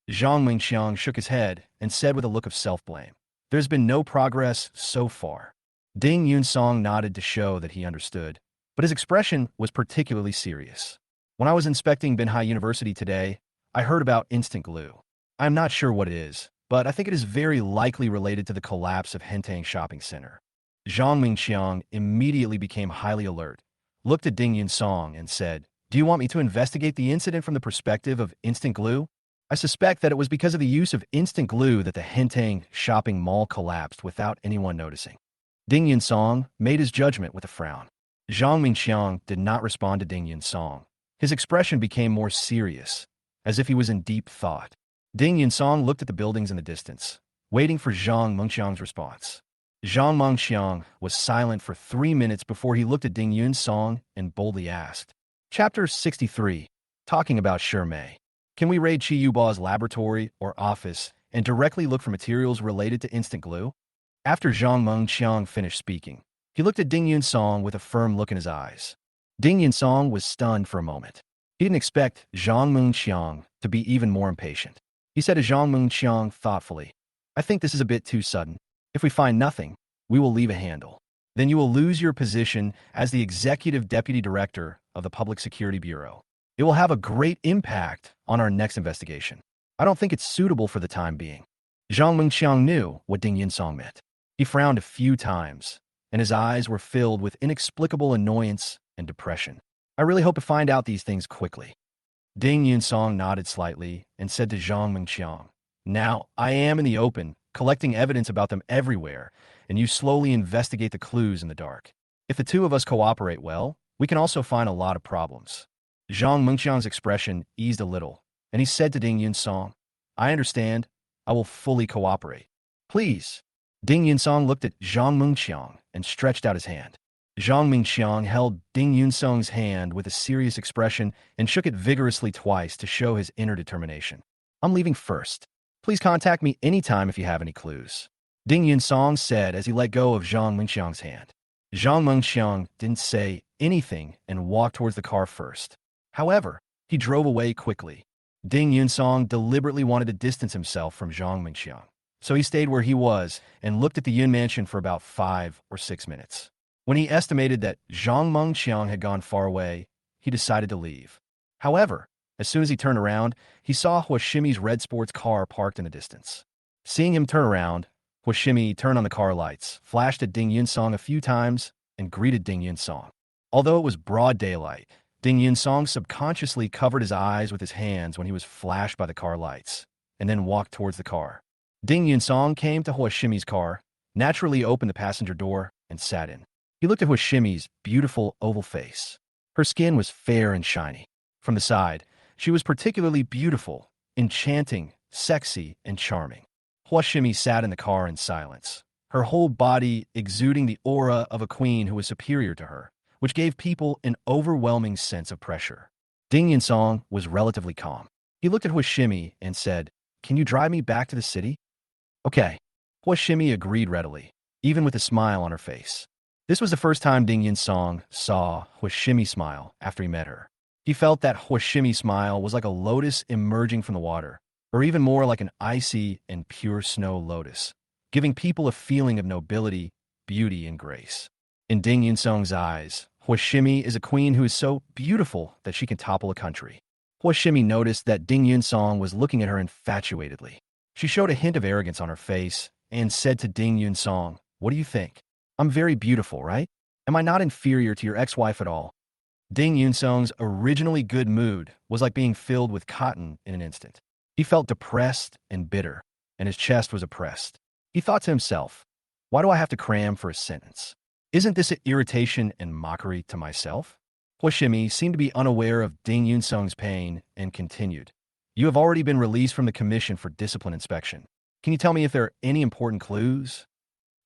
Zhang Mengxiang shook his head and said with a look of self-blame, "There's been no progress so far." Ding Yunsong nodded to show that he understood, but his expression was particularly serious. "When I was inspecting Binhai University today, I heard about instant glue. I'm not sure what it is, but I think it is very likely related to the collapse of Hentang Shopping Center." Zhang Mengxiang immediately became highly alert, looked at Ding Yunsong and said, "Do you want me to investigate the incident from the perspective of instant glue? I suspect that it was because of the use of instant glue that the Hentang shopping mall collapsed without anyone noticing." Ding Yunsong made his judgment with a frown. Zhang Mengxiang did not respond to Ding Yunsong. His expression became more serious, as if he was in deep thought. Ding Yunsong looked at the buildings in the distance, waiting for Zhang Mengxiang's response. Zhang Mengxiang was silent for 3 minutes before he looked at Ding Yunsong and boldly asked, Chapter 63, talking about Mei. Can we raid Chi Yuba's laboratory or office and directly look for materials related to instant glue? After Zhang Mengxiang finished speaking, he looked at Ding Yunsong with a firm look in his eyes. Ding Yunsong was stunned for a moment. He didn't expect Zhang Mengxiang to be even more impatient. He said to Zhang Mengxiang thoughtfully, "I think this is a bit too sudden. If we find nothing, we will leave a handle. Then you will lose your position as the Executive Deputy Director of the Public Security Bureau. It will have a great impact on our next investigation. I don't think it's suitable for the time being." Zhang Mengxiang knew what Ding Yunsong meant. He frowned a few times, and his eyes were filled with inexplicable annoyance and depression. "I really hope to find out these things quickly." Ding Yunsong nodded slightly and said to Zhang Mengxiang, "Now, I am in the open, collecting evidence about them everywhere, and you slowly investigate the clues in the dark. If the two of us cooperate well, we can also find a lot of problems." Zhang Mengxiang's expression eased a little, and he said to Ding Yunsong, "I understand. I will fully cooperate. Please." Ding Yunsong looked at Zhang Mengxiang and stretched out his hand. Zhang Mengxiang held Ding Yunsong's hand with a serious expression and shook it vigorously twice to show his inner determination. "I'm leaving first. Please contact me anytime if you have any clues," Ding Yunsong said as he let go of Zhang Mengxiang's hand. Zhang Mengxiang didn't say anything and walked towards the car first. However, he drove away quickly. Ding Yunsong deliberately wanted to distance himself from Zhang Mengxiang, so he stayed where he was and looked at the Yun mansion for about 5 or 6 minutes. When he estimated that Zhang Mengxiang had gone far away, he decided to leave. However, as soon as he turned around, he saw Huashimi's red sports car parked in the distance. Seeing him turn around, Huashimi turned on the car lights, flashed at Ding Yunsong a few times, and greeted Ding Yunsong. Although it was broad daylight, Ding Yunsong subconsciously covered his eyes with his hands when he was flashed by the car lights, and then walked towards the car. Ding Yunsong came to Huashimi's car, naturally opened the passenger door, and sat in. He looked at Huashimi's beautiful oval face. Her skin was fair and shiny. From the side, she was particularly beautiful, enchanting, sexy, and charming. Huashimi sat in the car in silence, her whole body exuding the aura of a queen who was superior to her, which gave people an overwhelming sense of pressure. Ding Yunsong was relatively calm. He looked at Huashimi and said, "Can you drive me back to the city?" "Okay." Huashimi agreed readily, even with a smile on her face. This was the first time Ding Yunsong saw Huashimi smile after he met her. He felt that Huashimi's smile was like a lotus emerging from the water, or even more like an icy and pure snow lotus, giving people a feeling of nobility, beauty, and grace. In Ding Yunsong's eyes, Huashimi is a queen who is so beautiful that she can topple a country. Huashimi noticed that Ding Yunsong was looking at her infatuatedly. She showed a hint of arrogance on her face and said to Ding Yunsong, "What do you think? I'm very beautiful, right? Am I not inferior to your ex-wife at all?" Ding Yunsong's originally good mood was like being filled with cotton in an instant. He felt depressed and bitter. and his chest was oppressed. He thought to himself, why do I have to cram for a sentence? Isn't this an irritation and mockery to myself? Huashimi seemed to be unaware of Ding Yunsung's pain and continued. You have already been released from the Commission for Discipline Inspection. Can you tell me if there are any important clues?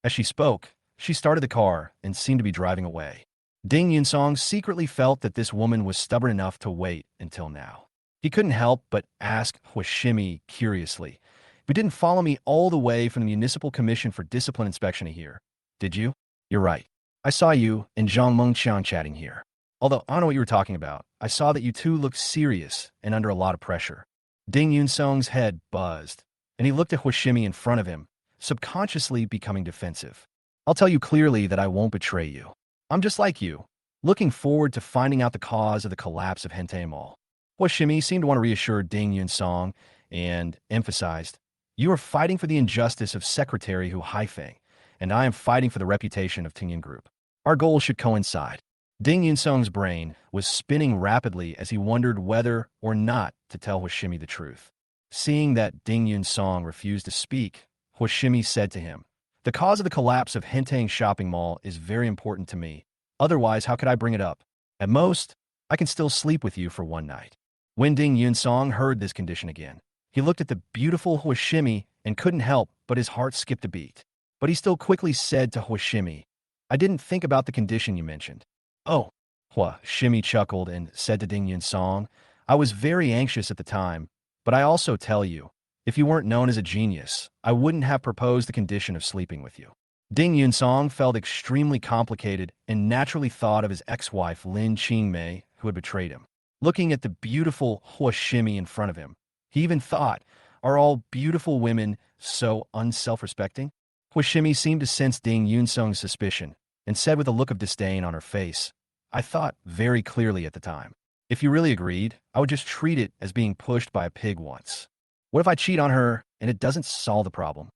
As she spoke, she started the car and seemed to be driving away. Ding Yunsong secretly felt that this woman was stubborn enough to wait until now. He couldn't help but ask Huashimi curiously, "You didn't follow me all the way from the Municipal Commission for Discipline Inspection here, did you?" "You're right. I saw you and Zhang Mengqiang chatting here. Although I don't know what you were talking about, I saw that you two looked serious and under a lot of pressure." Ding Yunsong's head buzzed, and he looked at Huashimi in front of him, subconsciously becoming defensive. "I'll tell you clearly that I won't betray you. I'm just like you, looking forward to finding out the cause of the collapse of Hentei Mall." Huashimi seemed to want to reassure Ding Yunsong and emphasized, "You are fighting for the injustice of Secretary Hu Haifeng, and I am fighting for the reputation of Tingyun Group. Our goals should coincide." Ding Yunsong's brain was spinning rapidly as he wondered whether or not to tell Huashimi the truth. Seeing that Ding Yunsong refused to speak, Huashimi said to him, "The cause of the collapse of Henteng Shopping Mall is very important to me. Otherwise, how could I bring it up? At most, I can still sleep with you for one night." When Ding Yunsong heard this condition again, he looked at the beautiful Huashimi and couldn't help but his heart skipped a beat. But he still quickly said to Huashimi, "I didn't think about the condition you mentioned." "Oh." Huashimi chuckled and said to Ding Yunsong, "I was very anxious at the time, but I also tell you, if you weren't known as a genius, I wouldn't have proposed the condition of sleeping with you." Ding Yunsong felt extremely complicated and naturally thought of his ex-wife Lin Qingmei, who had betrayed him. Looking at the beautiful Huashimi in front of him, he even thought, are all beautiful women so unself-respecting? Huashimi seemed to sense Ding Yunsong's suspicion and said with a look of disdain on her face, "I thought very clearly at the time. If you really agreed, I would just treat it as being pushed by a pig once. What if I cheat on her and it doesn't solve the problem?"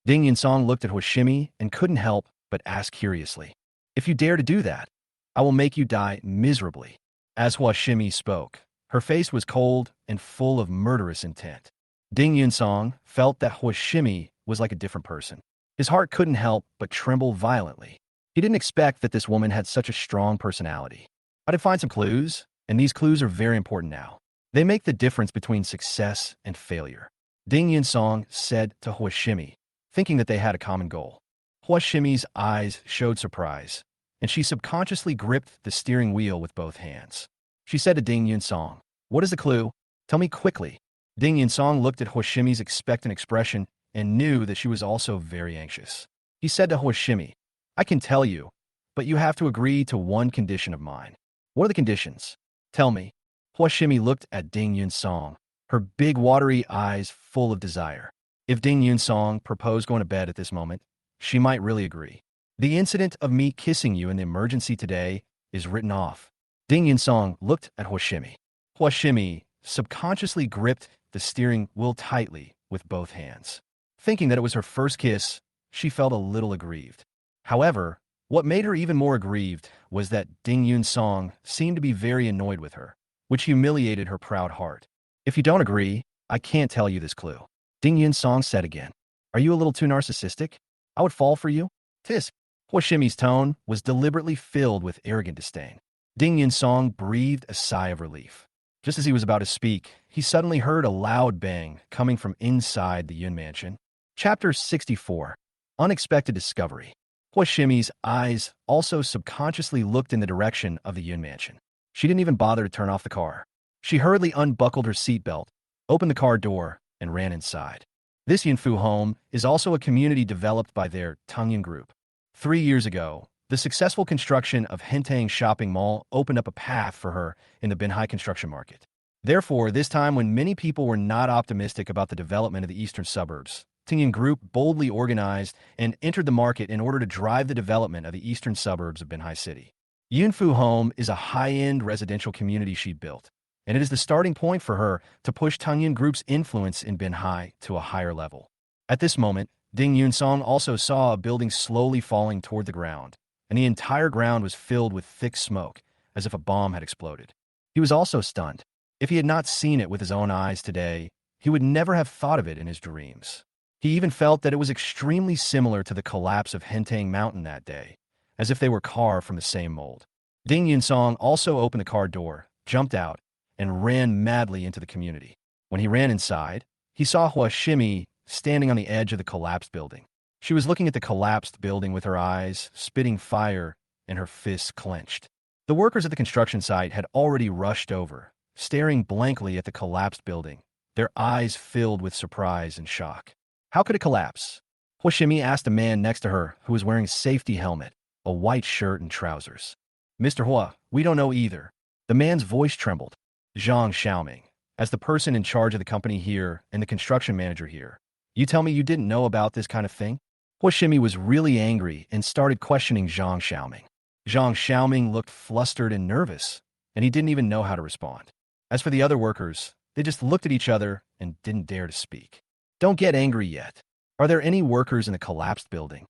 Ding Yunsong looked at Huashimi and couldn't help but ask curiously, "If you dare to do that, I will make you die miserably." As Huashimi spoke, her face was cold and full of murderous intent. Ding Yunsong felt that Huashimi was like a different person. His heart couldn't help but tremble violently. He didn't expect that this woman had such a strong personality. "I did find some clues, and these clues are very important now. They make the difference between success and failure," Ding Yunsong said to Huashimi, thinking that they had a common goal. Huashimi's eyes showed surprise, and she subconsciously gripped the steering wheel with both hands. She said to Ding Yunsong, "What is the clue? Tell me quickly." Ding Yunsong looked at Huashimi's expectant expression and knew that she was also very anxious. He said to Huashimi, "I can tell you, but you have to agree to one condition of mine." "What are the conditions? Tell me." Huashimi looked at Ding Yunsong, her big watery eyes full of desire. If Ding Yunsong proposed going to bed at this moment, she might really agree. "The incident of me kissing you in the emergency today is written off." Ding Yunsong looked at Huashimi. Huashimi subconsciously gripped the steering wheel tightly with both hands. Thinking that it was her first kiss, she felt a little aggrieved. However, what made her even more aggrieved was that Ding Yunsong seemed to be very annoyed with her, which humiliated her proud heart. "If you don't agree, I can't tell you this clue," Ding Yunsong said again. "Are you a little too narcissistic? I would fall for you." Tisk. Huashimi's tone was deliberately filled with arrogant disdain. Ding Yunsong breathed a sigh of relief. Just as he was about to speak, he suddenly heard a loud bang coming from inside the Yun mansion. Chapter 64. Unexpected Discovery. Huashimi's eyes also subconsciously looked in the direction of the Yun mansion. She didn't even bother to turn off the car. She hurriedly unbuckled her seatbelt, opened the car door, and ran inside. This Yunfu home is also a community developed by their Tingyun Group. 3 years ago, the successful construction of Henteng Shopping Mall opened up a path for her in the Binhai construction market. Therefore, this time when many people were not optimistic about the development of the eastern suburbs, Tingyun Group boldly organized and entered the market in order to drive the development of the eastern suburbs of Binhai City. Yunfu Home is a high-end residential community she built, and it is the starting point for her to push Tingyun Group's influence in Binhai to a higher level. At this moment, Ding Yunsong also saw a building slowly falling toward the ground, and the entire ground was filled with thick smoke, as if a bomb had exploded. He was also stunned. If he had not seen it with his own eyes today, he would never have thought of it in his dreams. He even felt that it was extremely similar to the collapse of Hentang Mountain that day, as if they were carved from the same mold. Ding Yunsong also opened the car door, jumped out, and ran madly into the community. When he ran inside, he saw Hua Shimi standing on the edge of the collapsed building. She was looking at the collapsed building with her eyes spitting fire and her fists clenched. The workers at the construction site had already rushed over, staring blankly at the collapsed building, their eyes filled with surprise and shock. How could it collapse? Hua Shimi asked a man next to her who was wearing a safety helmet, a white shirt and trousers. Mr. Hua, we don't know either. The man's voice trembled. Zhang Xiaoming, as the person in charge of the company here and the construction manager here, you tell me you didn't know about this kind of thing? Hua Shimi was really angry and started questioning Zhang Xiaoming. Zhang Xiaoming looked flustered and nervous, and he didn't even know how to respond. As for the other workers, they just looked at each other and didn't dare to speak. Don't get angry yet. Are there any workers in the collapsed building?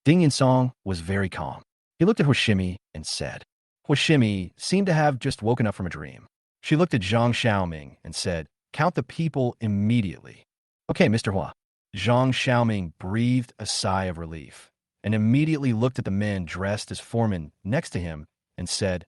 Ding Yinsong was very calm. He looked at Hua Shimi and said. Hua Shimi seemed to have just woken up from a dream. She looked at Zhang Xiaoming and said, count the people immediately. Okay, Mr. Hua. Zhang Xiaoming breathed a sigh of relief and immediately looked at the men dressed as foremen next to him and said,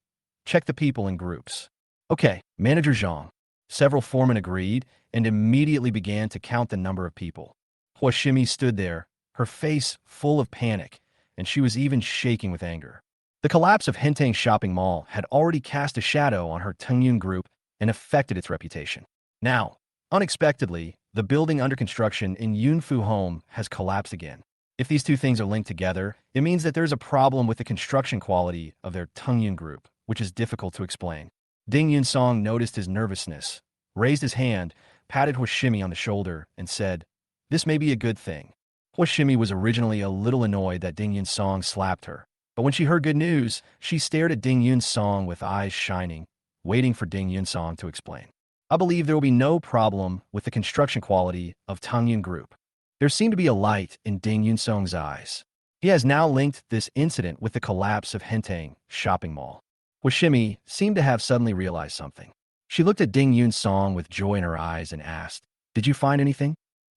check the people in groups. Okay, Manager Zhang. Several foremen agreed and immediately began to count the number of people. Hua Shimi stood there, her face full of panic, and she was even shaking with anger. The collapse of Hentang Shopping Mall had already cast a shadow on her Tengyun group and affected its reputation. Now, unexpectedly, the building under construction in Yunfu Home has collapsed again. If these two things are linked together, it means that there's a problem with the construction quality of their Tengyun group, which is difficult to explain. Ding Yunsong noticed his nervousness, raised his hand, patted Hua Shimi on the shoulder, and said, this may be a good thing. Hua Shimi was originally a little annoyed that Ding Yunsong slapped her, but when she heard good news, she stared at Ding Yunsong with eyes shining, waiting for Ding Yunsong to explain. I believe there will be no problem with the construction quality of Tengyun Group. There seemed to be a light in Ding Yunsong's eyes. He has now linked this incident with the collapse of Hentang Shopping Mall. Hua Shimi seemed to have suddenly realized something. She looked at Ding Yunsong with joy in her eyes and asked, did you find anything?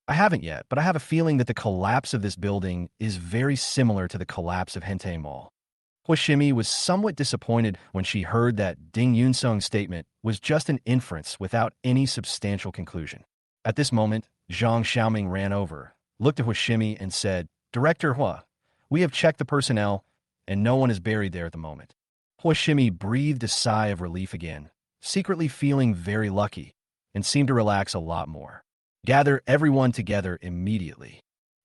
I haven't yet, but I have a feeling that the collapse of this building is very similar to the collapse of Hentang Mall. Hua Shimi was somewhat disappointed when she heard that Ding Yunsong's statement was just an inference without any substantial conclusion. At this moment, Zhang Xiaoming ran over, looked at Hua Shimi and said, Director Hua, we have checked the personnel, and no one is buried there at the moment. Hua Shimi breathed a sigh of relief again, secretly feeling very lucky, and seemed to relax a lot more. Gather everyone together immediately.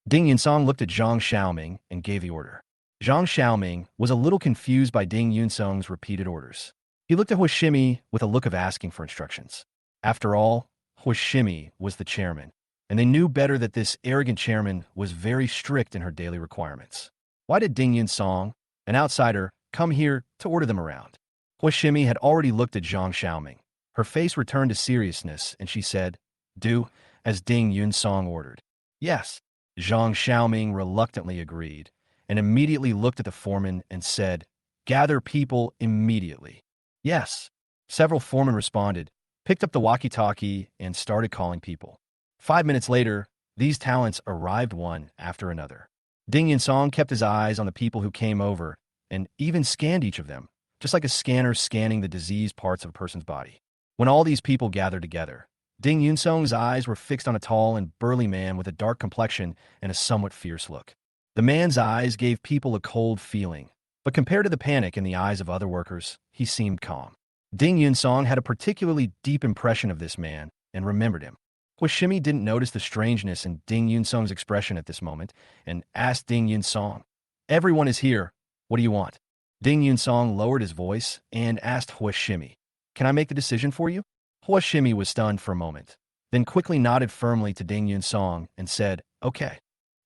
Ding Yunsong looked at Zhang Xiaoming and gave the order. Zhang Xiaoming was a little confused by Ding Yunsong's repeated orders. He looked at Hua Shimi with a look of asking for instructions. After all, Hua Shimi was the chairman, and they knew better that this arrogant chairman was very strict in her daily requirements. Why did Ding Yunsong, an outsider, come here to order them around? Hua Shimi had already looked at Zhang Xiaoming. Her face returned to seriousness, and she said, do as Ding Yunsong ordered. Yes. Zhang Xiaoming reluctantly agreed, and immediately looked at the foreman and said, gather people immediately. Yes. Several foremen responded, picked up the walkie-talkie, and started calling people. 5 minutes later, these talents arrived one after another. Ding Yunsong kept his eyes on the people who came over and even scanned each of them, just like a scanner scanning the diseased parts of a person's body. When all these people gathered together, Ding Yunsong's eyes were fixed on a tall and burly man with a dark complexion and a somewhat fierce look. The man's eyes gave people a cold feeling, but compared to the panic in the eyes of other workers, he seemed calm. Ding Yunsong had a particularly deep impression of this man and remembered him. Hua Shimi didn't notice the strangeness in Ding Yunsong's expression at this moment and asked Ding Yunsong, everyone is here. What do you want? Ding Yunsong lowered his voice and asked Hua Shimi, can I make the decision for you? Hua Shimi was stunned for a moment, then quickly nodded firmly to Ding Yunsong and said, okay.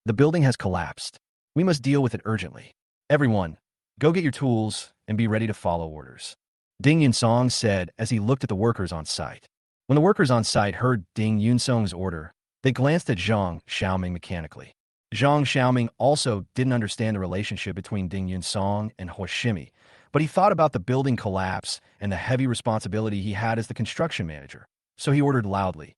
The building has collapsed. We must deal with it urgently. Everyone, go get your tools and be ready to follow orders. Ding Yunsong said as he looked at the workers on site. When the workers on site heard Ding Yunsong's order, they glanced at Zhang Xiaoming mechanically. Zhang Xiaoming also didn't understand the relationship between Ding Yunsong and Hua Shimi, but he thought about the building collapse and the heavy responsibility he had as the construction manager. So he ordered loudly,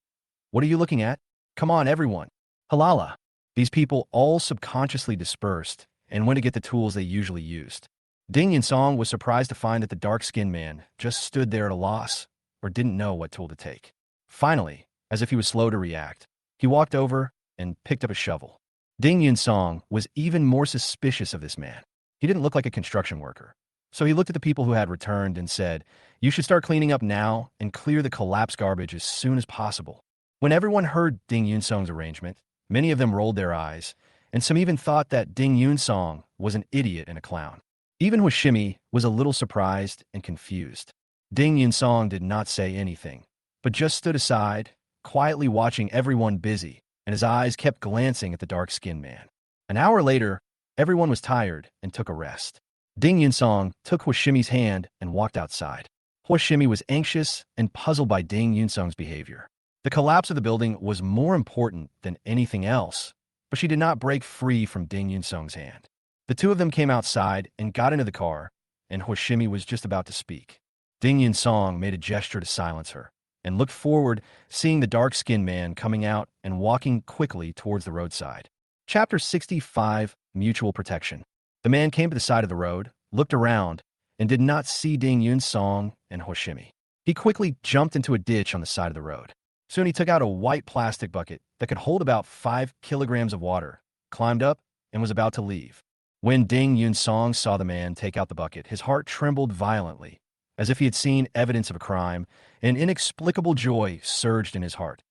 what are you looking at? Come on, everyone. Halala. These people all subconsciously dispersed and went to get the tools they usually used. Ding Yunsong was surprised to find that the dark-skinned man just stood there at a loss or didn't know what tool to take. Finally, as if he was slow to react, he walked over and picked up a shovel. Ding Yunsong was even more suspicious of this man. He didn't look like a construction worker. So he looked at the people who had returned and said, "You should start cleaning up now and clear the collapsed garbage as soon as possible." When everyone heard Ding Yunsong's arrangement, many of them rolled their eyes, and some even thought that Ding Yunsong was an idiot and a clown. Even Hoshimi was a little surprised and confused. Ding Yunsong did not say anything, but just stood aside, quietly watching everyone busy, and his eyes kept glancing at the dark-skinned man. An hour later, everyone was tired and took a rest. Ding Yunsong took Hoshimi's hand and walked outside. Hoshimi was anxious and puzzled by Ding Yunsong's behavior. The collapse of the building was more important than anything else, but she did not break free from Ding Yunsong's hand. The two of them came outside and got into the car, and Hoshimi was just about to speak. Ding Yunsong made a gesture to silence her and looked forward, seeing the dark-skinned man coming out and walking quickly towards the roadside. Chapter 65, Mutual Protection. The man came to the side of the road, looked around, and did not see Ding Yunsong and Hoshimi. He quickly jumped into a ditch on the side of the road. Soon he took out a white plastic bucket that could hold about 5 kilograms of water, climbed up, and was about to leave. When Ding Yunsong saw the man take out the bucket, his heart trembled violently, as if he had seen evidence of a crime. An inexplicable joy surged in his heart.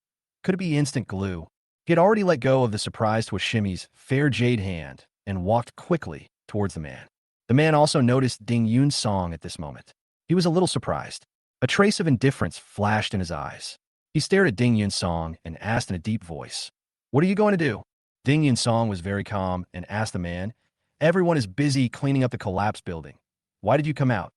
Could it be instant glue? He had already let go of the surprised Hoshimi's fair jade hand and walked quickly towards the man. The man also noticed Ding Yunsong at this moment. He was a little surprised. A trace of indifference flashed in his eyes. He stared at Ding Yunsong and asked in a deep voice, "What are you going to do?" Ding Yunsong was very calm and asked the man, "Everyone is busy cleaning up the collapsed building. Why did you come out?"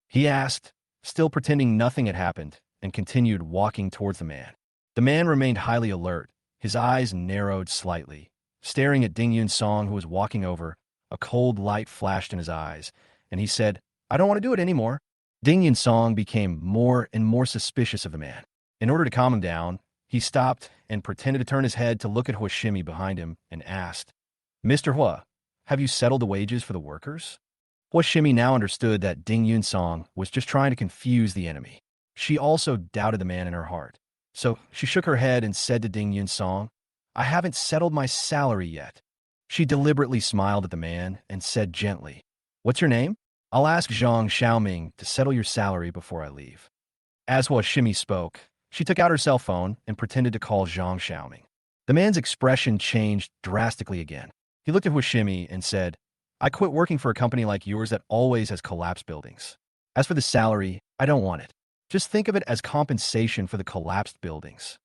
He asked, still pretending nothing had happened, and continued walking towards the man. The man remained highly alert. His eyes narrowed slightly. Staring at Ding Yunsong, who was walking over, a cold light flashed in his eyes, and he said, "I don't want to do it anymore." Ding Yunsong became more and more suspicious of the man. In order to calm him down, he stopped and pretended to turn his head to look at Hoshimi behind him and asked, "Mr. Hua, have you settled the wages for the workers?" Hoshimi now understood that Ding Yunsong was just trying to confuse the enemy. She also doubted the man in her heart. So she shook her head and said to Ding Yunsong, "I haven't settled my salary yet." She deliberately smiled at the man and said gently, "What's your name? I'll ask Zhang Xiaoming to settle your salary before I leave." As Hoshimi spoke, she took out her cell phone and pretended to call Zhang Xiaoming. The man's expression changed drastically again. He looked at Hoshimi and said, "I quit working for a company like yours that always has collapsed buildings. As for the salary, I don't want it. Just think of it as compensation for the collapsed buildings."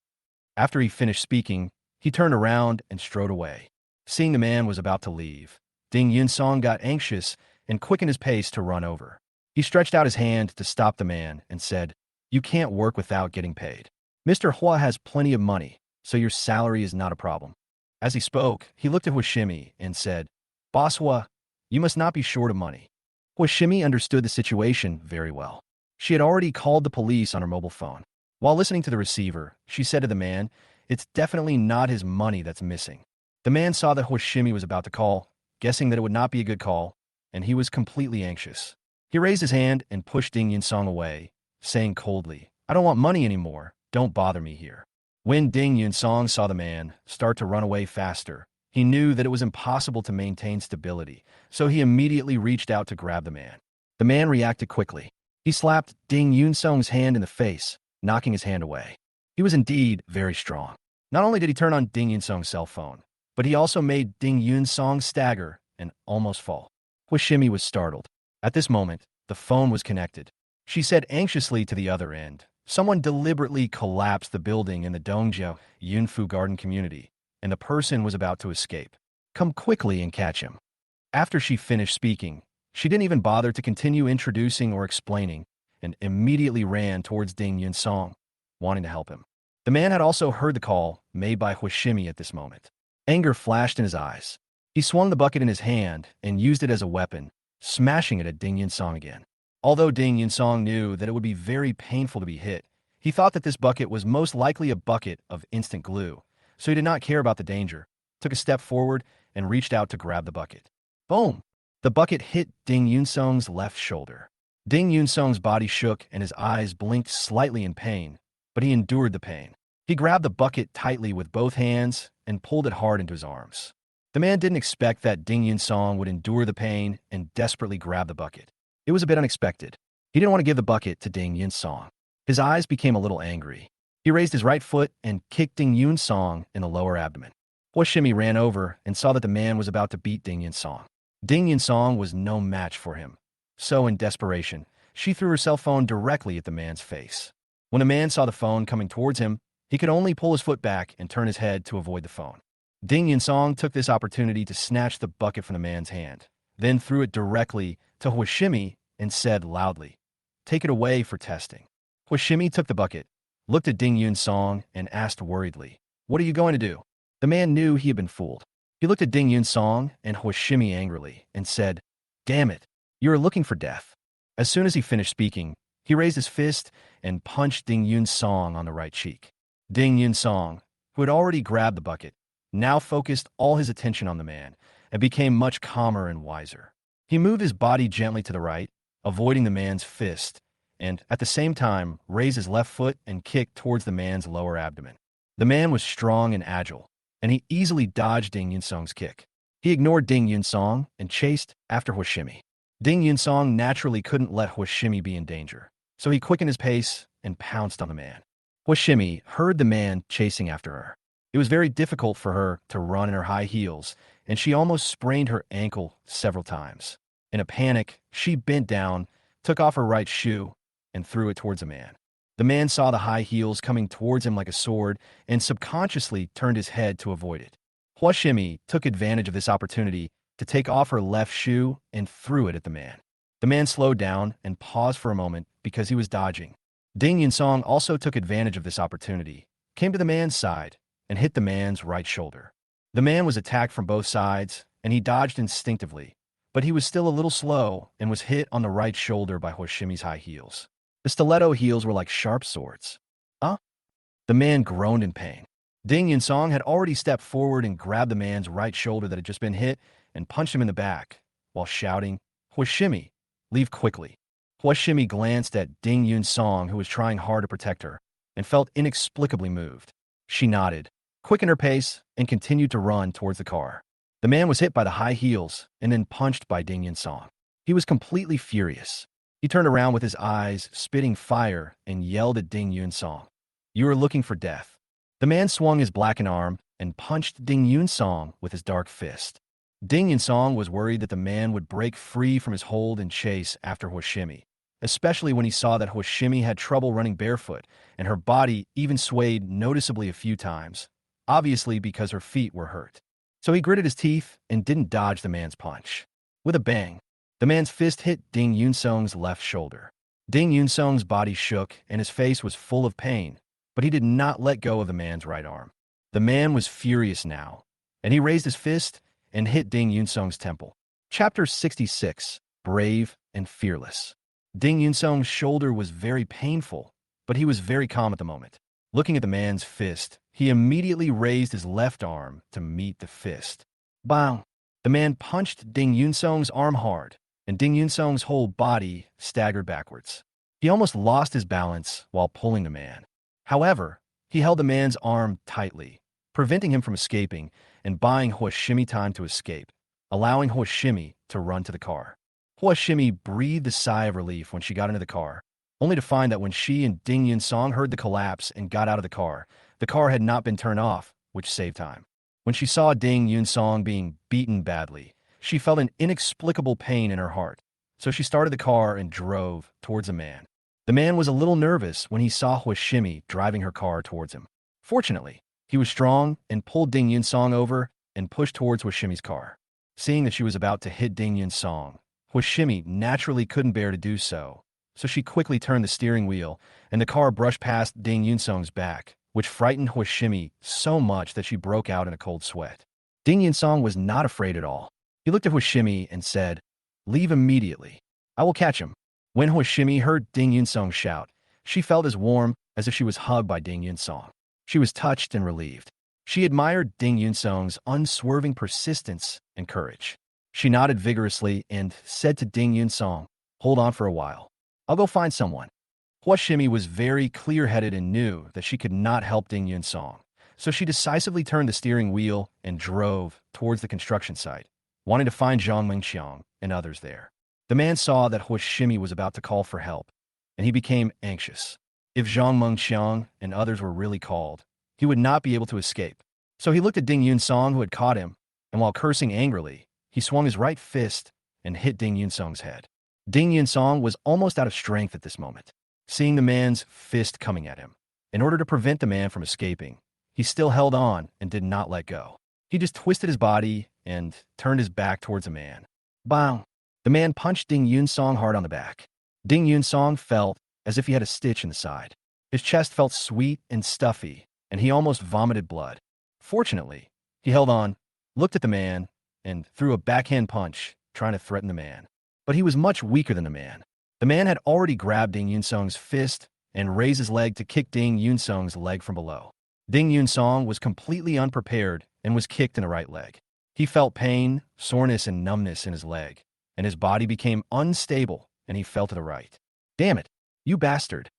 After he finished speaking, he turned around and strode away. Seeing the man was about to leave, Ding Yunsong got anxious and quickened his pace to run over. He stretched out his hand to stop the man and said, "You can't work without getting paid. Mr. Hua has plenty of money, so your salary is not a problem." As he spoke, he looked at Hoshimi and said, "Boss Hua, you must not be short of money." Hoshimi understood the situation very well. She had already called the police on her mobile phone. While listening to the receiver, she said to the man, "It's definitely not his money that's missing." The man saw that Hoshimi was about to call, guessing that it would not be a good call, and he was completely anxious. He raised his hand and pushed Ding Yunsong away, saying coldly, "I don't want money anymore. Don't bother me here." When Ding Yunsong saw the man start to run away faster, he knew that it was impossible to maintain stability, so he immediately reached out to grab the man. The man reacted quickly. He slapped Ding Yunsong's hand in the face, knocking his hand away. He was indeed very strong. Not only did he turn on Ding Yunsong's cell phone, but he also made Ding Yunsong stagger and almost fall. Hoshimi was startled. At this moment, the phone was connected. She said anxiously to the other end, "Someone deliberately collapsed the building in the Dongjiao Yunfu Garden community, and the person was about to escape. Come quickly and catch him." After she finished speaking, she didn't even bother to continue introducing or explaining, and immediately ran towards Ding Yunsong, wanting to help him. The man had also heard the call made by Hoshimi at this moment. Anger flashed in his eyes. He swung the bucket in his hand and used it as a weapon, smashing it at Ding Yunsong again. Although Ding Yunsong knew that it would be very painful to be hit, he thought that this bucket was most likely a bucket of instant glue, so he did not care about the danger, took a step forward, and reached out to grab the bucket. Boom! The bucket hit Ding Yunsong's left shoulder. Ding Yunsong's body shook and his eyes blinked slightly in pain, but he endured the pain. He grabbed the bucket tightly with both hands and pulled it hard into his arms. The man didn't expect that Ding Yunsong would endure the pain and desperately grab the bucket. It was a bit unexpected. He didn't want to give the bucket to Ding Yunsong. His eyes became a little angry. He raised his right foot and kicked Ding Yunsong in the lower abdomen. Huashimi ran over and saw that the man was about to beat Ding Yunsong. Ding Yunsong was no match for him. So, in desperation, she threw her cell phone directly at the man's face. When the man saw the phone coming towards him, he could only pull his foot back and turn his head to avoid the phone. Ding Yunsong took this opportunity to snatch the bucket from the man's hand, then threw it directly to Huashimi and said loudly, "Take it away for testing." Huashimi took the bucket, looked at Ding Yunsong, and asked worriedly, "What are you going to do?" The man knew he had been fooled. He looked at Ding Yunsong and Huashimi angrily and said, "Damn it, you are looking for death." As soon as he finished speaking, he raised his fist and punched Ding Yunsong on the right cheek. Ding Yunsong, who had already grabbed the bucket, now focused all his attention on the man and became much calmer and wiser. He moved his body gently to the right, avoiding the man's fist, and at the same time raised his left foot and kicked towards the man's lower abdomen. The man was strong and agile, and he easily dodged Ding Yunsong's kick. He ignored Ding Yunsong and chased after Huashimi. Ding Yunsong naturally couldn't let Huashimi be in danger, so he quickened his pace and pounced on the man. Huashimi heard the man chasing after her. It was very difficult for her to run in her high heels, and she almost sprained her ankle several times. In a panic, she bent down, took off her right shoe, and threw it towards the man. The man saw the high heels coming towards him like a sword and subconsciously turned his head to avoid it. Huashimi took advantage of this opportunity to take off her left shoe and threw it at the man. The man slowed down and paused for a moment because he was dodging. Ding Yunsong also took advantage of this opportunity, came to the man's side, and hit the man's right shoulder. The man was attacked from both sides, and he dodged instinctively, but he was still a little slow and was hit on the right shoulder by Huashimi's high heels. The stiletto heels were like sharp swords. Huh? The man groaned in pain. Ding Yunsong had already stepped forward and grabbed the man's right shoulder that had just been hit and punched him in the back, while shouting, "Huashimi, leave quickly." Huashimi glanced at Ding Yunsong, who was trying hard to protect her, and felt inexplicably moved. She nodded, quickened her pace, and continued to run towards the car. The man was hit by the high heels and then punched by Ding Yunsong. He was completely furious. He turned around with his eyes spitting fire and yelled at Ding Yunsong, "You are looking for death." The man swung his blackened arm and punched Ding Yunsong with his dark fist. Ding Yunsong was worried that the man would break free from his hold and chase after Huashimi, especially when he saw that Huashimi had trouble running barefoot and her body even swayed noticeably a few times, obviously because her feet were hurt. So he gritted his teeth and didn't dodge the man's punch. With a bang, the man's fist hit Ding Yunsong's left shoulder. Ding Yunsong's body shook and his face was full of pain, but he did not let go of the man's right arm. The man was furious now, and he raised his fist and hit Ding Yunsong's temple. Chapter 66, Brave and Fearless. Ding Yunsong's shoulder was very painful, but he was very calm at the moment. Looking at the man's fist, he immediately raised his left arm to meet the fist. Bang! The man punched Ding Yunsong's arm hard, and Ding Yunsong's whole body staggered backwards. He almost lost his balance while pulling the man. However, he held the man's arm tightly, preventing him from escaping and buying Huashimi time to escape, allowing Huashimi to run to the car. Huashimi breathed a sigh of relief when she got into the car, only to find that when she and Ding Yunsong heard the collapse and got out of the car had not been turned off, which saved time. When she saw Ding Yunsong being beaten badly, she felt an inexplicable pain in her heart, so she started the car and drove towards the man. The man was a little nervous when he saw Huashimi driving her car towards him. Fortunately, he was strong and pulled Ding Yunsong over and pushed towards Huashimi's car. Seeing that she was about to hit Ding Yunsong, Huashimi naturally couldn't bear to do so, so she quickly turned the steering wheel and the car brushed past Ding Yunsong's back, which frightened Huashimi so much that she broke out in a cold sweat. Ding Yunsong was not afraid at all. He looked at Huashimi and said, "Leave immediately. I will catch him." When Huashimi heard Ding Yunsong shout, she felt as warm as if she was hugged by Ding Yunsong. She was touched and relieved. She admired Ding Yunsong's unswerving persistence and courage. She nodded vigorously and said to Ding Yunsong, "Hold on for a while. I'll go find someone." Hua Shimi was very clear-headed and knew that she could not help Ding Yunsong, so she decisively turned the steering wheel and drove towards the construction site, wanting to find Zhang Mingqiang and others there. The man saw that Hua Shimi was about to call for help, and he became anxious. If Zhang Mengqiang and others were really called, he would not be able to escape. So he looked at Ding Yunsong, who had caught him, and while cursing angrily, he swung his right fist and hit Ding Yunsong's head. Ding Yunsong was almost out of strength at this moment, seeing the man's fist coming at him. In order to prevent the man from escaping, he still held on and did not let go. He just twisted his body and turned his back towards the man. Bang! The man punched Ding Yunsong hard on the back. Ding Yunsong felt as if he had a stitch in the side. His chest felt sweet and stuffy, and he almost vomited blood. Fortunately, he held on, looked at the man, and threw a backhand punch, trying to threaten the man. But he was much weaker than the man. The man had already grabbed Ding Yunsong's fist and raised his leg to kick Ding Yunsong's leg from below. Ding Yunsong was completely unprepared and was kicked in the right leg. He felt pain, soreness, and numbness in his leg, and his body became unstable, and he fell to the right. "Damn it, you bastard!"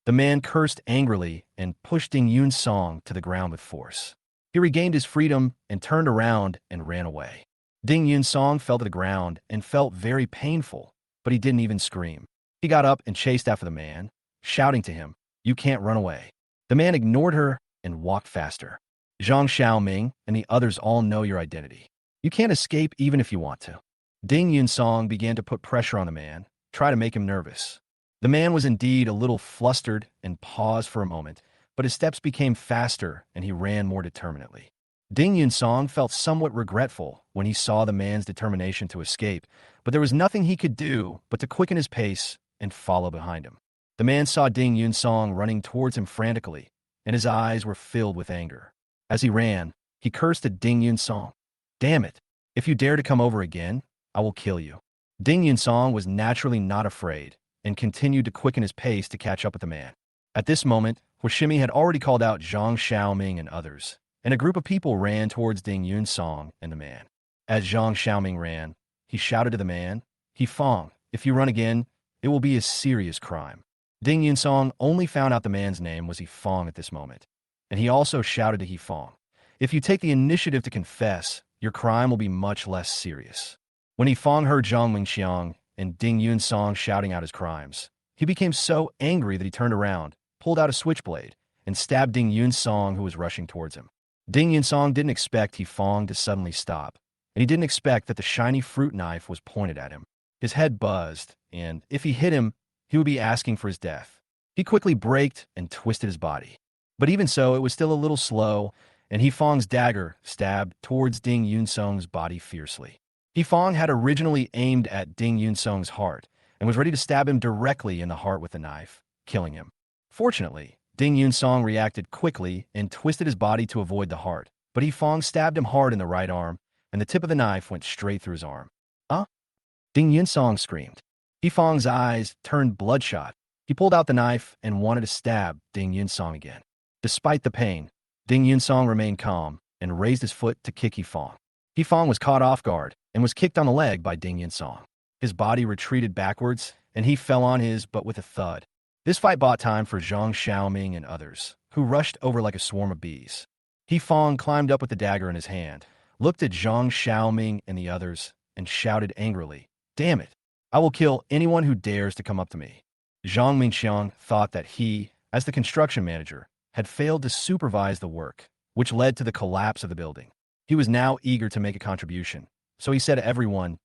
The man cursed angrily and pushed Ding Yunsong to the ground with force. He regained his freedom and turned around and ran away. Ding Yunsong fell to the ground and felt very painful, but he didn't even scream. He got up and chased after the man, shouting to him, "You can't run away." The man ignored her and walked faster. "Zhang Xiaoming and the others all know your identity. You can't escape even if you want to." Ding Yunsong began to put pressure on the man, try to make him nervous. The man was indeed a little flustered and paused for a moment, but his steps became faster and he ran more determinedly. Ding Yunsong felt somewhat regretful when he saw the man's determination to escape, but there was nothing he could do but to quicken his pace and follow behind him. The man saw Ding Yunsong running towards him frantically, and his eyes were filled with anger. As he ran, he cursed at Ding Yunsong. "Damn it! If you dare to come over again, I will kill you." Ding Yunsong was naturally not afraid and continued to quicken his pace to catch up with the man. At this moment, Hua Shimi had already called out Zhang Xiaoming and others, and a group of people ran towards Ding Yunsong and the man. As Zhang Xiaoming ran, he shouted to the man, "Fong, if you run again, it will be a serious crime." Ding Yunsong only found out the man's name was Fong at this moment, and he also shouted to Fong, "If you take the initiative to confess, your crime will be much less serious." When Fong heard Zhang Mingqiang and Ding Yunsong shouting out his crimes, he became so angry that he turned around, pulled out a switchblade, and stabbed Ding Yunsong, who was rushing towards him. Ding Yunsong didn't expect Fong to suddenly stop, and he didn't expect that the shiny fruit knife was pointed at him. His head buzzed, and if he hit him, he would be asking for his death. He quickly braked and twisted his body. But even so, it was still a little slow, and Fong's dagger stabbed towards Ding Yunsong's body fiercely. Fong had originally aimed at Ding Yunsong's heart and was ready to stab him directly in the heart with the knife, killing him. Fortunately, Ding Yunsong reacted quickly and twisted his body to avoid the heart, but Fong stabbed him hard in the right arm, and the tip of the knife went straight through his arm. "Huh?" Ding Yunsong screamed. Fong's eyes turned bloodshot. He pulled out the knife and wanted to stab Ding Yunsong again. Despite the pain, Ding Yunsong remained calm and raised his foot to kick Fong. Fong was caught off guard and was kicked on the leg by Ding Yunsong. His body retreated backwards, and he fell on his butt with a thud. This fight bought time for Zhang Xiaoming and others, who rushed over like a swarm of bees. Fong climbed up with the dagger in his hand, looked at Zhang Xiaoming and the others, and shouted angrily, "Damn it! I will kill anyone who dares to come up to me." Zhang Mingqiang thought that he, as the construction manager, had failed to supervise the work, which led to the collapse of the building. He was now eager to make a contribution, so he said to everyone,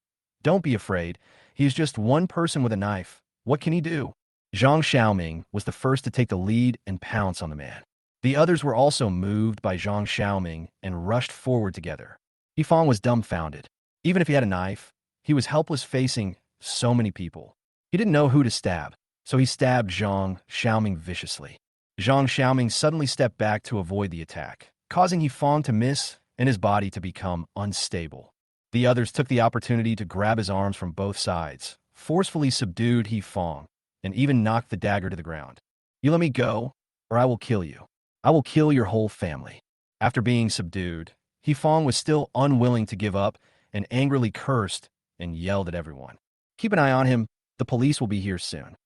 "Don't be afraid. He is just one person with a knife. What can he do?" Zhang Xiaoming was the first to take the lead and pounce on the man. The others were also moved by Zhang Xiaoming and rushed forward together. Fong was dumbfounded. Even if he had a knife, he was helpless facing so many people. He didn't know who to stab, so he stabbed Zhang Xiaoming viciously. Zhang Xiaoming suddenly stepped back to avoid the attack, causing Fong to miss and his body to become unstable. The others took the opportunity to grab his arms from both sides, forcefully subdued Fong, and even knocked the dagger to the ground. "You let me go, or I will kill you. I will kill your whole family." After being subdued, Fong was still unwilling to give up and angrily cursed and yelled at everyone. Keep an eye on him. The police will be here soon.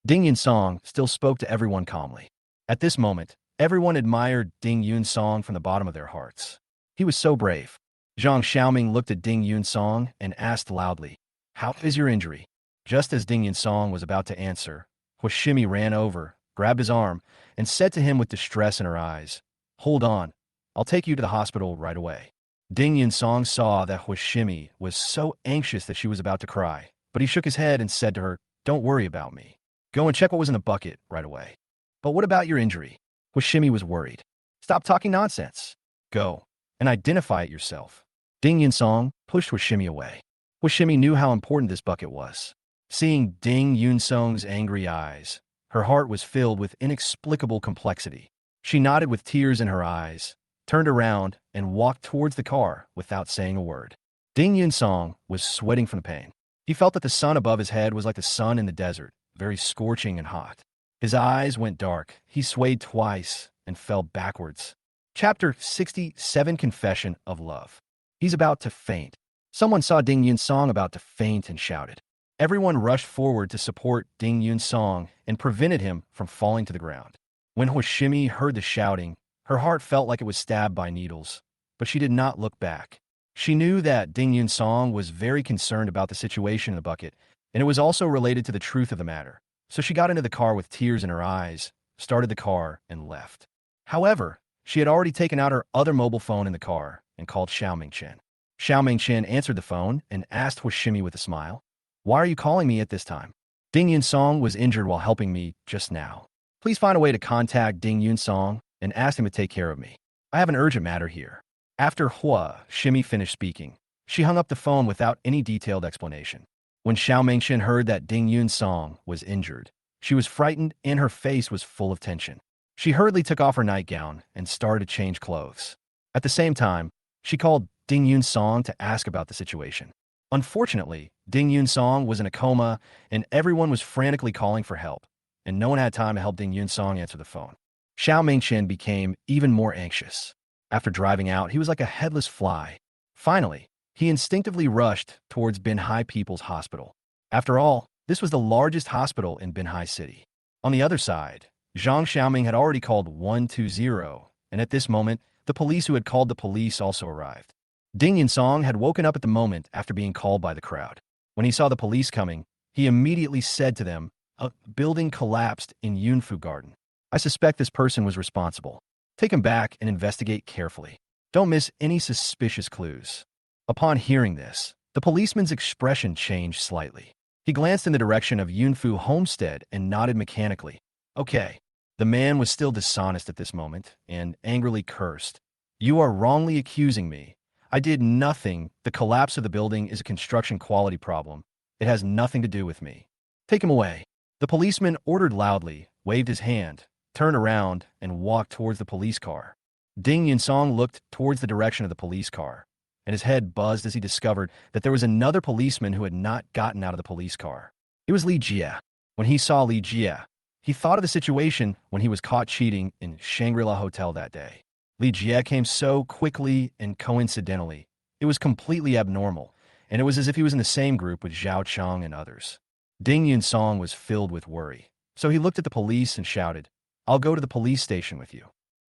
Ding Yun Song still spoke to everyone calmly. At this moment, everyone admired Ding Yun Song from the bottom of their hearts. He was so brave. Zhang Xiaoming looked at Ding Yun Song and asked loudly, "How is your injury?" Just as Ding Yun Song was about to answer, Huashimi ran over, grabbed his arm, and said to him with distress in her eyes, "Hold on, I'll take you to the hospital right away." Ding Yun Song saw that Huashimi was so anxious that she was about to cry, but he shook his head and said to her, "Don't worry about me. Go and check what was in the bucket right away." "But what about your injury?" Huashimi was worried. "Stop talking nonsense. Go and identify it yourself." Ding Yun Song pushed Huashimi away. Huashimi knew how important this bucket was. Seeing Ding Yun Song's angry eyes, her heart was filled with inexplicable complexity. She nodded with tears in her eyes, turned around, and walked towards the car without saying a word. Ding Yun Song was sweating from the pain. He felt that the sun above his head was like the sun in the desert, very scorching and hot. His eyes went dark. He swayed twice and fell backwards. Chapter 67, Confession of Love. He's about to faint. Someone saw Ding Yun Song about to faint and shouted. Everyone rushed forward to support Ding Yun Song and prevented him from falling to the ground. When Huashimi heard the shouting, her heart felt like it was stabbed by needles, but she did not look back. She knew that Ding Yun Song was very concerned about the situation in the bucket, and it was also related to the truth of the matter. So she got into the car with tears in her eyes, started the car, and left. However, she had already taken out her other mobile phone in the car and called Xiao Mingchen. Xiao Mingchen answered the phone and asked Huashimi with a smile, "Why are you calling me at this time?" "Ding Yun Song was injured while helping me just now. Please find a way to contact Ding Yun Song and ask him to take care of me. I have an urgent matter here." After Huashimi finished speaking, she hung up the phone without any detailed explanation. When Xiao Mingchen heard that Ding Yun Song was injured, she was frightened and her face was full of tension. She hurriedly took off her nightgown and started to change clothes. At the same time, she called Ding Yun Song to ask about the situation. Unfortunately, Ding Yun Song was in a coma and everyone was frantically calling for help, and no one had time to help Ding Yun Song answer the phone. Xiao Mingchen became even more anxious. After driving out, he was like a headless fly. Finally, he instinctively rushed towards Binhai People's Hospital. After all, this was the largest hospital in Binhai City. On the other side, Zhang Xiaoming had already called 120, and at this moment, the police who had called the police also arrived. Ding Yun Song had woken up at the moment after being called by the crowd. When he saw the police coming, he immediately said to them, "A building collapsed in Yunfu Garden. I suspect this person was responsible. Take him back and investigate carefully. Don't miss any suspicious clues." Upon hearing this, the policeman's expression changed slightly. He glanced in the direction of Yunfu Homestead and nodded mechanically. "Okay." The man was still dishonest at this moment and angrily cursed. "You are wrongly accusing me. I did nothing. The collapse of the building is a construction quality problem. It has nothing to do with me. Take him away." The policeman ordered loudly, waved his hand, turned around, and walked towards the police car. Ding Yun Song looked towards the direction of the police car, and his head buzzed as he discovered that there was another policeman who had not gotten out of the police car. It was Li Jie. When he saw Li Jie, he thought of the situation when he was caught cheating in Shangri-La Hotel that day. Li Jie came so quickly and coincidentally. It was completely abnormal, and it was as if he was in the same group with Zhao Chang and others. Ding Yun Song was filled with worry, so he looked at the police and shouted, "I'll go to the police station with you."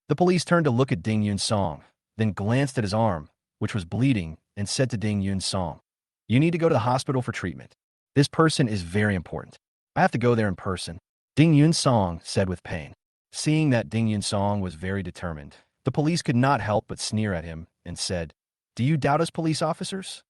The police turned to look at Ding Yun Song, then glanced at his arm, which was bleeding, and said to Ding Yun Song, "You need to go to the hospital for treatment. This person is very important. I have to go there in person." Ding Yun Song said with pain. Seeing that Ding Yun Song was very determined, the police could not help but sneer at him and said, "Do you doubt us, police officers?"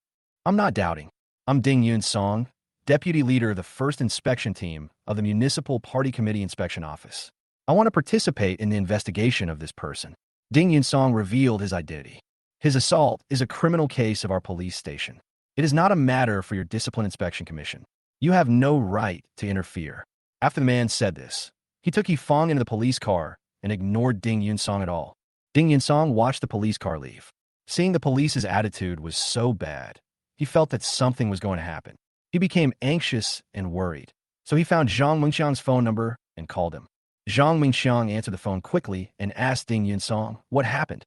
"I'm not doubting. I'm Ding Yun Song, deputy leader of the first inspection team of the Municipal Party Committee Inspection Office. I want to participate in the investigation of this person." Ding Yun Song revealed his identity. "His assault is a criminal case of our police station. It is not a matter for your Discipline Inspection Commission. You have no right to interfere." After the man said this, he took Fong into the police car and ignored Ding Yun Song at all. Ding Yun Song watched the police car leave. Seeing the police's attitude was so bad, he felt that something was going to happen. He became anxious and worried, so he found Zhang Mingxiang's phone number and called him. Zhang Mingxiang answered the phone quickly and asked Ding Yun Song what happened.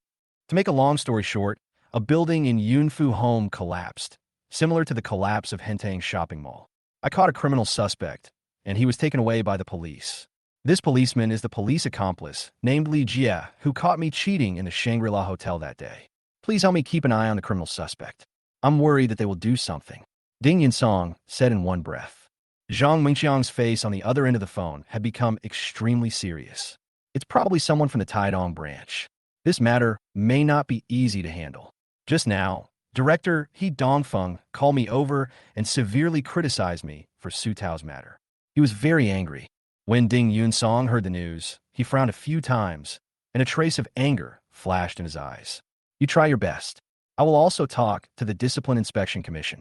To make a long story short, a building in Yunfu home collapsed, similar to the collapse of Hentang shopping mall. I caught a criminal suspect, and he was taken away by the police. This policeman is the police accomplice, named Li Jia, who caught me cheating in the Shangri-La Hotel that day. Please help me keep an eye on the criminal suspect. I'm worried that they will do something. Ding Yinsong said in one breath. Zhang Mingxiang's face on the other end of the phone had become extremely serious. It's probably someone from the Taidong branch. This matter may not be easy to handle. Just now, Director He Dongfeng called me over and severely criticized me for Su Tao's matter. He was very angry. When Ding Yunsong heard the news, he frowned a few times, and a trace of anger flashed in his eyes. You try your best. I will also talk to the Discipline Inspection Commission.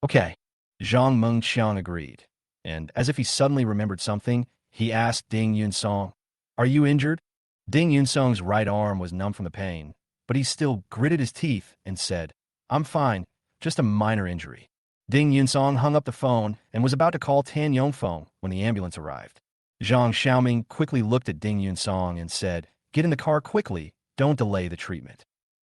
Okay. Zhang Mengqiang agreed, and as if he suddenly remembered something, he asked Ding Yunsong, Are you injured? Ding Yunsong's right arm was numb from the pain, but he still gritted his teeth and said, I'm fine, just a minor injury. Ding Yunsong hung up the phone and was about to call Tan Yongfeng when the ambulance arrived. Zhang Xiaoming quickly looked at Ding Yunsong and said, Get in the car quickly, don't delay the treatment.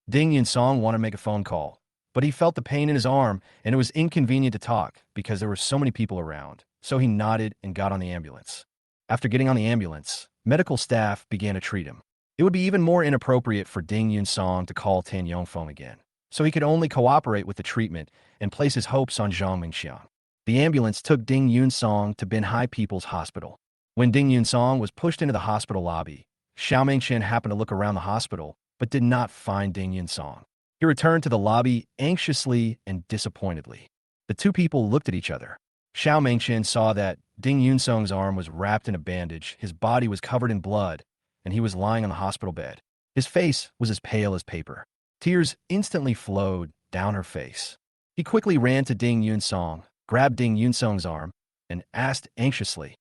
Ding Yunsong wanted to make a phone call, but he felt the pain in his arm and it was inconvenient to talk because there were so many people around, so he nodded and got on the ambulance. After getting on the ambulance, medical staff began to treat him. It would be even more inappropriate for Ding Yunsong to call Tan Yongfeng again, so he could only cooperate with the treatment and place his hopes on Zhang Mingxiang. The ambulance took Ding Yunsong to Binhai People's Hospital. When Ding Yunsong was pushed into the hospital lobby, Xiao Mingqian happened to look around the hospital, but did not find Ding Yunsong. He returned to the lobby anxiously and disappointedly. The two people looked at each other. Xiao Mingqian saw that Ding Yunsong's arm was wrapped in a bandage, his body was covered in blood, and he was lying on the hospital bed. His face was as pale as paper. Tears instantly flowed down her face. He quickly ran to Ding Yunsong, grabbed Ding Yunsong's arm, and asked anxiously,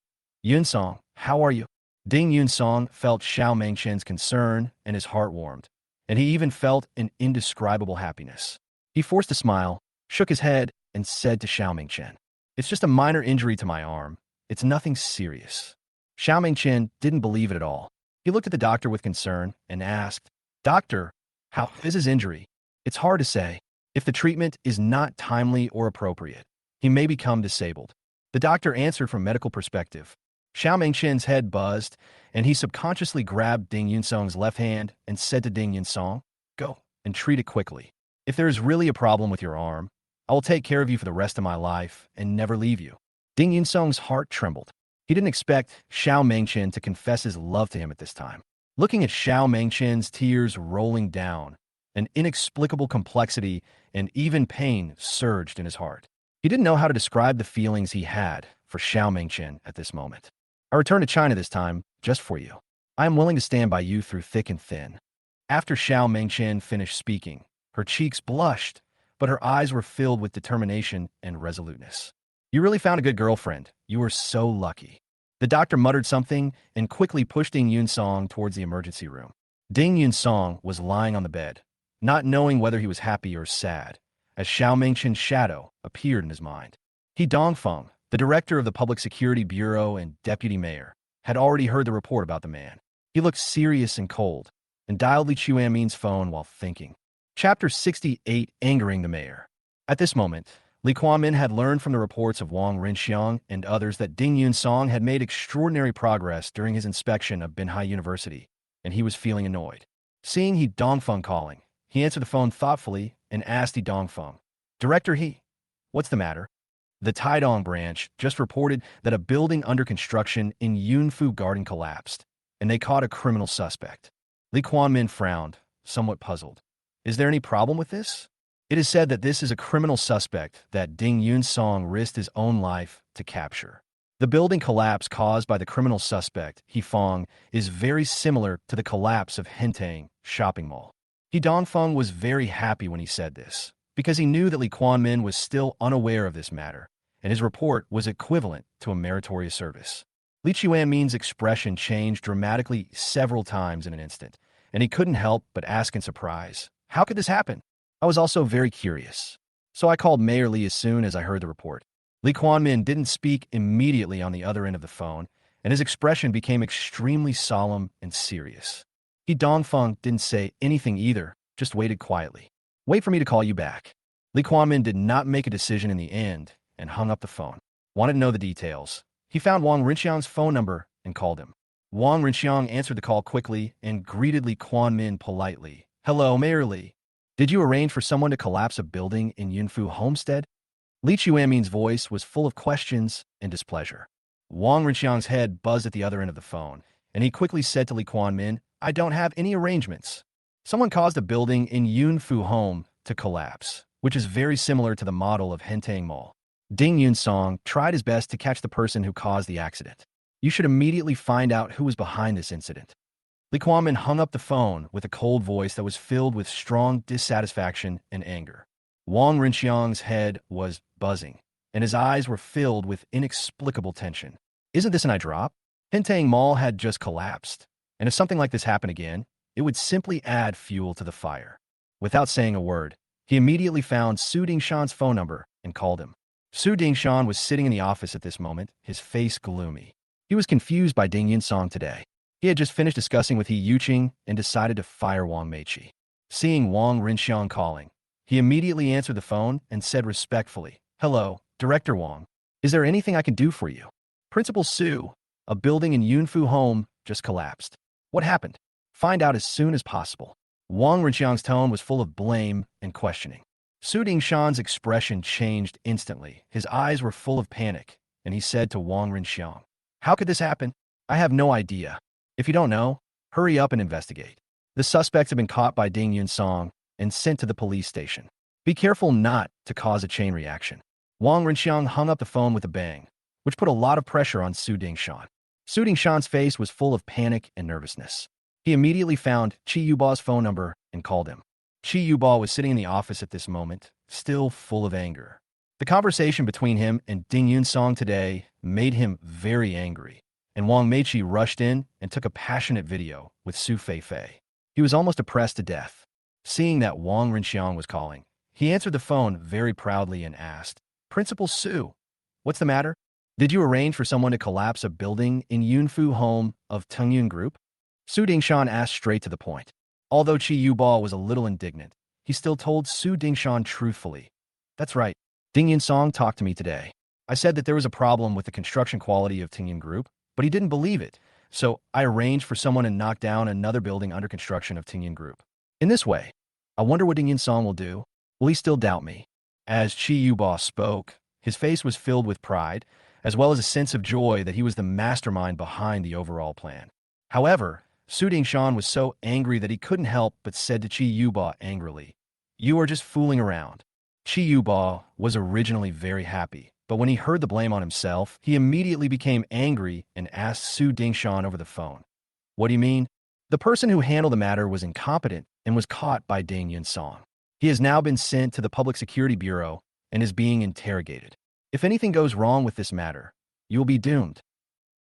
Yunsong, how are you? Ding Yunsong felt Xiao Mingqian's concern and his heart warmed, and he even felt an indescribable happiness. He forced a smile, shook his head, and said to Xiao Mingqian, It's just a minor injury to my arm. It's nothing serious. Xiao Mingqian didn't believe it at all. He looked at the doctor with concern and asked, Doctor, how is his injury? It's hard to say. If the treatment is not timely or appropriate, he may become disabled. The doctor answered from a medical perspective. Xiao Mingqian's head buzzed, and he subconsciously grabbed Ding Yunsong's left hand and said to Ding Yunsong, Go and treat it quickly. If there is really a problem with your arm, I will take care of you for the rest of my life and never leave you. Ding Yunsong's heart trembled. He didn't expect Xiao Mingqian to confess his love to him at this time. Looking at Xiao Mingqian's tears rolling down, an inexplicable complexity and even pain surged in his heart. He didn't know how to describe the feelings he had for Xiao Mingqian at this moment. I returned to China this time, just for you. I am willing to stand by you through thick and thin. After Xiao Mingqian finished speaking, her cheeks blushed, but her eyes were filled with determination and resoluteness. You really found a good girlfriend. You were so lucky. The doctor muttered something and quickly pushed Ding Yunsong towards the emergency room. Ding Yunsong was lying on the bed, not knowing whether he was happy or sad, as Xiao Mingqian's shadow appeared in his mind. He Dongfeng, the director of the Public Security Bureau and deputy mayor, had already heard the report about the man. He looked serious and cold, and dialed Li Chuanmin's phone while thinking. Chapter 68, Angering the Mayor. At this moment, Li Kuanmin had learned from the reports of Wang Rinxiang and others that Ding Yunsong had made extraordinary progress during his inspection of Binhai University, and he was feeling annoyed. Seeing He Dongfeng calling, he answered the phone thoughtfully and asked He Dongfeng, Director He, what's the matter? The Taidong branch just reported that a building under construction in Yunfu Garden collapsed, and they caught a criminal suspect. Li Kuanmin frowned, somewhat puzzled. Is there any problem with this? It is said that this is a criminal suspect that Ding Yunsong risked his own life to capture. The building collapse caused by the criminal suspect, He Fong, is very similar to the collapse of Hentang shopping mall. He Dongfeng was very happy when he said this, because he knew that Li Kuanmin was still unaware of this matter, and his report was equivalent to a meritorious service. Li Chuanmin's expression changed dramatically several times in an instant, and he couldn't help but ask in surprise, How could this happen? I was also very curious, so I called Mayor Li as soon as I heard the report. Li Kuanmin didn't speak immediately on the other end of the phone, and his expression became extremely solemn and serious. He Dongfeng didn't say anything either, just waited quietly. Wait for me to call you back. Lee Kwon-min did not make a decision in the end and hung up the phone. Wanted to know the details. He found Wang Rinxiang's phone number and called him. Wang Rinxiang answered the call quickly and greeted Lee Kwon-min politely. Hello, Mayor Lee. Did you arrange for someone to collapse a building in Yunfu Homestead? Li Chuanmin's voice was full of questions and displeasure. Wang Rinxiang's head buzzed at the other end of the phone, and he quickly said to Lee Kwon-min, I don't have any arrangements. Someone caused a building in Yunfu Home to collapse, which is very similar to the model of Hentang Mall. Ding Yunsong tried his best to catch the person who caused the accident. You should immediately find out who was behind this incident. Lee Kwon-min hung up the phone with a cold voice that was filled with strong dissatisfaction and anger. Wang Rinxiang's head was buzzing, and his eyes were filled with inexplicable tension. Isn't this an eye drop? Hentang Mall had just collapsed, and if something like this happened again, it would simply add fuel to the fire. Without saying a word, he immediately found Su Dingshan's phone number and called him. Su Dingshan was sitting in the office at this moment, his face gloomy. He was confused by Ding Yunsong today. He had just finished discussing with He Yuqing and decided to fire Wang Meiqi. Seeing Wang Rinxiang calling, he immediately answered the phone and said respectfully, Hello, Director Wang. Is there anything I can do for you? Principal Su, a building in Yunfu Home just collapsed. What happened? Find out as soon as possible. Wang Rinxiang's tone was full of blame and questioning. Su Dingshan's expression changed instantly. His eyes were full of panic, and he said to Wang Rinxiang, How could this happen? I have no idea. If you don't know, hurry up and investigate. The suspects have been caught by Ding Yunsong and sent to the police station. Be careful not to cause a chain reaction. Wang Rinxiang hung up the phone with a bang, which put a lot of pressure on Su Dingshan. Su Dingshan's face was full of panic and nervousness. He immediately found Chi Yuba's phone number and called him. Chi Yuba was sitting in the office at this moment, still full of anger. The conversation between him and Ding Yunsong today made him very angry, and Wang Meiqi rushed in and took a passionate video with Su Feifei. He was almost oppressed to death. Seeing that Wang Rinxiang was calling, he answered the phone very proudly and asked, Principal Su, what's the matter? Did you arrange for someone to collapse a building in Yunfu Home of Tengyun Group? Su Dingshan asked straight to the point. Although Chi Yuba was a little indignant, he still told Su Dingshan truthfully. That's right. Ding Yunsong talked to me today. I said that there was a problem with the construction quality of Tengyun Group, but he didn't believe it. So I arranged for someone to knock down another building under construction of Tengyun Group. In this way, I wonder what Ding Yunsong will do. Will he still doubt me? As Chi Yuba spoke, his face was filled with pride, as well as a sense of joy that he was the mastermind behind the overall plan. However, Su Dingshan was so angry that he couldn't help but said to Chi Yuba angrily, You are just fooling around. Chi Yuba was originally very happy, but when he heard the blame on himself, he immediately became angry and asked Su Dingshan over the phone. What do you mean? The person who handled the matter was incompetent and was caught by Ding Yunsong. He has now been sent to the Public Security Bureau and is being interrogated. If anything goes wrong with this matter, you will be doomed.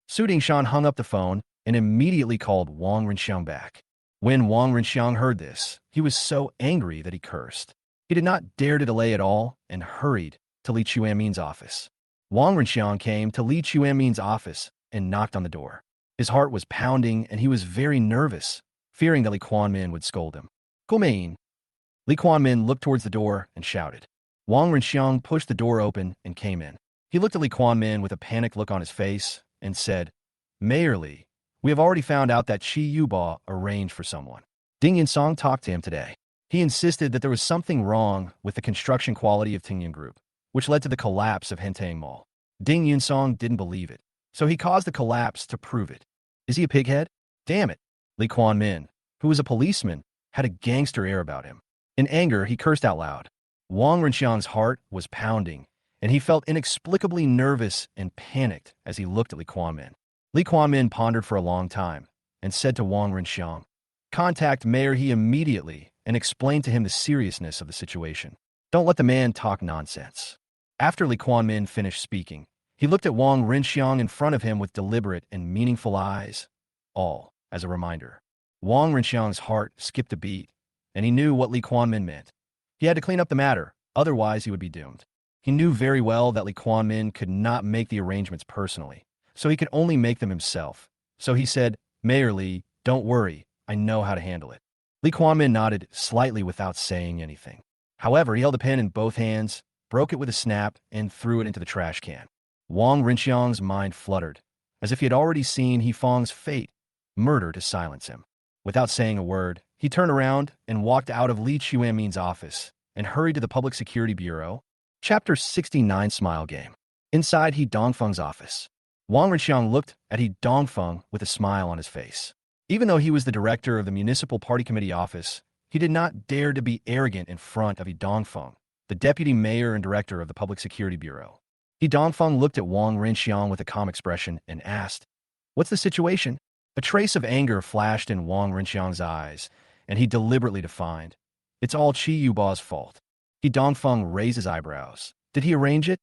Su Dingshan hung up the phone and immediately called Wang Rinxiang back. When Wang Rinxiang heard this, he was so angry that he cursed. He did not dare to delay at all and hurried to Li Chuanmin's office. Wang Rinxiang came to Li Chuanmin's office and knocked on the door. His heart was pounding and he was very nervous, fearing that Lee Kwon-min would scold him. Gumein. Lee Kwon-min looked towards the door and shouted. Wang Rinxiang pushed the door open and came in. He looked at Lee Kwon-min with a panicked look on his face and said, Mayor Lee, we have already found out that Chi Yuba arranged for someone. Ding Yunsong talked to him today. He insisted that there was something wrong with the construction quality of Tengyun Group, which led to the collapse of Hentang Mall. Ding Yunsong didn't believe it, so he caused the collapse to prove it. Is he a pighead? Damn it. Lee Kwon-min, who was a policeman, had a gangster air about him. In anger, he cursed out loud. Wang Rinxiang's heart was pounding, and he felt inexplicably nervous and panicked as he looked at Lee Kwon-min. Lee Kwon-min pondered for a long time and said to Wang Rinxiang, Contact Mayor He immediately and explain to him the seriousness of the situation. Don't let the man talk nonsense. After Lee Kwon-min finished speaking, he looked at Wang Rinxiang in front of him with deliberate and meaningful eyes, all as a reminder. Wang Rinxiang's heart skipped a beat, and he knew what Lee Kwon-min meant. He had to clean up the matter, otherwise he would be doomed. He knew very well that Lee Kwon-min could not make the arrangements personally, so he could only make them himself. So he said, Mayor Lee, don't worry, I know how to handle it. Li Kuan-min nodded slightly without saying anything. However, he held the pen in both hands, broke it with a snap, and threw it into the trash can. Wang Rinxiang's mind fluttered, as if he had already seen He Fang's fate, murder to silence him. Without saying a word, he turned around and walked out of Li Chuanmin's office and hurried to the Public Security Bureau. Chapter 69 Smile Game. Inside He Dongfeng's office, Wang Rinxiang looked at He Dongfeng with a smile on his face. Even though he was the director of the Municipal Party Committee office, he did not dare to be arrogant in front of He Dongfeng, the deputy mayor and director of the Public Security Bureau. He Dongfeng looked at Wang Rinxiang with a calm expression and asked, "What's the situation?" A trace of anger flashed in Wang Rinxiang's eyes, and he deliberately defined, "It's all Qi Yuba's fault." He Dongfeng raised his eyebrows. "Did he arrange it?"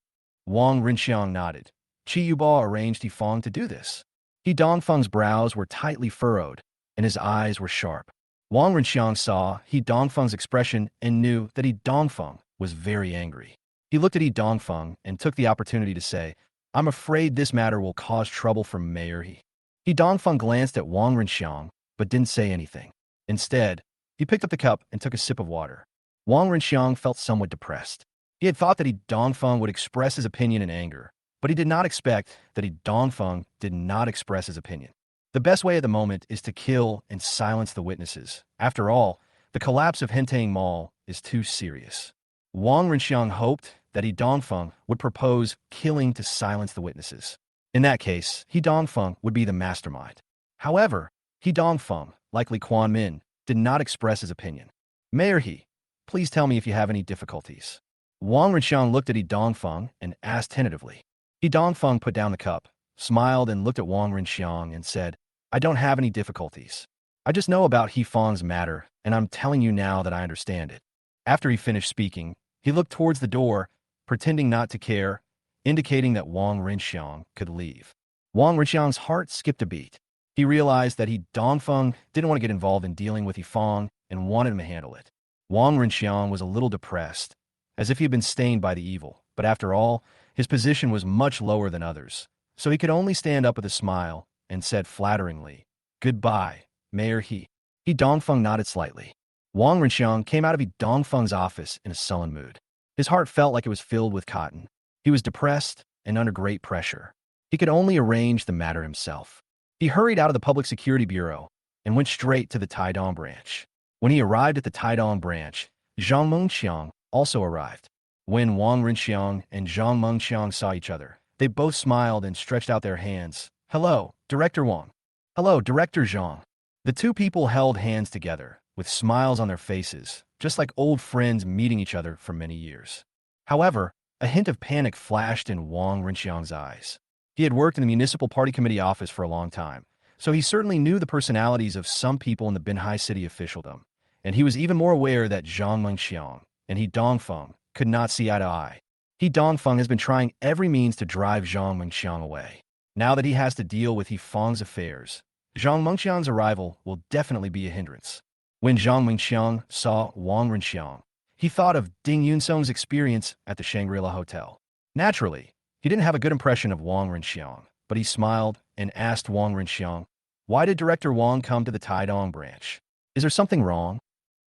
Wang Rinxiang nodded. "Qi Yuba arranged He Fang to do this." He Dongfeng's brows were tightly furrowed, and his eyes were sharp. Wang Rinxiang saw He Dongfeng's expression and knew that He Dongfeng was very angry. He looked at He Dongfeng and took the opportunity to say, "I'm afraid this matter will cause trouble for Mayor He." He Dongfeng glanced at Wang Rinxiang, but didn't say anything. Instead, he picked up the cup and took a sip of water. Wang Rinxiang felt somewhat depressed. He had thought that He Dongfeng would express his opinion in anger, but he did not expect that He Dongfeng did not express his opinion. The best way at the moment is to kill and silence the witnesses. After all, the collapse of Hentang Mall is too serious. Wang Rinxiang hoped that He Dongfeng would propose killing to silence the witnesses. In that case, He Dongfeng would be the mastermind. However, He Dongfeng, like Li Kuan-min, did not express his opinion. "Mayor He, please tell me if you have any difficulties." Wang Rinxiang looked at He Dongfeng and asked tentatively. He Dongfeng put down the cup, smiled and looked at Wang Rinxiang and said, "I don't have any difficulties. I just know about He Fang's matter, and I'm telling you now that I understand it." After he finished speaking, he looked towards the door, pretending not to care, indicating that Wang Rinxiang could leave. Wang Rinxiang's heart skipped a beat. He realized that He Dongfeng didn't want to get involved in dealing with He Fang and wanted him to handle it. Wang Rinxiang was a little depressed, as if he had been stained by the evil, but after all, his position was much lower than others, so he could only stand up with a smile and said flatteringly, "Goodbye, Mayor He." He Dongfeng nodded slightly. Wang Rinxiang came out of He Dongfeng's office in a sullen mood. His heart felt like it was filled with cotton. He was depressed and under great pressure. He could only arrange the matter himself. He hurried out of the Public Security Bureau and went straight to the Taidong branch. When he arrived at the Taidong branch, Zhang Mengqiang also arrived. When Wang Rinxiang and Zhang Mengqiang saw each other, they both smiled and stretched out their hands. "Hello, Director Wang." "Hello, Director Zhang." The two people held hands together, with smiles on their faces, just like old friends meeting each other for many years. However, a hint of panic flashed in Wang Rinxiang's eyes. He had worked in the Municipal Party Committee office for a long time, so he certainly knew the personalities of some people in the Binhai City officialdom, and he was even more aware that Zhang Mengqiang and He Dongfeng could not see eye to eye. He Dongfeng has been trying every means to drive Zhang Mengqiang away. Now that he has to deal with He Fang's affairs, Zhang Mengqiang's arrival will definitely be a hindrance. When Zhang Mengqiang saw Wang Rinxiang, he thought of Ding Yunsong's experience at the Shangri-La Hotel. Naturally, he didn't have a good impression of Wang Rinxiang, but he smiled and asked Wang Rinxiang, "Why did Director Wang come to the Taidong branch? Is there something wrong?"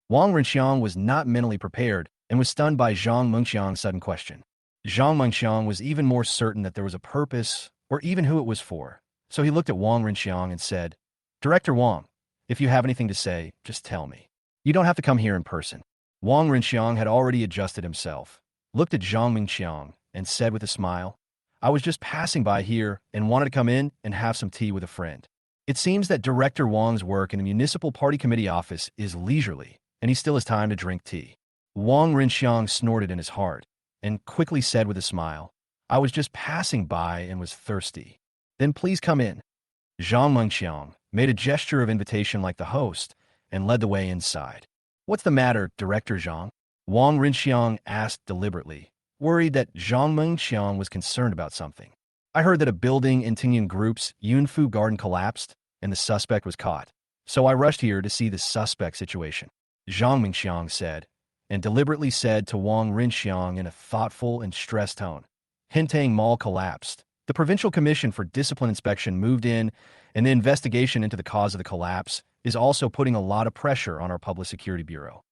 Wang Rinxiang was not mentally prepared and was stunned by Zhang Mengqiang's sudden question. Zhang Mengqiang was even more certain that there was a purpose or even who it was for, so he looked at Wang Rinxiang and said, "Director Wang, if you have anything to say, just tell me. You don't have to come here in person." Wang Rinxiang had already adjusted himself, looked at Zhang Mengqiang, and said with a smile, "I was just passing by here and wanted to come in and have some tea with a friend." It seems that Director Wang's work in the Municipal Party Committee office is leisurely, and he still has time to drink tea. Wang Rinxiang snorted in his heart and quickly said with a smile, "I was just passing by and was thirsty." "Then please come in." Zhang Mengqiang made a gesture of invitation like the host and led the way inside. "What's the matter, Director Zhang?" Wang Rinxiang asked deliberately, worried that Zhang Mengqiang was concerned about something. "I heard that a building in Tingyun Group's Yunfu Garden collapsed and the suspect was caught, so I rushed here to see the suspect situation," Zhang Mengqiang said, and deliberately said to Wang Rinxiang in a thoughtful and stressed tone, "Hentang Mall collapsed. The Provincial Commission for Discipline Inspection moved in, and the investigation into the cause of the collapse is also putting a lot of pressure on our Public Security Bureau.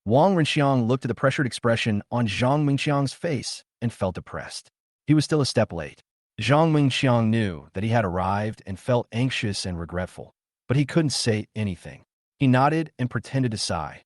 Wang Renxiang looked at the pressured expression on Zhang Mingxiang's face and felt depressed. He was still a step late. Zhang Mingxiang knew that he had arrived and felt anxious and regretful, but he couldn't say anything. He nodded and pretended to sigh.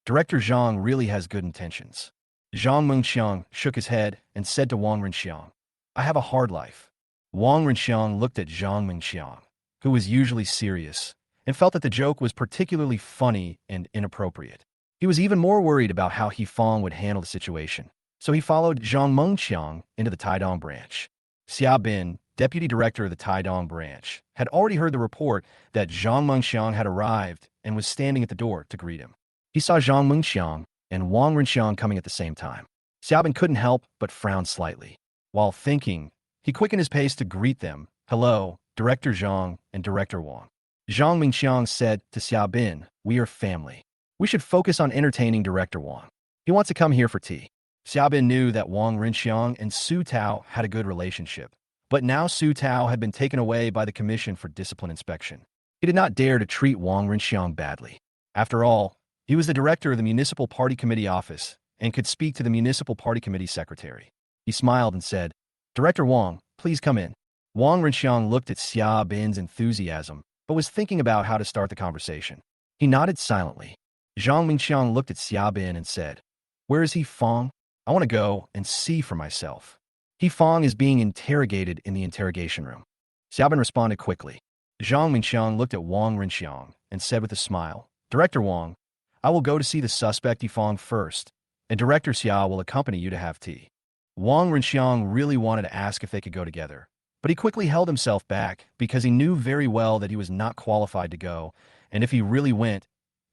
Director Zhang really has good intentions. Zhang Mingxiang shook his head and said to Wang Renxiang, I have a hard life. Wang Renxiang looked at Zhang Mingxiang, who was usually serious, and felt that the joke was particularly funny and inappropriate. He was even more worried about how Fong would handle the situation, so he followed Zhang Mengqiang into the Taidong branch. Xia Bin, deputy director of the Taidong branch, had already heard the report that Zhang Mengqiang had arrived and was standing at the door to greet him. He saw Zhang Mengqiang and Wang Renxiang coming at the same time. Xia Bin couldn't help but frown slightly. While thinking, he quickened his pace to greet them. Hello, Director Zhang and Director Wang. Zhang Mengqiang said to Xia Bin, we are family. We should focus on entertaining Director Wang. He wants to come here for tea. Xia Bin knew that Wang Renxiang and Su Tao had a good relationship, but now Su Tao had been taken away by the Commission for Discipline Inspection. He did not dare to treat Wang Renxiang badly. After all, he was the director of the Municipal Party Committee office and could speak to the Municipal Party Committee secretary. He smiled and said, Director Wang, please come in. Wang Renxiang looked at Xia Bin's enthusiasm, but was thinking about how to start the conversation. He nodded silently. Zhang Mingqiang looked at Xia Bin and said, Where is Fong? I want to go and see for myself. Fong is being interrogated in the interrogation room. Xia Bin responded quickly. Zhang Mingqiang looked at Wang Renxiang and said with a smile, Director Wang, I will go to see the suspect Fong first, and Director Xia will accompany you to have tea. Wang Renxiang really wanted to ask if they could go together, but he quickly held himself back because he knew very well that he was not qualified to go, and if he really went,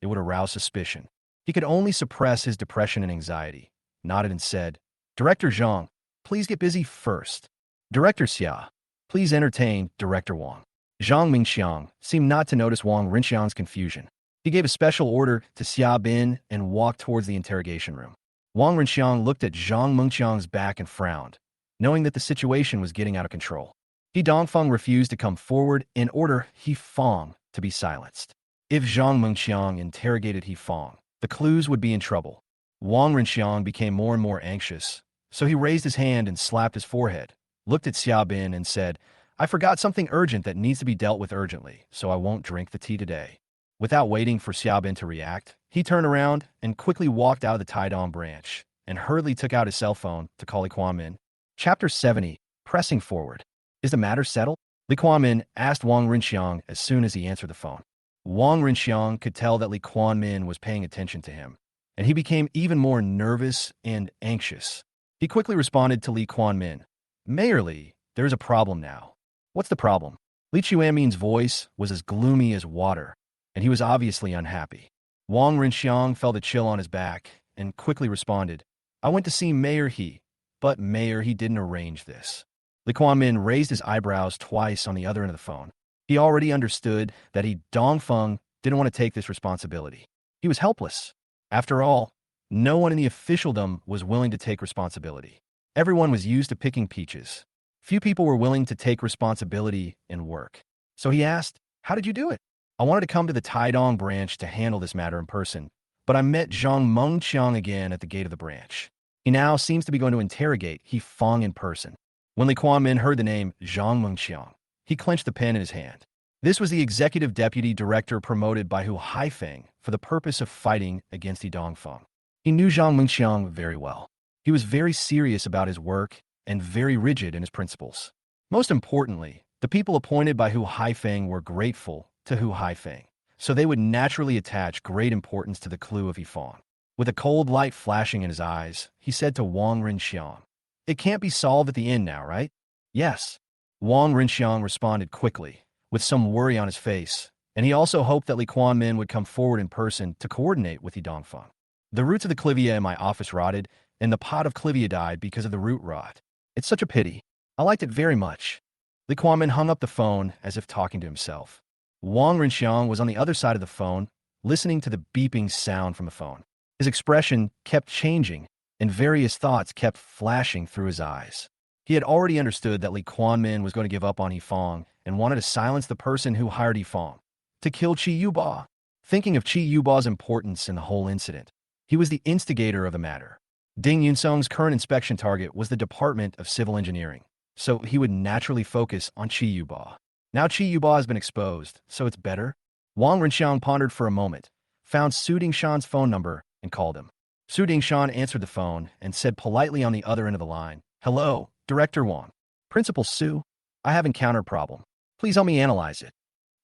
it would arouse suspicion. He could only suppress his depression and anxiety, nodded and said, Director Zhang, please get busy first. Director Xia, please entertain Director Wang. Zhang Mingqiang seemed not to notice Wang Renxiang's confusion. He gave a special order to Xia Bin and walked towards the interrogation room. Wang Renxiang looked at Zhang Mengqiang's back and frowned, knowing that the situation was getting out of control. Dongfeng refused to come forward and order Fong to be silenced. If Zhang Mengqiang interrogated Fong, the clues would be in trouble. Wang Renxiang became more and more anxious, so he raised his hand and slapped his forehead, looked at Xia Bin and said, I forgot something urgent that needs to be dealt with urgently, so I won't drink the tea today. Without waiting for Xia Bin to react, he turned around and quickly walked out of the Taidong branch and hurriedly took out his cell phone to call Li Kuan-min. Chapter 70, Pressing Forward. Is the matter settled? Li Kuan-min asked Wang Renxiang as soon as he answered the phone. Wang Renxiang could tell that Li Kuan-min was paying attention to him, and he became even more nervous and anxious. He quickly responded to Li Kuan-min, Mayor Li, there is a problem now. What's the problem? Li Chuanmin's voice was as gloomy as water, and he was obviously unhappy. Wang Renxiang felt a chill on his back and quickly responded, I went to see Mayor He, but Mayor He didn't arrange this. Li Kuan-min raised his eyebrows twice on the other end of the phone. He already understood that Dongfeng didn't want to take this responsibility. He was helpless. After all, no one in the officialdom was willing to take responsibility. Everyone was used to picking peaches. Few people were willing to take responsibility and work. So he asked, How did you do it? I wanted to come to the Taidong branch to handle this matter in person, but I met Zhang Mengqiang again at the gate of the branch. He now seems to be going to interrogate Fong in person. When Li Kuan-min heard the name Zhang Mengqiang, he clenched the pen in his hand. This was the executive deputy director promoted by Hu Haifeng for the purpose of fighting against Dongfeng. He knew Zhang Mengqiang very well. He was very serious about his work and very rigid in his principles. Most importantly, the people appointed by Hu Haifeng were grateful to Hu Haifeng, so they would naturally attach great importance to the clue of Fong. With a cold light flashing in his eyes, he said to Wang Renxiang, It can't be solved at the end now, right? Yes. Wang Renxiang responded quickly, with some worry on his face, and he also hoped that Li Kuan-min would come forward in person to coordinate with Dongfeng. The roots of the clivia in my office rotted, and the pot of clivia died because of the root rot. It's such a pity. I liked it very much. Li Kuan-min hung up the phone as if talking to himself. Wang Renxiang was on the other side of the phone, listening to the beeping sound from the phone. His expression kept changing, and various thoughts kept flashing through his eyes. He had already understood that Li Kuan-min was going to give up on Fong and wanted to silence the person who hired Fong to kill Chi Yuba. thinking of Chi Yuba's importance in the whole incident. He was the instigator of the matter. Ding Yunsung's current inspection target was the Department of Civil Engineering, so he would naturally focus on Chi Yuba. Now Chi Yuba has been exposed, so it's better? Wang Renxiang pondered for a moment, found Su Dingshan's phone number, and called him. Su Dingshan answered the phone and said politely on the other end of the line, "Hello, Director Wang. Principal Su, I have encountered a problem. Please help me analyze it."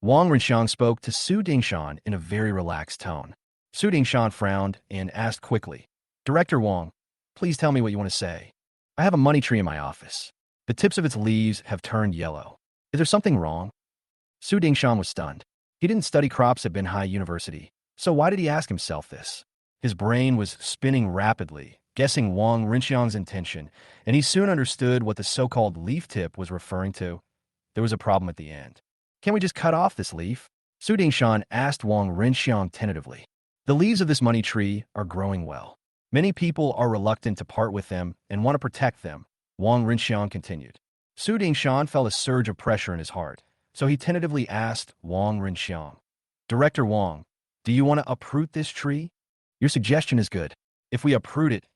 Wang Renxiang spoke to Su Dingshan in a very relaxed tone. Su Dingshan frowned and asked quickly, "Director Wang, please tell me what you want to say. I have a money tree in my office. The tips of its leaves have turned yellow. Is there something wrong?" Su Dingshan was stunned. He didn't study crops at Benhai University, so why did he ask himself this? His brain was spinning rapidly, guessing Wang Renxiang's intention, and he soon understood what the so-called leaf tip was referring to. There was a problem at the end. "Can we just cut off this leaf?" Su Dingshan asked Wang Renxiang tentatively. "The leaves of this money tree are growing well. Many people are reluctant to part with them and want to protect them," Wang Renxiang continued. Su Dingshan felt a surge of pressure in his heart, so he tentatively asked Wang Renxiang, "Director Wang, do you want to uproot this tree? Your suggestion is good. If we uproot it,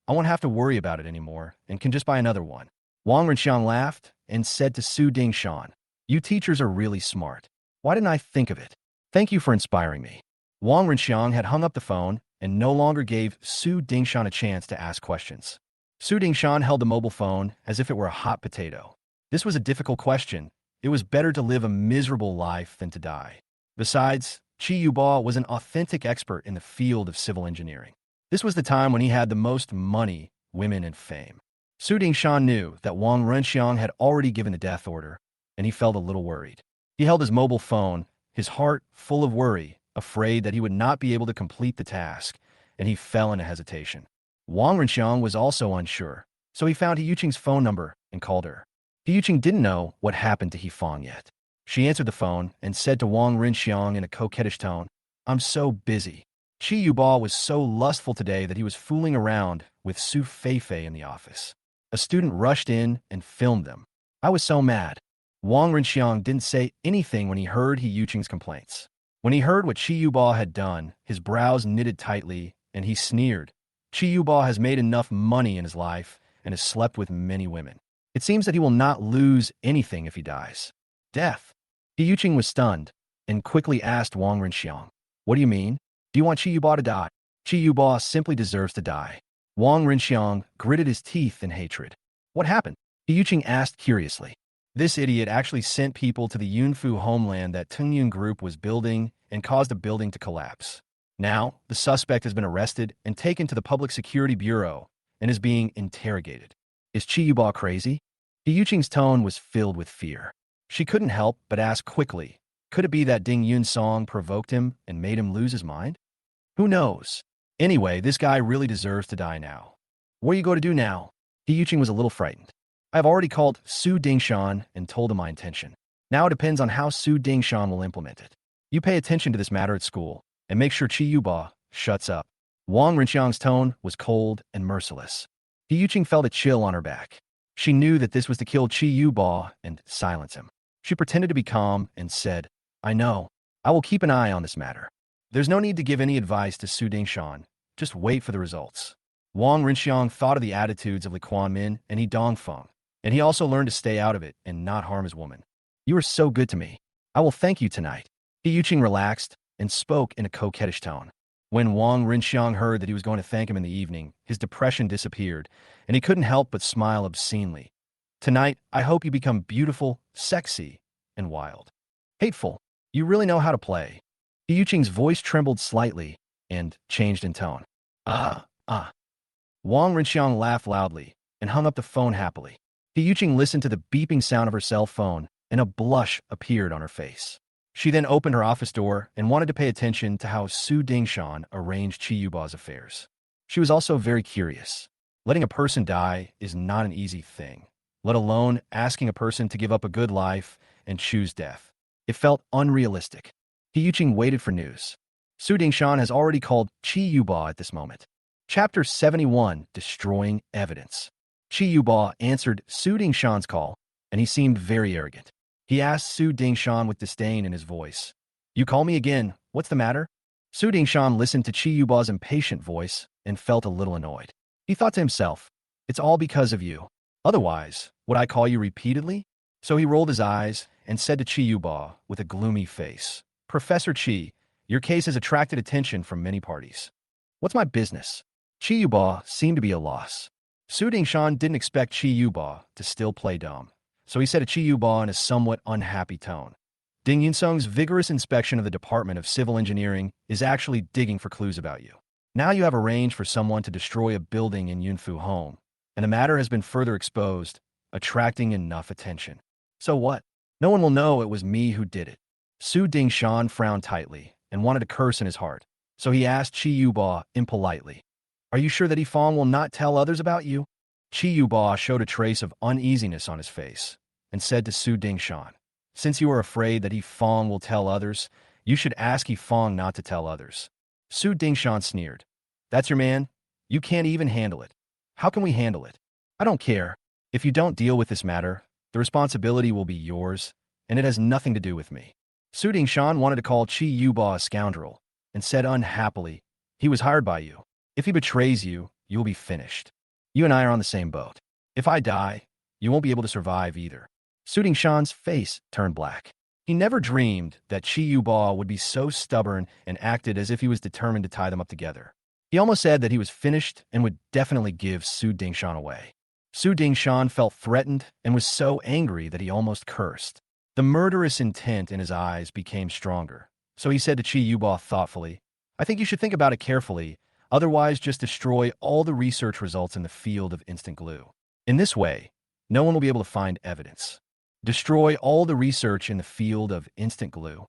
I won't have to worry about it anymore and can just buy another one." Wang Renxiang laughed and said to Su Dingshan, "You teachers are really smart. Why didn't I think of it? Thank you for inspiring me." Wang Renxiang had hung up the phone and no longer gave Su Dingshan a chance to ask questions. Su Dingshan held the mobile phone as if it were a hot potato. This was a difficult question. It was better to live a miserable life than to die. Besides, Chi Yuba was an authentic expert in the field of civil engineering. This was the time when he had the most money, women, and fame. Su Dingshan knew that Wang Renxiang had already given the death order, and he felt a little worried. He held his mobile phone, his heart full of worry, afraid that he would not be able to complete the task, and he fell into hesitation. Wang Renxiang was also unsure, so he found He Yuqing's phone number and called her. He Yuqing didn't know what happened to He Fang yet. She answered the phone and said to Wang Renxiang in a coquettish tone, "I'm so busy." Chi Yuba was so lustful today that he was fooling around with Su Feifei in the office. A student rushed in and filmed them. I was so mad. Wang Renxiang didn't say anything when he heard He Yuqing's complaints. When he heard what Chi Yuba had done, his brows knitted tightly, and he sneered. Chi Yuba has made enough money in his life and has slept with many women. It seems that he will not lose anything if he dies. Death. He Yuqing was stunned and quickly asked Wang Renxiang, "What do you mean? Do you want Chi Yuba to die?" "Chi Yuba simply deserves to die." Wang Renxiang gritted his teeth in hatred. "What happened?" He Yuqing asked curiously. "This idiot actually sent people to the Yunfu homeland that Tungyun Group was building and caused a building to collapse. Now, the suspect has been arrested and taken to the Public Security Bureau and is being interrogated. Is Chi Yuba crazy?" He Yuqing's tone was filled with fear. She couldn't help but ask quickly, could it be that Ding Yunsong provoked him and made him lose his mind? Who knows? Anyway, this guy really deserves to die now. "What are you going to do now?" He Yuqing was a little frightened. "I have already called Su Dingshan and told him my intention. Now it depends on how Su Dingshan will implement it. You pay attention to this matter at school and make sure Chi Yuba shuts up." Wang Renxiang's tone was cold and merciless. He Yuqing felt a chill on her back. She knew that this was to kill Chi Yuba and silence him. She pretended to be calm and said, "I know. I will keep an eye on this matter. There's no need to give any advice to Su Dingshan. Just wait for the results." Wang Renxiang thought of the attitudes of Li Kuan-min and He Dongfeng, and he also learned to stay out of it and not harm his woman. "You are so good to me. I will thank you tonight." He Yuqing relaxed and spoke in a coquettish tone. When Wang Renxiang heard that he was going to thank him in the evening, his depression disappeared, and he couldn't help but smile obscenely. "Tonight, I hope you become beautiful, sexy, and wild." "Hateful. You really know how to play." He Yuqing's voice trembled slightly and changed in tone. "Ah. Wang Renxiang laughed loudly and hung up the phone happily. He Yuqing listened to the beeping sound of her cell phone, and a blush appeared on her face. She then opened her office door and wanted to pay attention to how Su Dingshan arranged Chi Yuba's affairs. She was also very curious. Letting a person die is not an easy thing, let alone asking a person to give up a good life and choose death. It felt unrealistic. He Yuqing waited for news. Su Dingshan has already called Chi Yuba at this moment. Chapter 71, Destroying Evidence. Chi Yuba answered Su Dingshan's call, and he seemed very arrogant. He asked Su Dingshan with disdain in his voice, "You call me again. What's the matter?" Su Dingshan listened to Chi Yuba's impatient voice and felt a little annoyed. He thought to himself, it's all because of you. Otherwise, would I call you repeatedly? So he rolled his eyes and said to Chi Yuba with a gloomy face, Professor Chi, your case has attracted attention from many parties. What's my business? Chi Yuba seemed to be a loss. Su Dingshan didn't expect Chi Yuba to still play dumb, so he said to Chi Yuba in a somewhat unhappy tone, Ding Yunsung's vigorous inspection of the Department of Civil Engineering is actually digging for clues about you. Now you have arranged for someone to destroy a building in Yunfu home, and the matter has been further exposed, attracting enough attention. So what? No one will know it was me who did it. Su Dingshan frowned tightly and wanted to curse in his heart, so he asked Chi Yuba impolitely, Are you sure that Yifang will not tell others about you? Chi Yuba showed a trace of uneasiness on his face and said to Su Dingshan, Since you are afraid that Yifang will tell others, you should ask Yifang not to tell others. Su Dingshan sneered. That's your man? You can't even handle it. How can we handle it? I don't care. If you don't deal with this matter, the responsibility will be yours, and it has nothing to do with me. Su Dingshan wanted to call Chi Yuba a scoundrel, and said unhappily, he was hired by you. If he betrays you, you will be finished. You and I are on the same boat. If I die, you won't be able to survive either. Su Dingshan's face turned black. He never dreamed that Chi Yuba would be so stubborn and acted as if he was determined to tie them up together. He almost said that he was finished and would definitely give Su Dingshan away. Su Dingshan felt threatened and was so angry that he almost cursed. The murderous intent in his eyes became stronger, so he said to Chi Yuba thoughtfully, I think you should think about it carefully, otherwise just destroy all the research results in the field of instant glue. In this way, no one will be able to find evidence. Destroy all the research in the field of instant glue.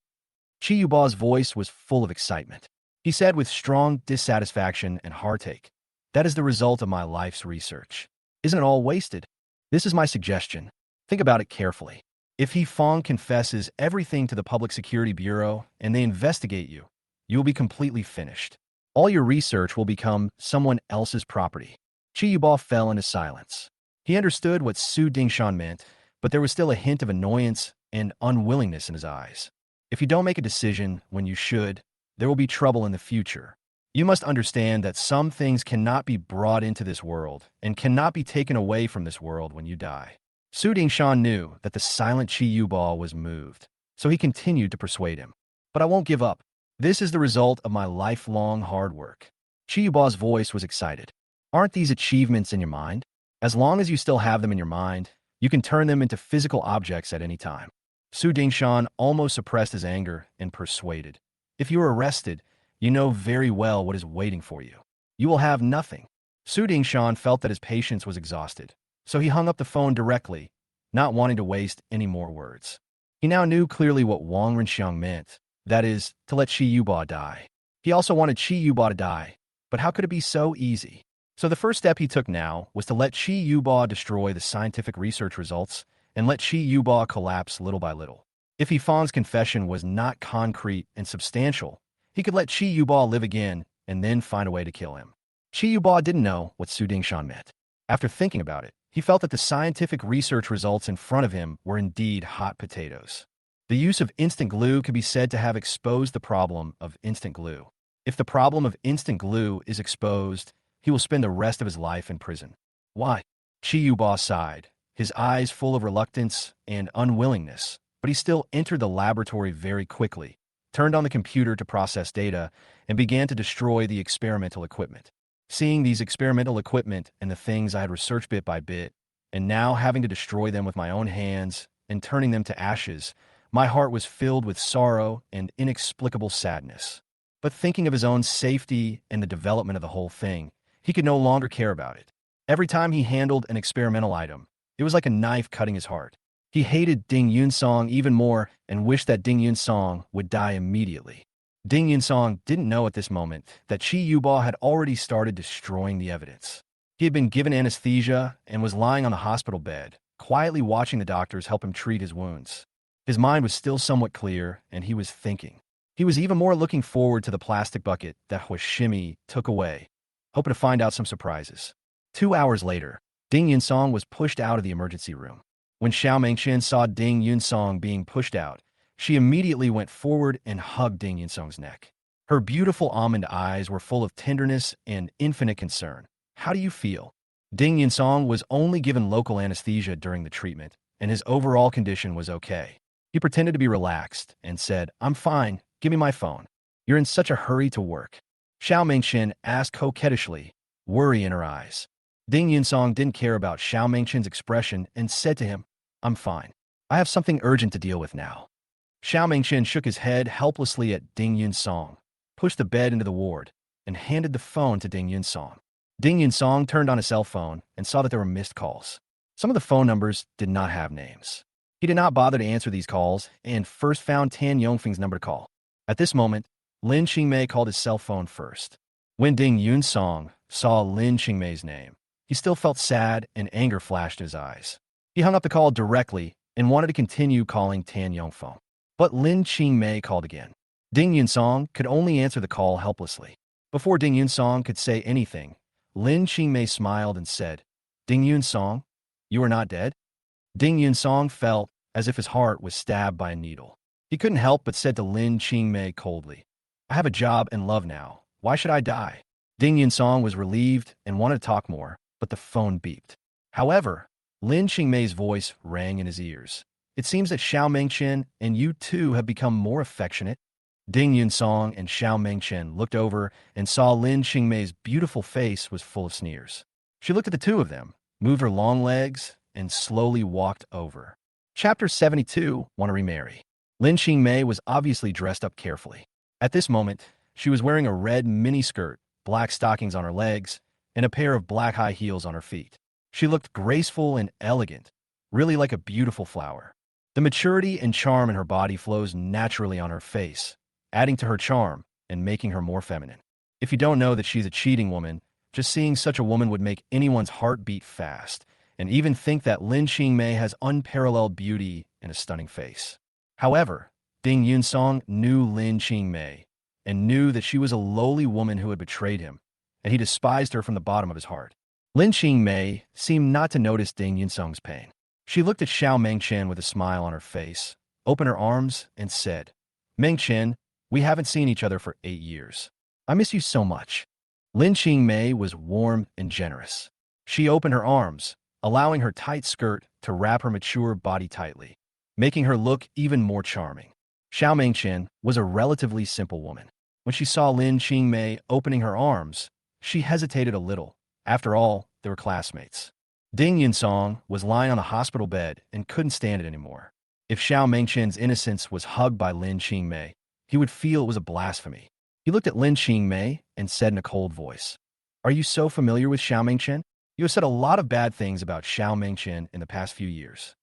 Chi Yuba's voice was full of excitement. He said with strong dissatisfaction and heartache, That is the result of my life's research. Isn't it all wasted? This is my suggestion. Think about it carefully. If Yifang confesses everything to the Public Security Bureau and they investigate you, you will be completely finished. All your research will become someone else's property. Chi Yuba fell into silence. He understood what Su Dingshan meant, but there was still a hint of annoyance and unwillingness in his eyes. If you don't make a decision when you should, there will be trouble in the future. You must understand that some things cannot be brought into this world and cannot be taken away from this world when you die. Su Dingshan knew that the silent Chi Yuba was moved, so he continued to persuade him. But I won't give up. This is the result of my lifelong hard work. Chi Yuba's voice was excited. Aren't these achievements in your mind? As long as you still have them in your mind, you can turn them into physical objects at any time. Su Dingshan almost suppressed his anger and persuaded. If you are arrested, you know very well what is waiting for you. You will have nothing. Su Dingshan felt that his patience was exhausted, so he hung up the phone directly, not wanting to waste any more words. He now knew clearly what Wang Renxiang meant, that is, to let Chi Yuba die. He also wanted Chi Yuba to die, but how could it be so easy? So the first step he took now was to let Chi Yuba destroy the scientific research results and let Chi Yuba collapse little by little. If Yifang's confession was not concrete and substantial, he could let Chi Yuba live again and then find a way to kill him. Chi Yuba didn't know what Su Dingshan meant. After thinking about it, he felt that the scientific research results in front of him were indeed hot potatoes. The use of instant glue could be said to have exposed the problem of instant glue. If the problem of instant glue is exposed, he will spend the rest of his life in prison. Why? Chi Yuba sighed, his eyes full of reluctance and unwillingness, but he still entered the laboratory very quickly, turned on the computer to process data, and began to destroy the experimental equipment. Seeing these experimental equipment and the things I had researched bit by bit, and now having to destroy them with my own hands and turning them to ashes, my heart was filled with sorrow and inexplicable sadness. But thinking of his own safety and the development of the whole thing, he could no longer care about it. Every time he handled an experimental item, it was like a knife cutting his heart. He hated Ding Yunsong even more and wished that Ding Yunsong would die immediately. Ding Yunsong didn't know at this moment that Chi Yuba had already started destroying the evidence. He had been given anesthesia and was lying on the hospital bed, quietly watching the doctors help him treat his wounds. His mind was still somewhat clear, and he was thinking. He was even more looking forward to the plastic bucket that Huashimi took away, hoping to find out some surprises. 2 hours later, Ding Yunsong was pushed out of the emergency room. When Xiao Mengqian saw Ding Yunsong being pushed out, she immediately went forward and hugged Ding Yunsong's neck. Her beautiful almond eyes were full of tenderness and infinite concern. How do you feel? Ding Yunsong was only given local anesthesia during the treatment, and his overall condition was okay. He pretended to be relaxed and said, "I'm fine, give me my phone. You're in such a hurry to work." Xiao Mingqian asked coquettishly, worry in her eyes. Ding Yunsong didn't care about Xiao Mingqian's expression and said to him, "I'm fine. I have something urgent to deal with now." Xiao Mingqian shook his head helplessly at Ding Yunsong, pushed the bed into the ward, and handed the phone to Ding Yunsong. Ding Yunsong turned on his cell phone and saw that there were missed calls. Some of the phone numbers did not have names. He did not bother to answer these calls and first found Tan Yongfeng's number to call. At this moment, Lin Qingmei called his cell phone first. When Ding Yunsong saw Lin Qingmei's name, he still felt sad and anger flashed in his eyes. He hung up the call directly and wanted to continue calling Tan Yongfeng. But Lin Qingmei called again. Ding Yunsong could only answer the call helplessly. Before Ding Yunsong could say anything, Lin Qingmei smiled and said, "Ding Yunsong, you are not dead?" Ding Yunsong felt as if his heart was stabbed by a needle. He couldn't help but said to Lin Qingmei coldly, "I have a job and love now. Why should I die?" Ding Yunsong was relieved and wanted to talk more, but the phone beeped. However, Lin Qingmei's voice rang in his ears. "It seems that Xiao Mingqian and you too have become more affectionate." Ding Yunsong and Xiao Mingqian looked over and saw Lin Qingmei's beautiful face was full of sneers. She looked at the two of them, moved her long legs, and slowly walked over. Chapter 72, Want to Remarry. Lin Qingmei was obviously dressed up carefully. At this moment, she was wearing a red miniskirt, black stockings on her legs, and a pair of black high heels on her feet. She looked graceful and elegant, really like a beautiful flower. The maturity and charm in her body flows naturally on her face, adding to her charm and making her more feminine. If you don't know that she's a cheating woman, just seeing such a woman would make anyone's heart beat fast, and even think that Lin Qingmei has unparalleled beauty and a stunning face. However, Ding Yunsong knew Lin Qingmei and knew that she was a lowly woman who had betrayed him, and he despised her from the bottom of his heart. Lin Qingmei seemed not to notice Ding Yunsong's pain. She looked at Xiao Mingqian with a smile on her face, opened her arms, and said, "Mingqian, we haven't seen each other for 8 years. I miss you so much." Lin Qingmei was warm and generous. She opened her arms, allowing her tight skirt to wrap her mature body tightly, making her look even more charming. Xiao Mingqian was a relatively simple woman. When she saw Lin Qingmei opening her arms, she hesitated a little. After all, they were classmates. Ding Yunsong was lying on the hospital bed and couldn't stand it anymore. If Xiao Mingqian's innocence was hugged by Lin Qingmei, he would feel it was a blasphemy. He looked at Lin Qingmei and said in a cold voice, "Are you so familiar with Xiao Mingqian? You have said a lot of bad things about Xiao Mingqian in the past few years."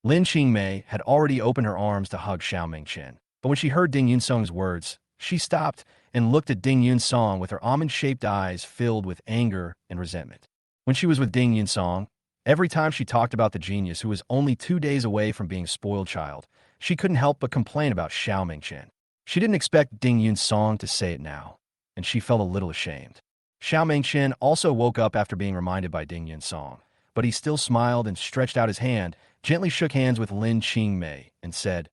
Lin Qingmei had already opened her arms to hug Xiao Mingqian, but when she heard Ding Yunsong's words, she stopped and looked at Ding Yunsong with her almond-shaped eyes filled with anger and resentment. When she was with Ding Yunsong, every time she talked about the genius who was only 2 days away from being a spoiled child, she couldn't help but complain about Xiao Mingqian. She didn't expect Ding Yunsong to say it now, and she felt a little ashamed. Xiao Mingqian also woke up after being reminded by Ding Yunsong, but he still smiled and stretched out his hand, gently shook hands with Lin Qingmei, and said,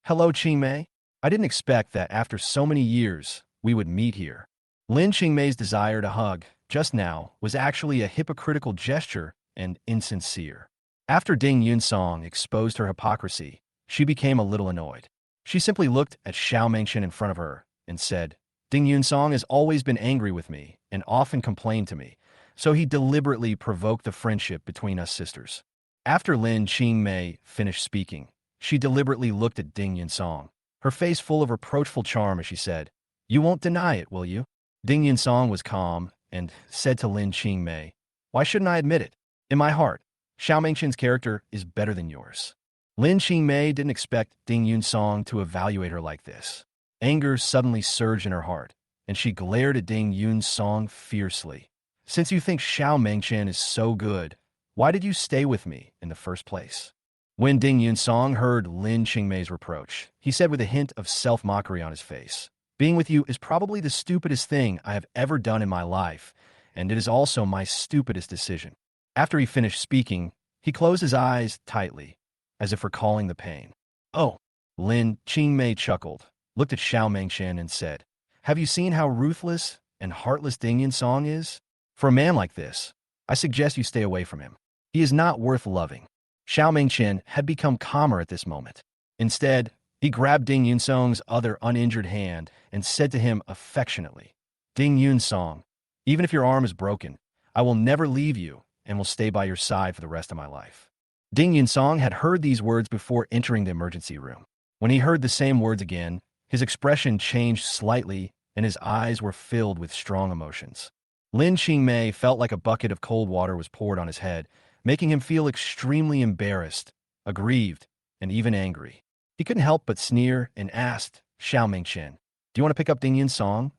"Hello, Qingmei. I didn't expect that after so many years, we would meet here." Lin Qingmei's desire to hug, just now, was actually a hypocritical gesture and insincere. After Ding Yunsong exposed her hypocrisy, she became a little annoyed. She simply looked at Xiao Mingqian in front of her and said, "Ding Yunsong has always been angry with me and often complained to me, so he deliberately provoked the friendship between us sisters." After Lin Qingmei finished speaking, she deliberately looked at Ding Yunsong, her face full of reproachful charm as she said, "You won't deny it, will you?" Ding Yunsong was calm and said to Lin Qingmei, "Why shouldn't I admit it? In my heart, Xiao Mingqian's character is better than yours." Lin Qingmei didn't expect Ding Yunsong to evaluate her like this. Anger suddenly surged in her heart, and she glared at Ding Yunsong fiercely. "Since you think Xiao Mingqian is so good, why did you stay with me in the first place?" When Ding Yunsong heard Lin Qingmei's reproach, he said with a hint of self-mockery on his face, "Being with you is probably the stupidest thing I have ever done in my life, and it is also my stupidest decision." After he finished speaking, he closed his eyes tightly, as if recalling the pain. "Oh," Lin Qingmei chuckled, looked at Xiao Mingqian and said, Have you seen how ruthless and heartless Ding Yun-song is? For a man like this, I suggest you stay away from him. He is not worth loving. Xiao Mingqian had become calmer at this moment. Instead, he grabbed Ding Yun-song's other uninjured hand and said to him affectionately, Ding Yun-song, even if your arm is broken, I will never leave you and will stay by your side for the rest of my life. Ding Yun-song had heard these words before entering the emergency room. When he heard the same words again, his expression changed slightly and his eyes were filled with strong emotions. Lin Qingmei felt like a bucket of cold water was poured on his head, making him feel extremely embarrassed, aggrieved, and even angry. He couldn't help but sneer and asked Xiao Mingqian, do you want to pick up Ding Yun-song,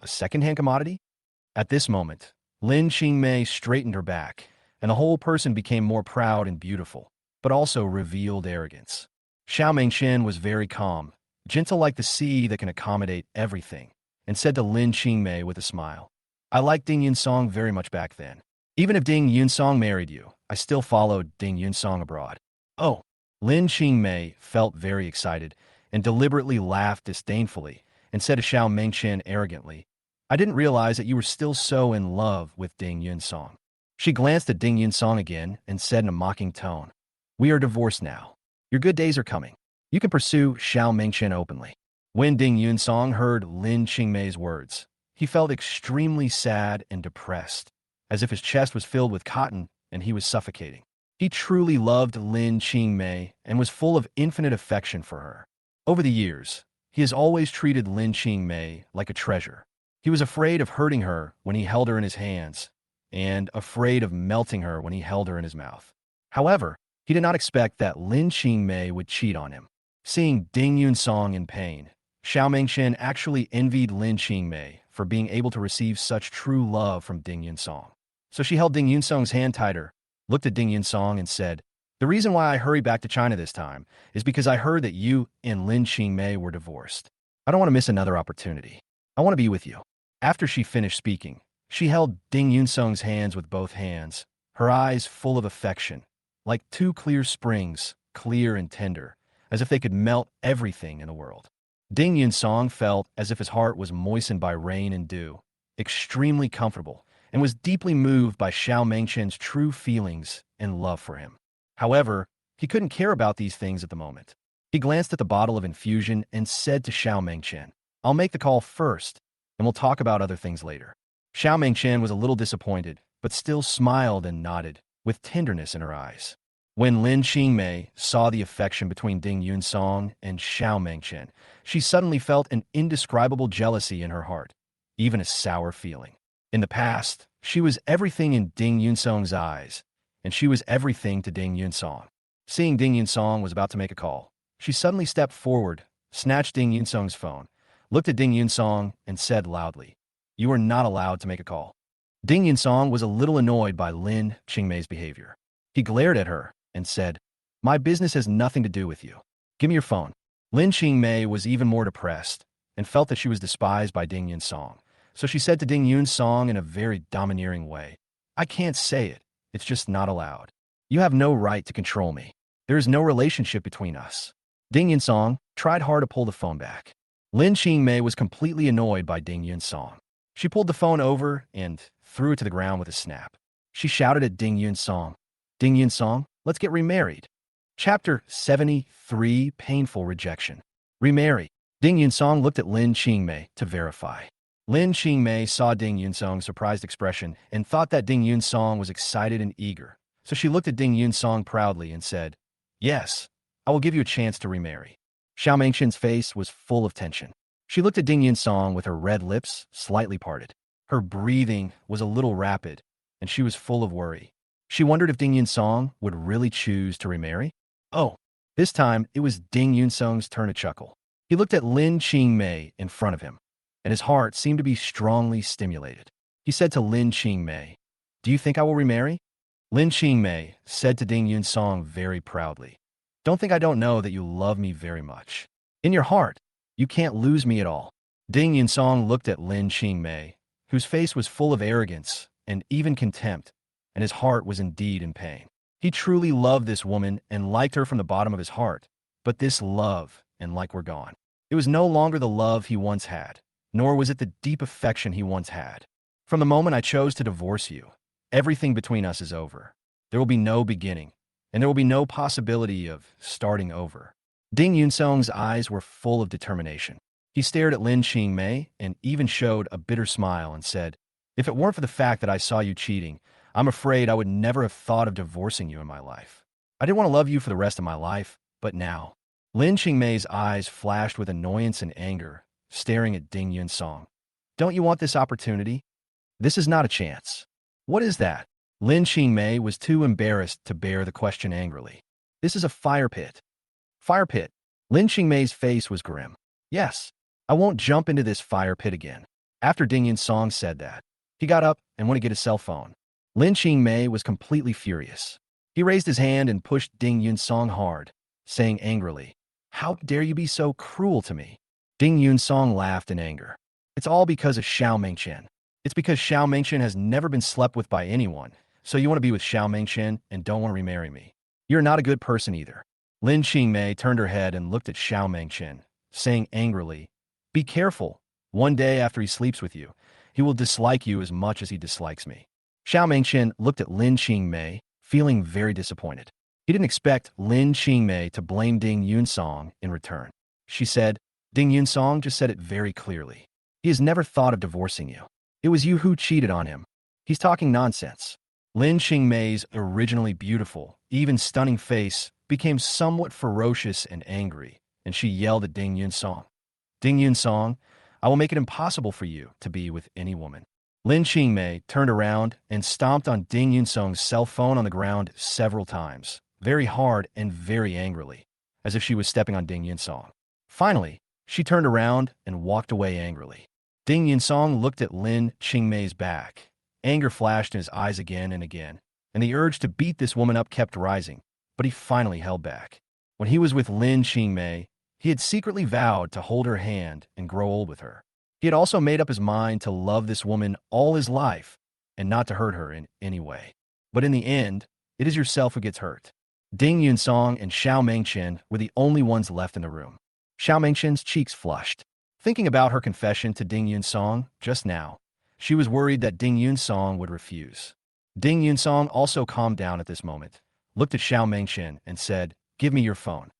a second-hand commodity? At this moment, Lin Qingmei straightened her back, and the whole person became more proud and beautiful, but also revealed arrogance. Xiao Mingqian was very calm, gentle like the sea that can accommodate everything, and said to Lin Qingmei with a smile, I liked Ding Yun-song very much back then. Even if Ding Yun-song married you, I still followed Ding Yun-song abroad. Oh, Lin Qingmei felt very excited and deliberately laughed disdainfully and said to Xiao Mingqian arrogantly, I didn't realize that you were still so in love with Ding Yun-song. She glanced at Ding Yun-song again and said in a mocking tone, we are divorced now. Your good days are coming. You can pursue Xiao Mingqian openly. When Ding Yun-song heard Lin Qingmei's words, he felt extremely sad and depressed, as if his chest was filled with cotton and he was suffocating. He truly loved Lin Qingmei and was full of infinite affection for her. Over the years, he has always treated Lin Qingmei like a treasure. He was afraid of hurting her when he held her in his hands, and afraid of melting her when he held her in his mouth. However, he did not expect that Lin Qingmei would cheat on him. Seeing Ding Yun-song in pain, Xiao Mingqian actually envied Lin Qingmei for being able to receive such true love from Ding Yun-song. So she held Ding Yun-song's hand tighter, looked at Ding Yun-song and said, the reason why I hurry back to China this time is because I heard that you and Lin Qingmei were divorced. I don't want to miss another opportunity. I want to be with you. After she finished speaking, she held Ding Yun-song's hands with both hands, her eyes full of affection, like two clear springs, clear and tender, as if they could melt everything in the world. Ding Yun-song felt as if his heart was moistened by rain and dew, extremely comfortable, and was deeply moved by Xiao Mingqian's true feelings and love for him. However, he couldn't care about these things at the moment. He glanced at the bottle of infusion and said to Xiao Mingqian, I'll make the call first, and we'll talk about other things later. Xiao Mingqian was a little disappointed, but still smiled and nodded, with tenderness in her eyes. When Lin Qingmei saw the affection between Ding Yun-song and Xiao Mingqian, she suddenly felt an indescribable jealousy in her heart, even a sour feeling. In the past, she was everything in Ding Yun-song's eyes, and she was everything to Ding Yun-song. Seeing Ding Yun-song was about to make a call, she suddenly stepped forward, snatched Ding Yun-song's phone, looked at Ding Yun-song, and said loudly, You are not allowed to make a call. Ding Yun-song was a little annoyed by Lin Qingmei's behavior. He glared at her and said, My business has nothing to do with you. Give me your phone. Lin Qingmei was even more depressed and felt that she was despised by Ding Yun-song. So she said to Ding Yun-song in a very domineering way, I can't say it. It's just not allowed. You have no right to control me. There is no relationship between us. Ding Yun-song tried hard to pull the phone back. Lin Qingmei was completely annoyed by Ding Yun-song. She pulled the phone over and threw it to the ground with a snap. She shouted at Ding Yun-song, Ding Yun-song, let's get remarried. Chapter 73, Painful Rejection. Remarry. Ding Yun-song looked at Lin Qingmei to verify. Lin Qingmei saw Ding Yun-song's surprised expression and thought that Ding Yun-song was excited and eager. So she looked at Ding Yun-song proudly and said, Yes, I will give you a chance to remarry. Xiao Mingqian's face was full of tension. She looked at Ding Yun-song with her red lips slightly parted. Her breathing was a little rapid, and she was full of worry. She wondered if Ding Yun-song would really choose to remarry. Oh, this time it was Ding Yun-song's turn to chuckle. He looked at Lin Qingmei in front of him, and his heart seemed to be strongly stimulated. He said to Lin Qingmei, Do you think I will remarry? Lin Qingmei said to Ding Yun-song very proudly, Don't think I don't know that you love me very much. In your heart, you can't lose me at all. Ding Yun-song looked at Lin Qingmei, whose face was full of arrogance and even contempt, and his heart was indeed in pain. He truly loved this woman and liked her from the bottom of his heart, but this love and like were gone. It was no longer the love he once had. nor was it the deep affection he once had. From the moment I chose to divorce you, everything between us is over. There will be no beginning, and there will be no possibility of starting over. Ding Yunsong's eyes were full of determination. He stared at Lin Qingmei and even showed a bitter smile and said, "If it weren't for the fact that I saw you cheating, I'm afraid I would never have thought of divorcing you in my life. I didn't want to love you for the rest of my life, but now." Lin Qingmei's eyes flashed with annoyance and anger, staring at Ding Yunsong. "Don't you want this opportunity? This is not a chance." "What is that?" Lin Qingmei was too embarrassed to bear the question angrily. "This is a fire pit." "Fire pit?" Lin Qingmei's face was grim. "Yes, I won't jump into this fire pit again." After Ding Yunsong said that, he got up and went to get his cell phone. Lin Qingmei was completely furious. He raised his hand and pushed Ding Yunsong hard, saying angrily, "How dare you be so cruel to me?" Ding Yunsong laughed in anger. "It's all because of Xiao Mengqian. It's because Xiao Mengqian has never been slept with by anyone, so you want to be with Xiao Mengqian and don't want to remarry me. You're not a good person either." Lin Qingmei turned her head and looked at Xiao Mengqian, saying angrily, "Be careful. One day after he sleeps with you, he will dislike you as much as he dislikes me." Xiao Mengqian looked at Lin Qingmei, feeling very disappointed. He didn't expect Lin Qingmei to blame Ding Yunsong in return. She said, "Ding Yunsong just said it very clearly. He has never thought of divorcing you. It was you who cheated on him. He's talking nonsense." Lin Qingmei's originally beautiful, even stunning face became somewhat ferocious and angry, and she yelled at Ding Yunsong, "Ding Yunsong, I will make it impossible for you to be with any woman." Lin Qingmei turned around and stomped on Ding Yunsong's cell phone on the ground several times, very hard and very angrily, as if she was stepping on Ding Yunsong. Finally, she turned around and walked away angrily. Ding Yunsong looked at Lin Qingmei's back. Anger flashed in his eyes again and again, and the urge to beat this woman up kept rising, but he finally held back. When he was with Lin Qingmei, he had secretly vowed to hold her hand and grow old with her. He had also made up his mind to love this woman all his life and not to hurt her in any way. But in the end, it is yourself who gets hurt. Ding Yunsong and Xiao Mengqian were the only ones left in the room. Xiao Mengqian's cheeks flushed. Thinking about her confession to Ding Yunsong just now, she was worried that Ding Yunsong would refuse. Ding Yunsong also calmed down at this moment, looked at Xiao Mengqian and said, "Give me your phone."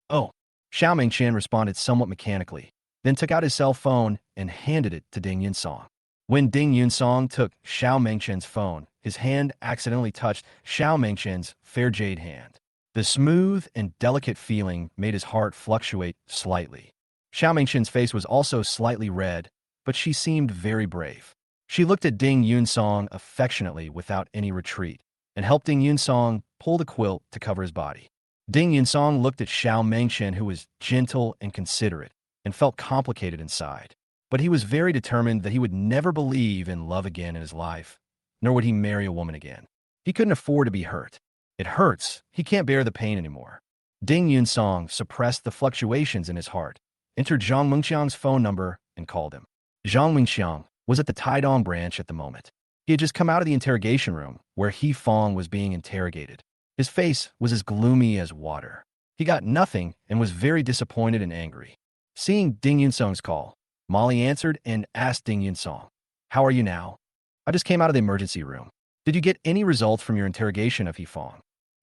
"Oh." Xiao Mengqian responded somewhat mechanically, then took out his cell phone and handed it to Ding Yunsong. When Ding Yunsong took Xiao Mengqian's phone, his hand accidentally touched Xiao Mengqian's fair jade hand. The smooth and delicate feeling made his heart fluctuate slightly. Xiao Mengqian's face was also slightly red, but she seemed very brave. She looked at Ding Yunsong affectionately without any retreat, and helped Ding Yunsong pull the quilt to cover his body. Ding Yunsong looked at Xiao Mengqian, who was gentle and considerate, and felt complicated inside. But he was very determined that he would never believe in love again in his life, nor would he marry a woman again. He couldn't afford to be hurt. It hurts. He can't bear the pain anymore. Ding Yunsong suppressed the fluctuations in his heart, entered Zhang Mengxiang's phone number, and called him. Zhang Mengxiang was at the Taidong branch at the moment. He had just come out of the interrogation room, where He Fong was being interrogated. His face was as gloomy as water. He got nothing and was very disappointed and angry. Seeing Ding Yunsong's call, Molly answered and asked Ding Yunsong, "How are you now?" "I just came out of the emergency room." "Did you get any results from your interrogation of He Fong?"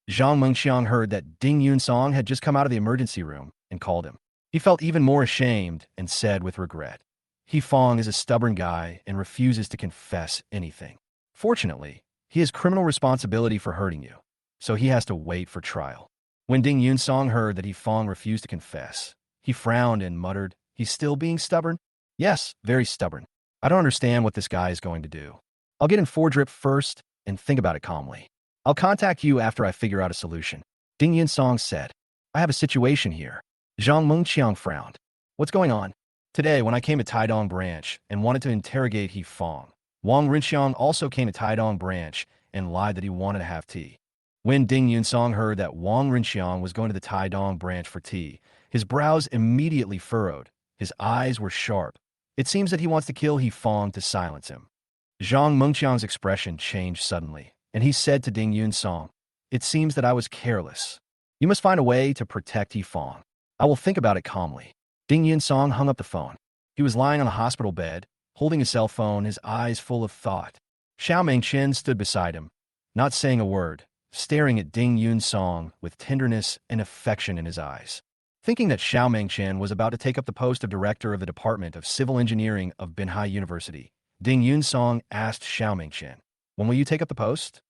Zhang Mengxiang heard that Ding Yunsong had just come out of the emergency room and called him. He felt even more ashamed and said with regret, "He Fong is a stubborn guy and refuses to confess anything. Fortunately, he has criminal responsibility for hurting you, so he has to wait for trial." When Ding Yunsong heard that He Fong refused to confess, he frowned and muttered, "He's still being stubborn?" "Yes, very stubborn. I don't understand what this guy is going to do. I'll get in 4-drip first and think about it calmly. I'll contact you after I figure out a solution." Ding Yunsong said, "I have a situation here." Zhang Mengqiang frowned. "What's going on?" "Today, when I came to Taidong branch and wanted to interrogate He Fong, Wang Rinxiang also came to Taidong branch and lied that he wanted to have tea." When Ding Yunsong heard that Wang Rinxiang was going to the Taidong branch for tea, his brows immediately furrowed. His eyes were sharp. It seems that he wants to kill He Fong to silence him. Zhang Mengqiang's expression changed suddenly, and he said to Ding Yunsong, "It seems that I was careless. You must find a way to protect He Fong. I will think about it calmly." Ding Yunsong hung up the phone. He was lying on the hospital bed, holding his cell phone, his eyes full of thought. Xiao Mingqian stood beside him, not saying a word, staring at Ding Yunsong with tenderness and affection in his eyes. Thinking that Xiao Mingqian was about to take up the post of director of the Department of Civil Engineering of Binhai University, Ding Yunsong asked Xiao Mingqian, "When will you take up the post?"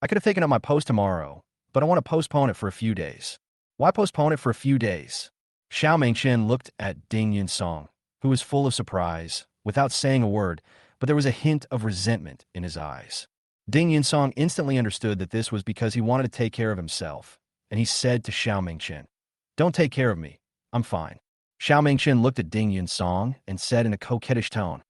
"I could have taken up my post tomorrow, but I want to postpone it for a few days." "Why postpone it for a few days?" Xiao Mingqian looked at Ding Yunsong, who was full of surprise, without saying a word, but there was a hint of resentment in his eyes. Ding Yunsong instantly understood that this was because he wanted to take care of himself, and he said to Xiao Mingqian, "Don't take care of me. I'm fine." Xiao Mingqian looked at Ding Yunsong and said in a coquettish tone,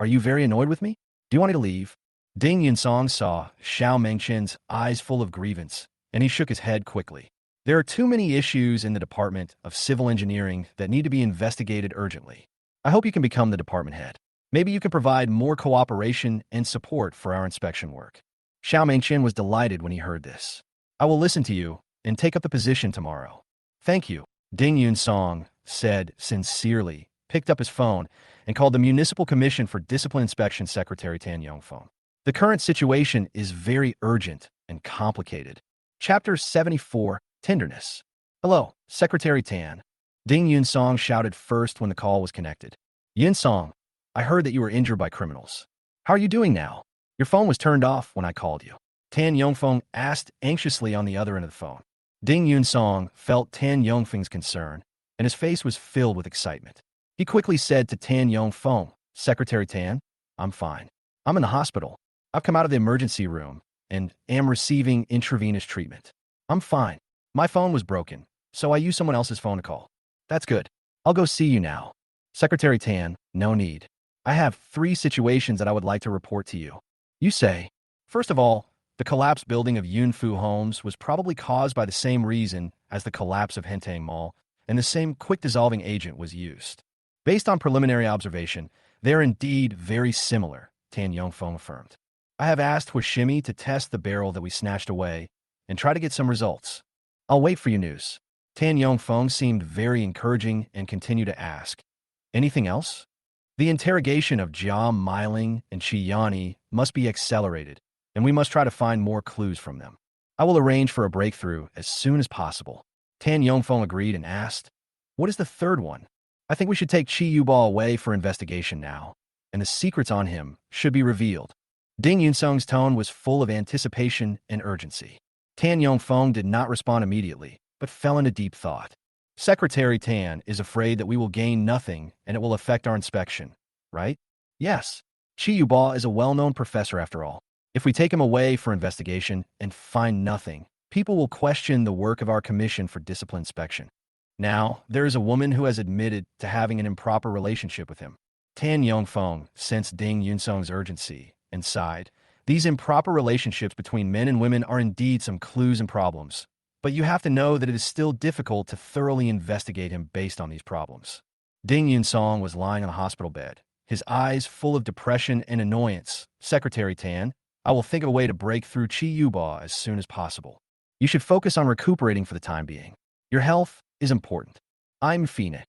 "Are you very annoyed with me? Do you want me to leave?" Ding Yunsong saw Xiao Mingqian's eyes full of grievance, and he shook his head quickly. "There are too many issues in the Department of Civil Engineering that need to be investigated urgently. I hope you can become the department head. Maybe you can provide more cooperation and support for our inspection work." Xiao Mingqian was delighted when he heard this. "I will listen to you and take up the position tomorrow." "Thank you," Ding Yunsong said sincerely, picked up his phone, and called the Municipal Commission for Discipline Inspection Secretary Tan Yongfeng. "The current situation is very urgent and complicated." Chapter 74, Tenderness. "Hello, Secretary Tan." Ding Yunsong shouted first when the call was connected. "Yunsong, I heard that you were injured by criminals. How are you doing now? Your phone was turned off when I called you." Tan Yongfeng asked anxiously on the other end of the phone. Ding Yunsong felt Tan Yongfeng's concern, and his face was filled with excitement. He quickly said to Tan Yongfeng, "Secretary Tan, I'm fine. I'm in the hospital. I've come out of the emergency room and am receiving intravenous treatment. I'm fine. My phone was broken, so I used someone else's phone to call." "That's good. I'll go see you now." "Secretary Tan, no need. I have 3 situations that I would like to report to you." "You say." "First of all, the collapsed building of Yunfu Homes was probably caused by the same reason as the collapse of Hentang Mall, and the same quick-dissolving agent was used. Based on preliminary observation, they are indeed very similar," Tan Yongfeng affirmed. "I have asked Huashimi to test the barrel that we snatched away and try to get some results. I'll wait for your news." Tan Yongfeng seemed very encouraging and continued to ask, "Anything else?" "The interrogation of Jia Miling and Qi Yani must be accelerated, and we must try to find more clues from them. I will arrange for a breakthrough as soon as possible." Tan Yongfeng agreed and asked, "What is the third one?" "I think we should take Qi Yubao away for investigation now, and the secrets on him should be revealed." Ding Yunsong's tone was full of anticipation and urgency. Tan Yongfeng did not respond immediately, but fell into deep thought. "Secretary Tan is afraid that we will gain nothing and it will affect our inspection, right?" "Yes. Qi Yubao is a well-known professor after all. If we take him away for investigation and find nothing, people will question the work of our Commission for Discipline Inspection. Now, there is a woman who has admitted to having an improper relationship with him." Tan Yongfeng sensed Ding Yunsong's urgency and sighed. "These improper relationships between men and women are indeed some clues and problems, but you have to know that it is still difficult to thoroughly investigate him based on these problems." Ding Yunsong was lying on a hospital bed, his eyes full of depression and annoyance. "Secretary Tan, I will think of a way to break through Qi Yubao as soon as possible. You should focus on recuperating for the time being. Your health is important. I'm Fina."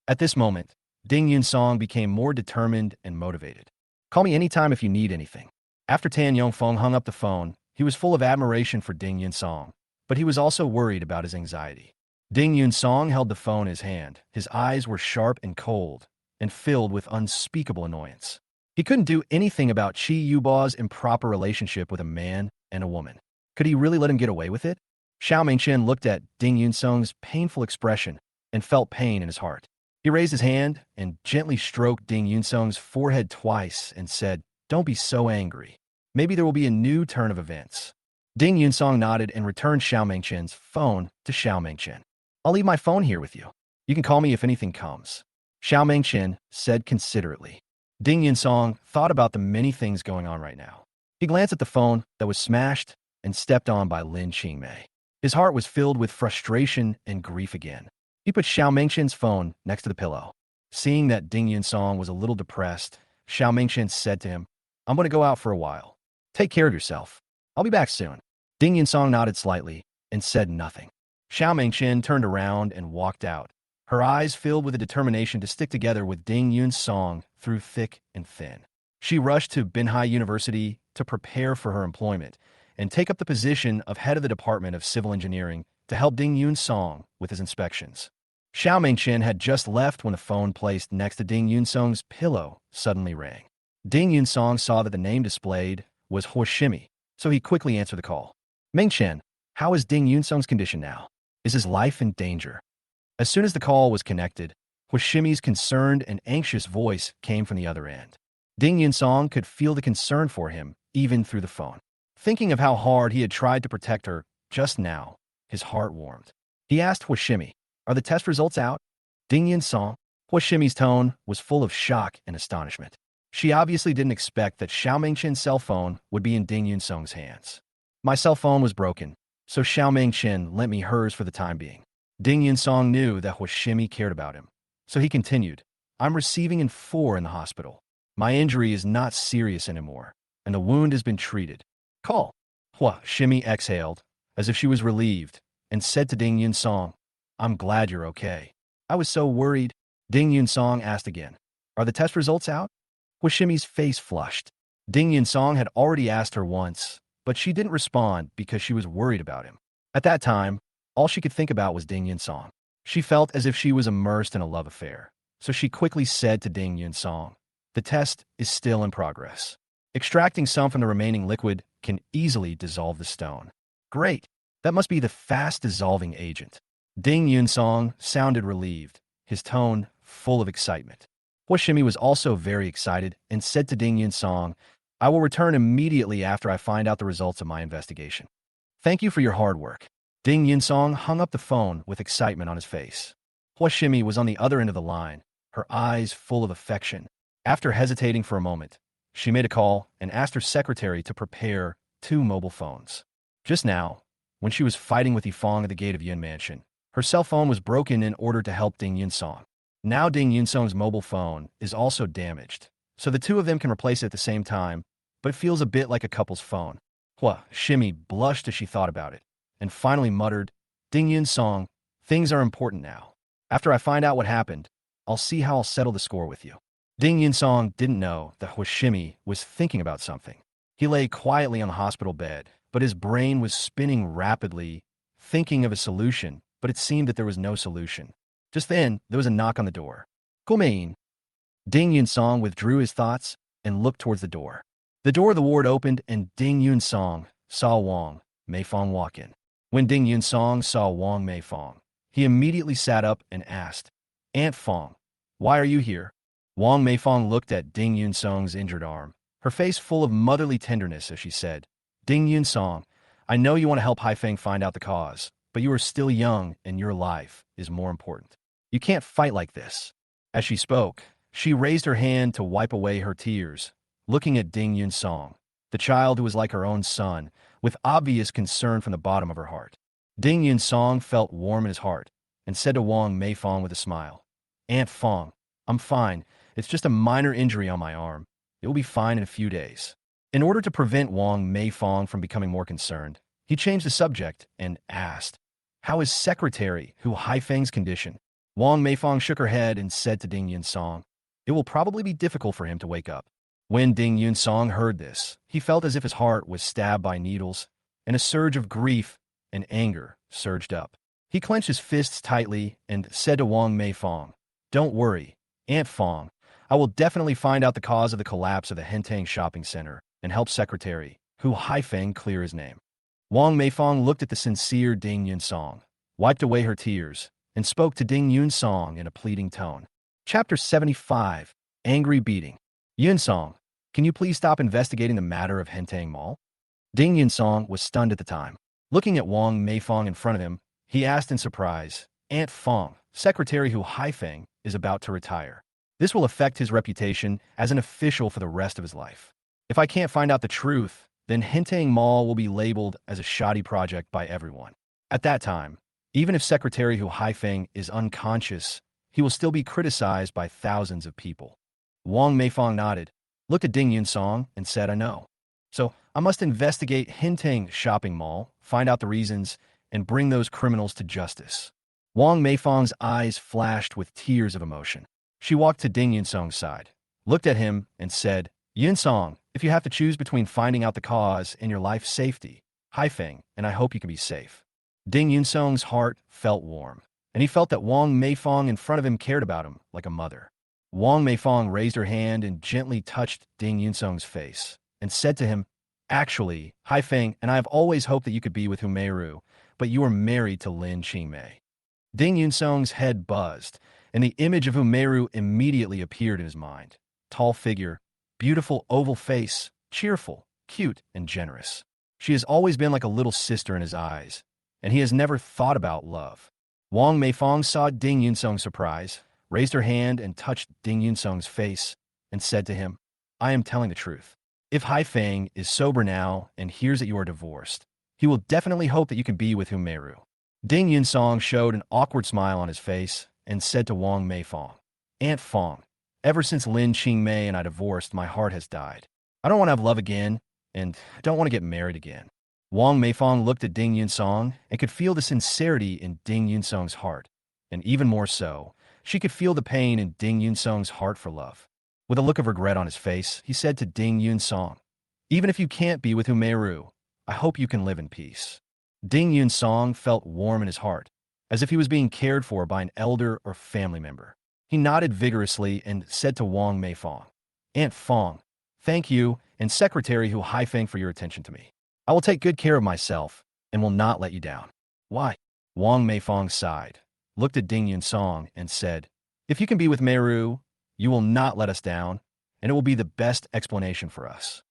At this moment, Ding Yunsong became more determined and motivated. "Call me anytime if you need anything." After Tan Yongfeng hung up the phone, he was full of admiration for Ding Yunsong, but he was also worried about his anxiety. Ding Yunsong held the phone in his hand. His eyes were sharp and cold, and filled with unspeakable annoyance. He couldn't do anything about Qi Yubao's improper relationship with a man and a woman. Could he really let him get away with it? Xiao Mingqian looked at Ding Yunsong's painful expression and felt pain in his heart. He raised his hand and gently stroked Ding Yunsong's forehead twice and said, "Don't be so angry. Maybe there will be a new turn of events." Ding Yunsong nodded and returned Xiao Mingqian's phone to Xiao Mingqian. "I'll leave my phone here with you. You can call me if anything comes," Xiao Mingqian said considerately. Ding Yunsong thought about the many things going on right now. He glanced at the phone that was smashed and stepped on by Lin Qingmei. His heart was filled with frustration and grief again. He put Xiao Mingqian's phone next to the pillow. Seeing that Ding Yunsong was a little depressed, Xiao Mingqian said to him, "I'm going to go out for a while. Take care of yourself. I'll be back soon." Ding Yunsong nodded slightly and said nothing. Xiao Mingqian turned around and walked out, her eyes filled with a determination to stick together with Ding Yun's song through thick and thin. She rushed to Binhai University to prepare for her employment and take up the position of head of the Department of Civil Engineering to help Ding Yun's song with his inspections. Xiao Mingchen had just left when the phone placed next to Ding Yunsong's pillow suddenly rang. Ding Yunsong saw that the name displayed was Huoshimi, so he quickly answered the call. Mingchen, how is Ding Yunsong's condition now? Is his life in danger? As soon as the call was connected, Huoshimi's concerned and anxious voice came from the other end. Ding Yunsong could feel the concern for him even through the phone. Thinking of how hard he had tried to protect her just now, his heart warmed. He asked Huoshimi, "Are the test results out?" Ding Yunsong. Huoshimi's tone was full of shock and astonishment. She obviously didn't expect that Xiao Mingchen's cell phone would be in Ding Yunsong's hands. "My cell phone was broken, so Xiao Mingchen lent me hers for the time being." Ding Yunsong knew that Huoshimi cared about him, so he continued, "I'm receiving in 4 in the hospital. My injury is not serious anymore, and the wound has been treated. Call." Huoshimi exhaled, as if she was relieved, and said to Ding Yunsong, "I'm glad you're okay. I was so worried." Ding Yunsong asked again, "Are the test results out?" Huoshimi's face flushed. Ding Yunsong had already asked her once, but she didn't respond because she was worried about him. At that time, all she could think about was Ding Yunsong. She felt as if she was immersed in a love affair, so she quickly said to Ding Yunsong, "The test is still in progress. Extracting some from the remaining liquid can easily dissolve the stone." "Great. That must be the fast-dissolving agent." Ding Yunsong sounded relieved, his tone full of excitement. Huoshimi was also very excited and said to Ding Yunsong, "I will return immediately after I find out the results of my investigation. Thank you for your hard work." Ding Yunsong hung up the phone with excitement on his face. Huoshimi was on the other end of the line, her eyes full of affection. After hesitating for a moment, she made a call and asked her secretary to prepare 2 mobile phones. Just now, when she was fighting with Yifeng at the gate of Yun Mansion, her cell phone was broken in order to help Ding Yunsong. Now Ding Yunsong's mobile phone is also damaged, so the 2 of them can replace it at the same time, but it feels a bit like a couple's phone. Huoshimi blushed as she thought about it, and finally muttered, "Ding Yunsong, things are important now. After I find out what happened, I'll see how I'll settle the score with you." Ding Yunsong didn't know that Huoshimi was thinking about something. He lay quietly on the hospital bed, but his brain was spinning rapidly, thinking of a solution, but it seemed that there was no solution. Just then, there was a knock on the door. "Gumein." Ding Yunsong withdrew his thoughts and looked towards the door. The door of the ward opened, and Ding Yunsong saw Wang Meifeng walk in. When Ding Yunsong saw Wang Meifeng, he immediately sat up and asked, "Aunt Feng, why are you here?" Wang Meifeng looked at Ding Yunsong's injured arm, her face full of motherly tenderness as she said, "Ding Yunsong, I know you want to help Haifeng find out the cause, but you are still young and your life is more important. You can't fight like this." As she spoke, she raised her hand to wipe away her tears, looking at Ding Yunsong, the child who was like her own son, with obvious concern from the bottom of her heart. Ding Yunsong felt warm in his heart and said to Wang Meifeng with a smile, "Aunt Feng, I'm fine. It's just a minor injury on my arm. It will be fine in a few days." In order to prevent Wang Meifeng from becoming more concerned, he changed the subject and asked, "How is Secretary Hu Haifeng's condition?" Wang Meifeng shook her head and said to Ding Yunsong, "It will probably be difficult for him to wake up." When Ding Yunsong heard this, he felt as if his heart was stabbed by needles, and a surge of grief and anger surged up. He clenched his fists tightly and said to Wang Meifeng, "Don't worry, Aunt Feng. I will definitely find out the cause of the collapse of the Hentang shopping center and help Secretary Hu Haifeng clear his name." Wang Meifeng looked at the sincere Ding Yunsong, wiped away her tears, and spoke to Ding Yunsong in a pleading tone. Chapter 75, Angry Beating. "Yunsong, can you please stop investigating the matter of Hentang Mall?" Ding Yunsong was stunned at the time. Looking at Wang Meifeng in front of him, he asked in surprise, "Aunt Feng, Secretary Hu Haifeng is about to retire. This will affect his reputation as an official for the rest of his life. If I can't find out the truth, then Hentang Mall will be labeled as a shoddy project by everyone. At that time, even if Secretary Hu Haifeng is unconscious, he will still be criticized by thousands of people." Wang Meifeng nodded, looked at Ding Yunsong, and said, "I know. So I must investigate Hentang shopping mall, find out the reasons, and bring those criminals to justice." Wang Meifang's eyes flashed with tears of emotion. She walked to Ding Yunsong's side, looked at him, and said, Yunsong, if you have to choose between finding out the cause and your life's safety, Haifeng, and I hope you can be safe. Ding Yunsong's heart felt warm, and he felt that Wang Meifang in front of him cared about him like a mother. Wang Meifang raised her hand and gently touched Ding Yunsong's face, and said to him, Actually, Haifeng and I have always hoped that you could be with Humeru, but you are married to Lin Qingmei. Ding Yunsong's head buzzed, and the image of Humeru immediately appeared in his mind. Tall figure, beautiful oval face, cheerful, cute, and generous. She has always been like a little sister in his eyes, and he has never thought about love. Wang Meifang saw Ding Yunsong's surprise, raised her hand and touched Ding Yunsong's face, and said to him, I am telling the truth. If Haifeng is sober now and hears that you are divorced, he will definitely hope that you can be with Humeru. Ding Yunsong showed an awkward smile on his face and said to Wang Meifang, Aunt Fong, ever since Lin Qingmei and I divorced, my heart has died. I don't want to have love again, and I don't want to get married again. Wang Meifang looked at Ding Yunsong and could feel the sincerity in Ding Yunsong's heart, and even more so, she could feel the pain in Ding Yunsong's heart for love. With a look of regret on his face, he said to Ding Yunsong, Even if you can't be with Humeru, I hope you can live in peace. Ding Yunsong felt warm in his heart, as if he was being cared for by an elder or family member. He nodded vigorously and said to Wang Meifang, Aunt Fong, thank you and Secretary Hu Haifeng for your attention to me. I will take good care of myself and will not let you down. Why? Wang Meifang sighed, looked at Ding Yunsong and said, If you can be with Meru, you will not let us down, and it will be the best explanation for us.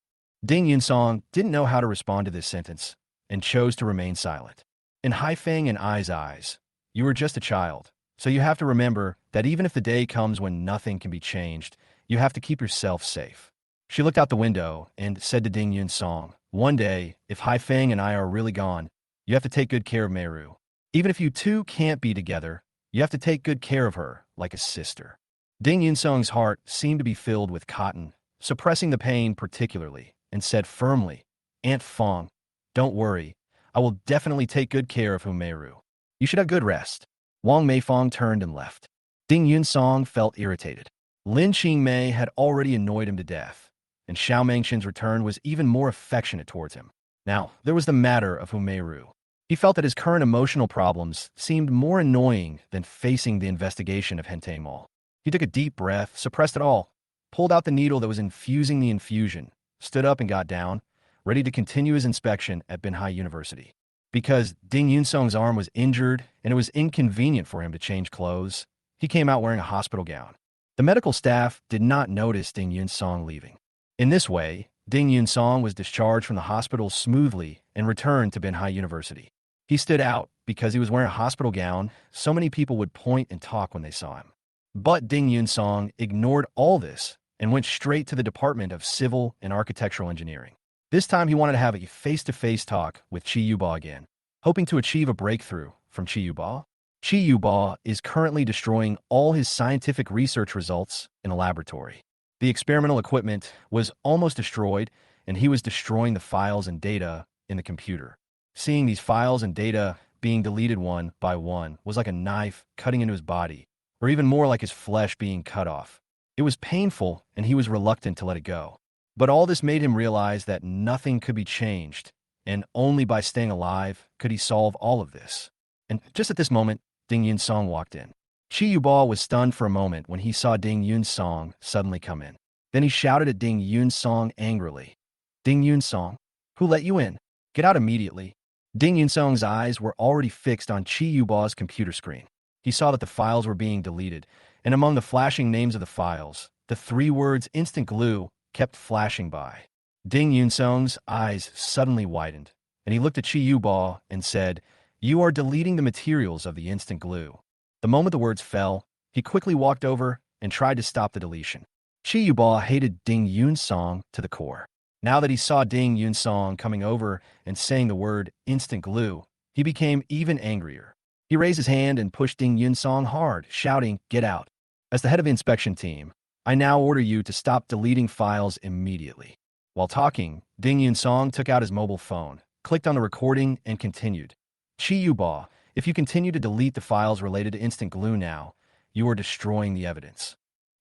Ding Yunsong didn't know how to respond to this sentence and chose to remain silent. In Haifeng and I's eyes, you are just a child, so you have to remember that even if the day comes when nothing can be changed, you have to keep yourself safe. She looked out the window and said to Ding Yunsong, One day, if Haifeng and I are really gone, you have to take good care of Meru. Even if you two can't be together, you have to take good care of her like a sister. Ding Yunsong's heart seemed to be filled with cotton, suppressing the pain particularly, and said firmly, Aunt Fong, don't worry, I will definitely take good care of Humeru. You should have good rest. Wang Meifang turned and left. Ding Yunsong felt irritated. Lin Qingmei had already annoyed him to death, and Xiao Mengxin's return was even more affectionate towards him. Now, there was the matter of Humeru. He felt that his current emotional problems seemed more annoying than facing the investigation of Hentei Mall. He took a deep breath, suppressed it all, pulled out the needle that was infusing the infusion, stood up and got down, ready to continue his inspection at Binhai University. Because Ding Yunsong's arm was injured and it was inconvenient for him to change clothes, he came out wearing a hospital gown. The medical staff did not notice Ding Yunsong leaving. In this way, Ding Yunsong was discharged from the hospital smoothly and returned to Binhai University. He stood out because he was wearing a hospital gown. So many people would point and talk when they saw him. But Ding Yunsong ignored all this and went straight to the Department of Civil and Architectural Engineering. This time he wanted to have a face-to-face talk with Chi Yuba again, hoping to achieve a breakthrough from Chi Yuba. Chi Yuba is currently destroying all his scientific research results in a laboratory. The experimental equipment was almost destroyed, and he was destroying the files and data in the computer. Seeing these files and data being deleted one by one was like a knife cutting into his body, or even more like his flesh being cut off. It was painful, and he was reluctant to let it go. But all this made him realize that nothing could be changed, and only by staying alive could he solve all of this. And just at this moment, Ding Yunsong walked in. Chi Yuba was stunned for a moment when he saw Ding Yunsong suddenly come in. Then he shouted at Ding Yunsong angrily, Ding Yunsong, who let you in? Get out immediately. Ding Yunsong's eyes were already fixed on Chi Yuba's computer screen. He saw that the files were being deleted, and among the flashing names of the files, the 3 words instant glue kept flashing by. Ding Yunsong's eyes suddenly widened, and he looked at Chi Yuba and said, You are deleting the materials of the instant glue. The moment the words fell, he quickly walked over and tried to stop the deletion. Chi Yuba hated Ding Yunsong to the core. Now that he saw Ding Yunsong coming over and saying the word instant glue, he became even angrier. He raised his hand and pushed Ding Yunsong hard, shouting, Get out. As the head of the inspection team, I now order you to stop deleting files immediately. While talking, Ding Yunsong took out his mobile phone, clicked on the recording, and continued. Chi Yuba, If you continue to delete the files related to Instant Glue now, you are destroying the evidence.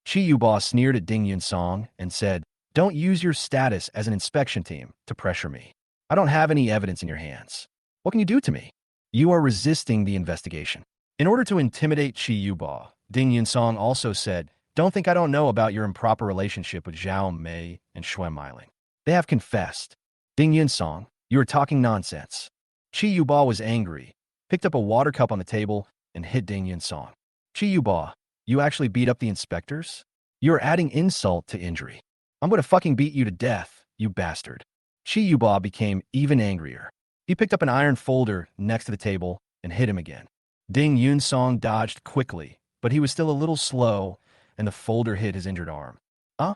Chi Yuba sneered at Ding Yun-song and said, "Don't use your status as an inspection team to pressure me. I don't have any evidence in your hands. What can you do to me? You are resisting the investigation." In order to intimidate Chi Yuba, Ding Yun-song also said, "Don't think I don't know about your improper relationship with Zhao Mei and Xue Meiling. They have confessed. Ding Yun-song, you are talking nonsense." Chi Yuba was angry, picked up a water cup on the table, and hit Ding Yun-song. "Chi Yuba, you actually beat up the inspectors? You're adding insult to injury. I'm going to fucking beat you to death, you bastard." Chi Yuba became even angrier. He picked up an iron folder next to the table and hit him again. Ding Yun-song dodged quickly, but he was still a little slow, and the folder hit his injured arm. "Huh?"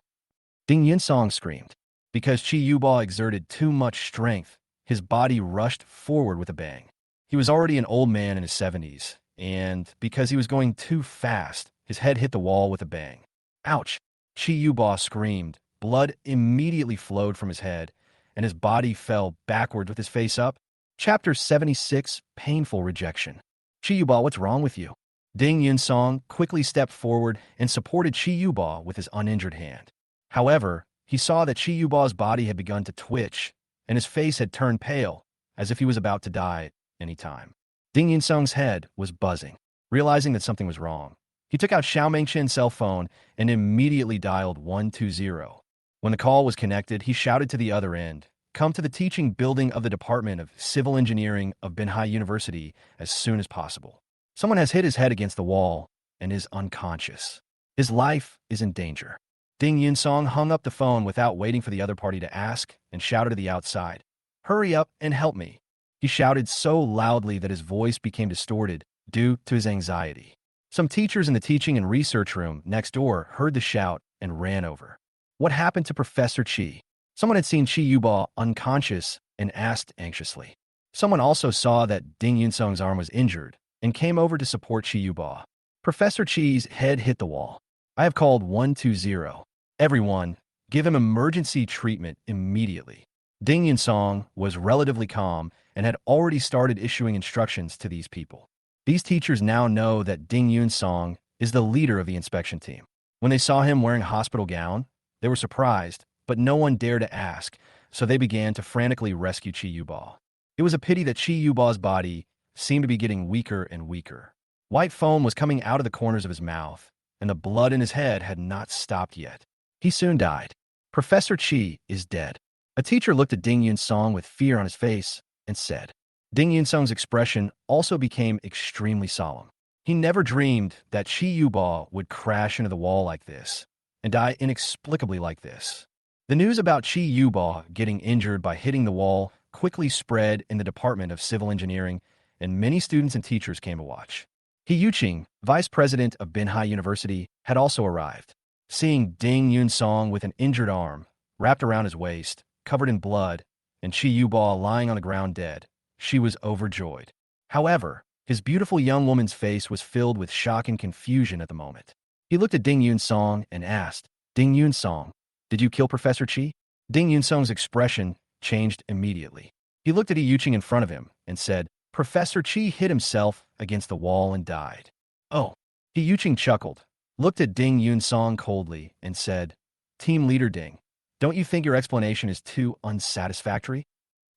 Ding Yun-song screamed. Because Chi Yuba exerted too much strength, his body rushed forward with a bang. He was already an old man in his 70s, and because he was going too fast, his head hit the wall with a bang. "Ouch!" Chi Yuba screamed. Blood immediately flowed from his head, and his body fell backward with his face up. Chapter 76, Painful Rejection. "Chi Yuba, what's wrong with you?" Ding Yun-song quickly stepped forward and supported Chi Yuba with his uninjured hand. However, he saw that Chi Yuba's body had begun to twitch, and his face had turned pale, as if he was about to die at any time. Ding Yun-song's head was buzzing. Realizing that something was wrong, he took out Xiao Mengqian's cell phone and immediately dialed 120. When the call was connected, he shouted to the other end, "Come to the teaching building of the Department of Civil Engineering of Manhwa University as soon as possible. Someone has hit his head against the wall and is unconscious. His life is in danger." Ding Yun-song hung up the phone without waiting for the other party to ask and shouted to the outside, "Hurry up and help me." He shouted so loudly that his voice became distorted due to his anxiety. Some teachers in the teaching and research room next door heard the shout and ran over. What happened to Professor Chi? Someone had seen Chi Yuba unconscious and asked anxiously. Someone also saw that Ding Yun-song's arm was injured and came over to support Chi Yuba. Professor Chi's head hit the wall. "I have called 120. Everyone, give him emergency treatment immediately." Ding Yun-song was relatively calm and had already started issuing instructions to these people. These teachers now know that Ding Yun-song is the leader of the inspection team. When they saw him wearing a hospital gown, they were surprised, but no one dared to ask, so they began to frantically rescue Chi Yuba. It was a pity that Chi Yuba's body seemed to be getting weaker and weaker. White foam was coming out of the corners of his mouth, and the blood in his head had not stopped yet. He soon died. Professor Chi is dead. A teacher looked at Ding Yun-song with fear on his face and said. Ding Yun-song's expression also became extremely solemn. He never dreamed that Chi Yuba would crash into the wall like this and die inexplicably like this. The news about Chi Yuba getting injured by hitting the wall quickly spread in the Department of Civil Engineering, and many students and teachers came to watch. He Yuqing, vice president of Binhai University, had also arrived. Seeing Ding Yun-song with an injured arm wrapped around his waist, covered in blood, and Chi Yuba lying on the ground dead, she was overjoyed. However, his beautiful young woman's face was filled with shock and confusion at the moment. He looked at Ding Yun-song and asked, "Ding Yun-song, did you kill Professor Chi?" Ding Yun-song's expression changed immediately. He looked at He Yuqing in front of him and said, "Professor Chi hit himself against the wall and died." "Oh." He Yuqing chuckled, looked at Ding Yun-song coldly, and said, "Team leader Ding, don't you think your explanation is too unsatisfactory?"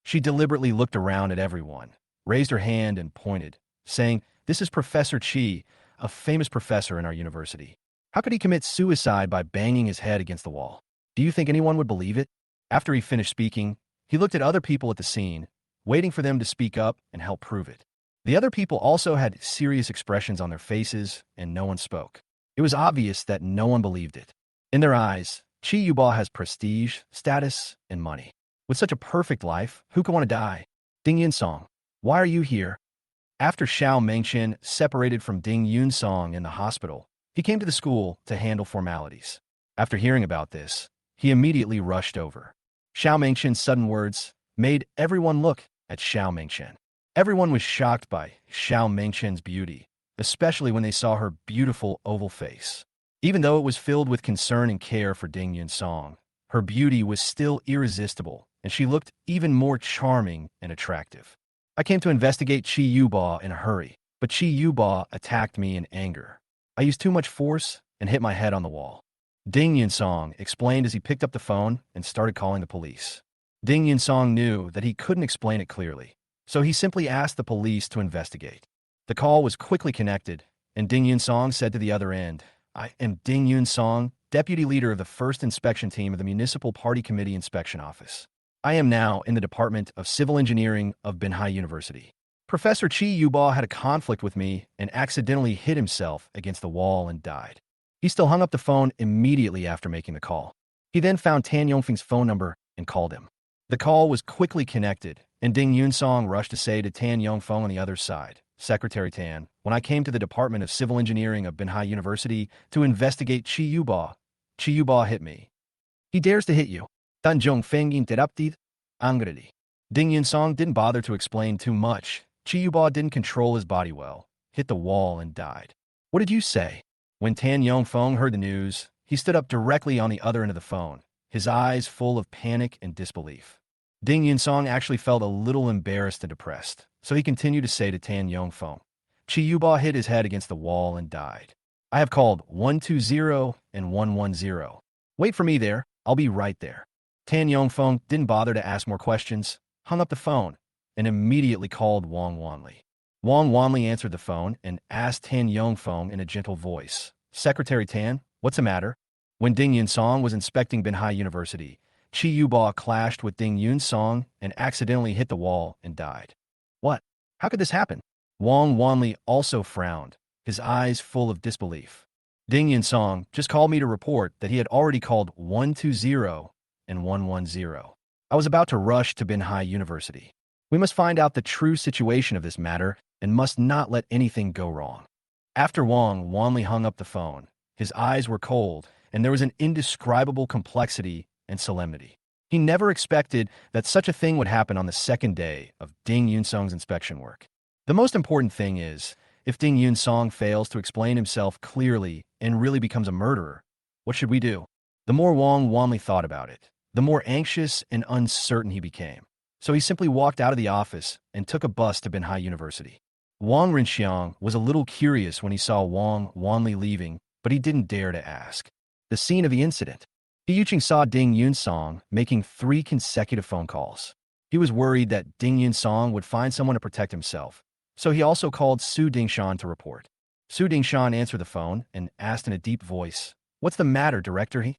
She deliberately looked around at everyone, raised her hand and pointed, saying, "This is Professor Chi, a famous professor in our university. How could he commit suicide by banging his head against the wall? Do you think anyone would believe it?" After he finished speaking, he looked at other people at the scene, waiting for them to speak up and help prove it. The other people also had serious expressions on their faces, and no one spoke. It was obvious that no one believed it. In their eyes, Chi Yuba has prestige, status, and money. With such a perfect life, who could want to die? Ding Yun-song, why are you here? After Xiao Mengqian separated from Ding Yun-song in the hospital, he came to the school to handle formalities. After hearing about this, he immediately rushed over. Xiao Mengqian's sudden words made everyone look at Xiao Mengqian. Everyone was shocked by Xiao Mengqian's beauty, especially when they saw her beautiful oval face. Even though it was filled with concern and care for Ding Yun-song, her beauty was still irresistible, and she looked even more charming and attractive. I came to investigate Chi Yuba in a hurry, but Chi Yuba attacked me in anger. I used too much force and hit my head on the wall. Ding Yunsong explained as he picked up the phone and started calling the police. Ding Yunsong knew that he couldn't explain it clearly, so he simply asked the police to investigate. The call was quickly connected, and Ding Yunsong said to the other end, "I am Ding Yunsong, deputy leader of the first inspection team of the Municipal Party Committee Inspection Office. I am now in the Department of Civil Engineering of Binhai University. Professor Chi Yuba had a conflict with me and accidentally hit himself against the wall and died." He still hung up the phone immediately after making the call. He then found Tan Yongfeng's phone number and called him. The call was quickly connected, and Ding Yunsong rushed to say to Tan Yongfeng on the other side, "Secretary Tan, when I came to the Department of Civil Engineering of Binhai University to investigate Chi Yuba hit me. He dares to hit you. Tan Yongfeng interrupted angrily." Ding Yunsong didn't bother to explain too much. Chi Yuba didn't control his body well, hit the wall, and died. "What did you say?" When Tan Yongfeng heard the news, he stood up directly on the other end of the phone, his eyes full of panic and disbelief. Ding Yunsong actually felt a little embarrassed and depressed, so he continued to say to Tan Yongfeng, "Chi Yuba hit his head against the wall and died. I have called 120 and 110. Wait for me there, I'll be right there." Tan Yongfeng didn't bother to ask more questions, hung up the phone, and immediately called Wang Wanli. Wang Wanli answered the phone and asked Tan Yongfeng in a gentle voice, "Secretary Tan, what's the matter?" When Ding Yunsong was inspecting Binhai University, Chi Yuba clashed with Ding Yunsong and accidentally hit the wall and died. "What? How could this happen?" Wang Wanli also frowned, his eyes full of disbelief. Ding Yunsong just called me to report that he had already called 120 and 110. I was about to rush to Binhai University. We must find out the true situation of this matter and must not let anything go wrong. After Wang Wanli hung up the phone, his eyes were cold, and there was an indescribable complexity and solemnity. He never expected that such a thing would happen on the second day of Ding Yunsong's inspection work. The most important thing is, if Ding Yunsong fails to explain himself clearly and really becomes a murderer, what should we do? The more Wang Wanli thought about it, the more anxious and uncertain he became. So he simply walked out of the office and took a bus to Binhai University. Wang Rinxiang was a little curious when he saw Wang Wanli leaving, but he didn't dare to ask. The scene of the incident. He Yuqing saw Ding Yunsong making 3 consecutive phone calls. He was worried that Ding Yunsong would find someone to protect himself, so he also called Su Dingshan to report. Su Dingshan answered the phone and asked in a deep voice, "What's the matter, Director He?"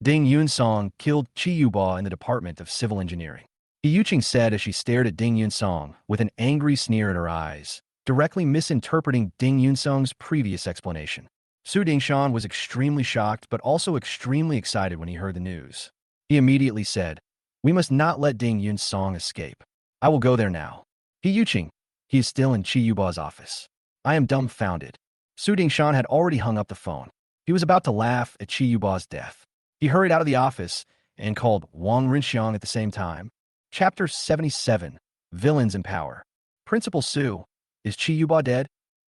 Ding Yunsong killed Chi Yuba in the Department of Civil Engineering. He Yuqing said as she stared at Ding Yunsong with an angry sneer in her eyes, directly misinterpreting Ding Yunsong's previous explanation. Su Dingshan was extremely shocked but also extremely excited when he heard the news. He immediately said, "We must not let Ding Yunsong escape. I will go there now." He Yuqing, he is still in Chi Yuba's office. I am dumbfounded. Su Dingshan had already hung up the phone. He was about to laugh at Chi Yuba's death. He hurried out of the office and called Wang Rinxiang at the same time. Chapter 77, Villains in Power. Principal Su, is Chi Yuba dead?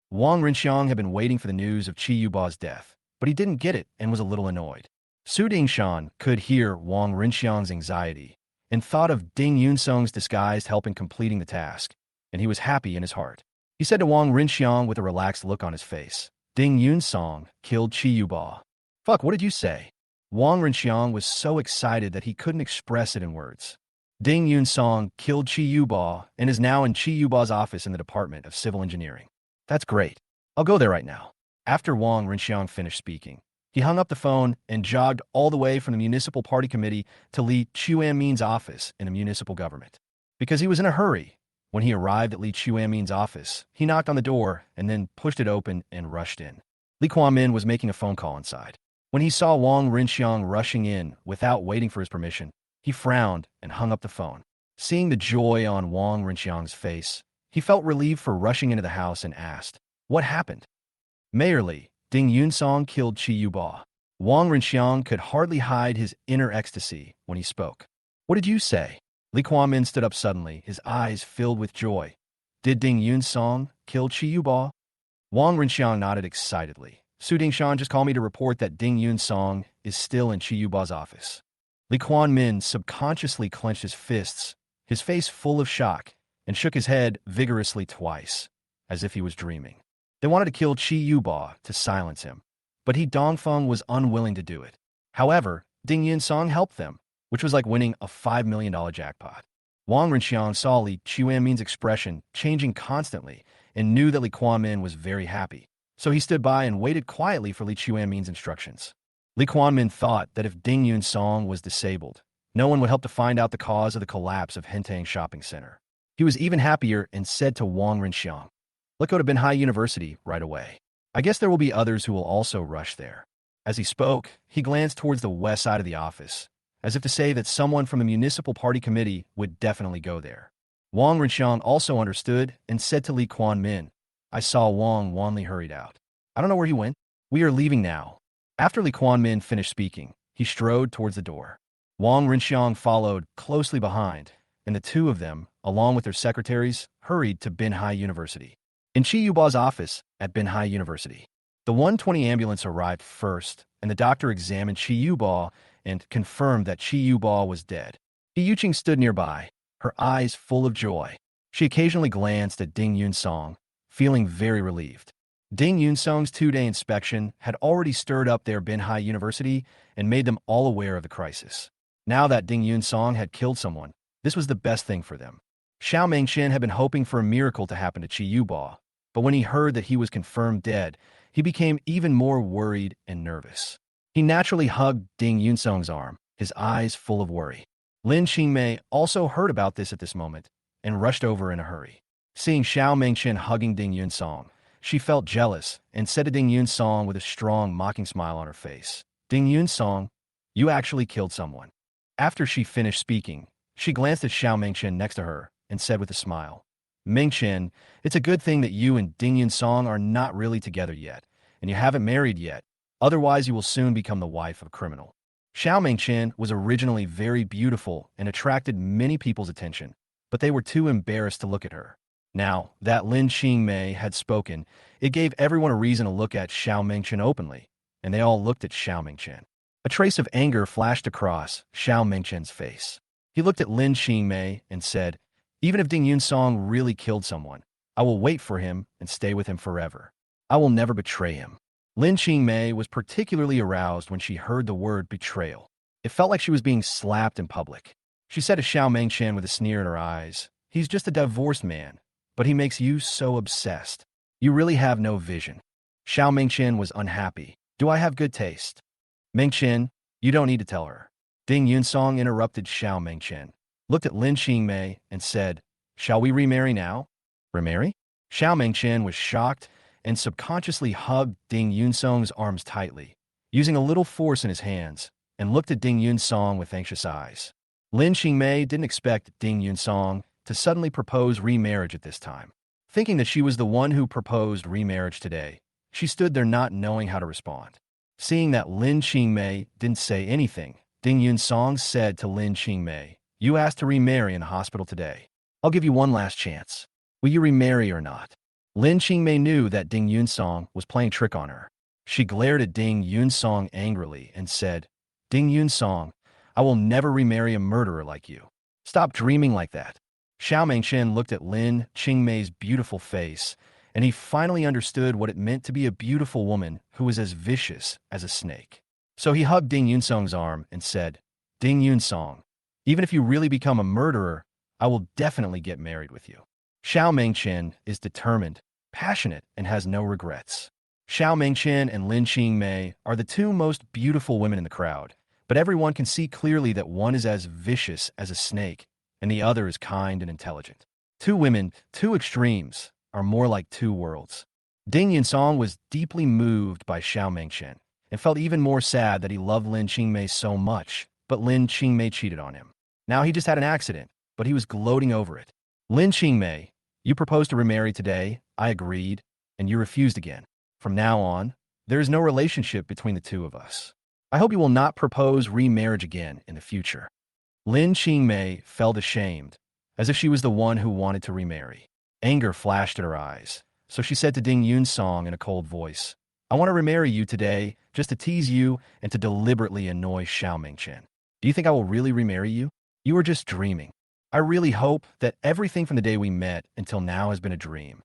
Wang Rinxiang had been waiting for the news of Chi Yuba's death, but he didn't get it and was a little annoyed. Su Dingshan could hear Wang Rinxiang's anxiety and thought of Ding Yunsong's disguised help in completing the task, and he was happy in his heart. He said to Wang Rinxiang with a relaxed look on his face, "Ding Yunsong killed Chi Yuba." "Fuck, what did you say?" Wang Rinxiang was so excited that he couldn't express it in words. Ding Yunsong killed Chi Yuba and is now in Chi Yuba's office in the Department of Civil Engineering. That's great. I'll go there right now. After Wang Rinxiang finished speaking, he hung up the phone and jogged all the way from the Municipal Party Committee to Li Chuanmin's office in the municipal government. Because he was in a hurry, when he arrived at Li Chuanmin's office, he knocked on the door and then pushed it open and rushed in. Li Kuan-min was making a phone call inside. When he saw Wang Rinxiang rushing in without waiting for his permission, he frowned and hung up the phone. Seeing the joy on Wang Rinxiang's face, he felt relieved for rushing into the house and asked, "What happened?" "Mayor Li, Ding Yunsong killed Chi Yuba." Wang Rinxiang could hardly hide his inner ecstasy when he spoke. "What did you say?" Li Kuan-min stood up suddenly, his eyes filled with joy. "Did Ding Yunsong kill Chi Yuba?" Wang Rinxiang nodded excitedly. "Su Dingshan just called me to report that Ding Yunsong is still in Chi Yuba's office." Li Kuan-min subconsciously clenched his fists, his face full of shock, and shook his head vigorously twice, as if he was dreaming. They wanted to kill Chi Yuba to silence him, but He Dongfeng was unwilling to do it. However, Ding Yunsong helped them, which was like winning a $5 million jackpot. Wang Renxiang saw Li Qianmin's expression changing constantly and knew that Li Quanmin was very happy, so he stood by and waited quietly for Li Qianmin's instructions. Li Quanmin thought that if Ding Yunsong was disabled, no one would help to find out the cause of the collapse of Hentang Shopping Center. He was even happier and said to Wang Renxiang, "Let's go to Binhai University right away. I guess there will be others who will also rush there." As he spoke, he glanced towards the west side of the office, as if to say that someone from the municipal party committee would definitely go there. Wang Renxiang also understood and said to Li Quanmin, "I saw Wang Wanli hurried out. I don't know where he went. We are leaving now." After Li Quanmin finished speaking, he strode towards the door. Wang Renxiang followed closely behind, and the two of them, along with their secretaries, hurried to Binhai University. In Chi Yuba's office at Binhai University, the 120 ambulance arrived first, and the doctor examined Chi Yuba and confirmed that Chi Yuba was dead. Yi Yuqing stood nearby, her eyes full of joy. She occasionally glanced at Ding Yunsong, feeling very relieved. Ding Yunsong's 2-day inspection had already stirred up their Binhai University and made them all aware of the crisis. Now that Ding Yunsong had killed someone, this was the best thing for them. Xiao Mengqian had been hoping for a miracle to happen to Chi Yuba, but when he heard that he was confirmed dead, he became even more worried and nervous. He naturally hugged Ding Yunsong's arm, his eyes full of worry. Lin Qingmei also heard about this at this moment and rushed over in a hurry. Seeing Xiao Mengqian hugging Ding Yunsong, she felt jealous and said to Ding Yunsong with a strong, mocking smile on her face, "Ding Yunsong, you actually killed someone." After she finished speaking, she glanced at Xiao Mengqian next to her and said with a smile, "Mengqian, it's a good thing that you and Ding Yunsong are not really together yet, and you haven't married yet. Otherwise, you will soon become the wife of a criminal." Xiao Mengqian was originally very beautiful and attracted many people's attention, but they were too embarrassed to look at her. Now that Lin Qingmei had spoken, it gave everyone a reason to look at Xiao Mengqian openly, and they all looked at Xiao Mengqian. A trace of anger flashed across Xiao Mengqian's face. He looked at Lin Qingmei and said, "Even if Ding Yunsong really killed someone, I will wait for him and stay with him forever. I will never betray him." Lin Qingmei was particularly aroused when she heard the word betrayal. It felt like she was being slapped in public. She said to Xiao Mengqian with a sneer in her eyes, "He's just a divorced man, but he makes you so obsessed. You really have no vision." Xiao Mengqian was unhappy. "Do I have good taste?" "Mengqian, you don't need to tell her." Ding Yunsong interrupted Xiao Mengqian, looked at Lin Qingmei, and said, "Shall we remarry now?" "Remarry?" Xiao Mengqian was shocked and subconsciously hugged Ding Yunsong's arms tightly, using a little force in his hands, and looked at Ding Yunsong with anxious eyes. Lin Qingmei didn't expect Ding Yunsong to suddenly propose remarriage at this time. Thinking that she was the one who proposed remarriage today, she stood there not knowing how to respond. Seeing that Lin Qingmei didn't say anything, Ding Yunsong said to Lin Qingmei, "You asked to remarry in the hospital today. I'll give you one last chance. Will you remarry or not?" Lin Qingmei knew that Ding Yunsong was playing trick on her. She glared at Ding Yunsong angrily and said, "Ding Yunsong, I will never remarry a murderer like you. Stop dreaming like that." Xiao Mengqian looked at Lin Qingmei's beautiful face, and he finally understood what it meant to be a beautiful woman who was as vicious as a snake. So he hugged Ding Yunsong's arm and said, "Ding Yunsong, even if you really become a murderer, I will definitely get married with you." Xiao Mengqian is determined, passionate, and has no regrets. Xiao Mengqian and Lin Qingmei are the two most beautiful women in the crowd, but everyone can see clearly that one is as vicious as a snake, and the other is kind and intelligent. Two women, two extremes, are more like two worlds. Ding Yunsong was deeply moved by Xiao Mengqian and felt even more sad that he loved Lin Qingmei so much, but Lin Qingmei cheated on him. Now he just had an accident, but he was gloating over it. "Lin Qingmei, you proposed to remarry today, I agreed, and you refused again. From now on, there is no relationship between the two of us. I hope you will not propose remarriage again in the future." Lin Qingmei felt ashamed, as if she was the one who wanted to remarry. Anger flashed in her eyes, so she said to Ding Yunsong in a cold voice, "I want to remarry you today, just to tease you and to deliberately annoy Xiao Mengqian. Do you think I will really remarry you? You are just dreaming." I really hope that everything from the day we met until now has been a dream.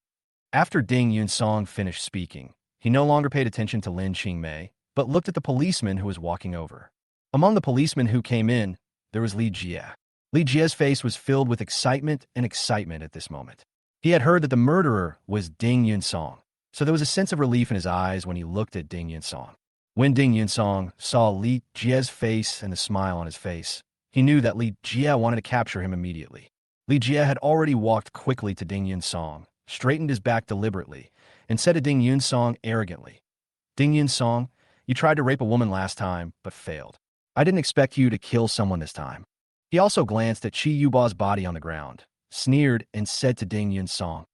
After Ding Yunsong finished speaking, he no longer paid attention to Lin Qingmei, but looked at the policeman who was walking over. Among the policemen who came in, there was Li Jie. Li Jie's face was filled with excitement at this moment. He had heard that the murderer was Ding Yunsong, so there was a sense of relief in his eyes when he looked at Ding Yunsong. When Ding Yunsong saw Li Jie's face and the smile on his face, he knew that Li Jie wanted to capture him immediately. Li Jie had already walked quickly to Ding Yunsong, straightened his back deliberately, and said to Ding Yunsong arrogantly, "Ding Yunsong, you tried to rape a woman last time, but failed. I didn't expect you to kill someone this time." He also glanced at Chi Yuba's body on the ground, sneered, and said to Ding Yunsong,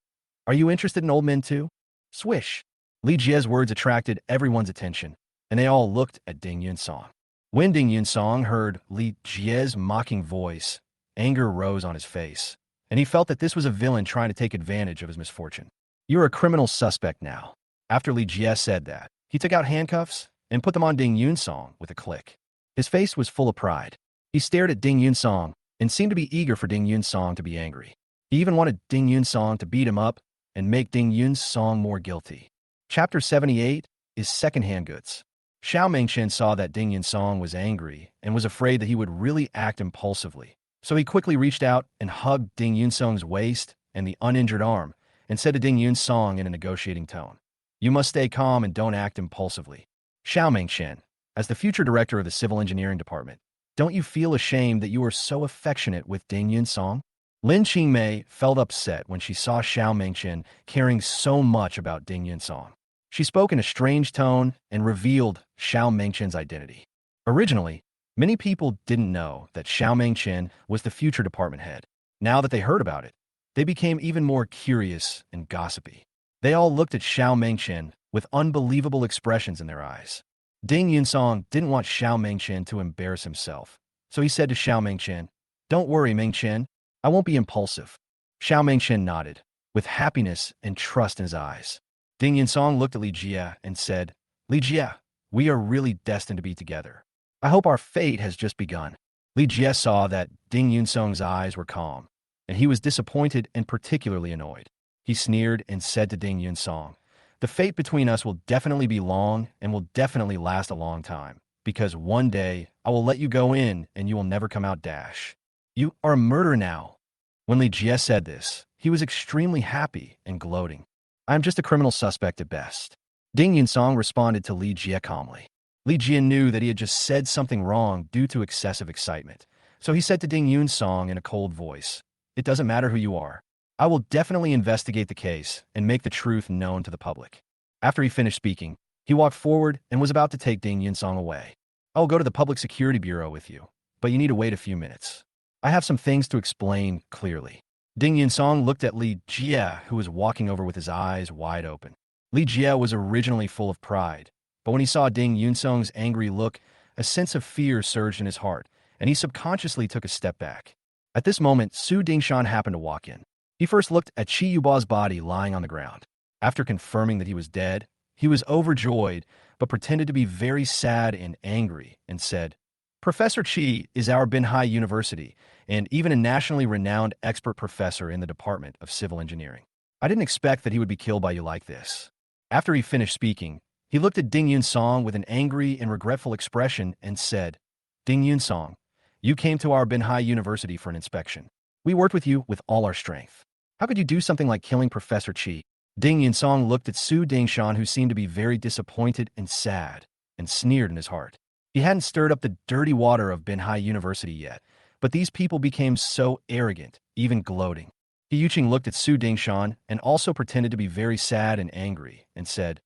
"Are you interested in old men too?" Swish. Li Jie's words attracted everyone's attention, and they all looked at Ding Yunsong. When Ding Yunsong heard Li Jie's mocking voice, anger rose on his face, and he felt that this was a villain trying to take advantage of his misfortune. "You're a criminal suspect now." After Li Jie said that, he took out handcuffs and put them on Ding Yunsong with a click. His face was full of pride. He stared at Ding Yunsong and seemed to be eager for Ding Yunsong to be angry. He even wanted Ding Yunsong to beat him up and make Ding Yunsong more guilty. Chapter 78 is Secondhand Goods. Xiao Mengchen saw that Ding Yunsong was angry and was afraid that he would really act impulsively. So he quickly reached out and hugged Ding Yunsong's waist and the uninjured arm and said to Ding Yunsong in a negotiating tone, "You must stay calm and don't act impulsively." "Xiao Mengchen, as the future director of the Civil Engineering Department, don't you feel ashamed that you were so affectionate with Ding Yunsong?" Lin Qingmei felt upset when she saw Xiao Mengchen caring so much about Ding Yunsong. She spoke in a strange tone and revealed Xiao Mengchen's identity. Originally, many people didn't know that Xiao Mengchen was the future department head. Now that they heard about it, they became even more curious and gossipy. They all looked at Xiao Mengchen with unbelievable expressions in their eyes. Ding Yunsong didn't want Xiao Mengchen to embarrass himself, so he said to Xiao Mengchen, "Don't worry, Mengchen, I won't be impulsive." Xiao Mengchen nodded, with happiness and trust in his eyes. Ding Yunsong looked at Li Jie and said, "Li Jie, we are really destined to be together. I hope our fate has just begun." Li Jie saw that Ding Yunsong's eyes were calm, and he was disappointed and particularly annoyed. He sneered and said to Ding Yunsong, "The fate between us will definitely be long and will definitely last a long time, because one day I will let you go in and you will never come out dash. You are a murderer now." When Li Jie said this, he was extremely happy and gloating. "I am just a criminal suspect at best." Ding Yunsong responded to Li Jie calmly. Li Jie knew that he had just said something wrong due to excessive excitement, so he said to Ding Yunsong in a cold voice, "It doesn't matter who you are. I will definitely investigate the case and make the truth known to the public." After he finished speaking, he walked forward and was about to take Ding Yunsong away. "I will go to the Public Security Bureau with you, but you need to wait a few minutes. I have some things to explain clearly." Ding Yunsong looked at Li Jie, who was walking over with his eyes wide open. Li Jie was originally full of pride, but when he saw Ding Yunsong's angry look, a sense of fear surged in his heart, and he subconsciously took a step back. At this moment, Su Dingshan happened to walk in. He first looked at Chi Yuba's body lying on the ground. After confirming that he was dead, he was overjoyed, but pretended to be very sad and angry, and said, "Professor Chi is our Binhai University, and even a nationally renowned expert professor in the Department of Civil Engineering. I didn't expect that he would be killed by you like this." After he finished speaking, he looked at Ding Yunsong with an angry and regretful expression and said, "Ding Yunsong, you came to our Binhai University for an inspection. We worked with you with all our strength. How could you do something like killing Professor Chi?" Ding Yunsong looked at Su Dingshan, who seemed to be very disappointed and sad, and sneered in his heart. He hadn't stirred up the dirty water of Binhai University yet, but these people became so arrogant, even gloating. He Yuqing looked at Su Dingshan and also pretended to be very sad and angry, and said,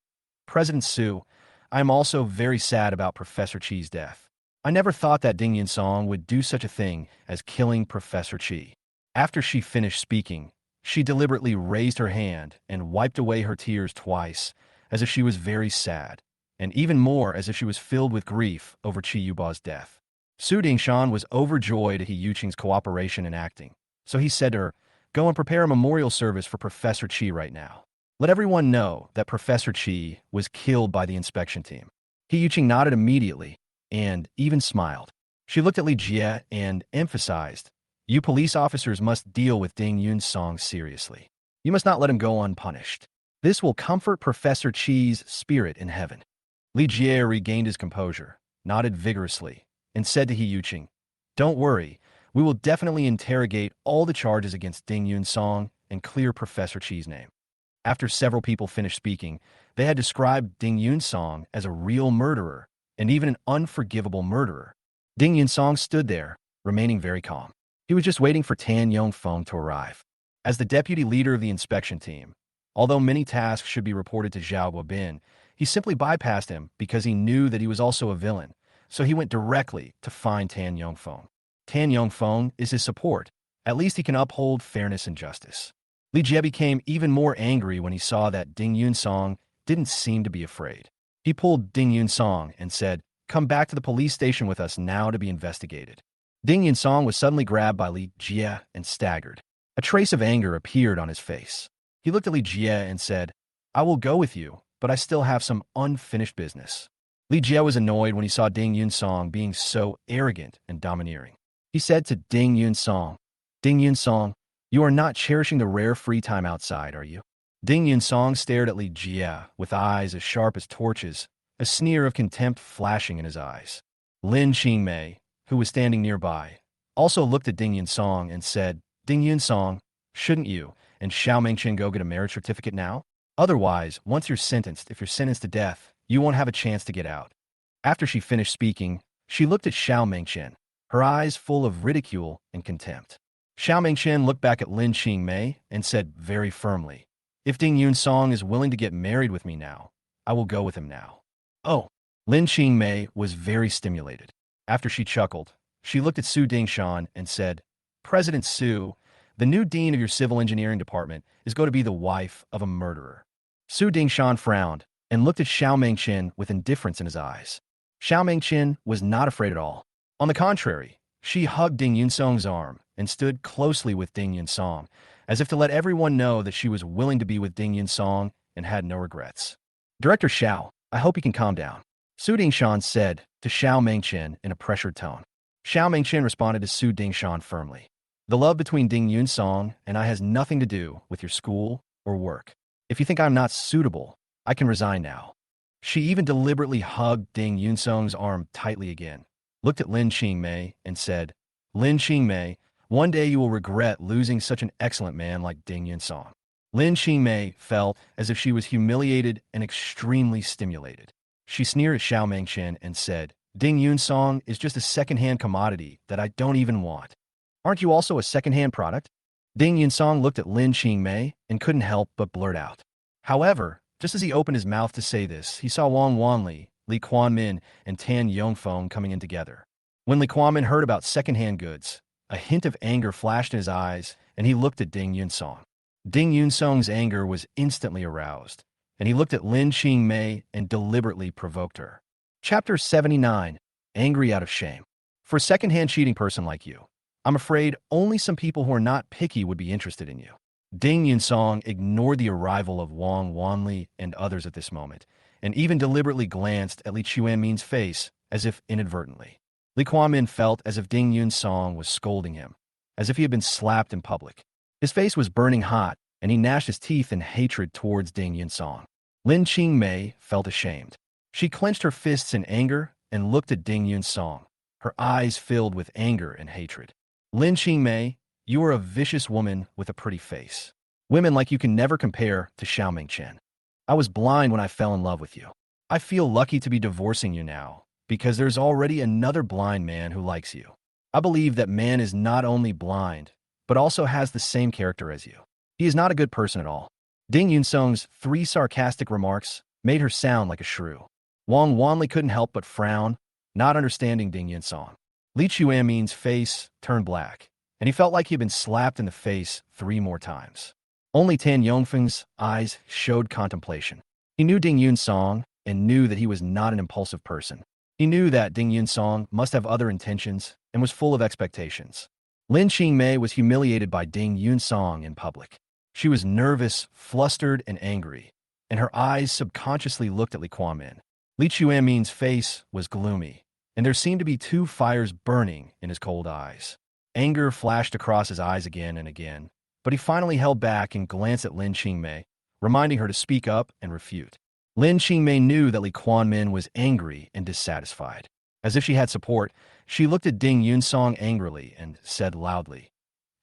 "President Su, I am also very sad about Professor Chi's death. I never thought that Ding Yunsong would do such a thing as killing Professor Chi." After she finished speaking, she deliberately raised her hand and wiped away her tears twice, as if she was very sad, and even more as if she was filled with grief over Chi Yuba's death. Su Dingshan was overjoyed at He Yuqing's cooperation and acting, so he said to her, "Go and prepare a memorial service for Professor Chi right now. Let everyone know that Professor Chi was killed by the inspection team." He Yuqing nodded immediately and even smiled. She looked at Li Jie and emphasized, You police officers must deal with Ding Yun's song seriously. You must not let him go unpunished. This will comfort Professor Chi's spirit in heaven. Li Jie regained his composure, nodded vigorously, and said to He Yuqing, "Don't worry, we will definitely interrogate all the charges against Ding Yun's song and clear Professor Chi's name." After several people finished speaking, they had described Ding Yun's song as a real murderer and even an unforgivable murderer. Ding Yun's song stood there, remaining very calm. He was just waiting for Tan Yongfeng to arrive. As the deputy leader of the inspection team, although many tasks should be reported to Zhao Guobin, he simply bypassed him because he knew that he was also a villain, so he went directly to find Tan Yongfeng. Tan Yongfeng is his support. At least he can uphold fairness and justice. Li Jie became even more angry when he saw that Ding Yun's song didn't seem to be afraid. He pulled Ding Yun's song and said, "Come back to the police station with us now to be investigated." Ding Yun's song was suddenly grabbed by Li Jie and staggered. A trace of anger appeared on his face. He looked at Li Jie and said, "I will go with you, but I still have some unfinished business." Li Jie was annoyed when he saw Ding Yun's song being so arrogant and domineering. He said to Ding Yun's song, "Ding Yun's song, you are not cherishing the rare free time outside, are you?" Ding Yun's song stared at Li Jie with eyes as sharp as torches, a sneer of contempt flashing in his eyes. Lin Qingmei, who was standing nearby, also looked at Ding Yun's song and said, "Ding Yun's song, shouldn't you and Xiao Mengqian go get a marriage certificate now? Otherwise, once you're sentenced, if you're sentenced to death, you won't have a chance to get out." After she finished speaking, she looked at Xiao Mengqian, her eyes full of ridicule and contempt. Xiao Mengqian looked back at Lin Qingmei and said very firmly, "If Ding Yun's song is willing to get married with me now, I will go with him now." Oh, Lin Qingmei was very stimulated. After she chuckled, she looked at Su Dingshan and said, "President Su, the new dean of your civil engineering department is going to be the wife of a murderer." Su Dingshan frowned and looked at Xiao Mengqian with indifference in his eyes. Xiao Mengqian was not afraid at all. On the contrary, she hugged Ding Yunsong's arm and stood closely with Ding Yunsong, as if to let everyone know that she was willing to be with Ding Yunsong and had no regrets. "Director Xiao, I hope you can calm down," Su Dingshan said to Xiao Mengqian in a pressured tone. Xiao Mengqian responded to Su Dingshan firmly. "The love between Ding Yunsong and I has nothing to do with your school or work. If you think I'm not suitable, I can resign now." She even deliberately hugged Ding Yunsong's arm tightly again, looked at Lin Qingmei and said, "Lin Qingmei, one day you will regret losing such an excellent man like Ding Yunsong." Lin Qingmei felt as if she was humiliated and extremely stimulated. She sneered at Xiao Mengqian and said, "Ding Yunsong is just a second-hand commodity that I don't even want. Aren't you also a second-hand product?" Ding Yunsong looked at Lin Qingmei and couldn't help but blurt out. However, just as he opened his mouth to say this, he saw Wang Wanli, Li Quanmin, and Tan Yongfeng coming in together. When Li Quanmin heard about second-hand goods, a hint of anger flashed in his eyes, and he looked at Ding Yunsong. Ding Yunsong's anger was instantly aroused, and he looked at Lin Qingmei and deliberately provoked her. Chapter 79, Angry Out of Shame. For a second-hand cheating person like you, I'm afraid only some people who are not picky would be interested in you. Ding Yunsong ignored the arrival of Wang Wanli and others at this moment, and even deliberately glanced at Li Quanmin's face, as if inadvertently. Li Quanmin felt as if Ding Yunsong was scolding him, as if he had been slapped in public. His face was burning hot, and he gnashed his teeth in hatred towards Ding Yunsong. Lin Qingmei felt ashamed. She clenched her fists in anger and looked at Ding Yunsong, her eyes filled with anger and hatred. "Lin Qingmei, you are a vicious woman with a pretty face. Women like you can never compare to Xiao Mengqian. I was blind when I fell in love with you. I feel lucky to be divorcing you now, because there's already another blind man who likes you. I believe that man is not only blind, but also has the same character as you. He is not a good person at all." Ding Yunsong's 3 sarcastic remarks made her sound like a shrew. Wang Wanli couldn't help but frown, not understanding Ding Yunsong. Li Quanmin's face turned black, and he felt like he had been slapped in the face 3 more times. Only Tan Yongfeng's eyes showed contemplation. He knew Ding Yunsong and knew that he was not an impulsive person. He knew that Ding Yunsong must have other intentions and was full of expectations. Lin Qingmei was humiliated by Ding Yunsong in public. She was nervous, flustered, and angry, and her eyes subconsciously looked at Li Quanmin. Li Quanmin's face was gloomy, and there seemed to be 2 fires burning in his cold eyes. Anger flashed across his eyes again and again, but he finally held back and glanced at Lin Qingmei, reminding her to speak up and refute. Lin Qingmei knew that Li Quanmin was angry and dissatisfied. As if she had support, she looked at Ding Yunsong angrily and said loudly,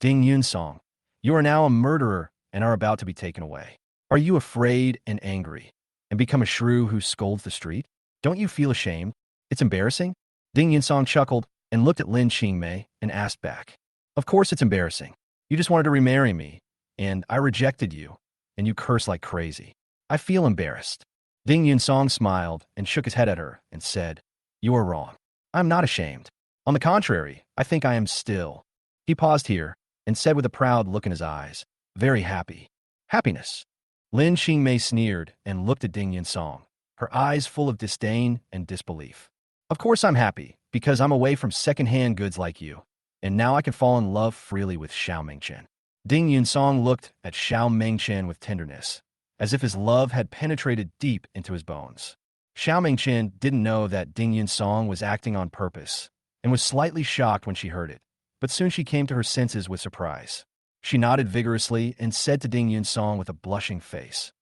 Ding Yunsong, you are now a murderer and are about to be taken away. Are you afraid and angry and become a shrew who scolds the street? Don't you feel ashamed? It's embarrassing? Ding Yunsong chuckled and looked at Lin Qingmei and asked back, Of course it's embarrassing. You just wanted to remarry me, and I rejected you, and you curse like crazy. I feel embarrassed. Ding Yunsong smiled and shook his head at her and said, You are wrong. I'm not ashamed. On the contrary, I think I am still. He paused here and said with a proud look in his eyes, Very happy. Happiness. Lin Qingmei sneered and looked at Ding Yunsong, her eyes full of disdain and disbelief. Of course I'm happy, because I'm away from second-hand goods like you, and now I can fall in love freely with Xiao Mengchen. Ding Yunsong looked at Xiao Mengchen with tenderness, as if his love had penetrated deep into his bones. Xiao Mengchen didn't know that Ding Yunsong was acting on purpose, and was slightly shocked when she heard it, but soon she came to her senses with surprise. She nodded vigorously and said to Ding Yunsong with a blushing face,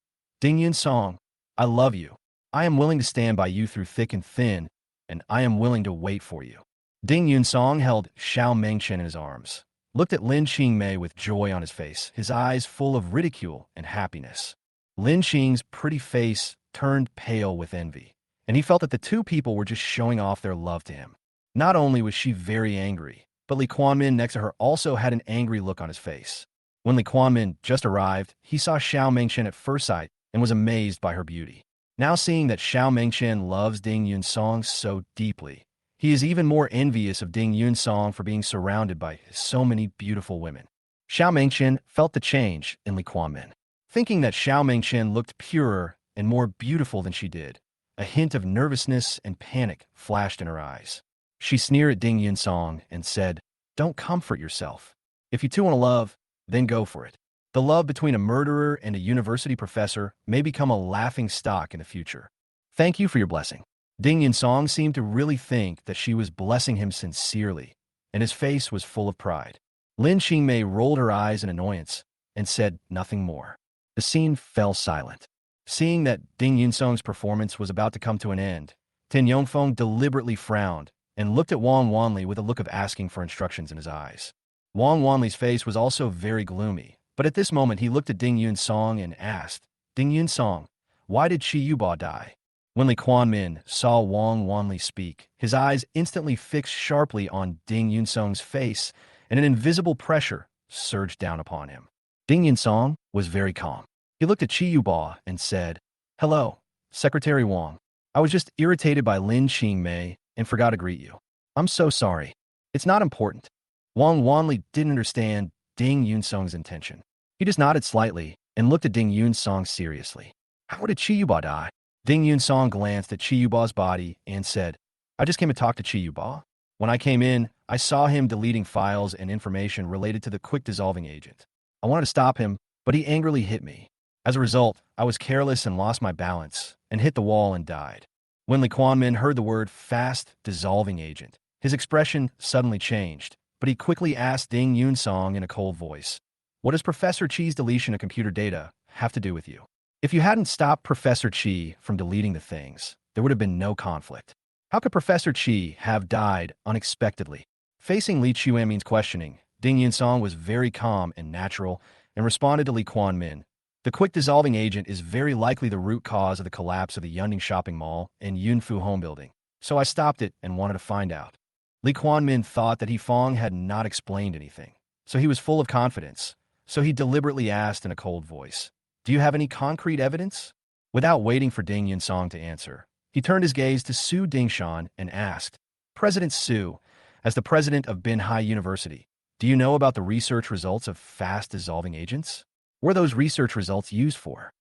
Ding Yunsong, I love you. I am willing to stand by you through thick and thin, and I am willing to wait for you. Ding Yunsong held Xiao Mengchen in his arms, looked at Lin Qingmei with joy on his face, his eyes full of ridicule and happiness. Lin Qing's pretty face turned pale with envy, and he felt that the two people were just showing off their love to him. Not only was she very angry, but Li Quanmin next to her also had an angry look on his face. When Li Quanmin just arrived, he saw Xiao Mengchen at first sight and was amazed by her beauty. Now seeing that Xiao Mengchen loves Ding Yunsong so deeply, he is even more envious of Ding Yunsong for being surrounded by so many beautiful women. Xiao Mengchen felt the change in Li Quanmin. Thinking that Xiao Mengchen looked purer and more beautiful than she did, a hint of nervousness and panic flashed in her eyes. She sneered at Ding Yunsong and said, Don't comfort yourself. If you two want to love, then go for it. The love between a murderer and a university professor may become a laughing stock in the future. Thank you for your blessing. Ding Yunsong seemed to really think that she was blessing him sincerely, and his face was full of pride. Lin Qingmei rolled her eyes in annoyance and said nothing more. The scene fell silent. Seeing that Ding Yunsong's performance was about to come to an end, Tin Yongfeng deliberately frowned and looked at Wang Wanli with a look of asking for instructions in his eyes. Wang Wanli's face was also very gloomy, but at this moment he looked at Ding Yunsong and asked, Ding Yunsong, why did Shi Yuba die? When Li Quanmin saw Wang Wanli speak, his eyes instantly fixed sharply on Ding Yunsong's face, and an invisible pressure surged down upon him. Ding Yunsong was very calm. He looked at Chi Yuba and said, Hello, Secretary Wang. I was just irritated by Lin Qingmei and forgot to greet you. I'm so sorry. It's not important. Wang Wanli didn't understand Ding Yunsong's intention. He just nodded slightly and looked at Ding Yunsong seriously. How did Chi Yuba die? Ding Yunsong glanced at Chi Yuba's body and said, I just came to talk to Chi Yuba. When I came in, I saw him deleting files and information related to the quick dissolving agent. I wanted to stop him, but he angrily hit me. As a result, I was careless and lost my balance and hit the wall and died. When Li Quanmin heard the word fast dissolving agent, his expression suddenly changed, but he quickly asked Ding Yunsong in a cold voice, What does Professor Chi's deletion of computer data have to do with you? If you hadn't stopped Professor Chi from deleting the things, there would have been no conflict. How could Professor Chi have died unexpectedly? Facing Li Chuanmin's questioning, Ding Yunsong was very calm and natural and responded to Li Quanmin. The quick dissolving agent is very likely the root cause of the collapse of the Yunding shopping mall and Yunfu home building, so I stopped it and wanted to find out. Li Quanmin thought that He Fong had not explained anything, so he was full of confidence, so he deliberately asked in a cold voice, Do you have any concrete evidence? Without waiting for Ding Yunsong to answer, he turned his gaze to Su Dingshan and asked, President Su, as the president of Binhai University, do you know about the research results of fast dissolving agents? What were those research results used for?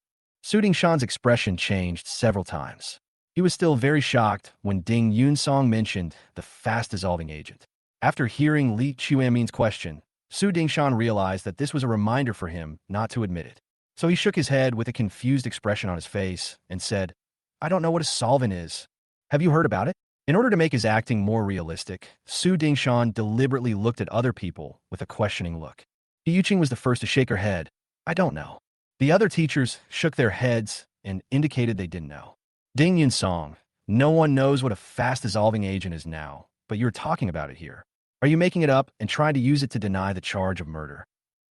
Su Dingshan's expression changed several times. He was still very shocked when Ding Yunsong mentioned the fast dissolving agent. After hearing Li Chuanmin's question, Su Dingshan realized that this was a reminder for him not to admit it. So he shook his head with a confused expression on his face and said, I don't know what a solvent is. Have you heard about it? In order to make his acting more realistic, Su Dingshan deliberately looked at other people with a questioning look. Yuqing was the first to shake her head. I don't know. The other teachers shook their heads and indicated they didn't know. Ding Yun Song, no one knows what a fast-dissolving agent is now, but you're talking about it here. Are you making it up and trying to use it to deny the charge of murder?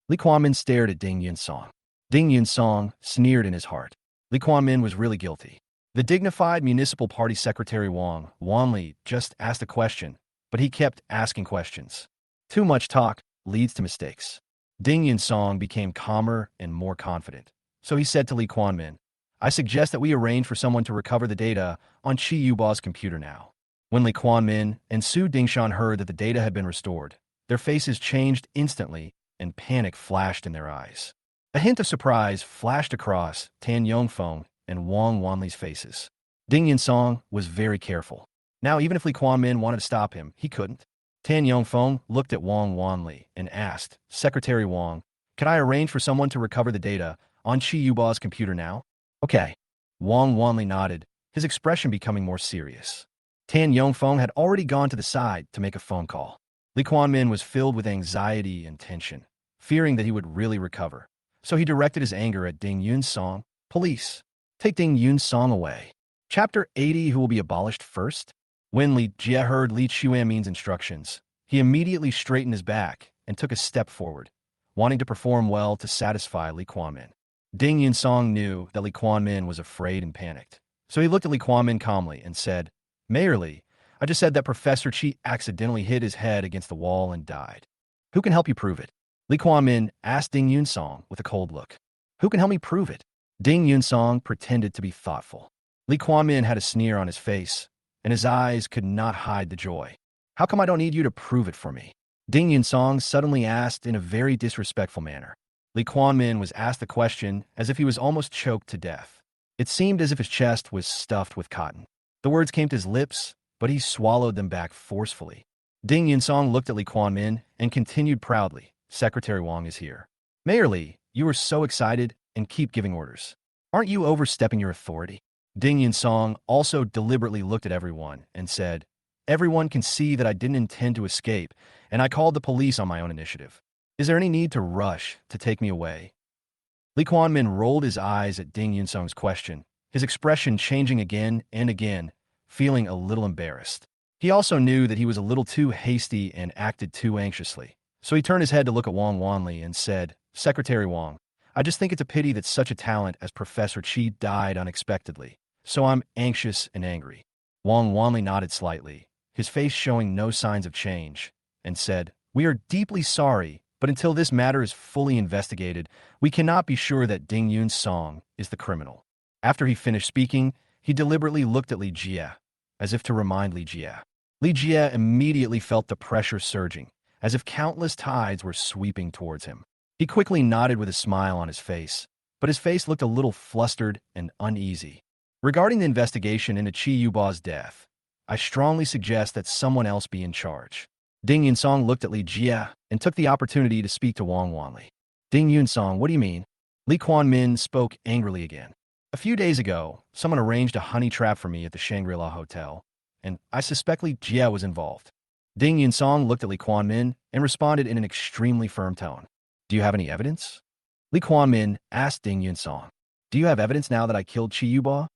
Li Kuan-min stared at Ding Yun Song. Ding Yun Song sneered in his heart. Li Kuan-min was really guilty. The dignified municipal party secretary Wang Wanli just asked a question, but he kept asking questions. Too much talk leads to mistakes. Ding Yun Song became calmer and more confident. So he said to Li Kuan-min, I suggest that we arrange for someone to recover the data on Chi Yuba's computer now. When Li Kuan-min and Su Dingshan heard that the data had been restored, their faces changed instantly and panic flashed in their eyes. A hint of surprise flashed across Tan Yongfeng and Wang Wanli's faces. Ding Yun Song was very careful. Now, even if Li Kuan-min wanted to stop him, he couldn't. Tan Yongfeng looked at Wang Wanli and asked, Secretary Wang, could I arrange for someone to recover the data on Chi Yuba's computer now? Okay. Wang Wanli nodded, his expression becoming more serious. Tan Yongfeng had already gone to the side to make a phone call. Li Kuan-min was filled with anxiety and tension, fearing that he would really recover. So he directed his anger at Ding Yun Song. Police, take Ding Yun Song away. Chapter 80, who will be abolished first? When Li Jie heard Li Chuanmin's instructions, he immediately straightened his back and took a step forward, wanting to perform well to satisfy Li Kuan-min. Ding Yun Song knew that Li Kuan-min was afraid and panicked. So he looked at Li Kuan-min calmly and said, Mayor Li, I just said that Professor Chi accidentally hit his head against the wall and died. Who can help you prove it? Li Kuan-min asked Ding Yun Song with a cold look. Who can help me prove it? Ding Yun Song pretended to be thoughtful. Li Kuan-min had a sneer on his face, and his eyes could not hide the joy. How come I don't need you to prove it for me? Ding Yun Song suddenly asked in a very disrespectful manner. Li Kuan-min was asked the question as if he was almost choked to death. It seemed as if his chest was stuffed with cotton. The words came to his lips, but he swallowed them back forcefully. Ding Yun Song looked at Li Kuan-min and continued proudly, Secretary Wang is here. Mayor Li, you are so excited and keep giving orders. Aren't you overstepping your authority? Ding Yun Song also deliberately looked at everyone and said, Everyone can see that I didn't intend to escape, and I called the police on my own initiative. Is there any need to rush to take me away? Li Kuan-min rolled his eyes at Ding Yun Song's question, his expression changing again and again, feeling a little embarrassed. He also knew that he was a little too hasty and acted too anxiously. So he turned his head to look at Wang Wanli and said, Secretary Wang, I just think it's a pity that such a talent as Professor Chi died unexpectedly. So I'm anxious and angry. Wang Wanli nodded slightly, his face showing no signs of change, and said, We are deeply sorry, but until this matter is fully investigated, we cannot be sure that Ding Yun Song is the criminal. After he finished speaking, he deliberately looked at Li Jie, as if to remind Li Jie. Li Jie immediately felt the pressure surging, as if countless tides were sweeping towards him. He quickly nodded with a smile on his face, but his face looked a little flustered and uneasy. Regarding the investigation into Chi Yuba's death, I strongly suggest that someone else be in charge. Ding Yun Song looked at Li Jie and took the opportunity to speak to Wang Wanli. Ding Yun Song, what do you mean? Li Kuan-min spoke angrily again. A few days ago, someone arranged a honey trap for me at the Shangri-La Hotel, and I suspect Li Jie was involved. Ding Yun Song looked at Li Kuan-min and responded in an extremely firm tone. Do you have any evidence? Li Kuan-min asked Ding Yun Song. Do you have evidence now that I killed Chi Yuba?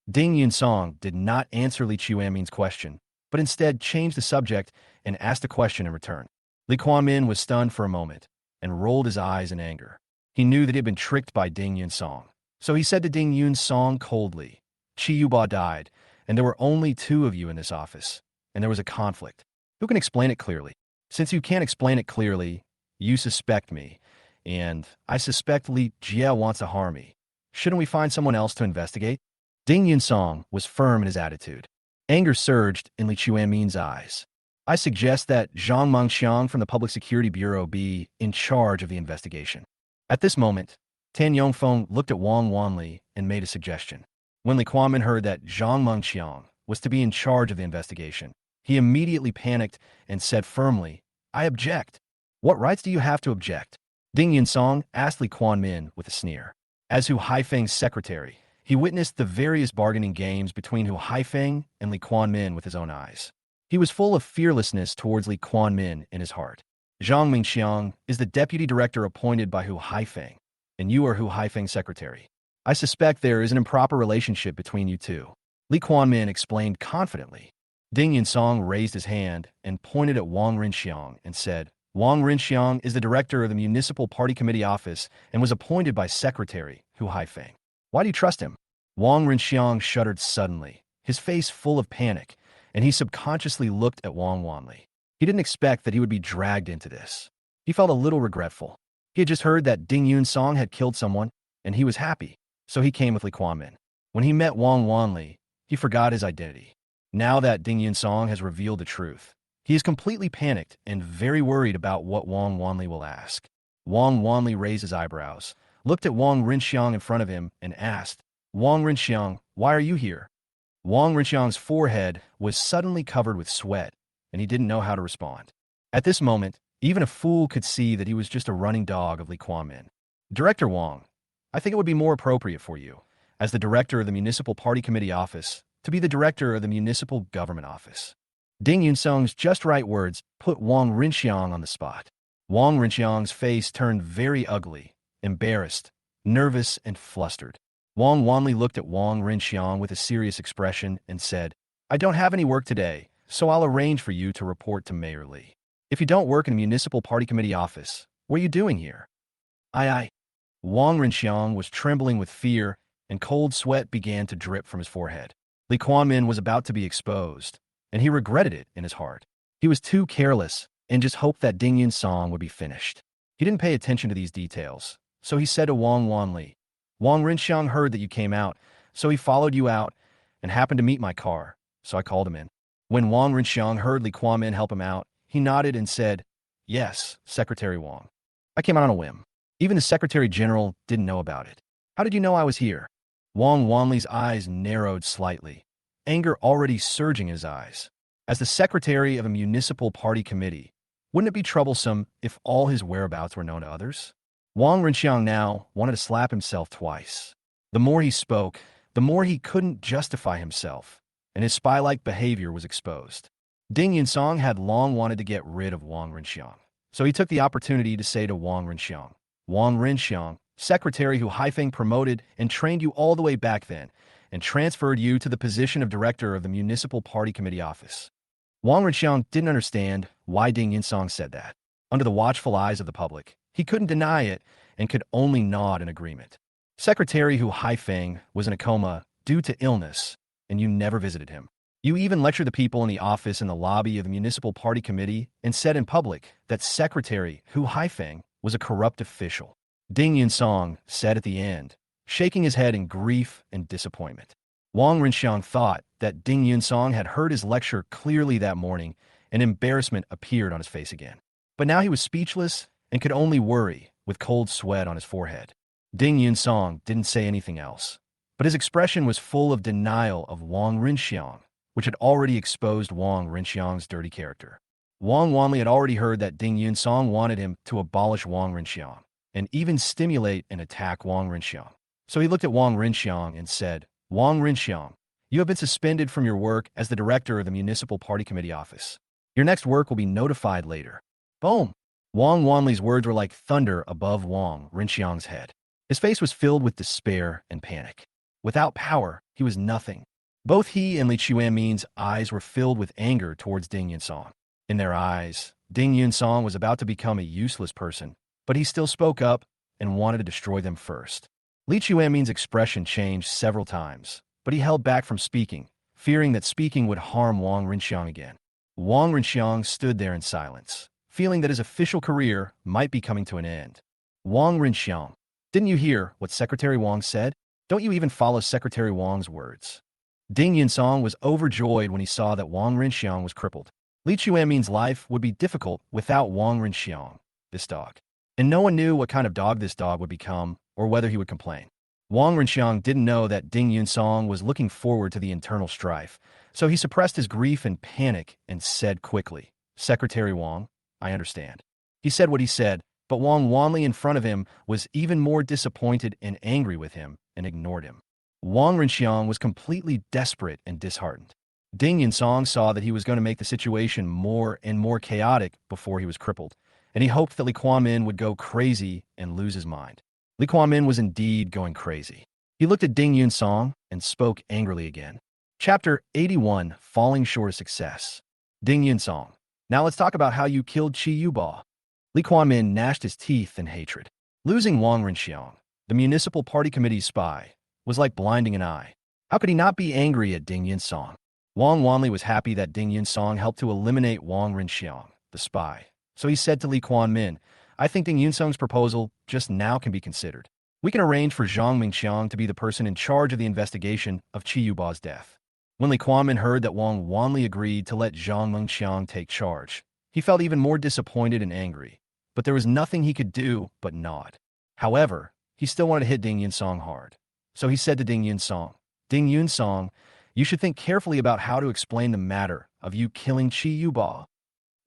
Ding Yun Song did not answer Li Chuanmin's question, but instead changed the subject and asked a question in return. Li Kuan-min was stunned for a moment and rolled his eyes in anger. He knew that he had been tricked by Ding Yun Song. So he said to Ding Yun Song coldly, Chi Yuba died, and there were only two of you in this office, and there was a conflict. Who can explain it clearly? Since you can't explain it clearly, you suspect me, and I suspect Li Jie wants to harm me. Shouldn't we find someone else to investigate? Ding Yun Song was firm in his attitude. Anger surged in Li Chuanmin's eyes. I suggest that Zhang Mengxiang from the Public Security Bureau be in charge of the investigation. At this moment, Tan Yongfeng looked at Wang Wanli and made a suggestion. When Li Kuan-min heard that Zhang Mengxiang was to be in charge of the investigation, he immediately panicked and said firmly, I object. What rights do you have to object? Ding Yun Song asked Li Kuan-min with a sneer. As Hu Haifeng's secretary, He witnessed the various bargaining games between Hu Haifeng and Li Quanmin with his own eyes. He was full of fearlessness towards Li Quanmin in his heart. Zhang Mingxiang is the deputy director appointed by Hu Haifeng, and you are Hu Haifeng's secretary. I suspect there is an improper relationship between you two. Li Quanmin explained confidently. Ding Yunsong raised his hand and pointed at Wang Rinxiang and said, Wang Rinxiang is the director of the Municipal Party Committee office and was appointed by Secretary Hu Haifeng. Why do you trust him? Wang Rinxiang shuddered suddenly, his face full of panic, and he subconsciously looked at Wang Wanli. He didn't expect that he would be dragged into this. He felt a little regretful. He had just heard that Ding Yunsong had killed someone, and he was happy, so he came with Li Quanmin. When he met Wang Wanli, he forgot his identity. Now that Ding Yunsong has revealed the truth, he is completely panicked and very worried about what Wang Wanli will ask. Wang Wanli raised his eyebrows, looked at Wang Rinxiang in front of him, and asked, Wang Rinxiang, why are you here? Wang Rinxiang's forehead was suddenly covered with sweat, and he didn't know how to respond. At this moment, even a fool could see that he was just a running dog of Li Quanmin. Director Wang, I think it would be more appropriate for you, as the director of the Municipal Party Committee office, to be the director of the Municipal Government office. Ding Yunsong's just right words put Wang Rinxiang on the spot. Wang Rinxiang's face turned very ugly, embarrassed, nervous, and flustered. Wang Wanli looked at Wang Rinxiang with a serious expression and said, I don't have any work today, so I'll arrange for you to report to Mayor Li. If you don't work in a Municipal Party Committee office, what are you doing here? Aye. Wang Rinxiang was trembling with fear, and cold sweat began to drip from his forehead. Li Quanmin was about to be exposed, and he regretted it in his heart. He was too careless and just hoped that Ding Yunsong would be finished. He didn't pay attention to these details, so he said to Wang Wanli, Wang Rinxiang heard that you came out, so he followed you out and happened to meet my car, so I called him in. When Wang Rinxiang heard Li Quanmin help him out, he nodded and said, Yes, Secretary Wang. I came out on a whim. Even the Secretary General didn't know about it. How did you know I was here? Wang Wanli's eyes narrowed slightly, anger already surging in his eyes. As the secretary of a municipal party committee, wouldn't it be troublesome if all his whereabouts were known to others? Wang Rinxiang now wanted to slap himself twice. The more he spoke, the more he couldn't justify himself, and his spy-like behavior was exposed. Ding Yunsong had long wanted to get rid of Wang Rinxiang, so he took the opportunity to say to Wang Rinxiang, secretary Hu Haifeng promoted and trained you all the way back then, and transferred you to the position of director of the Municipal Party Committee office. Wang Rinxiang didn't understand why Ding Yunsong said that. Under the watchful eyes of the public, he couldn't deny it and could only nod in agreement. Secretary Hu Haifeng was in a coma due to illness, and you never visited him. You even lectured the people in the office and the lobby of the Municipal Party Committee and said in public that Secretary Hu Haifeng was a corrupt official. Ding Yunsong said at the end, shaking his head in grief and disappointment. Wang Rinxiang thought that Ding Yunsong had heard his lecture clearly that morning, and embarrassment appeared on his face again. But now he was speechless and could only worry, with cold sweat on his forehead. Ding Yunsong didn't say anything else, but his expression was full of denial of Wang Rinxiang, which had already exposed Wang Rinxiang's dirty character. Wang Wanli had already heard that Ding Yunsong wanted him to abolish Wang Rinxiang, and even stimulate and attack Wang Rinxiang. So he looked at Wang Rinxiang and said, Wang Rinxiang, you have been suspended from your work as the director of the Municipal Party Committee office. Your next work will be notified later. Boom! Wang Wanli's words were like thunder above Wang Rinxiang's head. His face was filled with despair and panic. Without power, he was nothing. Both he and Li Quanmin's eyes were filled with anger towards Ding Yunsong. In their eyes, Ding Yunsong was about to become a useless person, but he still spoke up and wanted to destroy them first. Li Quanmin's expression changed several times, but he held back from speaking, fearing that speaking would harm Wang Rinxiang again. Wang Rinxiang stood there in silence, feeling that his official career might be coming to an end. Wang Rinxiang, didn't you hear what Secretary Wang said? Don't you even follow Secretary Wang's words? Ding Yunsong was overjoyed when he saw that Wang Rinxiang was crippled. Li Quanmin's life would be difficult without Wang Rinxiang, this dog. And no one knew what kind of dog this dog would become or whether he would complain. Wang Rinxiang didn't know that Ding Yunsong was looking forward to the internal strife, so he suppressed his grief and panic and said quickly, Secretary Wang, I understand. He said what he said, but Wang Wanli in front of him was even more disappointed and angry with him and ignored him. Wang Renxiang was completely desperate and disheartened. Ding Yunsong saw that he was going to make the situation more and more chaotic before he was crippled, and he hoped that Li Kuan-min would go crazy and lose his mind. Li Kuan-min was indeed going crazy. He looked at Ding Yunsong and spoke angrily again. Chapter 81, Falling Short of Success. Ding Yunsong. Now let's talk about how you killed Qi Yuba. Li Kuan-min gnashed his teeth in hatred. Losing Wang Renxiang, the municipal party committee's spy, was like blinding an eye. How could he not be angry at Ding Yunsong? Wang Wanli was happy that Ding Yunsong helped to eliminate Wang Renxiang, the spy. So he said to Li Kuan-min, I think Ding Yunsong's proposal just now can be considered. We can arrange for Zhang Mingxiang to be the person in charge of the investigation of Qi Yuba's death. When Li Kuan-min heard that Wang Wanli agreed to let Zhang Mingxiang take charge, he felt even more disappointed and angry. But there was nothing he could do but nod. However, he still wanted to hit Ding Yunsong hard. So he said to Ding Yunsong, Ding Yunsong, you should think carefully about how to explain the matter of you killing Qi Yuba.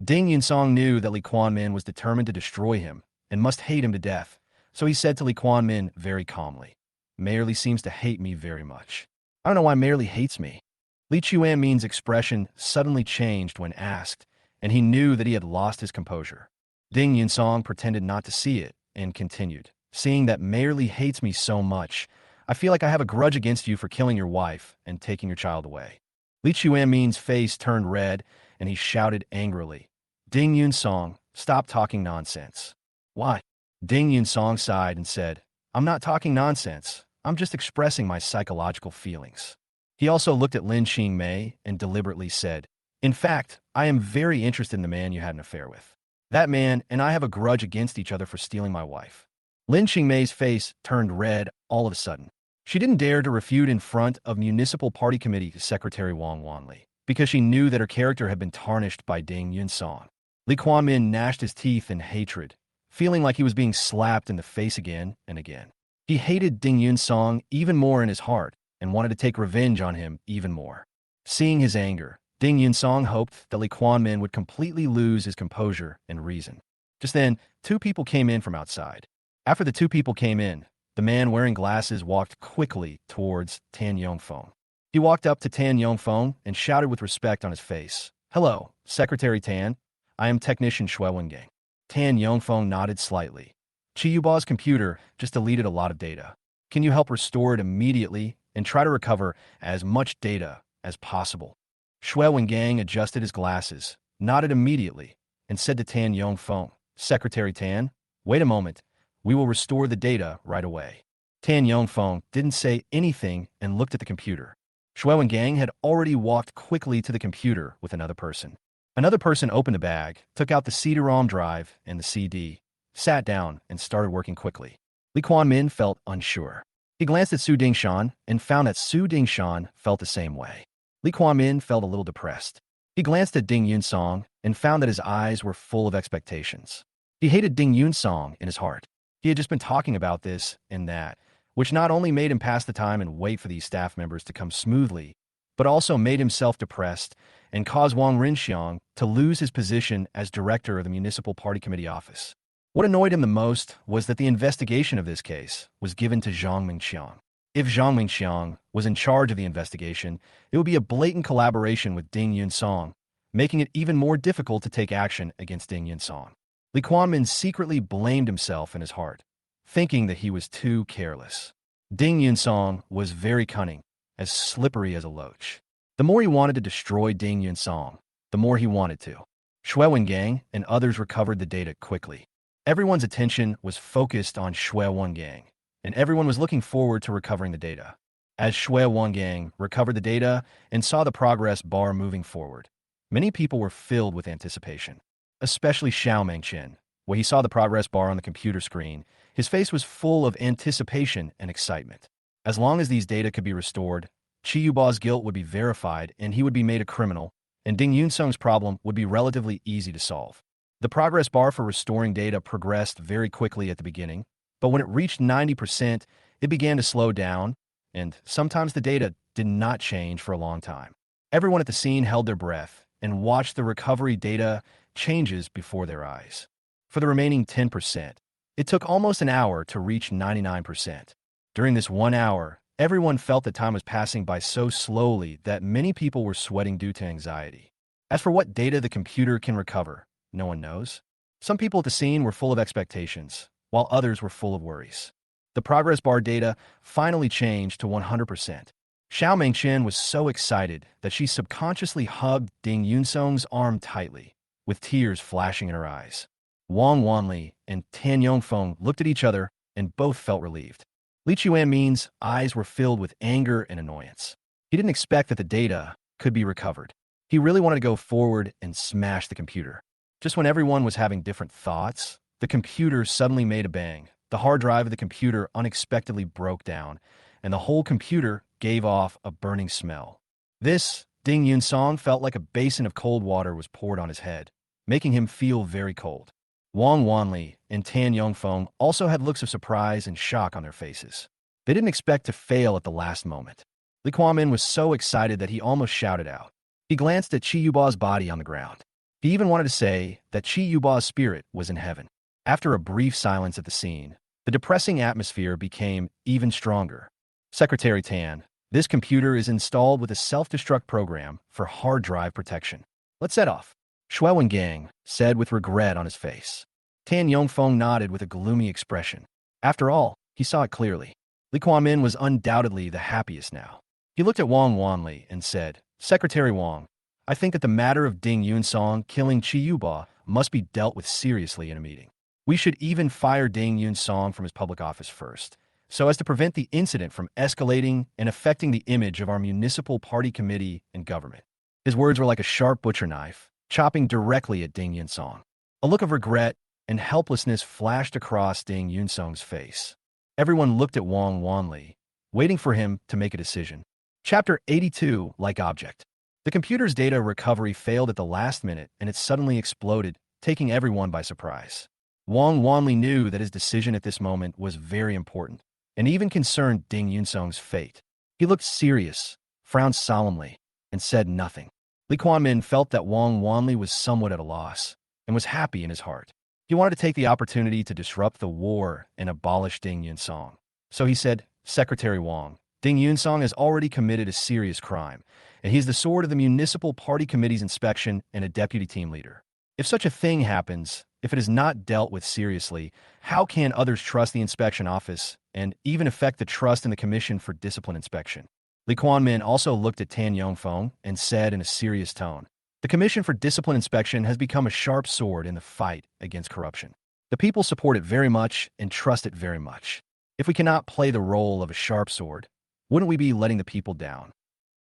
Ding Yunsong knew that Li Kuan-min was determined to destroy him and must hate him to death. So he said to Li Kuan-min very calmly, Mayerly seems to hate me very much. I don't know why Mayerly hates me. Li Chuanmin's expression suddenly changed when asked, and he knew that he had lost his composure. Ding Yunsong pretended not to see it and continued, seeing that Mayerly hates me so much, I feel like I have a grudge against you for killing your wife and taking your child away. Li Chuanmin's face turned red, and he shouted angrily, Ding Yunsong, stop talking nonsense. Why? Ding Yunsong sighed and said, I'm not talking nonsense. I'm just expressing my psychological feelings. He also looked at Lin Qingmei and deliberately said, In fact, I am very interested in the man you had an affair with. That man and I have a grudge against each other for stealing my wife. Lin Qingmei's face turned red all of a sudden. She didn't dare to refute in front of Municipal Party Committee Secretary Wang Wanli, because she knew that her character had been tarnished by Ding Yunsong. Li Kuan-min gnashed his teeth in hatred, feeling like he was being slapped in the face again and again. He hated Ding Yunsong even more in his heart and wanted to take revenge on him even more. Seeing his anger, Ding Yunsong hoped that Li Kuan-min would completely lose his composure and reason. Just then, two people came in from outside. After the two people came in, the man wearing glasses walked quickly towards Tan Yongfeng. He walked up to Tan Yongfeng and shouted with respect on his face, Hello, Secretary Tan. I am Technician Shui Wengang. Tan Yongfeng nodded slightly. Qi Yuba's computer just deleted a lot of data. Can you help restore it immediately and try to recover as much data as possible? Shui Wengang adjusted his glasses, nodded immediately, and said to Tan Yongfeng, Secretary Tan, wait a moment. We will restore the data right away. Tan Yongfeng didn't say anything and looked at the computer. Shui Wengang had already walked quickly to the computer with another person. Another person opened a bag, took out the CD-ROM drive and the CD, sat down, and started working quickly. Li Kuan-min felt unsure. He glanced at Su Dingshan and found that Su Dingshan felt the same way. Li Kuan-min felt a little depressed. He glanced at Ding Yunsong and found that his eyes were full of expectations. He hated Ding Yunsong in his heart. He had just been talking about this and that, which not only made him pass the time and wait for these staff members to come smoothly, but also made himself depressed and caused Wang Renxiang to lose his position as director of the Municipal Party Committee office. What annoyed him the most was that the investigation of this case was given to Zhang Mingxiang. If Zhang Mingxiang was in charge of the investigation, it would be a blatant collaboration with Ding Yunsong, making it even more difficult to take action against Ding Yunsong. Li Kuan-min secretly blamed himself in his heart, thinking that he was too careless. Ding Yunsong was very cunning, as slippery as a loach. The more he wanted to destroy Ding Yunsong, the more he wanted to. Shui Wengang and others recovered the data quickly. Everyone's attention was focused on Shui Wengang, and everyone was looking forward to recovering the data. As Shui Wengang recovered the data and saw the progress bar moving forward, many people were filled with anticipation. Especially Xiao Mengchen. When he saw the progress bar on the computer screen, his face was full of anticipation and excitement. As long as these data could be restored, Qi Yuba's guilt would be verified and he would be made a criminal, and Ding Yunsong's problem would be relatively easy to solve. The progress bar for restoring data progressed very quickly at the beginning, but when it reached 90%, it began to slow down, and sometimes the data did not change for a long time. Everyone at the scene held their breath and watched the recovery data changes before their eyes. For the remaining 10%, it took almost an hour to reach 99%. During this 1 hour, Everyone felt that time was passing by so slowly that many people were sweating due to anxiety. As for what data the computer can recover, no one knows. Some people at the scene were full of expectations, while others were full of worries. The progress bar data finally changed to 100%. Xiao Mengqian was so excited that she subconsciously hugged Ding Yunsong's arm tightly, with tears flashing in her eyes. Wang Wanli and Tan Yongfeng looked at each other and both felt relieved. Li Chuanmin's eyes were filled with anger and annoyance. He didn't expect that the data could be recovered. He really wanted to go forward and smash the computer. Just when everyone was having different thoughts, the computer suddenly made a bang. The hard drive of the computer unexpectedly broke down, and the whole computer gave off a burning smell. This, Ding Yunsong felt like a basin of cold water was poured on his head, making him feel very cold. Wang Wanli and Tan Yongfeng also had looks of surprise and shock on their faces. They didn't expect to fail at the last moment. Li Kuan-min was so excited that he almost shouted out. He glanced at Qi Yuba's body on the ground. He even wanted to say that Qi Yuba's spirit was in heaven. After a brief silence at the scene, the depressing atmosphere became even stronger. Secretary Tan, this computer is installed with a self-destruct program for hard drive protection. Let's set off. Shui Wengang said with regret on his face. Tan Yongfeng nodded with a gloomy expression. After all, he saw it clearly. Li Kuan-min was undoubtedly the happiest now. He looked at Wang Wanli and said, Secretary Wang, I think that the matter of Ding Yunsong killing Qi Yuba must be dealt with seriously in a meeting. We should even fire Ding Yunsong from his public office first, so as to prevent the incident from escalating and affecting the image of our municipal party committee and government. His words were like a sharp butcher knife, chopping directly at Ding Yunsong. A look of regret and helplessness flashed across Ding Yunsong's face. Everyone looked at Wang Wanli, waiting for him to make a decision. Chapter 82, Like Object. The computer's data recovery failed at the last minute and it suddenly exploded, taking everyone by surprise. Wang Wanli knew that his decision at this moment was very important, and even concerned Ding Yunsong's fate. He looked serious, frowned solemnly, and said nothing. Li Kuan-min felt that Wang Wanli was somewhat at a loss, and was happy in his heart. He wanted to take the opportunity to disrupt the war and abolish Ding Yunsong. So he said, Secretary Wang, Ding Yunsong has already committed a serious crime, and he's the sword of the municipal party committee's inspection and a deputy team leader. If such a thing happens, if it is not dealt with seriously, how can others trust the inspection office and even affect the trust in the Commission for Discipline Inspection? Li Kuan-min also looked at Tan Yongfeng and said in a serious tone, the Commission for Discipline Inspection has become a sharp sword in the fight against corruption. The people support it very much and trust it very much. If we cannot play the role of a sharp sword, wouldn't we be letting the people down?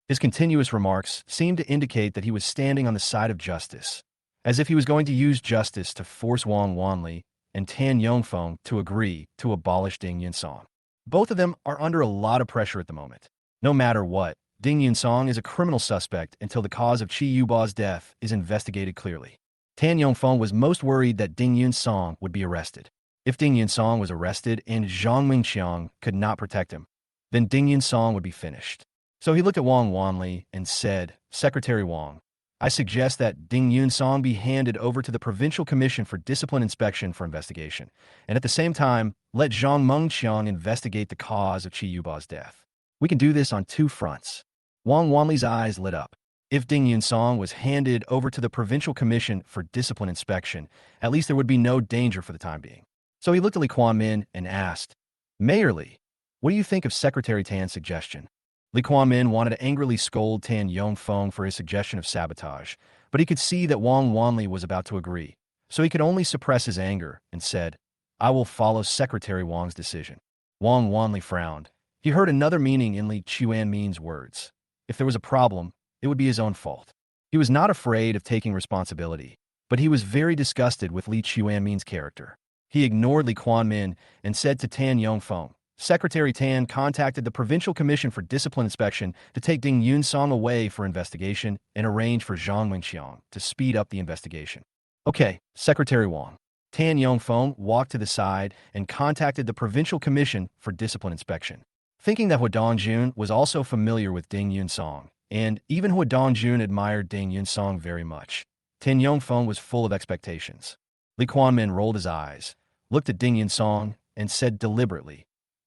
His continuous remarks seemed to indicate that he was standing on the side of justice, as if he was going to use justice to force Wang Wanli and Tan Yongfeng to agree to abolish Ding Yunsong. Both of them are under a lot of pressure at the moment. No matter what, Ding Yunsong is a criminal suspect until the cause of Qi Yuba's death is investigated clearly. Tan Yongfeng was most worried that Ding Yunsong would be arrested. If Ding Yunsong was arrested and Zhang Mingqiang could not protect him, then Ding Yunsong would be finished. So he looked at Wang Wanli and said, Secretary Wang, I suggest that Ding Yunsong be handed over to the Provincial Commission for Discipline Inspection for investigation, and at the same time, let Zhang Mengqiang investigate the cause of Qi Yuba's death. We can do this on two fronts. Wang Wanli's eyes lit up. If Ding Yunsong was handed over to the Provincial Commission for Discipline Inspection, at least there would be no danger for the time being. So he looked at Li Kuan-min and asked, Mayor Li, what do you think of Secretary Tan's suggestion? Li Kuan-min wanted to angrily scold Tan Yongfeng for his suggestion of sabotage, but he could see that Wang Wanli was about to agree, so he could only suppress his anger and said, I will follow Secretary Wang's decision. Wang Wanli frowned. He heard another meaning in Li Chuanmin's words. If there was a problem, it would be his own fault. He was not afraid of taking responsibility, but he was very disgusted with Li Chuanmin's character. He ignored Li Kuan-min and said to Tan Yongfeng, Secretary Tan contacted the Provincial Commission for Discipline Inspection to take Ding Yunsong away for investigation and arrange for Zhang Mingqiang to speed up the investigation. Okay, Secretary Wang. Tan Yongfeng walked to the side and contacted the Provincial Commission for Discipline Inspection. Thinking that Hua Dongjun was also familiar with Ding Yunsong, and even Hua Dongjun admired Ding Yunsong very much, Tan Yongfeng was full of expectations. Li Kuan-min rolled his eyes, looked at Ding Yunsong, and said deliberately,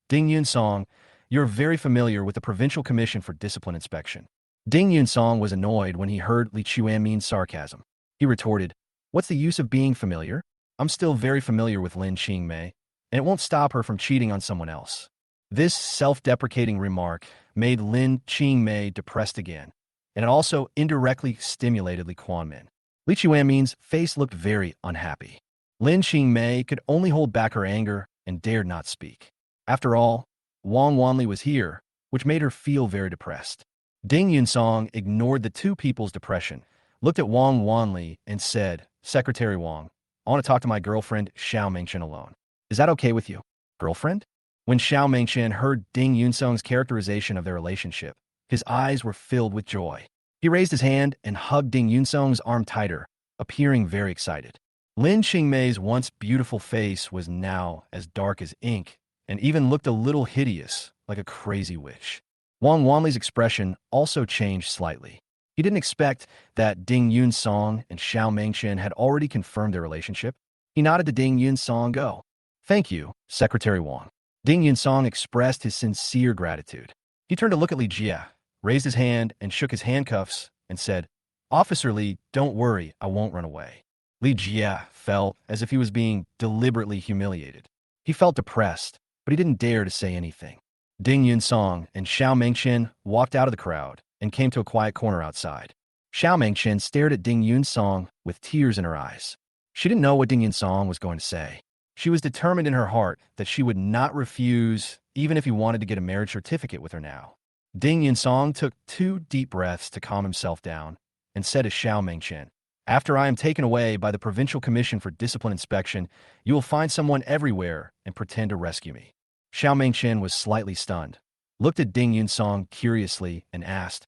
Ding Yunsong, You're very familiar with the Provincial Commission for Discipline Inspection. Ding Yunsong was annoyed when he heard Li Chuanmin's sarcasm. He retorted, "What's the use of being familiar? I'm still very familiar with Lin Qingmei, and it won't stop her from cheating on someone else." This self-deprecating remark made Lin Qingmei depressed again, and it also indirectly stimulated Li Quanmin. Li Chuanmin's face looked very unhappy. Lin Qingmei could only hold back her anger and dared not speak. After all, Wang Wanli was here, which made her feel very depressed. Ding Yunsong ignored the two people's depression, looked at Wang Wanli, and said, "Secretary Wang, I want to talk to my girlfriend Xiao Mengchen alone. Is that okay with you?" "Girlfriend?" When Xiao Mengchen heard Ding Yunsong's characterization of their relationship, his eyes were filled with joy. He raised his hand and hugged Ding Yunsong's arm tighter, appearing very excited. Lin Qingmei's once beautiful face was now as dark as ink, and even looked a little hideous, like a crazy witch. Wang Wanli's expression also changed slightly. He didn't expect that Ding Yunsong and Xiao Mengchen had already confirmed their relationship. He nodded to Ding Yunsong. "Go." "Thank you, Secretary Wang." Ding Yunsong expressed his sincere gratitude. He turned to look at Li Jia, raised his hand and shook his handcuffs, and said, "Officer Li, don't worry, I won't run away." Li Jia felt as if he was being deliberately humiliated. He felt depressed, but he didn't dare to say anything. Ding Yunsong and Xiao Mengchen walked out of the crowd and came to a quiet corner outside. Xiao Mengchen stared at Ding Yunsong with tears in her eyes. She didn't know what Ding Yunsong was going to say. She was determined in her heart that she would not refuse, even if he wanted to get a marriage certificate with her now. Ding Yunsong took 2 deep breaths to calm himself down and said to Xiao Mengchen, "After I am taken away by the Provincial Commission for Discipline Inspection, you will find someone everywhere and pretend to rescue me." Xiao Mengchen was slightly stunned, looked at Ding Yunsong curiously, and asked,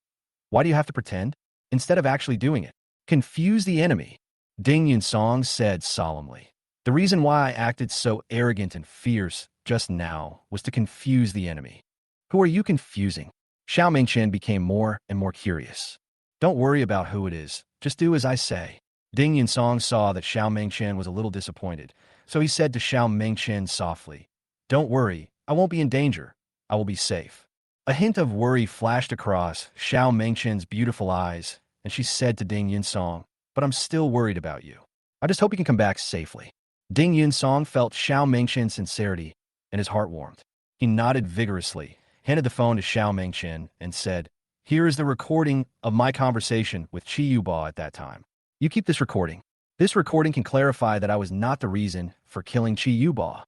"Why do you have to pretend? Instead of actually doing it, confuse the enemy." Ding Yunsong said solemnly, "The reason why I acted so arrogant and fierce just now was to confuse the enemy." "Who are you confusing?" Xiao Mengchen became more and more curious. "Don't worry about who it is. Just do as I say." Ding Yunsong saw that Xiao Mengchen was a little disappointed, so he said to Xiao Mengchen softly, "Don't worry, I won't be in danger. I will be safe." A hint of worry flashed across Xiao Mengchen's beautiful eyes, and she said to Ding Yunsong, "But I'm still worried about you. I just hope you can come back safely." Ding Yunsong felt Xiao Mengchen's sincerity, and his heart warmed. He nodded vigorously, handed the phone to Xiao Mengchen, and said, "Here is the recording of my conversation with Chi Yuba at that time. You keep this recording. This recording can clarify that I was not the reason for killing Chi Yuba."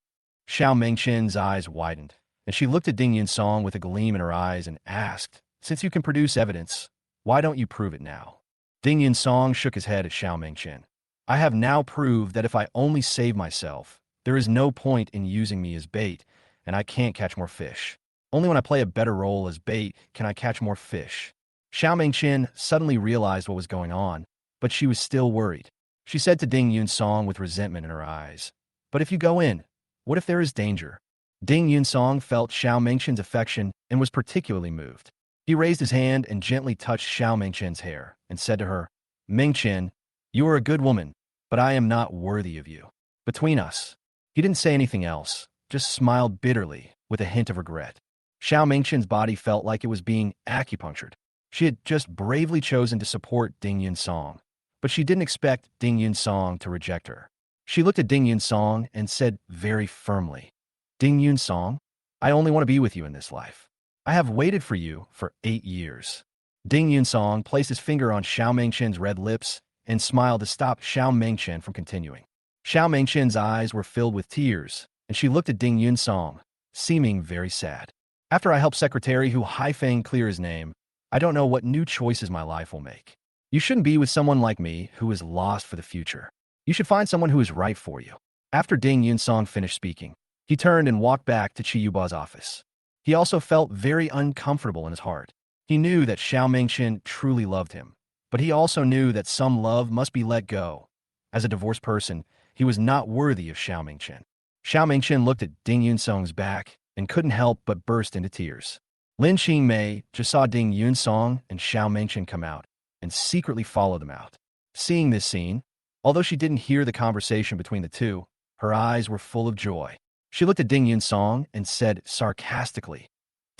Xiao Mengchen's eyes widened, and she looked at Ding Yunsong with a gleam in her eyes and asked, "Since you can produce evidence, why don't you prove it now?" Ding Yunsong shook his head at Xiao Mengchen. "I have now proved that if I only save myself, there is no point in using me as bait, and I can't catch more fish. Only when I play a better role as bait can I catch more fish." Xiao Mengchen suddenly realized what was going on, but she was still worried. She said to Ding Yunsong with resentment in her eyes, "But if you go in, what if there is danger?" Ding Yunsong felt Xiao Mengchen's affection and was particularly moved. He raised his hand and gently touched Xiao Mengchen's hair and said to her, "Mengchen, you are a good woman, but I am not worthy of you. Between us." He didn't say anything else, just smiled bitterly with a hint of regret. Xiao Mengchen's body felt like it was being acupunctured. She had just bravely chosen to support Ding Yunsong, but she didn't expect Ding Yunsong to reject her. She looked at Ding Yunsong and said very firmly, "Ding Yunsong, I only want to be with you in this life. I have waited for you for 8 years." Ding Yunsong placed his finger on Xiao Mengchen's red lips and smiled to stop Xiao Mengchen from continuing. Xiao Mengchen's eyes were filled with tears, and she looked at Ding Yunsong, seeming very sad. "After I help Secretary Hu Haifeng clear his name, I don't know what new choices my life will make. You shouldn't be with someone like me who is lost for the future. You should find someone who is right for you." After Ding Yunsong finished speaking, he turned and walked back to Chi Yuba's office. He also felt very uncomfortable in his heart. He knew that Xiao Mengchen truly loved him, but he also knew that some love must be let go. As a divorced person, he was not worthy of Xiao Mengchen. Xiao Mengchen looked at Ding Yunsong's back and couldn't help but burst into tears. Lin Qingmei just saw Ding Yunsong and Xiao Mengchen come out and secretly follow them out. Seeing this scene, although she didn't hear the conversation between the two, her eyes were full of joy. She looked at Ding Yunsong and said sarcastically,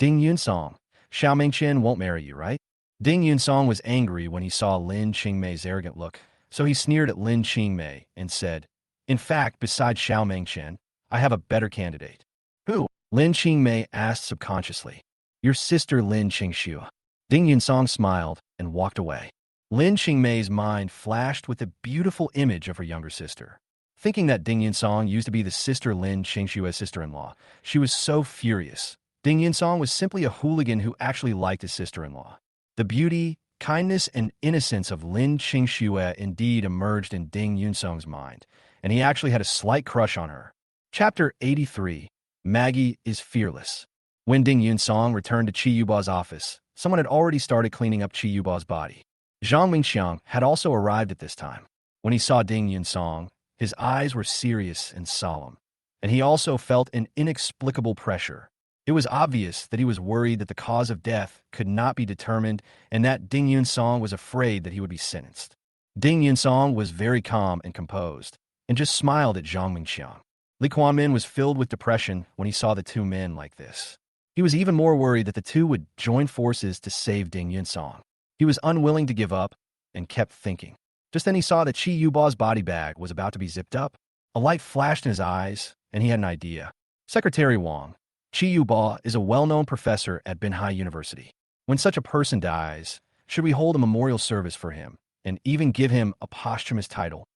Ding Yunsong, Xiao Mingqian won't marry you, right? Ding Yunsong was angry when he saw Lin Qingmei's arrogant look, so he sneered at Lin Qingmei and said, in fact, besides Xiao Mingqian, I have a better candidate. Who? Lin Qingmei asked subconsciously. Your sister Lin Qingxue. Ding Yunsong smiled and walked away. Lin Qingmei's mind flashed with the beautiful image of her younger sister. Thinking that Ding Yunsong used to be the sister Lin Qingxue's sister-in-law, she was so furious. Ding Yunsong was simply a hooligan who actually liked his sister-in-law. The beauty, kindness, and innocence of Lin Qingxue indeed emerged in Ding Yunsong's mind, and he actually had a slight crush on her. Chapter 83. Maggie is fearless. When Ding Yunsong returned to Qi Yuba's office, someone had already started cleaning up Qi Yuba's body. Zhang Mingxiang had also arrived at this time. When he saw Ding Yunsong, his eyes were serious and solemn, and he also felt an inexplicable pressure. It was obvious that he was worried that the cause of death could not be determined and that Ding Yunsong was afraid that he would be sentenced. Ding Yunsong was very calm and composed, and just smiled at Zhang Mingxiang. Li Kuanmin was filled with depression when he saw the two men like this. He was even more worried that the two would join forces to save Ding Yunsong. He was unwilling to give up and kept thinking. Just then he saw that Qi Yuba's body bag was about to be zipped up. A light flashed in his eyes, and he had an idea. Secretary Wang, Qi Yuba is a well-known professor at Manhwa University. When such a person dies, should we hold a memorial service for him and even give him a posthumous title?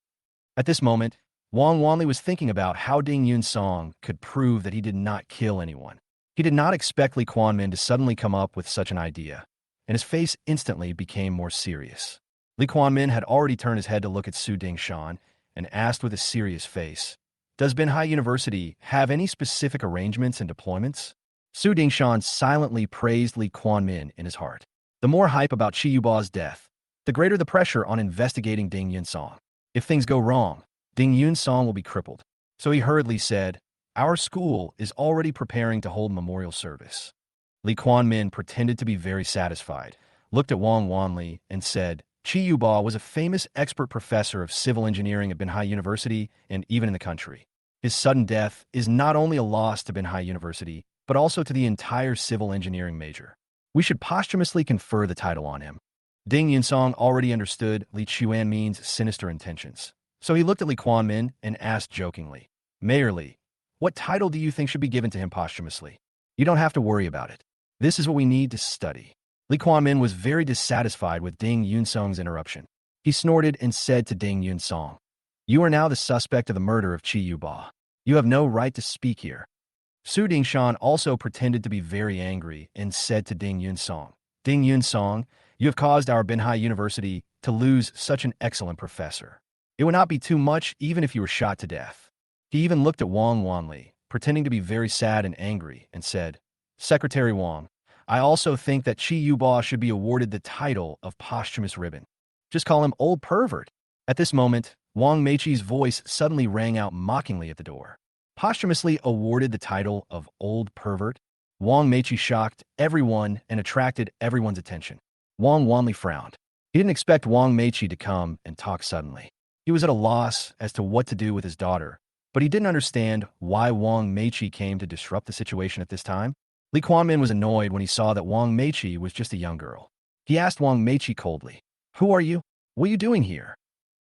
At this moment, Wang Wanli was thinking about how Ding Yunsong could prove that he did not kill anyone. He did not expect Li Kuanmin to suddenly come up with such an idea, and his face instantly became more serious. Li Kuanmin had already turned his head to look at Su Dingshan and asked with a serious face, does Manhwa University have any specific arrangements and deployments? Su Dingshan silently praised Li Kuanmin in his heart. The more hype about Qi Yuba's death, the greater the pressure on investigating Ding Yunsong. If things go wrong, Ding Yunsong will be crippled. So he hurriedly said, our school is already preparing to hold memorial service. Li Kuanmin pretended to be very satisfied, looked at Wang Wanli, and said, Qi Yuba was a famous expert professor of civil engineering at Manhwa University and even in the country. His sudden death is not only a loss to Manhwa University, but also to the entire civil engineering major. We should posthumously confer the title on him. Ding Yunsong already understood Li Chuanmin's sinister intentions, so he looked at Li Kuanmin and asked jokingly, Mayor Li, what title do you think should be given to him posthumously? You don't have to worry about it. This is what we need to study. Li Kuanmin was very dissatisfied with Ding Yunsong's interruption. He snorted and said to Ding Yunsong, you are now the suspect of the murder of Qi Yuba. You have no right to speak here. Su Dingshan also pretended to be very angry and said to Ding Yunsong, Ding Yunsong, you have caused our Manhwa University to lose such an excellent professor. It would not be too much even if you were shot to death. He even looked at Wang Wanli, pretending to be very sad and angry, and said, Secretary Wang, I also think that Qi Yuba should be awarded the title of posthumous ribbon. Just call him old pervert. At this moment, Wang Meiqi's voice suddenly rang out mockingly at the door. Posthumously awarded the title of old pervert? Wang Meiqi shocked everyone and attracted everyone's attention. Wang Wanli frowned. He didn't expect Wang Meiqi to come and talk suddenly. He was at a loss as to what to do with his daughter, but he didn't understand why Wang Meiqi came to disrupt the situation at this time. Li Kuanmin was annoyed when he saw that Wang Meiqi was just a young girl. He asked Wang Meiqi coldly, who are you? What are you doing here?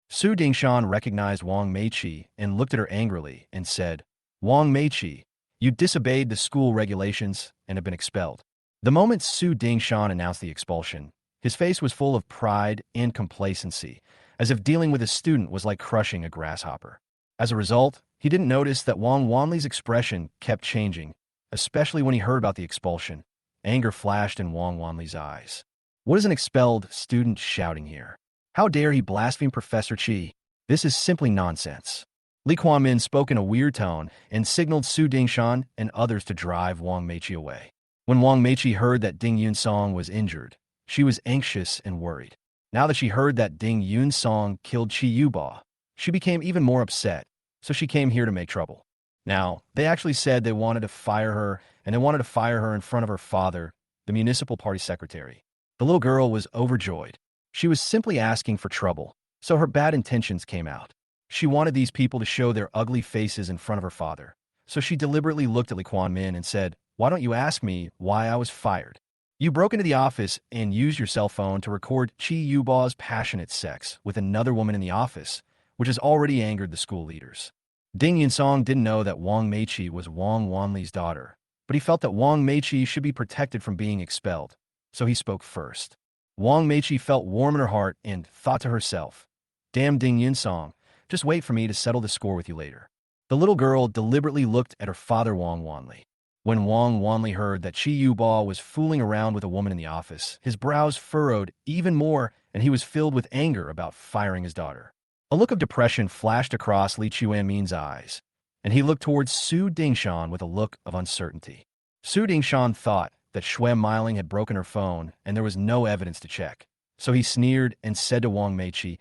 Su Dingshan recognized Wang Meiqi and looked at her angrily and said, Wang Meiqi, you disobeyed the school regulations and have been expelled. The moment Su Dingshan announced the expulsion, his face was full of pride and complacency, as if dealing with a student was like crushing a grasshopper. As a result, he didn't notice that Wang Wanli's expression kept changing, especially when he heard about the expulsion. Anger flashed in Wang Wanli's eyes. What is an expelled student shouting here? How dare he blaspheme Professor Qi? This is simply nonsense. Li Kuanmin spoke in a weird tone and signaled Su Dingshan and others to drive Wang Meiqi away. When Wang Meiqi heard that Ding Yunsong was injured, she was anxious and worried. Now that she heard that Ding Yunsong killed Qi Yuba, she became even more upset, so she came here to make trouble. Now, they actually said they wanted to fire her, and they wanted to fire her in front of her father, the municipal party secretary. The little girl was overjoyed. She was simply asking for trouble, so her bad intentions came out. She wanted these people to show their ugly faces in front of her father, so she deliberately looked at Li Kuanmin and said, Why don't you ask me why I was fired? You broke into the office and used your cell phone to record Chi Yuba's passionate sex with another woman in the office, which has already angered the school leaders. Ding Yunsong didn't know that Wang Meiqi was Wang Wanli's daughter, but he felt that Wang Meiqi should be protected from being expelled, so he spoke first. Wang Meiqi felt warm in her heart and thought to herself, "Damn Ding Yunsong, just wait for me to settle the score with you later." The little girl deliberately looked at her father Wang Wanli. When Wang Wanli heard that Chi Yuba was fooling around with a woman in the office, his brows furrowed even more and he was filled with anger about firing his daughter. A look of depression flashed across Li Chuanmin's eyes, and he looked towards Su Dingshan with a look of uncertainty. Su Dingshan thought that Shuem Miling had broken her phone and there was no evidence to check. So he sneered and said to Wang Meiqi,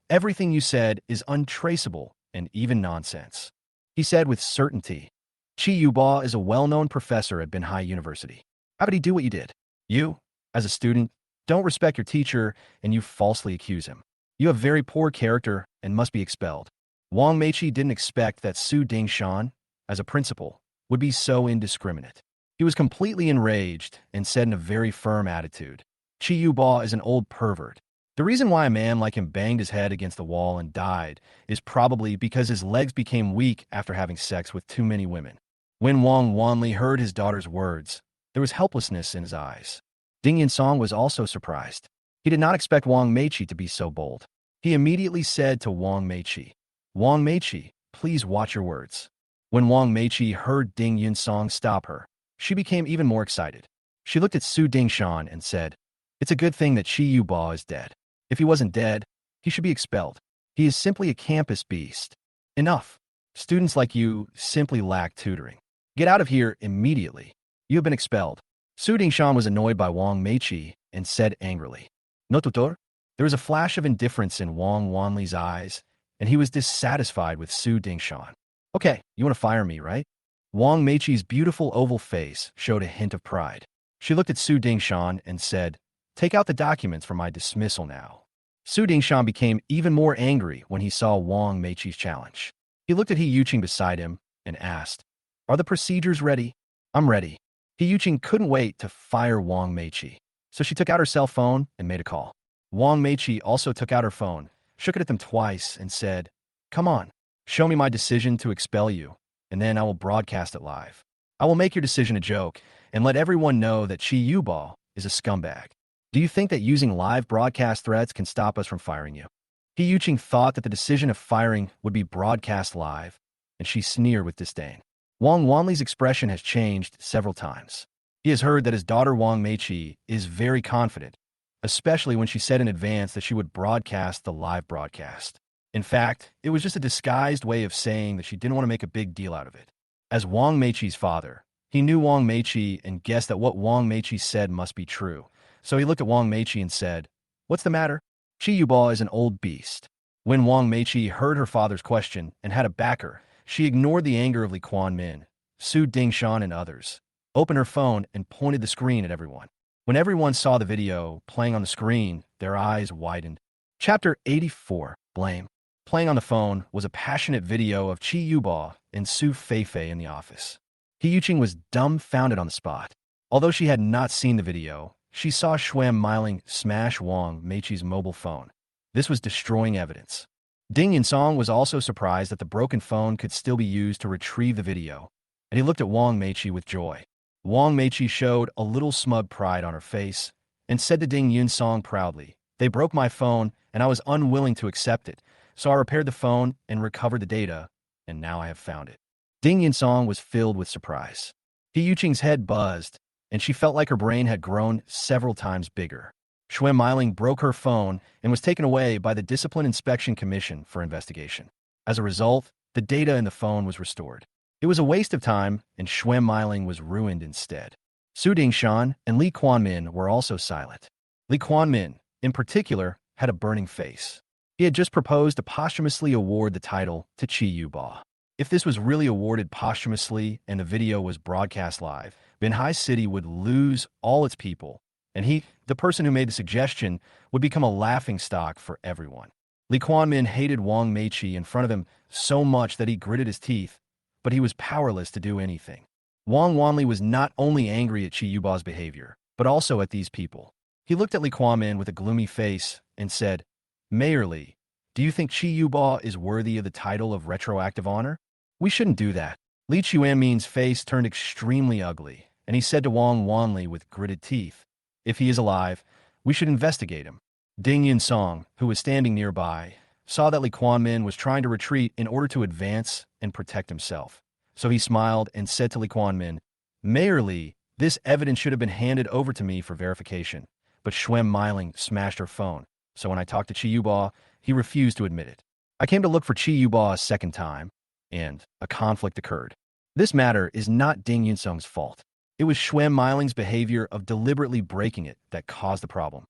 "Everything you said is untraceable and even nonsense." He said with certainty, "Chi Yuba is a well-known professor at Binhai University. How could he do what you did? You, as a student, don't respect your teacher and you falsely accuse him. You have very poor character and must be expelled." Wang Meiqi didn't expect that Su Dingshan, as a principal, would be so indiscriminate. He was completely enraged and said in a very firm attitude, "Chi Yuba is an old pervert. The reason why a man like him banged his head against the wall and died is probably because his legs became weak after having sex with too many women." When Wang Wanli heard his daughter's words, there was helplessness in his eyes. Ding Yinsong was also surprised. He did not expect Wang Meiqi to be so bold. He immediately said to Wang Meiqi, "Wang Meiqi, please watch your words." When Wang Meiqi heard Ding Yinsong stop her, she became even more excited. She looked at Su Dingshan and said, "It's a good thing that Chi Yuba is dead. If he wasn't dead, he should be expelled. He is simply a campus beast. Enough. Students like you simply lack tutoring. Get out of here immediately. You have been expelled." Su Dingshan was annoyed by Wang Meiqi and said angrily, "No tutor?" There was a flash of indifference in Wang Wanli's eyes, and he was dissatisfied with Su Dingshan. "Okay, you want to fire me, right?" Wang Meiqi's beautiful oval face showed a hint of pride. She looked at Su Dingshan and said, "Take out the documents for my dismissal now." Su Dingshan became even more angry when he saw Wang Meiqi's challenge. He looked at He Yuqing beside him and asked, "Are the procedures ready?" "I'm ready." He Yuqing couldn't wait to fire Wang Meiqi, so she took out her cell phone and made a call. Wang Meiqi also took out her phone, shook it at them twice, and said, "Come on, show me my decision to expel you, and then I will broadcast it live. I will make your decision a joke and let everyone know that Chi Yuba is a scumbag. Do you think that using live broadcast threats can stop us from firing you?" He Yuqing thought that the decision of firing would be broadcast live, and she sneered with disdain. Wang Wanli's expression has changed several times. He has heard that his daughter Wang Meiqi is very confident, especially when she said in advance that she would broadcast the live broadcast. In fact, it was just a disguised way of saying that she didn't want to make a big deal out of it. As Wang Meiqi's father, he knew Wang Meiqi and guessed that what Wang Meiqi said must be true. So he looked at Wang Meiqi and said, "What's the matter? Chi Yuba is an old beast." When Wang Meiqi heard her father's question and had a backer, she ignored the anger of Li Kuan-min, Su Dingshan, and others, opened her phone, and pointed the screen at everyone. When everyone saw the video playing on the screen, their eyes widened. Chapter 84, Blame. Playing on the phone was a passionate video of Chi Yuba and Su Feifei in the office. He Yuqing was dumbfounded on the spot. Although she had not seen the video, she saw Shuem Miling smash Wang Meiqi's mobile phone. This was destroying evidence. Ding Yinsong was also surprised that the broken phone could still be used to retrieve the video, and he looked at Wang Meiqi with joy. Wang Meiqi showed a little smug pride on her face and said to Ding Yinsong proudly, "They broke my phone, and I was unwilling to accept it, so I repaired the phone and recovered the data, and now I have found it." Ding Yinsong was filled with surprise. He Yuqing's head buzzed, and she felt like her brain had grown several times bigger. Shuem Miling broke her phone and was taken away by the Discipline Inspection Commission for investigation. As a result, the data in the phone was restored. It was a waste of time, and Shuem Miling was ruined instead. Su Dingshan and Li Kuan-min were also silent. Li Kuan-min, in particular, had a burning face. He had just proposed to posthumously award the title to Chi Yuba. If this was really awarded posthumously and the video was broadcast live, Binhai City would lose all its people, and he, the person who made the suggestion, would become a laughingstock for everyone. Li Kuan-min hated Wang Meiqi in front of him so much that he gritted his teeth, but he was powerless to do anything. Wang Wanli was not only angry at Chi Yuba's behavior, but also at these people. He looked at Li Kuan-min with a gloomy face and said, Mayor Li, do you think Chi Yuba is worthy of the title of retroactive honor? We shouldn't do that. Li Chuanmin's face turned extremely ugly, and he said to Wang Wanli with gritted teeth, if he is alive, we should investigate him. Ding Yunsong, who was standing nearby, saw that Li Kuan-min was trying to retreat in order to advance and protect himself. So he smiled and said to Li Kuan-min, Mayor Li, this evidence should have been handed over to me for verification, but Schwem Meiling smashed her phone, so when I talked to Chi Yuba, he refused to admit it. I came to look for Chi Yuba a second time, and a conflict occurred. This matter is not Ding Yunsong's fault. It was Schwem Meiling's behavior of deliberately breaking it that caused the problem.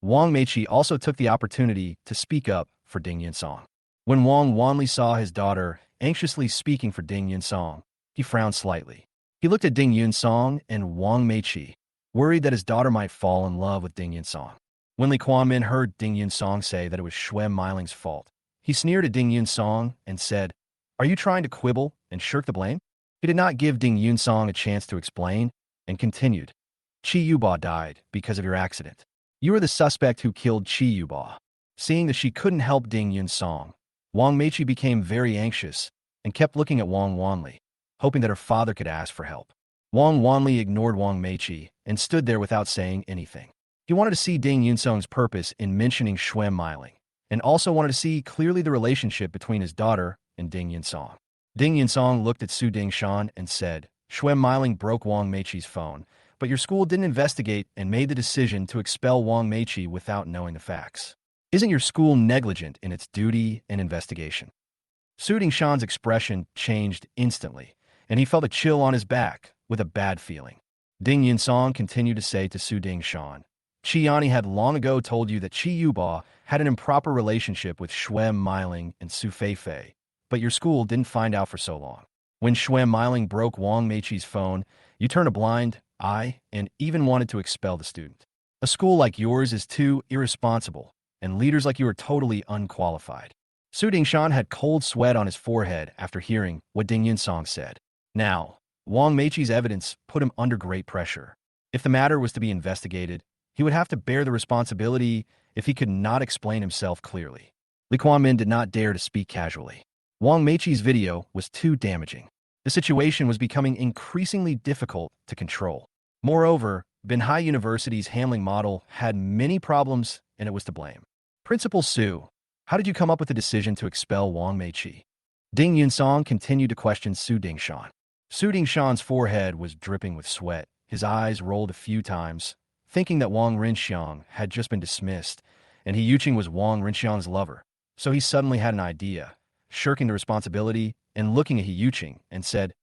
Wang Meiqi also took the opportunity to speak up for Ding Yunsong. When Wang Wanli saw his daughter anxiously speaking for Ding Yunsong, he frowned slightly. He looked at Ding Yunsong and Wang Meiqi, worried that his daughter might fall in love with Ding Yunsong. When Li Kuan-min heard Ding Yunsong say that it was Schwem Meiling's fault, he sneered at Ding Yunsong and said, Are you trying to quibble and shirk the blame? He did not give Ding Yunsong a chance to explain and continued, Chi Yuba died because of your accident. You are the suspect who killed Chi Yuba. Seeing that she couldn't help Ding Yunsong, Wang Meiqi became very anxious and kept looking at Wang Wanli, hoping that her father could ask for help. Wang Wanli ignored Wang Meiqi and stood there without saying anything. He wanted to see Ding Yunsong's purpose in mentioning Schwem Meiling, and also wanted to see clearly the relationship between his daughter and Ding Yunsong. Ding Yunsong looked at Su Dingshan and said, Schwem Meiling broke Wang Meiqi's phone, but your school didn't investigate and made the decision to expel Wang Meiqi without knowing the facts. Isn't your school negligent in its duty and investigation? Su Dingshan's expression changed instantly, and he felt a chill on his back with a bad feeling. Ding Yunsong continued to say to Su Dingshan, Chiani had long ago told you that Chi Yuba had an improper relationship with Schwem Meiling and Su Feifei, but your school didn't find out for so long. When Schwem Meiling broke Wang Meiqi's phone, you turned a blind eye and even wanted to expel the student. A school like yours is too irresponsible, and leaders like you are totally unqualified. Su Dingshan had cold sweat on his forehead after hearing what Ding Yunsong said. Now, Wang Meiqi's evidence put him under great pressure. If the matter was to be investigated, he would have to bear the responsibility if he could not explain himself clearly. Li Kuan-min did not dare to speak casually. Wang Meiqi's video was too damaging. The situation was becoming increasingly difficult to control. Moreover, Binhai University's handling model had many problems, and it was to blame. Principal Su, how did you come up with the decision to expel Wang Meiqi? Ding Yunsong continued to question Su Dingshan. Su Dingshan's forehead was dripping with sweat. His eyes rolled a few times, thinking that Wang Rinxiang had just been dismissed, and He Yuqing was Wang Rinxiang's lover. So he suddenly had an idea, shirking the responsibility and looking at He Yuqing and said,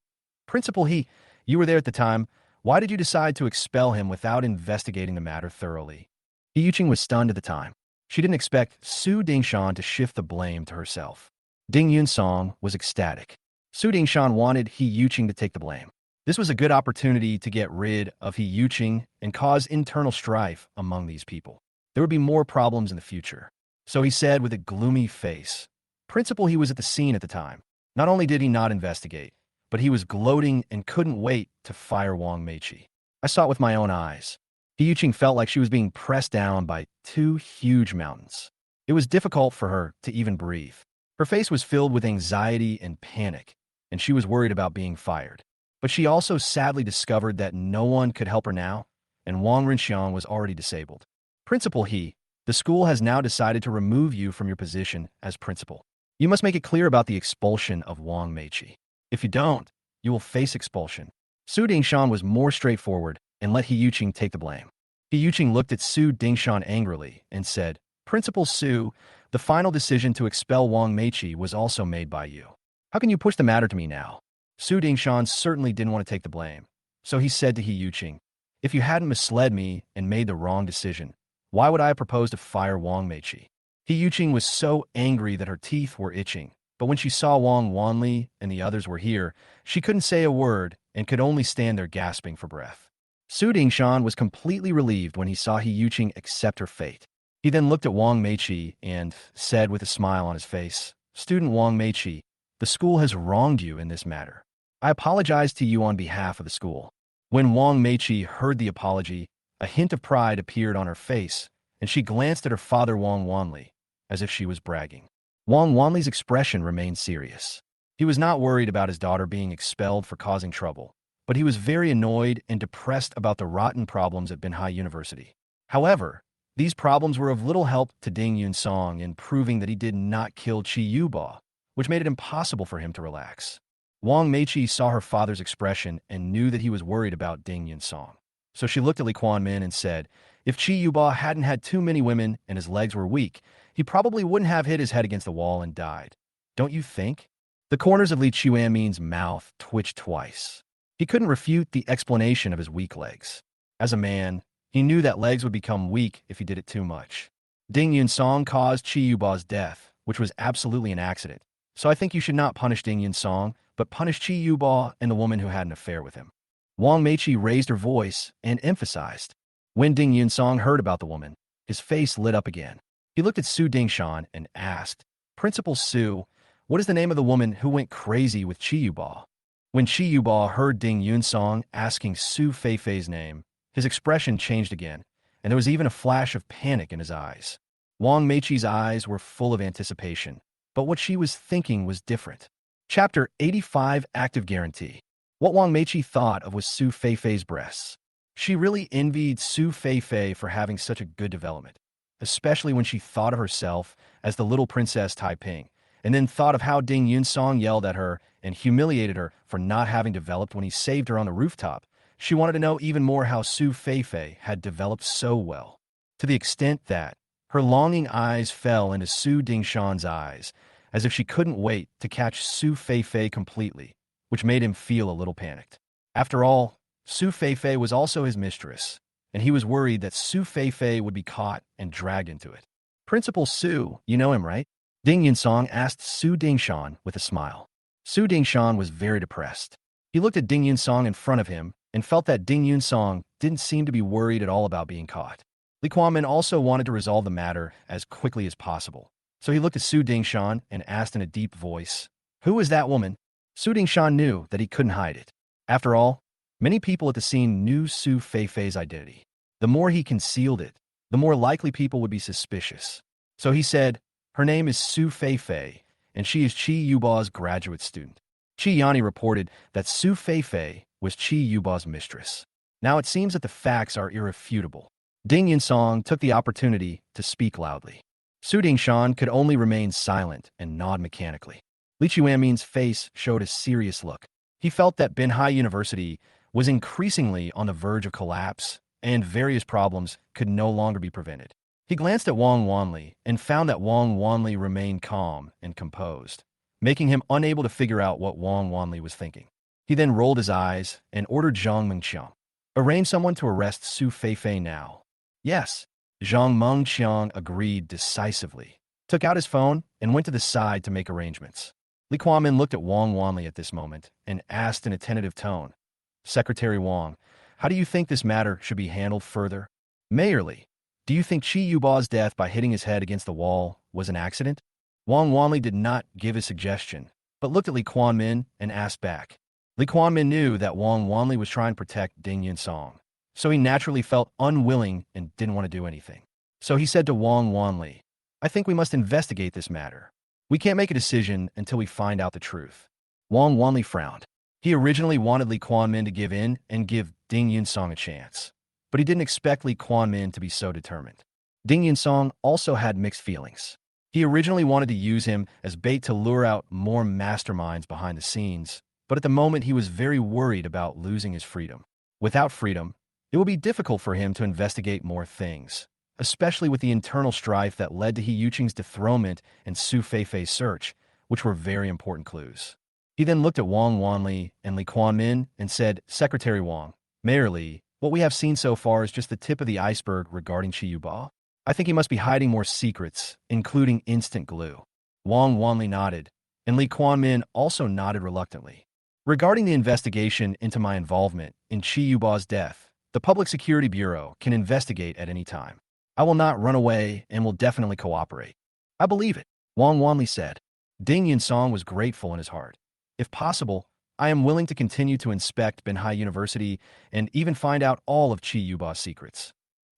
Principal He, you were there at the time. Why did you decide to expel him without investigating the matter thoroughly? He Yuqing was stunned at the time. She didn't expect Su Dingshan to shift the blame to herself. Ding Yunsong was ecstatic. Su Dingshan wanted He Yuqing to take the blame. This was a good opportunity to get rid of He Yuqing and cause internal strife among these people. There would be more problems in the future. So he said with a gloomy face, Principal, he was at the scene at the time. Not only did he not investigate, but he was gloating and couldn't wait to fire Wang Meiqi. I saw it with my own eyes. He Yuqing felt like she was being pressed down by two huge mountains. It was difficult for her to even breathe. Her face was filled with anxiety and panic, and she was worried about being fired. But she also sadly discovered that no one could help her now, and Wang Rinxiang was already disabled. Principal He, the school has now decided to remove you from your position as principal. You must make it clear about the expulsion of Wang Meiqi. If you don't, you will face expulsion. Su Dingshan was more straightforward and let He Yuqing take the blame. He Yuqing looked at Su Dingshan angrily and said, Principal Su, the final decision to expel Wang Meiqi was also made by you. How can you push the matter to me now? Su Dingshan certainly didn't want to take the blame, so he said to He Yuqing, If you hadn't misled me and made the wrong decision, why would I have proposed to fire Wang Meiqi? He Yuqing was so angry that her teeth were itching, but when she saw Wang Wanli and the others were here, she couldn't say a word and could only stand there gasping for breath. Su Dingshan was completely relieved when he saw He Yuqing accept her fate. He then looked at Wang Meiqi and said with a smile on his face, Student Wang Meiqi, the school has wronged you in this matter. I apologize to you on behalf of the school. When Wang Meiqi heard the apology, a hint of pride appeared on her face, and she glanced at her father Wang Wanli, as if she was bragging. Wang Wanli's expression remained serious. He was not worried about his daughter being expelled for causing trouble, but he was very annoyed and depressed about the rotten problems at Binhai University. However, these problems were of little help to Ding Yunsong in proving that he did not kill Chi Yuba, which made it impossible for him to relax. Wang Meiqi saw her father's expression and knew that he was worried about Ding Yunsong. So she looked at Li Kuan-min and said, if Chi Yuba hadn't had too many women and his legs were weak, he probably wouldn't have hit his head against the wall and died. Don't you think? The corners of Li Chuanmin's mouth twitched twice. He couldn't refute the explanation of his weak legs. As a man, he knew that legs would become weak if he did it too much. Ding Yunsong caused Chi Yuba's death, which was absolutely an accident. So I think you should not punish Ding Yunsong, but punish Chi Yuba and the woman who had an affair with him. Wang Meiqi raised her voice and emphasized. When Ding Yunsong heard about the woman, his face lit up again. He looked at Su Dingshan and asked, Principal Su, what is the name of the woman who went crazy with Chi Yuba? When Chi Yuba heard Ding Yunsong asking Su Feifei's name, his expression changed again, and there was even a flash of panic in his eyes. Wang Meiqi's eyes were full of anticipation, but what she was thinking was different. Chapter 85 Active Guarantee. What Wang Meiqi thought of was Su Feifei's breasts. She really envied Su Feifei for having such a good development, especially when she thought of herself as the little princess Taiping, and then thought of how Ding Yunsong yelled at her and humiliated her for not having developed when he saved her on the rooftop. She wanted to know even more how Su Feifei had developed so well, to the extent that her longing eyes fell into Su Dingshan's eyes, as if she couldn't wait to catch Su Feifei completely, which made him feel a little panicked. After all, Su Feifei was also his mistress, and he was worried that Su Feifei would be caught and dragged into it. Principal Su, you know him, right? Ding Yunsong asked Su Dingshan with a smile. Su Dingshan was very depressed. He looked at Ding Yunsong in front of him and felt that Ding Yunsong didn't seem to be worried at all about being caught. Li Kuan-min also wanted to resolve the matter as quickly as possible. So he looked at Su Dingshan and asked in a deep voice, Who is that woman? Su Dingshan knew that he couldn't hide it. After all, many people at the scene knew Su Feifei's identity. The more he concealed it, the more likely people would be suspicious. So he said, Her name is Su Feifei, and she is Chi Yuba's graduate student. Chi Yani reported that Su Feifei was Chi Yuba's mistress. Now it seems that the facts are irrefutable. Ding Yunsong took the opportunity to speak loudly. Su Dingshan could only remain silent and nod mechanically. Li Chuanmin's face showed a serious look. He felt that Binhai University was increasingly on the verge of collapse, and various problems could no longer be prevented. He glanced at Wang Wanli and found that Wang Wanli remained calm and composed, making him unable to figure out what Wang Wanli was thinking. He then rolled his eyes and ordered Zhang Mengqiang, arrange someone to arrest Su Feifei now. Yes, Zhang Mengqiang agreed decisively, took out his phone, and went to the side to make arrangements. Li Kuan-min looked at Wang Wanli at this moment and asked in a tentative tone, Secretary Wang, how do you think this matter should be handled further? Mayorly, do you think Chi Yuba's death by hitting his head against the wall was an accident? Wang Wanli did not give a suggestion, but looked at Li Kuan-min and asked back. Li Kuan-min knew that Wang Wanli was trying to protect Ding Yunsong, so he naturally felt unwilling and didn't want to do anything. So he said to Wang Wanli, I think we must investigate this matter. We can't make a decision until we find out the truth. Wang Wanli frowned. He originally wanted Li Kuan-min to give in and give Ding Yunsong a chance, but he didn't expect Li Kuan-min to be so determined. Ding Yunsong also had mixed feelings. He originally wanted to use him as bait to lure out more masterminds behind the scenes, but at the moment he was very worried about losing his freedom. Without freedom, it will be difficult for him to investigate more things, especially with the internal strife that led to He Yuqing's dethronement and Su Feifei's search, which were very important clues. He then looked at Wang Wanli and Li Kuan-min and said, Secretary Wang, Mayor Li, what we have seen so far is just the tip of the iceberg regarding Chi Yuba. I think he must be hiding more secrets, including instant glue. Wang Wanli nodded, and Li Kuan-min also nodded reluctantly. Regarding the investigation into my involvement in Chi Yuba's death, the Public Security Bureau can investigate at any time. I will not run away and will definitely cooperate. I believe it, Wang Wanli said. Ding Yunsong was grateful in his heart. If possible, I am willing to continue to inspect Benhai University and even find out all of Chi Yuba's secrets.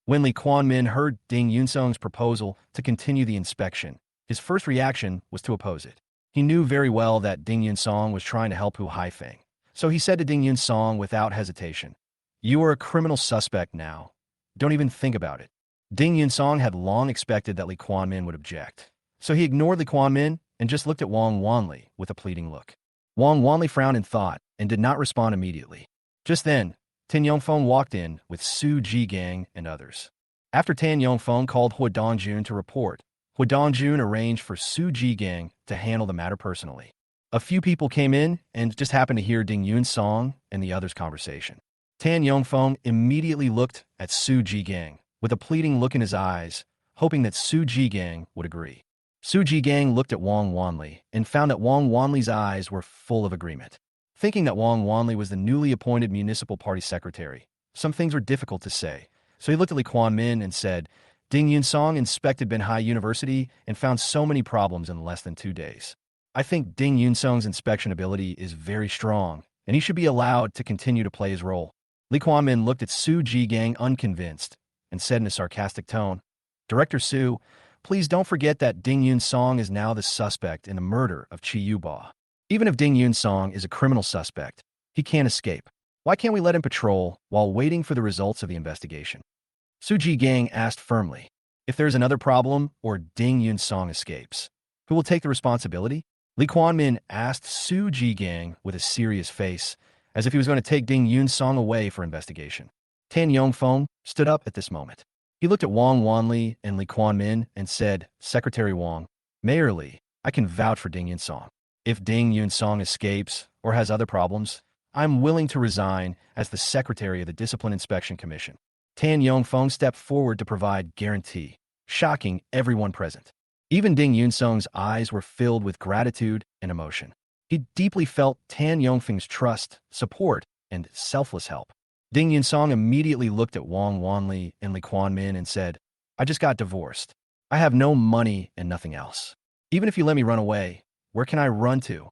When Lee Kuan-min heard Ding Yunsung's proposal to continue the inspection, his first reaction was to oppose it. He knew very well that Ding Yunsung was trying to help Hu Haifeng, so he said to Ding Yunsung without hesitation, "You are a criminal suspect now. Don't even think about it." Ding Yunsung had long expected that Lee Kuan-min would object, so he ignored Lee Kuan-min and just looked at Wang Wanli with a pleading look. Wang Wanli frowned in thought and did not respond immediately. Just then, Tan Yongfeng walked in with Su Jigang and others. After Tan Yongfeng called Hua Dongjun to report, Hua Dongjun arranged for Su Jigang to handle the matter personally. A few people came in and just happened to hear Ding Yunsong and the others' conversation. Tan Yongfeng immediately looked at Su Jigang with a pleading look in his eyes, hoping that Su Jigang would agree. Su Jigang looked at Wang Wanli and found that Wang Wanli's eyes were full of agreement. Thinking that Wang Wanli was the newly appointed municipal party secretary, some things were difficult to say, so he looked at Lee Kuan-min and said, "Ding Yunsong inspected Benhai University and found so many problems in less than 2 days. I think Ding Yunsong's inspection ability is very strong, and he should be allowed to continue to play his role." Lee Kuan-min looked at Su Jigang unconvinced and said in a sarcastic tone, "Director Su, please don't forget that Ding Yunsong is now the suspect in the murder of Chi Yuba. Even if Ding Yunsong is a criminal suspect, he can't escape. Why can't we let him patrol while waiting for the results of the investigation?" Su Jigang asked firmly, "If there's another problem or Ding Yunsong escapes, who will take the responsibility?" Lee Kuan-min asked Su Jigang with a serious face, as if he was going to take Ding Yunsong away for investigation. Tan Yongfeng stood up at this moment. He looked at Wang Wanli and Lee Kuan-min and said, "Secretary Wang, Mayor Lee, I can vouch for Ding Yunsong. If Ding Yunsong escapes or has other problems, I'm willing to resign as the secretary of the Discipline Inspection Commission." Tan Yongfeng stepped forward to provide guarantee, shocking everyone present. Even Ding Yunsong's eyes were filled with gratitude and emotion. He deeply felt Tan Yongfeng's trust, support, and selfless help. Ding Yunsong immediately looked at Wang Wanli and Lee Kuan-min and said, "I just got divorced. I have no money and nothing else. Even if you let me run away, where can I run to?"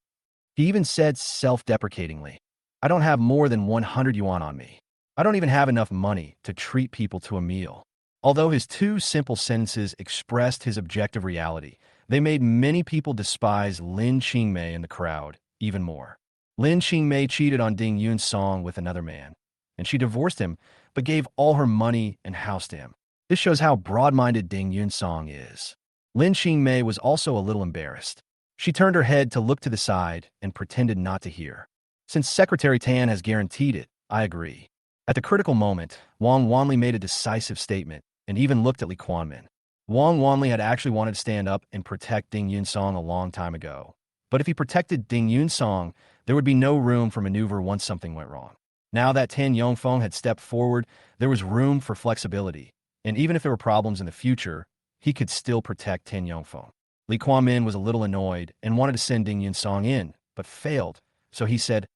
He even said self-deprecatingly, "I don't have more than 100 yuan on me. I don't even have enough money to treat people to a meal." Although his two simple sentences expressed his objective reality, they made many people despise Lin Qingmei in the crowd even more. Lin Qingmei cheated on Ding Yunsong with another man, and she divorced him but gave all her money and house to him. This shows how broad-minded Ding Yunsong is. Lin Qingmei was also a little embarrassed. She turned her head to look to the side and pretended not to hear. "Since Secretary Tan has guaranteed it, I agree." At the critical moment, Wang Wanli made a decisive statement and even looked at Lee Kuan-min. Wang Wanli had actually wanted to stand up and protect Ding Yunsong a long time ago. But if he protected Ding Yunsong, there would be no room for maneuver once something went wrong. Now that Tan Yongfeng had stepped forward, there was room for flexibility, and even if there were problems in the future, he could still protect Tan Yongfeng. Lee Kuan-min was a little annoyed and wanted to send Ding Yunsong in, but failed, so he said,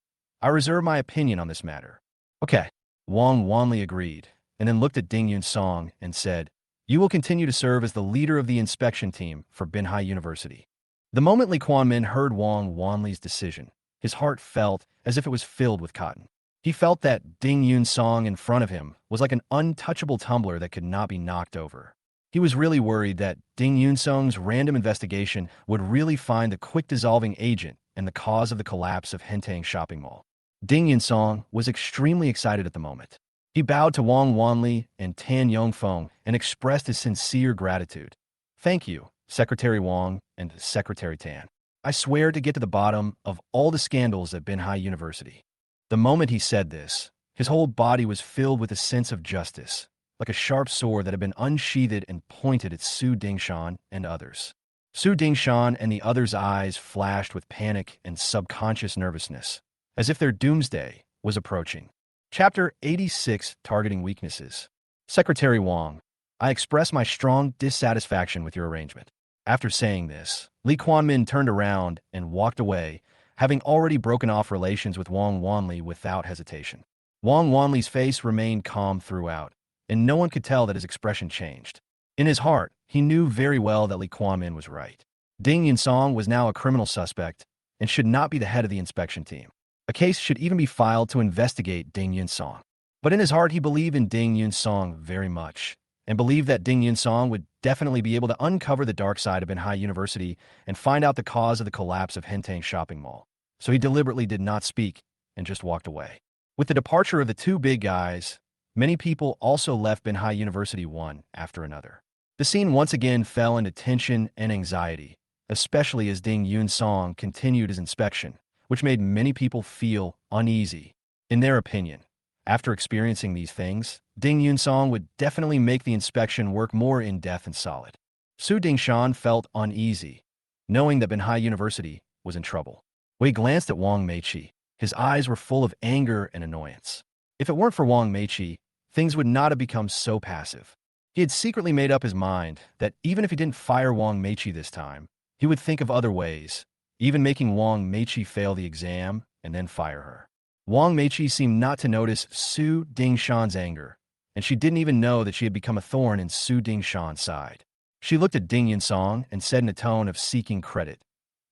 "I reserve my opinion on this matter." "Okay." Wang Wanli agreed, and then looked at Ding Yunsong and said, "You will continue to serve as the leader of the inspection team for Benhai University." The moment Lee Kuan-min heard Wang Wanli's decision, his heart felt as if it was filled with cotton. He felt that Ding Yunsong in front of him was like an untouchable tumbler that could not be knocked over. He was really worried that Ding Yunsong's random investigation would really find the quick-dissolving agent and the cause of the collapse of Hentang Shopping Mall. Ding Yunsong was extremely excited at the moment. He bowed to Wang Wanli and Tan Yongfeng and expressed his sincere gratitude. "Thank you, Secretary Wang and Secretary Tan. I swear to get to the bottom of all the scandals at Benhai University." The moment he said this, his whole body was filled with a sense of justice, like a sharp sword that had been unsheathed and pointed at Su Dingshan and others. Su Dingshan and the others' eyes flashed with panic and subconscious nervousness, as if their doomsday was approaching. Chapter 86, Targeting Weaknesses. "Secretary Wang, I express my strong dissatisfaction with your arrangement." After saying this, Lee Kuan-min turned around and walked away, having already broken off relations with Wang Wanli without hesitation. Wang Wanli's face remained calm throughout, and no one could tell that his expression changed. In his heart, he knew very well that Lee Kuan-min was right. Ding Yunsong was now a criminal suspect and should not be the head of the inspection team. A case should even be filed to investigate Ding Yunsong. But in his heart, he believed in Ding Yunsong very much, and believed that Ding Yunsong would definitely be able to uncover the dark side of Manhwa University and find out the cause of the collapse of Hentang Shopping Mall. So he deliberately did not speak and just walked away. With the departure of the two big guys, many people also left Manhwa University one after another. The scene once again fell into tension and anxiety, especially as Ding Yunsong continued his inspection, which made many people feel uneasy. In their opinion, after experiencing these things, Ding Yunsong would definitely make the inspection work more in-depth and solid. Su Dingshan felt uneasy, knowing that Manhwa University was in trouble. Wei glanced at Wang Meiqi. His eyes were full of anger and annoyance. If it weren't for Wang Meiqi, things would not have become so passive. He had secretly made up his mind that even if he didn't fire Wang Meiqi this time, he would think of other ways, even making Wang Meiqi fail the exam and then fire her. Wang Meiqi seemed not to notice Su Dingshan's anger, and she didn't even know that she had become a thorn in Su Dingshan's side. She looked at Ding Yunsong and said in a tone of seeking credit,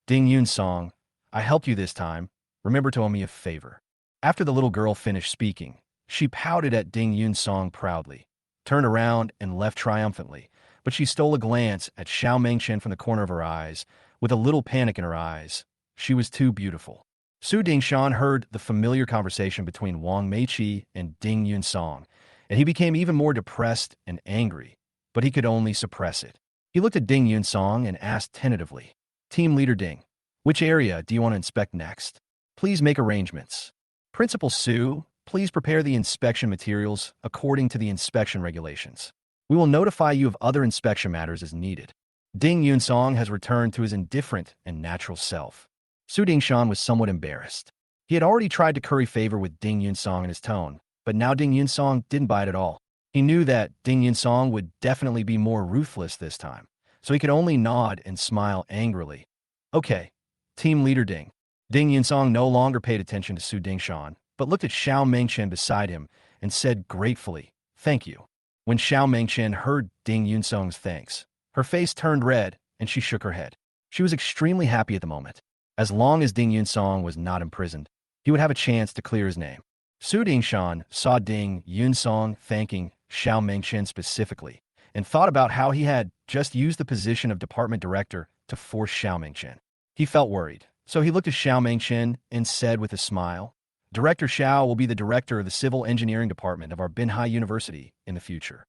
"Ding Yunsong, I helped you this time. Remember to owe me a favor." After the little girl finished speaking, she pouted at Ding Yunsong proudly, turned around and left triumphantly, but she stole a glance at Xiao Mengchen from the corner of her eyes, with a little panic in her eyes. She was too beautiful. Su Dingshan heard the familiar conversation between Wang Meiqi and Ding Yunsong, and he became even more depressed and angry, but he could only suppress it. He looked at Ding Yunsong and asked tentatively, "Team Leader Ding, which area do you want to inspect next? Please make arrangements. Principal Su, please prepare the inspection materials according to the inspection regulations. We will notify you of other inspection matters as needed." Ding Yunsong has returned to his indifferent and natural self. Su Dingshan was somewhat embarrassed. He had already tried to curry favor with Ding Yunsong in his tone, but now Ding Yunsong didn't buy it at all. He knew that Ding Yunsong would definitely be more ruthless this time, so he could only nod and smile angrily. "Okay, Team Leader Ding." Ding Yunsong no longer paid attention to Su Dingshan, but looked at Xiao Mengchen beside him and said gratefully, "Thank you." When Xiao Mengchen heard Ding Yunsong's thanks, her face turned red and she shook her head. She was extremely happy at the moment. As long as Ding Yunsong was not imprisoned, he would have a chance to clear his name. Su Dingshan saw Ding Yunsong thanking Xiao Mengchen specifically and thought about how he had just used the position of department director to force Xiao Mengchen. He felt worried, so he looked at Xiao Mengchen and said with a smile, "Director Xiao will be the director of the civil engineering department of our Manhwa University in the future."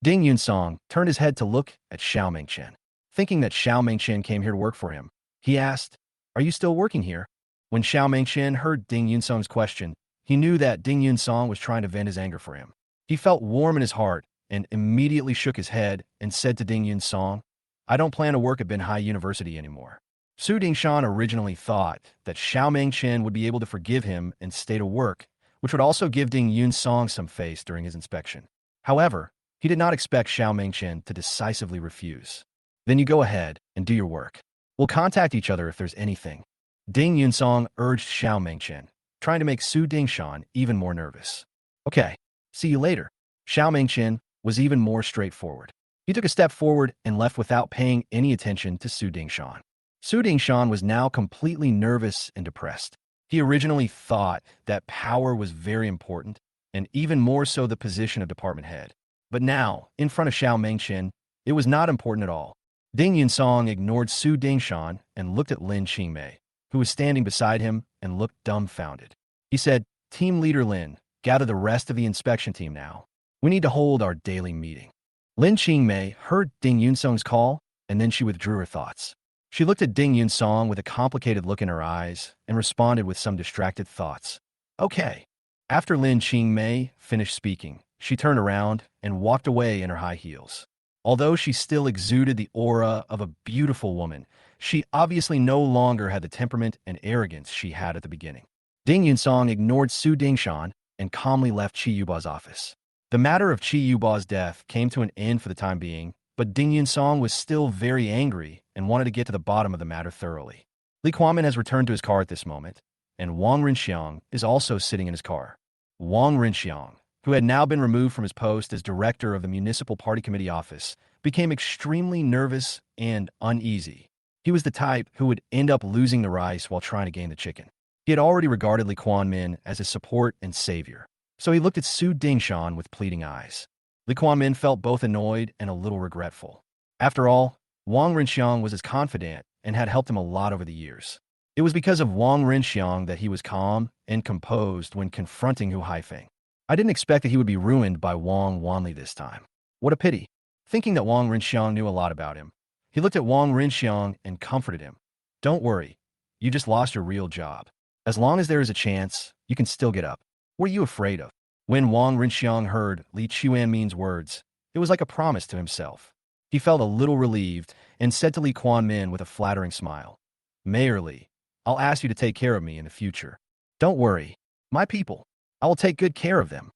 Ding Yunsong turned his head to look at Xiao Mengchen. Thinking that Xiao Mengchen came here to work for him, he asked, "Are you still working here?" When Xiao Mengchen heard Ding Yunsong's question, he knew that Ding Yunsong was trying to vent his anger for him. He felt warm in his heart and immediately shook his head and said to Ding Yunsong, "I don't plan to work at Manhwa University anymore." Su Dingshan originally thought that Xiao Mengchen would be able to forgive him and stay to work, which would also give Ding Yunsong some face during his inspection. However, he did not expect Xiao Mengchen to decisively refuse. "Then you go ahead and do your work. We'll contact each other if there's anything." Ding Yunsong urged Xiao Mengchen, trying to make Su Dingshan even more nervous. "Okay, see you later." Xiao Mengchen was even more straightforward. He took a step forward and left without paying any attention to Su Dingshan. Su Dingshan was now completely nervous and depressed. He originally thought that power was very important, and even more so the position of department head. But now, in front of Xiao Mengchen, it was not important at all. Ding Yunsong ignored Su Dingshan and looked at Lin Qingmei, who was standing beside him and looked dumbfounded. He said, "Team Leader Lin, gather the rest of the inspection team now. We need to hold our daily meeting." Lin Qingmei heard Ding Yunsong's call, and then she withdrew her thoughts. She looked at Ding Yunsong with a complicated look in her eyes and responded with some distracted thoughts. "Okay." After Lin Qingmei finished speaking, she turned around and walked away in her high heels. Although she still exuded the aura of a beautiful woman, she obviously no longer had the temperament and arrogance she had at the beginning. Ding Yunsong ignored Su Dingshan and calmly left Qi Yuba's office. The matter of Qi Yuba's death came to an end for the time being, but Ding Yunsong was still very angry and wanted to get to the bottom of the matter thoroughly. Li Kuanmin has returned to his car at this moment, and Wang Rinxiang is also sitting in his car. Wang Rinxiang, who had now been removed from his post as director of the Municipal Party Committee office, became extremely nervous and uneasy. He was the type who would end up losing the rice while trying to gain the chicken. He had already regarded Li Kuan-min as his support and savior, so he looked at Su Dingshan with pleading eyes. Li Kuan-min felt both annoyed and a little regretful. After all, Wang Rinxiang was his confidant and had helped him a lot over the years. It was because of Wang Rinxiang that he was calm and composed when confronting Hu Haifeng. I didn't expect that he would be ruined by Wang Wanli this time. What a pity. Thinking that Wang Rinxiang knew a lot about him, he looked at Wang Rinxiang and comforted him. Don't worry, you just lost your real job. As long as there is a chance, you can still get up. What are you afraid of? When Wang Rinxiang heard Li Chuanmin's words, it was like a promise to himself. He felt a little relieved and said to Li Kuan-min with a flattering smile, Mayor Li, I'll ask you to take care of me in the future. Don't worry, my people, I will take good care of them.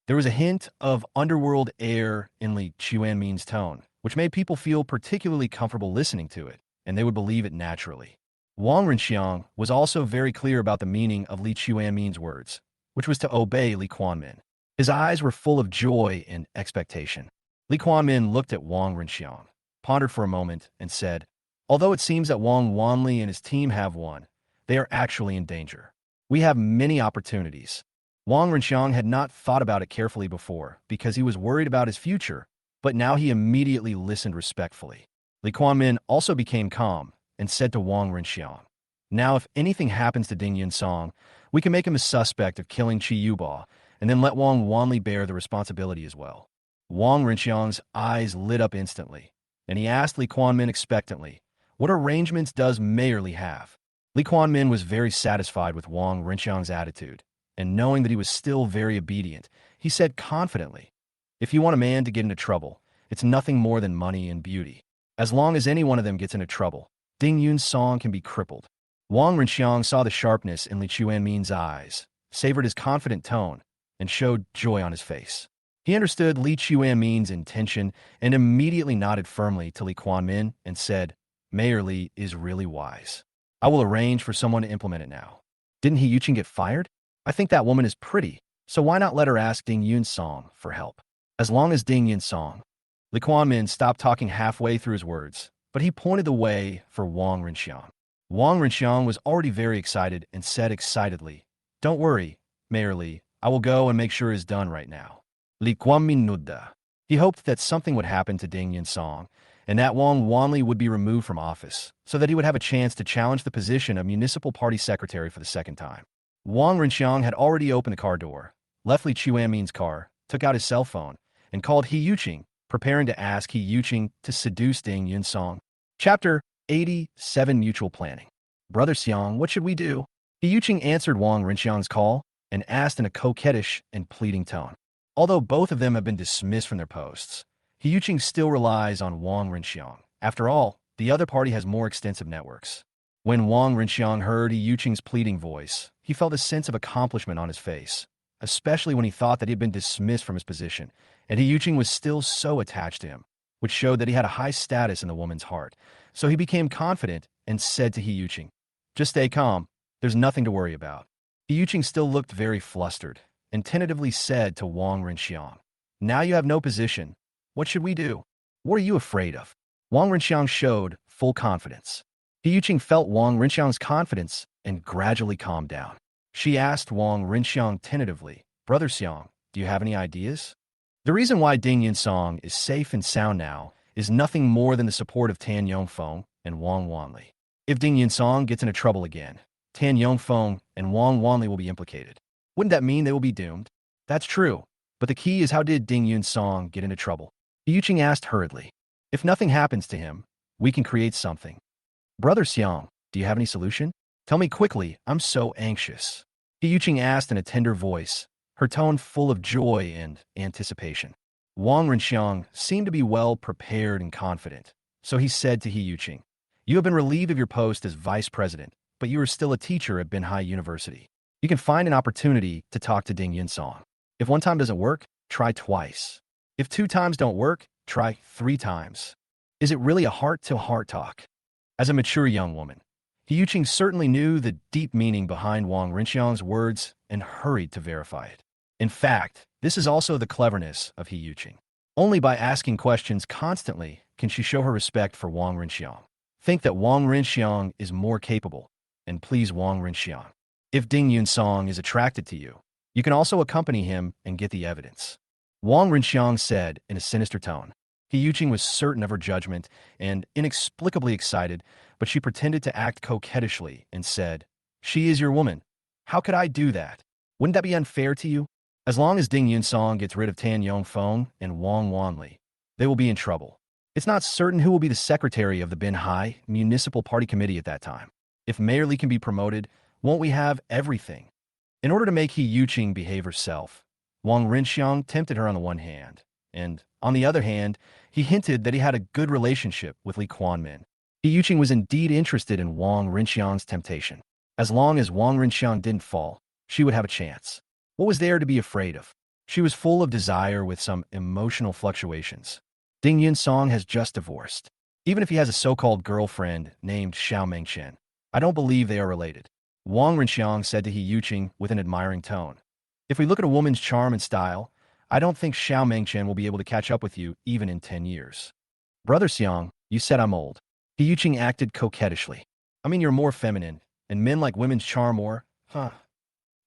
There was a hint of underworld air in Li Chuanmin's tone, which made people feel particularly comfortable listening to it, and they would believe it naturally. Wang Rinxiang was also very clear about the meaning of Li Chuanmin's words, which was to obey Li Kuan-min. His eyes were full of joy and expectation. Li Kuan-min looked at Wang Rinxiang, pondered for a moment, and said, Although it seems that Wang Wanli and his team have won, they are actually in danger. We have many opportunities. Wang Rinxiang had not thought about it carefully before because he was worried about his future, but now he immediately listened respectfully. Li Kuan-min also became calm and said to Wang Rinxiang, Now if anything happens to Ding Yunsong, we can make him a suspect of killing Qi Yuba and then let Wang Wanli bear the responsibility as well. Wang Rinxiang's eyes lit up instantly, and he asked Li Kuan-min expectantly, What arrangements does Mayor Li have? Li Kuan-min was very satisfied with Wang Rinxiang's attitude, and knowing that he was still very obedient, he said confidently, If you want a man to get into trouble, it's nothing more than money and beauty. As long as any one of them gets into trouble, Ding Yunsong can be crippled. Wang Rinxiang saw the sharpness in Li Chuanmin's eyes, savored his confident tone, and showed joy on his face. He understood Li Chuanmin's intention and immediately nodded firmly to Li Kuan-min and said, Mayor Li is really wise. I will arrange for someone to implement it now. Didn't He Yuqing get fired? I think that woman is pretty, so why not let her ask Ding Yunsong for help? As long as Ding Yunsong. Li Kuan-min stopped talking halfway through his words, but he pointed the way for Wang Rinxiang. Wang Rinxiang was already very excited and said excitedly, Don't worry, Mayor Li, I will go and make sure it is done right now. Li Kuan-min nodded. He hoped that something would happen to Ding Yunsong, and that Wang Wanli would be removed from office, so that he would have a chance to challenge the position of municipal party secretary for the second time. Wang Rinxiang had already opened the car door, left Li Chuanmin's car, took out his cell phone, and called He Yuqing, preparing to ask He Yuqing to seduce Ding Yunsong. Chapter 87 Mutual Planning. Brother Xiang, what should we do? He Yuqing answered Wang Rinxiang's call and asked in a coquettish and pleading tone. Although both of them have been dismissed from their posts, He Yuqing still relies on Wang Rinxiang. After all, the other party has more extensive networks. When Wang Rinxiang heard He Yuqing's pleading voice, he felt a sense of accomplishment on his face, especially when he thought that he had been dismissed from his position, and He Yuqing was still so attached to him, which showed that he had a high status in the woman's heart. So he became confident and said to He Yuqing, Just stay calm, there's nothing to worry about. He Yuqing still looked very flustered, and tentatively said to Wang Rinxiang, Now you have no position. What should we do? What are you afraid of? Wang Rinxiang showed full confidence. He Yuqing felt Wang Rinxiang's confidence and gradually calmed down. She asked Wang Rinxiang tentatively, Brother Xiang, do you have any ideas? The reason why Ding Yunsong is safe and sound now is nothing more than the support of Tan Yongfeng and Wang Wanli. If Ding Yunsong gets into trouble again, Tan Yongfeng and Wang Wanli will be implicated. Wouldn't that mean they will be doomed? That's true, but the key is how did Ding Yunsong get into trouble? He Yuqing asked hurriedly. If nothing happens to him, we can create something. Brother Xiang, do you have any solution? Tell me quickly, I'm so anxious. He Yuqing asked in a tender voice, her tone full of joy and anticipation. Wang Rinxiang seemed to be well prepared and confident, so he said to He Yuqing, You have been relieved of your post as vice president, but you are still a teacher at Binhai University. You can find an opportunity to talk to Ding Yunsong. If one time doesn't work, try twice. If 2 times don't work, try 3 times. Is it really a heart-to-heart talk? As a mature young woman, He Yuqing certainly knew the deep meaning behind Wang Rinxiang's words and hurried to verify it. In fact, this is also the cleverness of He Yuqing. Only by asking questions constantly can she show her respect for Wang Rinxiang. Think that Wang Rinxiang is more capable, and please Wang Rinxiang. If Ding Yun-song is attracted to you, you can also accompany him and get the evidence. Wang Rinxiang said in a sinister tone. He Yuqing was certain of her judgment and inexplicably excited, but she pretended to act coquettishly and said, "She is your woman. How could I do that? Wouldn't that be unfair to you?" As long as Ding Yun-song gets rid of Tan Yongfeng and Wang Wanli, they will be in trouble. It's not certain who will be the secretary of the Binhai Municipal Party Committee at that time. If Mayor Li can be promoted, won't we have everything? In order to make He Yuqing behave herself, Wang Rinxiang tempted her on the one hand, and, on the other hand, he hinted that he had a good relationship with Li Quanmin. He Yuqing was indeed interested in Wang Rinxiang's temptation. As long as Wang Rinxiang didn't fall, she would have a chance. What was there to be afraid of? She was full of desire with some emotional fluctuations. Ding Yun-song has just divorced. Even if he has a so-called girlfriend named Xiao Mengchen, I don't believe they are related. Wang Rinxiang said to He Yuqing with an admiring tone. If we look at a woman's charm and style, I don't think Xiao Mengchen will be able to catch up with you even in 10 years. Brother Xiang, you said I'm old. He Yuqing acted coquettishly. I mean, you're more feminine, and men like women's charm more, huh?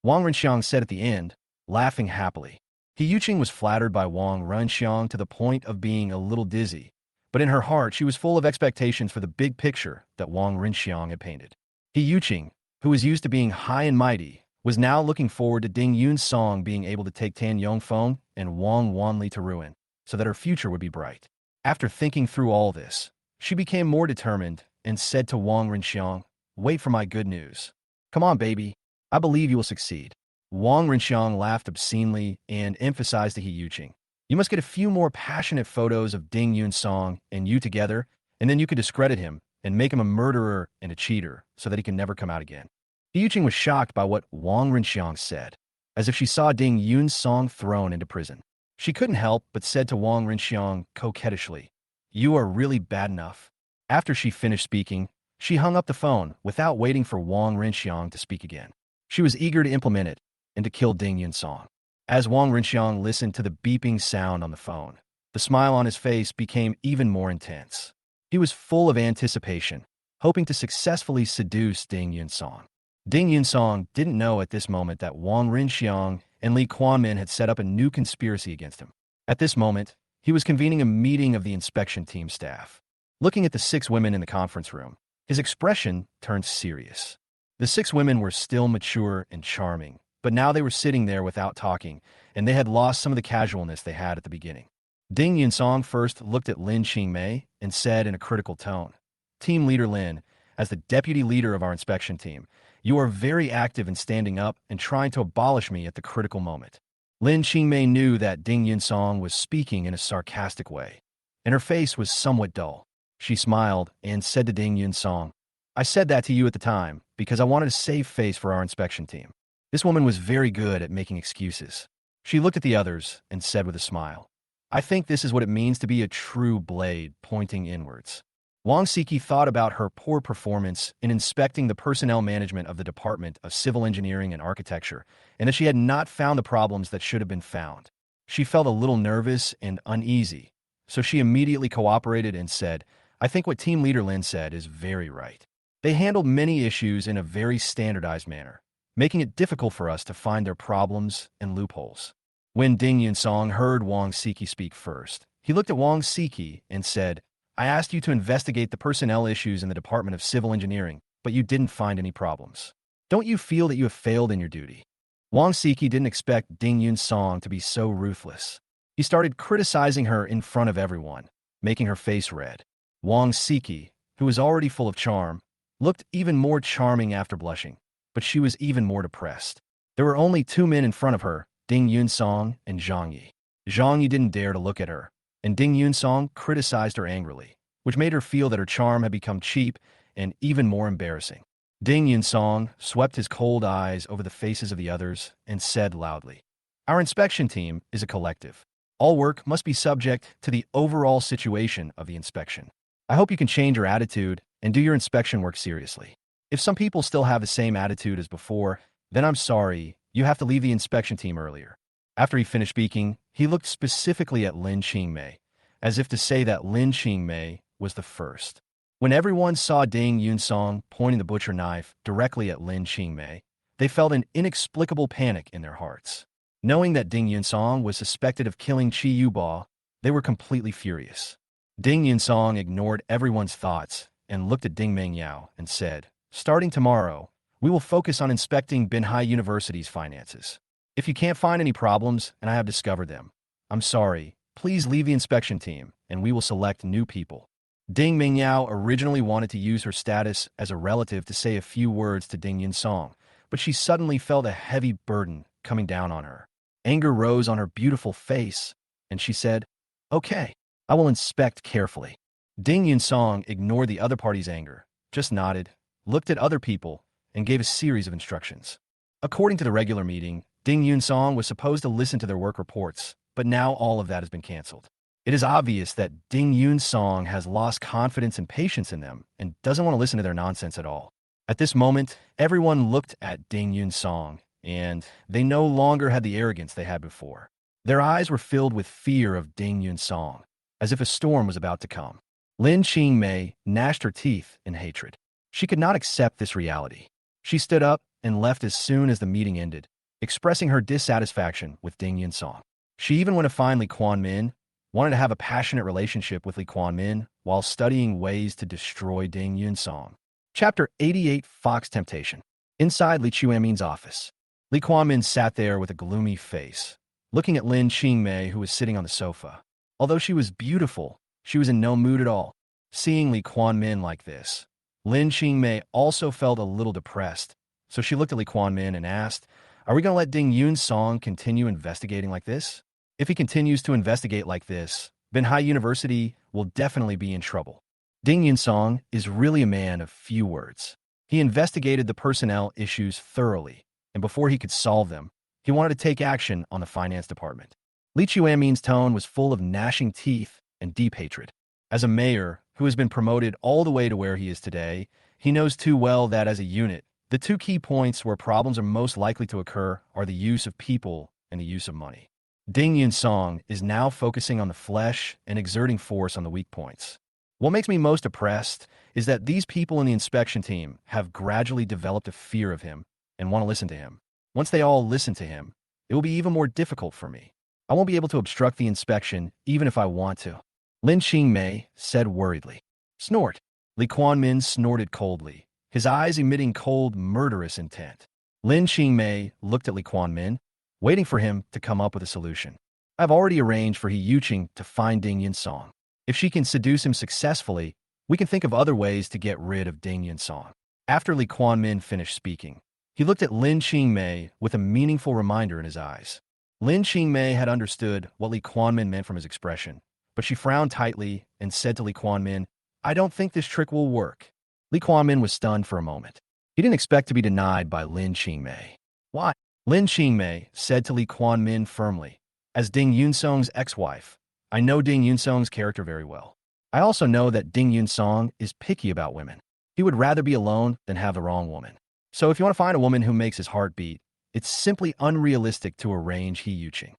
Wang Rinxiang said at the end, laughing happily. He Yuqing was flattered by Wang Rinxiang to the point of being a little dizzy, but in her heart she was full of expectations for the big picture that Wang Rinxiang had painted. He Yuqing, who was used to being high and mighty, was now looking forward to Ding Yun-song being able to take Tan Yongfeng and Wang Wanli to ruin, so that her future would be bright. After thinking through all this, she became more determined and said to Wang Rinxiang, "Wait for my good news. Come on, baby. I believe you will succeed." Wang Rinxiang laughed obscenely and emphasized to He Yuqing, "You must get a few more passionate photos of Ding Yun-song and you together, and then you could discredit him and make him a murderer and a cheater so that he can never come out again." He Yuqing was shocked by what Wang Rinxiang said, as if she saw Ding Yun-song thrown into prison. She couldn't help but said to Wang Rinxiang coquettishly, "You are really bad enough." After she finished speaking, she hung up the phone without waiting for Wang Rinxiang to speak again. She was eager to implement it and to kill Ding Yun-song. As Wang Rinxiang listened to the beeping sound on the phone, the smile on his face became even more intense. He was full of anticipation, hoping to successfully seduce Ding Yun-song. Ding Yun-song didn't know at this moment that Wang Rinxiang and Li Quanmin had set up a new conspiracy against him. At this moment, he was convening a meeting of the inspection team staff. Looking at the 6 women in the conference room, his expression turned serious. The 6 women were still mature and charming, but now they were sitting there without talking, and they had lost some of the casualness they had at the beginning. Ding Yun-song first looked at Lin Qingmei and said in a critical tone, "Team Leader Lin, as the deputy leader of our inspection team, you are very active in standing up and trying to abolish me at the critical moment." Lin Qingmei knew that Ding Yun-song was speaking in a sarcastic way, and her face was somewhat dull. She smiled and said to Ding Yun-song, "I said that to you at the time because I wanted to save face for our inspection team." This woman was very good at making excuses. She looked at the others and said with a smile, "I think this is what it means to be a true blade pointing inwards." Wang Siki thought about her poor performance in inspecting the personnel management of the Department of Civil Engineering and Architecture, and that she had not found the problems that should have been found. She felt a little nervous and uneasy, so she immediately cooperated and said, "I think what Team Leader Lin said is very right. They handled many issues in a very standardized manner, making it difficult for us to find their problems and loopholes." When Ding Yun-song heard Wang Siki speak first, he looked at Wang Siki and said, "I asked you to investigate the personnel issues in the Department of Civil Engineering, but you didn't find any problems. Don't you feel that you have failed in your duty?" Wang Siki didn't expect Ding Yun-song to be so ruthless. He started criticizing her in front of everyone, making her face red. Wang Siki, who was already full of charm, looked even more charming after blushing, but she was even more depressed. There were only 2 men in front of her, Ding Yun-song and Zhang Yi. Zhang Yi didn't dare to look at her, and Ding Yun-song criticized her angrily, which made her feel that her charm had become cheap and even more embarrassing. Ding Yun-song swept his cold eyes over the faces of the others and said loudly, "Our inspection team is a collective. All work must be subject to the overall situation of the inspection. I hope you can change your attitude and do your inspection work seriously. If some people still have the same attitude as before, then I'm sorry, you have to leave the inspection team earlier." After he finished speaking, he looked specifically at Lin Qingmei, as if to say that Lin Qingmei was the first. When everyone saw Ding Yun-song pointing the butcher knife directly at Lin Qingmei, They felt an inexplicable panic in their hearts. Knowing that Ding Yunsong was suspected of killing Chi Yubo, they were completely furious. Ding Yunsong ignored everyone's thoughts and looked at Ding Mengyao and said, "Starting tomorrow, we will focus on inspecting Binhai University's finances. If you can't find any problems, and I have discovered them, I'm sorry, please leave the inspection team, and we will select new people." Ding Mengyao originally wanted to use her status as a relative to say a few words to Ding Yunsong, but she suddenly felt a heavy burden coming down on her. Anger rose on her beautiful face, and she said, "Okay, I will inspect carefully." Ding Yunsong ignored the other party's anger, just nodded, looked at other people, and gave a series of instructions. According to the regular meeting, Ding Yunsong was supposed to listen to their work reports, but now all of that has been canceled. It is obvious that Ding Yunsong has lost confidence and patience in them and doesn't want to listen to their nonsense at all. At this moment, everyone looked at Ding Yunsong, and they no longer had the arrogance they had before. Their eyes were filled with fear of Ding Yunsong, as if a storm was about to come. Lin Qingmei gnashed her teeth in hatred. She could not accept this reality. She stood up and left as soon as the meeting ended, expressing her dissatisfaction with Ding Yunsong. She even went to find Li Quanmin, wanted to have a passionate relationship with Li Quanmin while studying ways to destroy Ding Yunsong. Chapter 88, Fox Temptation. Inside Li Quanmin's office, Li Quanmin sat there with a gloomy face, looking at Lin Qingmei, who was sitting on the sofa. Although she was beautiful, she was in no mood at all. Seeing Li Quanmin like this, Lin Qingmei also felt a little depressed, so she looked at Li Quanmin and asked, "Are we going to let Ding Yunsong continue investigating like this? If he continues to investigate like this, Binhai University will definitely be in trouble." Ding Yunsong is really a man of few words. He investigated the personnel issues thoroughly, and before he could solve them, he wanted to take action on the finance department. Li Quanmin's tone was full of gnashing teeth and deep hatred. As a mayor who has been promoted all the way to where he is today, he knows too well that as a unit, the two key points where problems are most likely to occur are the use of people and the use of money. Ding Yunsong is now focusing on the flesh and exerting force on the weak points. What makes me most oppressed is that these people in the inspection team have gradually developed a fear of him and want to listen to him. Once they all listen to him, it will be even more difficult for me. I won't be able to obstruct the inspection even if I want to. Lin Qingmei said worriedly. Snort. Li Quanmin snorted coldly, his eyes emitting cold, murderous intent. Lin Qingmei looked at Li Quanmin, waiting for him to come up with a solution. "I've already arranged for He Yuqing to find Ding Yunsong. If she can seduce him successfully, we can think of other ways to get rid of Ding Yunsong." After Li Quanmin finished speaking, he looked at Lin Qingmei with a meaningful reminder in his eyes. Lin Qingmei had understood what Li Quanmin meant from his expression, but she frowned tightly and said to Li Quanmin, "I don't think this trick will work." Li Quanmin was stunned for a moment. He didn't expect to be denied by Lin Qingmei. "Why?" Lin Qingmei said to Li Quanmin firmly, "As Ding Yunsong's ex-wife, I know Ding Yunsong's character very well. I also know that Ding Yunsong is picky about women. He would rather be alone than have the wrong woman. So if you want to find a woman who makes his heart beat, it's simply unrealistic to arrange He Yuqing."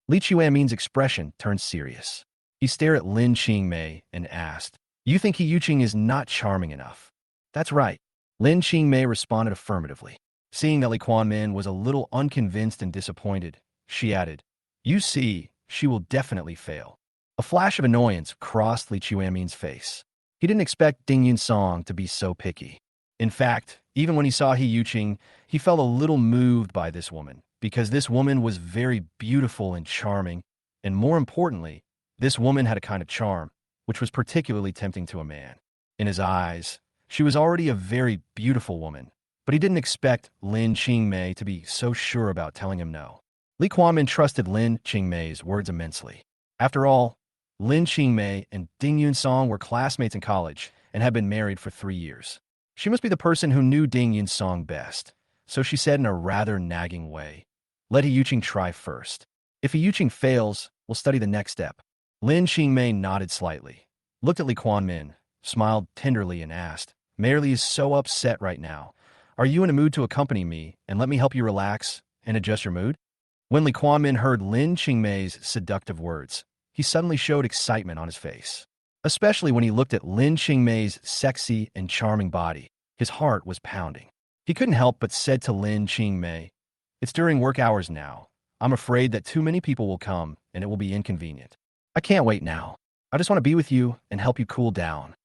Li Quanmin's expression turned serious. He stared at Lin Qingmei and asked, "You think He Yuqing is not charming enough?" "That's right." Lin Qingmei responded affirmatively. Seeing that Li Quanmin was a little unconvinced and disappointed, she added, "You see, she will definitely fail." A flash of annoyance crossed Li Quanmin's face. He didn't expect Ding Yunsong to be so picky. In fact, even when he saw He Yuqing, he felt a little moved by this woman, because this woman was very beautiful and charming, and more importantly, this woman had a kind of charm, which was particularly tempting to a man. In his eyes, she was already a very beautiful woman, but he didn't expect Lin Qingmei to be so sure about telling him no. Li Quanmin trusted Lin Qingmei's words immensely. After all, Lin Qingmei and Ding Yunsong were classmates in college and had been married for 3 years. She must be the person who knew Ding Yunsong best, so she said in a rather nagging way, "Let He Yuqing try first. If He Yuqing fails, we'll study the next step." Lin Qingmei nodded slightly, looked at Li Quanmin, smiled tenderly and asked, "Mayor Li is so upset right now. Are you in a mood to accompany me and let me help you relax and adjust your mood?" When Li Quanmin heard Lin Qingmei's seductive words, he suddenly showed excitement on his face. Especially when he looked at Lin Qingmei's sexy and charming body, his heart was pounding. He couldn't help but said to Lin Qingmei, "It's during work hours now. I'm afraid that too many people will come, and it will be inconvenient. I can't wait now. I just want to be with you and help you cool down."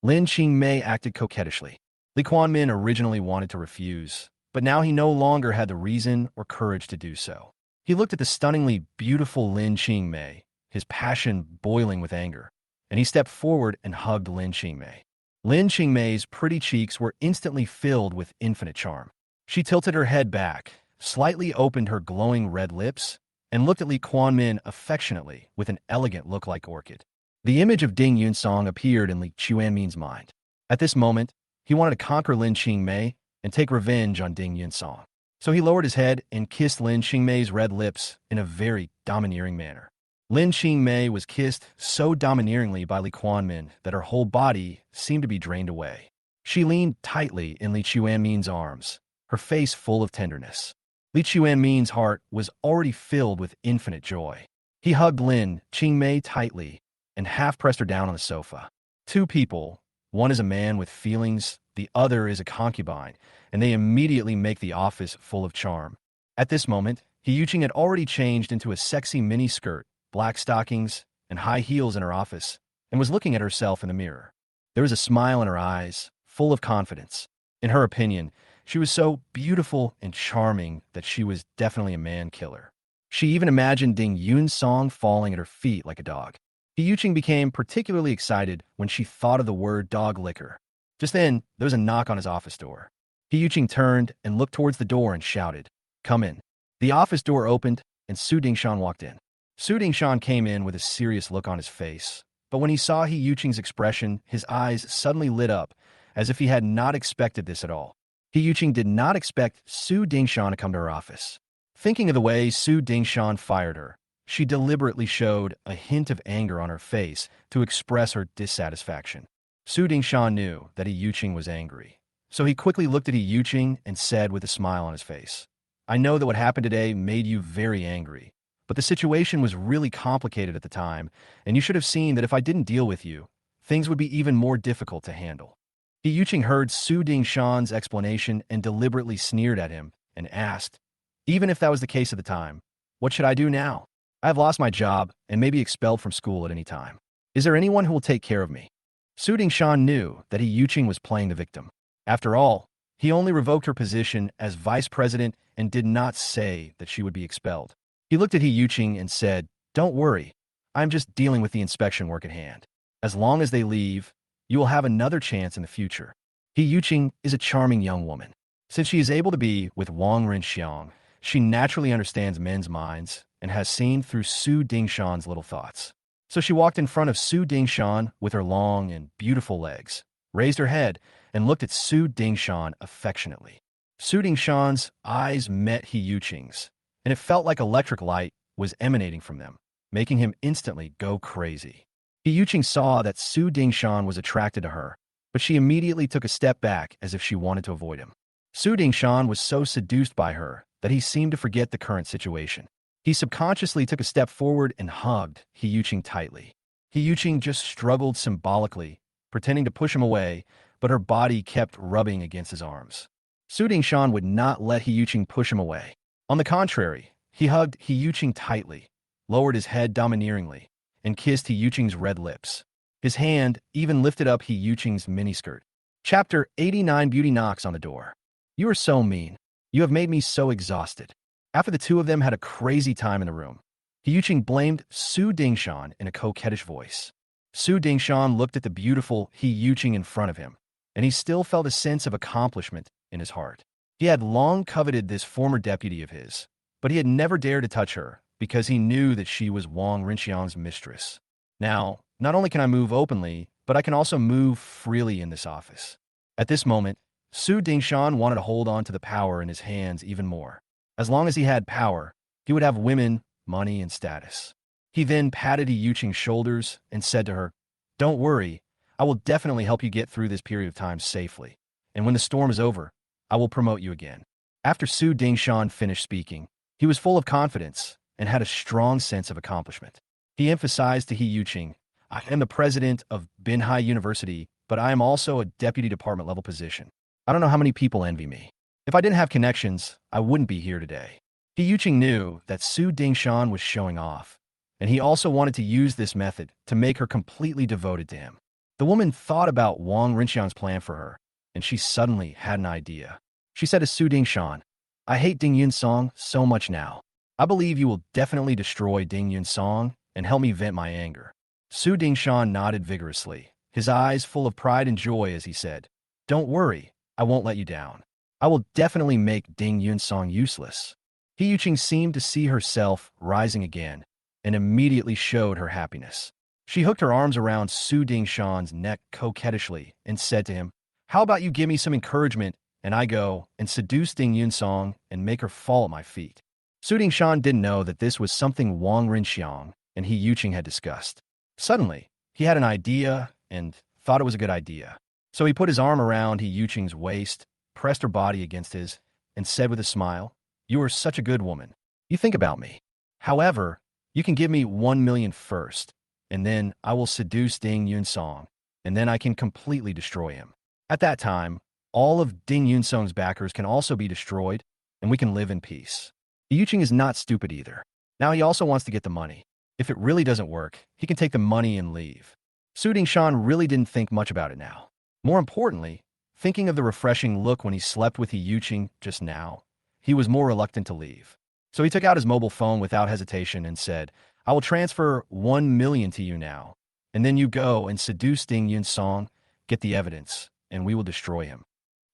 Lin Qingmei acted coquettishly. Li Kuan-min originally wanted to refuse, but now he no longer had the reason or courage to do so. He looked at the stunningly beautiful Lin Qingmei, his passion boiling with anger, and he stepped forward and hugged Lin Qingmei. Lin Qingmei's pretty cheeks were instantly filled with infinite charm. She tilted her head back, slightly opened her glowing red lips, and looked at Li Kuan-min affectionately with an elegant look like orchid. The image of Ding Yunsong appeared in Li Chuanmin's mind. At this moment, he wanted to conquer Lin Qingmei and take revenge on Ding Yunsong. So he lowered his head and kissed Lin Qingmei's red lips in a very domineering manner. Lin Qingmei was kissed so domineeringly by Li Kuan-min that her whole body seemed to be drained away. She leaned tightly in Li Chuanmin's arms, her face full of tenderness. Li Chuanmin's heart was already filled with infinite joy. He hugged Lin Qingmei tightly and half-pressed her down on the sofa. Two people, one is a man with feelings, the other is a concubine, and they immediately make the office full of charm. At this moment, He-Yuching had already changed into a sexy mini-skirt, black stockings, and high heels in her office, and was looking at herself in the mirror. There was a smile in her eyes, full of confidence. In her opinion, she was so beautiful and charming that she was definitely a man-killer. She even imagined Ding Yunsong falling at her feet like a dog. He-Yuching became particularly excited when she thought of the word dog liquor. Just then, there was a knock on his office door. He-Yuching turned and looked towards the door and shouted, "Come in." The office door opened, and Su Dingshan walked in. Su Dingshan came in with a serious look on his face, but when he saw He-Yuching's expression, his eyes suddenly lit up, as if he had not expected this at all. He-Yuching did not expect Su Dingshan to come to her office. Thinking of the way Su Dingshan fired her, she deliberately showed a hint of anger on her face to express her dissatisfaction. Su Dingshan knew that He-Yuching was angry, so he quickly looked at He-Yuching and said with a smile on his face, "I know that what happened today made you very angry, but the situation was really complicated at the time, and you should have seen that if I didn't deal with you, things would be even more difficult to handle." He-Yuching heard Su Dingshan's explanation and deliberately sneered at him and asked, "Even if that was the case at the time, what should I do now? I have lost my job and may be expelled from school at any time. Is there anyone who will take care of me?" Su Dingshan knew that He-Yuching was playing the victim. After all, he only revoked her position as vice president and did not say that she would be expelled. He looked at He-Yuching and said, "Don't worry, I'm just dealing with the inspection work at hand. As long as they leave, you will have another chance in the future." He-Yuching is a charming young woman. Since she is able to be with Wang Rinxiang, she naturally understands men's minds and has seen through Su Dingshan's little thoughts. So she walked in front of Su Dingshan with her long and beautiful legs, raised her head, and looked at Su Dingshan affectionately. Su Dingshan's eyes met He-Yuching's, and it felt like electric light was emanating from them, making him instantly go crazy. He-Yuching saw that Su Dingshan was attracted to her, but she immediately took a step back as if she wanted to avoid him. Su Dingshan was so seduced by her that he seemed to forget the current situation. He subconsciously took a step forward and hugged He-Yuching tightly. He-Yuching just struggled symbolically, pretending to push him away, but her body kept rubbing against his arms. Su Dingshan would not let He-Yuching push him away. On the contrary, he hugged He-Yuching tightly, lowered his head domineeringly, and kissed He-Yuching's red lips. His hand even lifted up He-Yuching's miniskirt. Chapter 89. Beauty knocks on the door. "You are so mean. You have made me so exhausted." After the two of them had a crazy time in the room, He-Yuching blamed Su Dingshan in a coquettish voice. Su Dingshan looked at the beautiful He-Yuching in front of him, and he still felt a sense of accomplishment in his heart. He had long coveted this former deputy of his, but he had never dared to touch her because he knew that she was Wang Rinxiang's mistress. Now, not only can I move openly, but I can also move freely in this office. At this moment, Su Dingshan wanted to hold on to the power in his hands even more. As long as he had power, he would have women, money, and status. He then patted He-Yuching's shoulders and said to her, "Don't worry, I will definitely help you get through this period of time safely. And when the storm is over, I will promote you again." After Su Dingshan finished speaking, he was full of confidence and had a strong sense of accomplishment. He emphasized to He-Yuching, "I am the president of Binhai University, but I am also a deputy department level position. I don't know how many people envy me. If I didn't have connections, I wouldn't be here today. He Yuqing knew that Su Dingshan was showing off, and he also wanted to use this method to make her completely devoted to him. The woman thought about Wang Rinxiang's plan for her, and she suddenly had an idea. She said to Su Dingshan, I hate Ding Yunsong so much now. I believe you will definitely destroy Ding Yunsong and help me vent my anger. Su Dingshan nodded vigorously, his eyes full of pride and joy as he said, Don't worry, I won't let you down. I will definitely make Ding Yunsong useless. He Yuqing seemed to see herself rising again and immediately showed her happiness. She hooked her arms around Su Dingshan's neck coquettishly and said to him, How about you give me some encouragement and I go and seduce Ding Yunsong and make her fall at my feet? Su Dingshan didn't know that this was something Wang Rinxiang and He Yuqing had discussed. Suddenly, he had an idea and thought it was a good idea. So he put his arm around He Yuqing's waist, pressed her body against his, and said with a smile, You are such a good woman. You think about me. However, you can give me 1 million first, and then I will seduce Ding Yunsong, and then I can completely destroy him. At that time, all of Ding Yunsong's backers can also be destroyed, and we can live in peace. Yuqing is not stupid either. Now he also wants to get the money. If it really doesn't work, he can take the money and leave. Su Dingshan really didn't think much about it now. More importantly, thinking of the refreshing look when he slept with He Yuqing just now, he was more reluctant to leave. So he took out his mobile phone without hesitation and said, I will transfer 1 million to you now, and then you go and seduce Ding Yunsong, get the evidence, and we will destroy him.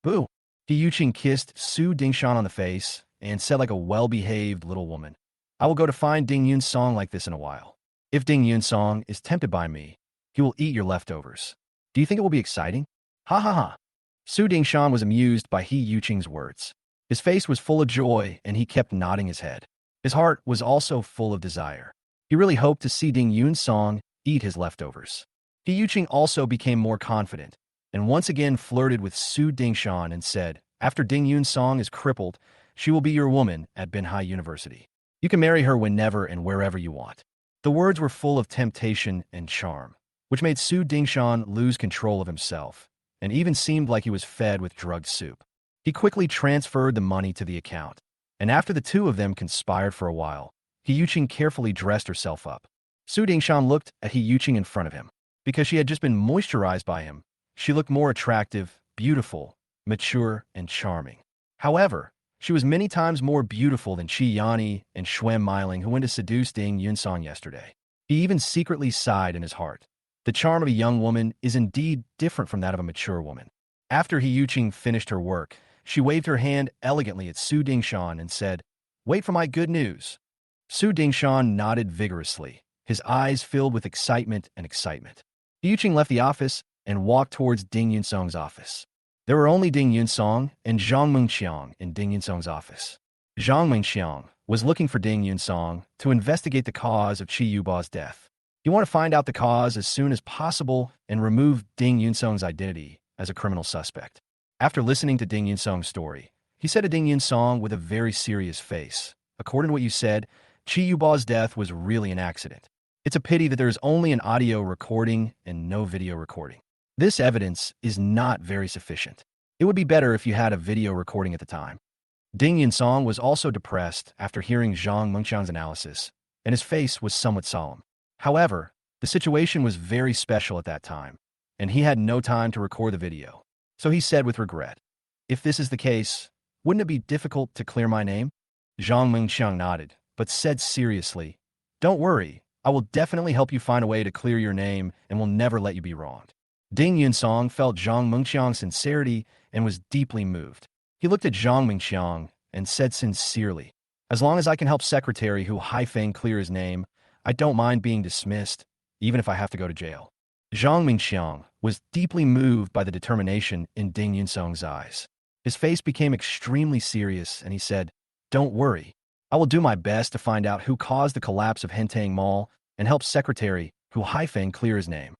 Boo! He Yuqing kissed Su Dingshan on the face and said like a well-behaved little woman, I will go to find Ding Yunsong like this in a while. If Ding Yunsong is tempted by me, he will eat your leftovers. Do you think it will be exciting? Ha ha ha. Su Dingshan was amused by He Yuqing's words. His face was full of joy, and he kept nodding his head. His heart was also full of desire. He really hoped to see Ding Yunsong eat his leftovers. He Yuqing also became more confident, and once again flirted with Su Dingshan and said, After Ding Yunsong is crippled, she will be your woman at Benhai University. You can marry her whenever and wherever you want. The words were full of temptation and charm, which made Su Dingshan lose control of himself, and even seemed like he was fed with drugged soup. He quickly transferred the money to the account, and after the two of them conspired for a while, He Yuqing carefully dressed herself up. Su Dingshan looked at He Yuqing in front of him. Because she had just been moisturized by him, she looked more attractive, beautiful, mature, and charming. However, she was many times more beautiful than Qi Yani and Xuan Meiling, who went to seduce Ding Yunsong yesterday. He even secretly sighed in his heart. The charm of a young woman is indeed different from that of a mature woman. After He Yuqing finished her work, she waved her hand elegantly at Su Dingshan and said, Wait for my good news. Su Dingshan nodded vigorously, his eyes filled with excitement. He Yuqing left the office and walked towards Ding Yunsong's office. There were only Ding Yunsong and Zhang Mengqiang in Ding Yunsong's office. Zhang Mengqiang was looking for Ding Yunsong to investigate the cause of Qi Yuba's death. He wanted to find out the cause as soon as possible and remove Ding Yunsong's identity as a criminal suspect. After listening to Ding Yunsong's story, he said to Ding Yunsong with a very serious face, According to what you said, Qi Yuba's death was really an accident. It's a pity that there is only an audio recording and no video recording. This evidence is not very sufficient. It would be better if you had a video recording at the time. Ding Yunsong was also depressed after hearing Zhang Mengqiang's analysis, and his face was somewhat solemn. However, the situation was very special at that time, and he had no time to record the video. So he said with regret, If this is the case, wouldn't it be difficult to clear my name? Zhang Mengqiang nodded, but said seriously, Don't worry, I will definitely help you find a way to clear your name and will never let you be wronged. Ding Yunsong felt Zhang Mengqiang's sincerity and was deeply moved. He looked at Zhang Mengqiang and said sincerely, As long as I can help Secretary Hu Haifeng clear his name, I don't mind being dismissed, even if I have to go to jail. Zhang Mengqiang was deeply moved by the determination in Ding Yunsong's eyes. His face became extremely serious, and he said, Don't worry. I will do my best to find out who caused the collapse of Hentang Mall and help Secretary Hu Haifeng clear his name.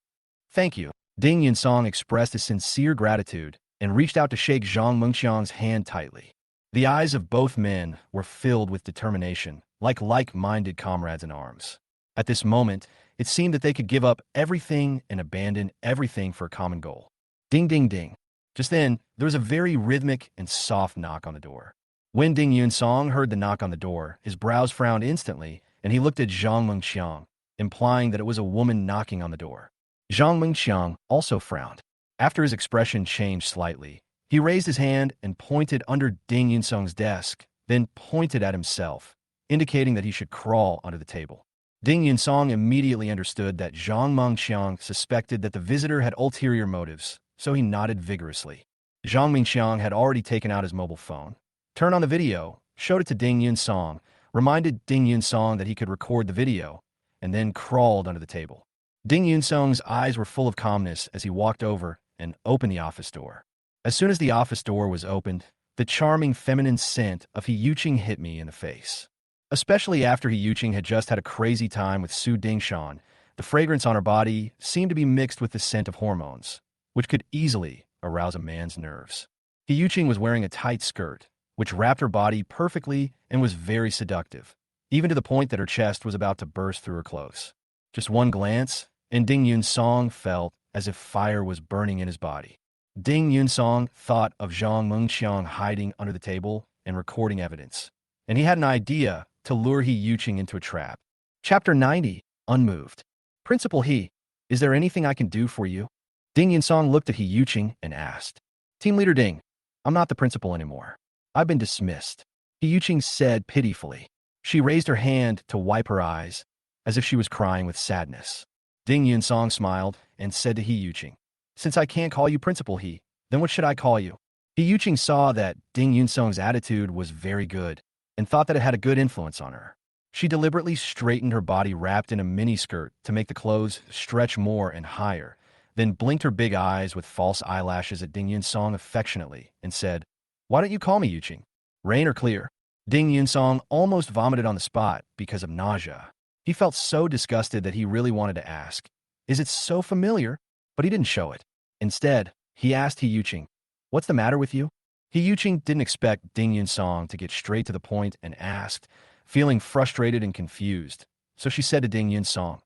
Thank you. Ding Yunsong expressed his sincere gratitude and reached out to shake Zhang Mengqiang's hand tightly. The eyes of both men were filled with determination, like-minded comrades in arms. At this moment, it seemed that they could give up everything and abandon everything for a common goal. Ding, ding, ding. Just then, there was a very rhythmic and soft knock on the door. When Ding Yun-song heard the knock on the door, his brows frowned instantly, and he looked at Zhang Mengqiang, implying that it was a woman knocking on the door. Zhang Mengqiang also frowned. After his expression changed slightly, he raised his hand and pointed under Ding Yun-song's desk, then pointed at himself, indicating that he should crawl under the table. Ding Yun-song immediately understood that Zhang Mengqiang suspected that the visitor had ulterior motives, so he nodded vigorously. Zhang Mengqiang had already taken out his mobile phone, turned on the video, showed it to Ding Yun-song, reminded Ding Yun-song that he could record the video, and then crawled under the table. Ding Yun-song's eyes were full of calmness as he walked over and opened the office door. As soon as the office door was opened, the charming feminine scent of He Yuqing hit me in the face. Especially after He Yuqing had just had a crazy time with Su Dingshan, the fragrance on her body seemed to be mixed with the scent of hormones, which could easily arouse a man's nerves. He Yuqing was wearing a tight skirt, which wrapped her body perfectly and was very seductive, even to the point that her chest was about to burst through her clothes. Just one glance, and Ding Yun-song felt as if fire was burning in his body. Ding Yun-song thought of Zhang Mengqiang hiding under the table and recording evidence, and he had an idea to lure He Yuqing into a trap. Chapter 90, Unmoved. Principal He, is there anything I can do for you? Ding Yun-song looked at He Yuqing and asked. Team Leader Ding, I'm not the principal anymore. I've been dismissed, He Yuqing said pitifully. She raised her hand to wipe her eyes, as if she was crying with sadness. Ding Yun-song smiled and said to He Yuqing, Since I can't call you Principal He, then what should I call you? He Yuqing saw that Ding Yun-song's attitude was very good and thought that it had a good influence on her. She deliberately straightened her body wrapped in a miniskirt to make the clothes stretch more and higher, then blinked her big eyes with false eyelashes at Ding Yun-song affectionately and said, Why don't you call me Yuqing? Rain or clear? Ding Yun-song almost vomited on the spot because of nausea. He felt so disgusted that he really wanted to ask, Is it so familiar? But he didn't show it. Instead, he asked He Yuqing, What's the matter with you? He Yuqing didn't expect Ding Yun-song to get straight to the point and asked, feeling frustrated and confused. So she said to Ding Yun-song,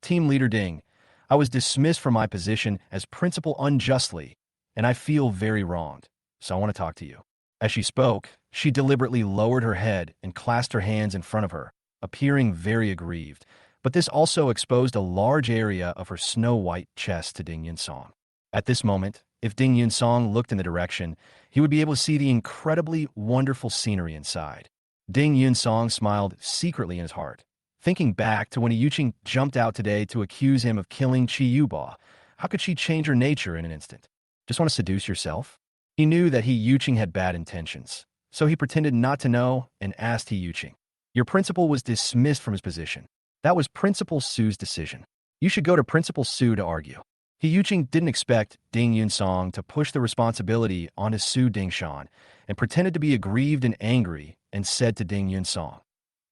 Team Leader Ding, I was dismissed from my position as principal unjustly, and I feel very wronged, so I want to talk to you. As she spoke, she deliberately lowered her head and clasped her hands in front of her, appearing very aggrieved, but this also exposed a large area of her snow-white chest to Ding Yun-song. At this moment, if Ding Yun-song looked in the direction, he would be able to see the incredibly wonderful scenery inside. Ding Yun-song smiled secretly in his heart, thinking back to when He Yuqing jumped out today to accuse him of killing Chi Yuba. How could she change her nature in an instant? Just want to seduce yourself? He knew that He Yuqing had bad intentions, so he pretended not to know and asked He Yuqing, Your principal was dismissed from his position. That was Principal Su's decision. You should go to Principal Su to argue. He Yuqing didn't expect Ding Yun-song to push the responsibility onto Su Dingshan and pretended to be aggrieved and angry and said to Ding Yun-song,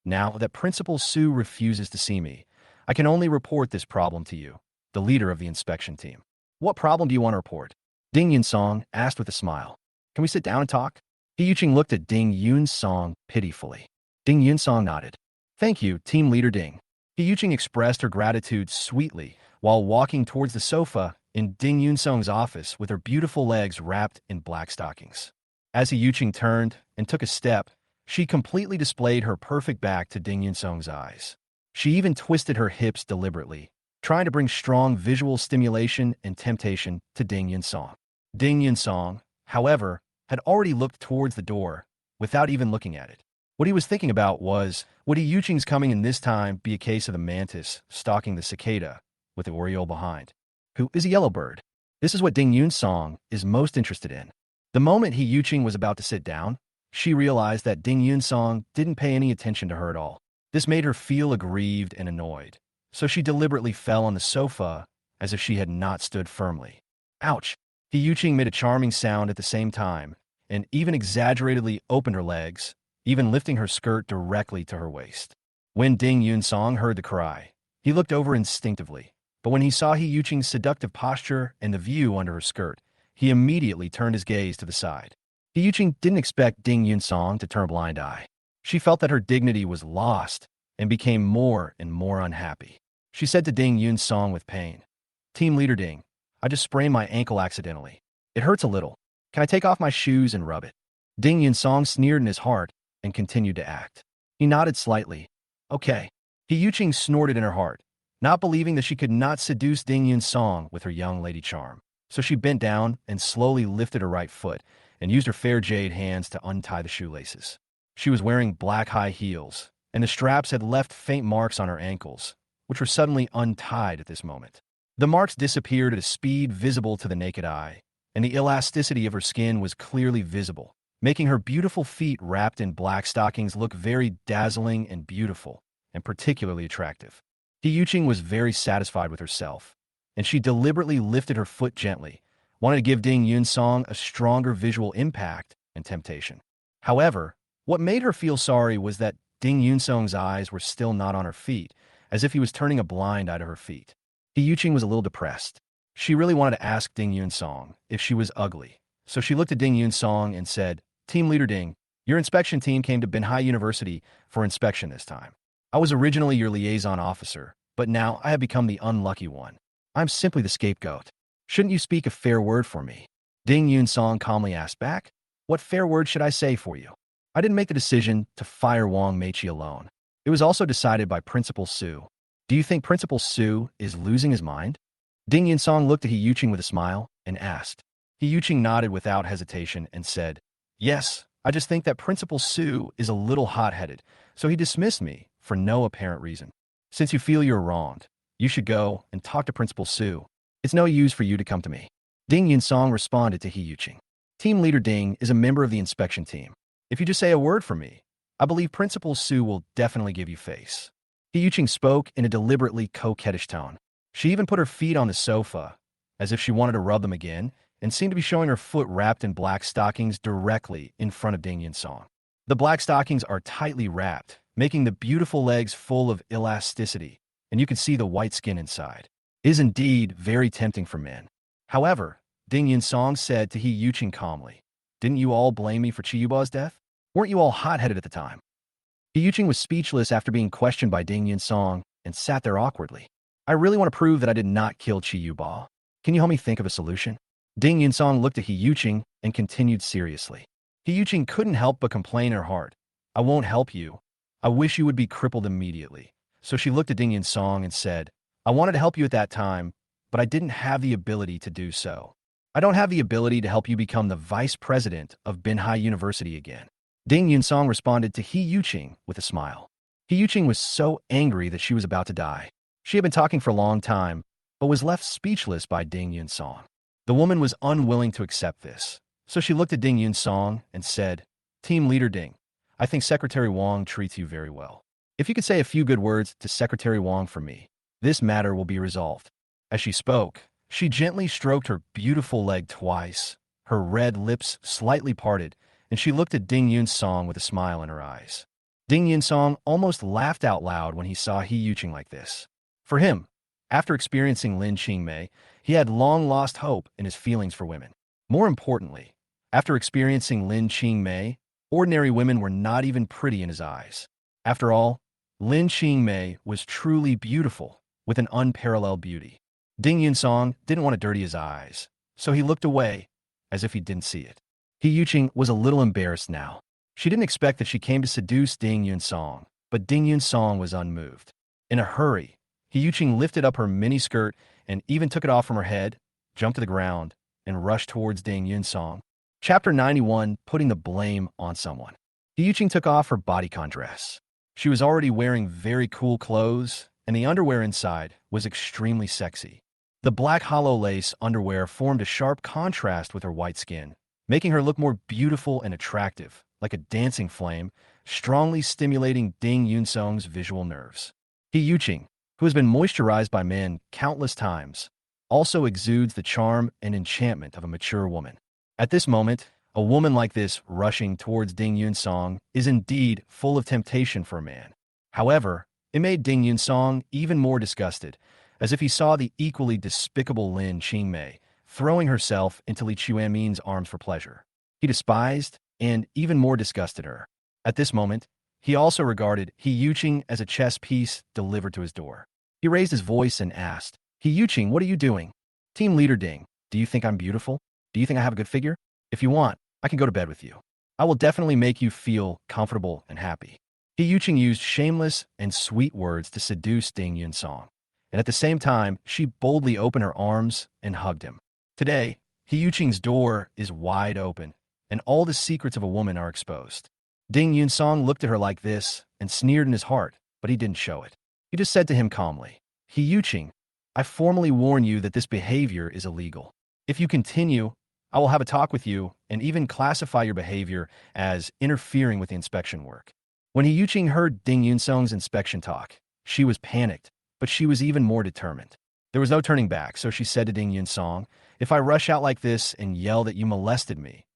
Now that Principal Su refuses to see me, I can only report this problem to you, the leader of the inspection team. What problem do you want to report? Ding Yun-song asked with a smile. Can we sit down and talk? He Yuqing looked at Ding Yun-song pitifully. Ding Yun-song nodded. Thank you, Team Leader Ding. He Yuqing expressed her gratitude sweetly while walking towards the sofa in Ding Yun-song's office with her beautiful legs wrapped in black stockings. As He Yuqing turned and took a step, she completely displayed her perfect back to Ding Yun-song's eyes. She even twisted her hips deliberately, trying to bring strong visual stimulation and temptation to Ding Yun-song. Ding Yun-song, however, had already looked towards the door without even looking at it. What he was thinking about was, would He Yuqing's coming in this time be a case of the mantis stalking the cicada with the oriole behind? Who is a yellowbird? This is what Ding Yun-song is most interested in. The moment He Yuqing was about to sit down, she realized that Ding Yun-song didn't pay any attention to her at all. This made her feel aggrieved and annoyed, so she deliberately fell on the sofa as if she had not stood firmly. Ouch! He Yuqing made a charming sound at the same time, and even exaggeratedly opened her legs, even lifting her skirt directly to her waist. When Ding Yun-song heard the cry, he looked over instinctively, but when he saw He Yuqing's seductive posture and the view under her skirt, he immediately turned his gaze to the side. He Yuqing didn't expect Ding Yun-song to turn a blind eye. She felt that her dignity was lost and became more and more unhappy. She said to Ding Yun-song with pain, Team Leader Ding, I just sprained my ankle accidentally. It hurts a little. Can I take off my shoes and rub it? Ding Yunsong sneered in his heart and continued to act. He nodded slightly. Okay. He Yuching snorted in her heart, not believing that she could not seduce Ding Yunsong with her young lady charm. So she bent down and slowly lifted her right foot and used her fair jade hands to untie the shoelaces. She was wearing black high heels, and the straps had left faint marks on her ankles, which were suddenly untied at this moment. The marks disappeared at a speed visible to the naked eye, and the elasticity of her skin was clearly visible, making her beautiful feet wrapped in black stockings look very dazzling and beautiful, and particularly attractive. Yuching was very satisfied with herself, and she deliberately lifted her foot gently, wanting to give Ding Yunsong a stronger visual impact and temptation. However, what made her feel sorry was that Ding Yunsong's eyes were still not on her feet, as if he was turning a blind eye to her feet. Yuching was a little depressed. She really wanted to ask Ding Yunsong if she was ugly, so she looked at Ding Yunsong and said, Team Leader Ding, your inspection team came to Manhwa University for inspection this time. I was originally your liaison officer, but now I have become the unlucky one. I'm simply the scapegoat. Shouldn't you speak a fair word for me? Ding Yunsong calmly asked back. What fair word should I say for you? I didn't make the decision to fire Wang Meiqi alone. It was also decided by Principal Su. Do you think Principal Su is losing his mind? Ding Yunsong looked at Yuching with a smile and asked. Yuching nodded without hesitation and said, Yes, I just think that Principal Su is a little hot-headed, so he dismissed me for no apparent reason. Since you feel you're wronged, you should go and talk to Principal Su. It's no use for you to come to me. Ding Yunsong responded to Yuching. Team Leader Ding is a member of the inspection team. If you just say a word for me, I believe Principal Su will definitely give you face. Yuching spoke in a deliberately coquettish tone. She even put her feet on the sofa, as if she wanted to rub them again, and seemed to be showing her foot wrapped in black stockings directly in front of Ding Yunsong. The black stockings are tightly wrapped, making the beautiful legs full of elasticity, and you can see the white skin inside. It is indeed very tempting for men. However, Ding Yunsong said to Yuching calmly, Didn't you all blame me for Chiyuba's death? Weren't you all hot-headed at the time? Yuching was speechless after being questioned by Ding Yunsong and sat there awkwardly. I really want to prove that I did not kill Chiyuba. Can you help me think of a solution? Ding Yunsong looked at Yuching and continued seriously. Yuching couldn't help but complain in her heart. I won't help you. I wish you would be crippled immediately. So she looked at Ding Yunsong and said, I wanted to help you at that time, but I didn't have the ability to do so. I don't have the ability to help you become the vice president of Manhwa University again. Ding Yunsong responded to Yuching with a smile. Yuching was so angry that she was about to die. She had been talking for a long time, but was left speechless by Ding Yunsong. The woman was unwilling to accept this, so she looked at Ding Yunsong and said, Team Leader Ding, I think Secretary Wang treats you very well. If you could say a few good words to Secretary Wang for me, this matter will be resolved. As she spoke, she gently stroked her beautiful leg twice, her red lips slightly parted, and she looked at Ding Yunsong with a smile in her eyes. Ding Yunsong almost laughed out loud when he saw Yuching like this. For him, after experiencing Lin Qingmei, he had long lost hope in his feelings for women. More importantly, after experiencing Lin Qingmei, ordinary women were not even pretty in his eyes. After all, Lin Qingmei was truly beautiful, with an unparalleled beauty. Ding Yunsong didn't want to dirty his eyes, so he looked away, as if he didn't see it. Yuching was a little embarrassed now. She didn't expect that she came to seduce Ding Yunsong, but Ding Yunsong was unmoved. In a hurry, Yuching lifted up her miniskirt and even took it off from her head, jumped to the ground, and rushed towards Ding Yunsong. Chapter 91, Putting the Blame on Someone. Yuching took off her bodycon dress. She was already wearing very cool clothes, and the underwear inside was extremely sexy. The black hollow lace underwear formed a sharp contrast with her white skin, making her look more beautiful and attractive, like a dancing flame, strongly stimulating Ding Yunsong's visual nerves. Yuching, who has been moisturized by men countless times, also exudes the charm and enchantment of a mature woman. At this moment, a woman like this rushing towards Ding Yunsong is indeed full of temptation for a man. However, it made Ding Yunsong even more disgusted, as if he saw the equally despicable Lin Qingmei throwing herself into Li Chuanmin's arms for pleasure. He despised and even more disgusted her. At this moment, he also regarded Yuching as a chess piece delivered to his door. He raised his voice and asked, Yuching, what are you doing? Team Leader Ding, do you think I'm beautiful? Do you think I have a good figure? If you want, I can go to bed with you. I will definitely make you feel comfortable and happy. He Yuqing used shameless and sweet words to seduce Ding Yunsong, and at the same time, she boldly opened her arms and hugged him. Today, He Yuqing's door is wide open, and all the secrets of a woman are exposed. Ding Yunsong looked at her like this and sneered in his heart, but he didn't show it. He just said to him calmly, He Yuqing, I formally warn you that this behavior is illegal. If you continue, I will have a talk with you and even classify your behavior as interfering with the inspection work. When He Yuqing heard Ding Yunsong's inspection talk, she was panicked, but she was even more determined. There was no turning back, so she said to Ding Yunsong, If I rush out like this and yell that you molested me,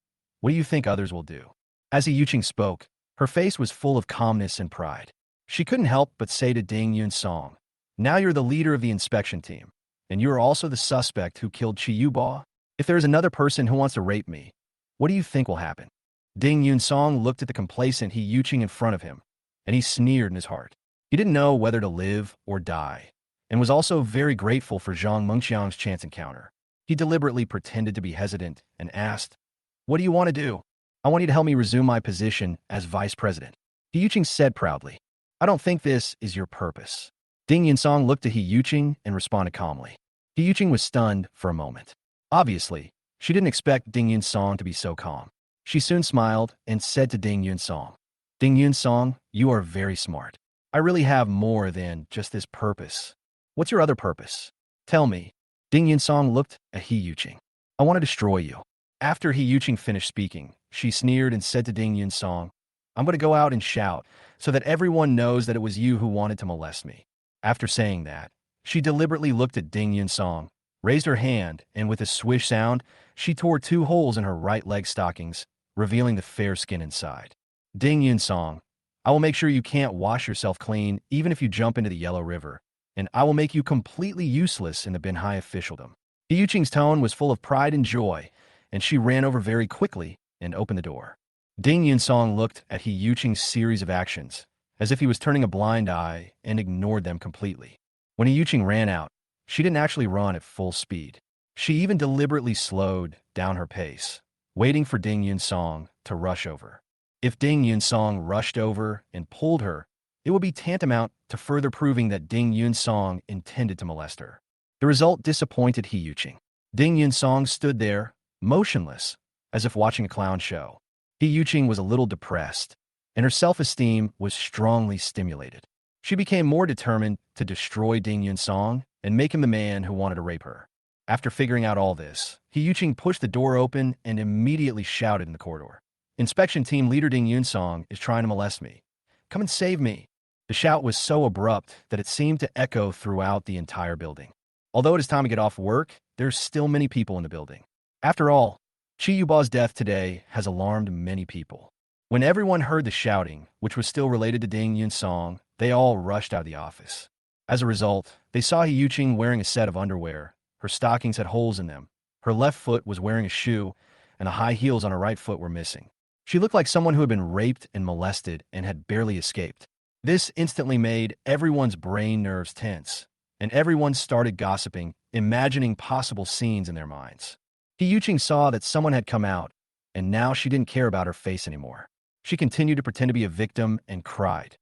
what do you think others will do? As He Yuqing spoke, her face was full of calmness and pride. She couldn't help but say to Ding Yunsong, Now you're the leader of the inspection team, and you are also the suspect who killed Chi Yuba. If there is another person who wants to rape me, what do you think will happen? Ding Yunsong looked at the complacent He Yuqing in front of him, and he sneered in his heart. He didn't know whether to live or die, and was also very grateful for Zhang Mengqiang's chance encounter. He deliberately pretended to be hesitant and asked, What do you want to do? I want you to help me resume my position as vice president. He Yuqing said proudly, I don't think this is your purpose. Ding Yunsong looked at He Yuqing and responded calmly. He Yuqing was stunned for a moment. Obviously, she didn't expect Ding Yunsong to be so calm. She soon smiled and said to Ding Yunsong, Ding Yunsong, you are very smart. I really have more than just this purpose. What's your other purpose? Tell me. Ding Yunsong looked at He Yuqing. I want to destroy you. After He Yuqing finished speaking, she sneered and said to Ding Yunsong, I'm going to go out and shout so that everyone knows that it was you who wanted to molest me. After saying that, she deliberately looked at Ding Yunsong, raised her hand, and with a swish sound, she tore 2 holes in her right leg stockings, revealing the fair skin inside. Ding Yunsong, I will make sure you can't wash yourself clean even if you jump into the Yellow River, and I will make you completely useless in the Binhai officialdom. He Yuqing's tone was full of pride and joy, and she ran over very quickly and opened the door. Ding Yunsong looked at He Yuqing's series of actions, as if he was turning a blind eye and ignored them completely. When He Yuqing ran out, she didn't actually run at full speed. She even deliberately slowed down her pace, waiting for Ding Yunsong to rush over. If Ding Yunsong rushed over and pulled her, it would be tantamount to further proving that Ding Yunsong intended to molest her. The result disappointed He Yuqing. Ding Yunsong stood there, motionless, as if watching a clown show. He Yuqing was a little depressed, and her self-esteem was strongly stimulated. She became more determined to destroy Ding Yunsong and make him the man who wanted to rape her. After figuring out all this, He Yuqing pushed the door open and immediately shouted in the corridor, Inspection team leader Ding Yunsong is trying to molest me. Come and save me. The shout was so abrupt that it seemed to echo throughout the entire building. Although it is time to get off work, there's still many people in the building. After all, Chi Yuba's death today has alarmed many people. When everyone heard the shouting, which was still related to Ding Yunsong, they all rushed out of the office. As a result, they saw He Yuqing wearing a set of underwear. Her stockings had holes in them. Her left foot was wearing a shoe, and the high heels on her right foot were missing. She looked like someone who had been raped and molested and had barely escaped. This instantly made everyone's brain nerves tense, and everyone started gossiping, imagining possible scenes in their minds. He Yuqing saw that someone had come out, and now she didn't care about her face anymore. She continued to pretend to be a victim and cried,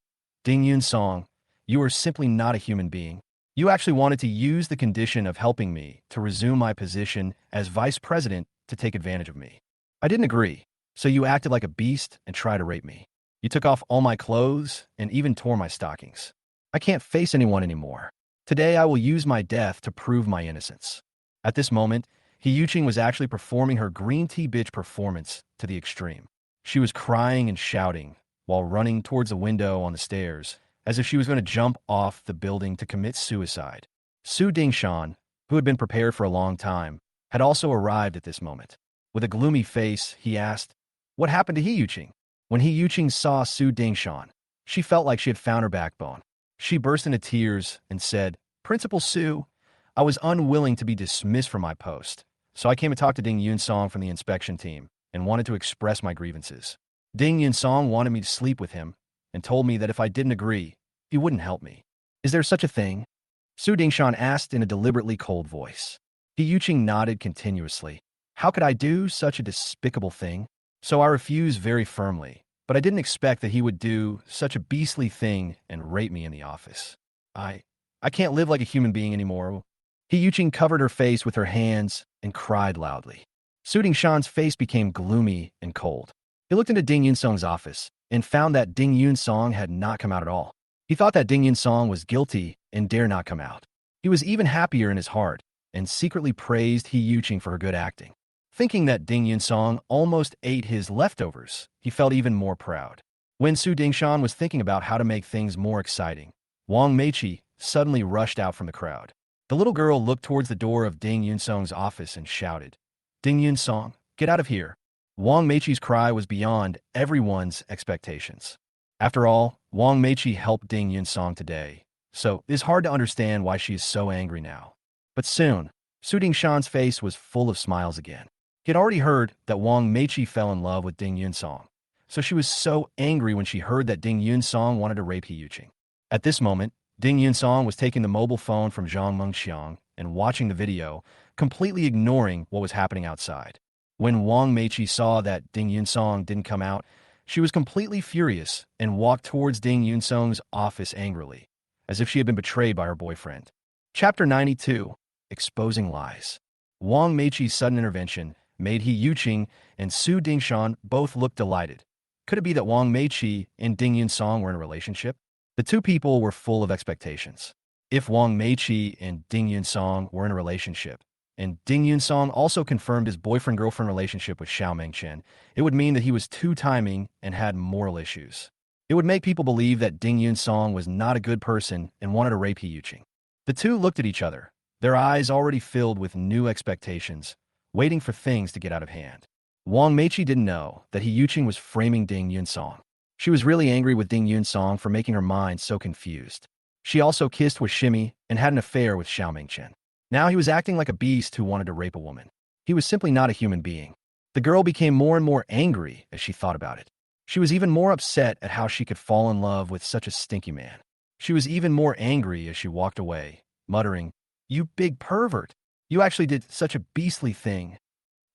Ding Yunsong, you are simply not a human being. You actually wanted to use the condition of helping me to resume my position as vice president to take advantage of me. I didn't agree, so you acted like a beast and tried to rape me. You took off all my clothes and even tore my stockings. I can't face anyone anymore. Today I will use my death to prove my innocence. At this moment, He Yuqing was actually performing her green tea bitch performance to the extreme. She was crying and shouting while running towards the window on the stairs, as if she was going to jump off the building to commit suicide. Su Dingshan, who had been prepared for a long time, had also arrived at this moment. With a gloomy face, he asked, What happened to He Yuqing? When He Yuqing saw Su Dingshan, she felt like she had found her backbone. She burst into tears and said, Principal Su, I was unwilling to be dismissed from my post, so I came to talk to Ding Yunsong from the inspection team and wanted to express my grievances. Ding Yunsong wanted me to sleep with him and told me that if I didn't agree, he wouldn't help me. Is there such a thing? Su Dingshan asked in a deliberately cold voice. He Yuqing nodded continuously. How could I do such a despicable thing? So I refused very firmly, but I didn't expect that he would do such a beastly thing and rape me in the office. I, I can't live like a human being anymore. He Yuching covered her face with her hands and cried loudly. Su Dingshan's face became gloomy and cold. He looked into Ding Yunsong's office and found that Ding Yunsong had not come out at all. He thought that Ding Yunsong was guilty and dare not come out. He was even happier in his heart and secretly praised He Yuching for her good acting. Thinking that Ding Yunsong almost ate his leftovers, he felt even more proud. When Su Dingshan was thinking about how to make things more exciting, Wang Meiqi suddenly rushed out from the crowd. The little girl looked towards the door of Ding Yunsong's office and shouted, "Ding Yunsong, get out of here." Wang Meiqi's cry was beyond everyone's expectations. After all, Wang Meiqi helped Ding Yunsong today, so it is hard to understand why she is so angry now. But soon, Su Dingshan's face was full of smiles again. He had already heard that Wang Meiqi fell in love with Ding Yunsong, so she was so angry when she heard that Ding Yunsong wanted to rape He Yuching. At this moment, Ding Yunsong was taking the mobile phone from Zhang Mengxiang and watching the video, completely ignoring what was happening outside. When Wang Meiqi saw that Ding Yunsong didn't come out, she was completely furious and walked towards Ding Yunsong's office angrily, as if she had been betrayed by her boyfriend. Chapter 92. Exposing Lies. Wang Meiqi's sudden intervention made He Yuching and Su Dingshan both look delighted. Could it be that Wang Meiqi and Ding Yunsong were in a relationship? The two people were full of expectations. If Wang Meiqi and Ding Yunsong were in a relationship, and Ding Yunsong also confirmed his boyfriend-girlfriend relationship with Xiao Mengchen, it would mean that he was two-timing and had moral issues. It would make people believe that Ding Yunsong was not a good person and wanted to rape He Yuching. The two looked at each other, their eyes already filled with new expectations, waiting for things to get out of hand. Wang Meiqi didn't know that He Yuching was framing Ding Yunsong. She was really angry with Ding Yunsong for making her mind so confused. She also kissed with Shimi and had an affair with Xiao Mengchen. Now he was acting like a beast who wanted to rape a woman. He was simply not a human being. The girl became more and more angry as she thought about it. She was even more upset at how she could fall in love with such a stinky man. She was even more angry as she walked away, muttering, "You big pervert! You actually did such a beastly thing."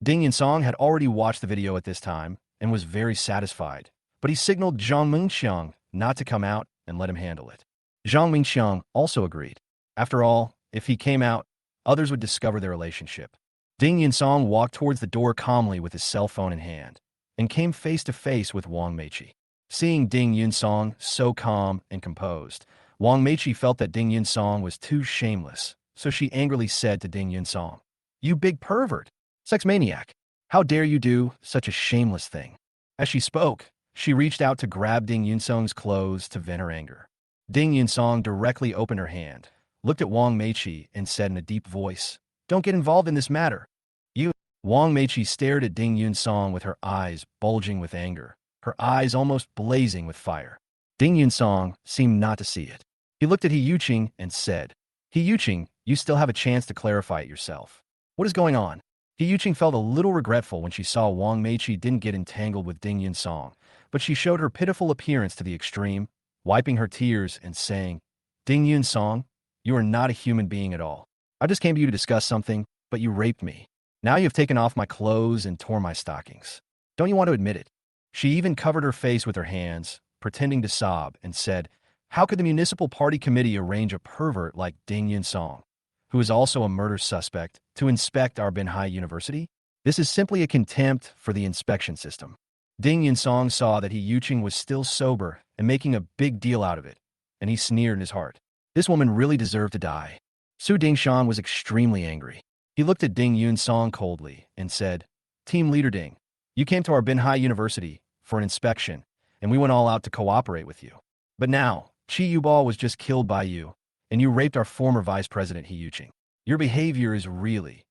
Ding Yunsong had already watched the video at this time and was very satisfied, but he signaled Zhang Mengxiang not to come out and let him handle it. Zhang Mengxiang also agreed. After all, if he came out, others would discover their relationship. Ding Yunsong walked towards the door calmly with his cell phone in hand and came face to face with Wang Meiqi. Seeing Ding Yunsong so calm and composed, Wang Meiqi felt that Ding Yunsong was too shameless, so she angrily said to Ding Yunsong, "You big pervert! Sex maniac! How dare you do such a shameless thing?" As she spoke, she reached out to grab Ding Yunsong's clothes to vent her anger. Ding Yunsong directly opened her hand, looked at Wang Meiqi, and said in a deep voice, "Don't get involved in this matter." "You..." Wang Meiqi stared at Ding Yunsong with her eyes bulging with anger, her eyes almost blazing with fire. Ding Yunsong seemed not to see it. He looked at He Yuching and said, "He Yuching, you still have a chance to clarify it yourself. What is going on?" He Yuching felt a little regretful when she saw Wang Meiqi didn't get entangled with Ding Yunsong, but she showed her pitiful appearance to the extreme, wiping her tears and saying, "Ding Yunsong, you are not a human being at all. I just came to you to discuss something, but you raped me. Now you have taken off my clothes and torn my stockings. Don't you want to admit it?" She even covered her face with her hands, pretending to sob, and said, "How could the municipal party committee arrange a pervert like Ding Yunsong, who is also a murder suspect, to inspect our Manhwa University? This is simply a contempt for the inspection system." Ding Yunsong saw that He Yuching was still sober and making a big deal out of it, and he sneered in his heart. This woman really deserved to die. Su Dingshan was extremely angry. He looked at Ding Yunsong coldly and said, "Team Leader Ding, you came to our Manhwa University for an inspection, and we went all out to cooperate with you. But now, Chi Yubal was just killed by you, and you raped our former vice president He Yuching. Your behavior is really..."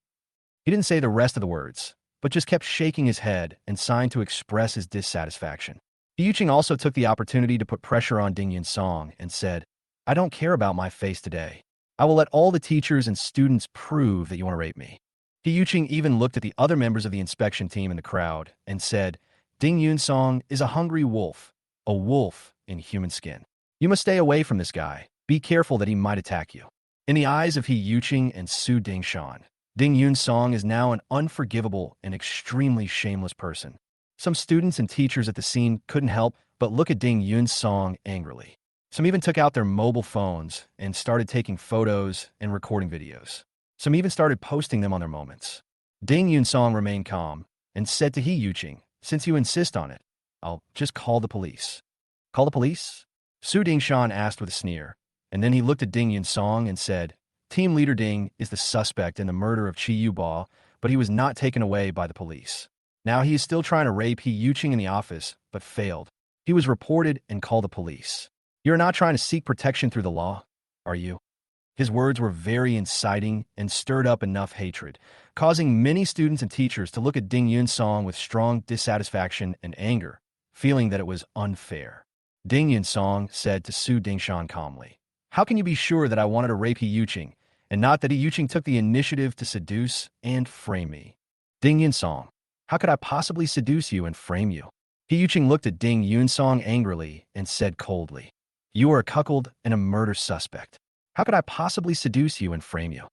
He didn't say the rest of the words, but just kept shaking his head and signed to express his dissatisfaction. He Yuching also took the opportunity to put pressure on Ding Yunsong and said, "I don't care about my face today. I will let all the teachers and students prove that you want to rape me." He Yuching even looked at the other members of the inspection team in the crowd and said, "Ding Yunsong is a hungry wolf, a wolf in human skin. You must stay away from this guy. Be careful that he might attack you." In the eyes of He Yuching and Su Dingshan, Ding Yun Song is now an unforgivable and extremely shameless person. Some students and teachers at the scene couldn't help but look at Ding Yun Song angrily. Some even took out their mobile phones and started taking photos and recording videos. Some even started posting them on their moments. Ding Yun Song remained calm and said to He Yuqing, "Since you insist on it, I'll just call the police." "Call the police?" Su Dingshan asked with a sneer, and then he looked at Ding Yun Song and said, "Team leader Ding is the suspect in the murder of Chi Yuba, but he was not taken away by the police. Now he is still trying to rape He Yuqing in the office, but failed. He was reported and called the police. You're not trying to seek protection through the law, are you?" His words were very inciting and stirred up enough hatred, causing many students and teachers to look at Ding Yun Song with strong dissatisfaction and anger, feeling that it was unfair. Ding Yun Song said to Su Dingshan calmly, "How can you be sure that I wanted to rape He Yuqing, and not that He Yuqing took the initiative to seduce and frame me?" "Ding Yun Song, how could I possibly seduce you and frame you?" He Yuqing looked at Ding Yun Song angrily and said coldly, "You are a cuckold and a murder suspect. How could I possibly seduce you and frame you?"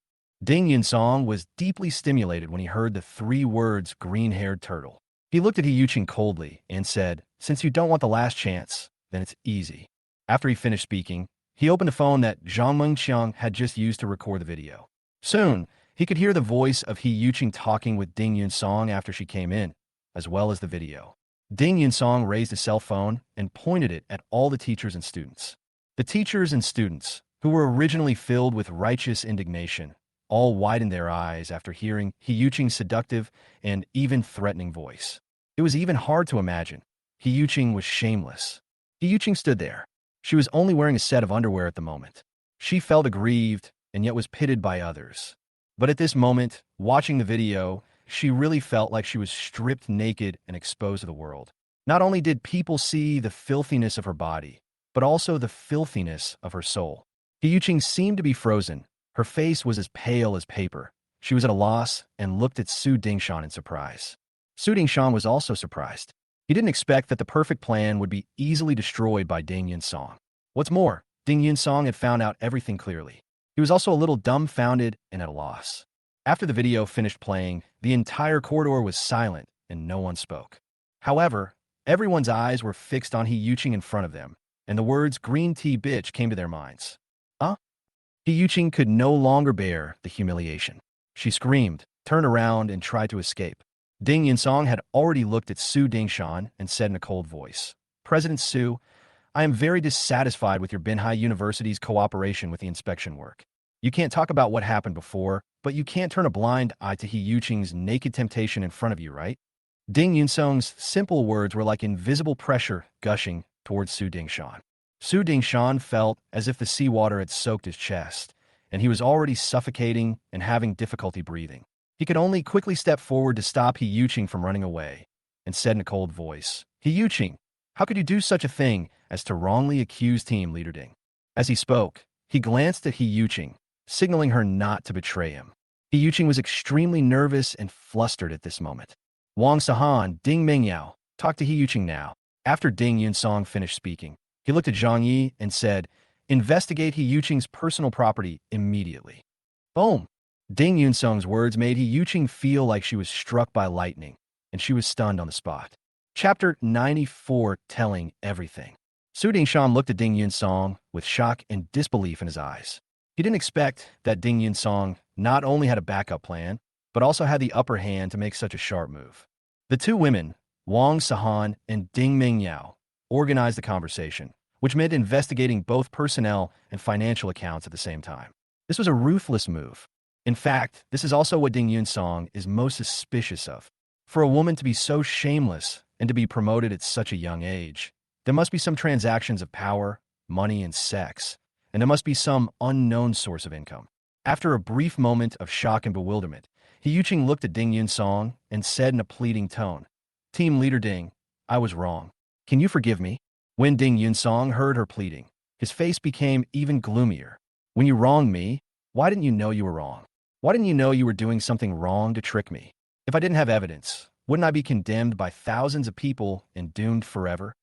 Ding Yun Song was deeply stimulated when he heard the 3 words green-haired turtle. He looked at He Yuqing coldly and said, "Since you don't want the last chance, then it's easy." After he finished speaking, he opened a phone that Zhang Mengqiang had just used to record the video. Soon, he could hear the voice of He Yuqing talking with Ding Yun Song after she came in, as well as the video. Ding Yun Song raised his cell phone and pointed it at all the teachers and students. The teachers and students, who were originally filled with righteous indignation, all widened their eyes after hearing He Yuqing's seductive and even threatening voice. It was even hard to imagine. He Yuqing was shameless. He Yuqing stood there. She was only wearing a set of underwear at the moment. She felt aggrieved and yet was pitted by others. But at this moment, watching the video, she really felt like she was stripped naked and exposed to the world. Not only did people see the filthiness of her body, but also the filthiness of her soul. He Yuqing seemed to be frozen. Her face was as pale as paper. She was at a loss and looked at Su Dingshan in surprise. Su Dingshan was also surprised. He didn't expect that the perfect plan would be easily destroyed by Ding Yun Song. What's more, Ding Yun Song had found out everything clearly. He was also a little dumbfounded and at a loss. After the video finished playing, the entire corridor was silent and no one spoke. However, everyone's eyes were fixed on He Yuqing in front of them, and the words "green tea bitch" came to their minds. He Yuqing could no longer bear the humiliation. She screamed, turned around, and tried to escape. Ding Yun Song had already looked at Su Dingshan and said in a cold voice, "President Su, I am very dissatisfied with your Binhai University's cooperation with the inspection work. You can't talk about what happened before, but you can't turn a blind eye to He Yuqing's naked temptation in front of you, right?" Ding Yun Song's simple words were like invisible pressure gushing towards Su Dingshan. Su Dingshan felt as if the seawater had soaked his chest, and he was already suffocating and having difficulty breathing. He could only quickly step forward to stop He Yuqing from running away, and said in a cold voice, "He Yuqing, how could you do such a thing as to wrongly accuse Team Leader Ding?" As he spoke, he glanced at He Yuqing, signaling her not to betray him. He Yuqing was extremely nervous and flustered at this moment. Wang Sahan, Ding Mingyao, talk to He Yuqing now. After Ding Yun Song finished speaking, he looked at Zhang Yi and said, "Investigate He Yuqing's personal property immediately." Boom! Ding Yun Song's words made He Yuqing feel like she was struck by lightning, and she was stunned on the spot. Chapter 94, Telling Everything. Su Dingshan looked at Ding Yun Song with shock and disbelief in his eyes. He didn't expect that Ding Yun Song not only had a backup plan, but also had the upper hand to make such a sharp move. The two women, Wang Sahan and Ding Mingyao, organized the conversation, which meant investigating both personnel and financial accounts at the same time. This was a ruthless move. In fact, this is also what Ding Yun Song is most suspicious of. For a woman to be so shameless and to be promoted at such a young age, there must be some transactions of power, money, and sex, and there must be some unknown source of income. After a brief moment of shock and bewilderment, He Yuqing looked at Ding Yun Song and said in a pleading tone, "Team Leader Ding, I was wrong. Can you forgive me?" When Ding Yun Song heard her pleading, his face became even gloomier. "When you wronged me, why didn't you know you were wrong? Why didn't you know you were doing something wrong to trick me? If I didn't have evidence, wouldn't I be condemned by thousands of people and doomed forever?"